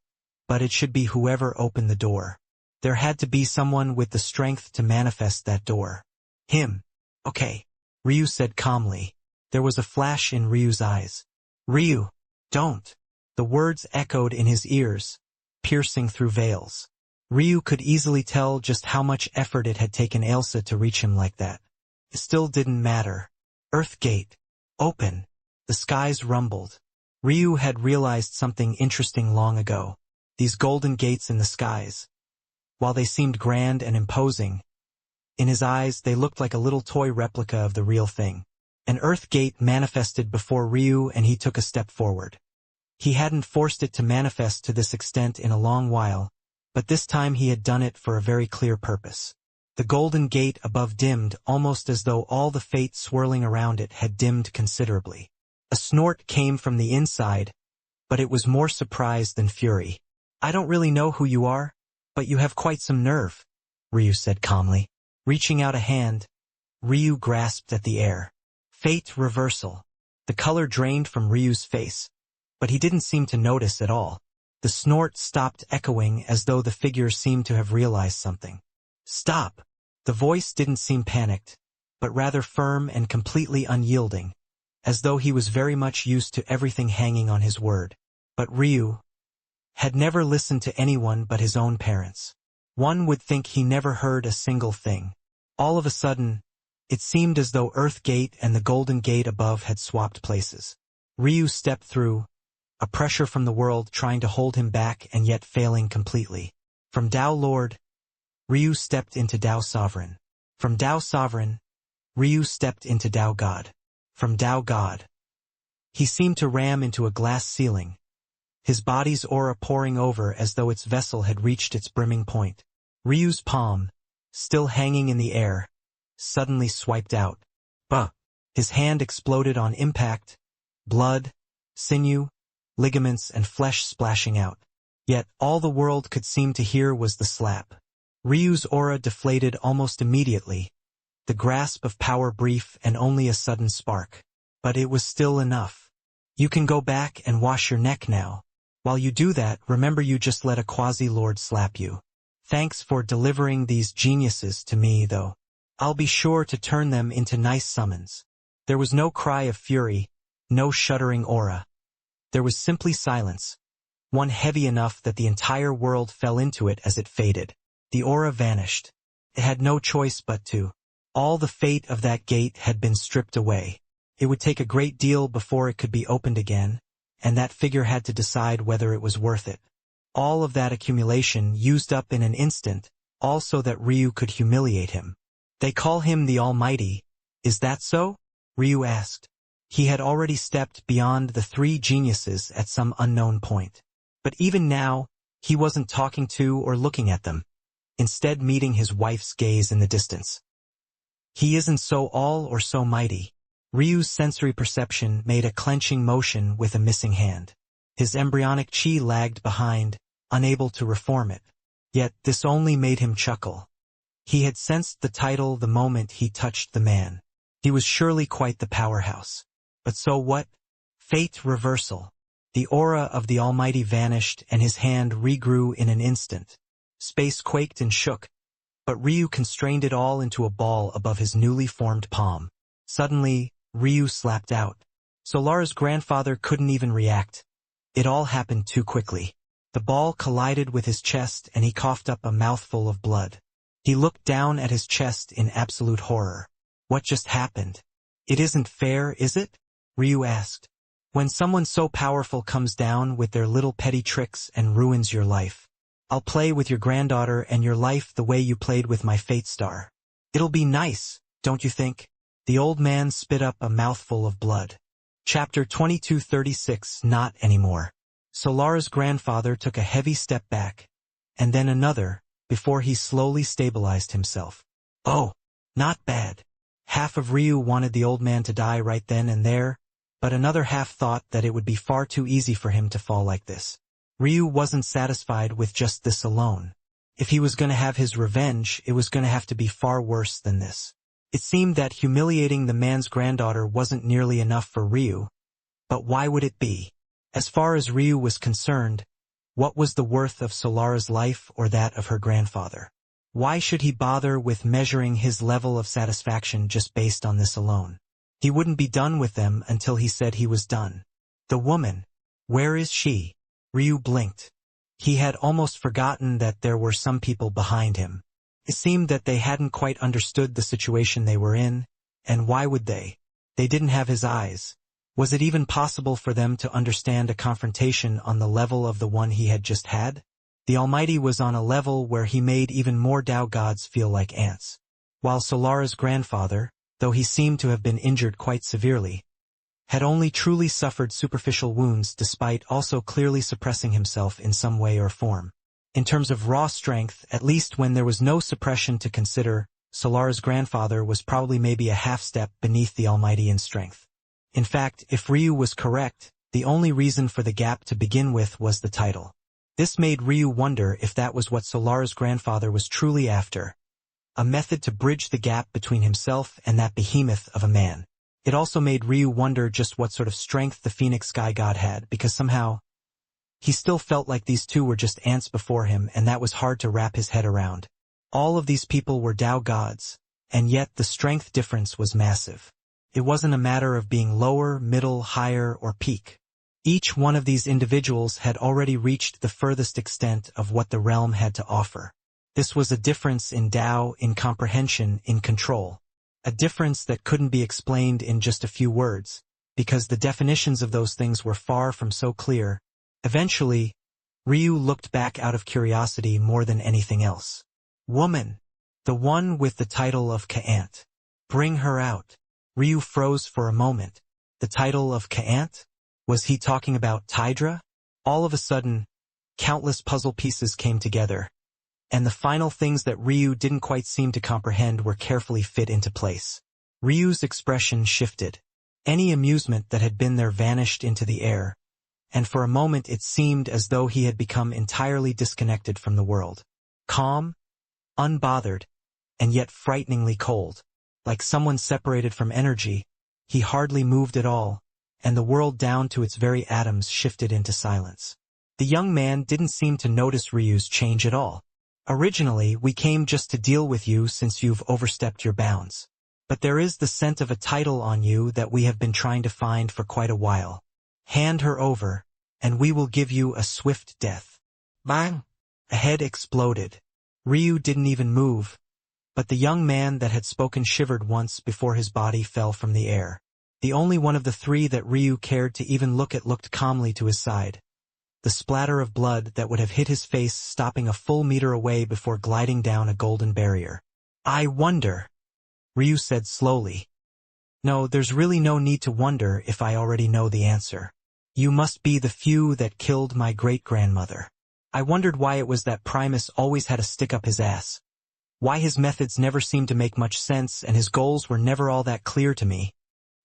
but it should be whoever opened the door. There had to be someone with the strength to manifest that door. Him. Okay. Ryu said calmly. There was a flash in Ryu's eyes. Ryu, don't. The words echoed in his ears, piercing through veils. Ryu could easily tell just how much effort it had taken Elsa to reach him like that. It still didn't matter. Earth Gate. Open. The skies rumbled. Ryu had realized something interesting long ago. These golden gates in the skies. While they seemed grand and imposing, in his eyes they looked like a little toy replica of the real thing. An Earth Gate manifested before Ryu and he took a step forward. He hadn't forced it to manifest to this extent in a long while, but this time he had done it for a very clear purpose. The golden gate above dimmed almost as though all the fate swirling around it had dimmed considerably. A snort came from the inside, but it was more surprise than fury. I don't really know who you are, but you have quite some nerve, Ryu said calmly. Reaching out a hand, Ryu grasped at the air. Fate reversal. The color drained from Ryu's face, but he didn't seem to notice at all. The snort stopped echoing as though the figure seemed to have realized something. "Stop!" The voice didn't seem panicked, but rather firm and completely unyielding, as though he was very much used to everything hanging on his word. But Ryu had never listened to anyone but his own parents. One would think he never heard a single thing. All of a sudden, it seemed as though Earth Gate and the Golden Gate above had swapped places. Ryu stepped through, a pressure from the world trying to hold him back and yet failing completely. From Tao Lord, Ryu stepped into Tao Sovereign. From Tao Sovereign, Ryu stepped into Tao God. From Tao God, he seemed to ram into a glass ceiling, his body's aura pouring over as though its vessel had reached its brimming point. Ryu's palm, still hanging in the air, suddenly swiped out. Bah! His hand exploded on impact, blood, sinew, ligaments and flesh splashing out. Yet all the world could seem to hear was the slap. Ryu's aura deflated almost immediately, the grasp of power brief and only a sudden spark. But it was still enough. "You can go back and wash your neck now. While you do that, remember you just let a quasi-lord slap you. Thanks for delivering these geniuses to me, though. I'll be sure to turn them into nice summons." There was no cry of fury, no shuddering aura. There was simply silence, one heavy enough that the entire world fell into it as it faded. The aura vanished. It had no choice but to. All the fate of that gate had been stripped away. It would take a great deal before it could be opened again, and that figure had to decide whether it was worth it. All of that accumulation used up in an instant, all so that Ryu could humiliate him. "They call him the Almighty, is that so?" Ryu asked. He had already stepped beyond the three geniuses at some unknown point. But even now, he wasn't talking to or looking at them, instead meeting his wife's gaze in the distance. "He isn't so all or so mighty." Ryu's sensory perception made a clenching motion with a missing hand. His embryonic chi lagged behind, unable to reform it. Yet this only made him chuckle. He had sensed the title the moment he touched the man. He was surely quite the powerhouse. But so what? Fate reversal. The aura of the Almighty vanished and his hand regrew in an instant. Space quaked and shook, but Ryu constrained it all into a ball above his newly formed palm. Suddenly, Ryu slapped out. Solar's grandfather couldn't even react. It all happened too quickly. The ball collided with his chest and he coughed up a mouthful of blood. He looked down at his chest in absolute horror. What just happened? "It isn't fair, is it?" Ryu asked. "When someone so powerful comes down with their little petty tricks and ruins your life. I'll play with your granddaughter and your life the way you played with my fate star. It'll be nice, don't you think?" The old man spit up a mouthful of blood. Chapter 2236 Not anymore. Solar's grandfather took a heavy step back, and then another, before he slowly stabilized himself. "Oh, not bad." Half of Ryu wanted the old man to die right then and there, but another half thought that it would be far too easy for him to fall like this. Ryu wasn't satisfied with just this alone. If he was going to have his revenge, it was going to have to be far worse than this. It seemed that humiliating the man's granddaughter wasn't nearly enough for Ryu. But why would it be? As far as Ryu was concerned, what was the worth of Solara's life or that of her grandfather? Why should he bother with measuring his level of satisfaction just based on this alone? He wouldn't be done with them until he said he was done. The woman, where is she? Ryu blinked. He had almost forgotten that there were some people behind him. It seemed that they hadn't quite understood the situation they were in, and why would they? They didn't have his eyes. Was it even possible for them to understand a confrontation on the level of the one he had just had? The Almighty was on a level where he made even more Tao gods feel like ants. While Solara's grandfather, though he seemed to have been injured quite severely, had only truly suffered superficial wounds despite also clearly suppressing himself in some way or form. In terms of raw strength, at least when there was no suppression to consider, Solara's grandfather was probably maybe a half-step beneath the Almighty in strength. In fact, if Ryu was correct, the only reason for the gap to begin with was the title. This made Ryu wonder if that was what Solara's grandfather was truly after. A method to bridge the gap between himself and that behemoth of a man. It also made Ryu wonder just what sort of strength the Phoenix Sky God had, because somehow he still felt like these two were just ants before him, and that was hard to wrap his head around. All of these people were Tao gods, and yet the strength difference was massive. It wasn't a matter of being lower, middle, higher, or peak. Each one of these individuals had already reached the furthest extent of what the realm had to offer. This was a difference in Tao, in comprehension, in control. A difference that couldn't be explained in just a few words, because the definitions of those things were far from so clear. Eventually, Ryu looked back out of curiosity more than anything else. Woman, the one with the title of Ka'ant. Bring her out. Ryu froze for a moment. The title of Ka'ant? Was he talking about Tidra? All of a sudden, countless puzzle pieces came together, and the final things that Ryu didn't quite seem to comprehend were carefully fit into place. Ryu's expression shifted. Any amusement that had been there vanished into the air, and for a moment it seemed as though he had become entirely disconnected from the world. Calm, unbothered, and yet frighteningly cold. Like someone separated from energy, he hardly moved at all, and the world down to its very atoms shifted into silence. The young man didn't seem to notice Ryu's change at all. Originally, we came just to deal with you since you've overstepped your bounds. But there is the scent of a title on you that we have been trying to find for quite a while. Hand her over, and we will give you a swift death. Bang! A head exploded. Ryu didn't even move, but the young man that had spoken shivered once before his body fell from the air. The only one of the three that Ryu cared to even look at looked calmly to his side. The splatter of blood that would have hit his face stopping a full meter away before gliding down a golden barrier. I wonder, Ryu said slowly. No, there's really no need to wonder if I already know the answer. You must be the few that killed my great-grandmother. I wondered why it was that Primus always had to stick up his ass. Why his methods never seemed to make much sense and his goals were never all that clear to me.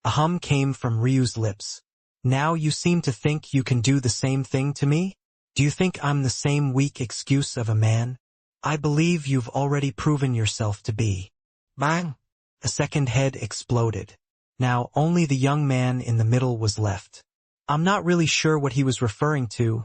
A hum came from Ryu's lips. Now you seem to think you can do the same thing to me? Do you think I'm the same weak excuse of a man? I believe you've already proven yourself to be. Bang! A second head exploded. Now only the young man in the middle was left. I'm not really sure what he was referring to,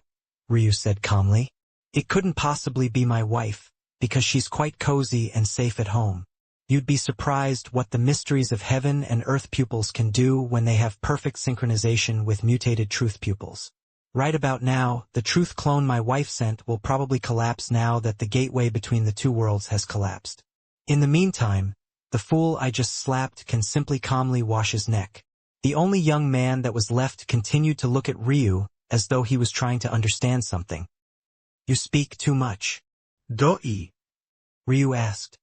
Ryu said calmly. It couldn't possibly be my wife, because she's quite cozy and safe at home. You'd be surprised what the mysteries of heaven and earth pupils can do when they have perfect synchronization with mutated truth pupils. Right about now, the truth clone my wife sent will probably collapse now that the gateway between the two worlds has collapsed. In the meantime, the fool I just slapped can simply calmly wash his neck. The only young man that was left continued to look at Ryu as though he was trying to understand something. You speak too much. Doi? Ryu asked.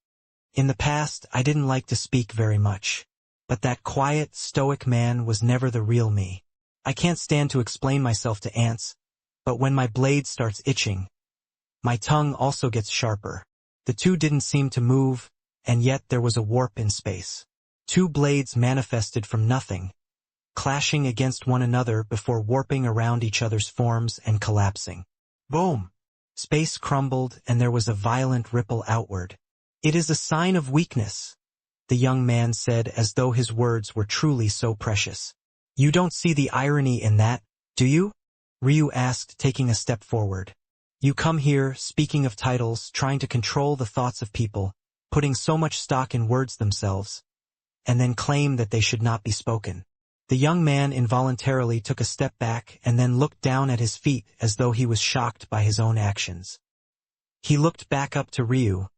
In the past, I didn't like to speak very much, but that quiet, stoic man was never the real me. I can't stand to explain myself to ants, but when my blade starts itching, my tongue also gets sharper. The two didn't seem to move, and yet there was a warp in space. Two blades manifested from nothing, clashing against one another before warping around each other's forms and collapsing. Boom! Space crumbled and there was a violent ripple outward. It is a sign of weakness, the young man said as though his words were truly so precious. You don't see the irony in that, do you? Ryu asked, taking a step forward. You come here, speaking of titles, trying to control the thoughts of people, putting so much stock in words themselves, and then claim that they should not be spoken. The young man involuntarily took a step back and then looked down at his feet as though he was shocked by his own actions. He looked back up to Ryu,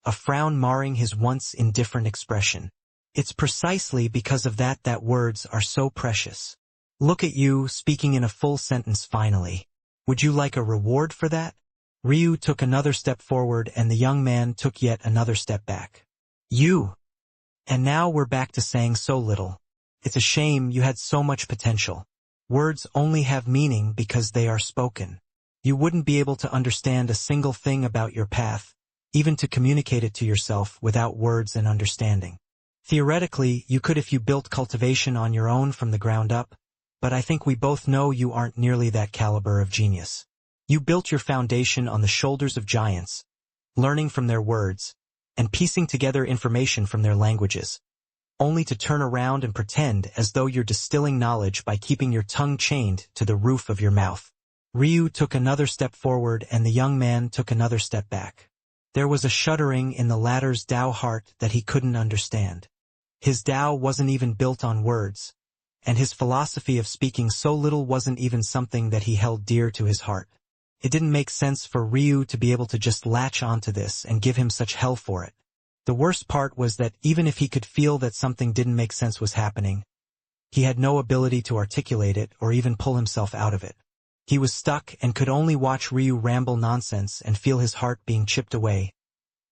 a frown marring his once indifferent expression. It's precisely because of that that words are so precious. Look at you, speaking in a full sentence finally. Would you like a reward for that? Ryu took another step forward and the young man took yet another step back. You! And now we're back to saying so little. It's a shame you had so much potential. Words only have meaning because they are spoken. You wouldn't be able to understand a single thing about your path, even to communicate it to yourself without words and understanding. Theoretically, you could if you built cultivation on your own from the ground up, but I think we both know you aren't nearly that caliber of genius. You built your foundation on the shoulders of giants, learning from their words, and piecing together information from their languages. only to turn around and pretend as though you're distilling knowledge by keeping your tongue chained to the roof of your mouth. Ryu took another step forward and the young man took another step back. There was a shuddering in the latter's Tao heart that he couldn't understand. His Tao wasn't even built on words, and his philosophy of speaking so little wasn't even something that he held dear to his heart. It didn't make sense for Ryu to be able to just latch onto this and give him such hell for it. The worst part was that even if he could feel that something didn't make sense was happening, he had no ability to articulate it or even pull himself out of it. He was stuck and could only watch Ryu ramble nonsense and feel his heart being chipped away,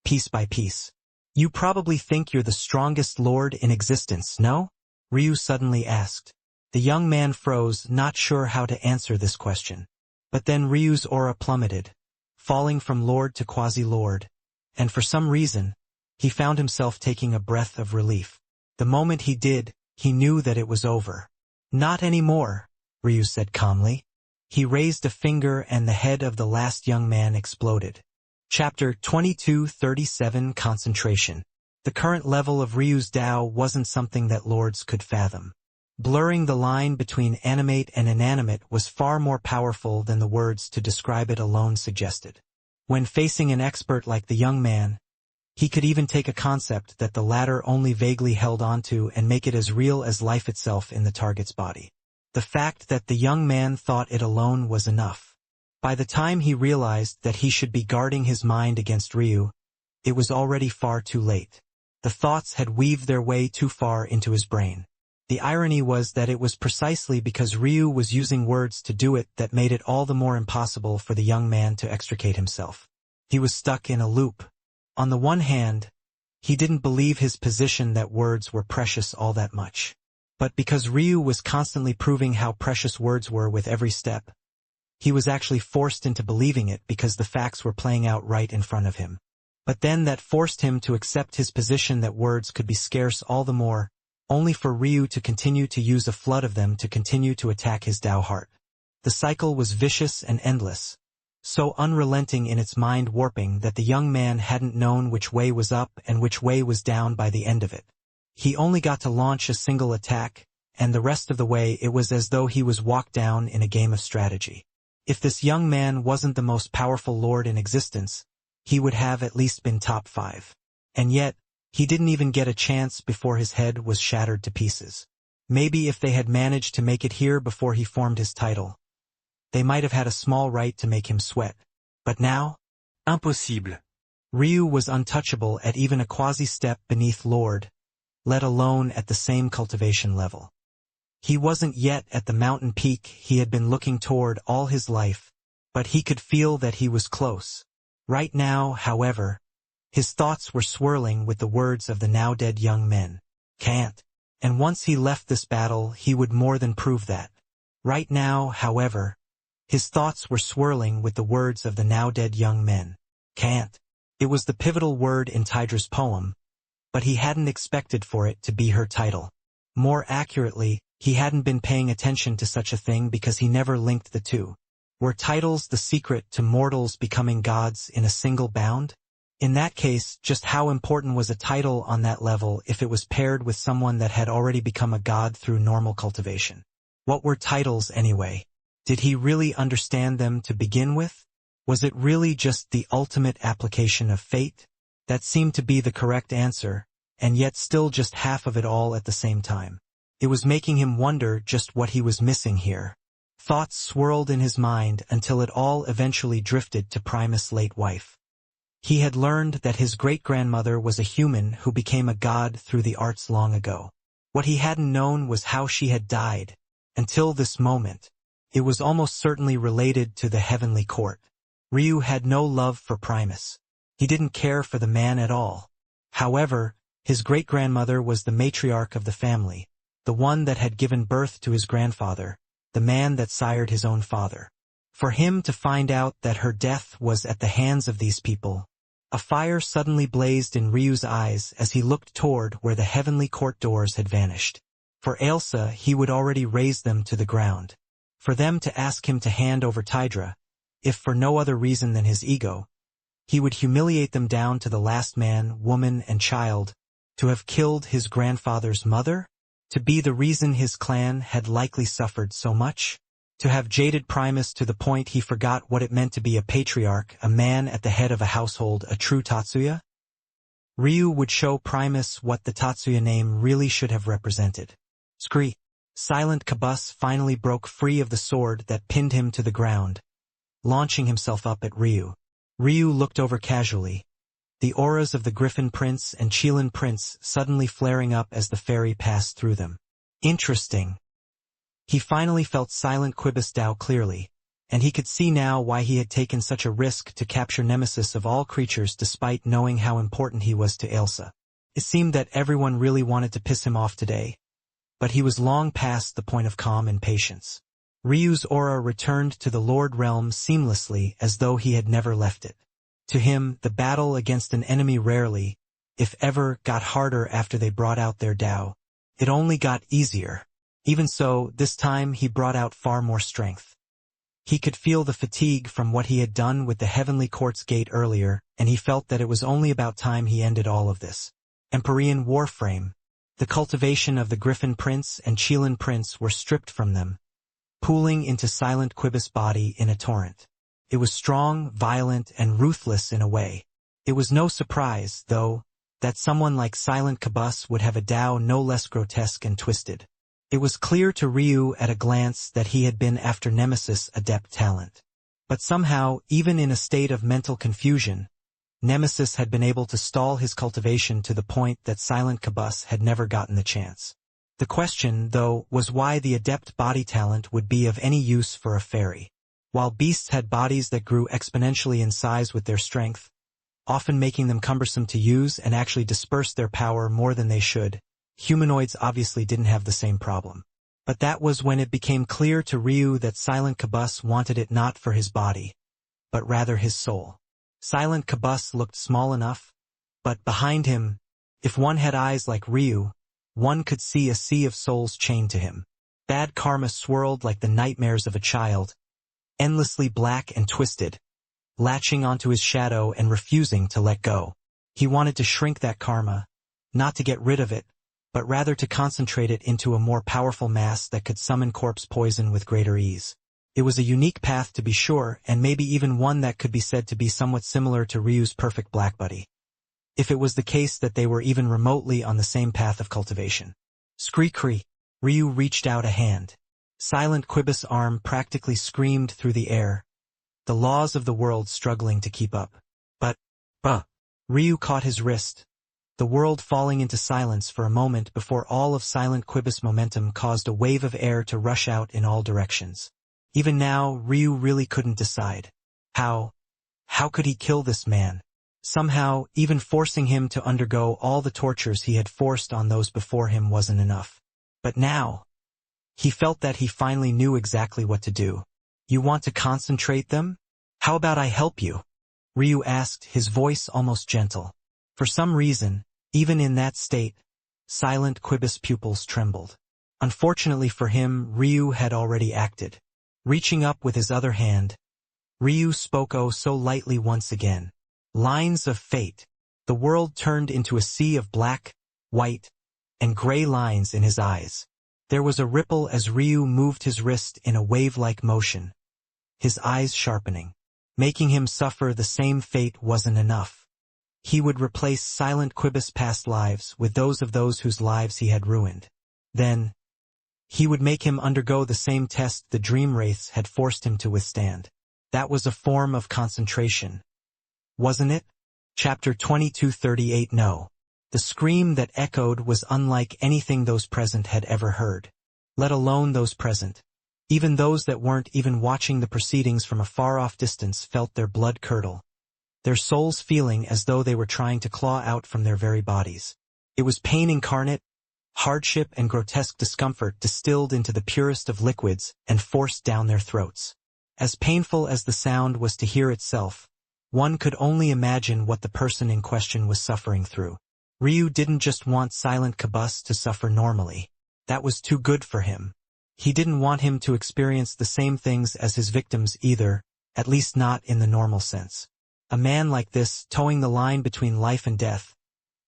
piece by piece. "You probably think you're the strongest lord in existence, no?" Ryu suddenly asked. The young man froze, not sure how to answer this question. But then Ryu's aura plummeted, falling from lord to quasi-lord, and for some reason, he found himself taking a breath of relief. The moment he did, he knew that it was over. "Not anymore," Ryu said calmly. He raised a finger and the head of the last young man exploded. Chapter 22:37 Concentration. The current level of Ryu's Tao wasn't something that lords could fathom. Blurring the line between animate and inanimate was far more powerful than the words to describe it alone suggested. When facing an expert like the young man, he could even take a concept that the latter only vaguely held onto and make it as real as life itself in the target's body. The fact that the young man thought it alone was enough. By the time he realized that he should be guarding his mind against Ryu, it was already far too late. The thoughts had weaved their way too far into his brain. The irony was that it was precisely because Ryu was using words to do it that made it all the more impossible for the young man to extricate himself. He was stuck in a loop. On the one hand, he didn't believe his position that words were precious all that much. But because Ryu was constantly proving how precious words were with every step, he was actually forced into believing it because the facts were playing out right in front of him. But then that forced him to accept his position that words could be scarce all the more, only for Ryu to continue to use a flood of them to continue to attack his Tao heart. The cycle was vicious and endless, so unrelenting in its mind warping that the young man hadn't known which way was up and which way was down by the end of it. He only got to launch a single attack, and the rest of the way it was as though he was walked down in a game of strategy. If this young man wasn't the most powerful lord in existence, he would have at least been top 5. And yet, he didn't even get a chance before his head was shattered to pieces. Maybe if they had managed to make it here before he formed his title, they might have had a small right to make him sweat. But now? Impossible. Ryu was untouchable at even a quasi-step beneath Lord, let alone at the same cultivation level. He wasn't yet at the mountain peak he had been looking toward all his life, but he could feel that he was close. Right now, however, his thoughts were swirling with the words of the now-dead young men. Can't. And once he left this battle, he would more than prove that. Right now, however, his thoughts were swirling with the words of the now-dead young men. Can't. It was the pivotal word in Tydra's poem, but he hadn't expected for it to be her title. More accurately, he hadn't been paying attention to such a thing because he never linked the two. Were titles the secret to mortals becoming gods in a single bound? In that case, just how important was a title on that level if it was paired with someone that had already become a god through normal cultivation? What were titles anyway? Did he really understand them to begin with? Was it really just the ultimate application of fate? That seemed to be the correct answer, and yet still just half of it all at the same time. It was making him wonder just what he was missing here. Thoughts swirled in his mind until it all eventually drifted to Primus' late wife. He had learned that his great-grandmother was a human who became a god through the arts long ago. What he hadn't known was how she had died. Until this moment, it was almost certainly related to the heavenly court. Ryu had no love for Primus. He didn't care for the man at all. However, his great-grandmother was the matriarch of the family, the one that had given birth to his grandfather, the man that sired his own father. For him to find out that her death was at the hands of these people, a fire suddenly blazed in Ryu's eyes as he looked toward where the heavenly court doors had vanished. For Ailsa, he would already raze them to the ground. For them to ask him to hand over Tydra, if for no other reason than his ego, he would humiliate them down to the last man, woman, and child, To have killed his grandfather's mother? To be the reason his clan had likely suffered so much? To have jaded Primus to the point he forgot what it meant to be a patriarch, a man at the head of a household, a true Tatsuya? Ryu would show Primus what the Tatsuya name really should have represented. Scree. Silent Kabus finally broke free of the sword that pinned him to the ground, launching himself up at Ryu. Ryu looked over casually, the auras of the Griffin Prince and Qilin Prince suddenly flaring up as the fairy passed through them. Interesting. He finally felt Silent Quibus Dao clearly, and he could see now why he had taken such a risk to capture Nemesis of all creatures despite knowing how important he was to Ailsa. It seemed that everyone really wanted to piss him off today, but he was long past the point of calm and patience. Ryu's aura returned to the Lord Realm seamlessly as though he had never left it. To him, the battle against an enemy rarely, if ever, got harder after they brought out their Dao. It only got easier. Even so, this time he brought out far more strength. He could feel the fatigue from what he had done with the Heavenly Court's gate earlier, and he felt that it was only about time he ended all of this. Empyrean Warframe. The cultivation of the Griffin Prince and Qilin Prince were stripped from them, pooling into Silent Quibus' body in a torrent. It was strong, violent, and ruthless in a way. It was no surprise, though, that someone like Silent Kabus would have a Dao no less grotesque and twisted. It was clear to Ryu at a glance that he had been after Nemesis' adept talent. But somehow, even in a state of mental confusion, Nemesis had been able to stall his cultivation to the point that Silent Kabus had never gotten the chance. The question, though, was why the adept body talent would be of any use for a fairy. While beasts had bodies that grew exponentially in size with their strength, often making them cumbersome to use and actually disperse their power more than they should, humanoids obviously didn't have the same problem. But that was when it became clear to Ryu that Silent Kabus wanted it not for his body, but rather his soul. Silent Kabus looked small enough, but behind him, if one had eyes like Ryu, one could see a sea of souls chained to him. Bad karma swirled like the nightmares of a child, endlessly black and twisted, latching onto his shadow and refusing to let go. He wanted to shrink that karma, not to get rid of it, but rather to concentrate it into a more powerful mass that could summon corpse poison with greater ease. It was a unique path to be sure, and maybe even one that could be said to be somewhat similar to Ryu's perfect black buddy, if it was the case that they were even remotely on the same path of cultivation. Scree-cree. Ryu reached out a hand. Silent Quibus' arm practically screamed through the air, the laws of the world struggling to keep up. But, Ryu caught his wrist, the world falling into silence for a moment before all of Silent Quibus' momentum caused a wave of air to rush out in all directions. Even now, Ryu really couldn't decide. How could he kill this man? Somehow, even forcing him to undergo all the tortures he had forced on those before him wasn't enough. But now, he felt that he finally knew exactly what to do. You want to concentrate them? How about I help you? Ryu asked, his voice almost gentle. For some reason, even in that state, Silent Quibus' pupils trembled. Unfortunately for him, Ryu had already acted. Reaching up with his other hand, Ryu spoke oh so lightly once again. Lines of fate. The world turned into a sea of black, white, and gray lines in his eyes. There was a ripple as Ryu moved his wrist in a wave-like motion, his eyes sharpening. Making him suffer the same fate wasn't enough. He would replace Silent Quibus' past lives with those of those whose lives he had ruined. Then, he would make him undergo the same test the Dream Wraiths had forced him to withstand. That was a form of concentration, wasn't it? Chapter 2238. No. The scream that echoed was unlike anything those present had ever heard. Let alone those present. Even those that weren't even watching the proceedings from a far-off distance felt their blood curdle, their souls feeling as though they were trying to claw out from their very bodies. It was pain incarnate, hardship and grotesque discomfort distilled into the purest of liquids and forced down their throats. As painful as the sound was to hear itself, one could only imagine what the person in question was suffering through. Ryu didn't just want Silent Kabus to suffer normally. That was too good for him. He didn't want him to experience the same things as his victims either, at least not in the normal sense. A man like this, towing the line between life and death,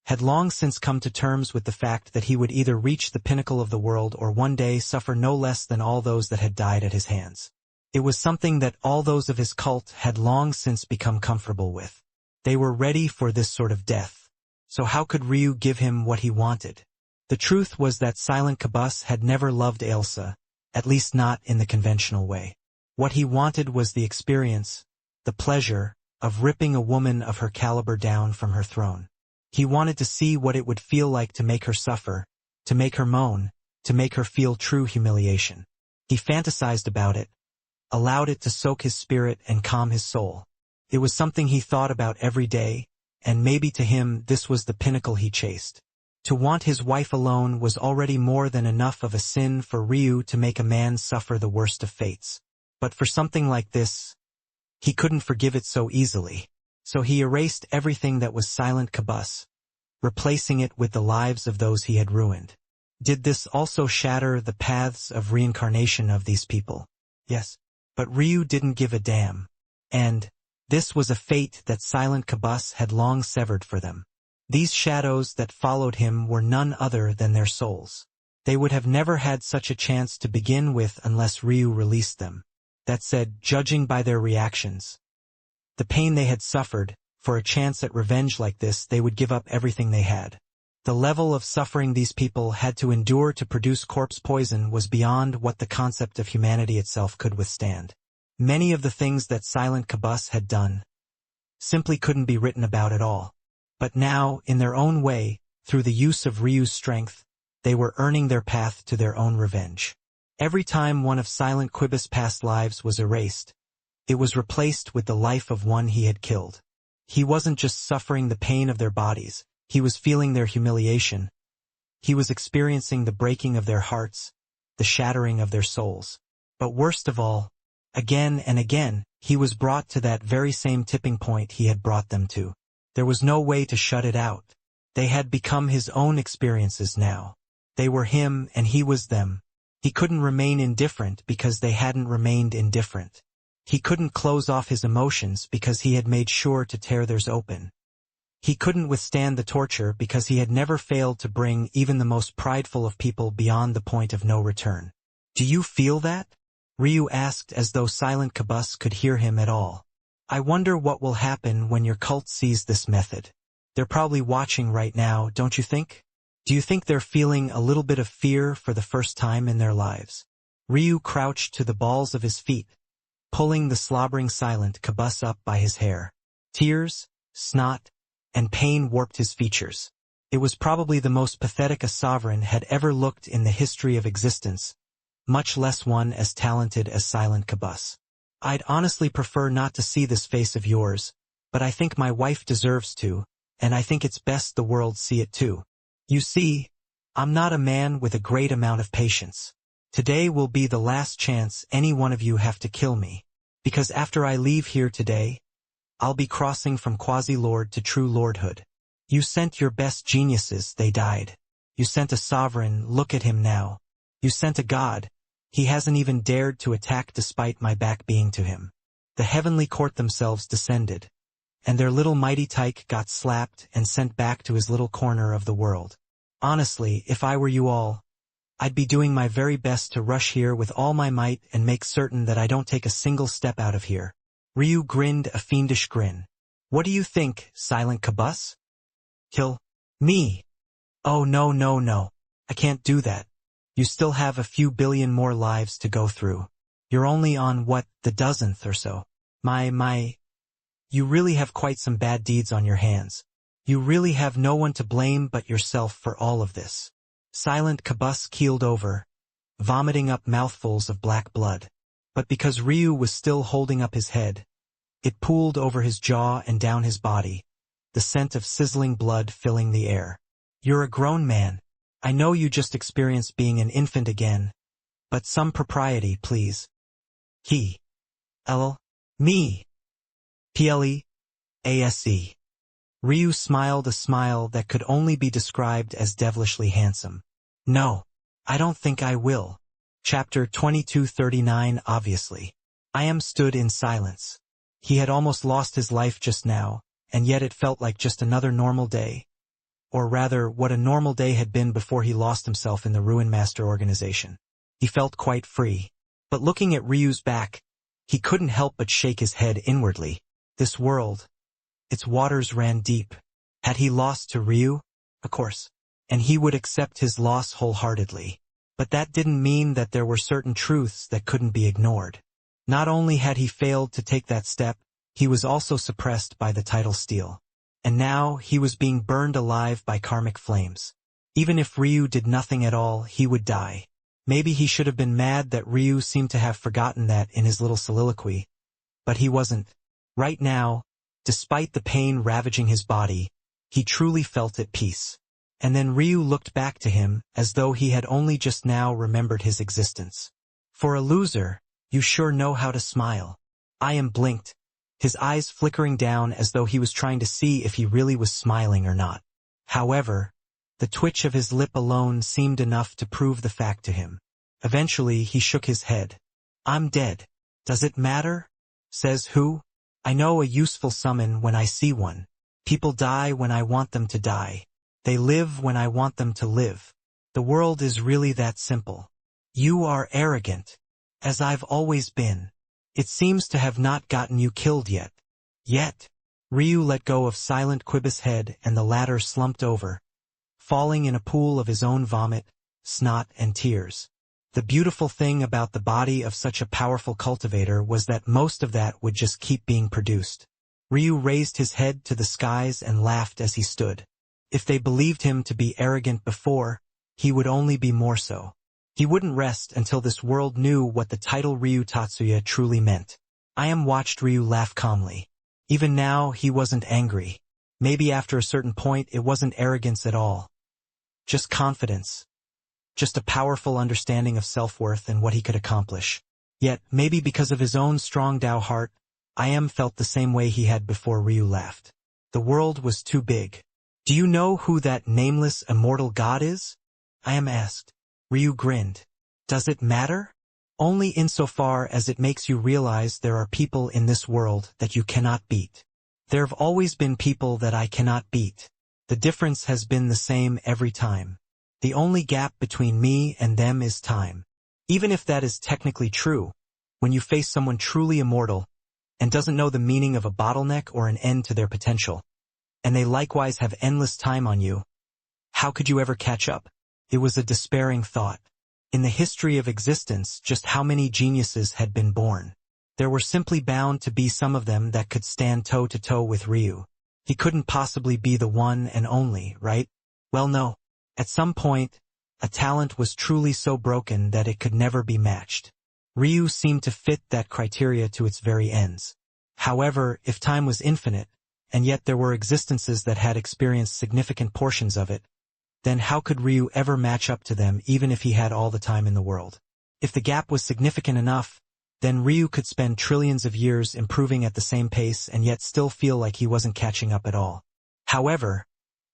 had long since come to terms with the fact that he would either reach the pinnacle of the world or one day suffer no less than all those that had died at his hands. It was something that all those of his cult had long since become comfortable with. They were ready for this sort of death. So how could Ryu give him what he wanted? The truth was that Silent Kabus had never loved Ailsa, at least not in the conventional way. What he wanted was the experience, the pleasure, of ripping a woman of her caliber down from her throne. He wanted to see what it would feel like to make her suffer, to make her moan, to make her feel true humiliation. He fantasized about it, allowed it to soak his spirit and calm his soul. It was something he thought about every day, and maybe to him this was the pinnacle he chased. To want his wife alone was already more than enough of a sin for Ryu to make a man suffer the worst of fates. But for something like this, he couldn't forgive it so easily. So he erased everything that was Silent Kabus, replacing it with the lives of those he had ruined. Did this also shatter the paths of reincarnation of these people? Yes. But Ryu didn't give a damn. And this was a fate that Silent Kabus had long severed for them. These shadows that followed him were none other than their souls. They would have never had such a chance to begin with unless Ryu released them. That said, judging by their reactions, the pain they had suffered, for a chance at revenge like this they would give up everything they had. The level of suffering these people had to endure to produce corpse poison was beyond what the concept of humanity itself could withstand. Many of the things that Silent Kabus had done simply couldn't be written about at all. But now, in their own way, through the use of Ryu's strength, they were earning their path to their own revenge. Every time one of Silent Kabus' past lives was erased, it was replaced with the life of one he had killed. He wasn't just suffering the pain of their bodies, he was feeling their humiliation. He was experiencing the breaking of their hearts, the shattering of their souls. But worst of all, again and again, he was brought to that very same tipping point he had brought them to. There was no way to shut it out. They had become his own experiences now. They were him and he was them. He couldn't remain indifferent because they hadn't remained indifferent. He couldn't close off his emotions because he had made sure to tear theirs open. He couldn't withstand the torture because he had never failed to bring even the most prideful of people beyond the point of no return. "Do you feel that?" Ryu asked as though Silent Kabus could hear him at all. "I wonder what will happen when your cult sees this method. They're probably watching right now, don't you think? Do you think they're feeling a little bit of fear for the first time in their lives?" Ryu crouched to the balls of his feet, pulling the slobbering Silent Kabus up by his hair. Tears, snot, and pain warped his features. It was probably the most pathetic a sovereign had ever looked in the history of existence, much less one as talented as Silent Kabus. "I'd honestly prefer not to see this face of yours, but I think my wife deserves to, and I think it's best the world see it too. You see, I'm not a man with a great amount of patience. Today will be the last chance any one of you have to kill me, because after I leave here today, I'll be crossing from quasi-lord to true lordhood. You sent your best geniuses, they died. You sent a sovereign, look at him now. You sent a god. He hasn't even dared to attack despite my back being to him." The heavenly court themselves descended, and their little mighty tyke got slapped and sent back to his little corner of the world. Honestly, if I were you all, I'd be doing my very best to rush here with all my might and make certain that I don't take a single step out of here. Ryu grinned a fiendish grin. "What do you think, Silent Kabus? Kill me? Oh no no no, I can't do that. You still have a few billion more lives to go through. You're only on, what, the dozenth or so. You really have quite some bad deeds on your hands. You really have no one to blame but yourself for all of this." Silent Kabus keeled over, vomiting up mouthfuls of black blood. But because Ryu was still holding up his head, it pooled over his jaw and down his body, the scent of sizzling blood filling the air. "You're a grown man. I know you just experienced being an infant again, but some propriety, please. Me. Please. Ryu smiled a smile that could only be described as devilishly handsome. "No, I don't think I will." Chapter 2239. Obviously. Stood in silence. He had almost lost his life just now, and yet it felt like just another normal day. or rather what a normal day had been before he lost himself in the Ruin Master organization. He felt quite free. But looking at Ryu's back, he couldn't help but shake his head inwardly. This world, its waters ran deep. Had he lost to Ryu? Of course. And he would accept his loss wholeheartedly. But that didn't mean that there were certain truths that couldn't be ignored. Not only had he failed to take that step, he was also suppressed by the tidal steel. And now he was being burned alive by karmic flames. Even if Ryu did nothing at all, he would die. Maybe he should have been mad that Ryu seemed to have forgotten that in his little soliloquy. But he wasn't. Right now, despite the pain ravaging his body, he truly felt at peace. And then Ryu looked back to him as though he had only just now remembered his existence. For a loser, you sure know how to smile. I am blinked, his eyes flickering down as though he was trying to see if he really was smiling or not. However, the twitch of his lip alone seemed enough to prove the fact to him. Eventually, he shook his head. I'm dead. Does it matter? Says who? I know a useful summon when I see one. People die when I want them to die. They live when I want them to live. The world is really that simple. You are arrogant, as I've always been. It seems to have not gotten you killed yet. Yet. Ryu let go of Silent Quibus' head and the latter slumped over, falling in a pool of his own vomit, snot, and tears. The beautiful thing about the body of such a powerful cultivator was that most of that would just keep being produced. Ryu raised his head to the skies and laughed as he stood. If they believed him to be arrogant before, he would only be more so. He wouldn't rest until this world knew what the title Ryu Tatsuya truly meant. Watched Ryu laugh calmly. Even now, he wasn't angry. Maybe after a certain point, it wasn't arrogance at all. Just confidence. Just a powerful understanding of self-worth and what he could accomplish. Yet, maybe because of his own strong Tao heart, felt the same way he had before Ryu laughed. The world was too big. Do you know who that nameless immortal god is? Asked. Ryu grinned. Does it matter? Only insofar as it makes you realize there are people in this world that you cannot beat. There have always been people that I cannot beat. The difference has been the same every time. The only gap between me and them is time. Even if that is technically true, when you face someone truly immortal and doesn't know the meaning of a bottleneck or an end to their potential, and they likewise have endless time on you, how could you ever catch up? It was a despairing thought. In the history of existence, just how many geniuses had been born? There were simply bound to be some of them that could stand toe-to-toe with Ryu. He couldn't possibly be the one and only, right? Well, no. At some point, a talent was truly so broken that it could never be matched. Ryu seemed to fit that criteria to its very ends. However, if time was infinite, and yet there were existences that had experienced significant portions of it, then how could Ryu ever match up to them even if he had all the time in the world? If the gap was significant enough, then Ryu could spend trillions of years improving at the same pace and yet still feel like he wasn't catching up at all. However,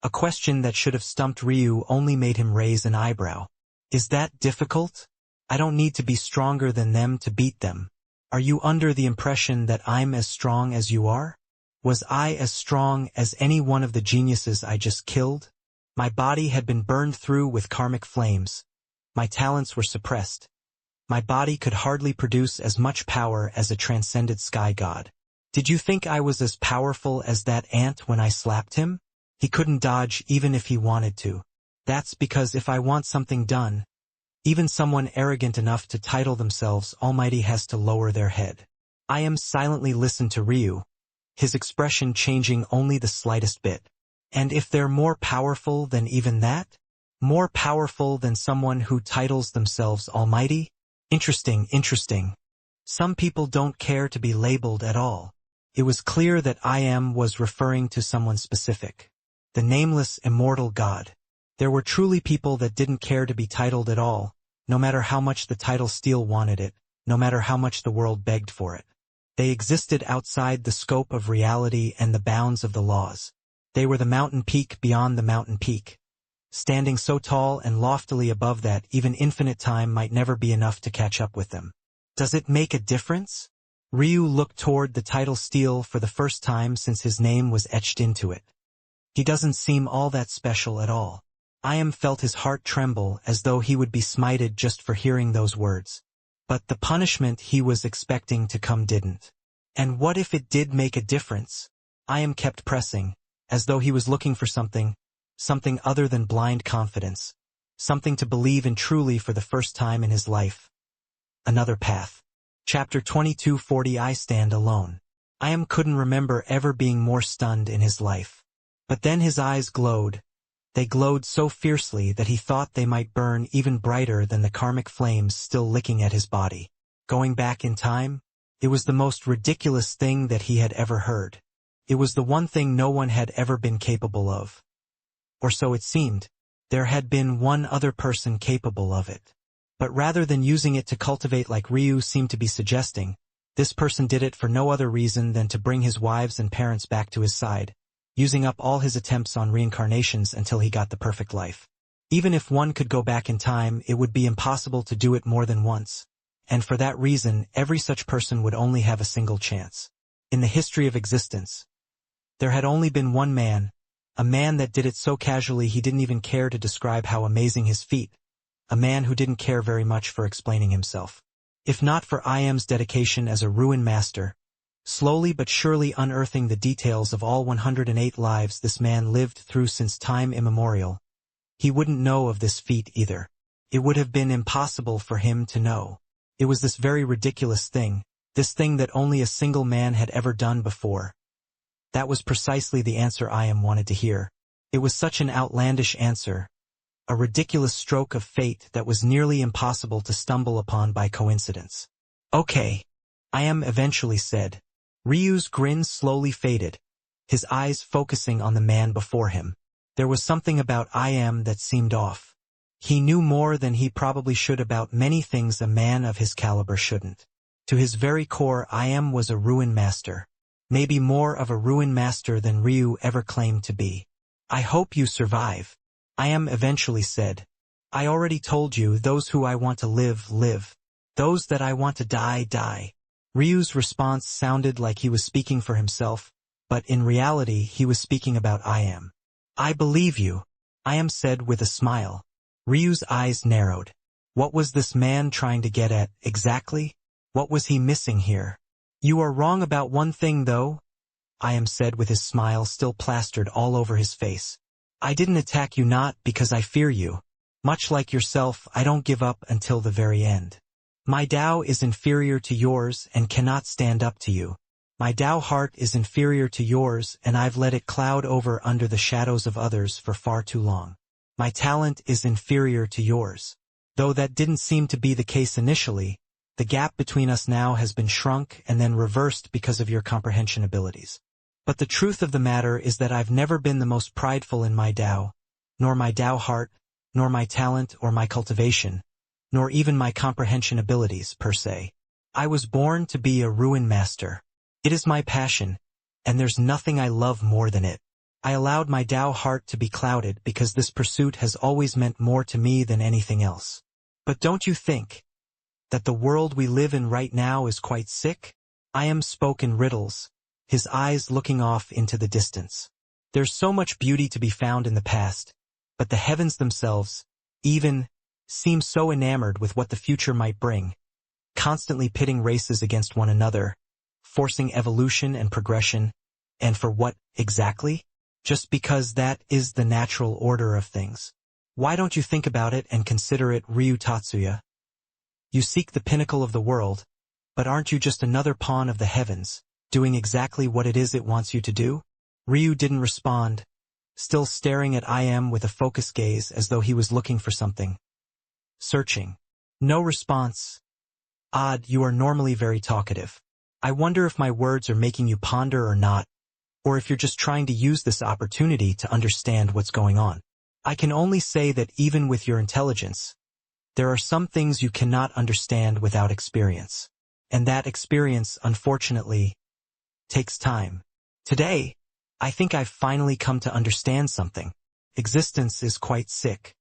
a question that should have stumped Ryu only made him raise an eyebrow. Is that difficult? I don't need to be stronger than them to beat them. Are you under the impression that I'm as strong as you are? Was I as strong as any one of the geniuses I just killed? My body had been burned through with karmic flames. My talents were suppressed. My body could hardly produce as much power as a transcended sky god. Did you think I was as powerful as that ant when I slapped him? He couldn't dodge even if he wanted to. That's because if I want something done, even someone arrogant enough to title themselves Almighty has to lower their head. Silently listened to Ryu, his expression changing only the slightest bit. And if they're more powerful than even that? More powerful than someone who titles themselves Almighty? Interesting. Some people don't care to be labeled at all. It was clear that was referring to someone specific. The nameless immortal god. There were truly people that didn't care to be titled at all, no matter how much the title steel wanted it, no matter how much the world begged for it. They existed outside the scope of reality and the bounds of the laws. They were the mountain peak beyond the mountain peak. Standing so tall and loftily above that even infinite time might never be enough to catch up with them. Does it make a difference? Ryu looked toward the title steel for the first time since his name was etched into it. He doesn't seem all that special at all. I felt his heart tremble as though he would be smited just for hearing those words. But the punishment he was expecting to come didn't. And what if it did make a difference? I kept pressing, as though he was looking for something other than blind confidence, something to believe in truly for the first time in his life. Another path. Chapter 2240. I stand alone. I couldn't remember ever being more stunned in his life. But then his eyes glowed. They glowed so fiercely that he thought they might burn even brighter than the karmic flames still licking at his body. Going back in time? It was the most ridiculous thing that he had ever heard. It was the one thing no one had ever been capable of. Or so it seemed. There had been one other person capable of it. But rather than using it to cultivate like Ryu seemed to be suggesting, this person did it for no other reason than to bring his wives and parents back to his side, using up all his attempts on reincarnations until he got the perfect life. Even if one could go back in time, it would be impossible to do it more than once. And for that reason, every such person would only have a single chance. In the history of existence, there had only been one man, a man that did it so casually he didn't even care to describe how amazing his feat, a man who didn't care very much for explaining himself. If not for IM's dedication as a ruin master, slowly but surely unearthing the details of all 108 lives this man lived through since time immemorial, he wouldn't know of this feat either. It would have been impossible for him to know. It was this very ridiculous thing, this thing that only a single man had ever done before. That was precisely the answer IM wanted to hear. It was such an outlandish answer, a ridiculous stroke of fate that was nearly impossible to stumble upon by coincidence. Okay, IM eventually said. Ryu's grin slowly faded, his eyes focusing on the man before him. There was something about IM that seemed off. He knew more than he probably should about many things a man of his caliber shouldn't. To his very core, IM was a ruin master. Maybe more of a ruin master than Ryu ever claimed to be. I hope you survive, IM eventually said. I already told you, those who I want to live, live. Those that I want to die, die. Ryu's response sounded like he was speaking for himself, but in reality he was speaking about IM. I believe you, IM said with a smile. Ryu's eyes narrowed. What was this man trying to get at, exactly? What was he missing here? You are wrong about one thing though, IM said with his smile still plastered all over his face. I didn't attack you not because I fear you. Much like yourself, I don't give up until the very end. My Tao is inferior to yours and cannot stand up to you. My Tao heart is inferior to yours and I've let it cloud over under the shadows of others for far too long. My talent is inferior to yours. Though that didn't seem to be the case initially, the gap between us now has been shrunk and then reversed because of your comprehension abilities. But the truth of the matter is that I've never been the most prideful in my Tao, nor my Tao heart, nor my talent or my cultivation, nor even my comprehension abilities per se. I was born to be a ruin master. It is my passion, and there's nothing I love more than it. I allowed my Tao heart to be clouded because this pursuit has always meant more to me than anything else. But don't you think that the world we live in right now is quite sick? IM spoke in riddles, his eyes looking off into the distance. There's so much beauty to be found in the past, but the heavens themselves, even, seem so enamored with what the future might bring, constantly pitting races against one another, forcing evolution and progression, and for what, exactly? Just because that is the natural order of things. Why don't you think about it and consider it, Ryu Tatsuya? You seek the pinnacle of the world, but aren't you just another pawn of the heavens, doing exactly what it is it wants you to do? Ryu didn't respond, still staring at IM with a focused gaze as though he was looking for something. Searching. No response. Odd, you are normally very talkative. I wonder if my words are making you ponder or not, or if you're just trying to use this opportunity to understand what's going on. I can only say that even with your intelligence, there are some things you cannot understand without experience. And that experience, unfortunately, takes time. Today, I think I've finally come to understand something. Existence is quite sick.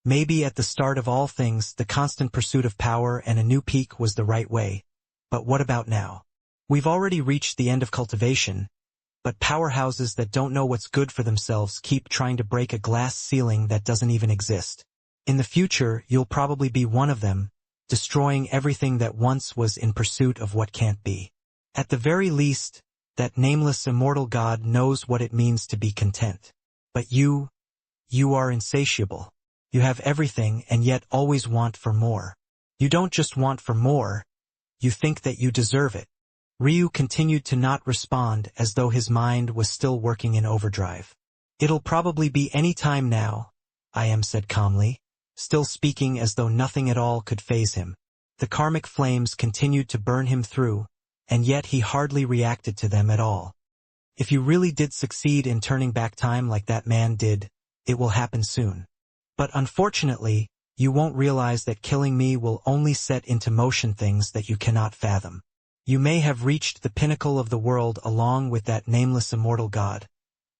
Maybe at the start of all things, the constant pursuit of power and a new peak was the right way. But what about now? We've already reached the end of cultivation, but powerhouses that don't know what's good for themselves keep trying to break a glass ceiling that doesn't even exist. In the future, you'll probably be one of them, destroying everything that once was in pursuit of what can't be. At the very least, that nameless immortal God knows what it means to be content. But you are insatiable. You have everything and yet always want for more. You don't just want for more, you think that you deserve it. Ryu continued to not respond as though his mind was still working in overdrive. It'll probably be any time now, I said calmly, still speaking as though nothing at all could faze him. The karmic flames continued to burn him through, and yet he hardly reacted to them at all. If you really did succeed in turning back time like that man did, it will happen soon. But unfortunately, you won't realize that killing me will only set into motion things that you cannot fathom. You may have reached the pinnacle of the world along with that nameless immortal God,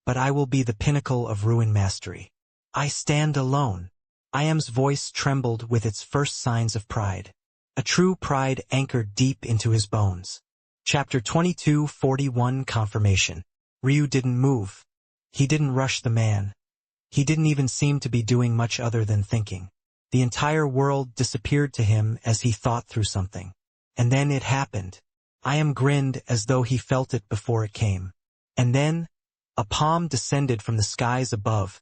but I will be the pinnacle of ruin mastery. I stand alone. I.Am's voice trembled with its first signs of pride. A true pride anchored deep into his bones. Chapter 22:41 Confirmation. Ryu didn't move. He didn't rush the man. He didn't even seem to be doing much other than thinking. The entire world disappeared to him as he thought through something. And then it happened. I.Am grinned as though he felt it before it came. And then, a palm descended from the skies above,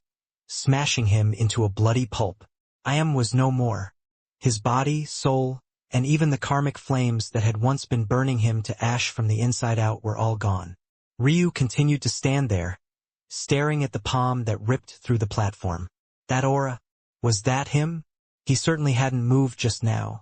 smashing him into a bloody pulp. I.Am was no more. His body, soul, and even the karmic flames that had once been burning him to ash from the inside out were all gone. Ryu continued to stand there, staring at the palm that ripped through the platform. That aura, was that him? He certainly hadn't moved just now,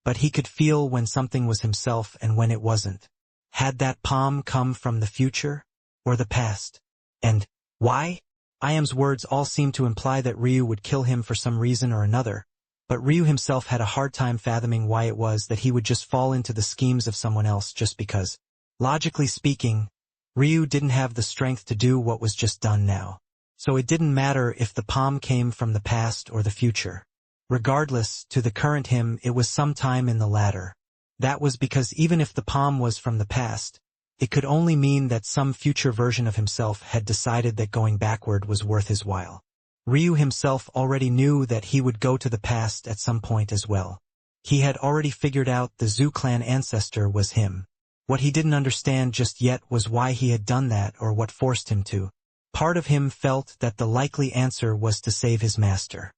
but he could feel when something was himself and when it wasn't. Had that palm come from the future or the past? And why? I.Am's words all seemed to imply that Ryu would kill him for some reason or another, but Ryu himself had a hard time fathoming why it was that he would just fall into the schemes of someone else just because. Logically speaking, Ryu didn't have the strength to do what was just done now. So it didn't matter if the palm came from the past or the future. Regardless, to the current him it was sometime in the latter. That was because even if the palm was from the past, it could only mean that some future version of himself had decided that going backward was worth his while. Ryu himself already knew that he would go to the past at some point as well. He had already figured out the Zhu clan ancestor was him. What he didn't understand just yet was why he had done that or what forced him to. Part of him felt that the likely answer was to save his master.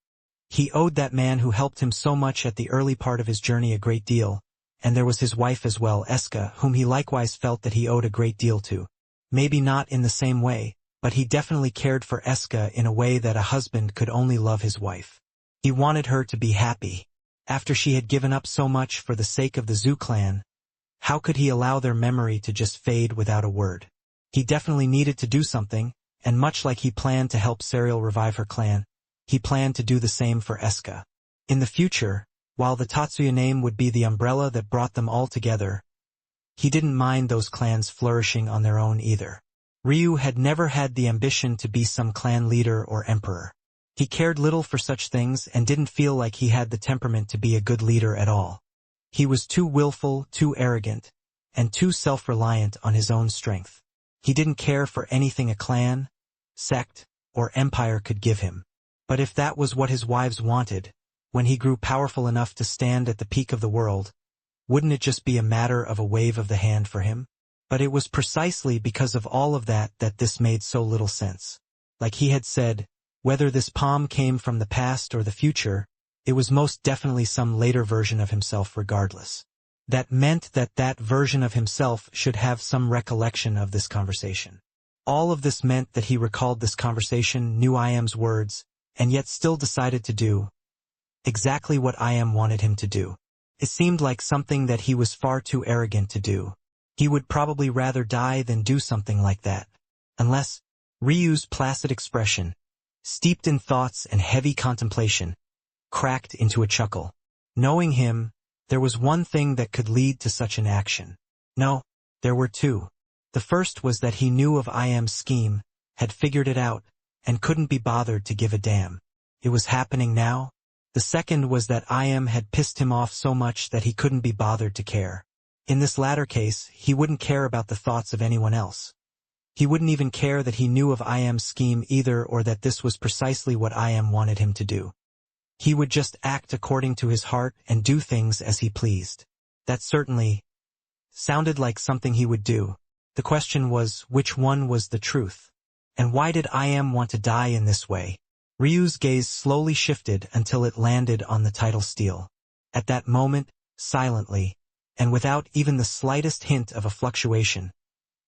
He owed that man who helped him so much at the early part of his journey a great deal, and there was his wife as well, Eska, whom he likewise felt that he owed a great deal to. Maybe not in the same way, but he definitely cared for Eska in a way that a husband could only love his wife. He wanted her to be happy. After she had given up so much for the sake of the Zhu clan, how could he allow their memory to just fade without a word? He definitely needed to do something, and much like he planned to help Serial revive her clan, he planned to do the same for Eska. In the future, while the Tatsuya name would be the umbrella that brought them all together, he didn't mind those clans flourishing on their own either. Ryu had never had the ambition to be some clan leader or emperor. He cared little for such things and didn't feel like he had the temperament to be a good leader at all. He was too willful, too arrogant, and too self-reliant on his own strength. He didn't care for anything a clan, sect, or empire could give him. But if that was what his wives wanted, when he grew powerful enough to stand at the peak of the world, wouldn't it just be a matter of a wave of the hand for him? But it was precisely because of all of that that this made so little sense. Like he had said, whether this palm came from the past or the future, it was most definitely some later version of himself regardless. That meant that that version of himself should have some recollection of this conversation. All of this meant that he recalled this conversation, knew I.Am's words, and yet still decided to do exactly what I.Am wanted him to do. It seemed like something that he was far too arrogant to do. He would probably rather die than do something like that. Unless Ryu's placid expression, steeped in thoughts and heavy contemplation, cracked into a chuckle. Knowing him, there was one thing that could lead to such an action. No, there were two. The first was that he knew of I.Am's scheme, had figured it out, and couldn't be bothered to give a damn. It was happening now. The second was that I.M had pissed him off so much that he couldn't be bothered to care. In this latter case, he wouldn't care about the thoughts of anyone else. He wouldn't even care that he knew of I Am's scheme either, or that this was precisely what I Am wanted him to do. He would just act according to his heart and do things as he pleased. That certainly sounded like something he would do. The question was, which one was the truth? And why did I Am want to die in this way? Ryu's gaze slowly shifted until it landed on the title stele. At that moment, silently, and without even the slightest hint of a fluctuation,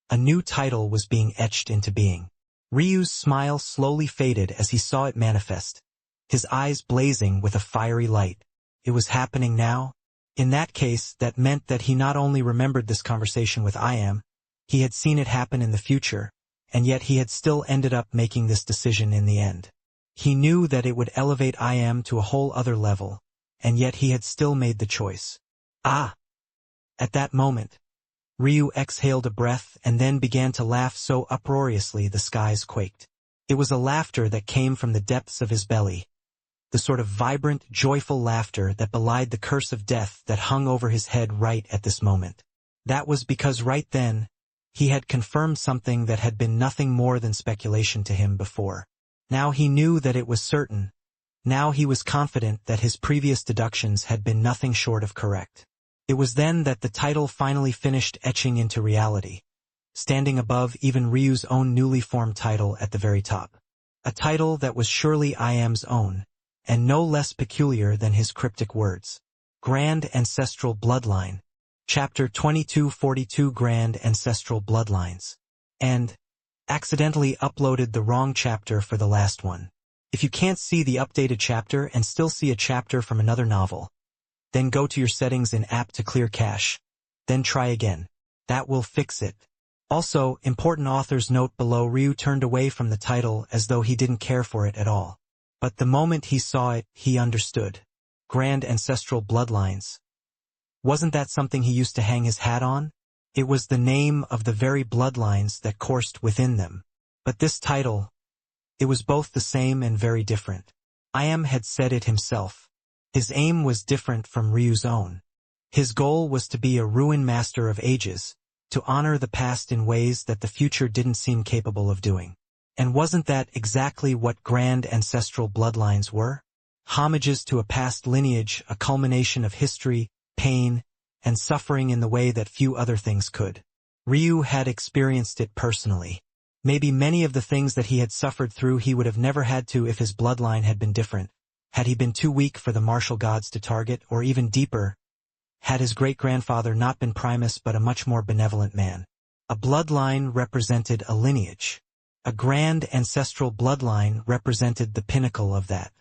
a new title was being etched into being. Ryu's smile slowly faded as he saw it manifest, his eyes blazing with a fiery light. It was happening now? In that case, that meant that he not only remembered this conversation with I Am, he had seen it happen in the future, and yet he had still ended up making this decision in the end. He knew that it would elevate I Am to a whole other level, and yet he had still made the choice. Ah! At that moment, Ryu exhaled a breath and then began to laugh so uproariously the skies quaked. It was a laughter that came from the depths of his belly, the sort of vibrant, joyful laughter that belied the curse of death that hung over his head right at this moment. That was because right then, he had confirmed something that had been nothing more than speculation to him before. Now he knew that it was certain. Now he was confident that his previous deductions had been nothing short of correct. It was then that the title finally finished etching into reality, standing above even Ryu's own newly formed title at the very top. A title that was surely I Am's own, and no less peculiar than his cryptic words. Grand Ancestral Bloodline. Chapter 2242 Grand Ancestral Bloodlines. And accidentally uploaded the wrong chapter for the last one. If you can't see the updated chapter and still see a chapter from another novel, then go to your settings in app to clear cache. Then try again. That will fix it. Also, important author's note below: Ryu turned away from the title as though he didn't care for it at all. But the moment he saw it, he understood. Grand Ancestral Bloodlines. Wasn't that something he used to hang his hat on? It was the name of the very bloodlines that coursed within them. But this title, it was both the same and very different. I Am had said it himself. His aim was different from Ryu's own. His goal was to be a ruin master of ages, to honor the past in ways that the future didn't seem capable of doing. And wasn't that exactly what Grand Ancestral Bloodlines were? Homages to a past lineage, a culmination of history, pain, and suffering in the way that few other things could. Ryu had experienced it personally. Maybe many of the things that he had suffered through he would have never had to if his bloodline had been different. Had he been too weak for the martial gods to target, or even deeper, had his great-grandfather not been Primus but a much more benevolent man. A bloodline represented a lineage. A grand ancestral bloodline represented the pinnacle of that.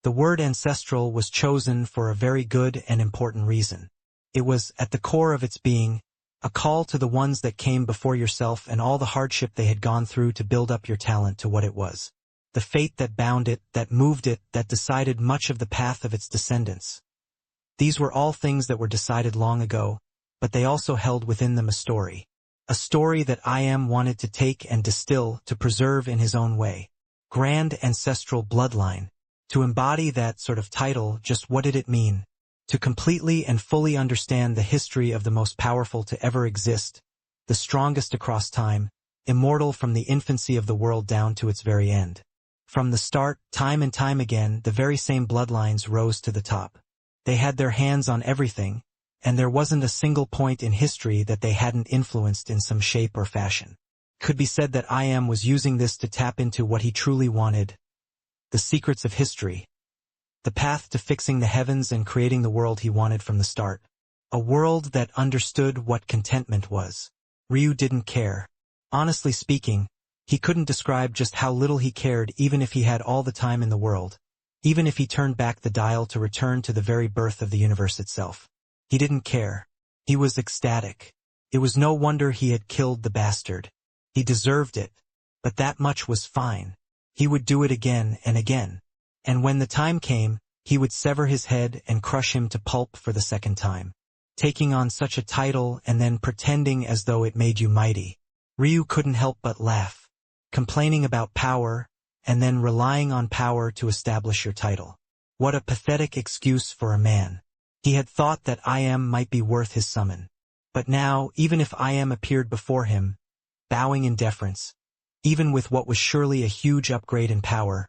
The word ancestral was chosen for a very good and important reason. It was, at the core of its being, a call to the ones that came before yourself and all the hardship they had gone through to build up your talent to what it was. The fate that bound it, that moved it, that decided much of the path of its descendants. These were all things that were decided long ago, but they also held within them a story. A story that I Am wanted to take and distill, to preserve in his own way. Grand Ancestral Bloodline. To embody that sort of title, just what did it mean? To completely and fully understand the history of the most powerful to ever exist, the strongest across time, immortal from the infancy of the world down to its very end. From the start, time and time again, the very same bloodlines rose to the top. They had their hands on everything, and there wasn't a single point in history that they hadn't influenced in some shape or fashion. Could be said that I Am was using this to tap into what he truly wanted. The secrets of history. The path to fixing the heavens and creating the world he wanted from the start. A world that understood what contentment was. Ryu didn't care. Honestly speaking, he couldn't describe just how little he cared, even if he had all the time in the world. Even if he turned back the dial to return to the very birth of the universe itself. He didn't care. He was ecstatic. It was no wonder he had killed the bastard. He deserved it. But that much was fine. He would do it again and again. And when the time came, he would sever his head and crush him to pulp for the second time. Taking on such a title and then pretending as though it made you mighty. Ryu couldn't help but laugh. Complaining about power, and then relying on power to establish your title. What a pathetic excuse for a man. He had thought that I Am might be worth his summon. But now, even if I Am appeared before him, bowing in deference. Even with what was surely a huge upgrade in power,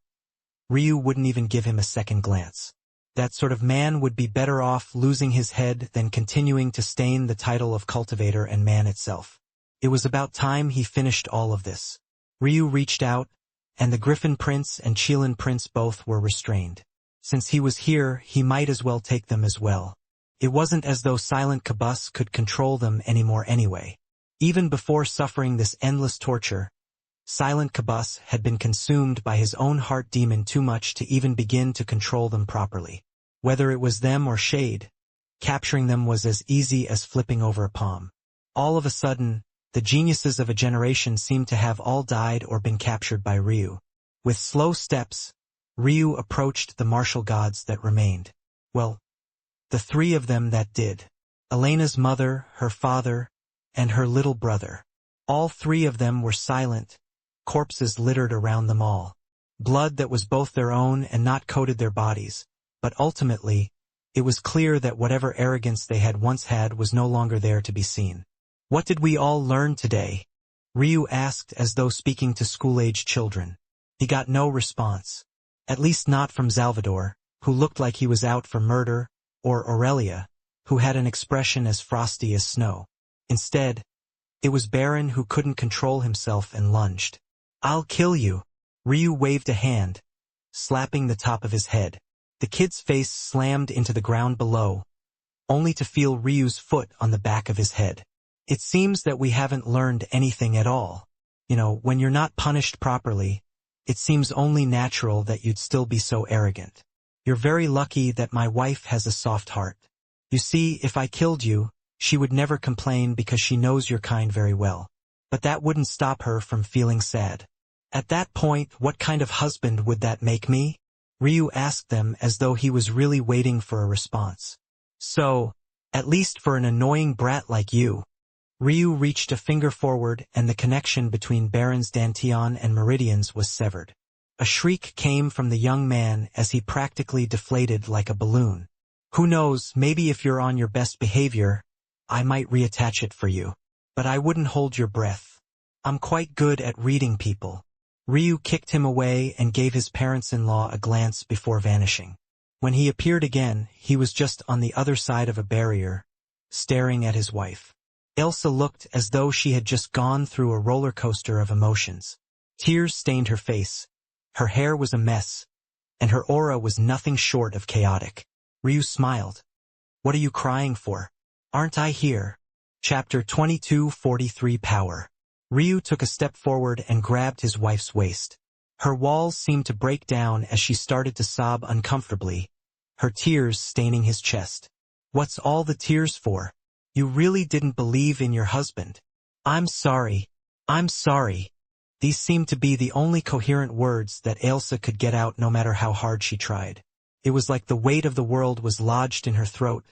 Ryu wouldn't even give him a second glance. That sort of man would be better off losing his head than continuing to stain the title of cultivator and man itself. It was about time he finished all of this. Ryu reached out, and the Griffin Prince and Qilin Prince both were restrained. Since he was here, he might as well take them as well. It wasn't as though Silent Cabus could control them anymore anyway. Even before suffering this endless torture, Silent Cabus had been consumed by his own heart demon too much to even begin to control them properly. Whether it was them or Jade, capturing them was as easy as flipping over a palm. All of a sudden, the geniuses of a generation seemed to have all died or been captured by Ryu. With slow steps, Ryu approached the martial gods that remained. Well, the three of them that did. Elena's mother, her father, and her little brother. All three of them were silent, corpses littered around them all. Blood that was both their own and not coated their bodies, but ultimately, it was clear that whatever arrogance they had once had was no longer there to be seen. What did we all learn today? Ryu asked as though speaking to school-age children. He got no response. At least not from Salvador, who looked like he was out for murder, or Aurelia, who had an expression as frosty as snow. Instead, it was Baron who couldn't control himself and lunged. "I'll kill you." Ryu waved a hand, slapping the top of his head. The kid's face slammed into the ground below, only to feel Ryu's foot on the back of his head. It seems that we haven't learned anything at all. When you're not punished properly, it seems only natural that you'd still be so arrogant. You're very lucky that my wife has a soft heart. You see, if I killed you, she would never complain because she knows your kind very well. But that wouldn't stop her from feeling sad. At that point, what kind of husband would that make me? Ryu asked them as though he was really waiting for a response. So, at least for an annoying brat like you. Ryu reached a finger forward and the connection between Barons Dantian and Meridians was severed. A shriek came from the young man as he practically deflated like a balloon. Who knows, maybe if you're on your best behavior, I might reattach it for you. But I wouldn't hold your breath. I'm quite good at reading people. Ryu kicked him away and gave his parents-in-law a glance before vanishing. When he appeared again, he was just on the other side of a barrier, staring at his wife. Elsa looked as though she had just gone through a roller coaster of emotions. Tears stained her face. Her hair was a mess, and her aura was nothing short of chaotic. Ryu smiled. "What are you crying for? Aren't I here?" Chapter 22:43 Power. Ryu took a step forward and grabbed his wife's waist. Her walls seemed to break down as she started to sob uncomfortably, her tears staining his chest. "What's all the tears for? You really didn't believe in your husband." "I'm sorry. I'm sorry." These seemed to be the only coherent words that Elsa could get out no matter how hard she tried. It was like the weight of the world was lodged in her throat,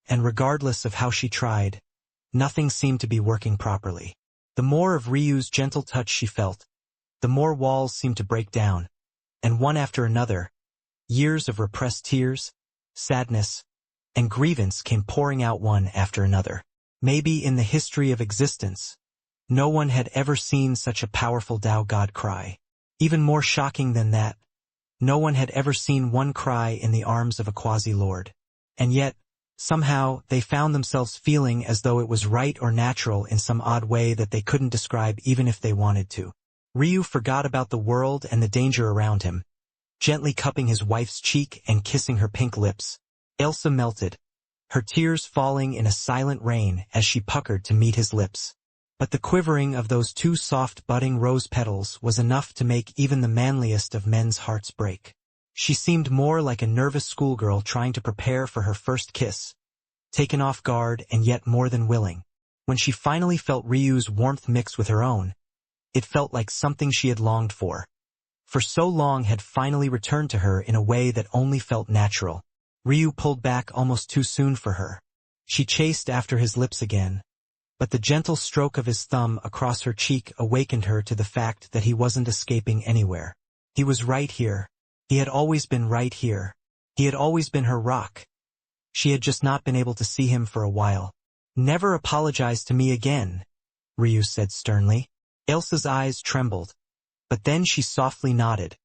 and regardless of how she tried, nothing seemed to be working properly. The more of Ryu's gentle touch she felt, the more walls seemed to break down, and one after another, years of repressed tears, sadness, and grievance came pouring out one after another. Maybe in the history of existence, no one had ever seen such a powerful Tao God cry. Even more shocking than that, no one had ever seen one cry in the arms of a quasi-lord. And yet, somehow, they found themselves feeling as though it was right or natural in some odd way that they couldn't describe even if they wanted to. Ryu forgot about the world and the danger around him, gently cupping his wife's cheek and kissing her pink lips. Elsa melted, her tears falling in a silent rain as she puckered to meet his lips. But the quivering of those two soft budding rose petals was enough to make even the manliest of men's hearts break. She seemed more like a nervous schoolgirl trying to prepare for her first kiss, taken off guard and yet more than willing. When she finally felt Ryu's warmth mix with her own, it felt like something she had longed for so long had finally returned to her in a way that only felt natural. Ryu pulled back almost too soon for her. She chased after his lips again, but the gentle stroke of his thumb across her cheek awakened her to the fact that he wasn't escaping anywhere. He was right here. He had always been right here. He had always been her rock. She had just not been able to see him for a while. "Never apologize to me again," Ryu said sternly. Elsa's eyes trembled, but then she softly nodded,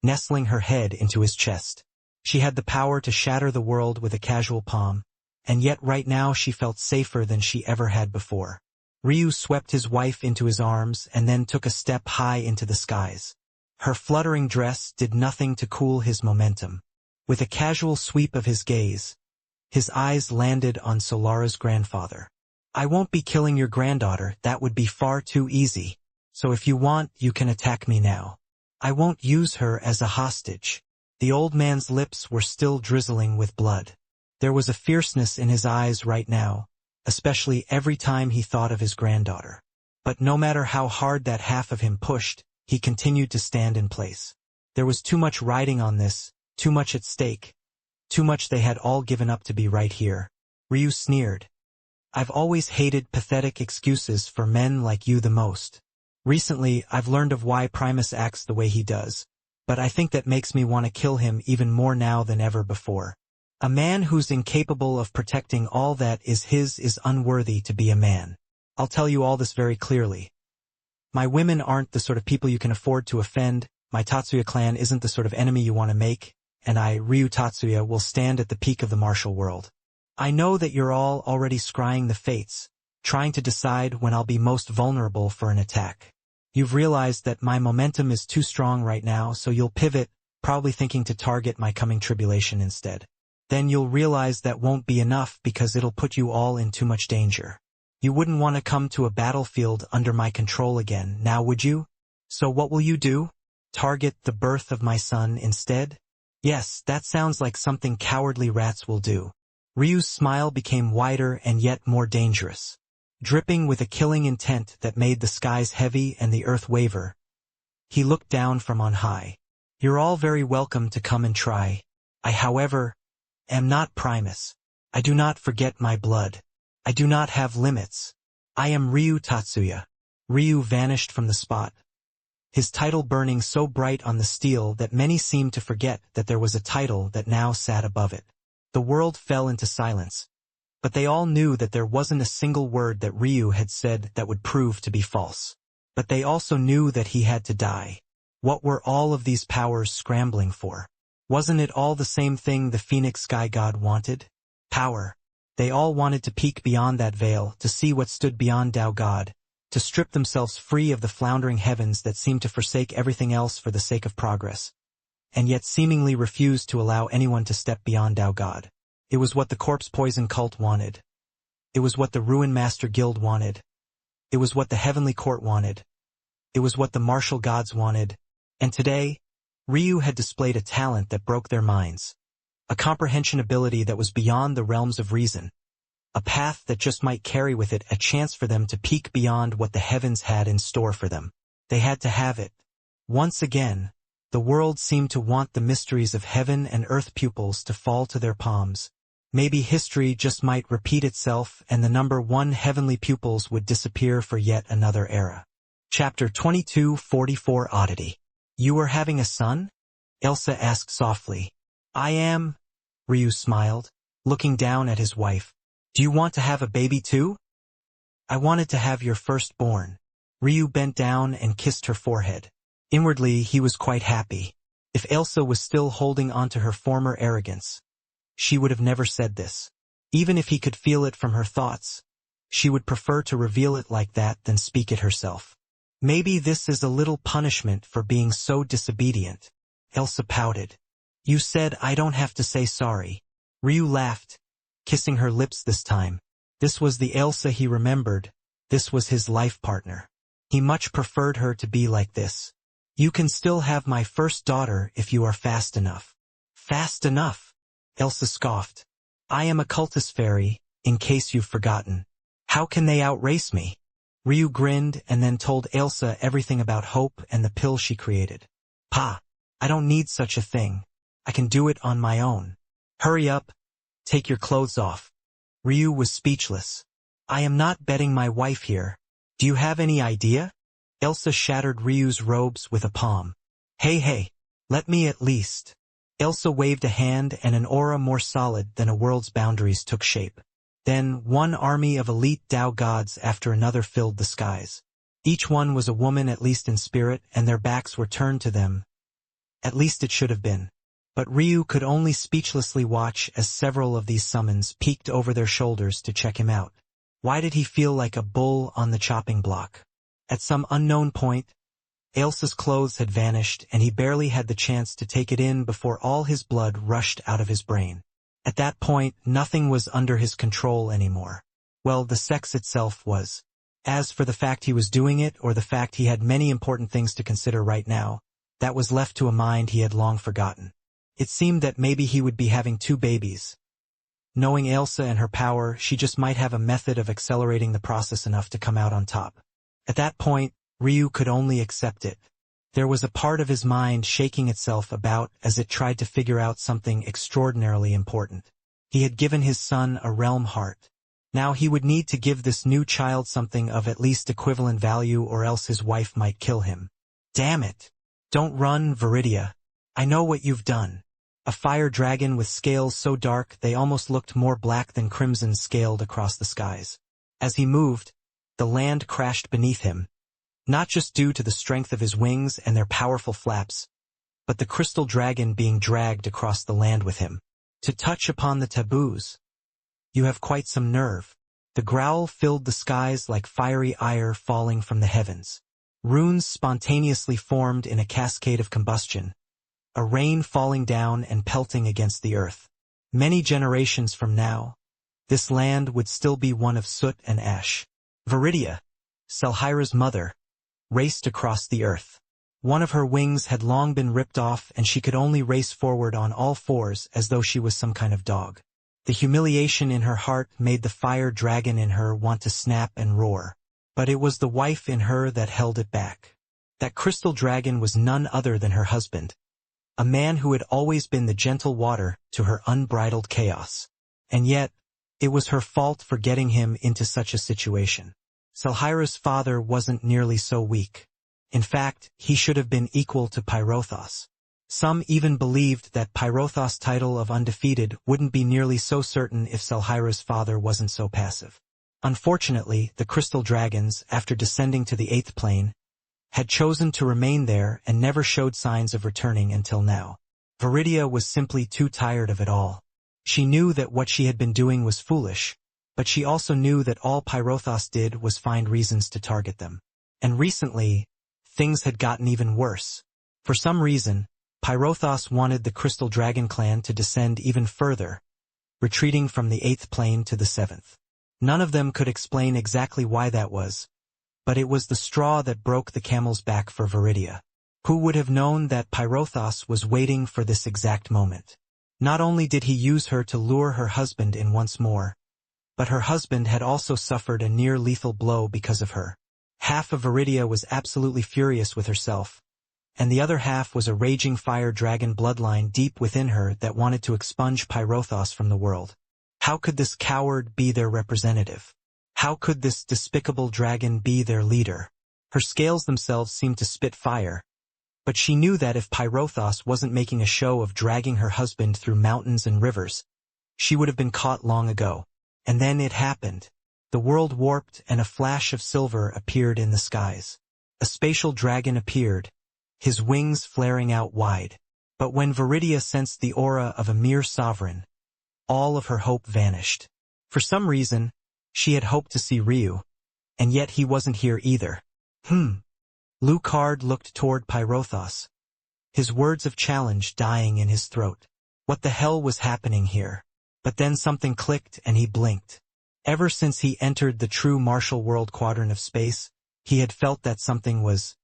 nestling her head into his chest. She had the power to shatter the world with a casual palm, and yet right now she felt safer than she ever had before. Ryu swept his wife into his arms and then took a step high into the skies. Her fluttering dress did nothing to cool his momentum. With a casual sweep of his gaze, his eyes landed on Solara's grandfather. I won't be killing your granddaughter, that would be far too easy. So if you want, you can attack me now. I won't use her as a hostage. The old man's lips were still drizzling with blood. There was a fierceness in his eyes right now, especially every time he thought of his granddaughter. But no matter how hard that half of him pushed, he continued to stand in place. There was too much riding on this, too much at stake, too much they had all given up to be right here. Ryu sneered. I've always hated pathetic excuses for men like you the most. Recently, I've learned of why Primus acts the way he does, but I think that makes me want to kill him even more now than ever before. A man who's incapable of protecting all that is his is unworthy to be a man. I'll tell you all this very clearly. My women aren't the sort of people you can afford to offend, my Tatsuya clan isn't the sort of enemy you want to make, and I, Ryu Tatsuya, will stand at the peak of the martial world. I know that you're all already scrying the fates, trying to decide when I'll be most vulnerable for an attack. You've realized that my momentum is too strong right now, so you'll pivot, probably thinking to target my coming tribulation instead. Then you'll realize that won't be enough because it'll put you all in too much danger. You wouldn't want to come to a battlefield under my control again, now would you? So what will you do? Target the birth of my son instead? Yes, that sounds like something cowardly rats will do. Ryu's smile became wider and yet more dangerous. Dripping with a killing intent that made the skies heavy and the earth waver, he looked down from on high. You're all very welcome to come and try. I, however, am not Primus. I do not forget my blood. I do not have limits. I am Ryu Tatsuya. Ryu vanished from the spot, his title burning so bright on the steel that many seemed to forget that there was a title that now sat above it. The world fell into silence, but they all knew that there wasn't a single word that Ryu had said that would prove to be false. But they also knew that he had to die. What were all of these powers scrambling for? Wasn't it all the same thing the Phoenix Sky God wanted? Power. They all wanted to peek beyond that veil, to see what stood beyond Tao God, to strip themselves free of the floundering heavens that seemed to forsake everything else for the sake of progress, and yet seemingly refused to allow anyone to step beyond Tao God. It was what the Corpse Poison Cult wanted. It was what the Ruin Master Guild wanted. It was what the Heavenly Court wanted. It was what the Martial Gods wanted. And today, Ryu had displayed a talent that broke their minds. A comprehension ability that was beyond the realms of reason. A path that just might carry with it a chance for them to peek beyond what the heavens had in store for them. They had to have it. Once again, the world seemed to want the mysteries of heaven and earth pupils to fall to their palms. Maybe history just might repeat itself and the number 1 heavenly pupils would disappear for yet another era. Chapter 2244 Oddity. You are having a son? Elsa asked softly. I am. Ryu smiled, looking down at his wife. Do you want to have a baby too? I wanted to have your firstborn. Ryu bent down and kissed her forehead. Inwardly, he was quite happy. If Elsa was still holding onto her former arrogance, she would have never said this. Even if he could feel it from her thoughts, she would prefer to reveal it like that than speak it herself. Maybe this is a little punishment for being so disobedient. Elsa pouted. You said I don't have to say sorry. Ryu laughed, kissing her lips this time. This was the Elsa he remembered. This was his life partner. He much preferred her to be like this. You can still have my first daughter if you are fast enough. Fast enough? Elsa scoffed. I am a cultist fairy, in case you've forgotten. How can they outrace me? Ryu grinned and then told Elsa everything about hope and the pill she created. Pa, I don't need such a thing. I can do it on my own. Hurry up. Take your clothes off. Ryu was speechless. I am not betting my wife here. Do you have any idea? Elsa shattered Ryu's robes with a palm. Hey, let me at least. Elsa waved a hand and an aura more solid than a world's boundaries took shape. Then one army of elite Tao gods after another filled the skies. Each one was a woman, at least in spirit, and their backs were turned to them. At least it should have been. But Ryu could only speechlessly watch as several of these summons peeked over their shoulders to check him out. Why did he feel like a bull on the chopping block? At some unknown point, Ailsa's clothes had vanished, and he barely had the chance to take it in before all his blood rushed out of his brain. At that point, nothing was under his control anymore. Well, the sex itself was. As for the fact he was doing it, or the fact he had many important things to consider right now, that was left to a mind he had long forgotten. It seemed that maybe he would be having 2 babies. Knowing Ailsa and her power, she just might have a method of accelerating the process enough to come out on top. At that point, Ryu could only accept it. There was a part of his mind shaking itself about as it tried to figure out something extraordinarily important. He had given his son a realm heart. Now he would need to give this new child something of at least equivalent value, or else his wife might kill him. Damn it! Don't run, Viridia. I know what you've done. A fire dragon with scales so dark they almost looked more black than crimson scaled across the skies. As he moved, the land crashed beneath him, not just due to the strength of his wings and their powerful flaps, but the crystal dragon being dragged across the land with him. To touch upon the taboos. You have quite some nerve. The growl filled the skies like fiery ire falling from the heavens. Runes spontaneously formed in a cascade of combustion, a rain falling down and pelting against the earth. Many generations from now, this land would still be one of soot and ash. Viridia, Selhira's mother, raced across the earth. One of her wings had long been ripped off, and she could only race forward on all fours as though she was some kind of dog. The humiliation in her heart made the fire dragon in her want to snap and roar. But it was the wife in her that held it back. That crystal dragon was none other than her husband, a man who had always been the gentle water to her unbridled chaos. And yet, it was her fault for getting him into such a situation. Selhira's father wasn't nearly so weak. In fact, he should have been equal to Pyrothos. Some even believed that Pyrothos' title of undefeated wouldn't be nearly so certain if Selhira's father wasn't so passive. Unfortunately, the crystal dragons, after descending to the 8th plane, had chosen to remain there and never showed signs of returning until now. Viridia was simply too tired of it all. She knew that what she had been doing was foolish, but she also knew that all Pyrothos did was find reasons to target them. And recently, things had gotten even worse. For some reason, Pyrothos wanted the Crystal Dragon clan to descend even further, retreating from the 8th plane to the 7th. None of them could explain exactly why that was, but it was the straw that broke the camel's back for Viridia. Who would have known that Pyrothos was waiting for this exact moment? Not only did he use her to lure her husband in once more, but her husband had also suffered a near-lethal blow because of her. Half of Viridia was absolutely furious with herself, and the other half was a raging fire dragon bloodline deep within her that wanted to expunge Pyrothos from the world. How could this coward be their representative? How could this despicable dragon be their leader? Her scales themselves seemed to spit fire, but she knew that if Pyrothos wasn't making a show of dragging her husband through mountains and rivers, she would have been caught long ago. And then it happened. The world warped and a flash of silver appeared in the skies. A spatial dragon appeared, his wings flaring out wide. But when Viridia sensed the aura of a mere sovereign, all of her hope vanished. For some reason, she had hoped to see Ryu, and yet he wasn't here either. Lucard looked toward Pyrothos, his words of challenge dying in his throat. What the hell was happening here? But then something clicked and he blinked. Ever since he entered the true martial world quadrant of space, he had felt that something was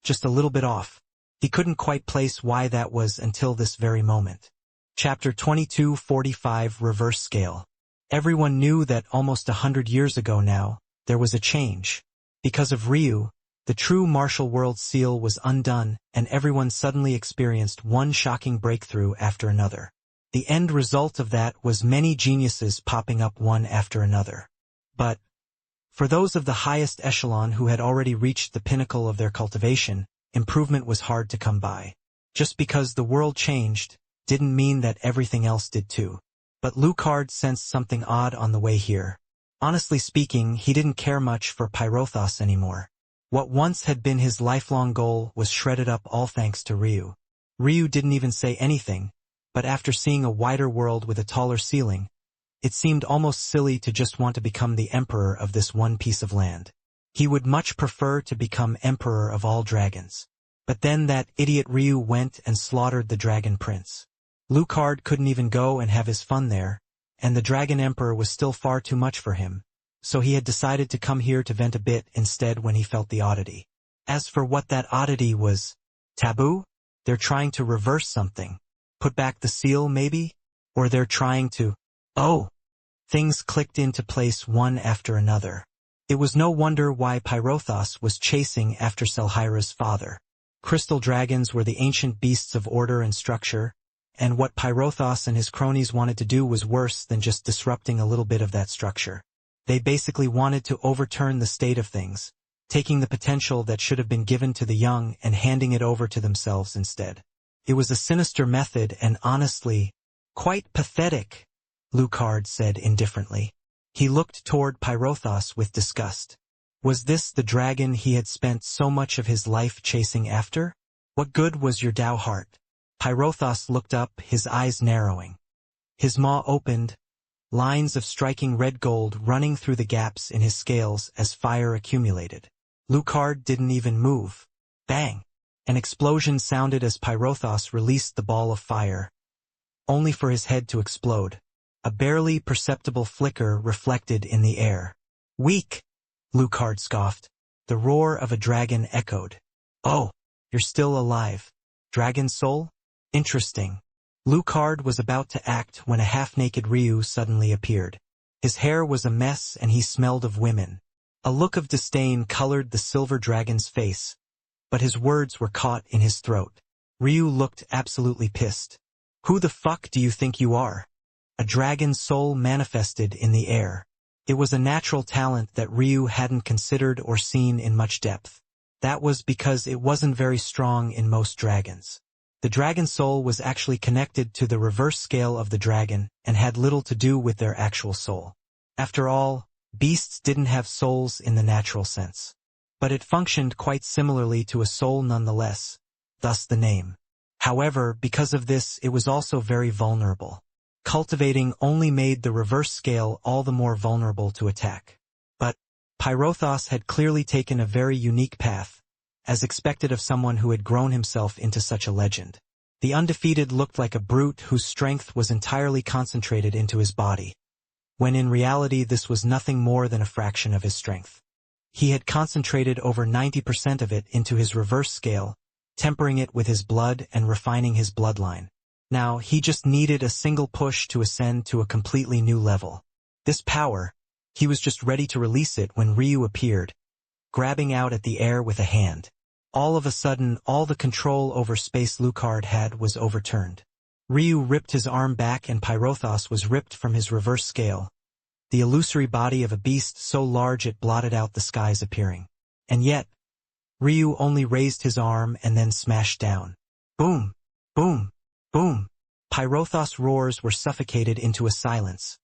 just a little bit off. He couldn't quite place why that was until this very moment. Chapter 2245 Reverse Scale. Everyone knew that almost 100 years ago now, there was a change. Because of Ryu, the true martial world seal was undone, and everyone suddenly experienced one shocking breakthrough after another. The end result of that was many geniuses popping up one after another. But, for those of the highest echelon who had already reached the pinnacle of their cultivation, improvement was hard to come by. Just because the world changed, didn't mean that everything else did too. But Lucard sensed something odd on the way here. Honestly speaking, he didn't care much for Pyrothos anymore. What once had been his lifelong goal was shredded up, all thanks to Ryu. Ryu didn't even say anything, but after seeing a wider world with a taller ceiling, it seemed almost silly to just want to become the emperor of this one piece of land. He would much prefer to become emperor of all dragons. But then that idiot Ryu went and slaughtered the dragon prince. Lucard couldn't even go and have his fun there, and the dragon emperor was still far too much for him, so he had decided to come here to vent a bit instead when he felt the oddity. As for what that oddity was, taboo? They're trying to reverse something. Put back the seal, maybe? Or they're trying to... Oh! Things clicked into place one after another. It was no wonder why Pyrothos was chasing after Selhyra's father. Crystal dragons were the ancient beasts of order and structure, and what Pyrothos and his cronies wanted to do was worse than just disrupting a little bit of that structure. They basically wanted to overturn the state of things, taking the potential that should have been given to the young and handing it over to themselves instead. It was a sinister method and honestly, quite pathetic, Lucard said indifferently. He looked toward Pyrothos with disgust. Was this the dragon he had spent so much of his life chasing after? What good was your Tao heart? Pyrothos looked up, his eyes narrowing. His maw opened, lines of striking red gold running through the gaps in his scales as fire accumulated. Lucard didn't even move. Bang! An explosion sounded as Pyrothos released the ball of fire, only for his head to explode. A barely perceptible flicker reflected in the air. Weak! Lucard scoffed. The roar of a dragon echoed. Oh, you're still alive. Dragon soul? Interesting. Lucard was about to act when a half-naked Ryu suddenly appeared. His hair was a mess and he smelled of women. A look of disdain colored the silver dragon's face, but his words were caught in his throat. Ryu looked absolutely pissed. Who the fuck do you think you are? A dragon soul manifested in the air. It was a natural talent that Ryu hadn't considered or seen in much depth. That was because it wasn't very strong in most dragons. The dragon soul was actually connected to the reverse scale of the dragon and had little to do with their actual soul. After all, beasts didn't have souls in the natural sense. But it functioned quite similarly to a soul nonetheless, thus the name. However, because of this, it was also very vulnerable. Cultivating only made the reverse scale all the more vulnerable to attack. But Pyrothos had clearly taken a very unique path, as expected of someone who had grown himself into such a legend. The undefeated looked like a brute whose strength was entirely concentrated into his body, when in reality this was nothing more than a fraction of his strength. He had concentrated over 90% of it into his reverse scale, tempering it with his blood and refining his bloodline. Now, he just needed a single push to ascend to a completely new level. This power, he was just ready to release it when Ryu appeared, grabbing out at the air with a hand. All of a sudden, all the control over space Lucard had was overturned. Ryu ripped his arm back and Pyrothos was ripped from his reverse scale, the illusory body of a beast so large it blotted out the skies appearing. And yet, Ryu only raised his arm and then smashed down. Boom! Boom! Boom! Pyrothos' roars were suffocated into a silence,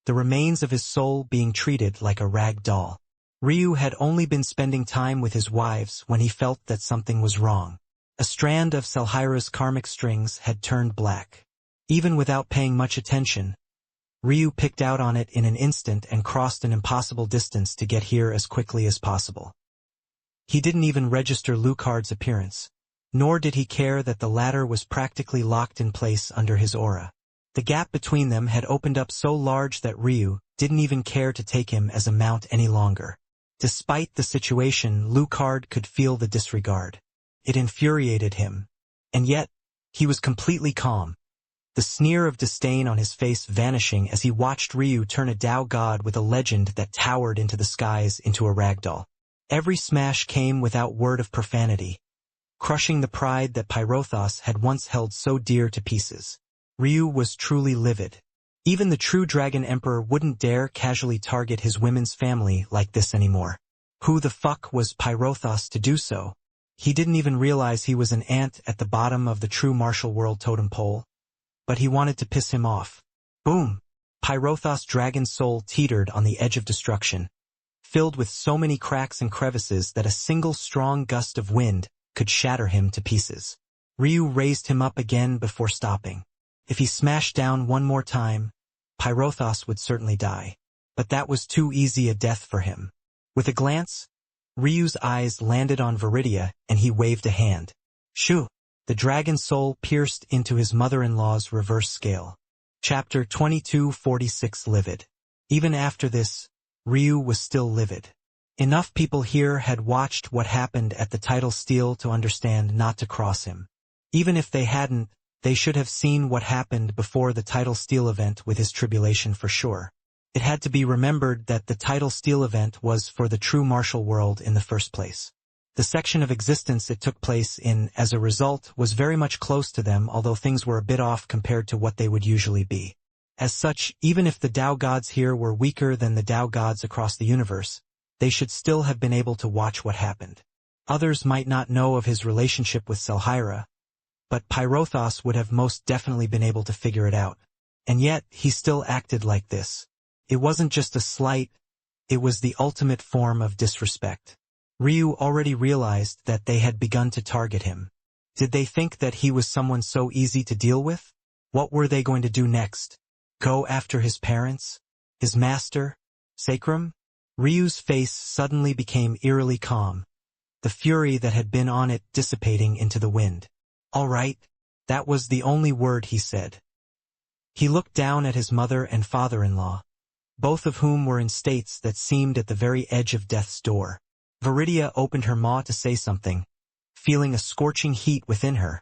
the remains of his soul being treated like a rag doll. Ryu had only been spending time with his wives when he felt that something was wrong. A strand of Selhyra's karmic strings had turned black. Even without paying much attention, Ryu picked out on it in an instant and crossed an impossible distance to get here as quickly as possible. He didn't even register Lucard's appearance, nor did he care that the latter was practically locked in place under his aura. The gap between them had opened up so large that Ryu didn't even care to take him as a mount any longer. Despite the situation, Lucard could feel the disregard. It infuriated him. And yet, he was completely calm, the sneer of disdain on his face vanishing as he watched Ryu turn a Tao god with a legend that towered into the skies into a ragdoll. Every smash came without word of profanity, crushing the pride that Pyrothos had once held so dear to pieces. Ryu was truly livid. Even the true Dragon Emperor wouldn't dare casually target his women's family like this anymore. Who the fuck was Pyrothos to do so? He didn't even realize he was an ant at the bottom of the true martial world totem pole, but he wanted to piss him off. Boom! Pyrothos' dragon soul teetered on the edge of destruction, filled with so many cracks and crevices that a single strong gust of wind could shatter him to pieces. Ryu raised him up again before stopping. If he smashed down one more time, Pyrothos would certainly die. But that was too easy a death for him. With a glance, Ryu's eyes landed on Viridia and he waved a hand. Shoo! The dragon soul pierced into his mother-in-law's reverse scale. Chapter 2246 Livid. Even after this, Ryu was still livid. Enough people here had watched what happened at the title steal to understand not to cross him. Even if they hadn't, they should have seen what happened before the title steal event with his tribulation for sure. It had to be remembered that the title steal event was for the true martial world in the first place. The section of existence it took place in, as a result, was very much close to them, although things were a bit off compared to what they would usually be. As such, even if the Tao gods here were weaker than the Tao gods across the universe, they should still have been able to watch what happened. Others might not know of his relationship with Selhyra, but Pyrothos would have most definitely been able to figure it out. And yet, he still acted like this. It wasn't just a slight, it was the ultimate form of disrespect. Ryu already realized that they had begun to target him. Did they think that he was someone so easy to deal with? What were they going to do next? Go after his parents? His master? Sacrum? Ryu's face suddenly became eerily calm, the fury that had been on it dissipating into the wind. All right, that was the only word he said. He looked down at his mother and father-in-law, both of whom were in states that seemed at the very edge of death's door. Viridia opened her maw to say something, feeling a scorching heat within her.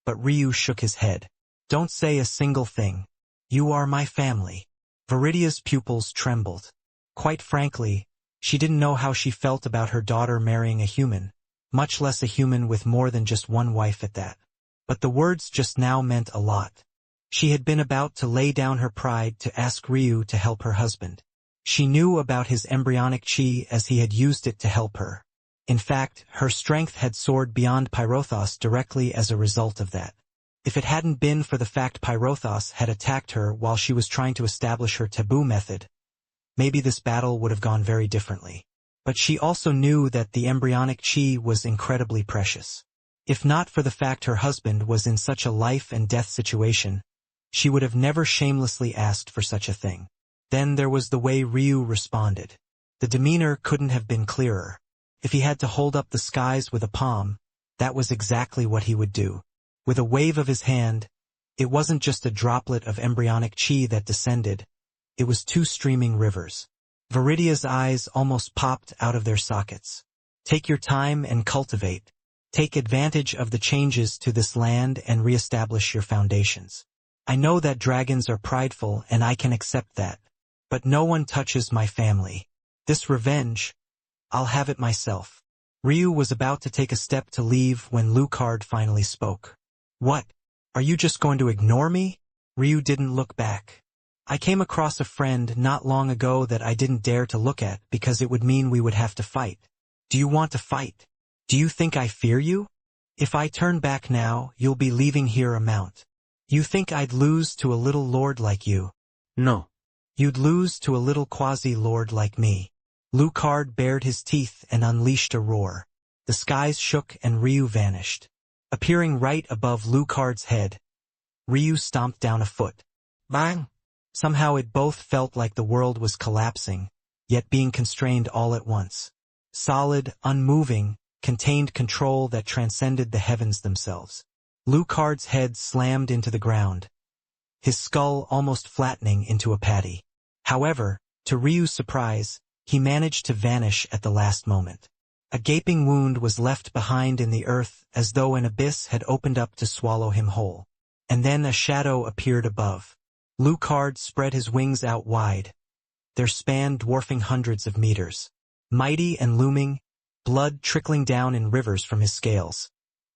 But Ryu shook his head. Don't say a single thing. You are my family. Viridia's pupils trembled. Quite frankly, she didn't know how she felt about her daughter marrying a human, much less a human with more than just one wife at that. But the words just now meant a lot. She had been about to lay down her pride to ask Ryu to help her husband. She knew about his embryonic chi as he had used it to help her. In fact, her strength had soared beyond Pyrothos directly as a result of that. If it hadn't been for the fact Pyrothos had attacked her while she was trying to establish her taboo method, maybe this battle would have gone very differently. But she also knew that the embryonic chi was incredibly precious. If not for the fact her husband was in such a life and death situation, she would have never shamelessly asked for such a thing. Then there was the way Ryu responded. The demeanor couldn't have been clearer. If he had to hold up the skies with a palm, that was exactly what he would do. With a wave of his hand, it wasn't just a droplet of embryonic chi that descended, it was two streaming rivers. Viridia's eyes almost popped out of their sockets. Take your time and cultivate. Take advantage of the changes to this land and reestablish your foundations. I know that dragons are prideful and I can accept that. But no one touches my family. This revenge, I'll have it myself. Ryu was about to take a step to leave when Lucard finally spoke. What? Are you just going to ignore me? Ryu didn't look back. I came across a friend not long ago that I didn't dare to look at because it would mean we would have to fight. Do you want to fight? Do you think I fear you? If I turn back now, you'll be leaving here a mount. You think I'd lose to a little lord like you? No. You'd lose to a little quasi-lord like me. Lucard bared his teeth and unleashed a roar. The skies shook and Ryu vanished. Appearing right above Lucard's head, Ryu stomped down a foot. Bang! Somehow it both felt like the world was collapsing, yet being constrained all at once. Solid, unmoving, contained control that transcended the heavens themselves. Lucard's head slammed into the ground, his skull almost flattening into a patty. However, to Ryu's surprise, he managed to vanish at the last moment. A gaping wound was left behind in the earth as though an abyss had opened up to swallow him whole. And then a shadow appeared above. Lucard spread his wings out wide, their span dwarfing hundreds of meters. Mighty and looming, blood trickling down in rivers from his scales.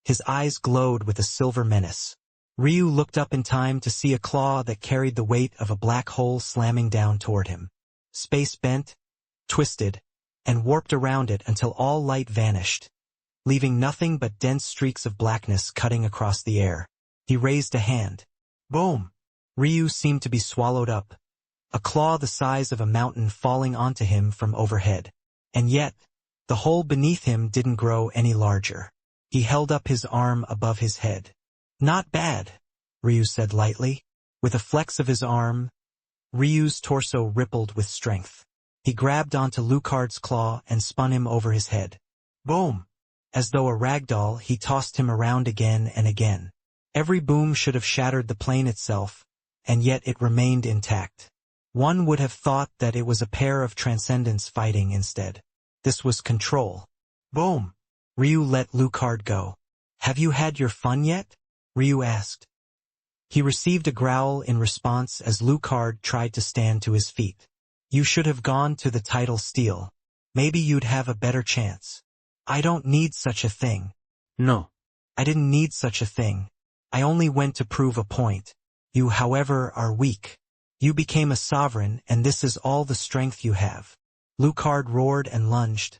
His eyes glowed with a silver menace. Ryu looked up in time to see a claw that carried the weight of a black hole slamming down toward him. Space bent, twisted, and warped around it until all light vanished, leaving nothing but dense streaks of blackness cutting across the air. He raised a hand. Boom! Ryu seemed to be swallowed up, a claw the size of a mountain falling onto him from overhead. And yet, the hole beneath him didn't grow any larger. He held up his arm above his head. "Not bad," Ryu said lightly. With a flex of his arm, Ryu's torso rippled with strength. He grabbed onto Lucard's claw and spun him over his head. Boom! As though a ragdoll, he tossed him around again and again. Every boom should have shattered the plane itself, and yet it remained intact. One would have thought that it was a pair of transcendents fighting instead. This was control. Boom! Ryu let Lucard go. "Have you had your fun yet?" Ryu asked. He received a growl in response as Lucard tried to stand to his feet. "You should have gone to the title steel. Maybe you'd have a better chance." "I don't need such a thing." "No. "I didn't need such a thing. I only went to prove a point. You, however, are weak. You became a sovereign, and this is all the strength you have." Lucard roared and lunged,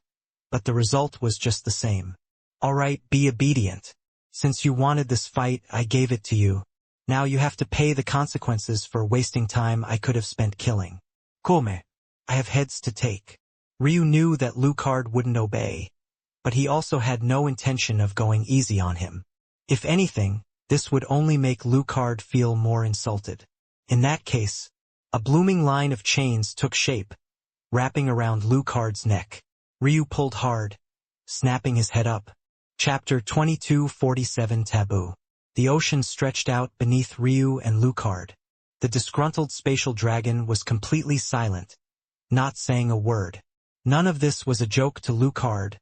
but the result was just the same. "All right, be obedient. Since you wanted this fight, I gave it to you. Now you have to pay the consequences for wasting time I could have spent killing. Come. I have heads to take." Ryu knew that Lucard wouldn't obey, but he also had no intention of going easy on him. If anything, this would only make Lucard feel more insulted. In that case, a blooming line of chains took shape, wrapping around Lucard's neck. Ryu pulled hard, snapping his head up. Chapter 2247 Taboo. The ocean stretched out beneath Ryu and Lucard. The disgruntled spatial dragon was completely silent, not saying a word. None of this was a joke to Lucard,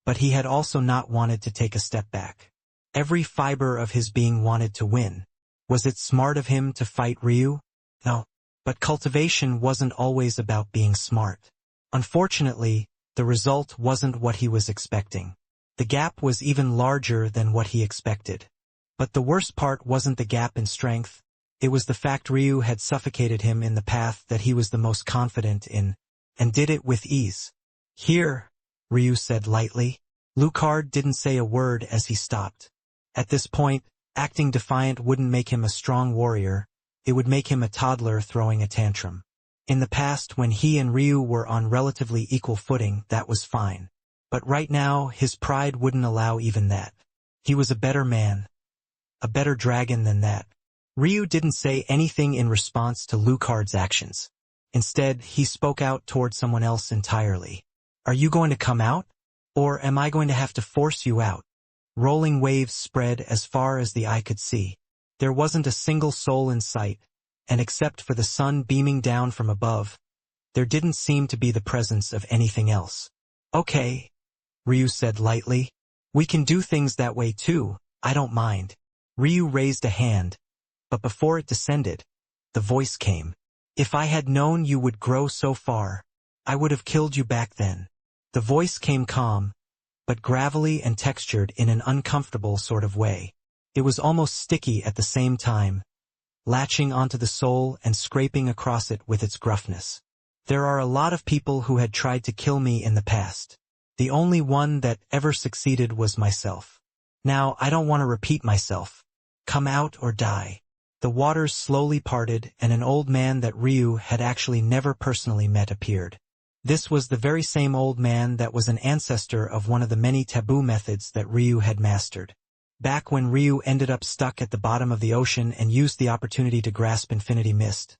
but he had also not wanted to take a step back. Every fiber of his being wanted to win. Was it smart of him to fight Ryu? No. But cultivation wasn't always about being smart. Unfortunately, the result wasn't what he was expecting. The gap was even larger than what he expected. But the worst part wasn't the gap in strength. It was the fact Ryu had suffocated him in the path that he was the most confident in, and did it with ease. "Here," Ryu said lightly. Lucard didn't say a word as he stopped. At this point, acting defiant wouldn't make him a strong warrior, it would make him a toddler throwing a tantrum. In the past, when he and Ryu were on relatively equal footing, that was fine. But right now, his pride wouldn't allow even that. He was a better man. A better dragon than that. Ryu didn't say anything in response to Lucard's actions. Instead, he spoke out toward someone else entirely. "Are you going to come out? Or am I going to have to force you out?" Rolling waves spread as far as the eye could see. There wasn't a single soul in sight, and except for the sun beaming down from above, there didn't seem to be the presence of anything else. "Okay," Ryu said lightly. "We can do things that way too, I don't mind." Ryu raised a hand, but before it descended, the voice came. "If I had known you would grow so far, I would have killed you back then." The voice came calm, but gravelly and textured in an uncomfortable sort of way. It was almost sticky at the same time, latching onto the soul and scraping across it with its gruffness. "There are a lot of people who had tried to kill me in the past. The only one that ever succeeded was myself. Now I don't want to repeat myself. Come out or die." The waters slowly parted, and an old man that Ryu had actually never personally met appeared. This was the very same old man that was an ancestor of one of the many taboo methods that Ryu had mastered. Back when Ryu ended up stuck at the bottom of the ocean and used the opportunity to grasp infinity mist.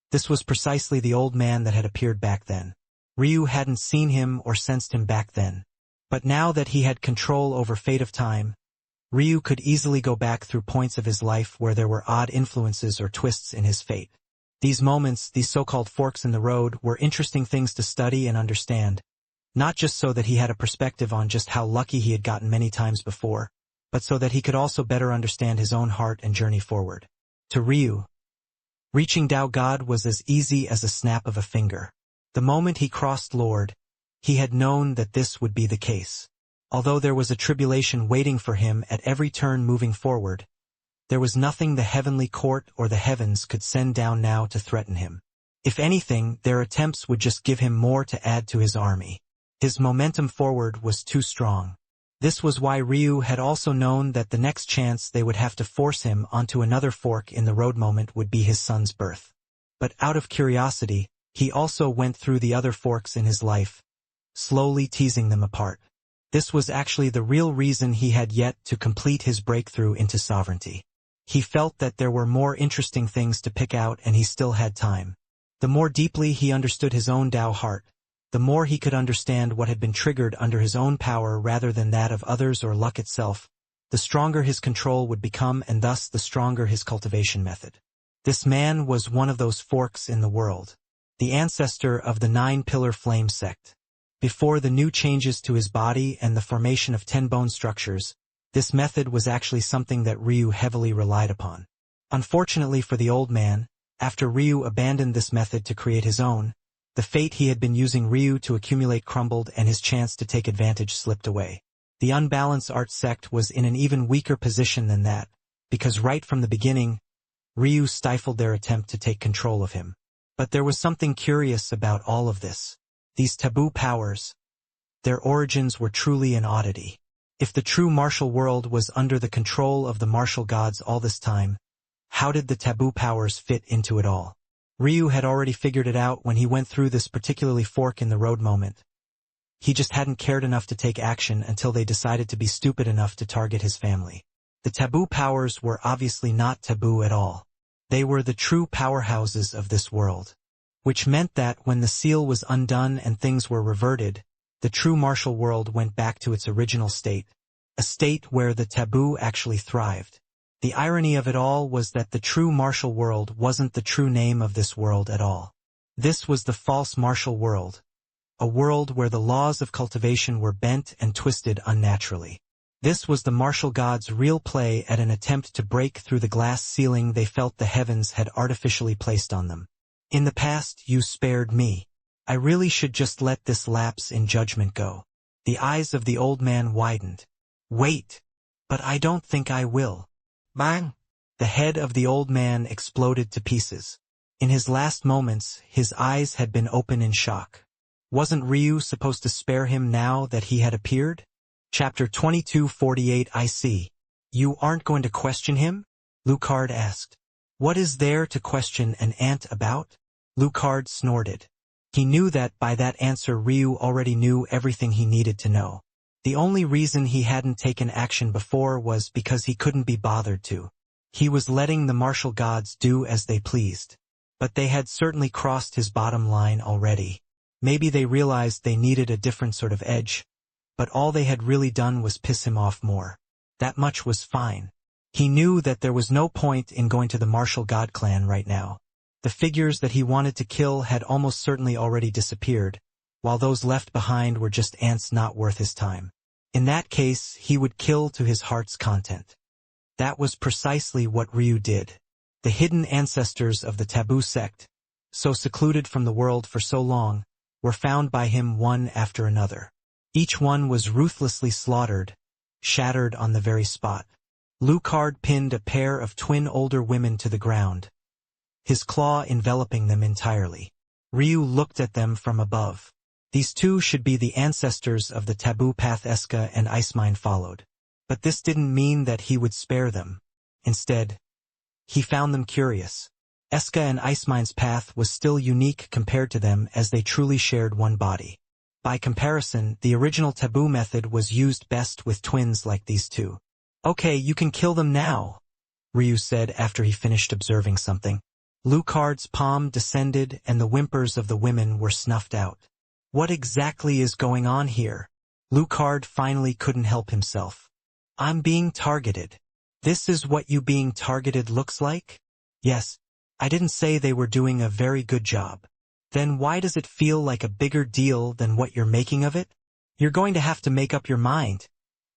This was precisely the old man that had appeared back then. Ryu hadn't seen him or sensed him back then. But now that he had control over fate of time, Ryu could easily go back through points of his life where there were odd influences or twists in his fate. These moments, these so-called forks in the road, were interesting things to study and understand, not just so that he had a perspective on just how lucky he had gotten many times before, but so that he could also better understand his own heart and journey forward. To Ryu, reaching Tao God was as easy as a snap of a finger. The moment he crossed Lord, he had known that this would be the case. Although there was a tribulation waiting for him at every turn moving forward, there was nothing the heavenly court or the heavens could send down now to threaten him. If anything, their attempts would just give him more to add to his army. His momentum forward was too strong. This was why Ryu had also known that the next chance they would have to force him onto another fork in the road moment would be his son's birth. But out of curiosity, he also went through the other forks in his life, slowly teasing them apart. This was actually the real reason he had yet to complete his breakthrough into sovereignty. He felt that there were more interesting things to pick out and he still had time. The more deeply he understood his own Tao heart, the more he could understand what had been triggered under his own power rather than that of others or luck itself, the stronger his control would become and thus the stronger his cultivation method. This man was one of those forks in the world, the ancestor of the 9-pillar flame sect. Before the new changes to his body and the formation of 10 bone structures, this method was actually something that Ryu heavily relied upon. Unfortunately for the old man, after Ryu abandoned this method to create his own, the fate he had been using Ryu to accumulate crumbled and his chance to take advantage slipped away. The unbalanced art sect was in an even weaker position than that, because right from the beginning, Ryu stifled their attempt to take control of him. But there was something curious about all of this. These taboo powers, their origins were truly an oddity. If the true martial world was under the control of the martial gods all this time, how did the taboo powers fit into it all? Ryu had already figured it out when he went through this particularly fork-in-the-road moment. He just hadn't cared enough to take action until they decided to be stupid enough to target his family. The taboo powers were obviously not taboo at all. They were the true powerhouses of this world. Which meant that when the seal was undone and things were reverted, the true martial world went back to its original state, a state where the taboo actually thrived. The irony of it all was that the true martial world wasn't the true name of this world at all. This was the false martial world, a world where the laws of cultivation were bent and twisted unnaturally. This was the martial gods' real play at an attempt to break through the glass ceiling they felt the heavens had artificially placed on them. In the past, you spared me. I really should just let this lapse in judgment go. The eyes of the old man widened. Wait, but I don't think I will. Bang! The head of the old man exploded to pieces. In his last moments, his eyes had been open in shock. Wasn't Ryu supposed to spare him now that he had appeared? Chapter 2248 I see. You aren't going to question him? Lucard asked. What is there to question an ant about? Lucard snorted. He knew that by that answer Ryu already knew everything he needed to know. The only reason he hadn't taken action before was because he couldn't be bothered to. He was letting the martial gods do as they pleased. But they had certainly crossed his bottom line already. Maybe they realized they needed a different sort of edge, but all they had really done was piss him off more. That much was fine. He knew that there was no point in going to the martial god clan right now. The figures that he wanted to kill had almost certainly already disappeared, while those left behind were just ants not worth his time. In that case, he would kill to his heart's content. That was precisely what Ryu did. The hidden ancestors of the taboo sect, so secluded from the world for so long, were found by him one after another. Each one was ruthlessly slaughtered, shattered on the very spot. Lucard pinned a pair of twin older women to the ground, his claw enveloping them entirely. Ryu looked at them from above. These two should be the ancestors of the taboo path. Eska and Icemine followed. But this didn't mean that he would spare them. Instead, he found them curious. Eska and Icemine's path was still unique compared to them as they truly shared one body. By comparison, the original taboo method was used best with twins like these two. Okay, you can kill them now, Ryu said after he finished observing something. Lucard's palm descended and the whimpers of the women were snuffed out. What exactly is going on here? Lucard finally couldn't help himself. I'm being targeted. This is what you being targeted looks like? Yes, I didn't say they were doing a very good job. Then why does it feel like a bigger deal than what you're making of it? You're going to have to make up your mind,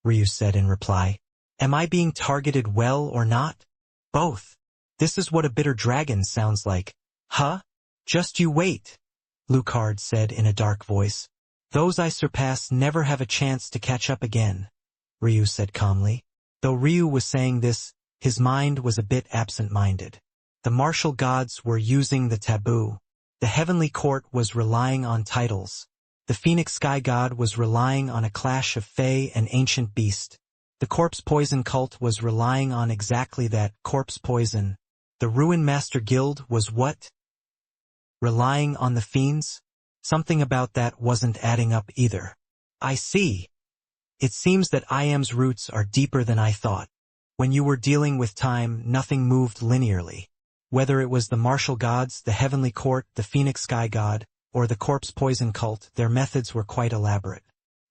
Ryu said in reply. Am I being targeted well or not? Both. This is what a bitter dragon sounds like. Huh? Just you wait, Lucard said in a dark voice. Those I surpass never have a chance to catch up again, Ryu said calmly. Though Ryu was saying this, his mind was a bit absent-minded. The martial gods were using the taboo. The heavenly court was relying on titles. The phoenix sky god was relying on a clash of fae and ancient beast. The corpse poison cult was relying on exactly that, corpse poison. The Ruin Master Guild was what? Relying on the fiends? Something about that wasn't adding up either. I see. It seems that I am's roots are deeper than I thought. When you were dealing with time, nothing moved linearly. Whether it was the martial gods, the heavenly court, the phoenix sky god, or the corpse poison cult, their methods were quite elaborate.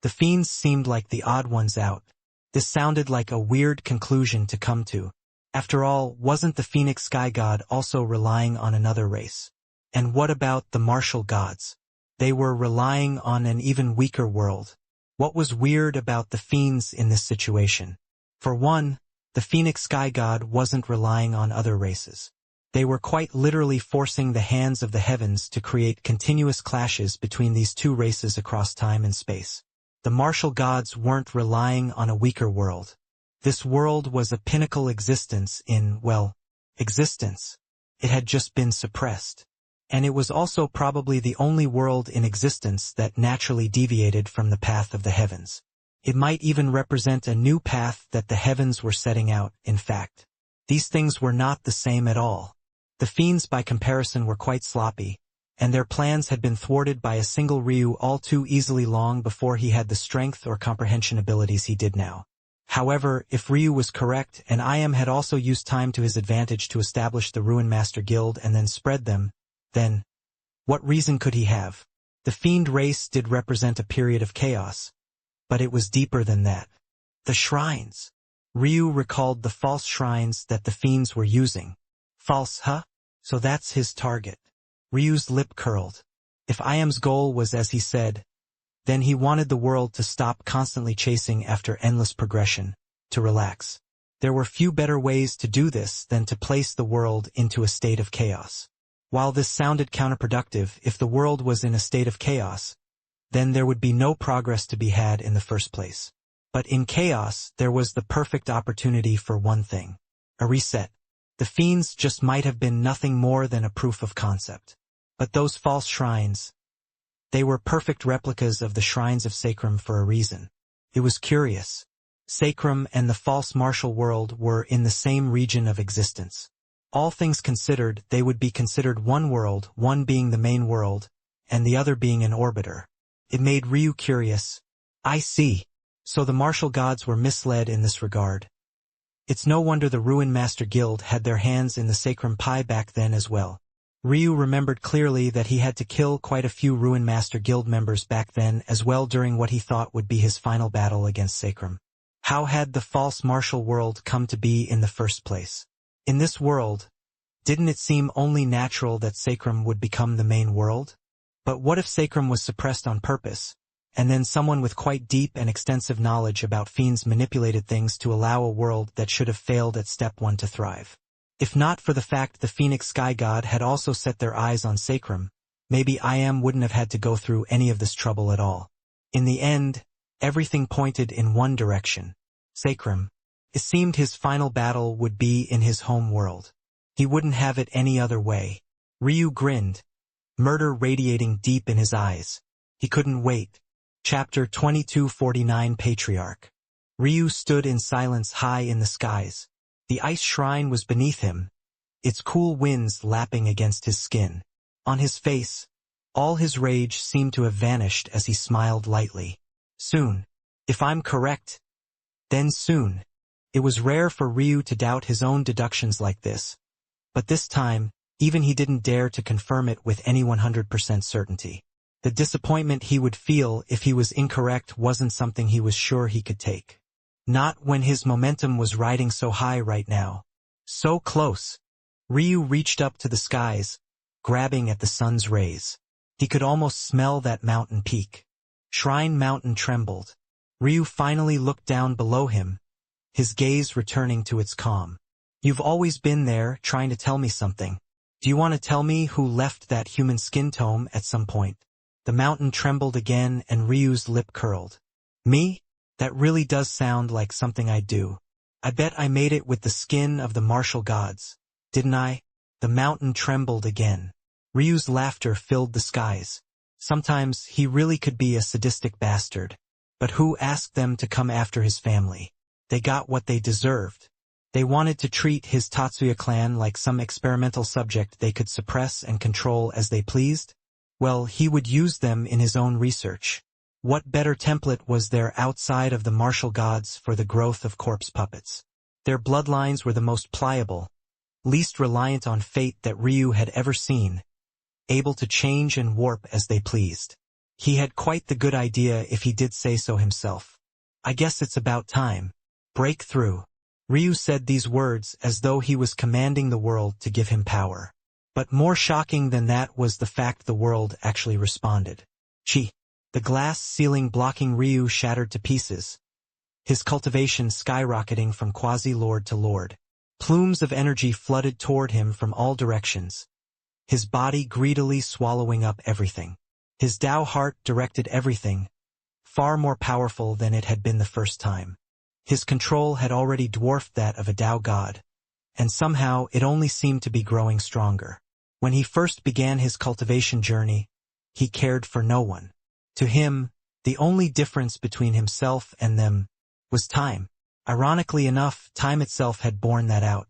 The fiends seemed like the odd ones out. This sounded like a weird conclusion to come to. After all, wasn't the phoenix sky god also relying on another race? And what about the martial gods? They were relying on an even weaker world. What was weird about the fiends in this situation? For one, the phoenix sky god wasn't relying on other races. They were quite literally forcing the hands of the heavens to create continuous clashes between these two races across time and space. The martial gods weren't relying on a weaker world. This world was a pinnacle existence in, well, existence. It had just been suppressed. And it was also probably the only world in existence that naturally deviated from the path of the heavens. It might even represent a new path that the heavens were setting out, in fact. These things were not the same at all. The fiends by comparison were quite sloppy, and their plans had been thwarted by a single Ryu all too easily long before he had the strength or comprehension abilities he did now. However, if Ryu was correct and I am had also used time to his advantage to establish the Ruin Master Guild and then spread them, then what reason could he have? The fiend race did represent a period of chaos, but it was deeper than that. The shrines. Ryu recalled the false shrines that the fiends were using. False, huh? So that's his target. Ryu's lip curled. If I am's goal was as he said, then he wanted the world to stop constantly chasing after endless progression, to relax. There were few better ways to do this than to place the world into a state of chaos. While this sounded counterproductive, if the world was in a state of chaos, then there would be no progress to be had in the first place. But in chaos, there was the perfect opportunity for one thing: a reset. The fiends just might have been nothing more than a proof of concept. But those false shrines, they were perfect replicas of the shrines of Sacrum for a reason. It was curious. Sacrum and the false martial world were in the same region of existence. All things considered, they would be considered one world, one being the main world, and the other being an orbiter. It made Ryu curious. I see. So the martial gods were misled in this regard. It's no wonder the Ruin Master Guild had their hands in the Sacrum pie back then as well. Ryu remembered clearly that he had to kill quite a few Ruin Master Guild members back then as well during what he thought would be his final battle against Sacrum. How had the false martial world come to be in the first place? In this world, didn't it seem only natural that Sacrum would become the main world? But what if Sacrum was suppressed on purpose, and then someone with quite deep and extensive knowledge about fiends manipulated things to allow a world that should have failed at step 1 to thrive? If not for the fact the Phoenix Sky God had also set their eyes on Sacrum, maybe I am wouldn't have had to go through any of this trouble at all. In the end, everything pointed in one direction. Sacrum. It seemed his final battle would be in his home world. He wouldn't have it any other way. Ryu grinned, murder radiating deep in his eyes. He couldn't wait. Chapter 2249 Patriarch. Ryu stood in silence high in the skies. The ice shrine was beneath him, its cool winds lapping against his skin. On his face, all his rage seemed to have vanished as he smiled lightly. Soon. If I'm correct, then soon. It was rare for Ryu to doubt his own deductions like this, but this time, even he didn't dare to confirm it with any 100% certainty. The disappointment he would feel if he was incorrect wasn't something he was sure he could take. Not when his momentum was riding so high right now. So close. Ryu reached up to the skies, grabbing at the sun's rays. He could almost smell that mountain peak. Shrine Mountain trembled. Ryu finally looked down below him, his gaze returning to its calm. You've always been there, trying to tell me something. Do you want to tell me who left that human skin tome at some point? The mountain trembled again and Ryu's lip curled. Me? That really does sound like something I'd do. I bet I made it with the skin of the martial gods. Didn't I? The mountain trembled again. Ryu's laughter filled the skies. Sometimes he really could be a sadistic bastard. But who asked them to come after his family? They got what they deserved. They wanted to treat his Tatsuya clan like some experimental subject they could suppress and control as they pleased. Well, he would use them in his own research. What better template was there outside of the martial gods for the growth of corpse puppets? Their bloodlines were the most pliable, least reliant on fate that Ryu had ever seen, able to change and warp as they pleased. He had quite the good idea if he did say so himself. I guess it's about time. Break through. Ryu said these words as though he was commanding the world to give him power. But more shocking than that was the fact the world actually responded. Chi. The glass ceiling blocking Ryu shattered to pieces, his cultivation skyrocketing from quasi-lord to lord. Plumes of energy flooded toward him from all directions, his body greedily swallowing up everything. His Tao heart directed everything, far more powerful than it had been the first time. His control had already dwarfed that of a Tao god, and somehow it only seemed to be growing stronger. When he first began his cultivation journey, he cared for no one. To him, the only difference between himself and them was time. Ironically enough, time itself had borne that out.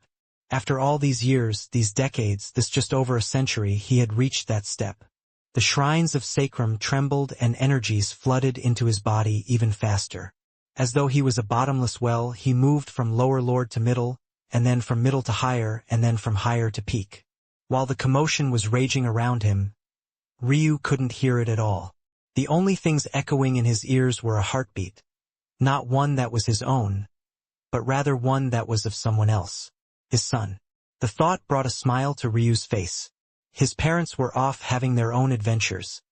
After all these years, these decades, this just over a century, he had reached that step. The shrines of sacrum trembled and energies flooded into his body even faster. As though he was a bottomless well, he moved from lower lord to middle, and then from middle to higher, and then from higher to peak. While the commotion was raging around him, Ryu couldn't hear it at all. The only things echoing in his ears were a heartbeat, not one that was his own, but rather one that was of someone else, his son. The thought brought a smile to Ryu's face. His parents were off having their own adventures,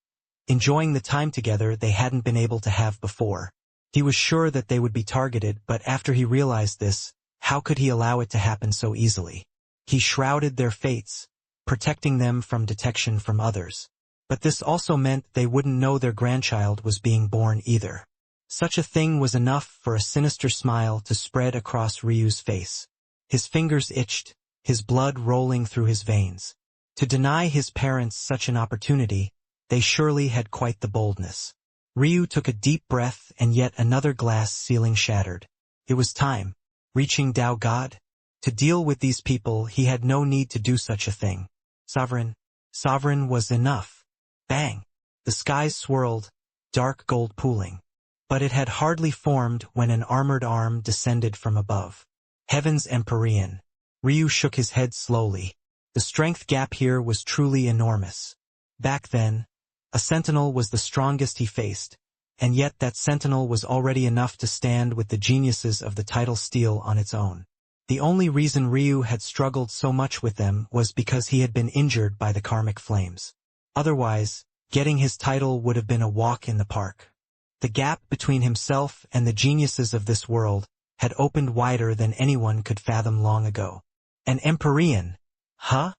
enjoying the time together they hadn't been able to have before. He was sure that they would be targeted, but after he realized this, how could he allow it to happen so easily? He shrouded their fates, protecting them from detection from others. But this also meant they wouldn't know their grandchild was being born either. Such a thing was enough for a sinister smile to spread across Ryu's face. His fingers itched, his blood rolling through his veins. To deny his parents such an opportunity, they surely had quite the boldness. Ryu took a deep breath and yet another glass ceiling shattered. It was time. Reaching Tao God? To deal with these people, he had no need to do such a thing. Sovereign was enough. Bang! The skies swirled, dark gold pooling. But it had hardly formed when an armored arm descended from above. Heaven's Empyrean. Ryu shook his head slowly. The strength gap here was truly enormous. Back then, a sentinel was the strongest he faced, and yet that sentinel was already enough to stand with the geniuses of the tidal steel on its own. The only reason Ryu had struggled so much with them was because he had been injured by the karmic flames. Otherwise, getting his title would have been a walk in the park. The gap between himself and the geniuses of this world had opened wider than anyone could fathom long ago. An Empyrean? Huh?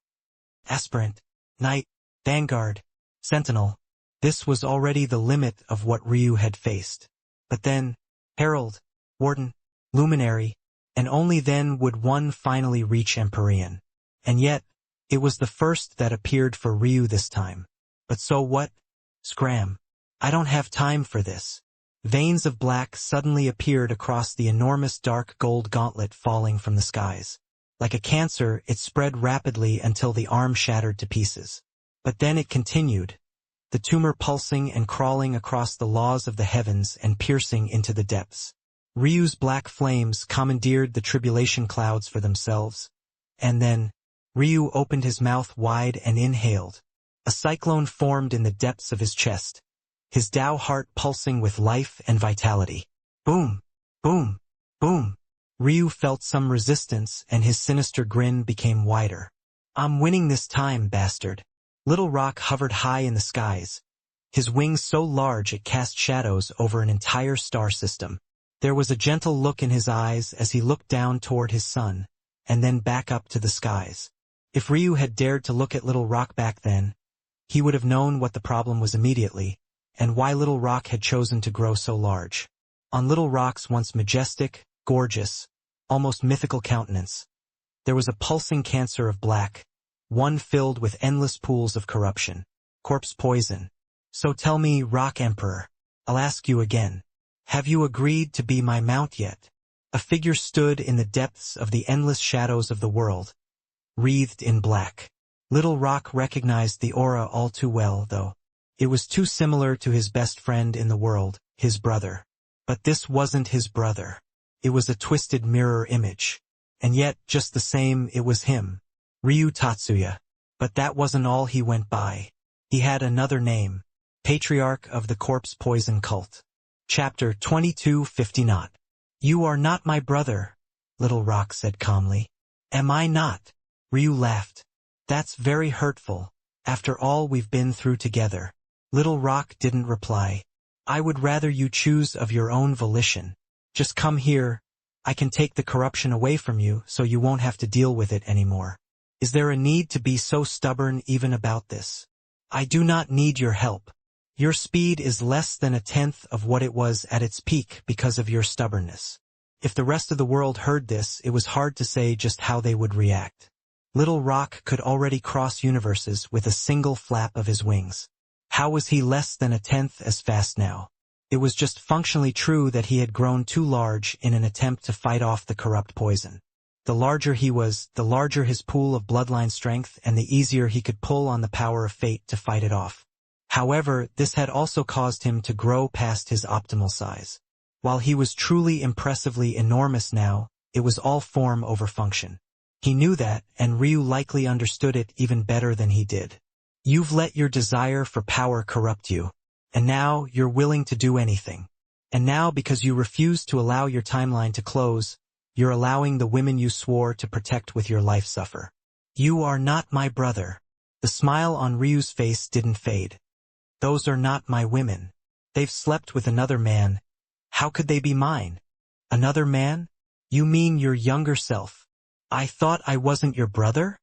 Aspirant, Knight, Vanguard, Sentinel. This was already the limit of what Ryu had faced. But then, Herald, Warden, Luminary, and only then would one finally reach Empyrean. And yet, it was the first that appeared for Ryu this time. But so what? Scram. I don't have time for this. Veins of black suddenly appeared across the enormous dark gold gauntlet falling from the skies. Like a cancer, it spread rapidly until the arm shattered to pieces. But then it continued, the tumor pulsing and crawling across the laws of the heavens and piercing into the depths. Ryu's black flames commandeered the tribulation clouds for themselves. And then, Ryu opened his mouth wide and inhaled. A cyclone formed in the depths of his chest, his Tao heart pulsing with life and vitality. Boom! Boom! Boom! Ryu felt some resistance and his sinister grin became wider. I'm winning this time, bastard. Little Rock hovered high in the skies, his wings so large it cast shadows over an entire star system. There was a gentle look in his eyes as he looked down toward his son, and then back up to the skies. If Ryu had dared to look at Little Rock back then, he would have known what the problem was immediately, and why Little Rock had chosen to grow so large. On Little Rock's once majestic, gorgeous, almost mythical countenance, there was a pulsing cancer of black, one filled with endless pools of corruption, corpse poison. So tell me, Rock Emperor, I'll ask you again, have you agreed to be my mount yet? A figure stood in the depths of the endless shadows of the world, wreathed in black. Little Rock recognized the aura all too well, though. It was too similar to his best friend in the world, his brother. But this wasn't his brother. It was a twisted mirror image. And yet, just the same, it was him. Ryu Tatsuya. But that wasn't all he went by. He had another name. Patriarch of the Corpse Poison Cult. Chapter 22:50. You are not my brother, Little Rock said calmly. Am I not? Ryu laughed. That's very hurtful, after all we've been through together. Little Rock didn't reply. I would rather you choose of your own volition. Just come here. I can take the corruption away from you so you won't have to deal with it anymore. Is there a need to be so stubborn even about this? I do not need your help. Your speed is less than a tenth of what it was at its peak because of your stubbornness. If the rest of the world heard this, it was hard to say just how they would react. Little Rock could already cross universes with a single flap of his wings. How was he less than a tenth as fast now? It was just functionally true that he had grown too large in an attempt to fight off the corrupt poison. The larger he was, the larger his pool of bloodline strength and the easier he could pull on the power of fate to fight it off. However, this had also caused him to grow past his optimal size. While he was truly impressively enormous now, it was all form over function. He knew that, and Ryu likely understood it even better than he did. You've let your desire for power corrupt you. And now, you're willing to do anything. And now, because you refuse to allow your timeline to close, you're allowing the women you swore to protect with your life suffer. You are not my brother. The smile on Ryu's face didn't fade. Those are not my women. They've slept with another man. How could they be mine? Another man? You mean your younger self? I thought I wasn't your brother?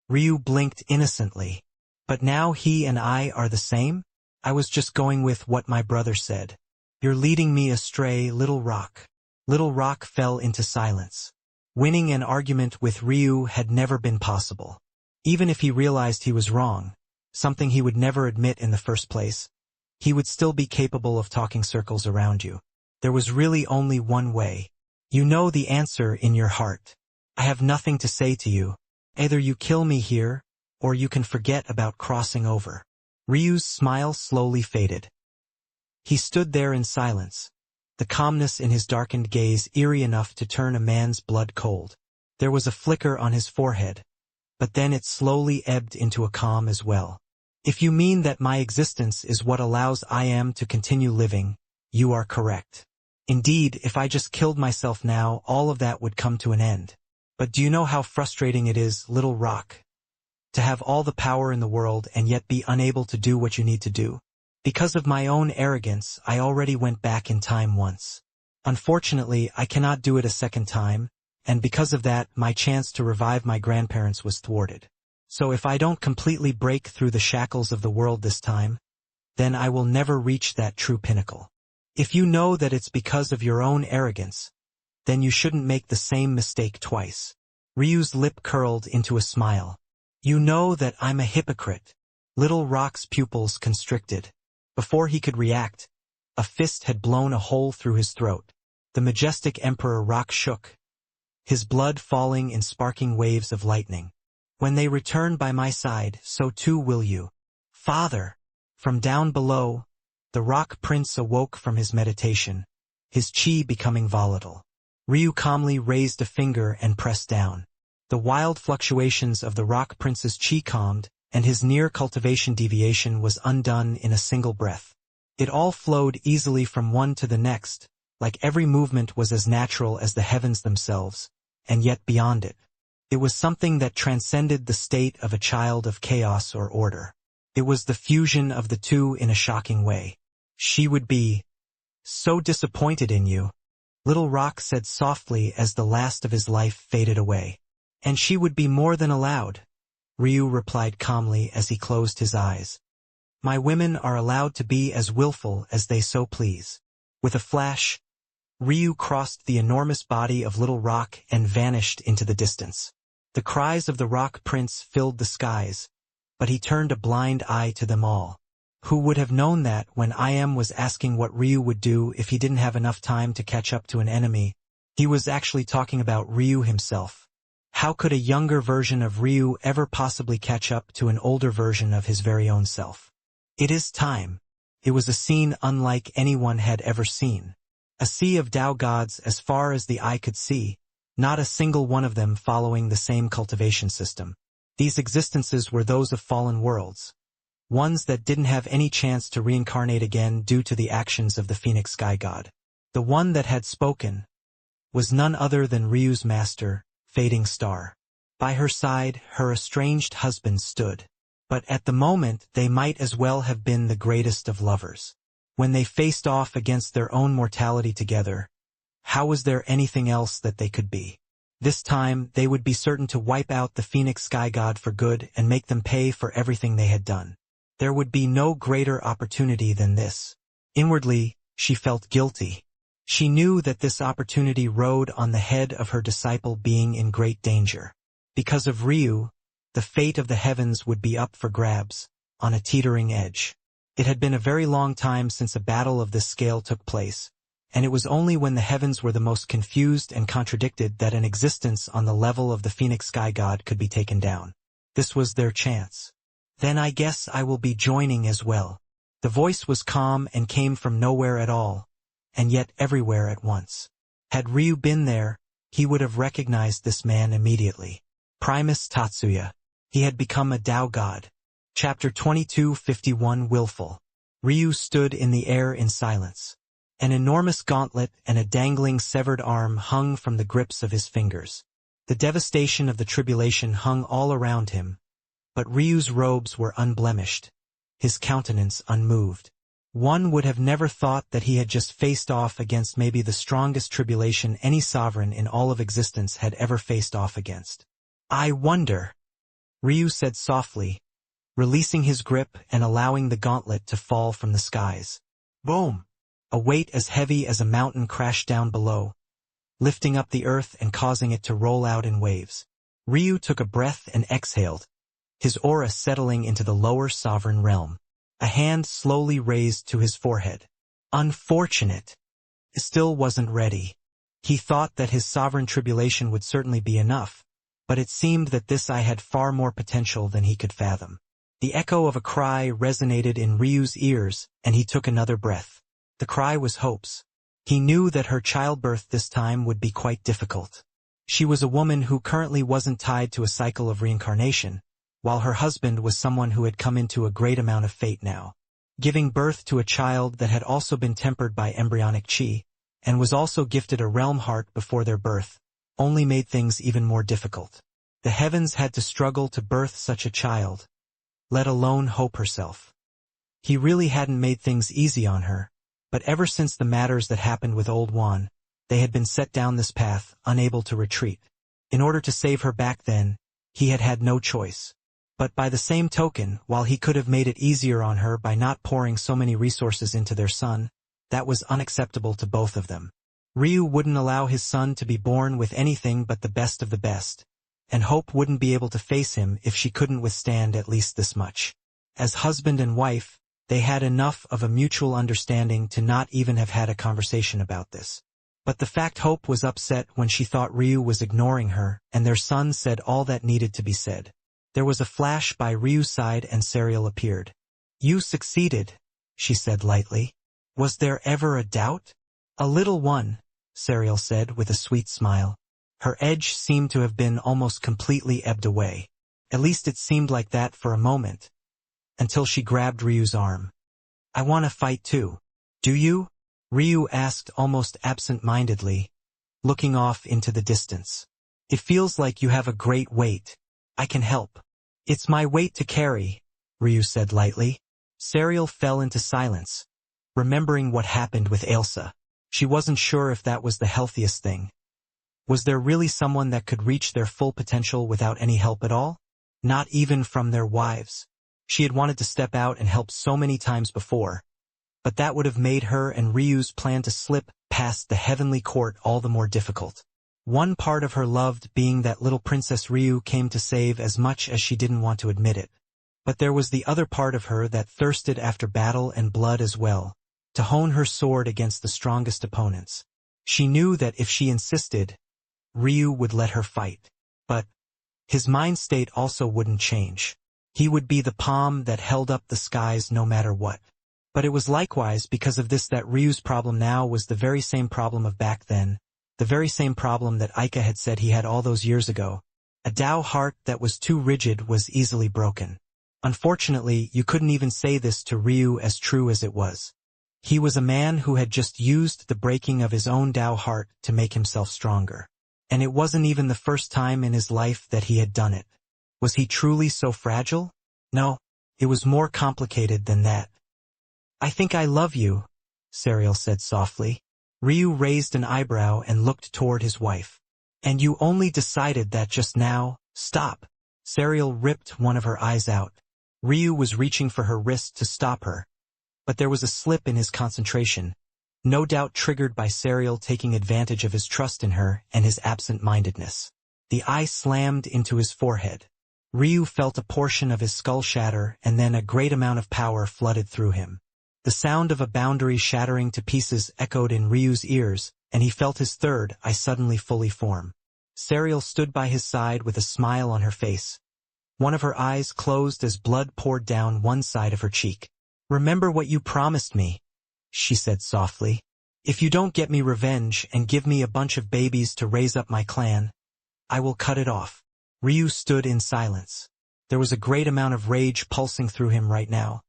Ryu blinked innocently. But now he and I are the same? I was just going with what my brother said. You're leading me astray, Little Rock. Little Rock fell into silence. Winning an argument with Ryu had never been possible. Even if he realized he was wrong, something he would never admit in the first place, he would still be capable of talking circles around you. There was really only one way. You know the answer in your heart. I have nothing to say to you. Either you kill me here, or you can forget about crossing over. Ryu's smile slowly faded. He stood there in silence, the calmness in his darkened gaze eerie enough to turn a man's blood cold. There was a flicker on his forehead, but then it slowly ebbed into a calm as well. If you mean that my existence is what allows I am to continue living, you are correct. Indeed, if I just killed myself now, all of that would come to an end. But do you know how frustrating it is, Little Rock, to have all the power in the world and yet be unable to do what you need to do? Because of my own arrogance, I already went back in time once. Unfortunately, I cannot do it a second time, and because of that, my chance to revive my grandparents was thwarted. So if I don't completely break through the shackles of the world this time, then I will never reach that true pinnacle. If you know that it's because of your own arrogance, then you shouldn't make the same mistake twice. Ryu's lip curled into a smile. You know that I'm a hypocrite. Little Rock's pupils constricted. Before he could react, a fist had blown a hole through his throat. The majestic Emperor Rock shook, his blood falling in sparking waves of lightning. When they return by my side, so too will you. Father! From down below, the Rock Prince awoke from his meditation, his chi becoming volatile. Ryu calmly raised a finger and pressed down. The wild fluctuations of the Rock Prince's chi calmed, and his near cultivation deviation was undone in a single breath. It all flowed easily from one to the next, like every movement was as natural as the heavens themselves, and yet beyond it. It was something that transcended the state of a child of chaos or order. It was the fusion of the two in a shocking way. She would be so disappointed in you, Little Rock said softly as the last of his life faded away. And she would be more than allowed, Ryu replied calmly as he closed his eyes. My women are allowed to be as willful as they so please. With a flash, Ryu crossed the enormous body of Little Rock and vanished into the distance. The cries of the Rock Prince filled the skies, but he turned a blind eye to them all. Who would have known that when I.M. was asking what Ryu would do if he didn't have enough time to catch up to an enemy, he was actually talking about Ryu himself. How could a younger version of Ryu ever possibly catch up to an older version of his very own self? It is time. It was a scene unlike anyone had ever seen. A sea of Tao gods as far as the eye could see, not a single one of them following the same cultivation system. These existences were those of fallen worlds, ones that didn't have any chance to reincarnate again due to the actions of the Phoenix Sky God. The one that had spoken was none other than Ryu's master, Fading Star. By her side, her estranged husband stood. But at the moment, they might as well have been the greatest of lovers. When they faced off against their own mortality together, how was there anything else that they could be? This time, they would be certain to wipe out the Phoenix Sky God for good and make them pay for everything they had done. There would be no greater opportunity than this. Inwardly, she felt guilty. She knew that this opportunity rode on the head of her disciple being in great danger. Because of Ryu, the fate of the heavens would be up for grabs, on a teetering edge. It had been a very long time since a battle of this scale took place, and it was only when the heavens were the most confused and contradicted that an existence on the level of the Phoenix Sky God could be taken down. This was their chance. Then I guess I will be joining as well. The voice was calm and came from nowhere at all, and yet everywhere at once. Had Ryu been there, he would have recognized this man immediately. Primus Tatsuya. He had become a Tao god. Chapter 22:51 Willful. Ryu stood in the air in silence. An enormous gauntlet and a dangling severed arm hung from the grips of his fingers. The devastation of the tribulation hung all around him, but Ryu's robes were unblemished, his countenance unmoved. One would have never thought that he had just faced off against maybe the strongest tribulation any sovereign in all of existence had ever faced off against. I wonder, Ryu said softly, releasing his grip and allowing the gauntlet to fall from the skies. Boom! A weight as heavy as a mountain crashed down below, lifting up the earth and causing it to roll out in waves. Ryu took a breath and exhaled, his aura settling into the lower sovereign realm. A hand slowly raised to his forehead. Unfortunate. Still wasn't ready. He thought that his sovereign tribulation would certainly be enough, but it seemed that this eye had far more potential than he could fathom. The echo of a cry resonated in Ryu's ears, and he took another breath. The cry was Hope's. He knew that her childbirth this time would be quite difficult. She was a woman who currently wasn't tied to a cycle of reincarnation, while her husband was someone who had come into a great amount of fate now. Giving birth to a child that had also been tempered by embryonic chi, and was also gifted a realm heart before their birth, only made things even more difficult. The heavens had to struggle to birth such a child, let alone Hope herself. He really hadn't made things easy on her, but ever since the matters that happened with Old Juan, they had been set down this path, unable to retreat. In order to save her back then, he had had no choice. But by the same token, while he could have made it easier on her by not pouring so many resources into their son, that was unacceptable to both of them. Ryu wouldn't allow his son to be born with anything but the best of the best, and Hope wouldn't be able to face him if she couldn't withstand at least this much. As husband and wife, they had enough of a mutual understanding to not even have had a conversation about this. But the fact Hope was upset when she thought Ryu was ignoring her, and their son said all that needed to be said. There was a flash by Ryu's side and Serial appeared. You succeeded, she said lightly. Was there ever a doubt? A little one, Serial said with a sweet smile. Her edge seemed to have been almost completely ebbed away. At least it seemed like that for a moment, until she grabbed Ryu's arm. I want to fight too. Do you? Ryu asked almost absent-mindedly, looking off into the distance. It feels like you have a great weight. I can help. It's my weight to carry, Ryu said lightly. Serial fell into silence, remembering what happened with Ailsa. She wasn't sure if that was the healthiest thing. Was there really someone that could reach their full potential without any help at all? Not even from their wives. She had wanted to step out and help so many times before, but that would have made her and Ryu's plan to slip past the heavenly court all the more difficult. One part of her loved being that little Princess Ryu came to save as much as she didn't want to admit it. But there was the other part of her that thirsted after battle and blood as well, to hone her sword against the strongest opponents. She knew that if she insisted, Ryu would let her fight. But his mind state also wouldn't change. He would be the palm that held up the skies no matter what. But it was likewise because of this that Ryu's problem now was the very same problem of back then, the very same problem that Aika had said he had all those years ago. A Tao heart that was too rigid was easily broken. Unfortunately, you couldn't even say this to Ryu as true as it was. He was a man who had just used the breaking of his own Tao heart to make himself stronger. And it wasn't even the first time in his life that he had done it. Was he truly so fragile? No, it was more complicated than that. I think I love you, Serial said softly. Ryu raised an eyebrow and looked toward his wife. And you only decided that just now? Stop. Serial ripped one of her eyes out. Ryu was reaching for her wrist to stop her. But there was a slip in his concentration, no doubt triggered by Serial taking advantage of his trust in her and his absent-mindedness. The eye slammed into his forehead. Ryu felt a portion of his skull shatter, and then a great amount of power flooded through him. The sound of a boundary shattering to pieces echoed in Ryu's ears, and he felt his third eye suddenly fully form. Serial stood by his side with a smile on her face. One of her eyes closed as blood poured down one side of her cheek. Remember what you promised me, she said softly. If you don't get me revenge and give me a bunch of babies to raise up my clan, I will cut it off. Ryu stood in silence. There was a great amount of rage pulsing through him right now.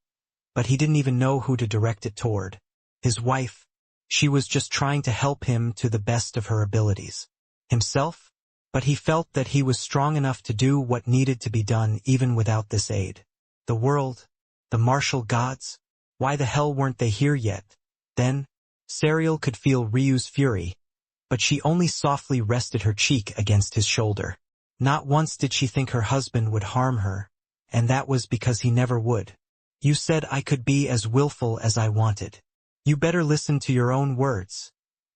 But he didn't even know who to direct it toward. His wife. She was just trying to help him to the best of her abilities. Himself? But he felt that he was strong enough to do what needed to be done even without this aid. The world? The martial gods? Why the hell weren't they here yet? Then, Serial could feel Ryu's fury, but she only softly rested her cheek against his shoulder. Not once did she think her husband would harm her, and that was because he never would. You said I could be as willful as I wanted. You better listen to your own words,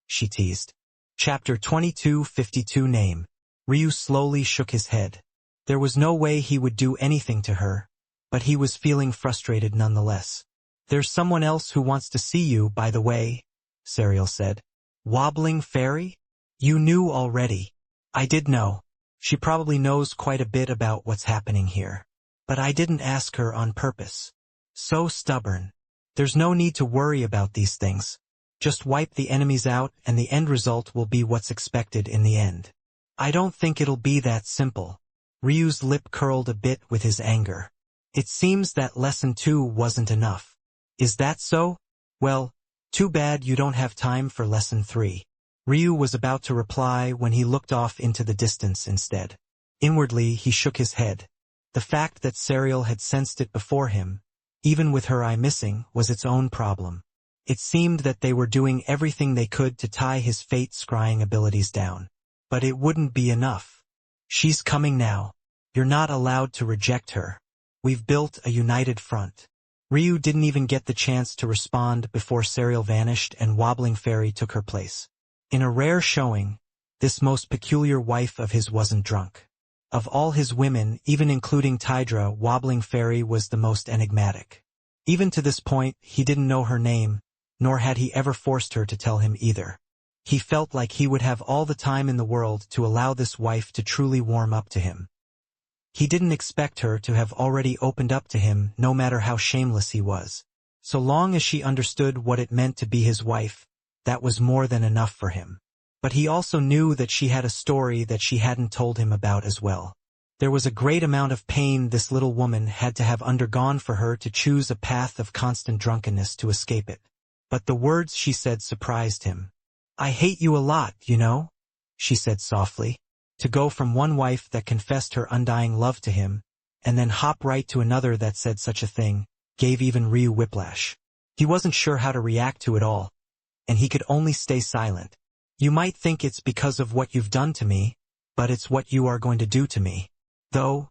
she teased. Chapter 2252 Name. Ryu slowly shook his head. There was no way he would do anything to her, but he was feeling frustrated nonetheless. There's someone else who wants to see you, by the way, Serial said. Wobbling fairy? You knew already. I did know. She probably knows quite a bit about what's happening here. But I didn't ask her on purpose. So stubborn. There's no need to worry about these things. Just wipe the enemies out and the end result will be what's expected in the end. I don't think it'll be that simple. Ryu's lip curled a bit with his anger. It seems that lesson 2 wasn't enough. Is that so? Well, too bad you don't have time for lesson 3. Ryu was about to reply when he looked off into the distance instead. Inwardly, he shook his head. The fact that Serial had sensed it before him, even with her eye missing, was its own problem. It seemed that they were doing everything they could to tie his fate-scrying abilities down. But it wouldn't be enough. She's coming now. You're not allowed to reject her. We've built a united front. Ryu didn't even get the chance to respond before Serial vanished and Wobbling Fairy took her place. In a rare showing, this most peculiar wife of his wasn't drunk. Of all his women, even including Tydra, Wobbling Fairy was the most enigmatic. Even to this point, he didn't know her name, nor had he ever forced her to tell him either. He felt like he would have all the time in the world to allow this wife to truly warm up to him. He didn't expect her to have already opened up to him, no matter how shameless he was. So long as she understood what it meant to be his wife, that was more than enough for him. But he also knew that she had a story that she hadn't told him about as well. There was a great amount of pain this little woman had to have undergone for her to choose a path of constant drunkenness to escape it. But the words she said surprised him. I hate you a lot, you know, she said softly. To go from one wife that confessed her undying love to him, and then hop right to another that said such a thing, gave even Ryu whiplash. He wasn't sure how to react to it all, and he could only stay silent. You might think it's because of what you've done to me, but it's what you are going to do to me. Though,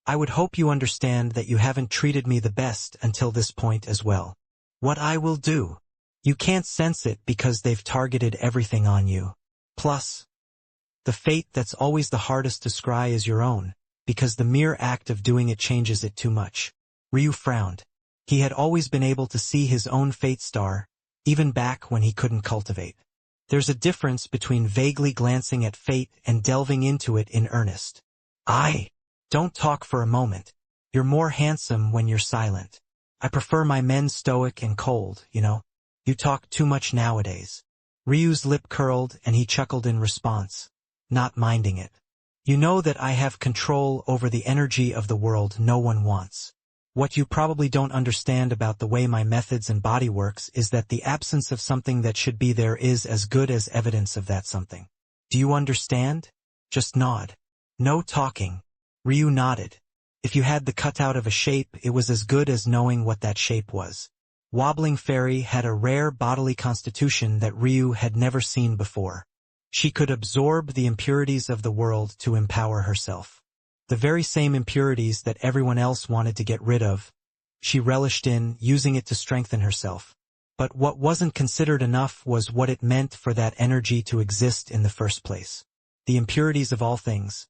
I would hope you understand that you haven't treated me the best until this point as well. What I will do. You can't sense it because they've targeted everything on you. Plus, the fate that's always the hardest to scry is your own, because the mere act of doing it changes it too much. Ryu frowned. He had always been able to see his own fate star, even back when he couldn't cultivate. There's a difference between vaguely glancing at fate and delving into it in earnest. Don't talk for a moment. You're more handsome when you're silent. I prefer my men stoic and cold, you know. You talk too much nowadays. Ryu's lip curled and he chuckled in response, not minding it. You know that I have control over the energy of the world no one wants. What you probably don't understand about the way my methods and body works is that the absence of something that should be there is as good as evidence of that something. Do you understand? Just nod. No talking. Ryu nodded. If you had the cutout of a shape, it was as good as knowing what that shape was. Wobbling Fairy had a rare bodily constitution that Ryu had never seen before. She could absorb the impurities of the world to empower herself. The very same impurities that everyone else wanted to get rid of. She relished in using it to strengthen herself. But what wasn't considered enough was what it meant for that energy to exist in the first place. The impurities of all things.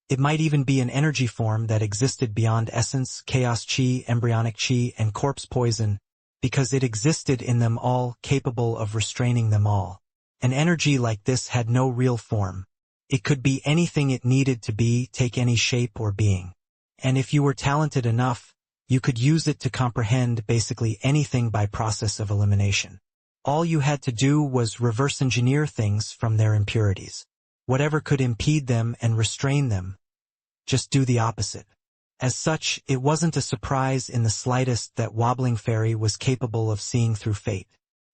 It might even be an energy form that existed beyond essence, chaos chi, embryonic chi, and corpse poison, because it existed in them all, capable of restraining them all. An energy like this had no real form. It could be anything it needed to be, take any shape or being. And if you were talented enough, you could use it to comprehend basically anything by process of elimination. All you had to do was reverse engineer things from their impurities. Whatever could impede them and restrain them, just do the opposite. As such, it wasn't a surprise in the slightest that Wobbling Fairy was capable of seeing through fate.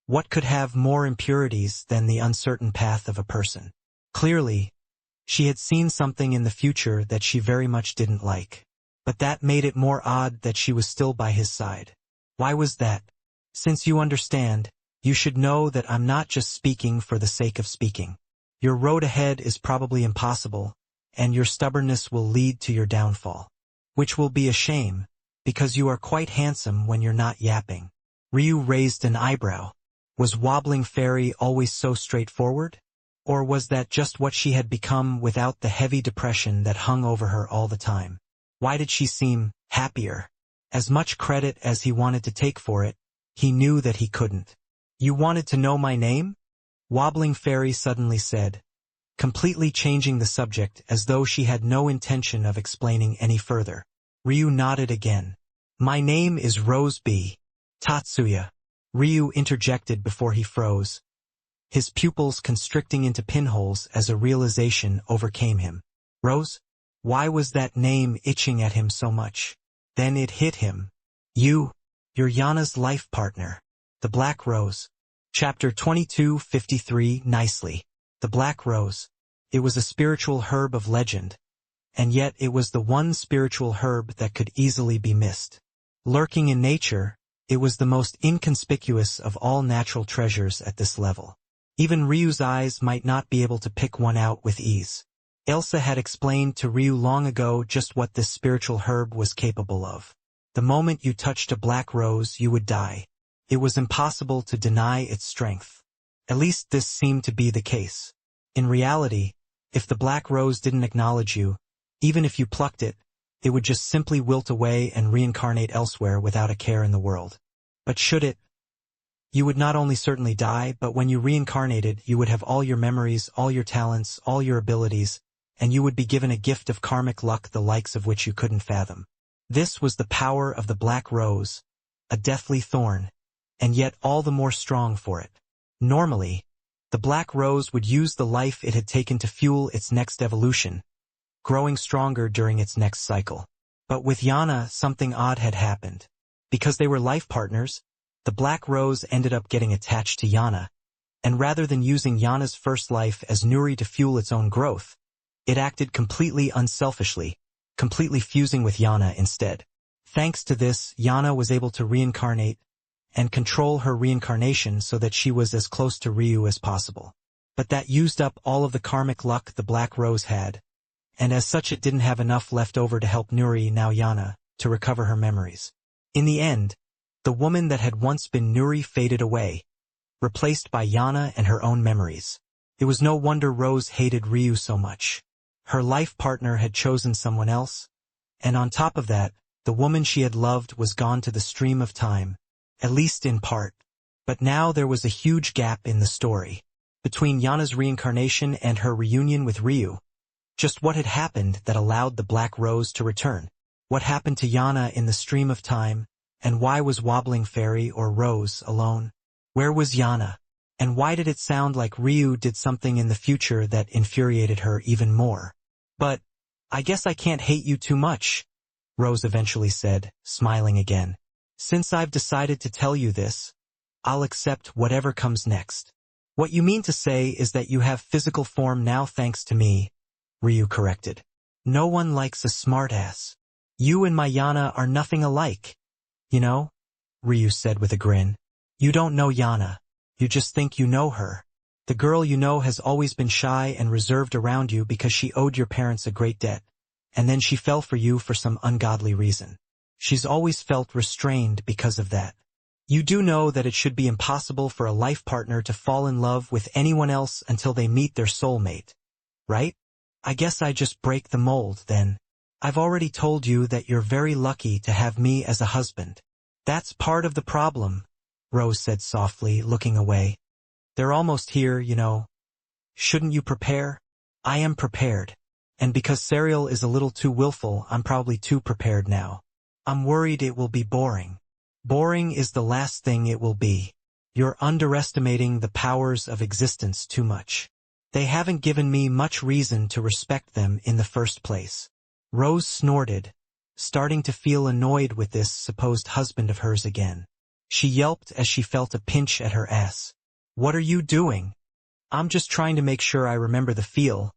What could have more impurities than the uncertain path of a person? Clearly, she had seen something in the future that she very much didn't like. But that made it more odd that she was still by his side. Why was that? Since you understand, you should know that I'm not just speaking for the sake of speaking. Your road ahead is probably impossible, and your stubbornness will lead to your downfall. Which will be a shame, because you are quite handsome when you're not yapping. Ryu raised an eyebrow. Was Wobbling Fairy always so straightforward? Or was that just what she had become without the heavy depression that hung over her all the time? Why did she seem happier? As much credit as he wanted to take for it, he knew that he couldn't. You wanted to know my name? Wobbling Fairy suddenly said, completely changing the subject as though she had no intention of explaining any further. Ryu nodded again. My name is Rose B. Tatsuya. Ryu interjected before he froze. His pupils constricting into pinholes as a realization overcame him. Rose? Why was that name itching at him so much? Then it hit him. You're Yana's life partner. The Black Rose. Chapter 22:53 Nicely. The Black Rose. It was a spiritual herb of legend. And yet it was the one spiritual herb that could easily be missed. Lurking in nature, it was the most inconspicuous of all natural treasures at this level. Even Ryu's eyes might not be able to pick one out with ease. Elsa had explained to Ryu long ago just what this spiritual herb was capable of. The moment you touched a black rose, you would die. It was impossible to deny its strength. At least this seemed to be the case. In reality, if the black rose didn't acknowledge you, even if you plucked it, it would just simply wilt away and reincarnate elsewhere without a care in the world. But should it? You would not only certainly die, but when you reincarnated, you would have all your memories, all your talents, all your abilities, and you would be given a gift of karmic luck the likes of which you couldn't fathom. This was the power of the black rose, a deathly thorn, and yet all the more strong for it. Normally, the black rose would use the life it had taken to fuel its next evolution, growing stronger during its next cycle. But with Yana, something odd had happened. Because they were life partners, the black rose ended up getting attached to Yana, and rather than using Yana's first life as Nuri to fuel its own growth, it acted completely unselfishly, completely fusing with Yana instead. Thanks to this, Yana was able to reincarnate and control her reincarnation so that she was as close to Ryu as possible. But that used up all of the karmic luck the black rose had, and as such it didn't have enough left over to help Nuri, now Yana, to recover her memories. In the end, the woman that had once been Nuri faded away, replaced by Yana and her own memories. It was no wonder Rose hated Ryu so much. Her life partner had chosen someone else, and on top of that, the woman she had loved was gone to the stream of time, at least in part. But now there was a huge gap in the story. Between Yana's reincarnation and her reunion with Ryu, just what had happened that allowed the Black Rose to return? What happened to Yana in the stream of time, and why was Wobbling Fairy or Rose alone? Where was Yana? And why did it sound like Ryu did something in the future that infuriated her even more? But, I guess I can't hate you too much, Rose eventually said, smiling again. Since I've decided to tell you this, I'll accept whatever comes next. What you mean to say is that you have physical form now thanks to me, Ryu corrected. No one likes a smartass. You and my Yana are nothing alike. You know? Ryu said with a grin. You don't know Yana. You just think you know her. The girl you know has always been shy and reserved around you because she owed your parents a great debt, and then she fell for you for some ungodly reason. She's always felt restrained because of that. You do know that it should be impossible for a life partner to fall in love with anyone else until they meet their soulmate, right? I guess I just break the mold, then. I've already told you that you're very lucky to have me as a husband. That's part of the problem, Rose said softly, looking away. They're almost here, you know. Shouldn't you prepare? I am prepared. And because Serial is a little too willful, I'm probably too prepared now. I'm worried it will be boring. Boring is the last thing it will be. You're underestimating the powers of existence too much. They haven't given me much reason to respect them in the first place. Rose snorted, starting to feel annoyed with this supposed husband of hers again. She yelped as she felt a pinch at her ass. What are you doing? I'm just trying to make sure I remember the feel.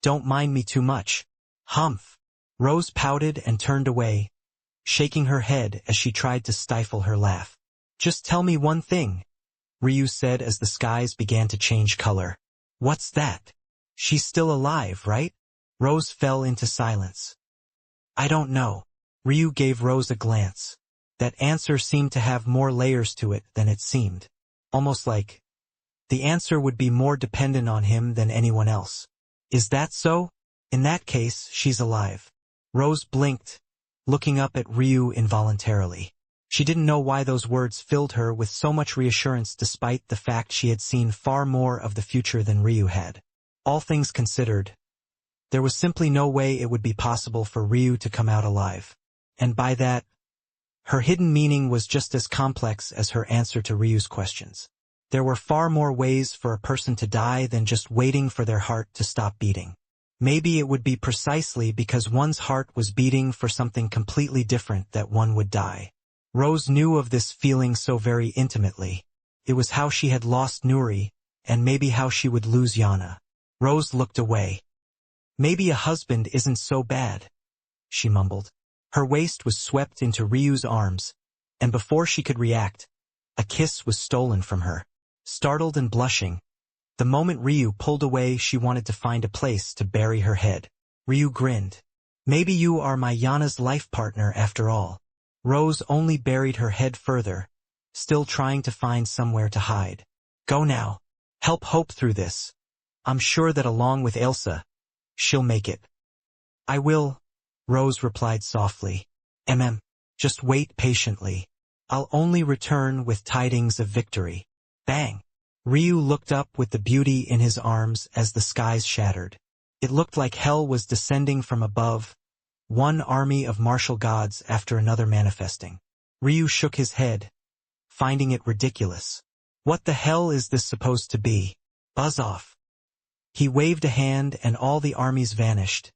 Don't mind me too much. Humph. Rose pouted and turned away, shaking her head as she tried to stifle her laugh. Just tell me one thing, Ryu said as the skies began to change color. What's that? She's still alive, right? Rose fell into silence. I don't know. Ryu gave Rose a glance. That answer seemed to have more layers to it than it seemed. Almost like the answer would be more dependent on him than anyone else. Is that so? In that case, she's alive. Rose blinked, looking up at Ryu involuntarily. She didn't know why those words filled her with so much reassurance despite the fact she had seen far more of the future than Ryu had. All things considered, there was simply no way it would be possible for Ryu to come out alive. And by that, her hidden meaning was just as complex as her answer to Ryu's questions. There were far more ways for a person to die than just waiting for their heart to stop beating. Maybe it would be precisely because one's heart was beating for something completely different that one would die. Rose knew of this feeling so very intimately. It was how she had lost Nuri, and maybe how she would lose Yana. Rose looked away. Maybe a husband isn't so bad, she mumbled. Her waist was swept into Ryu's arms, and before she could react, a kiss was stolen from her. Startled and blushing, the moment Ryu pulled away, she wanted to find a place to bury her head. Ryu grinned. Maybe you are my Yana's life partner after all. Rose only buried her head further, still trying to find somewhere to hide. Go now. Help Hope through this. I'm sure that along with Elsa, she'll make it. I will, Rose replied softly. Just wait patiently. I'll only return with tidings of victory. Bang! Ryu looked up with the beauty in his arms as the skies shattered. It looked like hell was descending from above, one army of martial gods after another manifesting. Ryu shook his head, finding it ridiculous. What the hell is this supposed to be? Buzz off. He waved a hand and all the armies vanished,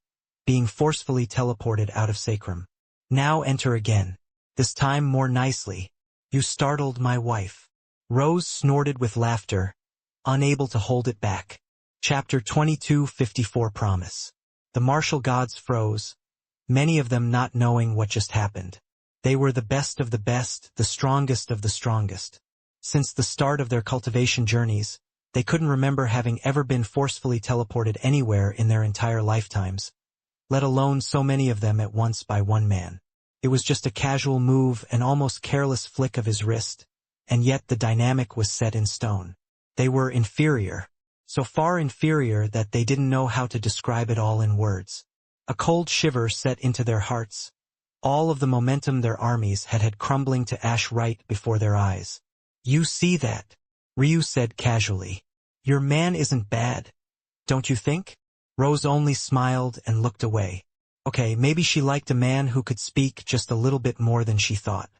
being forcefully teleported out of Sacrum. Now enter again. This time more nicely. You startled my wife. Rose snorted with laughter, unable to hold it back. Chapter 2254 Promise. The martial gods froze, many of them not knowing what just happened. They were the best of the best, the strongest of the strongest. Since the start of their cultivation journeys, they couldn't remember having ever been forcefully teleported anywhere in their entire lifetimes, let alone so many of them at once by one man. It was just a casual move, an almost careless flick of his wrist, and yet the dynamic was set in stone. They were inferior, so far inferior that they didn't know how to describe it all in words. A cold shiver set into their hearts. All of the momentum their armies had crumbling to ash right before their eyes. You see that? Ryu said casually. Your man isn't bad, don't you think? Rose only smiled and looked away. Okay, maybe she liked a man who could speak just a little bit more than she thought.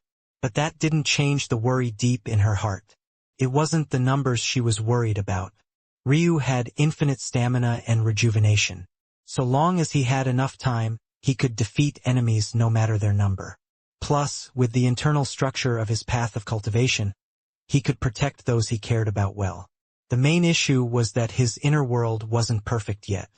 But that didn't change the worry deep in her heart. It wasn't the numbers she was worried about. Ryu had infinite stamina and rejuvenation. So long as he had enough time, he could defeat enemies no matter their number. Plus, with the internal structure of his path of cultivation, he could protect those he cared about well. The main issue was that his inner world wasn't perfect yet.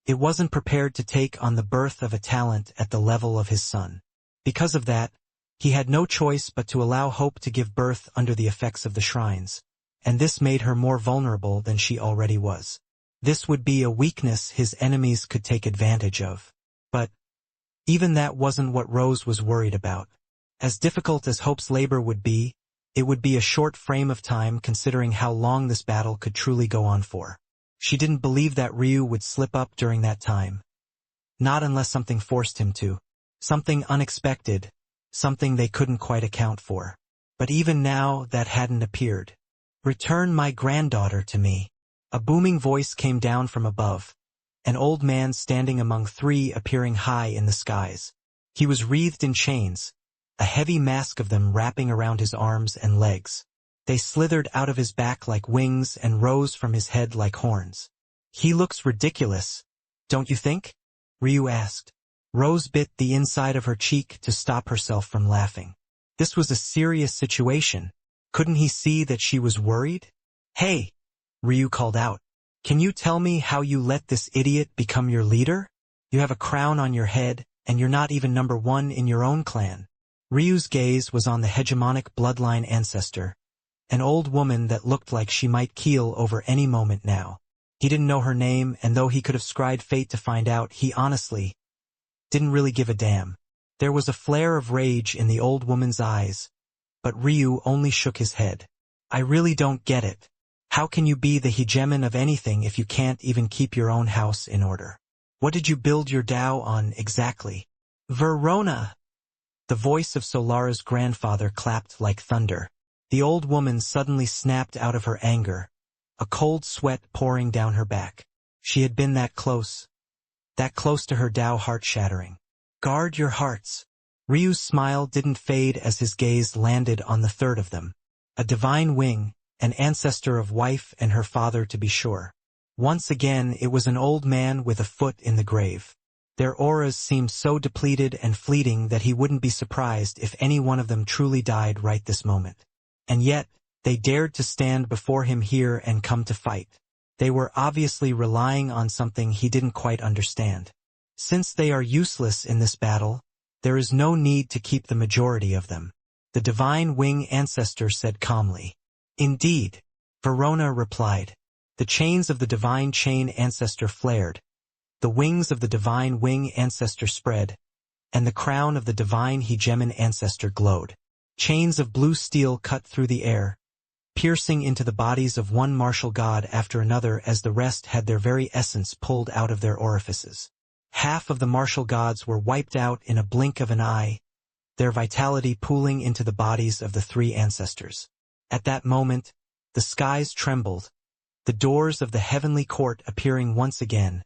It wasn't prepared to take on the birth of a talent at the level of his son. Because of that, he had no choice but to allow hope to give birth under the effects of the shrines, and this made her more vulnerable than she already was. This would be a weakness his enemies could take advantage of. But even that wasn't what Rose was worried about. As difficult as Hope's labor would be, it would be a short frame of time considering how long this battle could truly go on for. She didn't believe that Ryu would slip up during that time. Not unless something forced him to. Something unexpected, something they couldn't quite account for. But even now, that hadn't appeared. "Return my granddaughter to me." A booming voice came down from above, an old man standing among three appearing high in the skies. He was wreathed in chains, a heavy mask of them wrapping around his arms and legs. They slithered out of his back like wings and rose from his head like horns. "He looks ridiculous, don't you think?" Ryu asked. Rose bit the inside of her cheek to stop herself from laughing. This was a serious situation. Couldn't he see that she was worried? "Hey!" Ryu called out. "Can you tell me how you let this idiot become your leader? You have a crown on your head, and you're not even number one in your own clan." Ryu's gaze was on the hegemonic bloodline ancestor, an old woman that looked like she might keel over any moment now. He didn't know her name, and though he could have scryed fate to find out, he honestly didn't really give a damn. There was a flare of rage in the old woman's eyes, but Ryu only shook his head. "I really don't get it. How can you be the hegemon of anything if you can't even keep your own house in order? What did you build your Tao on exactly?" "Verona!" The voice of Solara's grandfather clapped like thunder. The old woman suddenly snapped out of her anger, a cold sweat pouring down her back. She had been that close to her Tao heart-shattering. "Guard your hearts." Ryu's smile didn't fade as his gaze landed on the third of them. A divine wing, an ancestor of wife and her father to be sure. Once again it was an old man with a foot in the grave. Their auras seemed so depleted and fleeting that he wouldn't be surprised if any one of them truly died right this moment. And yet, they dared to stand before him here and come to fight. They were obviously relying on something he didn't quite understand. Since they are useless in this battle, there is no need to keep the majority of them, the divine wing ancestor said calmly. "Indeed," Verona replied. The chains of the divine chain ancestor flared, the wings of the divine wing ancestor spread, and the crown of the divine hegemon ancestor glowed. Chains of blue steel cut through the air, piercing into the bodies of one martial god after another as the rest had their very essence pulled out of their orifices. Half of the martial gods were wiped out in a blink of an eye, their vitality pooling into the bodies of the three ancestors. At that moment, the skies trembled, the doors of the heavenly court appearing once again,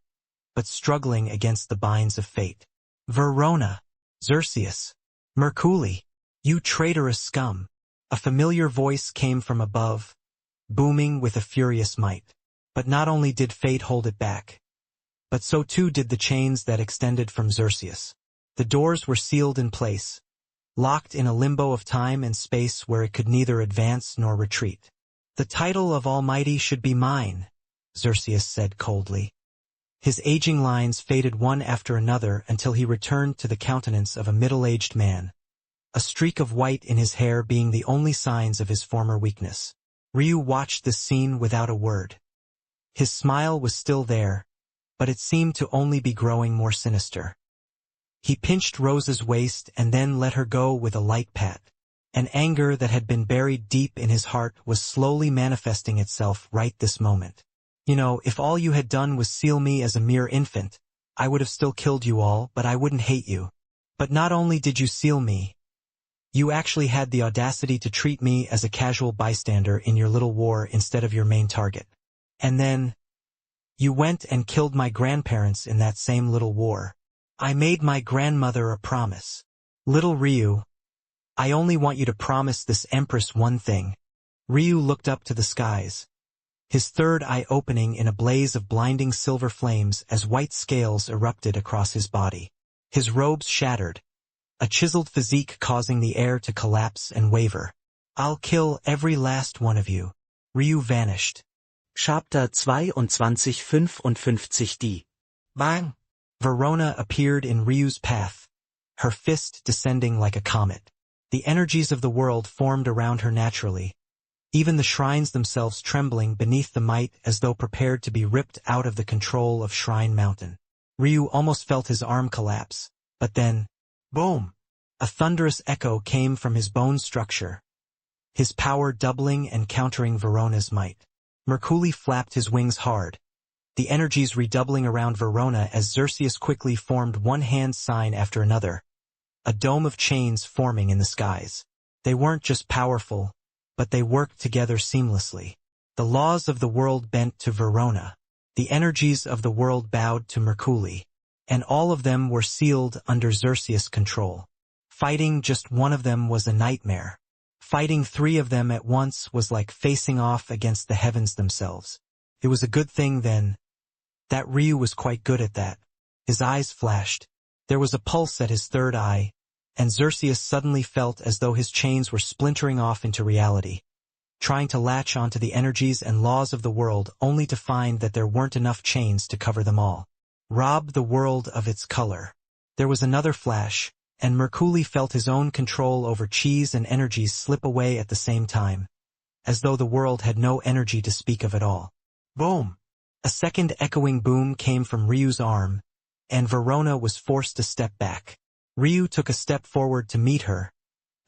but struggling against the binds of fate. "Verona! Xerxes! Merculi! You traitorous scum!" A familiar voice came from above, booming with a furious might. But not only did fate hold it back, but so too did the chains that extended from Xerxes. The doors were sealed in place, locked in a limbo of time and space where it could neither advance nor retreat. "The title of Almighty should be mine," Xerxes said coldly. His aging lines faded one after another until he returned to the countenance of a middle-aged man, a streak of white in his hair being the only signs of his former weakness. Ryu watched this scene without a word. His smile was still there, but it seemed to only be growing more sinister. He pinched Rose's waist and then let her go with a light pat. An anger that had been buried deep in his heart was slowly manifesting itself right this moment. "You know, if all you had done was seal me as a mere infant, I would have still killed you all, but I wouldn't hate you. But not only did you seal me, you actually had the audacity to treat me as a casual bystander in your little war instead of your main target. And then, you went and killed my grandparents in that same little war. I made my grandmother a promise. Little Ryu, I only want you to promise this Empress one thing. Ryu looked up to the skies, his third eye opening in a blaze of blinding silver flames as white scales erupted across his body. His robes shattered, a chiseled physique causing the air to collapse and waver. I'll kill every last one of you. Ryu vanished. Chapter 22:55 Bang! Verona appeared in Ryu's path, her fist descending like a comet. The energies of the world formed around her naturally, even the shrines themselves trembling beneath the might as though prepared to be ripped out of the control of Shrine Mountain. Ryu almost felt his arm collapse, but then, boom! A thunderous echo came from his bone structure, his power doubling and countering Verona's might. Merculi flapped his wings hard, the energies redoubling around Verona as Xerxes quickly formed one hand sign after another, a dome of chains forming in the skies. They weren't just powerful, but they worked together seamlessly. The laws of the world bent to Verona. The energies of the world bowed to Merculi, and all of them were sealed under Xerxes' control. Fighting just one of them was a nightmare. Fighting three of them at once was like facing off against the heavens themselves. It was a good thing then that Ryu was quite good at that. His eyes flashed. There was a pulse at his third eye, and Xerxes suddenly felt as though his chains were splintering off into reality, trying to latch onto the energies and laws of the world only to find that there weren't enough chains to cover them all. Rob the world of its color. There was another flash, and Merculi felt his own control over cheese and energies slip away at the same time, as though the world had no energy to speak of at all. Boom! A second echoing boom came from Ryu's arm, and Verona was forced to step back. Ryu took a step forward to meet her,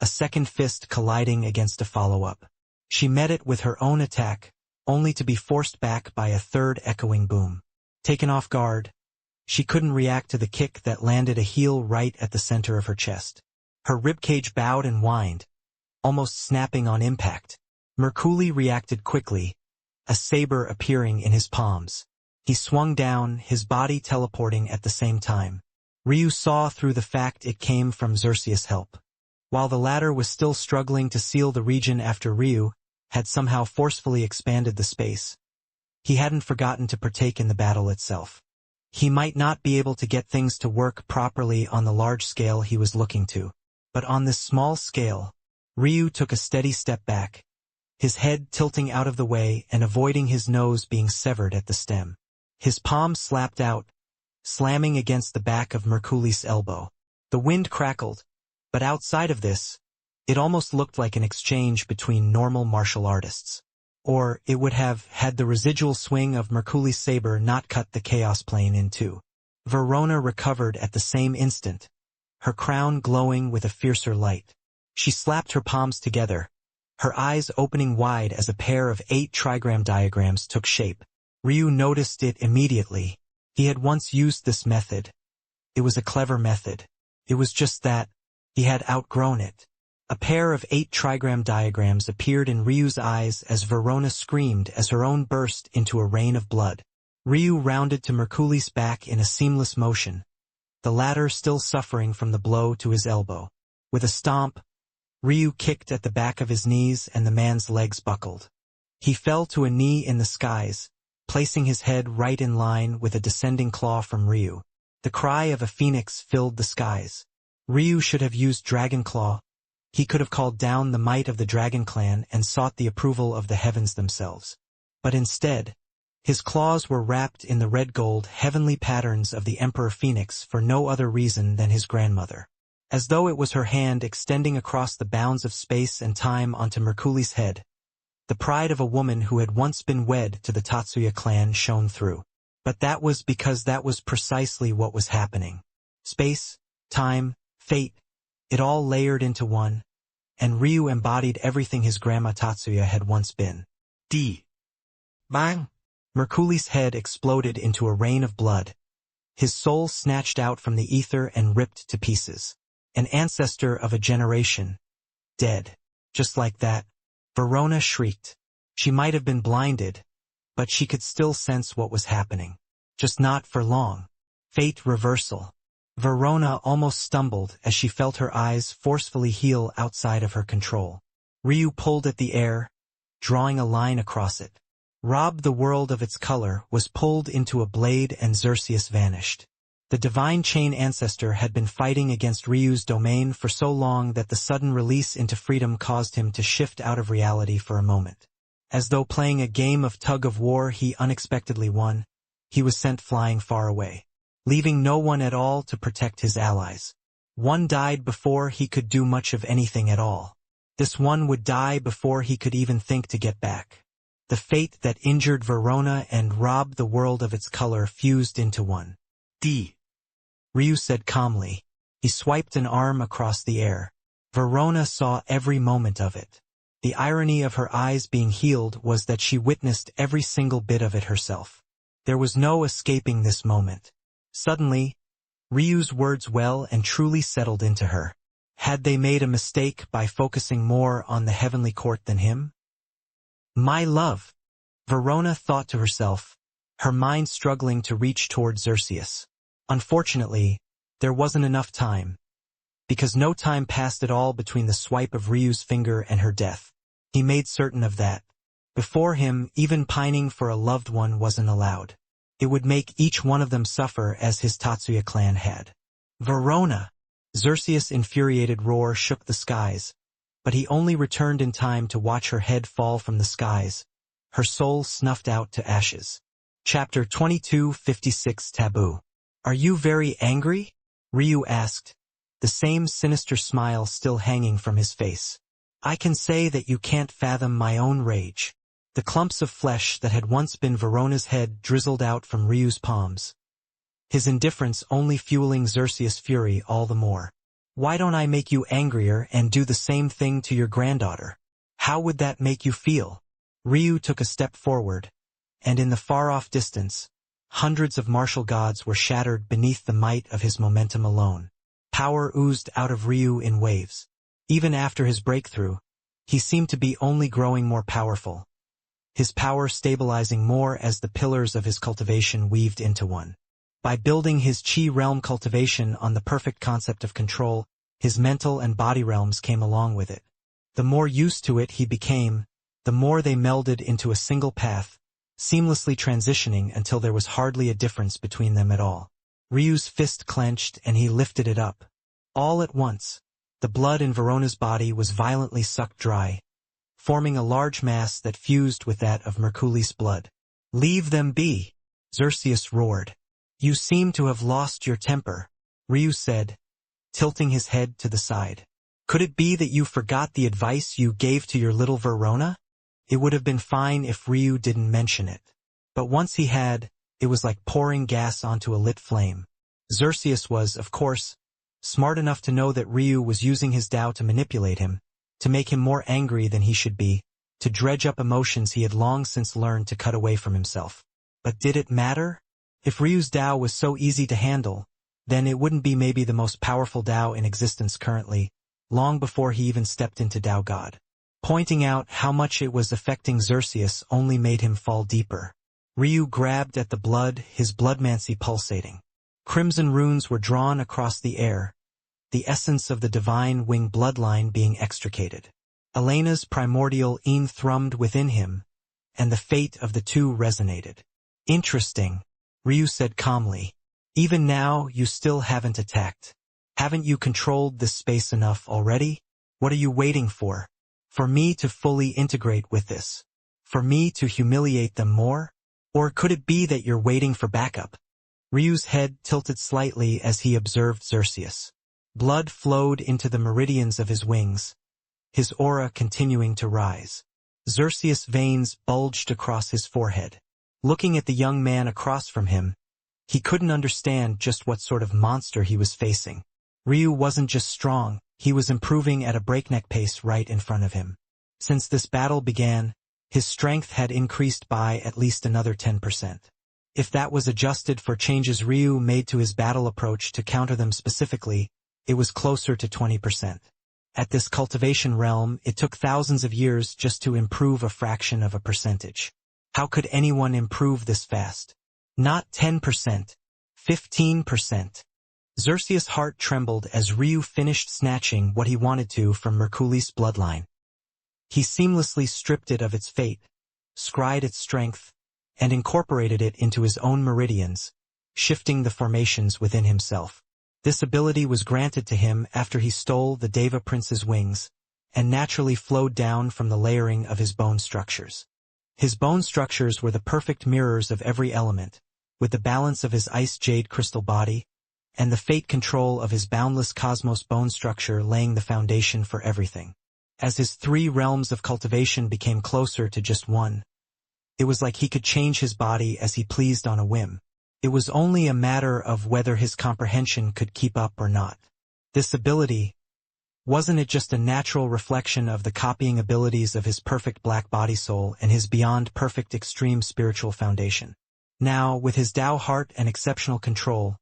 a second fist colliding against a follow-up. She met it with her own attack, only to be forced back by a third echoing boom. Taken off guard, she couldn't react to the kick that landed a heel right at the center of her chest. Her ribcage bowed and whined, almost snapping on impact. Merculi reacted quickly, a saber appearing in his palms. He swung down, his body teleporting at the same time. Ryu saw through the fact it came from Xerxes' help. While the latter was still struggling to seal the region after Ryu had somehow forcefully expanded the space, he hadn't forgotten to partake in the battle itself. He might not be able to get things to work properly on the large scale he was looking to, but on this small scale, Ryu took a steady step back, his head tilting out of the way and avoiding his nose being severed at the stem. His palm slapped out, slamming against the back of Merculi's elbow. The wind crackled, but outside of this, it almost looked like an exchange between normal martial artists. Or it would have had the residual swing of Merculi's saber not cut the chaos plane in two. Verona recovered at the same instant, her crown glowing with a fiercer light. She slapped her palms together, her eyes opening wide as a pair of 8 trigram diagrams took shape. Ryu noticed it immediately. He had once used this method. It was a clever method. It was just that he had outgrown it. A pair of 8 trigram diagrams appeared in Ryu's eyes as Verona screamed as her own burst into a rain of blood. Ryu rounded to Merculi's back in a seamless motion, the latter still suffering from the blow to his elbow. With a stomp, Ryu kicked at the back of his knees and the man's legs buckled. He fell to a knee in the skies, placing his head right in line with a descending claw from Ryu. The cry of a phoenix filled the skies. Ryu should have used Dragon Claw. He could have called down the might of the Dragon Clan and sought the approval of the heavens themselves. But instead, his claws were wrapped in the red-gold, heavenly patterns of the Emperor Phoenix for no other reason than his grandmother. As though it was her hand extending across the bounds of space and time onto Merculi's head, the pride of a woman who had once been wed to the Tatsuya clan shone through. But that was because that was precisely what was happening. Space, time, fate, it all layered into one, and Ryu embodied everything his grandma Tatsuya had once been. Bang! Merculi's head exploded into a rain of blood, his soul snatched out from the ether and ripped to pieces. An ancestor of a generation, dead. Just like that, Verona shrieked. She might have been blinded, but she could still sense what was happening. Just not for long. Fate reversal. Verona almost stumbled as she felt her eyes forcefully heal outside of her control. Ryu pulled at the air, drawing a line across it. Robbed the world of its color was pulled into a blade and Xerxes vanished. The divine chain ancestor had been fighting against Ryu's domain for so long that the sudden release into freedom caused him to shift out of reality for a moment. As though playing a game of tug-of-war he unexpectedly won, he was sent flying far away, leaving no one at all to protect his allies. One died before he could do much of anything at all. This one would die before he could even think to get back. The fate that injured Verona and robbed the world of its color fused into one. Ryu said calmly. He swiped an arm across the air. Verona saw every moment of it. The irony of her eyes being healed was that she witnessed every single bit of it herself. There was no escaping this moment. Suddenly, Ryu's words well and truly settled into her. Had they made a mistake by focusing more on the heavenly court than him? My love, Verona thought to herself, her mind struggling to reach toward Xerxes. Unfortunately, there wasn't enough time, because no time passed at all between the swipe of Ryu's finger and her death. He made certain of that. Before him, even pining for a loved one wasn't allowed. It would make each one of them suffer as his Tatsuya clan had. Verona! Xerxes' infuriated roar shook the skies, but he only returned in time to watch her head fall from the skies, her soul snuffed out to ashes. Chapter 2256 Taboo. Are you very angry? Ryu asked, the same sinister smile still hanging from his face. I can say that you can't fathom my own rage. The clumps of flesh that had once been Verona's head drizzled out from Ryu's palms, his indifference only fueling Xerxes' fury all the more. Why don't I make you angrier and do the same thing to your granddaughter? How would that make you feel? Ryu took a step forward, and in the far-off distance, hundreds of martial gods were shattered beneath the might of his momentum alone. Power oozed out of Ryu in waves. Even after his breakthrough, he seemed to be only growing more powerful, his power stabilizing more as the pillars of his cultivation weaved into one. By building his chi realm cultivation on the perfect concept of control, his mental and body realms came along with it. The more used to it he became, the more they melded into a single path, seamlessly transitioning until there was hardly a difference between them at all. Ryu's fist clenched and he lifted it up. All at once, the blood in Verona's body was violently sucked dry, forming a large mass that fused with that of Merculi's blood. Leave them be, Xerxes roared. You seem to have lost your temper, Ryu said, tilting his head to the side. Could it be that you forgot the advice you gave to your little Verona? It would have been fine if Ryu didn't mention it. But once he had, it was like pouring gas onto a lit flame. Xerxes was, of course, smart enough to know that Ryu was using his Tao to manipulate him, to make him more angry than he should be, to dredge up emotions he had long since learned to cut away from himself. But did it matter? If Ryu's Tao was so easy to handle, then it wouldn't be maybe the most powerful Tao in existence currently, long before he even stepped into Tao God. Pointing out how much it was affecting Xerxes only made him fall deeper. Ryu grabbed at the blood, his bloodmancy pulsating. Crimson runes were drawn across the air, the essence of the divine wing bloodline being extricated. Elena's primordial een thrummed within him, and the fate of the two resonated. Interesting, Ryu said calmly. Even now, you still haven't attacked. Haven't you controlled this space enough already? What are you waiting for? For me to fully integrate with this? For me to humiliate them more? Or could it be that you're waiting for backup? Ryu's head tilted slightly as he observed Xerxes. Blood flowed into the meridians of his wings, his aura continuing to rise. Xerxes' veins bulged across his forehead. Looking at the young man across from him, he couldn't understand just what sort of monster he was facing. Ryu wasn't just strong, he was improving at a breakneck pace right in front of him. Since this battle began, his strength had increased by at least another 10%. If that was adjusted for changes Ryu made to his battle approach to counter them specifically, it was closer to 20%. At this cultivation realm, it took thousands of years just to improve a fraction of a percentage. How could anyone improve this fast? Not 10%, 15%. Xerxes' heart trembled as Ryu finished snatching what he wanted to from Mercury's bloodline. He seamlessly stripped it of its fate, scried its strength, and incorporated it into his own meridians, shifting the formations within himself. This ability was granted to him after he stole the Deva Prince's wings, and naturally flowed down from the layering of his bone structures. His bone structures were the perfect mirrors of every element, with the balance of his ice jade crystal body, and the fate control of his boundless cosmos bone structure laying the foundation for everything. As his 3 realms of cultivation became closer to just one, it was like he could change his body as he pleased on a whim. It was only a matter of whether his comprehension could keep up or not. This ability, wasn't it just a natural reflection of the copying abilities of his perfect black body soul and his beyond perfect extreme spiritual foundation? Now, with his Tao heart and exceptional control,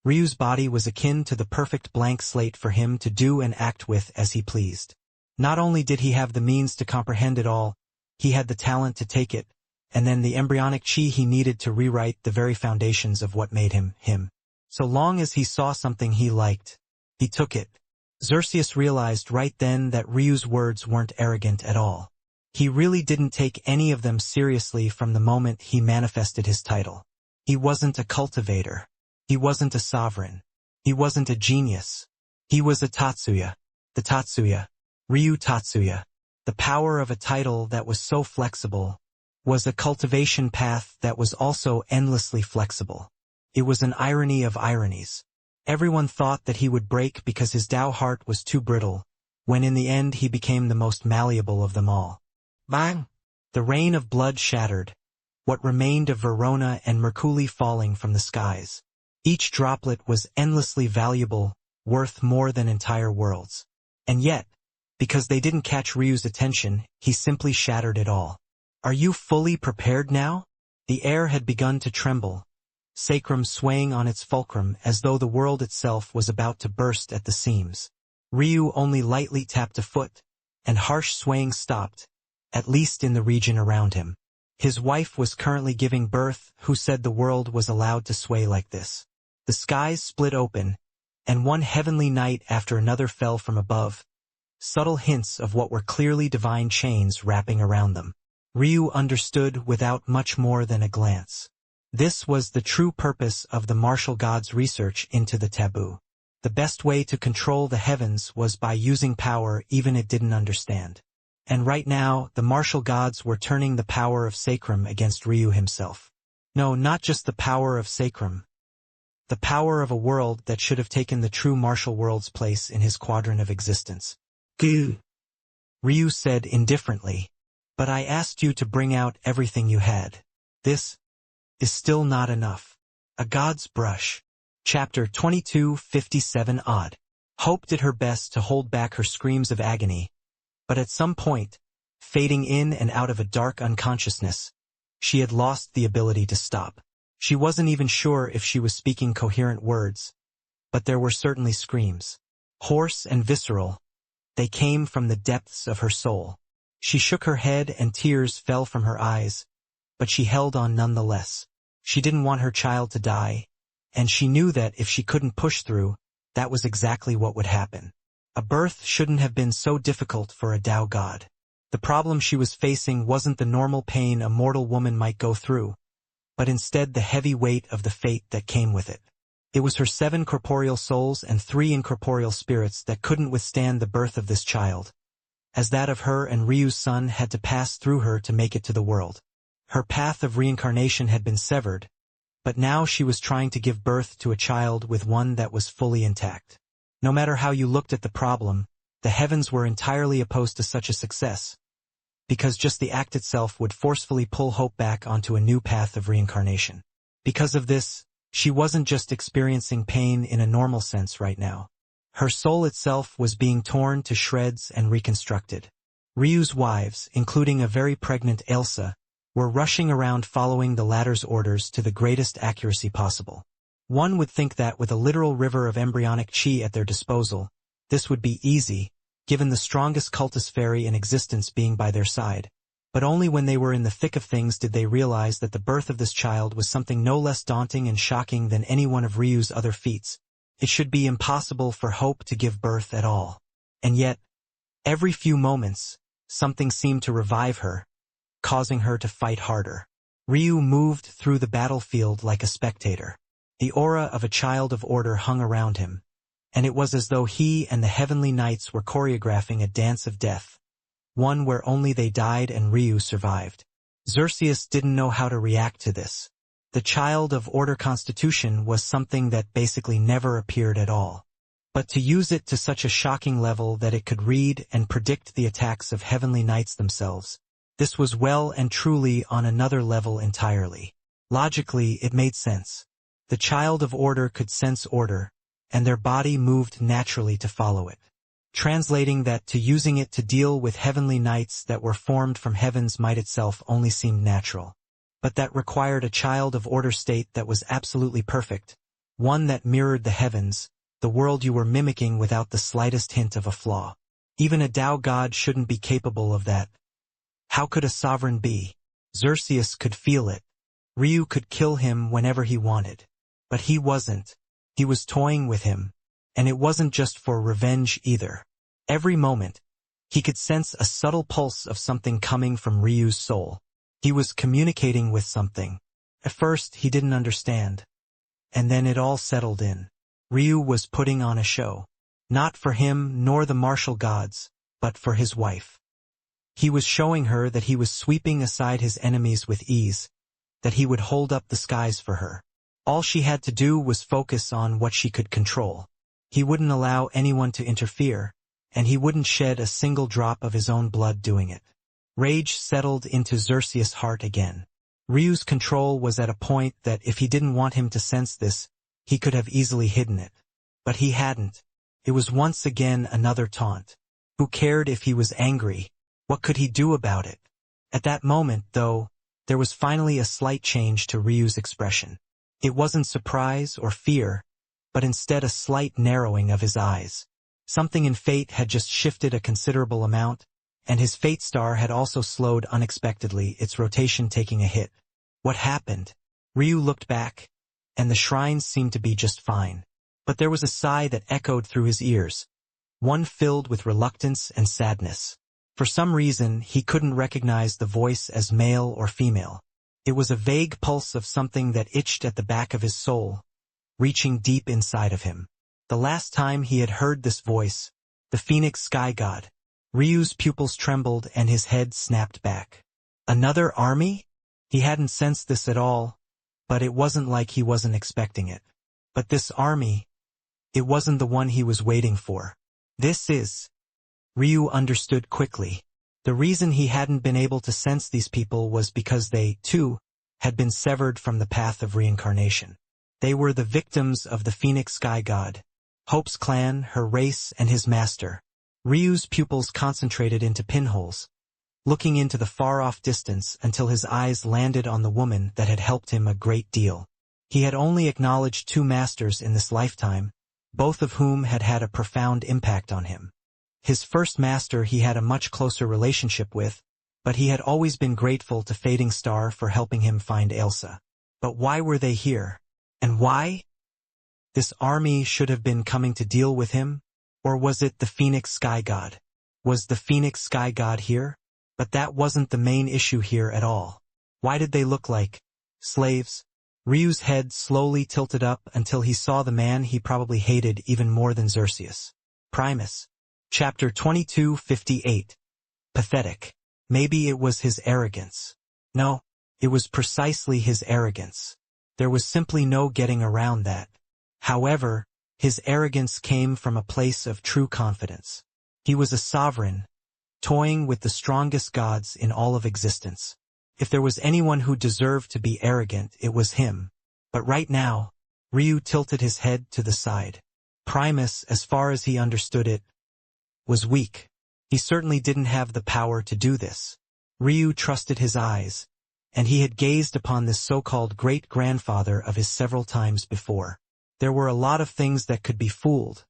Ryu's body was akin to the perfect blank slate for him to do and act with as he pleased. Not only did he have the means to comprehend it all, he had the talent to take it, and then the embryonic chi he needed to rewrite the very foundations of what made him, him. So long as he saw something he liked, he took it. Xerxes realized right then that Ryu's words weren't arrogant at all. He really didn't take any of them seriously from the moment he manifested his title. He wasn't a cultivator. He wasn't a sovereign. He wasn't a genius. He was a Tatsuya. The Tatsuya, Ryu Tatsuya, the power of a title that was so flexible, was a cultivation path that was also endlessly flexible. It was an irony of ironies. Everyone thought that he would break because his Tao heart was too brittle, when in the end he became the most malleable of them all. Bang! The rain of blood shattered, what remained of Verona and Mercury falling from the skies. Each droplet was endlessly valuable, worth more than entire worlds. And yet, because they didn't catch Ryu's attention, he simply shattered it all. Are you fully prepared now? The air had begun to tremble, sacrum swaying on its fulcrum as though the world itself was about to burst at the seams. Ryu only lightly tapped a foot, and harsh swaying stopped, at least in the region around him. His wife was currently giving birth, who said the world was allowed to sway like this. The skies split open, and one heavenly night after another fell from above, subtle hints of what were clearly divine chains wrapping around them. Ryu understood without much more than a glance. This was the true purpose of the martial gods' research into the taboo. The best way to control the heavens was by using power even it didn't understand. And right now, the martial gods were turning the power of sacrum against Ryu himself. No, not just the power of sacrum. The power of a world that should have taken the true martial world's place in his quadrant of existence. Goo! Ryu said indifferently, but I asked you to bring out everything you had. This is still not enough. A God's Brush. Chapter 22:57 Odd. Hope did her best to hold back her screams of agony, but at some point, fading in and out of a dark unconsciousness, she had lost the ability to stop. She wasn't even sure if she was speaking coherent words, but there were certainly screams. Hoarse and visceral, they came from the depths of her soul. She shook her head and tears fell from her eyes, but she held on nonetheless. She didn't want her child to die, and she knew that if she couldn't push through, that was exactly what would happen. A birth shouldn't have been so difficult for a Tao god. The problem she was facing wasn't the normal pain a mortal woman might go through, but instead the heavy weight of the fate that came with it. It was her 7 corporeal souls and 3 incorporeal spirits that couldn't withstand the birth of this child, as that of her and Ryu's son had to pass through her to make it to the world. Her path of reincarnation had been severed, but now she was trying to give birth to a child with one that was fully intact. No matter how you looked at the problem, the heavens were entirely opposed to such a success, because just the act itself would forcefully pull hope back onto a new path of reincarnation. Because of this, she wasn't just experiencing pain in a normal sense right now. Her soul itself was being torn to shreds and reconstructed. Ryu's wives, including a very pregnant Ailsa, were rushing around following the latter's orders to the greatest accuracy possible. One would think that with a literal river of embryonic chi at their disposal, this would be easy, given the strongest cultist fairy in existence being by their side. But only when they were in the thick of things did they realize that the birth of this child was something no less daunting and shocking than any one of Ryu's other feats, It should be impossible for hope to give birth at all. And yet, every few moments, something seemed to revive her, causing her to fight harder. Ryu moved through the battlefield like a spectator. The aura of a child of order hung around him, and it was as though he and the heavenly knights were choreographing a dance of death, one where only they died and Ryu survived. Xerxes didn't know how to react to this. The child of order constitution was something that basically never appeared at all. But to use it to such a shocking level that it could read and predict the attacks of heavenly knights themselves, this was well and truly on another level entirely. Logically, it made sense. The child of order could sense order, and their body moved naturally to follow it. Translating that to using it to deal with heavenly knights that were formed from heaven's might itself only seemed natural. But that required a child of order state that was absolutely perfect, one that mirrored the heavens, the world you were mimicking without the slightest hint of a flaw. Even a Tao god shouldn't be capable of that. How could a sovereign be? Xerxes could feel it. Ryu could kill him whenever he wanted. But he wasn't. He was toying with him. And it wasn't just for revenge either. Every moment, he could sense a subtle pulse of something coming from Ryu's soul. He was communicating with something. At first, he didn't understand. And then it all settled in. Ryu was putting on a show. Not for him nor the martial gods, but for his wife. He was showing her that he was sweeping aside his enemies with ease, that he would hold up the skies for her. All she had to do was focus on what she could control. He wouldn't allow anyone to interfere, and he wouldn't shed a single drop of his own blood doing it. Rage settled into Xerxes' heart again. Ryu's control was at a point that if he didn't want him to sense this, he could have easily hidden it. But he hadn't. It was once again another taunt. Who cared if he was angry? What could he do about it? At that moment, though, there was finally a slight change to Ryu's expression. It wasn't surprise or fear, but instead a slight narrowing of his eyes. Something in fate had just shifted a considerable amount, and his fate star had also slowed unexpectedly, its rotation taking a hit. What happened? Ryu looked back, and the shrines seemed to be just fine. But there was a sigh that echoed through his ears, one filled with reluctance and sadness. For some reason, he couldn't recognize the voice as male or female. It was a vague pulse of something that itched at the back of his soul, reaching deep inside of him. The last time he had heard this voice, the Phoenix Sky God, Ryu's pupils trembled and his head snapped back. Another army? He hadn't sensed this at all, but it wasn't like he wasn't expecting it. But this army, it wasn't the one he was waiting for. This is... Ryu understood quickly. The reason he hadn't been able to sense these people was because they, too, had been severed from the path of reincarnation. They were the victims of the Phoenix Sky God, Hope's clan, her race, and his master. Ryu's pupils concentrated into pinholes, looking into the far-off distance until his eyes landed on the woman that had helped him a great deal. He had only acknowledged 2 masters in this lifetime, both of whom had had a profound impact on him. His first master he had a much closer relationship with, but he had always been grateful to Fading Star for helping him find Ailsa. But why were they here? And why? This army should have been coming to deal with him? Or was it the Phoenix Sky God? Was the Phoenix Sky God here? But that wasn't the main issue here at all. Why did they look like slaves? Ryu's head slowly tilted up until he saw the man he probably hated even more than Xerxes. Primus. Chapter 2258. Pathetic. Maybe it was his arrogance. No, it was precisely his arrogance. There was simply no getting around that. However, his arrogance came from a place of true confidence. He was a sovereign, toying with the strongest gods in all of existence. If there was anyone who deserved to be arrogant, it was him. But right now, Ryu tilted his head to the side. Primus, as far as he understood it, was weak. He certainly didn't have the power to do this. Ryu trusted his eyes, and he had gazed upon this so-called great-grandfather of his several times before. There were a lot of things that could be fooled,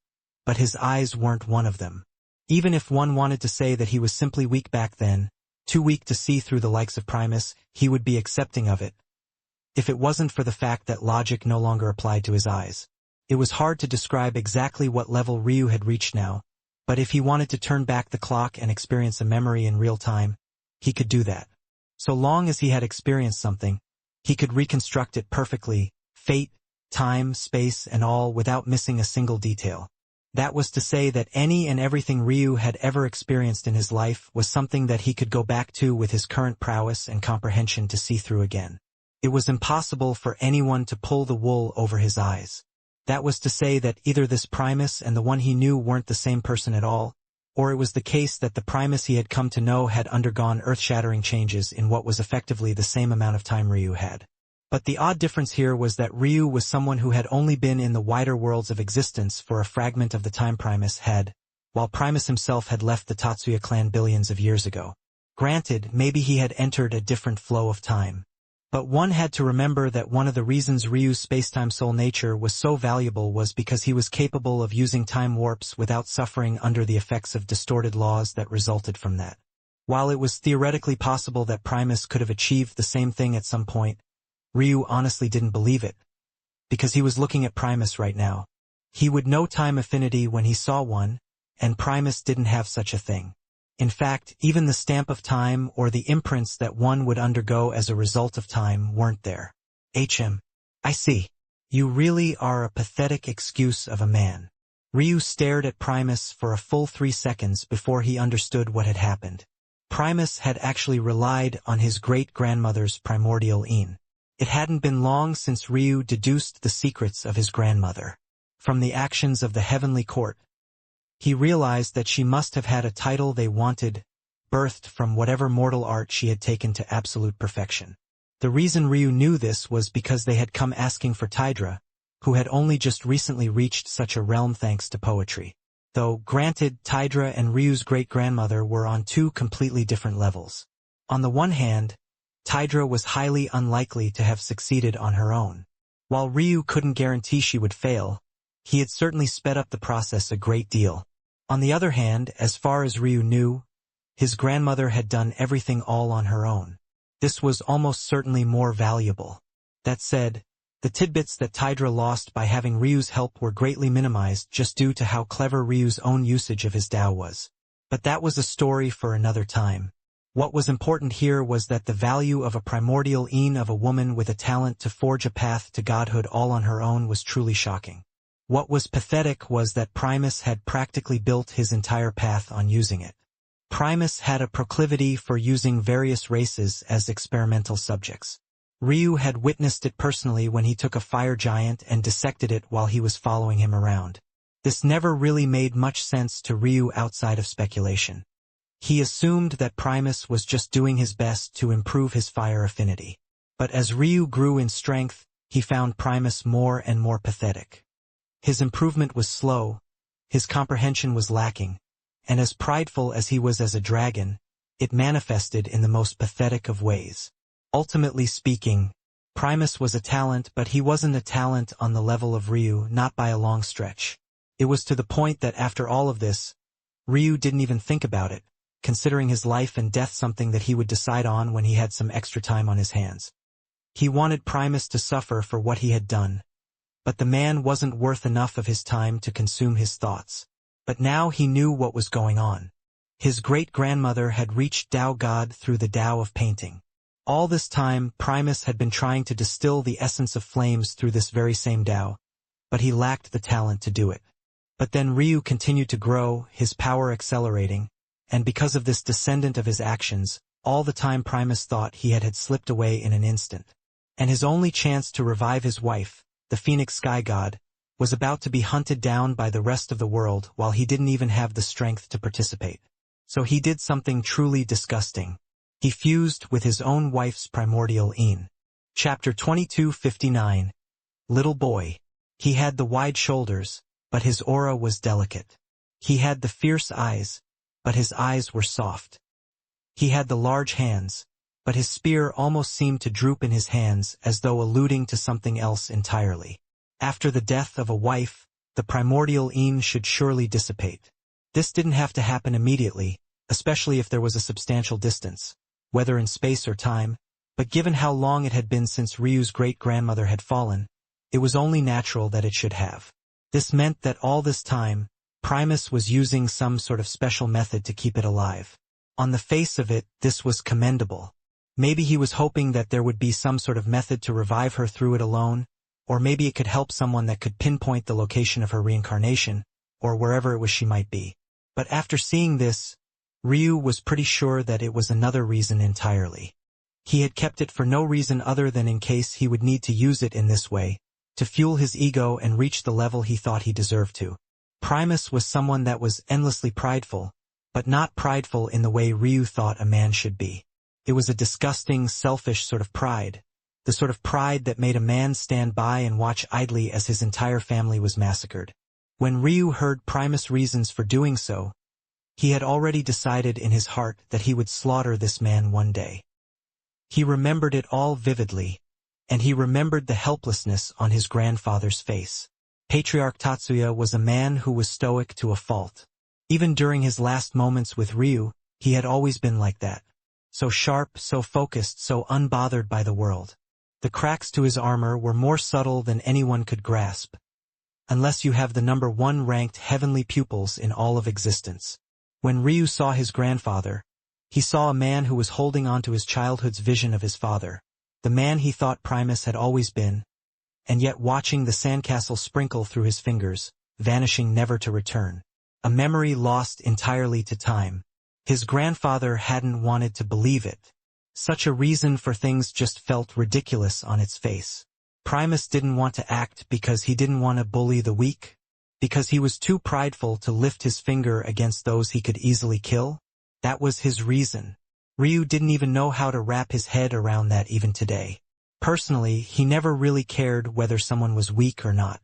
but his eyes weren't one of them. Even if one wanted to say that he was simply weak back then, too weak to see through the likes of Primus, he would be accepting of it, if it wasn't for the fact that logic no longer applied to his eyes. It was hard to describe exactly what level Ryu had reached now, but if he wanted to turn back the clock and experience a memory in real time, he could do that. So long as he had experienced something, he could reconstruct it perfectly, fate, time, space, and all without missing a single detail. That was to say that any and everything Ryu had ever experienced in his life was something that he could go back to with his current prowess and comprehension to see through again. It was impossible for anyone to pull the wool over his eyes. That was to say that either this Primus and the one he knew weren't the same person at all, or it was the case that the Primus he had come to know had undergone earth-shattering changes in what was effectively the same amount of time Ryu had. But the odd difference here was that Ryu was someone who had only been in the wider worlds of existence for a fragment of the time Primus had, while Primus himself had left the Tatsuya clan billions of years ago. Granted, maybe he had entered a different flow of time. But one had to remember that one of the reasons Ryu's spacetime soul nature was so valuable was because he was capable of using time warps without suffering under the effects of distorted laws that resulted from that. While it was theoretically possible that Primus could have achieved the same thing at some point, Ryu honestly didn't believe it, because he was looking at Primus right now. He would know time affinity when he saw one, and Primus didn't have such a thing. In fact, even the stamp of time or the imprints that one would undergo as a result of time weren't there. I see. You really are a pathetic excuse of a man. Ryu stared at Primus for a full 3 seconds before he understood what had happened. Primus had actually relied on his great-grandmother's primordial Qilin. It hadn't been long since Ryu deduced the secrets of his grandmother. From the actions of the heavenly court, he realized that she must have had a title they wanted, birthed from whatever mortal art she had taken to absolute perfection. The reason Ryu knew this was because they had come asking for Tidra, who had only just recently reached such a realm thanks to poetry. Though, granted, Tidra and Ryu's great-grandmother were on 2 completely different levels. On the one hand, Tidra was highly unlikely to have succeeded on her own. While Ryu couldn't guarantee she would fail, he had certainly sped up the process a great deal. On the other hand, as far as Ryu knew, his grandmother had done everything all on her own. This was almost certainly more valuable. That said, the tidbits that Tidra lost by having Ryu's help were greatly minimized just due to how clever Ryu's own usage of his Tao was. But that was a story for another time. What was important here was that the value of a primordial Qilin of a woman with a talent to forge a path to godhood all on her own was truly shocking. What was pathetic was that Primus had practically built his entire path on using it. Primus had a proclivity for using various races as experimental subjects. Ryu had witnessed it personally when he took a fire giant and dissected it while he was following him around. This never really made much sense to Ryu outside of speculation. He assumed that Primus was just doing his best to improve his fire affinity. But as Ryu grew in strength, he found Primus more and more pathetic. His improvement was slow, his comprehension was lacking, and as prideful as he was as a dragon, it manifested in the most pathetic of ways. Ultimately speaking, Primus was a talent, but he wasn't a talent on the level of Ryu, not by a long stretch. It was to the point that after all of this, Ryu didn't even think about it, considering his life and death something that he would decide on when he had some extra time on his hands. He wanted Primus to suffer for what he had done. But the man wasn't worth enough of his time to consume his thoughts. But now he knew what was going on. His great-grandmother had reached Tao God through the Tao of painting. All this time, Primus had been trying to distill the essence of flames through this very same Tao, but he lacked the talent to do it. But then Ryu continued to grow, his power accelerating, and because of this descendant of his actions, all the time Primus thought he had slipped away in an instant. And his only chance to revive his wife, the Phoenix Sky God, was about to be hunted down by the rest of the world while he didn't even have the strength to participate. So he did something truly disgusting. He fused with his own wife's primordial Qilin. Chapter 2259. Little boy. He had the wide shoulders, but his aura was delicate. He had the fierce eyes, but his eyes were soft. He had the large hands, but his spear almost seemed to droop in his hands as though alluding to something else entirely. After the death of a wife, the primordial Qilin should surely dissipate. This didn't have to happen immediately, especially if there was a substantial distance, whether in space or time, but given how long it had been since Ryu's great-grandmother had fallen, It was only natural that it should have. This meant that all this time, Primus was using some sort of special method to keep it alive. On the face of it, this was commendable. Maybe he was hoping that there would be some sort of method to revive her through it alone, or maybe it could help someone that could pinpoint the location of her reincarnation, or wherever it was she might be. But after seeing this, Ryu was pretty sure that it was another reason entirely. He had kept it for no reason other than in case he would need to use it in this way, to fuel his ego and reach the level he thought he deserved to. Primus was someone that was endlessly prideful, but not prideful in the way Ryu thought a man should be. It was a disgusting, selfish sort of pride, the sort of pride that made a man stand by and watch idly as his entire family was massacred. When Ryu heard Primus' reasons for doing so, he had already decided in his heart that he would slaughter this man one day. He remembered it all vividly, and he remembered the helplessness on his grandfather's face. Patriarch Tatsuya was a man who was stoic to a fault. Even during his last moments with Ryu, he had always been like that. So sharp, so focused, so unbothered by the world. The cracks to his armor were more subtle than anyone could grasp, unless you have the number 1 ranked heavenly pupils in all of existence. When Ryu saw his grandfather, he saw a man who was holding on to his childhood's vision of his father, the man he thought Primus had always been, and yet watching the sandcastle sprinkle through his fingers, vanishing never to return. A memory lost entirely to time. His grandfather hadn't wanted to believe it. Such a reason for things just felt ridiculous on its face. Primus didn't want to act because he didn't want to bully the weak, because he was too prideful to lift his finger against those he could easily kill. That was his reason. Ryu didn't even know how to wrap his head around that even today. Personally, he never really cared whether someone was weak or not.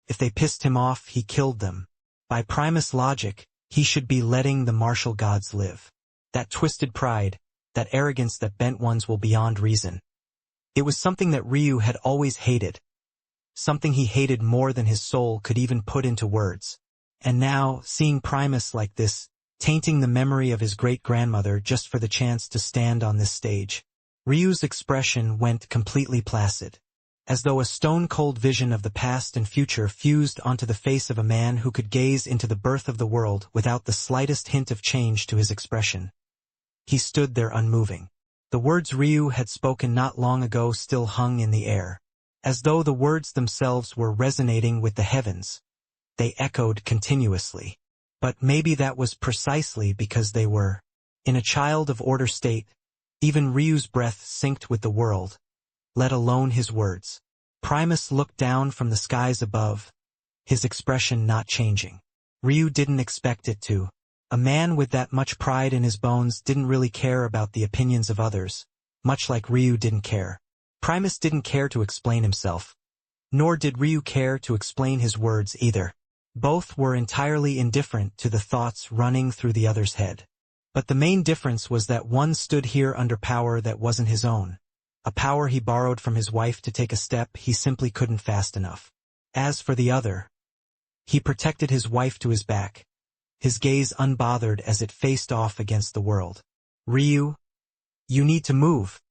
If they pissed him off, he killed them. By Primus' logic, he should be letting the martial gods live. That twisted pride, that arrogance that bent one's will beyond reason. It was something that Ryu had always hated. Something he hated more than his soul could even put into words. And now, seeing Primus like this, tainting the memory of his great-grandmother just for the chance to stand on this stage, Ryu's expression went completely placid, as though a stone-cold vision of the past and future fused onto the face of a man who could gaze into the birth of the world without the slightest hint of change to his expression. He stood there unmoving. The words Ryu had spoken not long ago still hung in the air, as though the words themselves were resonating with the heavens. They echoed continuously. But maybe that was precisely because they were. In a child of order state, even Ryu's breath synced with the world, let alone his words. Primus looked down from the skies above, his expression not changing. Ryu didn't expect it to. A man with that much pride in his bones didn't really care about the opinions of others, much like Ryu didn't care. Primus didn't care to explain himself, nor did Ryu care to explain his words either. Both were entirely indifferent to the thoughts running through the other's head. But the main difference was that one stood here under power that wasn't his own, a power he borrowed from his wife to take a step he simply couldn't fast enough. As for the other, he protected his wife to his back, his gaze unbothered as it faced off against the world. Ryu, you need to move.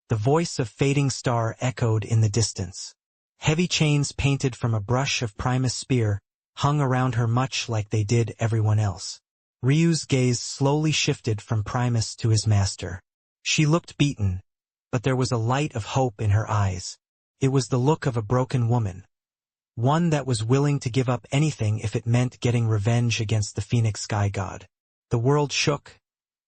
The voice of Fading Star echoed in the distance. Heavy chains painted from a brush of Primus' spear hung around her much like they did everyone else. Ryu's gaze slowly shifted from Primus to his master. She looked beaten, but there was a light of hope in her eyes. It was the look of a broken woman, one that was willing to give up anything if it meant getting revenge against the Phoenix Sky God. The world shook,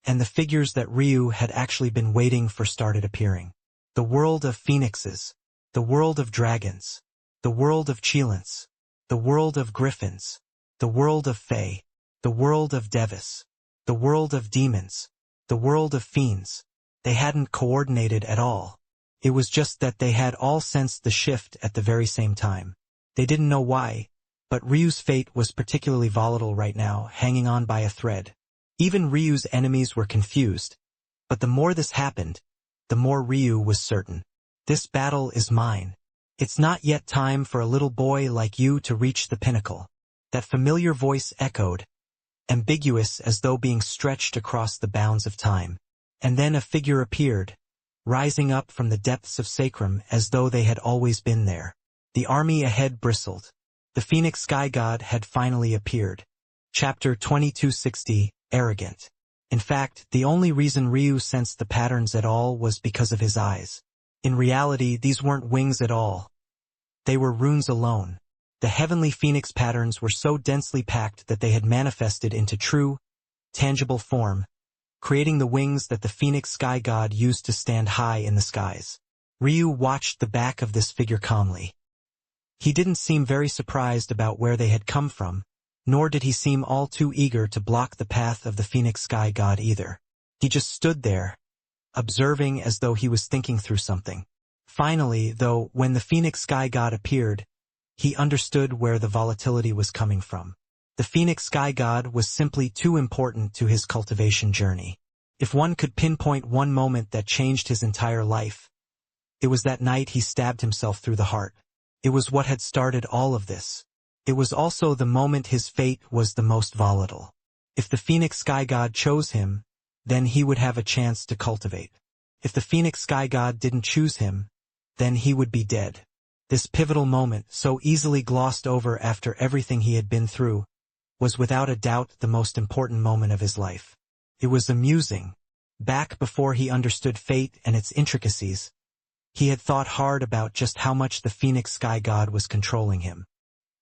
and the figures that Ryu had actually been waiting for started appearing. The world of phoenixes, the world of dragons, the world of Qilins, the world of griffins, the world of fae, the world of devas, the world of demons, the world of fiends. They hadn't coordinated at all. It was just that they had all sensed the shift at the very same time. They didn't know why, but Ryu's fate was particularly volatile right now, hanging on by a thread. Even Ryu's enemies were confused, but the more this happened, the more Ryu was certain. This battle is mine. It's not yet time for a little boy like you to reach the pinnacle. That familiar voice echoed, ambiguous as though being stretched across the bounds of time. And then a figure appeared, rising up from the depths of sacrum as though they had always been there. The army ahead bristled. The Phoenix Sky God had finally appeared. Chapter 2260, Arrogant. In fact, the only reason Ryu sensed the patterns at all was because of his eyes. In reality, these weren't wings at all. They were runes alone. The heavenly phoenix patterns were so densely packed that they had manifested into true, tangible form, creating the wings that the Phoenix Sky God used to stand high in the skies. Ryu watched the back of this figure calmly. He didn't seem very surprised about where they had come from, nor did he seem all too eager to block the path of the Phoenix Sky God either. He just stood there, observing as though he was thinking through something. Finally, though, when the Phoenix Sky God appeared, he understood where the volatility was coming from. The Phoenix Sky God was simply too important to his cultivation journey. If one could pinpoint one moment that changed his entire life, it was that night he stabbed himself through the heart. It was what had started all of this. It was also the moment his fate was the most volatile. If the Phoenix Sky God chose him, then he would have a chance to cultivate. If the Phoenix Sky God didn't choose him, then he would be dead. This pivotal moment, so easily glossed over after everything he had been through, was without a doubt the most important moment of his life. It was amusing. Back before he understood fate and its intricacies, he had thought hard about just how much the Phoenix Sky God was controlling him.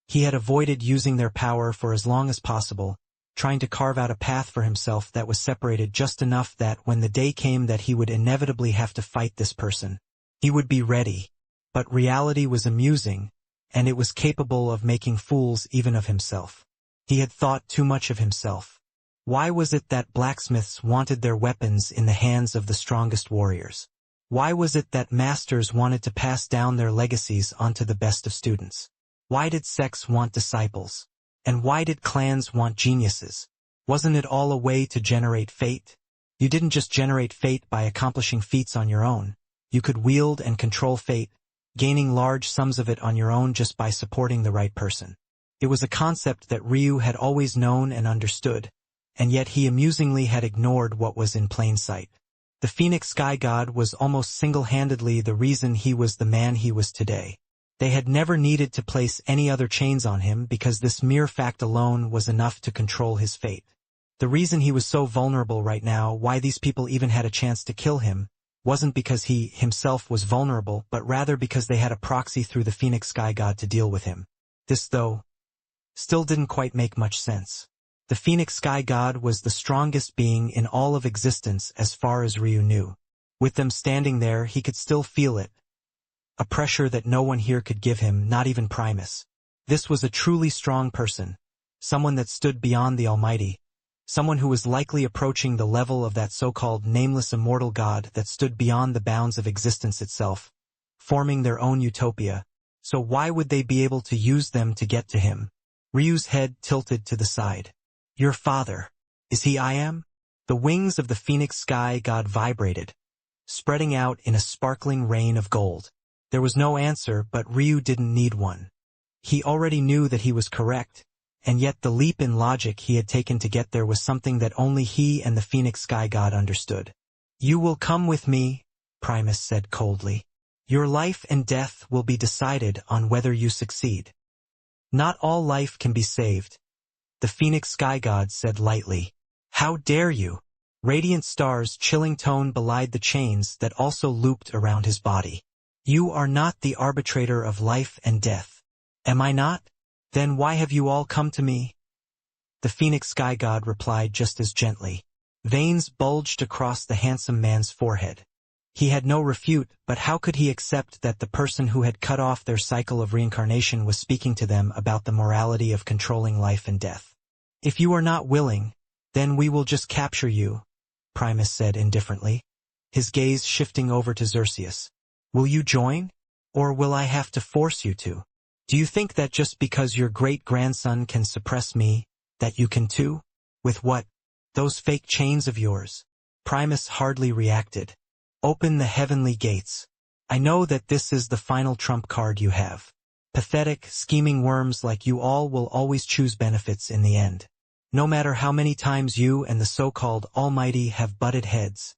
He had avoided using their power for as long as possible, trying to carve out a path for himself that was separated just enough that when the day came that he would inevitably have to fight this person, he would be ready. But reality was amusing, and it was capable of making fools even of himself. He had thought too much of himself. Why was it that blacksmiths wanted their weapons in the hands of the strongest warriors? Why was it that masters wanted to pass down their legacies onto the best of students? Why did sects want disciples? And why did clans want geniuses? Wasn't it all a way to generate fate? You didn't just generate fate by accomplishing feats on your own. You could wield and control fate, gaining large sums of it on your own just by supporting the right person. It was a concept that Ryu had always known and understood, and yet he amusingly had ignored what was in plain sight. The Phoenix Sky God was almost single-handedly the reason he was the man he was today. They had never needed to place any other chains on him because this mere fact alone was enough to control his fate. The reason he was so vulnerable right now, why these people even had a chance to kill him, wasn't because he himself was vulnerable, but rather because they had a proxy through the Phoenix Sky God to deal with him. This, though, still didn't quite make much sense. The Phoenix Sky God was the strongest being in all of existence as far as Ryu knew. With them standing there, he could still feel it. A pressure that no one here could give him, not even Primus. This was a truly strong person, someone that stood beyond the Almighty, someone who was likely approaching the level of that so-called nameless immortal god that stood beyond the bounds of existence itself, forming their own utopia. So why would they be able to use them to get to him? Ryu's head tilted to the side. Your father. Is he I am? The wings of the Phoenix Sky God vibrated, spreading out in a sparkling rain of gold. There was no answer, but Ryu didn't need one. He already knew that he was correct, and yet the leap in logic he had taken to get there was something that only he and the Phoenix Sky God understood. You will come with me, Primus said coldly. Your life and death will be decided on whether you succeed. Not all life can be saved, the Phoenix Sky God said lightly. How dare you? Radiant Star's chilling tone belied the chains that also looped around his body. You are not the arbitrator of life and death. Am I not? Then why have you all come to me? The Phoenix Sky God replied just as gently. Veins bulged across the handsome man's forehead. He had no refute, but how could he accept that the person who had cut off their cycle of reincarnation was speaking to them about the morality of controlling life and death? If you are not willing, then we will just capture you, Primus said indifferently, his gaze shifting over to Xerxes. Will you join? Or will I have to force you to? Do you think that just because your great-grandson can suppress me, that you can too? With what? Those fake chains of yours? Primus hardly reacted. Open the heavenly gates. I know that this is the final trump card you have. Pathetic, scheming worms like you all will always choose benefits in the end. No matter how many times you and the so-called Almighty have butted heads,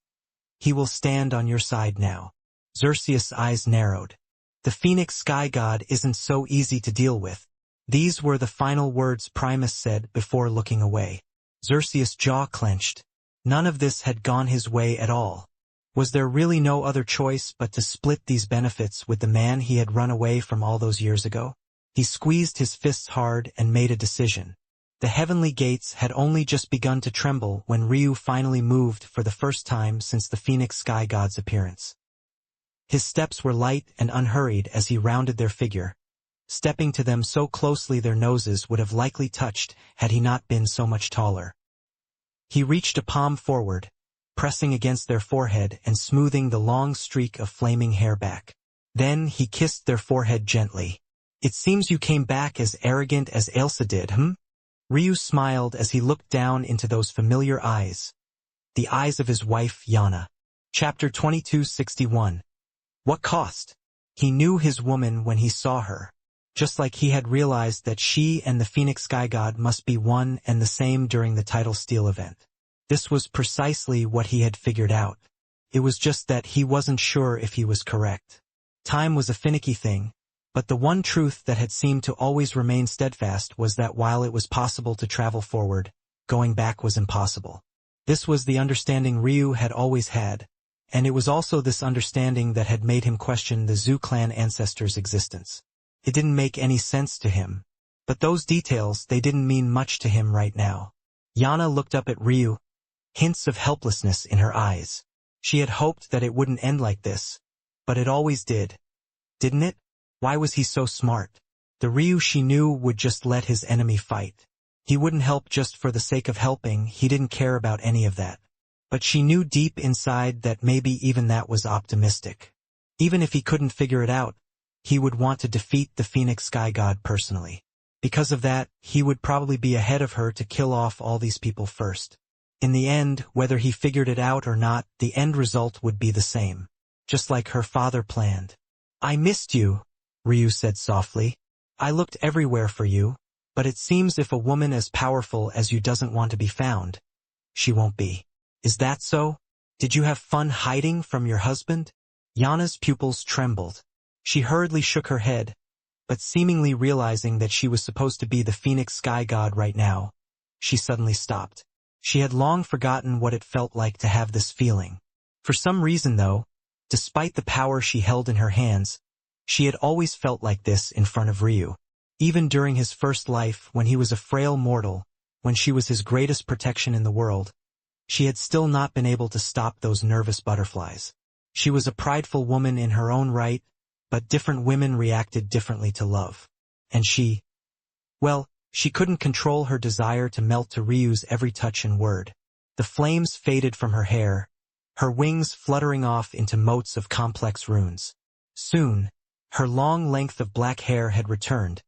he will stand on your side now. Xerxes' eyes narrowed. The Phoenix Sky God isn't so easy to deal with. These were the final words Primus said before looking away. Xerxes' jaw clenched. None of this had gone his way at all. Was there really no other choice but to split these benefits with the man he had run away from all those years ago? He squeezed his fists hard and made a decision. The heavenly gates had only just begun to tremble when Ryu finally moved for the first time since the Phoenix Sky God's appearance. His steps were light and unhurried as he rounded their figure, stepping to them so closely their noses would have likely touched had he not been so much taller. He reached a palm forward, pressing against their forehead and smoothing the long streak of flaming hair back. Then he kissed their forehead gently. "It seems you came back as arrogant as Ailsa did, Ryu smiled as he looked down into those familiar eyes. The eyes of his wife, Yana. Chapter 2261. What cost? He knew his woman when he saw her, just like he had realized that she and the Phoenix Sky God must be one and the same during the title steal event. This was precisely what he had figured out. It was just that he wasn't sure if he was correct. Time was a finicky thing, but the one truth that had seemed to always remain steadfast was that while it was possible to travel forward, going back was impossible. This was the understanding Ryu had always had, and it was also this understanding that had made him question the Zhu clan ancestors' existence. It didn't make any sense to him, but those details, they didn't mean much to him right now. Yana looked up at Ryu, hints of helplessness in her eyes. She had hoped that it wouldn't end like this, but it always did. Didn't it? Why was he so smart? The Ryu she knew would just let his enemy fight. He wouldn't help just for the sake of helping, he didn't care about any of that. But she knew deep inside that maybe even that was optimistic. Even if he couldn't figure it out, he would want to defeat the Phoenix Sky God personally. Because of that, he would probably be ahead of her to kill off all these people first. In the end, whether he figured it out or not, the end result would be the same. Just like her father planned. "I missed you," Ryu said softly. "I looked everywhere for you, but it seems if a woman as powerful as you doesn't want to be found, she won't be. Is that so? Did you have fun hiding from your husband?" Yana's pupils trembled. She hurriedly shook her head, but seemingly realizing that she was supposed to be the Phoenix Sky God right now, she suddenly stopped. She had long forgotten what it felt like to have this feeling. For some reason though, despite the power she held in her hands, she had always felt like this in front of Ryu. Even during his first life, when he was a frail mortal, when she was his greatest protection in the world, she had still not been able to stop those nervous butterflies. She was a prideful woman in her own right, but different women reacted differently to love. And she couldn't control her desire to melt to Ryu's every touch and word. The flames faded from her hair, her wings fluttering off into motes of complex runes. Soon, her long length of black hair had returned,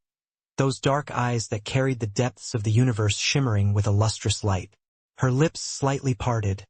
those dark eyes that carried the depths of the universe shimmering with a lustrous light. Her lips slightly parted,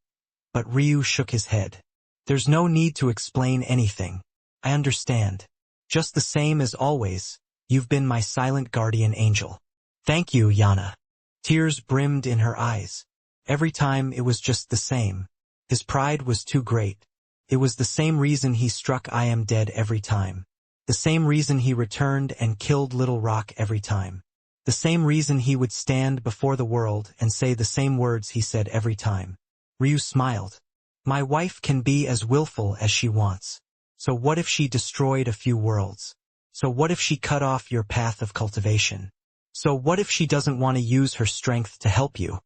but Ryu shook his head. "There's no need to explain anything. I understand. Just the same as always, you've been my silent guardian angel." "Thank you, Yana." Tears brimmed in her eyes. Every time it was just the same. His pride was too great. It was the same reason he struck I am dead every time. The same reason he returned and killed Little Rock every time. The same reason he would stand before the world and say the same words he said every time. Ryu smiled. "My wife can be as willful as she wants. So what if she destroyed a few worlds? So what if she cut off your path of cultivation? So what if she doesn't want to use her strength to help you?"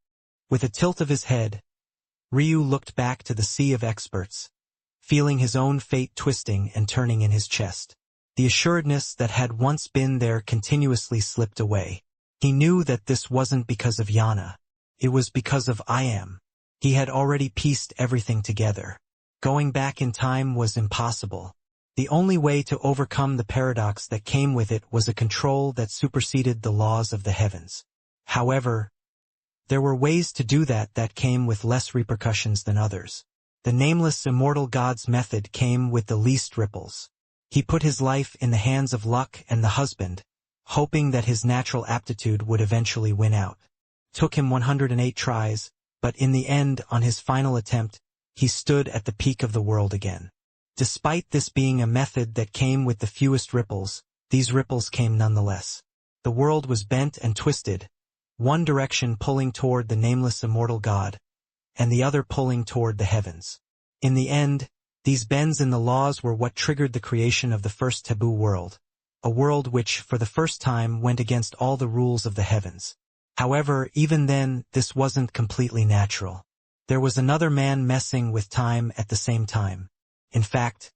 With a tilt of his head, Ryu looked back to the sea of experts, feeling his own fate twisting and turning in his chest. The assuredness that had once been there continuously slipped away. He knew that this wasn't because of Yana. It was because of I am. He had already pieced everything together. Going back in time was impossible. The only way to overcome the paradox that came with it was a control that superseded the laws of the heavens. However, there were ways to do that came with less repercussions than others. The nameless immortal god's method came with the least ripples. He put his life in the hands of luck and the husband, hoping that his natural aptitude would eventually win out. Took him 108 tries, but in the end, on his final attempt, he stood at the peak of the world again. Despite this being a method that came with the fewest ripples, these ripples came nonetheless. The world was bent and twisted, one direction pulling toward the nameless immortal God, and the other pulling toward the heavens. In the end, these bends in the laws were what triggered the creation of the first taboo world, a world which, for the first time, went against all the rules of the heavens. However, even then, this wasn't completely natural. There was another man messing with time at the same time. In fact,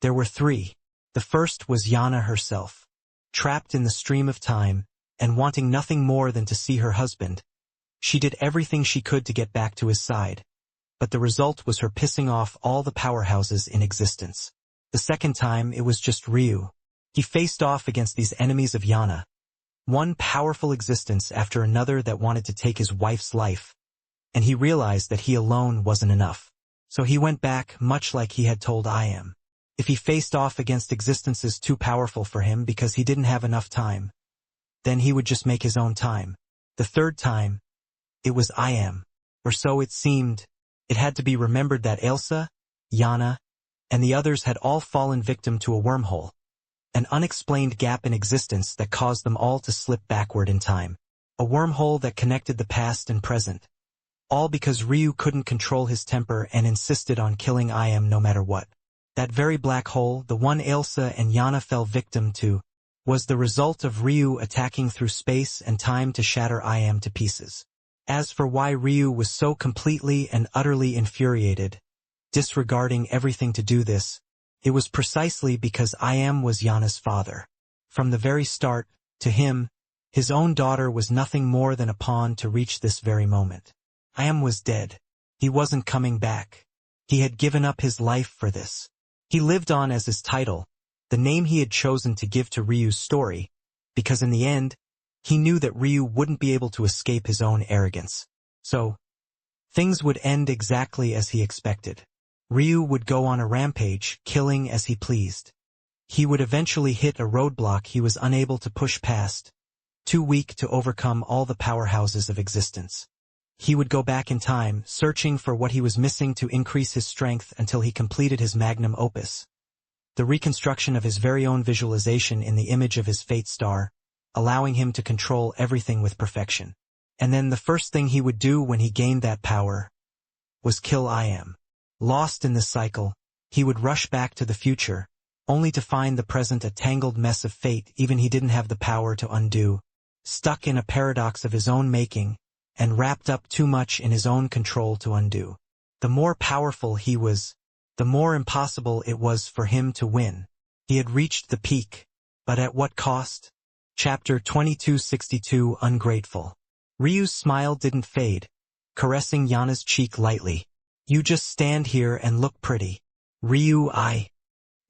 there were three. The first was Yana herself, trapped in the stream of time, and wanting nothing more than to see her husband. She did everything she could to get back to his side, but the result was her pissing off all the powerhouses in existence. The second time, it was just Ryu. He faced off against these enemies of Yana, one powerful existence after another that wanted to take his wife's life, and he realized that he alone wasn't enough. So he went back, much like he had told I Am. If he faced off against existences too powerful for him because he didn't have enough time, then he would just make his own time. The third time, it was I Am, or so it seemed. It had to be remembered that Ailsa, Yana, and the others had all fallen victim to a wormhole, an unexplained gap in existence that caused them all to slip backward in time. A wormhole that connected the past and present. All because Ryu couldn't control his temper and insisted on killing I Am no matter what. That very black hole, the one Ailsa and Yana fell victim to, was the result of Ryu attacking through space and time to shatter I Am to pieces. As for why Ryu was so completely and utterly infuriated, disregarding everything to do this, it was precisely because I Am was Yana's father. From the very start, to him, his own daughter was nothing more than a pawn to reach this very moment. I Am was dead. He wasn't coming back. He had given up his life for this. He lived on as his title, the name he had chosen to give to Ryu's story, because in the end, he knew that Ryu wouldn't be able to escape his own arrogance. So, things would end exactly as he expected. Ryu would go on a rampage, killing as he pleased. He would eventually hit a roadblock he was unable to push past, too weak to overcome all the powerhouses of existence. He would go back in time, searching for what he was missing to increase his strength until he completed his magnum opus, the reconstruction of his very own visualization in the image of his fate star, allowing him to control everything with perfection. And then the first thing he would do when he gained that power was kill I Am. Lost in this cycle, he would rush back to the future, only to find the present a tangled mess of fate even he didn't have the power to undo, stuck in a paradox of his own making, and wrapped up too much in his own control to undo. The more powerful he was, the more impossible it was for him to win. He had reached the peak, but at what cost? Chapter 2262 Ungrateful. Ryu's smile didn't fade, caressing Yana's cheek lightly. You just stand here and look pretty. Ryu,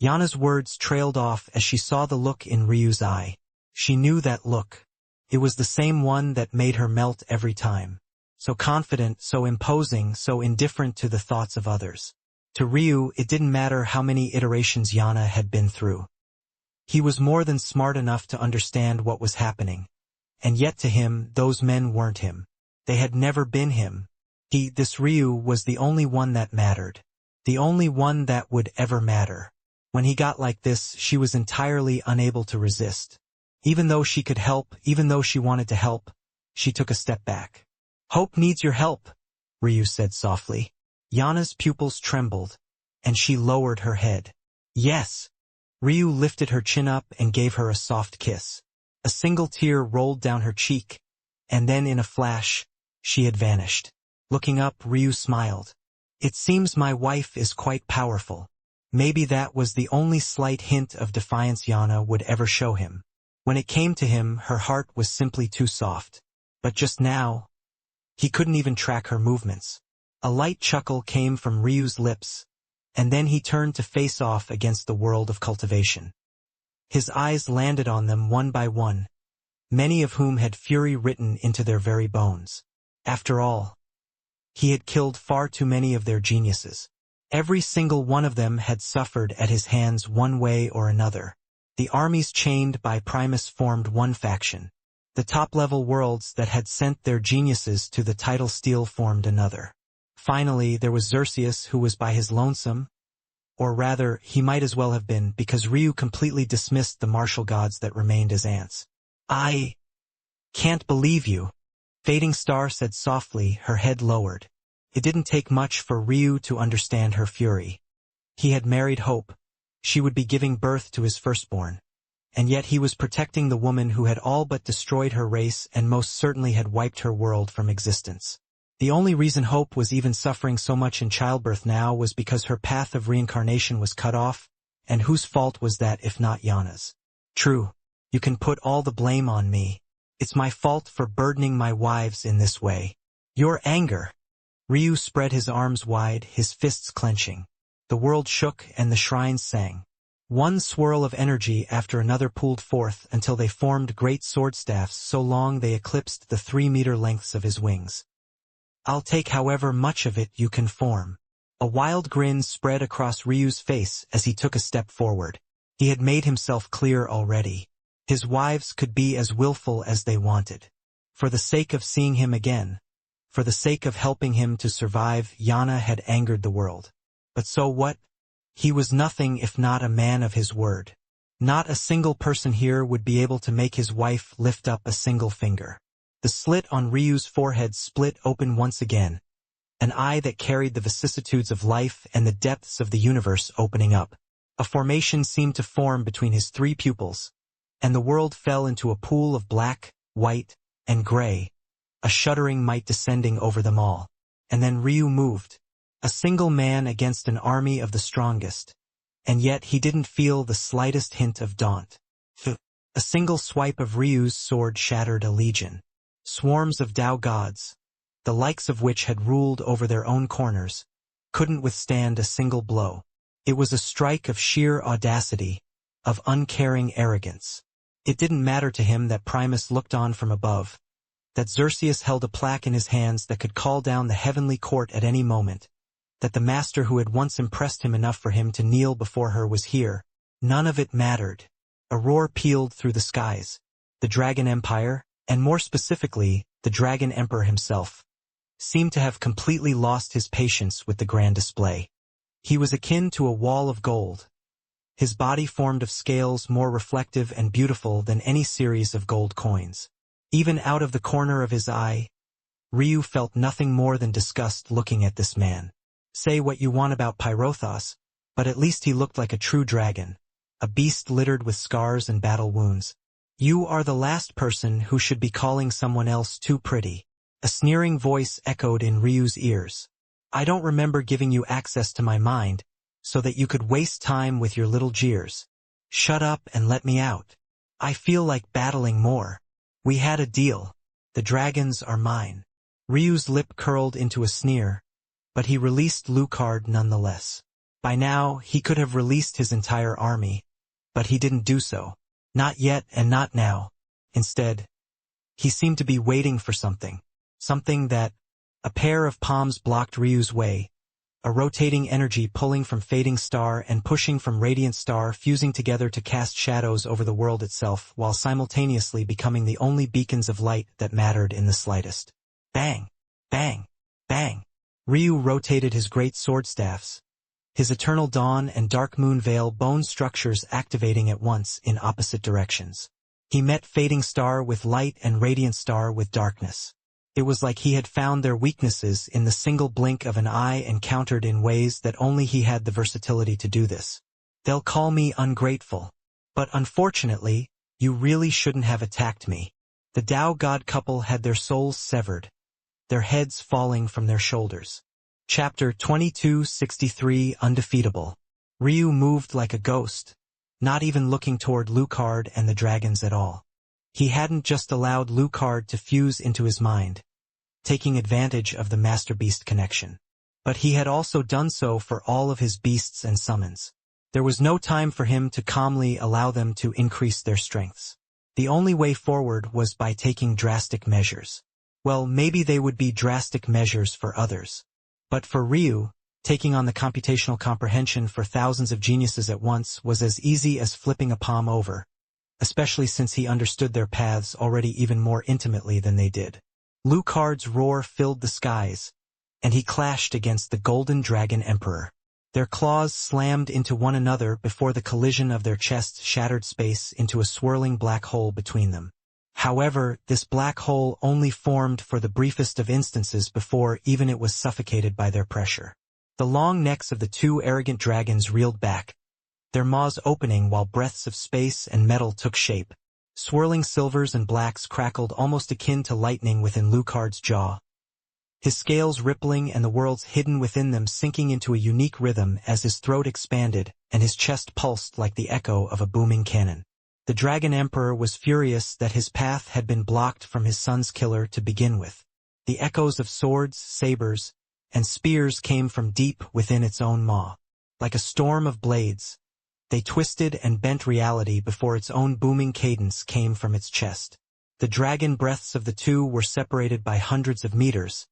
Yana's words trailed off as she saw the look in Ryu's eye. She knew that look. It was the same one that made her melt every time. So confident, so imposing, so indifferent to the thoughts of others. To Ryu, it didn't matter how many iterations Yana had been through. He was more than smart enough to understand what was happening. And yet to him, those men weren't him. They had never been him. This Ryu was the only one that mattered. The only one that would ever matter. When he got like this, she was entirely unable to resist. Even though she could help, even though she wanted to help, she took a step back. Hope needs your help, Ryu said softly. Yana's pupils trembled, and she lowered her head. Yes. Ryu lifted her chin up and gave her a soft kiss. A single tear rolled down her cheek, and then in a flash, she had vanished. Looking up, Ryu smiled. It seems my wife is quite powerful. Maybe that was the only slight hint of defiance Yana would ever show him. When it came to him, her heart was simply too soft. But just now, he couldn't even track her movements. A light chuckle came from Ryu's lips, and then he turned to face off against the world of cultivation. His eyes landed on them one by one, many of whom had fury written into their very bones. After all, he had killed far too many of their geniuses. Every single one of them had suffered at his hands one way or another. The armies chained by Primus formed one faction. The top-level worlds that had sent their geniuses to the tidal steel formed another. Finally, there was Xerxes, who was by his lonesome, Or rather, he might as well have been, because Ryu completely dismissed the martial gods that remained as ants. "I can't believe you," Fading Star said softly, her head lowered. It didn't take much for Ryu to understand her fury. He had married Hope. She would be giving birth to his firstborn. And yet he was protecting the woman who had all but destroyed her race and most certainly had wiped her world from existence. The only reason Hope was even suffering so much in childbirth now was because her path of reincarnation was cut off, and whose fault was that if not Yana's? "True. You can put all the blame on me. It's my fault for burdening my wives in this way." "Your anger." Ryu spread his arms wide, his fists clenching. The world shook and the shrines sang. One swirl of energy after another pooled forth until they formed great sword staffs so long they eclipsed the 3-meter lengths of his wings. "I'll take however much of it you can form." A wild grin spread across Ryu's face as he took a step forward. He had made himself clear already. His wives could be as willful as they wanted. For the sake of seeing him again, for the sake of helping him to survive, Yana had angered the world. But so what? He was nothing if not a man of his word. Not a single person here would be able to make his wife lift up a single finger. The slit on Ryu's forehead split open once again, an eye that carried the vicissitudes of life and the depths of the universe opening up. A formation seemed to form between his 3 pupils, and the world fell into a pool of black, white, and gray, a shuddering might descending over them all. And then Ryu moved, a single man against an army of the strongest, and yet he didn't feel the slightest hint of daunt. A single swipe of Ryu's sword shattered a legion. Swarms of Tao gods, the likes of which had ruled over their own corners, couldn't withstand a single blow. It was a strike of sheer audacity, of uncaring arrogance. It didn't matter to him that Primus looked on from above, that Xerxes held a plaque in his hands that could call down the heavenly court at any moment, that the master who had once impressed him enough for him to kneel before her was here. None of it mattered. A roar pealed through the skies. The Dragon Empire, and more specifically, the Dragon Emperor himself, seemed to have completely lost his patience with the grand display. He was akin to a wall of gold, his body formed of scales more reflective and beautiful than any series of gold coins. Even out of the corner of his eye, Ryu felt nothing more than disgust looking at this man. Say what you want about Pyrothos, but at least he looked like a true dragon, a beast littered with scars and battle wounds. "You are the last person who should be calling someone else too pretty." A sneering voice echoed in Ryu's ears. "I don't remember giving you access to my mind, so that you could waste time with your little jeers. Shut up and let me out. I feel like battling more. We had a deal. The dragons are mine." Ryu's lip curled into a sneer, but he released Lucard nonetheless. By now, he could have released his entire army, but he didn't do so. Not yet and not now. Instead, he seemed to be waiting for something. Something that, a pair of palms blocked Ryu's way, a rotating energy pulling from Fading Star and pushing from Radiant Star, fusing together to cast shadows over the world itself while simultaneously becoming the only beacons of light that mattered in the slightest. Bang! Bang! Bang! Ryu rotated his great sword staffs, his Eternal Dawn and Dark Moon Veil bone structures activating at once in opposite directions. He met Fading Star with light and Radiant Star with darkness. It was like he had found their weaknesses in the single blink of an eye and countered in ways that only he had the versatility to do this. "They'll call me ungrateful. But unfortunately, you really shouldn't have attacked me." The Tao God couple had their souls severed, their heads falling from their shoulders. Chapter 2263 Undefeatable. Ryu moved like a ghost, not even looking toward Lucard and the dragons at all. He hadn't just allowed Lucard to fuse into his mind, taking advantage of the Master Beast connection, but he had also done so for all of his beasts and summons. There was no time for him to calmly allow them to increase their strengths. The only way forward was by taking drastic measures. Well, maybe they would be drastic measures for others. But for Ryu, taking on the computational comprehension for thousands of geniuses at once was as easy as flipping a palm over, especially since he understood their paths already even more intimately than they did. Lucard's roar filled the skies, and he clashed against the Golden Dragon Emperor. Their claws slammed into one another before the collision of their chests shattered space into a swirling black hole between them. However, this black hole only formed for the briefest of instances before even it was suffocated by their pressure. The long necks of the two arrogant dragons reeled back, their maws opening while breaths of space and metal took shape. Swirling silvers and blacks crackled almost akin to lightning within Lucard's jaw, his scales rippling and the worlds hidden within them sinking into a unique rhythm as his throat expanded and his chest pulsed like the echo of a booming cannon. The Dragon Emperor was furious that his path had been blocked from his son's killer to begin with. The echoes of swords, sabers, and spears came from deep within its own maw. Like a storm of blades, they twisted and bent reality before its own booming cadence came from its chest. The dragon breaths of the two were separated by hundreds of meters,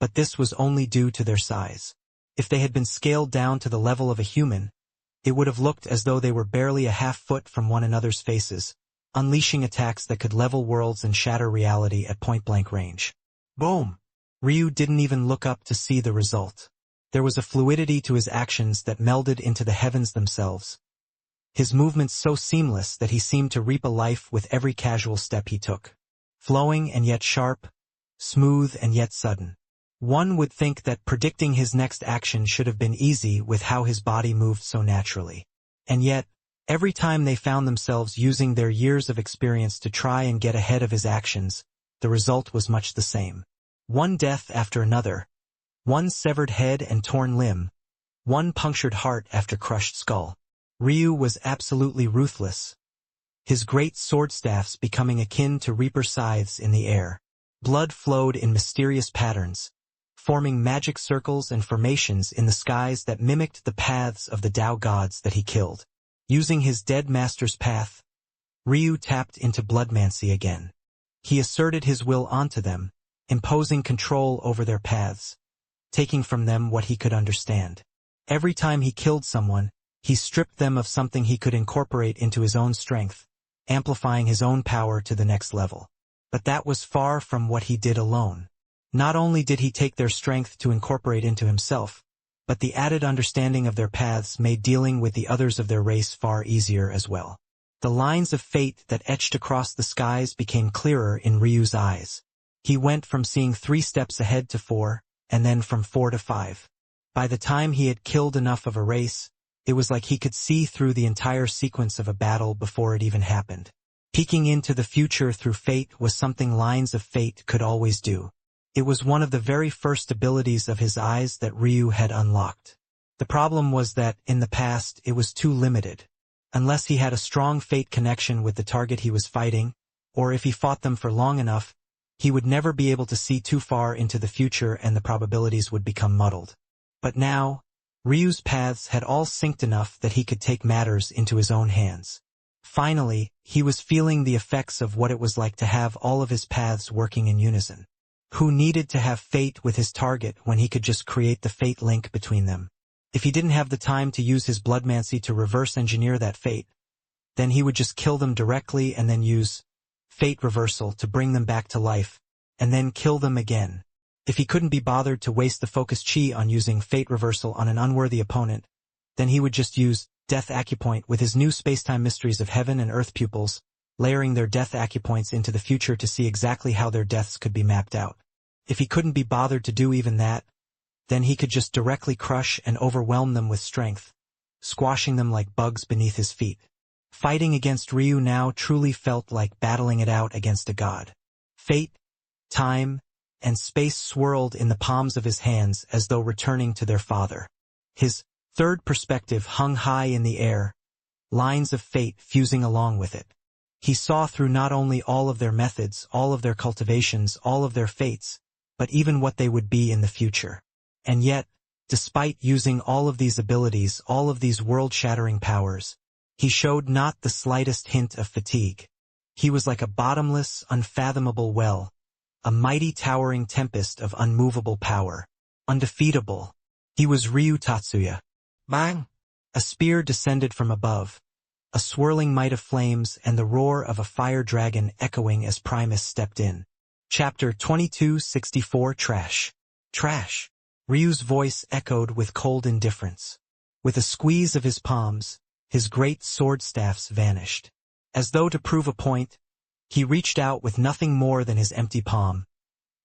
but this was only due to their size. If they had been scaled down to the level of a human, it would have looked as though they were barely a half-foot from one another's faces, unleashing attacks that could level worlds and shatter reality at point-blank range. Boom! Ryu didn't even look up to see the result. There was a fluidity to his actions that melded into the heavens themselves, his movements so seamless that he seemed to reap a life with every casual step he took. Flowing and yet sharp, smooth and yet sudden. One would think that predicting his next action should have been easy with how his body moved so naturally. And yet, every time they found themselves using their years of experience to try and get ahead of his actions, the result was much the same. One death after another, one severed head and torn limb, one punctured heart after crushed skull. Ryu was absolutely ruthless, his great sword staffs becoming akin to reaper scythes in the air. Blood flowed in mysterious patterns, forming magic circles and formations in the skies that mimicked the paths of the Tao gods that he killed. Using his dead master's path, Ryu tapped into bloodmancy again. He asserted his will onto them, imposing control over their paths, taking from them what he could understand. Every time he killed someone, he stripped them of something he could incorporate into his own strength, amplifying his own power to the next level. But that was far from what he did alone. Not only did he take their strength to incorporate into himself, but the added understanding of their paths made dealing with the others of their race far easier as well. The lines of fate that etched across the skies became clearer in Ryu's eyes. He went from seeing 3 steps ahead to 4, and then from 4 to 5. By the time he had killed enough of a race, it was like he could see through the entire sequence of a battle before it even happened. Peeking into the future through fate was something lines of fate could always do. It was one of the very first abilities of his eyes that Ryu had unlocked. The problem was that, in the past, it was too limited. Unless he had a strong fate connection with the target he was fighting, or if he fought them for long enough, he would never be able to see too far into the future and the probabilities would become muddled. But now, Ryu's paths had all synced enough that he could take matters into his own hands. Finally, he was feeling the effects of what it was like to have all of his paths working in unison. Who needed to have fate with his target when he could just create the fate link between them? If he didn't have the time to use his bloodmancy to reverse engineer that fate, then he would just kill them directly and then use fate reversal to bring them back to life, and then kill them again. If he couldn't be bothered to waste the focus chi on using fate reversal on an unworthy opponent, then he would just use death acupoint with his new spacetime mysteries of heaven and earth pupils, layering their death acupoints into the future to see exactly how their deaths could be mapped out. If he couldn't be bothered to do even that, then he could just directly crush and overwhelm them with strength, squashing them like bugs beneath his feet. Fighting against Ryu now truly felt like battling it out against a god. Fate, time, and space swirled in the palms of his hands as though returning to their father. His third perspective hung high in the air, lines of fate fusing along with it. He saw through not only all of their methods, all of their cultivations, all of their fates, but even what they would be in the future. And yet, despite using all of these abilities, all of these world-shattering powers, he showed not the slightest hint of fatigue. He was like a bottomless, unfathomable well, a mighty towering tempest of unmovable power, undefeatable. He was Ryu Tatsuya. Bang! A spear descended from above, a swirling might of flames and the roar of a fire dragon echoing as Primus stepped in. Chapter 2264 Trash. Trash. Ryu's voice echoed with cold indifference. With a squeeze of his palms, his great sword staffs vanished. As though to prove a point, he reached out with nothing more than his empty palm.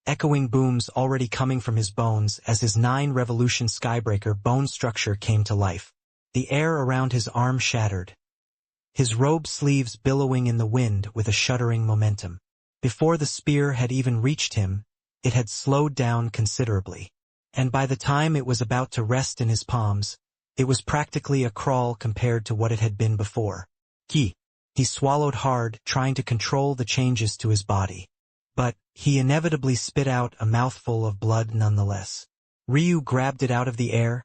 Echoing booms already coming from his bones as his 9-revolution skybreaker bone structure came to life. The air around his arm shattered, his robe sleeves billowing in the wind with a shuddering momentum. Before the spear had even reached him, it had slowed down considerably. And by the time it was about to rest in his palms, it was practically a crawl compared to what it had been before. He swallowed hard, trying to control the changes to his body. But he inevitably spit out a mouthful of blood nonetheless. Ryu grabbed it out of the air,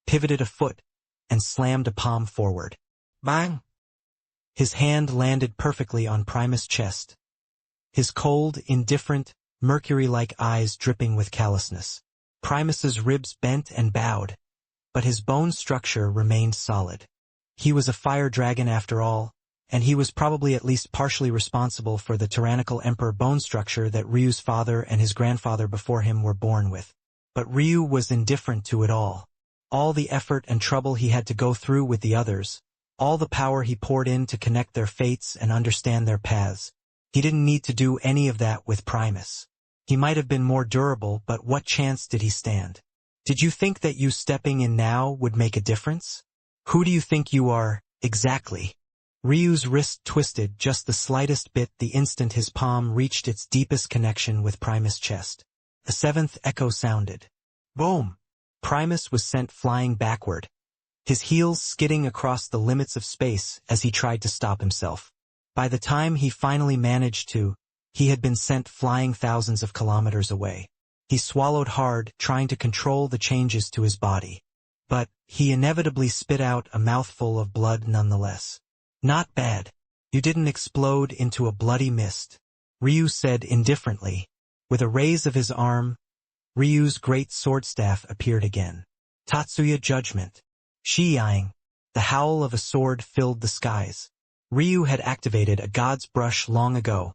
pivoted a foot, and slammed a palm forward. Bang! His hand landed perfectly on Primus' chest, his cold, indifferent, mercury-like eyes dripping with callousness. Primus's ribs bent and bowed, but his bone structure remained solid. He was a fire dragon after all, and he was probably at least partially responsible for the tyrannical emperor bone structure that Ryu's father and his grandfather before him were born with. But Ryu was indifferent to it all. All the effort and trouble he had to go through with the others, all the power he poured in to connect their fates and understand their paths. He didn't need to do any of that with Primus. He might have been more durable, but what chance did he stand? Did you think that you stepping in now would make a difference? Who do you think you are, exactly? Ryu's wrist twisted just the slightest bit the instant his palm reached its deepest connection with Primus' chest. A 7th echo sounded. Boom! Primus was sent flying backward, his heels skidding across the limits of space as he tried to stop himself. By the time he finally managed to, he had been sent flying thousands of kilometers away. He swallowed hard, trying to control the changes to his body. But he inevitably spit out a mouthful of blood nonetheless. Not bad. You didn't explode into a bloody mist, Ryu said indifferently. With a raise of his arm, Ryu's great sword staff appeared again. Tatsuya Judgment. Shi-yang. The howl of a sword filled the skies. Ryu had activated a god's brush long ago,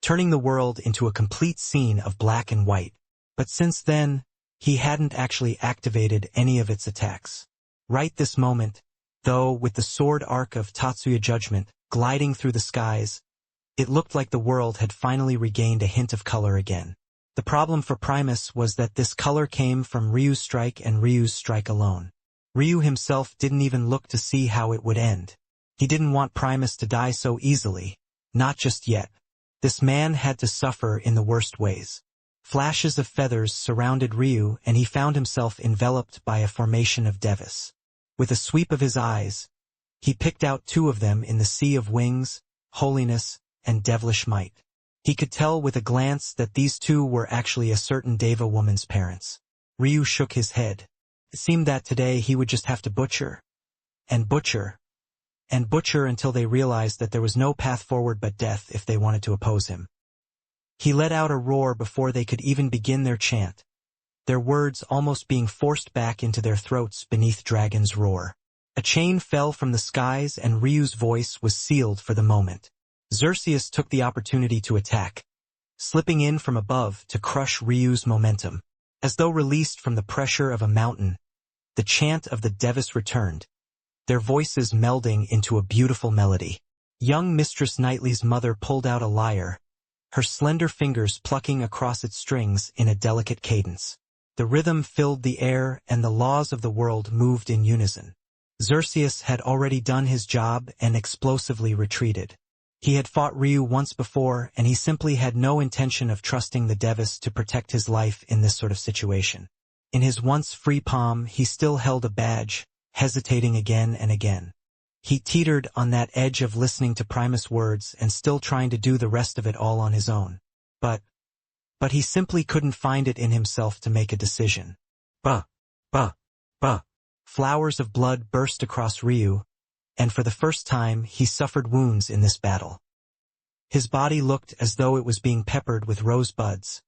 turning the world into a complete scene of black and white. But since then, he hadn't actually activated any of its attacks. Right this moment, though, with the sword arc of Tatsuya Judgment gliding through the skies, it looked like the world had finally regained a hint of color again. The problem for Primus was that this color came from Ryu's strike and Ryu's strike alone. Ryu himself didn't even look to see how it would end. He didn't want Primus to die so easily, not just yet. This man had to suffer in the worst ways. Flashes of feathers surrounded Ryu and he found himself enveloped by a formation of Devis. With a sweep of his eyes, he picked out 2 of them in the sea of wings, holiness, and devilish might. He could tell with a glance that these 2 were actually a certain Deva woman's parents. Ryu shook his head. It seemed that today he would just have to butcher, and butcher, and butcher until they realized that there was no path forward but death if they wanted to oppose him. He let out a roar before they could even begin their chant, their words almost being forced back into their throats beneath Dragon's roar. A chain fell from the skies and Ryu's voice was sealed for the moment. Xerxes took the opportunity to attack, slipping in from above to crush Ryu's momentum. As though released from the pressure of a mountain, the chant of the Devis returned, their voices melding into a beautiful melody. Young Mistress Knightley's mother pulled out a lyre, her slender fingers plucking across its strings in a delicate cadence. The rhythm filled the air and the laws of the world moved in unison. Xerxes had already done his job and explosively retreated. He had fought Ryu once before and he simply had no intention of trusting the Devis to protect his life in this sort of situation. In his once free palm he still held a badge, hesitating again and again. He teetered on that edge of listening to Primus' words and still trying to do the rest of it all on his own. But he simply couldn't find it in himself to make a decision. Bah! Flowers of blood burst across Ryu, and for the first time he suffered wounds in this battle. His body looked as though it was being peppered with rosebuds,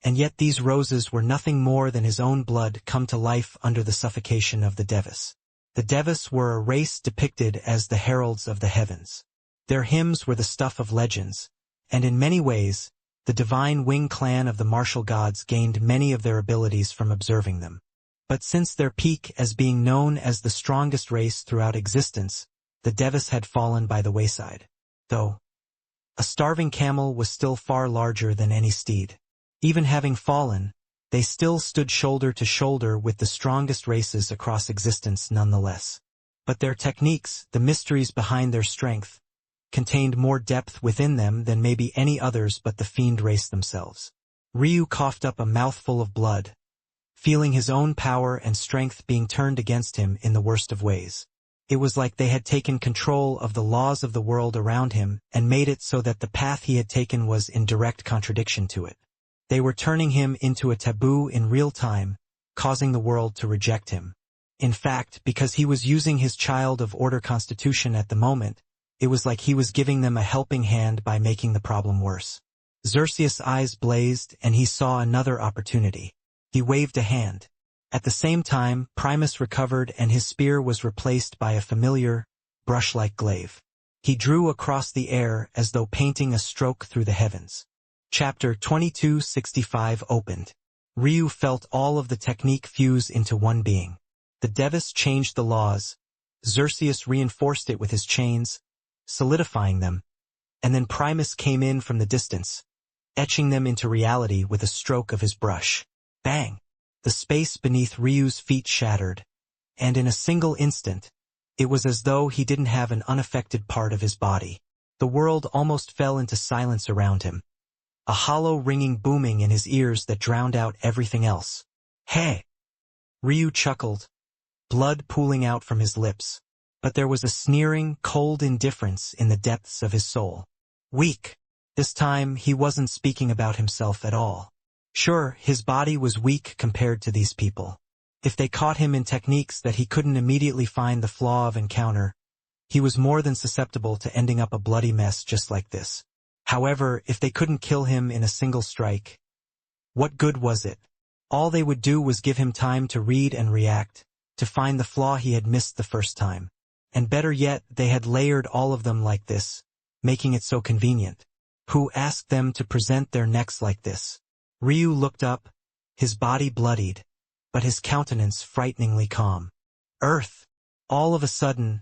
and yet these roses were nothing more than his own blood come to life under the suffocation of the Devis. The Devis were a race depicted as the heralds of the heavens. Their hymns were the stuff of legends, and in many ways, the divine wing clan of the martial gods gained many of their abilities from observing them. But since their peak as being known as the strongest race throughout existence, the Devis had fallen by the wayside. Though a starving camel was still far larger than any steed. Even having fallen, they still stood shoulder to shoulder with the strongest races across existence nonetheless. But their techniques, the mysteries behind their strength, contained more depth within them than maybe any others but the fiend race themselves. Ryu coughed up a mouthful of blood, feeling his own power and strength being turned against him in the worst of ways. It was like they had taken control of the laws of the world around him and made it so that the path he had taken was in direct contradiction to it. They were turning him into a taboo in real time, causing the world to reject him. In fact, because he was using his child of order constitution at the moment, it was like he was giving them a helping hand by making the problem worse. Xerxes' eyes blazed and he saw another opportunity. He waved a hand. At the same time, Primus recovered and his spear was replaced by a familiar, brush-like glaive. He drew across the air as though painting a stroke through the heavens. Chapter 2265 opened. Ryu felt all of the technique fuse into one being. The Devis changed the laws. Xerxes reinforced it with his chains, solidifying them. And then Primus came in from the distance, etching them into reality with a stroke of his brush. Bang! The space beneath Ryu's feet shattered, and in a single instant, it was as though he didn't have an unaffected part of his body. The world almost fell into silence around him. A hollow ringing booming in his ears that drowned out everything else. Hey! Ryu chuckled, blood pooling out from his lips, but there was a sneering, cold indifference in the depths of his soul. Weak. This time he wasn't speaking about himself at all. Sure, his body was weak compared to these people. If they caught him in techniques that he couldn't immediately find the flaw of encounter, he was more than susceptible to ending up a bloody mess just like this. However, if they couldn't kill him in a single strike, what good was it? All they would do was give him time to read and react, to find the flaw he had missed the first time. And better yet, they had layered all of them like this, making it so convenient. Who asked them to present their necks like this? Ryu looked up, his body bloodied, but his countenance frighteningly calm. Earth! All of a sudden,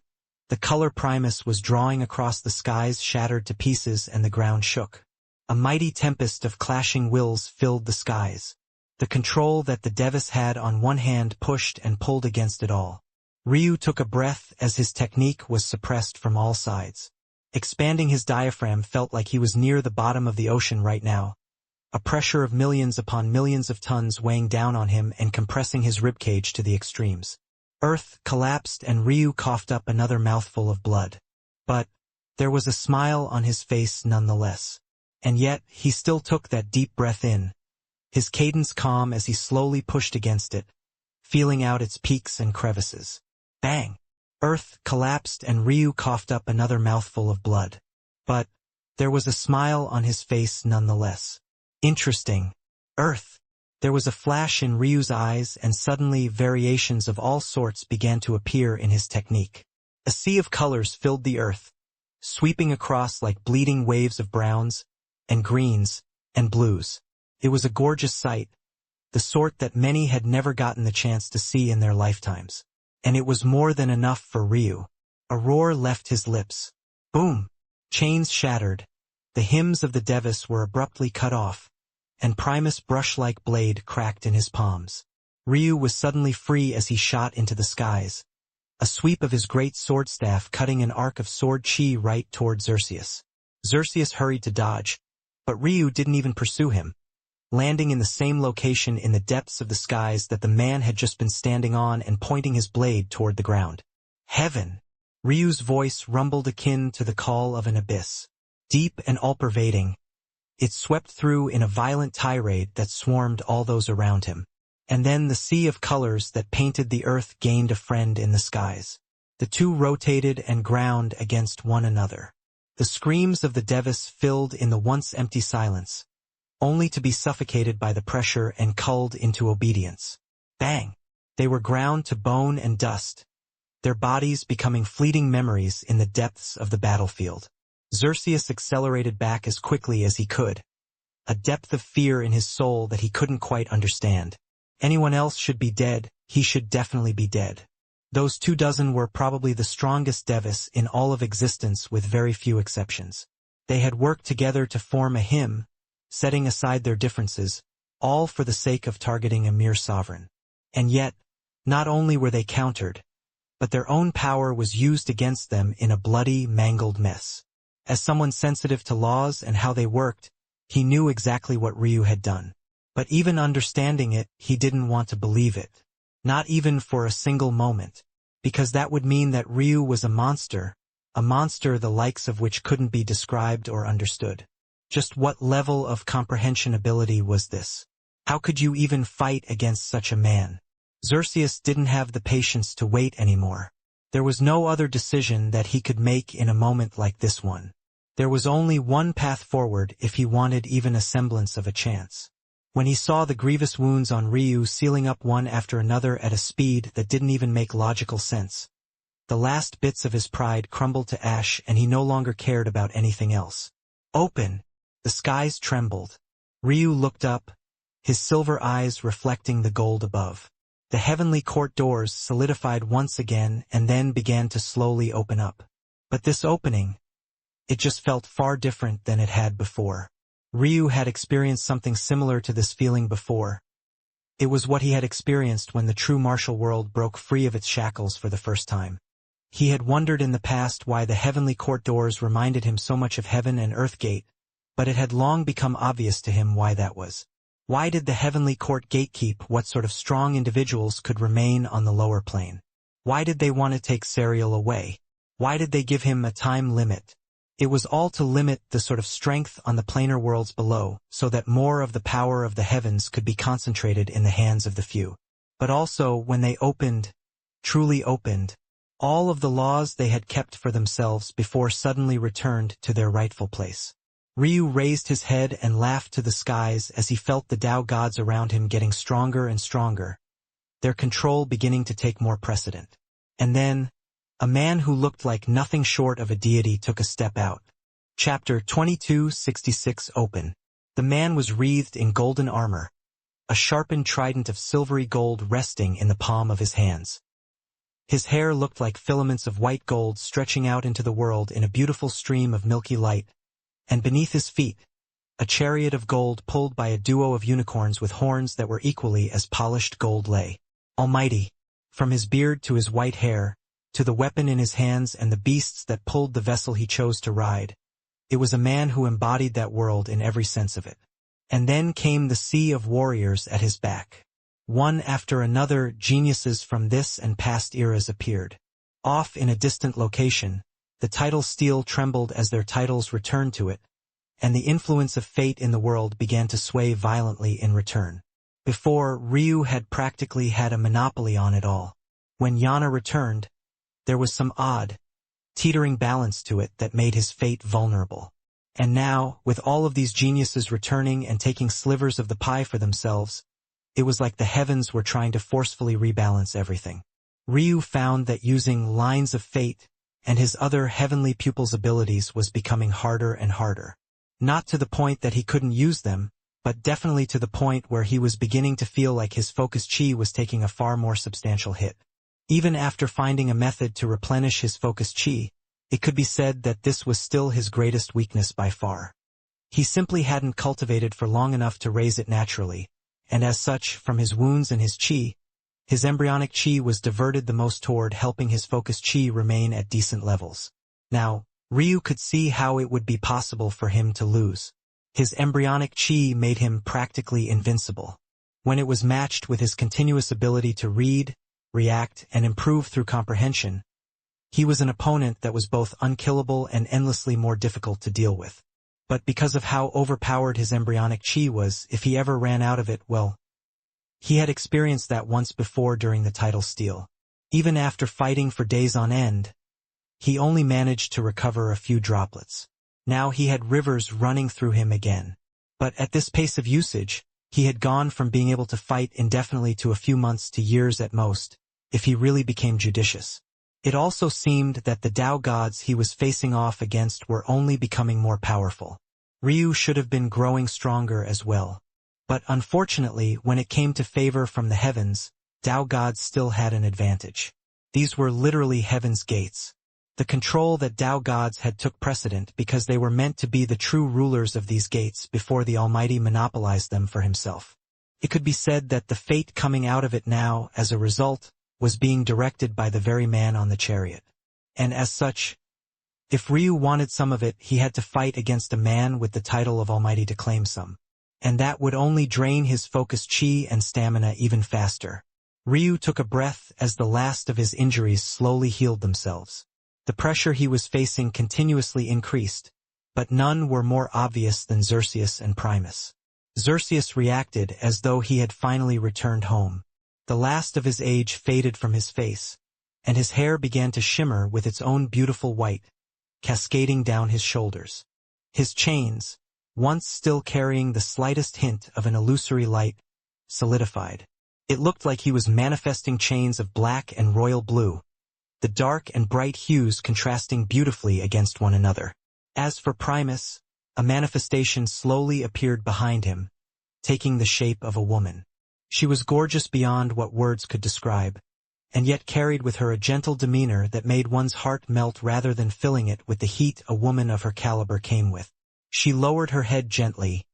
the color Primus was drawing across the skies shattered to pieces and the ground shook. A mighty tempest of clashing wills filled the skies. The control that the Devis had on one hand pushed and pulled against it all. Ryu took a breath as his technique was suppressed from all sides. Expanding his diaphragm felt like he was near the bottom of the ocean right now. A pressure of millions upon millions of tons weighing down on him and compressing his ribcage to the extremes. Earth collapsed and Ryu coughed up another mouthful of blood. But there was a smile on his face nonetheless. And yet, he still took that deep breath in, his cadence calm as he slowly pushed against it, feeling out its peaks and crevices. Bang! Earth collapsed and Ryu coughed up another mouthful of blood. But there was a smile on his face nonetheless. Interesting. Earth. There was a flash in Ryu's eyes and suddenly variations of all sorts began to appear in his technique. A sea of colors filled the earth, sweeping across like bleeding waves of browns, and greens, and blues. It was a gorgeous sight, the sort that many had never gotten the chance to see in their lifetimes. And it was more than enough for Ryu. A roar left his lips. Boom! Chains shattered. The hymns of the Devis were abruptly cut off, and Primus' brush-like blade cracked in his palms. Ryu was suddenly free as he shot into the skies, a sweep of his great sword staff cutting an arc of sword chi right toward Xerxes. Xerxes hurried to dodge, but Ryu didn't even pursue him, landing in the same location in the depths of the skies that the man had just been standing on and pointing his blade toward the ground. Heaven! Ryu's voice rumbled akin to the call of an abyss. Deep and all-pervading, it swept through in a violent tirade that swarmed all those around him. And then the sea of colors that painted the earth gained a friend in the skies. The two rotated and ground against one another. The screams of the Devis filled in the once empty silence, only to be suffocated by the pressure and culled into obedience. Bang! They were ground to bone and dust, their bodies becoming fleeting memories in the depths of the battlefield. Xerxes accelerated back as quickly as he could, a depth of fear in his soul that he couldn't quite understand. Anyone else should be dead, he should definitely be dead. Those 24 were probably the strongest devas in all of existence with very few exceptions. They had worked together to form a hymn, setting aside their differences, all for the sake of targeting a mere sovereign. And yet, not only were they countered, but their own power was used against them in a bloody, mangled mess. As someone sensitive to laws and how they worked, he knew exactly what Ryu had done. But even understanding it, he didn't want to believe it. Not even for a single moment. Because that would mean that Ryu was a monster the likes of which couldn't be described or understood. Just what level of comprehension ability was this? How could you even fight against such a man? Xerxes didn't have the patience to wait anymore. There was no other decision that he could make in a moment like this one. There was only one path forward if he wanted even a semblance of a chance. When he saw the grievous wounds on Ryu sealing up one after another at a speed that didn't even make logical sense, the last bits of his pride crumbled to ash and he no longer cared about anything else. Open! The skies trembled. Ryu looked up, his silver eyes reflecting the gold above. The heavenly court doors solidified once again and then began to slowly open up. But this opening, it just felt far different than it had before. Ryu had experienced something similar to this feeling before. It was what he had experienced when the true martial world broke free of its shackles for the first time. He had wondered in the past why the heavenly court doors reminded him so much of Heaven and Earth Gate, but it had long become obvious to him why that was. Why did the heavenly court gatekeep what sort of strong individuals could remain on the lower plane? Why did they want to take Serial away? Why did they give him a time limit? It was all to limit the sort of strength on the planar worlds below, so that more of the power of the heavens could be concentrated in the hands of the few. But also, when they opened, truly opened, all of the laws they had kept for themselves before suddenly returned to their rightful place. Ryu raised his head and laughed to the skies as he felt the Tao gods around him getting stronger and stronger, their control beginning to take more precedent. And then, a man who looked like nothing short of a deity took a step out. Chapter 2266 Open. The man was wreathed in golden armor, a sharpened trident of silvery gold resting in the palm of his hands. His hair looked like filaments of white gold stretching out into the world in a beautiful stream of milky light, and beneath his feet, a chariot of gold pulled by a duo of unicorns with horns that were equally as polished gold lay. Almighty, from his beard to his white hair, to the weapon in his hands and the beasts that pulled the vessel he chose to ride, it was a man who embodied that world in every sense of it. And then came the sea of warriors at his back. One after another, geniuses from this and past eras appeared. Off in a distant location, the tidal steel trembled as their titles returned to it, and the influence of fate in the world began to sway violently in return. Before, Ryu had practically had a monopoly on it all. When Yana returned, there was some odd, teetering balance to it that made his fate vulnerable. And now, with all of these geniuses returning and taking slivers of the pie for themselves, it was like the heavens were trying to forcefully rebalance everything. Ryu found that using lines of fate and his other heavenly pupils' abilities was becoming harder and harder. Not to the point that he couldn't use them, but definitely to the point where he was beginning to feel like his focus chi was taking a far more substantial hit. Even after finding a method to replenish his focus chi, it could be said that this was still his greatest weakness by far. He simply hadn't cultivated for long enough to raise it naturally, and as such, from his wounds and his chi, his embryonic chi was diverted the most toward helping his focus chi remain at decent levels. Now, Ryu could see how it would be possible for him to lose. His embryonic chi made him practically invincible. When it was matched with his continuous ability to read, react, and improve through comprehension, he was an opponent that was both unkillable and endlessly more difficult to deal with. But because of how overpowered his embryonic chi was, if he ever ran out of it, well, he had experienced that once before during the tidal steal. Even after fighting for days on end, he only managed to recover a few droplets. Now he had rivers running through him again. But at this pace of usage, he had gone from being able to fight indefinitely to a few months to years at most, if he really became judicious. It also seemed that the Tao gods he was facing off against were only becoming more powerful. Ryu should have been growing stronger as well. But unfortunately, when it came to favor from the heavens, Tao gods still had an advantage. These were literally heaven's gates. The control that Tao gods had took precedent because they were meant to be the true rulers of these gates before the Almighty monopolized them for himself. It could be said that the fate coming out of it now, as a result, was being directed by the very man on the chariot. And as such, if Ryu wanted some of it, he had to fight against a man with the title of Almighty to claim some. And that would only drain his focused chi and stamina even faster. Ryu took a breath as the last of his injuries slowly healed themselves. The pressure he was facing continuously increased, but none were more obvious than Xerxes and Primus. Xerxes reacted as though he had finally returned home. The last of his age faded from his face, and his hair began to shimmer with its own beautiful white, cascading down his shoulders. His chains, once still carrying the slightest hint of an illusory light, solidified. It looked like he was manifesting chains of black and royal blue, the dark and bright hues contrasting beautifully against one another. As for Primus, a manifestation slowly appeared behind him, taking the shape of a woman. She was gorgeous beyond what words could describe, and yet carried with her a gentle demeanor that made one's heart melt rather than filling it with the heat a woman of her caliber came with. She lowered her head gently,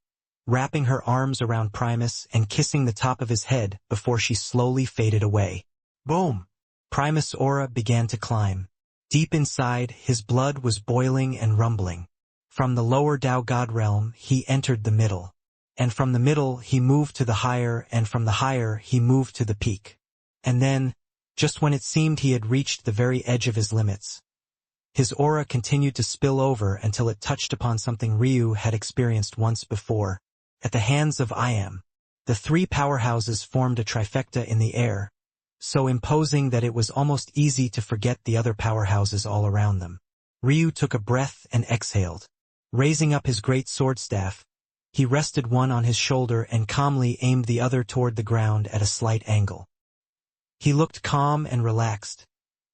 wrapping her arms around Primus and kissing the top of his head before she slowly faded away. Boom! Primus' aura began to climb. Deep inside, his blood was boiling and rumbling. From the lower Tao God realm, he entered the middle. And from the middle, he moved to the higher, and from the higher, he moved to the peak. And then, just when it seemed he had reached the very edge of his limits, his aura continued to spill over until it touched upon something Ryu had experienced once before. At the hands of I Am, the three powerhouses formed a trifecta in the air, so imposing that it was almost easy to forget the other powerhouses all around them. Ryu took a breath and exhaled. Raising up his great sword staff, he rested one on his shoulder and calmly aimed the other toward the ground at a slight angle. He looked calm and relaxed,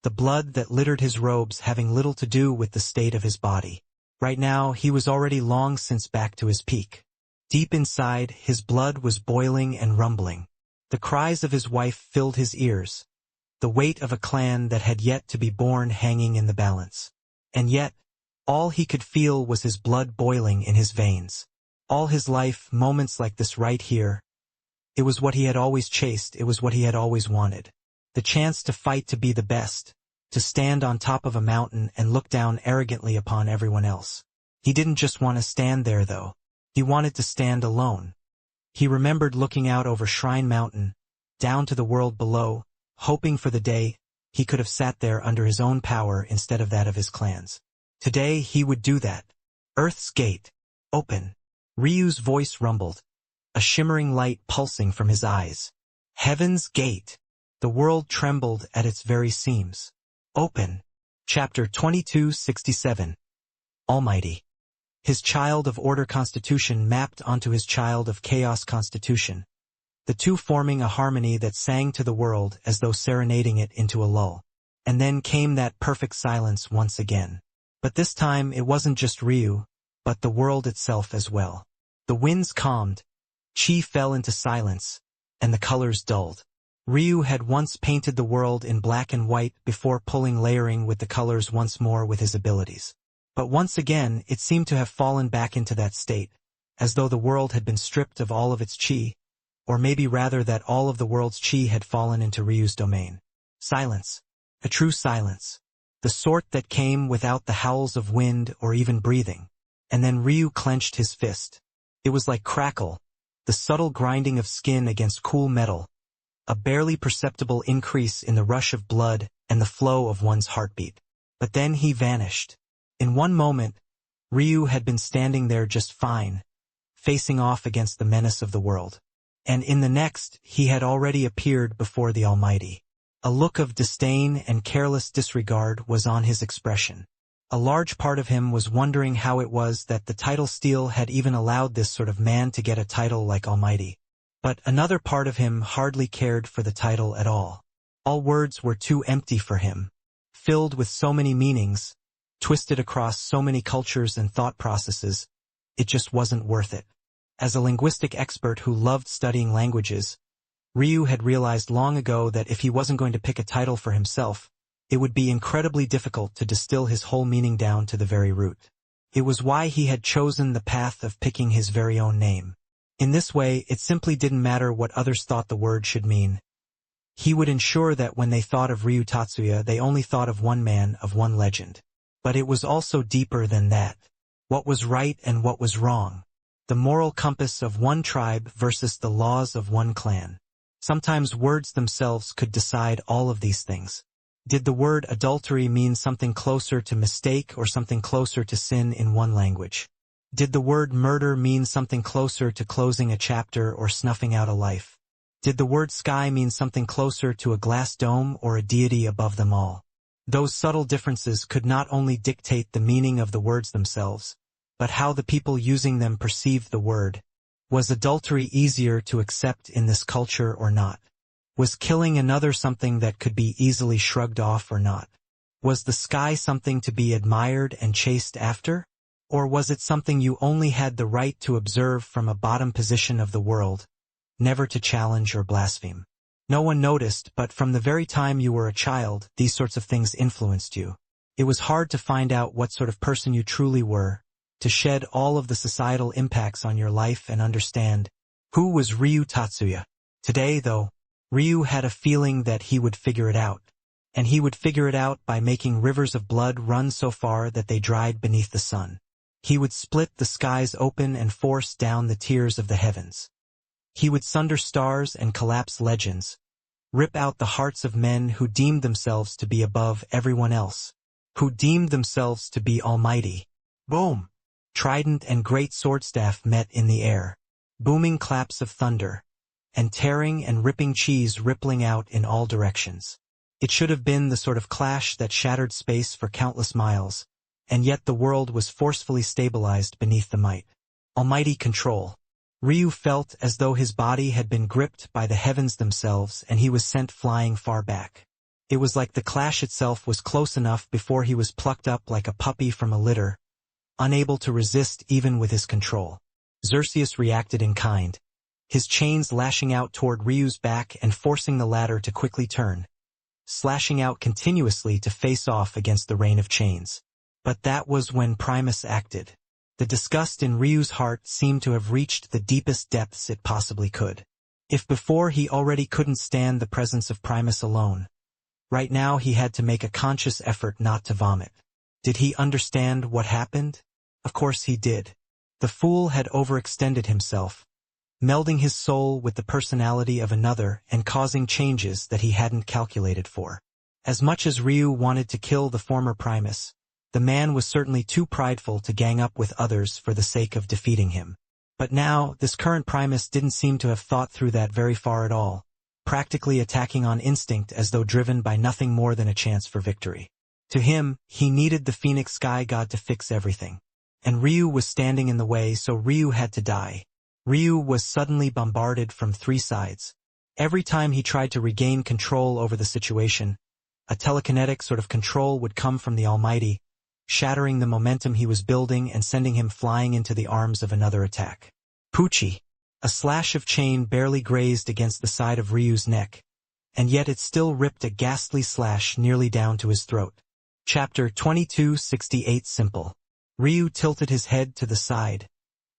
the blood that littered his robes having little to do with the state of his body. Right now, he was already long since back to his peak. Deep inside, his blood was boiling and rumbling. The cries of his wife filled his ears, the weight of a clan that had yet to be born hanging in the balance. And yet, all he could feel was his blood boiling in his veins. All his life, moments like this right here. It was what he had always chased, it was what he had always wanted. The chance to fight to be the best, to stand on top of a mountain and look down arrogantly upon everyone else. He didn't just want to stand there, though. He wanted to stand alone. He remembered looking out over Shrine Mountain, down to the world below, hoping for the day he could have sat there under his own power instead of that of his clans. Today he would do that. Earth's gate. Open. Ryu's voice rumbled, a shimmering light pulsing from his eyes. Heaven's gate. The world trembled at its very seams. Open. Chapter 2267. Almighty. His child of order constitution mapped onto his child of chaos constitution, the two forming a harmony that sang to the world as though serenading it into a lull. And then came that perfect silence once again. But this time it wasn't just Ryu, but the world itself as well. The winds calmed, chi fell into silence, and the colors dulled. Ryu had once painted the world in black and white before layering with the colors once more with his abilities. But once again, it seemed to have fallen back into that state, as though the world had been stripped of all of its chi, or maybe rather that all of the world's chi had fallen into Ryu's domain. Silence. A true silence. The sort that came without the howls of wind or even breathing. And then Ryu clenched his fist. It was like crackle, the subtle grinding of skin against cool metal, a barely perceptible increase in the rush of blood and the flow of one's heartbeat. But then he vanished. In one moment, Ryu had been standing there just fine, facing off against the menace of the world. And in the next, he had already appeared before the Almighty. A look of disdain and careless disregard was on his expression. A large part of him was wondering how it was that the title steal had even allowed this sort of man to get a title like Almighty. But another part of him hardly cared for the title at all. All words were too empty for him, filled with so many meanings, twisted across so many cultures and thought processes. It just wasn't worth it. As a linguistic expert who loved studying languages, Ryu had realized long ago that if he wasn't going to pick a title for himself, it would be incredibly difficult to distill his whole meaning down to the very root. It was why he had chosen the path of picking his very own name. In this way, it simply didn't matter what others thought the word should mean. He would ensure that when they thought of Ryu Tatsuya, they only thought of one man, of one legend. But it was also deeper than that. What was right and what was wrong. The moral compass of one tribe versus the laws of one clan. Sometimes words themselves could decide all of these things. Did the word adultery mean something closer to mistake or something closer to sin in one language? Did the word murder mean something closer to closing a chapter or snuffing out a life? Did the word sky mean something closer to a glass dome or a deity above them all? Those subtle differences could not only dictate the meaning of the words themselves, but how the people using them perceived the word. Was adultery easier to accept in this culture or not? Was killing another something that could be easily shrugged off or not? Was the sky something to be admired and chased after? Or was it something you only had the right to observe from a bottom position of the world, never to challenge or blaspheme? No one noticed, but from the very time you were a child, these sorts of things influenced you. It was hard to find out what sort of person you truly were, to shed all of the societal impacts on your life and understand who was Ryu Tatsuya. Today, though, Ryu had a feeling that he would figure it out. And he would figure it out by making rivers of blood run so far that they dried beneath the sun. He would split the skies open and force down the tears of the heavens. He would sunder stars and collapse legends, rip out the hearts of men who deemed themselves to be above everyone else, who deemed themselves to be almighty. Boom! Trident and great swordstaff met in the air, booming claps of thunder, and tearing and ripping cheese rippling out in all directions. It should have been the sort of clash that shattered space for countless miles, and yet the world was forcefully stabilized beneath the might. Almighty control. Ryu felt as though his body had been gripped by the heavens themselves and he was sent flying far back. It was like the clash itself was close enough before he was plucked up like a puppy from a litter, unable to resist even with his control. Xerxes reacted in kind, his chains lashing out toward Ryu's back and forcing the latter to quickly turn, slashing out continuously to face off against the rain of chains. But that was when Primus acted. The disgust in Ryu's heart seemed to have reached the deepest depths it possibly could. If before he already couldn't stand the presence of Primus alone, right now he had to make a conscious effort not to vomit. Did he understand what happened? Of course he did. The fool had overextended himself, melding his soul with the personality of another and causing changes that he hadn't calculated for. As much as Ryu wanted to kill the former Primus, the man was certainly too prideful to gang up with others for the sake of defeating him. But now, this current Primus didn't seem to have thought through that very far at all, practically attacking on instinct as though driven by nothing more than a chance for victory. To him, he needed the Phoenix Sky God to fix everything. And Ryu was standing in the way, so Ryu had to die. Ryu was suddenly bombarded from three sides. Every time he tried to regain control over the situation, a telekinetic sort of control would come from the Almighty, shattering the momentum he was building and sending him flying into the arms of another attack. Poochie. A slash of chain barely grazed against the side of Ryu's neck, and yet it still ripped a ghastly slash nearly down to his throat. Chapter 2268 Simple. Ryu tilted his head to the side,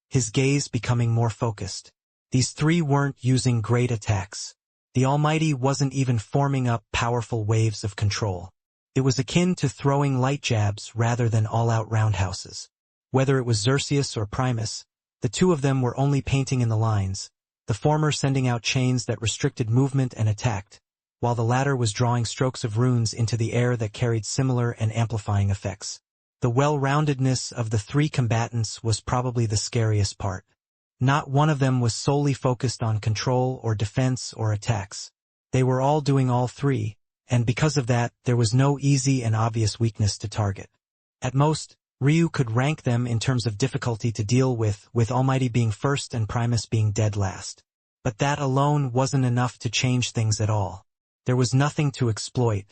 his gaze becoming more focused. These three weren't using great attacks. The Almighty wasn't even forming up powerful waves of control. It was akin to throwing light jabs rather than all-out roundhouses. Whether it was Xerxes or Primus, the two of them were only painting in the lines, the former sending out chains that restricted movement and attacked, while the latter was drawing strokes of runes into the air that carried similar and amplifying effects. The well-roundedness of the three combatants was probably the scariest part. Not one of them was solely focused on control or defense or attacks. They were all doing all three, and because of that, there was no easy and obvious weakness to target. At most, Ryu could rank them in terms of difficulty to deal with Almighty being first and Primus being dead last. But that alone wasn't enough to change things at all. There was nothing to exploit.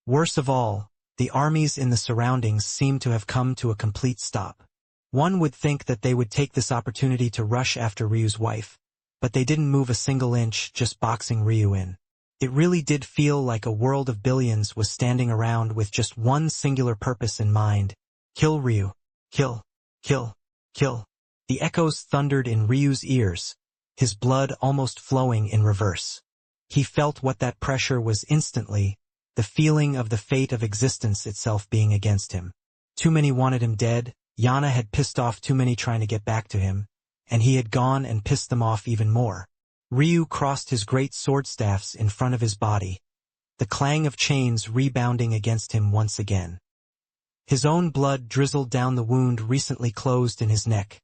Worse of all, the armies in the surroundings seemed to have come to a complete stop. One would think that they would take this opportunity to rush after Ryu's wife, but they didn't move a single inch, just boxing Ryu in. It really did feel like a world of billions was standing around with just one singular purpose in mind. Kill Ryu. Kill. Kill. Kill. The echoes thundered in Ryu's ears, his blood almost flowing in reverse. He felt what that pressure was instantly, the feeling of the fate of existence itself being against him. Too many wanted him dead, Yana had pissed off too many trying to get back to him, and he had gone and pissed them off even more. Ryu crossed his great sword staffs in front of his body, the clang of chains rebounding against him once again. His own blood drizzled down the wound recently closed in his neck,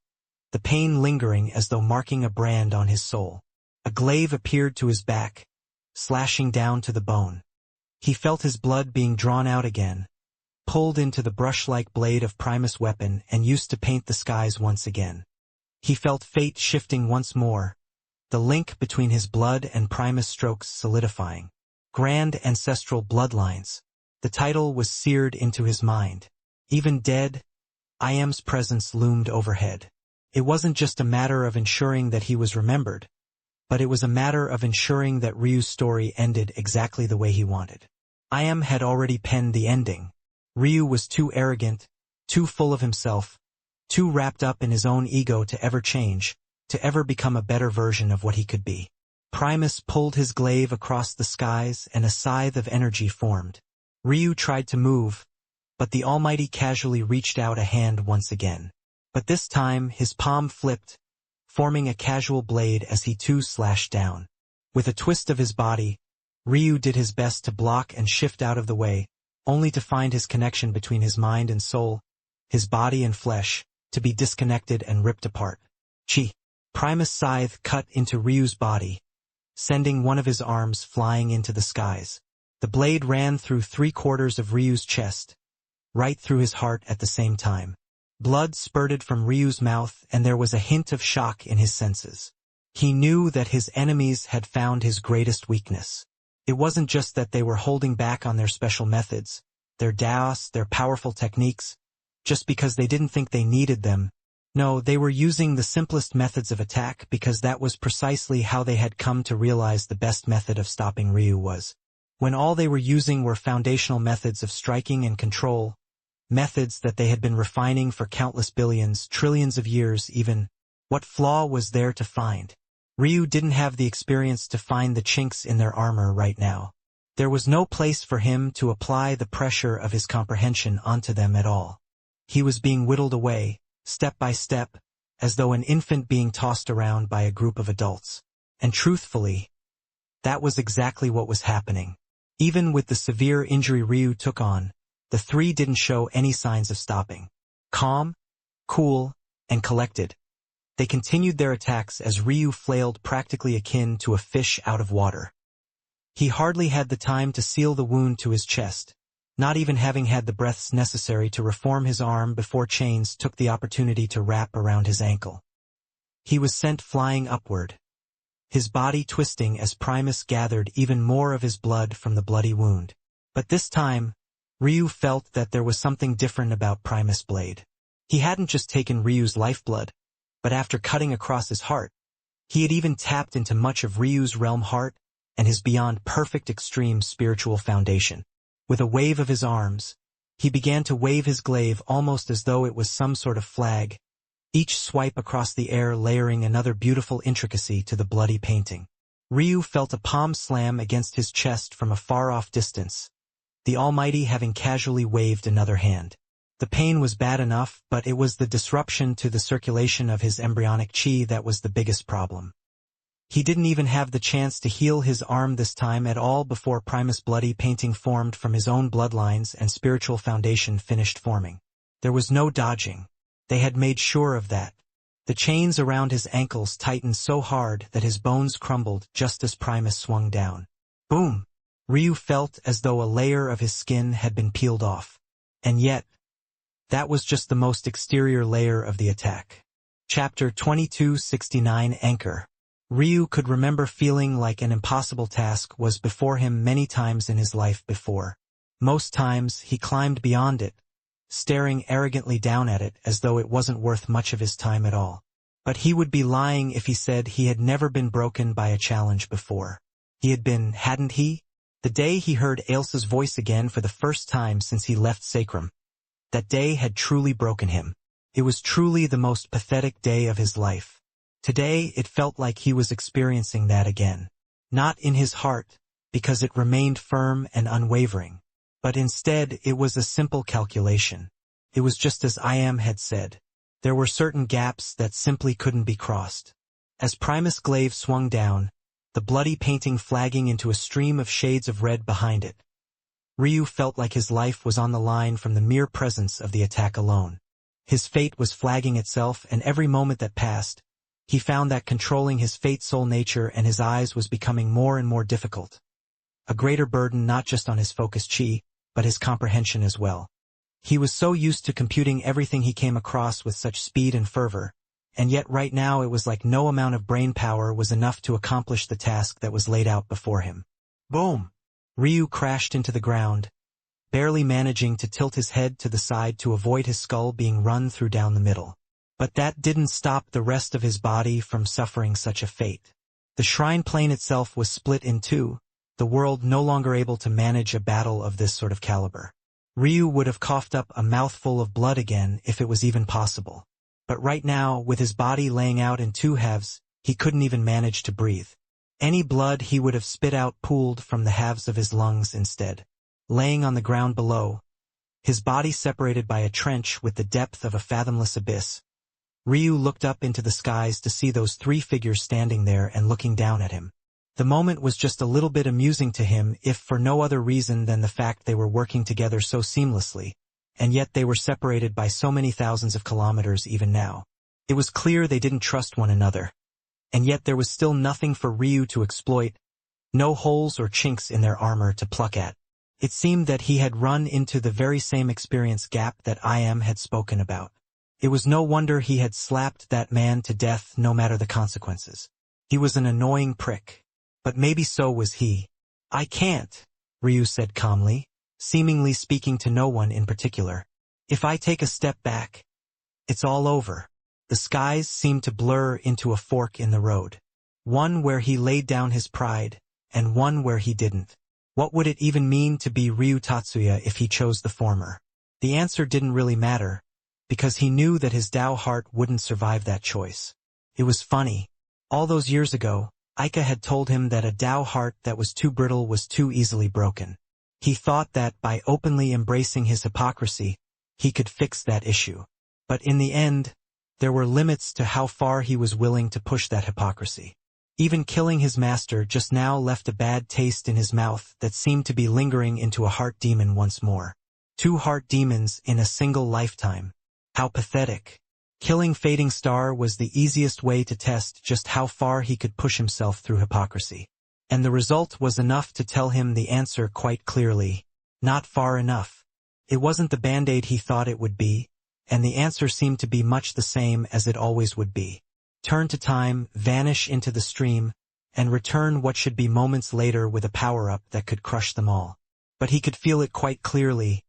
the pain lingering as though marking a brand on his soul. A glaive appeared to his back, slashing down to the bone. He felt his blood being drawn out again, pulled into the brush-like blade of Primus' weapon and used to paint the skies once again. He felt fate shifting once more, the link between his blood and Primus' strokes solidifying. Grand Ancestral Bloodlines. The title was seared into his mind. Even dead, I Am's presence loomed overhead. It wasn't just a matter of ensuring that he was remembered, but it was a matter of ensuring that Ryu's story ended exactly the way he wanted. I Am had already penned the ending. Ryu was too arrogant, too full of himself, too wrapped up in his own ego to ever change, to ever become a better version of what he could be. Primus pulled his glaive across the skies and a scythe of energy formed. Ryu tried to move, but the Almighty casually reached out a hand once again. But this time his palm flipped, forming a casual blade as he too slashed down. With a twist of his body, Ryu did his best to block and shift out of the way, only to find his connection between his mind and soul, his body and flesh, to be disconnected and ripped apart. Chi. Primus' scythe cut into Ryu's body, sending one of his arms flying into the skies. The blade ran through 3/4 of Ryu's chest, right through his heart at the same time. Blood spurted from Ryu's mouth and there was a hint of shock in his senses. He knew that his enemies had found his greatest weakness. It wasn't just that they were holding back on their special methods, their daos, their powerful techniques, just because they didn't think they needed them. No, they were using the simplest methods of attack because that was precisely how they had come to realize the best method of stopping Ryu was. When all they were using were foundational methods of striking and control, methods that they had been refining for countless billions, trillions of years even, what flaw was there to find? Ryu didn't have the experience to find the chinks in their armor right now. There was no place for him to apply the pressure of his comprehension onto them at all. He was being whittled away, step by step, as though an infant being tossed around by a group of adults. And truthfully, that was exactly what was happening. Even with the severe injury Ryu took on, the three didn't show any signs of stopping. Calm, cool, and collected, they continued their attacks as Ryu flailed practically akin to a fish out of water. He hardly had the time to seal the wound to his chest, not even having had the breaths necessary to reform his arm before chains took the opportunity to wrap around his ankle. He was sent flying upward, his body twisting as Primus gathered even more of his blood from the bloody wound. But this time, Ryu felt that there was something different about Primus' blade. He hadn't just taken Ryu's lifeblood, but after cutting across his heart, he had even tapped into much of Ryu's realm heart and his beyond perfect extreme spiritual foundation. With a wave of his arms, he began to wave his glaive almost as though it was some sort of flag, each swipe across the air layering another beautiful intricacy to the bloody painting. Ryu felt a palm slam against his chest from a far-off distance, the Almighty having casually waved another hand. The pain was bad enough, but it was the disruption to the circulation of his embryonic chi that was the biggest problem. He didn't even have the chance to heal his arm this time at all before Primus' bloody painting formed from his own bloodlines and spiritual foundation finished forming. There was no dodging. They had made sure of that. The chains around his ankles tightened so hard that his bones crumbled just as Primus swung down. Boom! Ryu felt as though a layer of his skin had been peeled off. And yet, that was just the most exterior layer of the attack. Chapter 2269 Anchor. Ryu could remember feeling like an impossible task was before him many times in his life before. Most times he climbed beyond it, staring arrogantly down at it as though it wasn't worth much of his time at all. But he would be lying if he said he had never been broken by a challenge before. He had been, hadn't he? The day he heard Ailsa's voice again for the first time since he left Sacrum. That day had truly broken him. It was truly the most pathetic day of his life. Today it felt like he was experiencing that again. Not in his heart, because it remained firm and unwavering. But instead it was a simple calculation. It was just as I had said. There were certain gaps that simply couldn't be crossed. As Primus Glaive swung down, the bloody painting flagging into a stream of shades of red behind it, Ryu felt like his life was on the line from the mere presence of the attack alone. His fate was flagging itself, and every moment that passed, he found that controlling his fate-soul nature and his eyes was becoming more and more difficult. A greater burden not just on his focus chi, but his comprehension as well. He was so used to computing everything he came across with such speed and fervor, and yet right now it was like no amount of brain power was enough to accomplish the task that was laid out before him. Boom! Ryu crashed into the ground, barely managing to tilt his head to the side to avoid his skull being run through down the middle. But that didn't stop the rest of his body from suffering such a fate. The shrine plane itself was split in two, the world no longer able to manage a battle of this sort of caliber. Ryu would have coughed up a mouthful of blood again if it was even possible. But right now, with his body laying out in two halves, he couldn't even manage to breathe. Any blood he would have spit out pooled from the halves of his lungs instead. Laying on the ground below, his body separated by a trench with the depth of a fathomless abyss, Ryu looked up into the skies to see those three figures standing there and looking down at him. The moment was just a little bit amusing to him, if for no other reason than the fact they were working together so seamlessly, and yet they were separated by so many thousands of kilometers even now. It was clear they didn't trust one another. And yet there was still nothing for Ryu to exploit, no holes or chinks in their armor to pluck at. It seemed that he had run into the very same experience gap that had spoken about. It was no wonder he had slapped that man to death no matter the consequences. He was an annoying prick. But maybe so was he. I can't, Ryu said calmly, seemingly speaking to no one in particular. If I take a step back, it's all over. The skies seemed to blur into a fork in the road. One where he laid down his pride, and one where he didn't. What would it even mean to be Ryu Tatsuya if he chose the former? The answer didn't really matter, because he knew that his Tao heart wouldn't survive that choice. It was funny. All those years ago, Aika had told him that a Tao heart that was too brittle was too easily broken. He thought that by openly embracing his hypocrisy, he could fix that issue. But in the end, there were limits to how far he was willing to push that hypocrisy. Even killing his master just now left a bad taste in his mouth that seemed to be lingering into a heart demon once more. 2 heart demons in a single lifetime. How pathetic. Killing Fading Star was the easiest way to test just how far he could push himself through hypocrisy. And the result was enough to tell him the answer quite clearly. Not far enough. It wasn't the band-aid he thought it would be, and the answer seemed to be much the same as it always would be. Turn to time, vanish into the stream, and return what should be moments later with a power-up that could crush them all. But he could feel it quite clearly.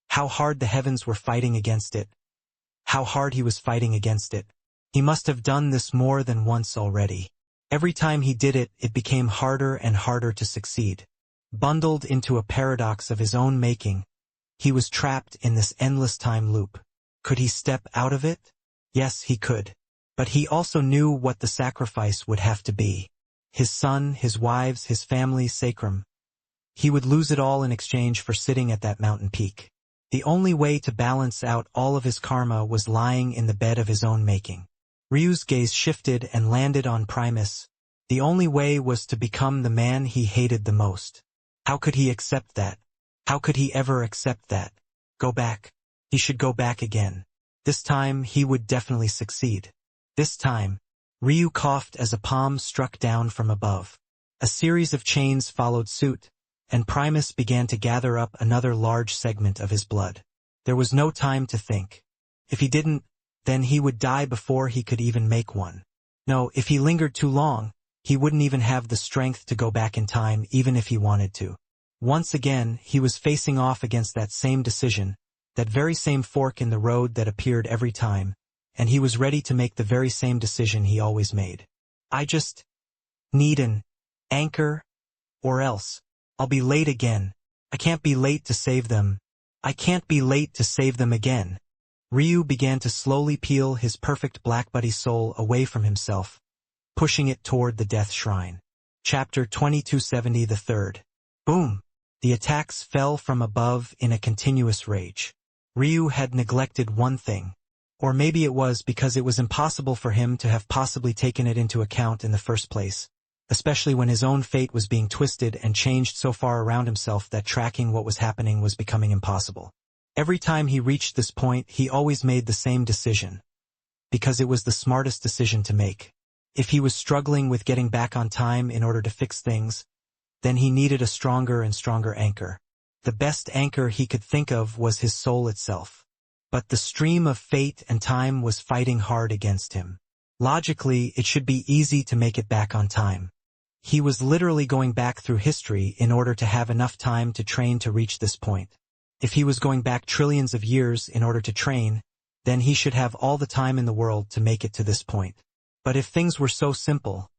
How hard the heavens were fighting against it. How hard he was fighting against it. He must have done this more than once already. Every time he did it, it became harder and harder to succeed. Bundled into a paradox of his own making, he was trapped in this endless time loop. Could he step out of it? Yes, he could. But he also knew what the sacrifice would have to be. His son, his wives, his family, Sacrum. He would lose it all in exchange for sitting at that mountain peak. The only way to balance out all of his karma was lying in the bed of his own making. Ryu's gaze shifted and landed on Primus. The only way was to become the man he hated the most. How could he accept that? How could he ever accept that? Go back. He should go back again. This time he would definitely succeed. This time, Ryu coughed as a palm struck down from above. A series of chains followed suit, and Primus began to gather up another large segment of his blood. There was no time to think. If he didn't, then he would die before he could even make one. No, if he lingered too long, he wouldn't even have the strength to go back in time even if he wanted to. Once again, he was facing off against that same decision, that very same fork in the road that appeared every time, and he was ready to make the very same decision he always made. I just need an anchor, or else I'll be late again. I can't be late to save them. I can't be late to save them again. Ryu began to slowly peel his perfect black buddy soul away from himself, pushing it toward the death shrine. Chapter 2273. Boom! The attacks fell from above in a continuous rage. Ryu had neglected one thing. Or maybe it was because it was impossible for him to have possibly taken it into account in the first place, especially when his own fate was being twisted and changed so far around himself that tracking what was happening was becoming impossible. Every time he reached this point, he always made the same decision, because it was the smartest decision to make. If he was struggling with getting back on time in order to fix things, then he needed a stronger and stronger anchor. The best anchor he could think of was his soul itself. But the stream of fate and time was fighting hard against him. Logically, it should be easy to make it back on time. He was literally going back through history in order to have enough time to train to reach this point. If he was going back trillions of years in order to train, then he should have all the time in the world to make it to this point. But if things were so simple,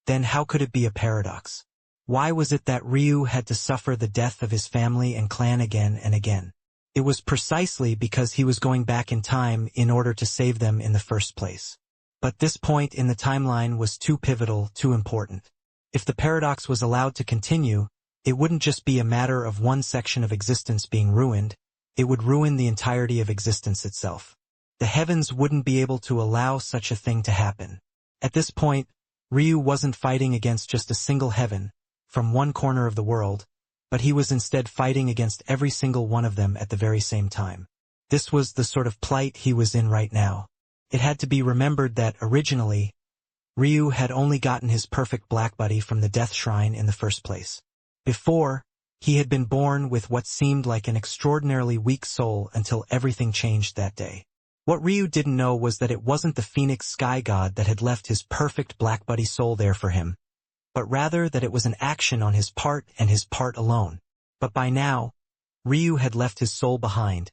then how could it be a paradox? Why was it that Ryu had to suffer the death of his family and clan again and again? It was precisely because he was going back in time in order to save them in the first place. But this point in the timeline was too pivotal, too important. If the paradox was allowed to continue, it wouldn't just be a matter of one section of existence being ruined, it would ruin the entirety of existence itself. The heavens wouldn't be able to allow such a thing to happen. At this point, Ryu wasn't fighting against just a single heaven, from one corner of the world, but he was instead fighting against every single one of them at the very same time. This was the sort of plight he was in right now. It had to be remembered that, originally, Ryu had only gotten his perfect black buddy from the death shrine in the first place. Before, he had been born with what seemed like an extraordinarily weak soul until everything changed that day. What Ryu didn't know was that it wasn't the Phoenix Sky God that had left his perfect black buddy soul there for him, but rather that it was an action on his part and his part alone. But by now, Ryu had left his soul behind,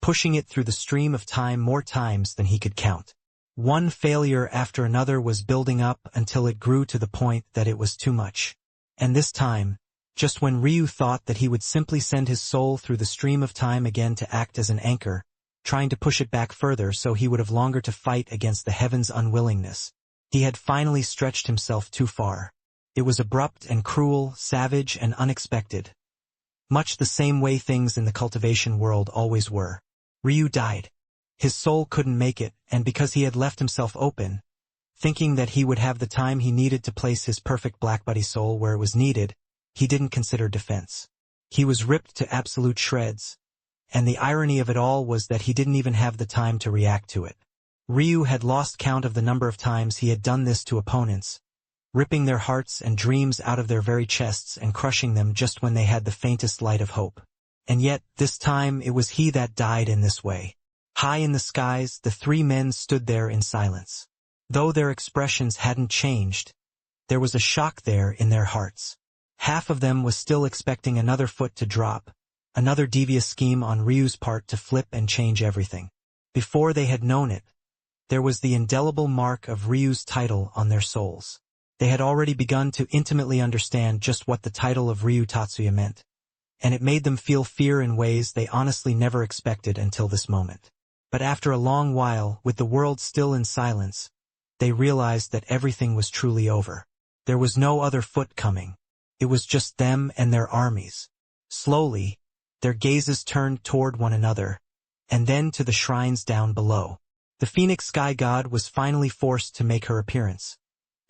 pushing it through the stream of time more times than he could count. One failure after another was building up until it grew to the point that it was too much. And this time, just when Ryu thought that he would simply send his soul through the stream of time again to act as an anchor, trying to push it back further so he would have longer to fight against the heavens' unwillingness, he had finally stretched himself too far. It was abrupt and cruel, savage and unexpected. Much the same way things in the cultivation world always were. Ryu died. His soul couldn't make it, and because he had left himself open, thinking that he would have the time he needed to place his perfect black buddy soul where it was needed, he didn't consider defense. He was ripped to absolute shreds, and the irony of it all was that he didn't even have the time to react to it. Ryu had lost count of the number of times he had done this to opponents, ripping their hearts and dreams out of their very chests and crushing them just when they had the faintest light of hope. And yet, this time it was he that died in this way. High in the skies, the three men stood there in silence. Though their expressions hadn't changed, there was a shock there in their hearts. Half of them was still expecting another foot to drop, another devious scheme on Ryu's part to flip and change everything. Before they had known it, there was the indelible mark of Ryu's title on their souls. They had already begun to intimately understand just what the title of Ryu Tatsuya meant, and it made them feel fear in ways they honestly never expected until this moment. But after a long while, with the world still in silence, they realized that everything was truly over. There was no other foot coming. It was just them and their armies. Slowly, their gazes turned toward one another, and then to the shrines down below. The Phoenix Sky God was finally forced to make her appearance,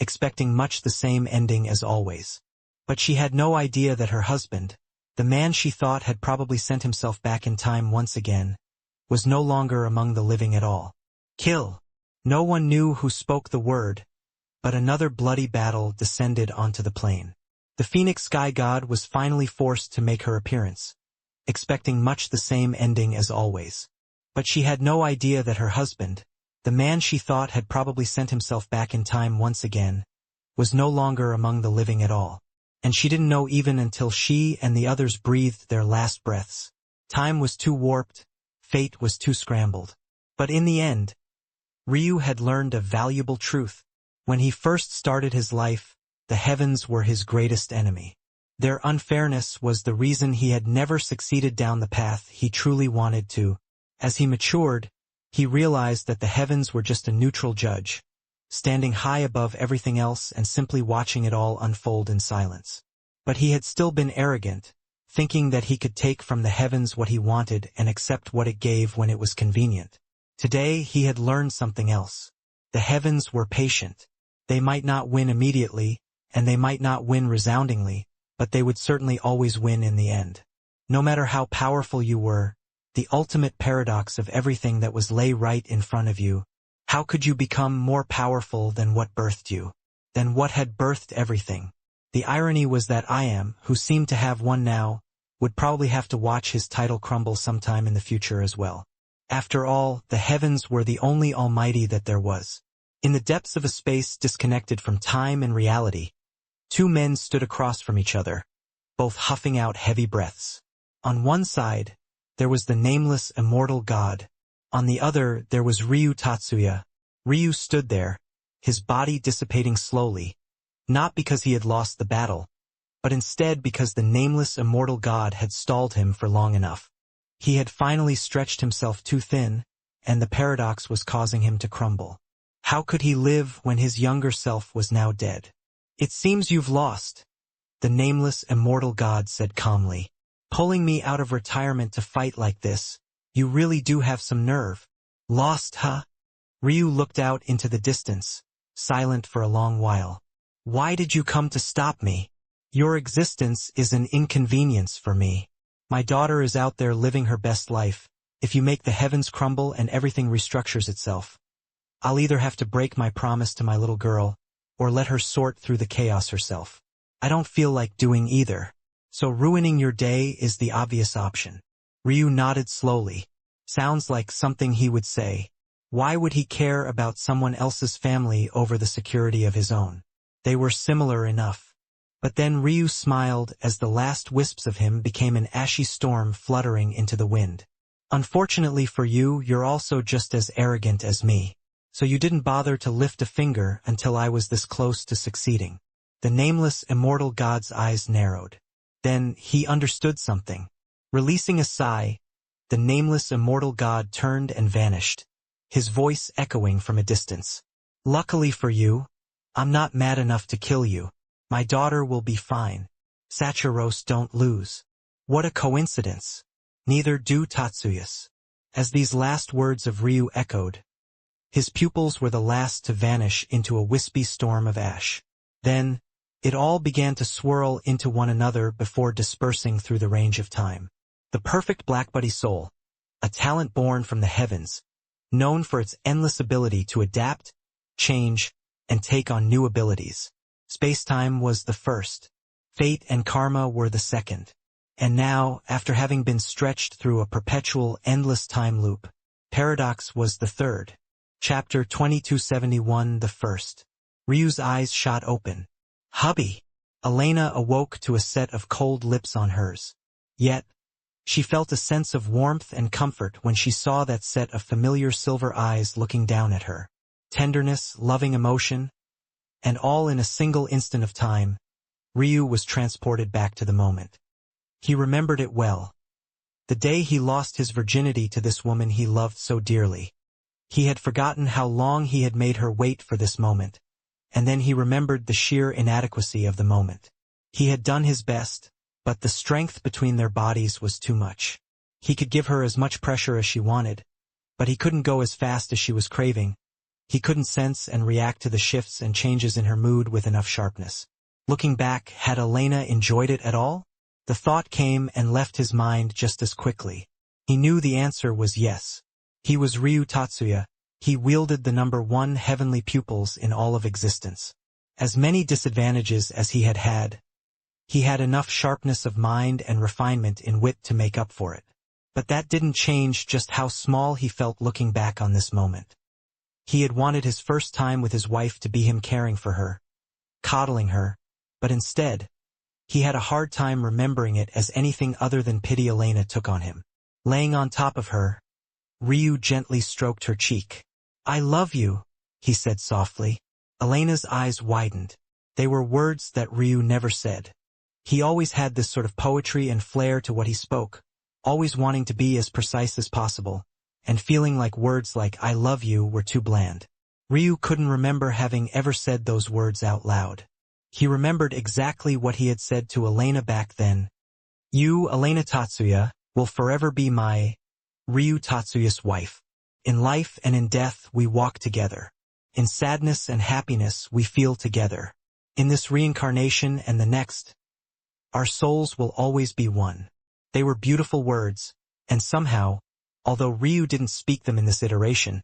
expecting much the same ending as always. But she had no idea that her husband, the man she thought had probably sent himself back in time once again, was no longer among the living at all. Kill! No one knew who spoke the word, but another bloody battle descended onto the plain. The Phoenix Sky God was finally forced to make her appearance, expecting much the same ending as always. But she had no idea that her husband, the man she thought had probably sent himself back in time once again, was no longer among the living at all. And she didn't know even until she and the others breathed their last breaths. Time was too warped, fate was too scrambled. But in the end, Ryu had learned a valuable truth. When he first started his life, the heavens were his greatest enemy. Their unfairness was the reason he had never succeeded down the path he truly wanted to. As he matured, he realized that the heavens were just a neutral judge, standing high above everything else and simply watching it all unfold in silence. But he had still been arrogant, thinking that he could take from the heavens what he wanted and accept what it gave when it was convenient. Today he had learned something else. The heavens were patient. They might not win immediately, and they might not win resoundingly, but they would certainly always win in the end. No matter how powerful you were, the ultimate paradox of everything that was lay right in front of you, how could you become more powerful than what birthed you? Than what had birthed everything? The irony was that I am, who seemed to have one now, would probably have to watch his title crumble sometime in the future as well. After all, the heavens were the only almighty that there was. In the depths of a space disconnected from time and reality, two men stood across from each other, both huffing out heavy breaths. On one side, there was the nameless immortal god. On the other, there was Ryu Tatsuya. Ryu stood there, his body dissipating slowly, not because he had lost the battle, but instead because the nameless immortal god had stalled him for long enough. He had finally stretched himself too thin, and the paradox was causing him to crumble. How could he live when his younger self was now dead? "It seems you've lost," the nameless immortal god said calmly. "Pulling me out of retirement to fight like this, you really do have some nerve." "Lost, huh?" Ryu looked out into the distance, silent for a long while. "Why did you come to stop me? Your existence is an inconvenience for me. My daughter is out there living her best life. If you make the heavens crumble and everything restructures itself, I'll either have to break my promise to my little girl, or let her sort through the chaos herself. I don't feel like doing either. So ruining your day is the obvious option." Ryu nodded slowly. Sounds like something he would say. Why would he care about someone else's family over the security of his own? They were similar enough. But then Ryu smiled as the last wisps of him became an ashy storm fluttering into the wind. "Unfortunately for you, you're also just as arrogant as me. So you didn't bother to lift a finger until I was this close to succeeding." The nameless immortal god's eyes narrowed. Then he understood something. Releasing a sigh, the nameless immortal god turned and vanished, his voice echoing from a distance. "Luckily for you, I'm not mad enough to kill you. My daughter will be fine. Sachiros don't lose." What a coincidence. Neither do Tatsuyas. As these last words of Ryu echoed, his pupils were the last to vanish into a wispy storm of ash. Then, it all began to swirl into one another before dispersing through the range of time. The perfect Blackbuddy soul, a talent born from the heavens, known for its endless ability to adapt, change, and take on new abilities. Space-time was the first. Fate and karma were the second. And now, after having been stretched through a perpetual, endless time loop, paradox was the third. Chapter 2271, the first. Ryu's eyes shot open. "Hubby!" Elena awoke to a set of cold lips on hers. Yet, she felt a sense of warmth and comfort when she saw that set of familiar silver eyes looking down at her. Tenderness, loving emotion, and all in a single instant of time, Ryu was transported back to the moment. He remembered it well. The day he lost his virginity to this woman he loved so dearly. He had forgotten how long he had made her wait for this moment, and then he remembered the sheer inadequacy of the moment. He had done his best, but the strength between their bodies was too much. He could give her as much pressure as she wanted, but he couldn't go as fast as she was craving. He couldn't sense and react to the shifts and changes in her mood with enough sharpness. Looking back, had Elena enjoyed it at all? The thought came and left his mind just as quickly. He knew the answer was yes. He was Ryu Tatsuya. He wielded the number one heavenly pupils in all of existence. As many disadvantages as he had, he had enough sharpness of mind and refinement in wit to make up for it. But that didn't change just how small he felt looking back on this moment. He had wanted his first time with his wife to be him caring for her, coddling her, but instead, he had a hard time remembering it as anything other than pity Elena took on him. Laying on top of her, Ryu gently stroked her cheek. I love you, he said softly. Elena's eyes widened. They were words that Ryu never said. He always had this sort of poetry and flair to what he spoke, always wanting to be as precise as possible, and feeling like words like I love you were too bland. Ryu couldn't remember having ever said those words out loud. He remembered exactly what he had said to Elena back then. You, Elena Tatsuya, will forever be my Ryu Tatsuya's wife. In life and in death we walk together. In sadness and happiness we feel together. In this reincarnation and the next, our souls will always be one. They were beautiful words, and somehow, although Ryu didn't speak them in this iteration,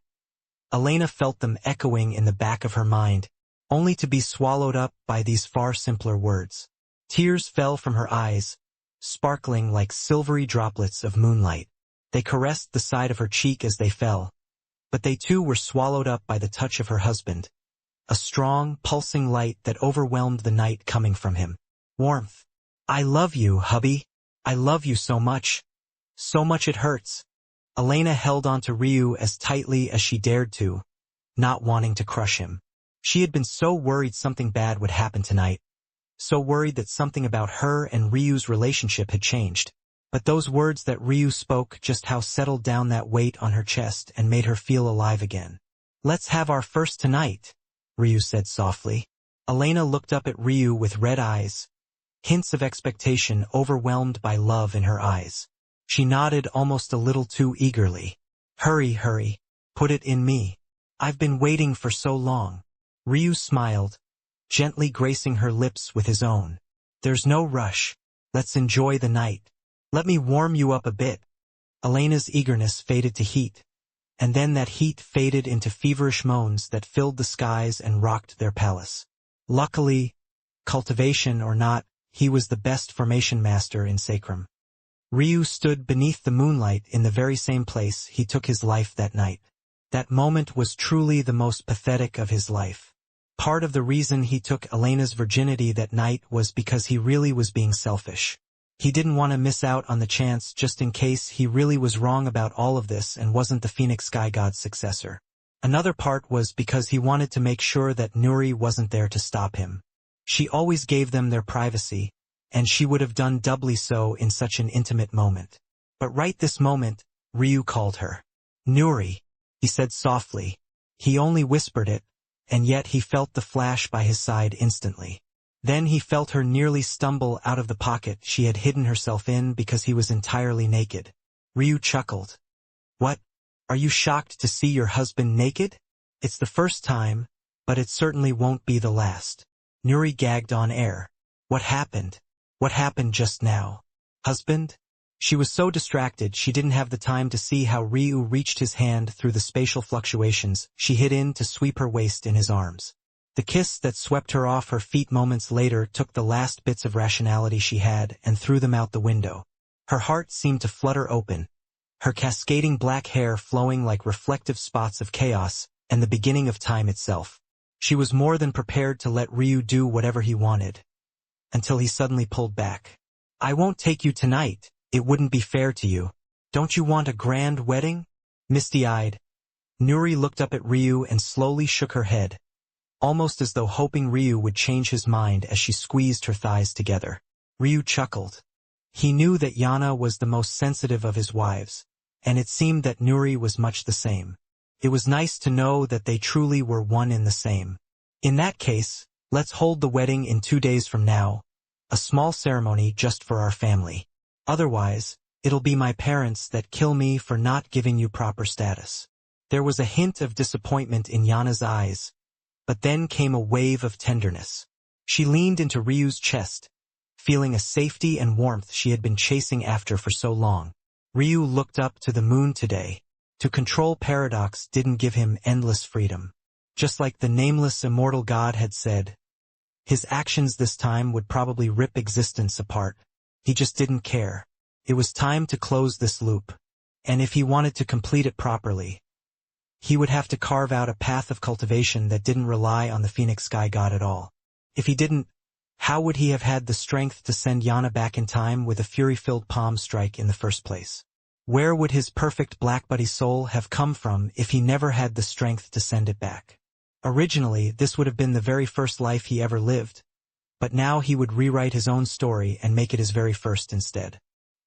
Elena felt them echoing in the back of her mind, only to be swallowed up by these far simpler words. Tears fell from her eyes, sparkling like silvery droplets of moonlight. They caressed the side of her cheek as they fell, but they too were swallowed up by the touch of her husband, a strong, pulsing light that overwhelmed the night coming from him. Warmth. I love you, hubby. I love you so much. So much it hurts. Elena held on to Ryu as tightly as she dared to, not wanting to crush him. She had been so worried something bad would happen tonight, so worried that something about her and Ryu's relationship had changed. But those words that Ryu spoke just how settled down that weight on her chest and made her feel alive again. Let's have our first tonight, Ryu said softly. Elena looked up at Ryu with red eyes, hints of expectation overwhelmed by love in her eyes. She nodded almost a little too eagerly. Hurry, put it in me. I've been waiting for so long. Ryu smiled, gently gracing her lips with his own. There's no rush. Let's enjoy the night. Let me warm you up a bit. Elena's eagerness faded to heat, and then that heat faded into feverish moans that filled the skies and rocked their palace. Luckily, cultivation or not, he was the best formation master in Sacrum. Ryu stood beneath the moonlight in the very same place he took his life that night. That moment was truly the most pathetic of his life. Part of the reason he took Elena's virginity that night was because he really was being selfish. He didn't want to miss out on the chance just in case he really was wrong about all of this and wasn't the Phoenix Sky God's successor. Another part was because he wanted to make sure that Nuri wasn't there to stop him. She always gave them their privacy, and she would have done doubly so in such an intimate moment. But right this moment, Ryu called her. Nuri, he said softly. He only whispered it, and yet he felt the flash by his side instantly. Then he felt her nearly stumble out of the pocket she had hidden herself in because he was entirely naked. Ryu chuckled. What? Are you shocked to see your husband naked? It's the first time, but it certainly won't be the last. Nuri gagged on air. What happened? What happened just now? Husband? She was so distracted she didn't have the time to see how Ryu reached his hand through the spatial fluctuations she hid in to sweep her waist in his arms. The kiss that swept her off her feet moments later took the last bits of rationality she had and threw them out the window. Her heart seemed to flutter open, her cascading black hair flowing like reflective spots of chaos and the beginning of time itself. She was more than prepared to let Ryu do whatever he wanted, until he suddenly pulled back. I won't take you tonight. It wouldn't be fair to you. Don't you want a grand wedding? Misty-eyed, Nuri looked up at Ryu and slowly shook her head, almost as though hoping Ryu would change his mind as she squeezed her thighs together. Ryu chuckled. He knew that Yana was the most sensitive of his wives, and it seemed that Nuri was much the same. It was nice to know that they truly were one in the same. In that case, let's hold the wedding in 2 days from now, a small ceremony just for our family. Otherwise, it'll be my parents that kill me for not giving you proper status. There was a hint of disappointment in Yana's eyes, but then came a wave of tenderness. She leaned into Ryu's chest, feeling a safety and warmth she had been chasing after for so long. Ryu looked up to the moon today. To control paradox didn't give him endless freedom. Just like the nameless immortal god had said, his actions this time would probably rip existence apart. He just didn't care. It was time to close this loop. And if he wanted to complete it properly, he would have to carve out a path of cultivation that didn't rely on the Phoenix Sky God at all. If he didn't, how would he have had the strength to send Yana back in time with a fury-filled palm strike in the first place? Where would his perfect black buddy soul have come from if he never had the strength to send it back? Originally, this would have been the very first life he ever lived, but now he would rewrite his own story and make it his very first instead.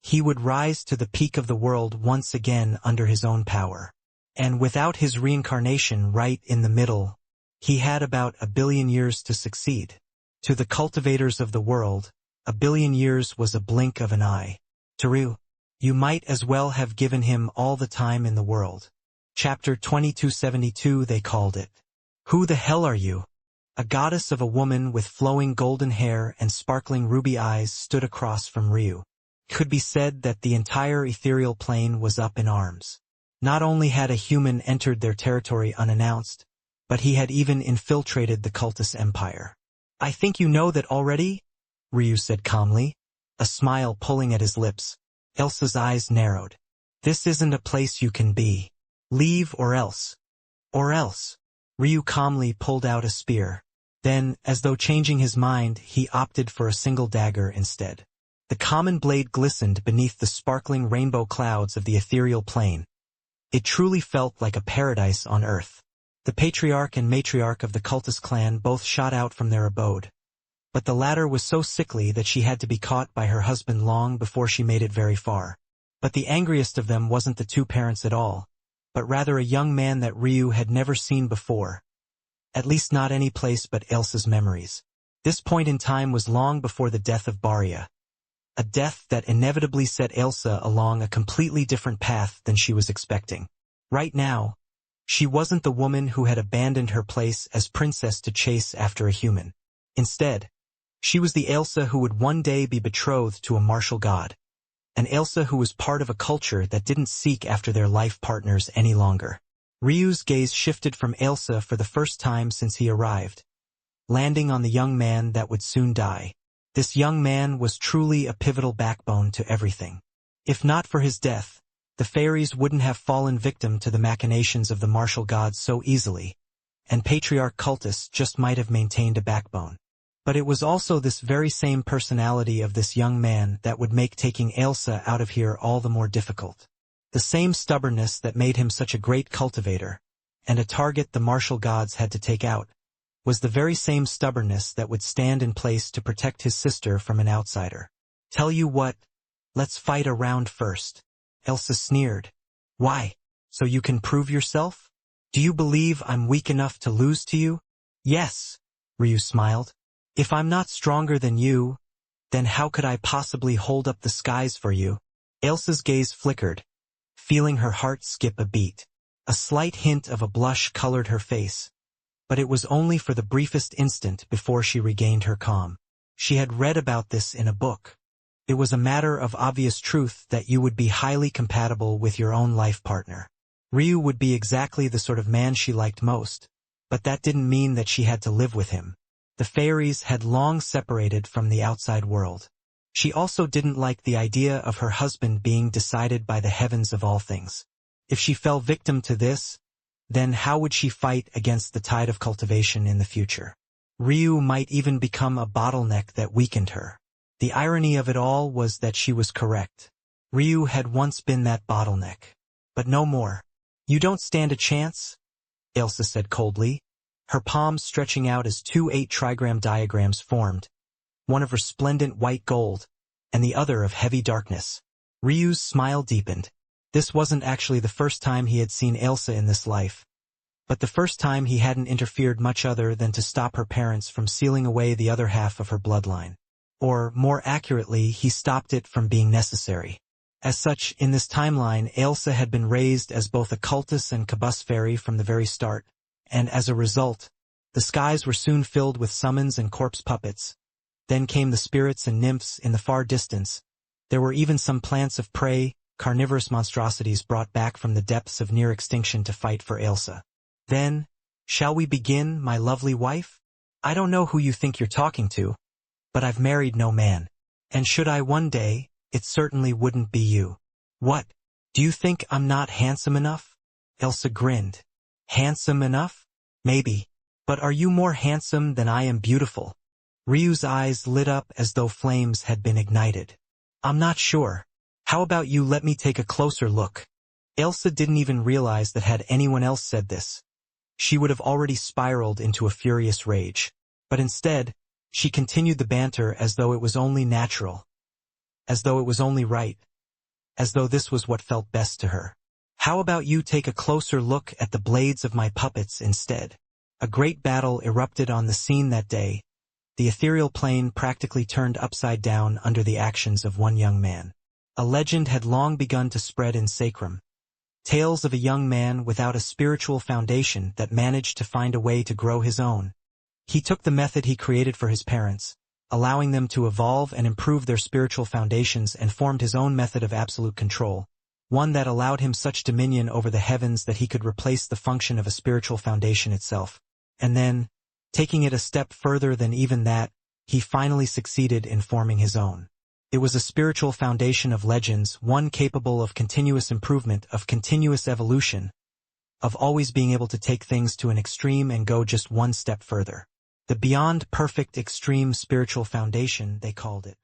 He would rise to the peak of the world once again under his own power. And without his reincarnation right in the middle, he had about 1 billion years to succeed. To the cultivators of the world, 1 billion years was a blink of an eye. To Ryu, you might as well have given him all the time in the world. Chapter 2272 they called it. Who the hell are you? A goddess of a woman with flowing golden hair and sparkling ruby eyes stood across from Ryu. It could be said that the entire ethereal plane was up in arms. Not only had a human entered their territory unannounced, but he had even infiltrated the cultist empire. I think you know that already? Ryu said calmly, a smile pulling at his lips. Elsa's eyes narrowed. This isn't a place you can be. Leave or else. Or else. Ryu calmly pulled out a spear. Then, as though changing his mind, he opted for a single dagger instead. The common blade glistened beneath the sparkling rainbow clouds of the ethereal plane. It truly felt like a paradise on earth. The patriarch and matriarch of the cultist clan both shot out from their abode. But the latter was so sickly that she had to be caught by her husband long before she made it very far. But the angriest of them wasn't the two parents at all, but rather a young man that Ryu had never seen before. At least not any place but Elsa's memories. This point in time was long before the death of Baria. A death that inevitably set Elsa along a completely different path than she was expecting. Right now, she wasn't the woman who had abandoned her place as princess to chase after a human. Instead, she was the Elsa who would one day be betrothed to a martial god. An Elsa who was part of a culture that didn't seek after their life partners any longer. Ryu's gaze shifted from Elsa for the first time since he arrived, landing on the young man that would soon die. This young man was truly a pivotal backbone to everything. If not for his death, the fairies wouldn't have fallen victim to the machinations of the martial gods so easily, and patriarch cultists just might have maintained a backbone. But it was also this very same personality of this young man that would make taking Elsa out of here all the more difficult. The same stubbornness that made him such a great cultivator, and a target the martial gods had to take out, was the very same stubbornness that would stand in place to protect his sister from an outsider. Tell you what, let's fight a round first. Elsa sneered. Why? So you can prove yourself? Do you believe I'm weak enough to lose to you? Yes, Ryu smiled. If I'm not stronger than you, then how could I possibly hold up the skies for you? Elsa's gaze flickered, feeling her heart skip a beat. A slight hint of a blush colored her face, but it was only for the briefest instant before she regained her calm. She had read about this in a book. It was a matter of obvious truth that you would be highly compatible with your own life partner. Ryu would be exactly the sort of man she liked most, but that didn't mean that she had to live with him. The fairies had long separated from the outside world. She also didn't like the idea of her husband being decided by the heavens of all things. If she fell victim to this, then how would she fight against the tide of cultivation in the future? Ryu might even become a bottleneck that weakened her. The irony of it all was that she was correct. Ryu had once been that bottleneck. But no more. You don't stand a chance, Elsa said coldly, her palms stretching out as 2 8-trigram diagrams formed, one of resplendent white gold, and the other of heavy darkness. Ryu's smile deepened. This wasn't actually the first time he had seen Elsa in this life, but the first time he hadn't interfered much other than to stop her parents from sealing away the other half of her bloodline. Or, more accurately, he stopped it from being necessary. As such, in this timeline, Elsa had been raised as both a cultist and Kabus fairy from the very start, and as a result, the skies were soon filled with summons and corpse puppets. Then came the spirits and nymphs in the far distance. There were even some plants of prey, carnivorous monstrosities brought back from the depths of near extinction to fight for Elsa. Then, shall we begin, my lovely wife? I don't know who you think you're talking to, but I've married no man. And should I one day, it certainly wouldn't be you. What? Do you think I'm not handsome enough? Elsa grinned. Handsome enough? Maybe. But are you more handsome than I am beautiful? Ryu's eyes lit up as though flames had been ignited. I'm not sure. How about you let me take a closer look? Elsa didn't even realize that had anyone else said this, she would have already spiraled into a furious rage. But instead, she continued the banter as though it was only natural, as though it was only right, as though this was what felt best to her. How about you take a closer look at the blades of my puppets instead? A great battle erupted on the scene that day. The ethereal plane practically turned upside down under the actions of one young man. A legend had long begun to spread in Sacrum. Tales of a young man without a spiritual foundation that managed to find a way to grow his own. He took the method he created for his parents, allowing them to evolve and improve their spiritual foundations, and formed his own method of absolute control, one that allowed him such dominion over the heavens that he could replace the function of a spiritual foundation itself. And then, taking it a step further than even that, he finally succeeded in forming his own. It was a spiritual foundation of legends, one capable of continuous improvement, of continuous evolution, of always being able to take things to an extreme and go just one step further. The beyond perfect extreme spiritual foundation, they called it.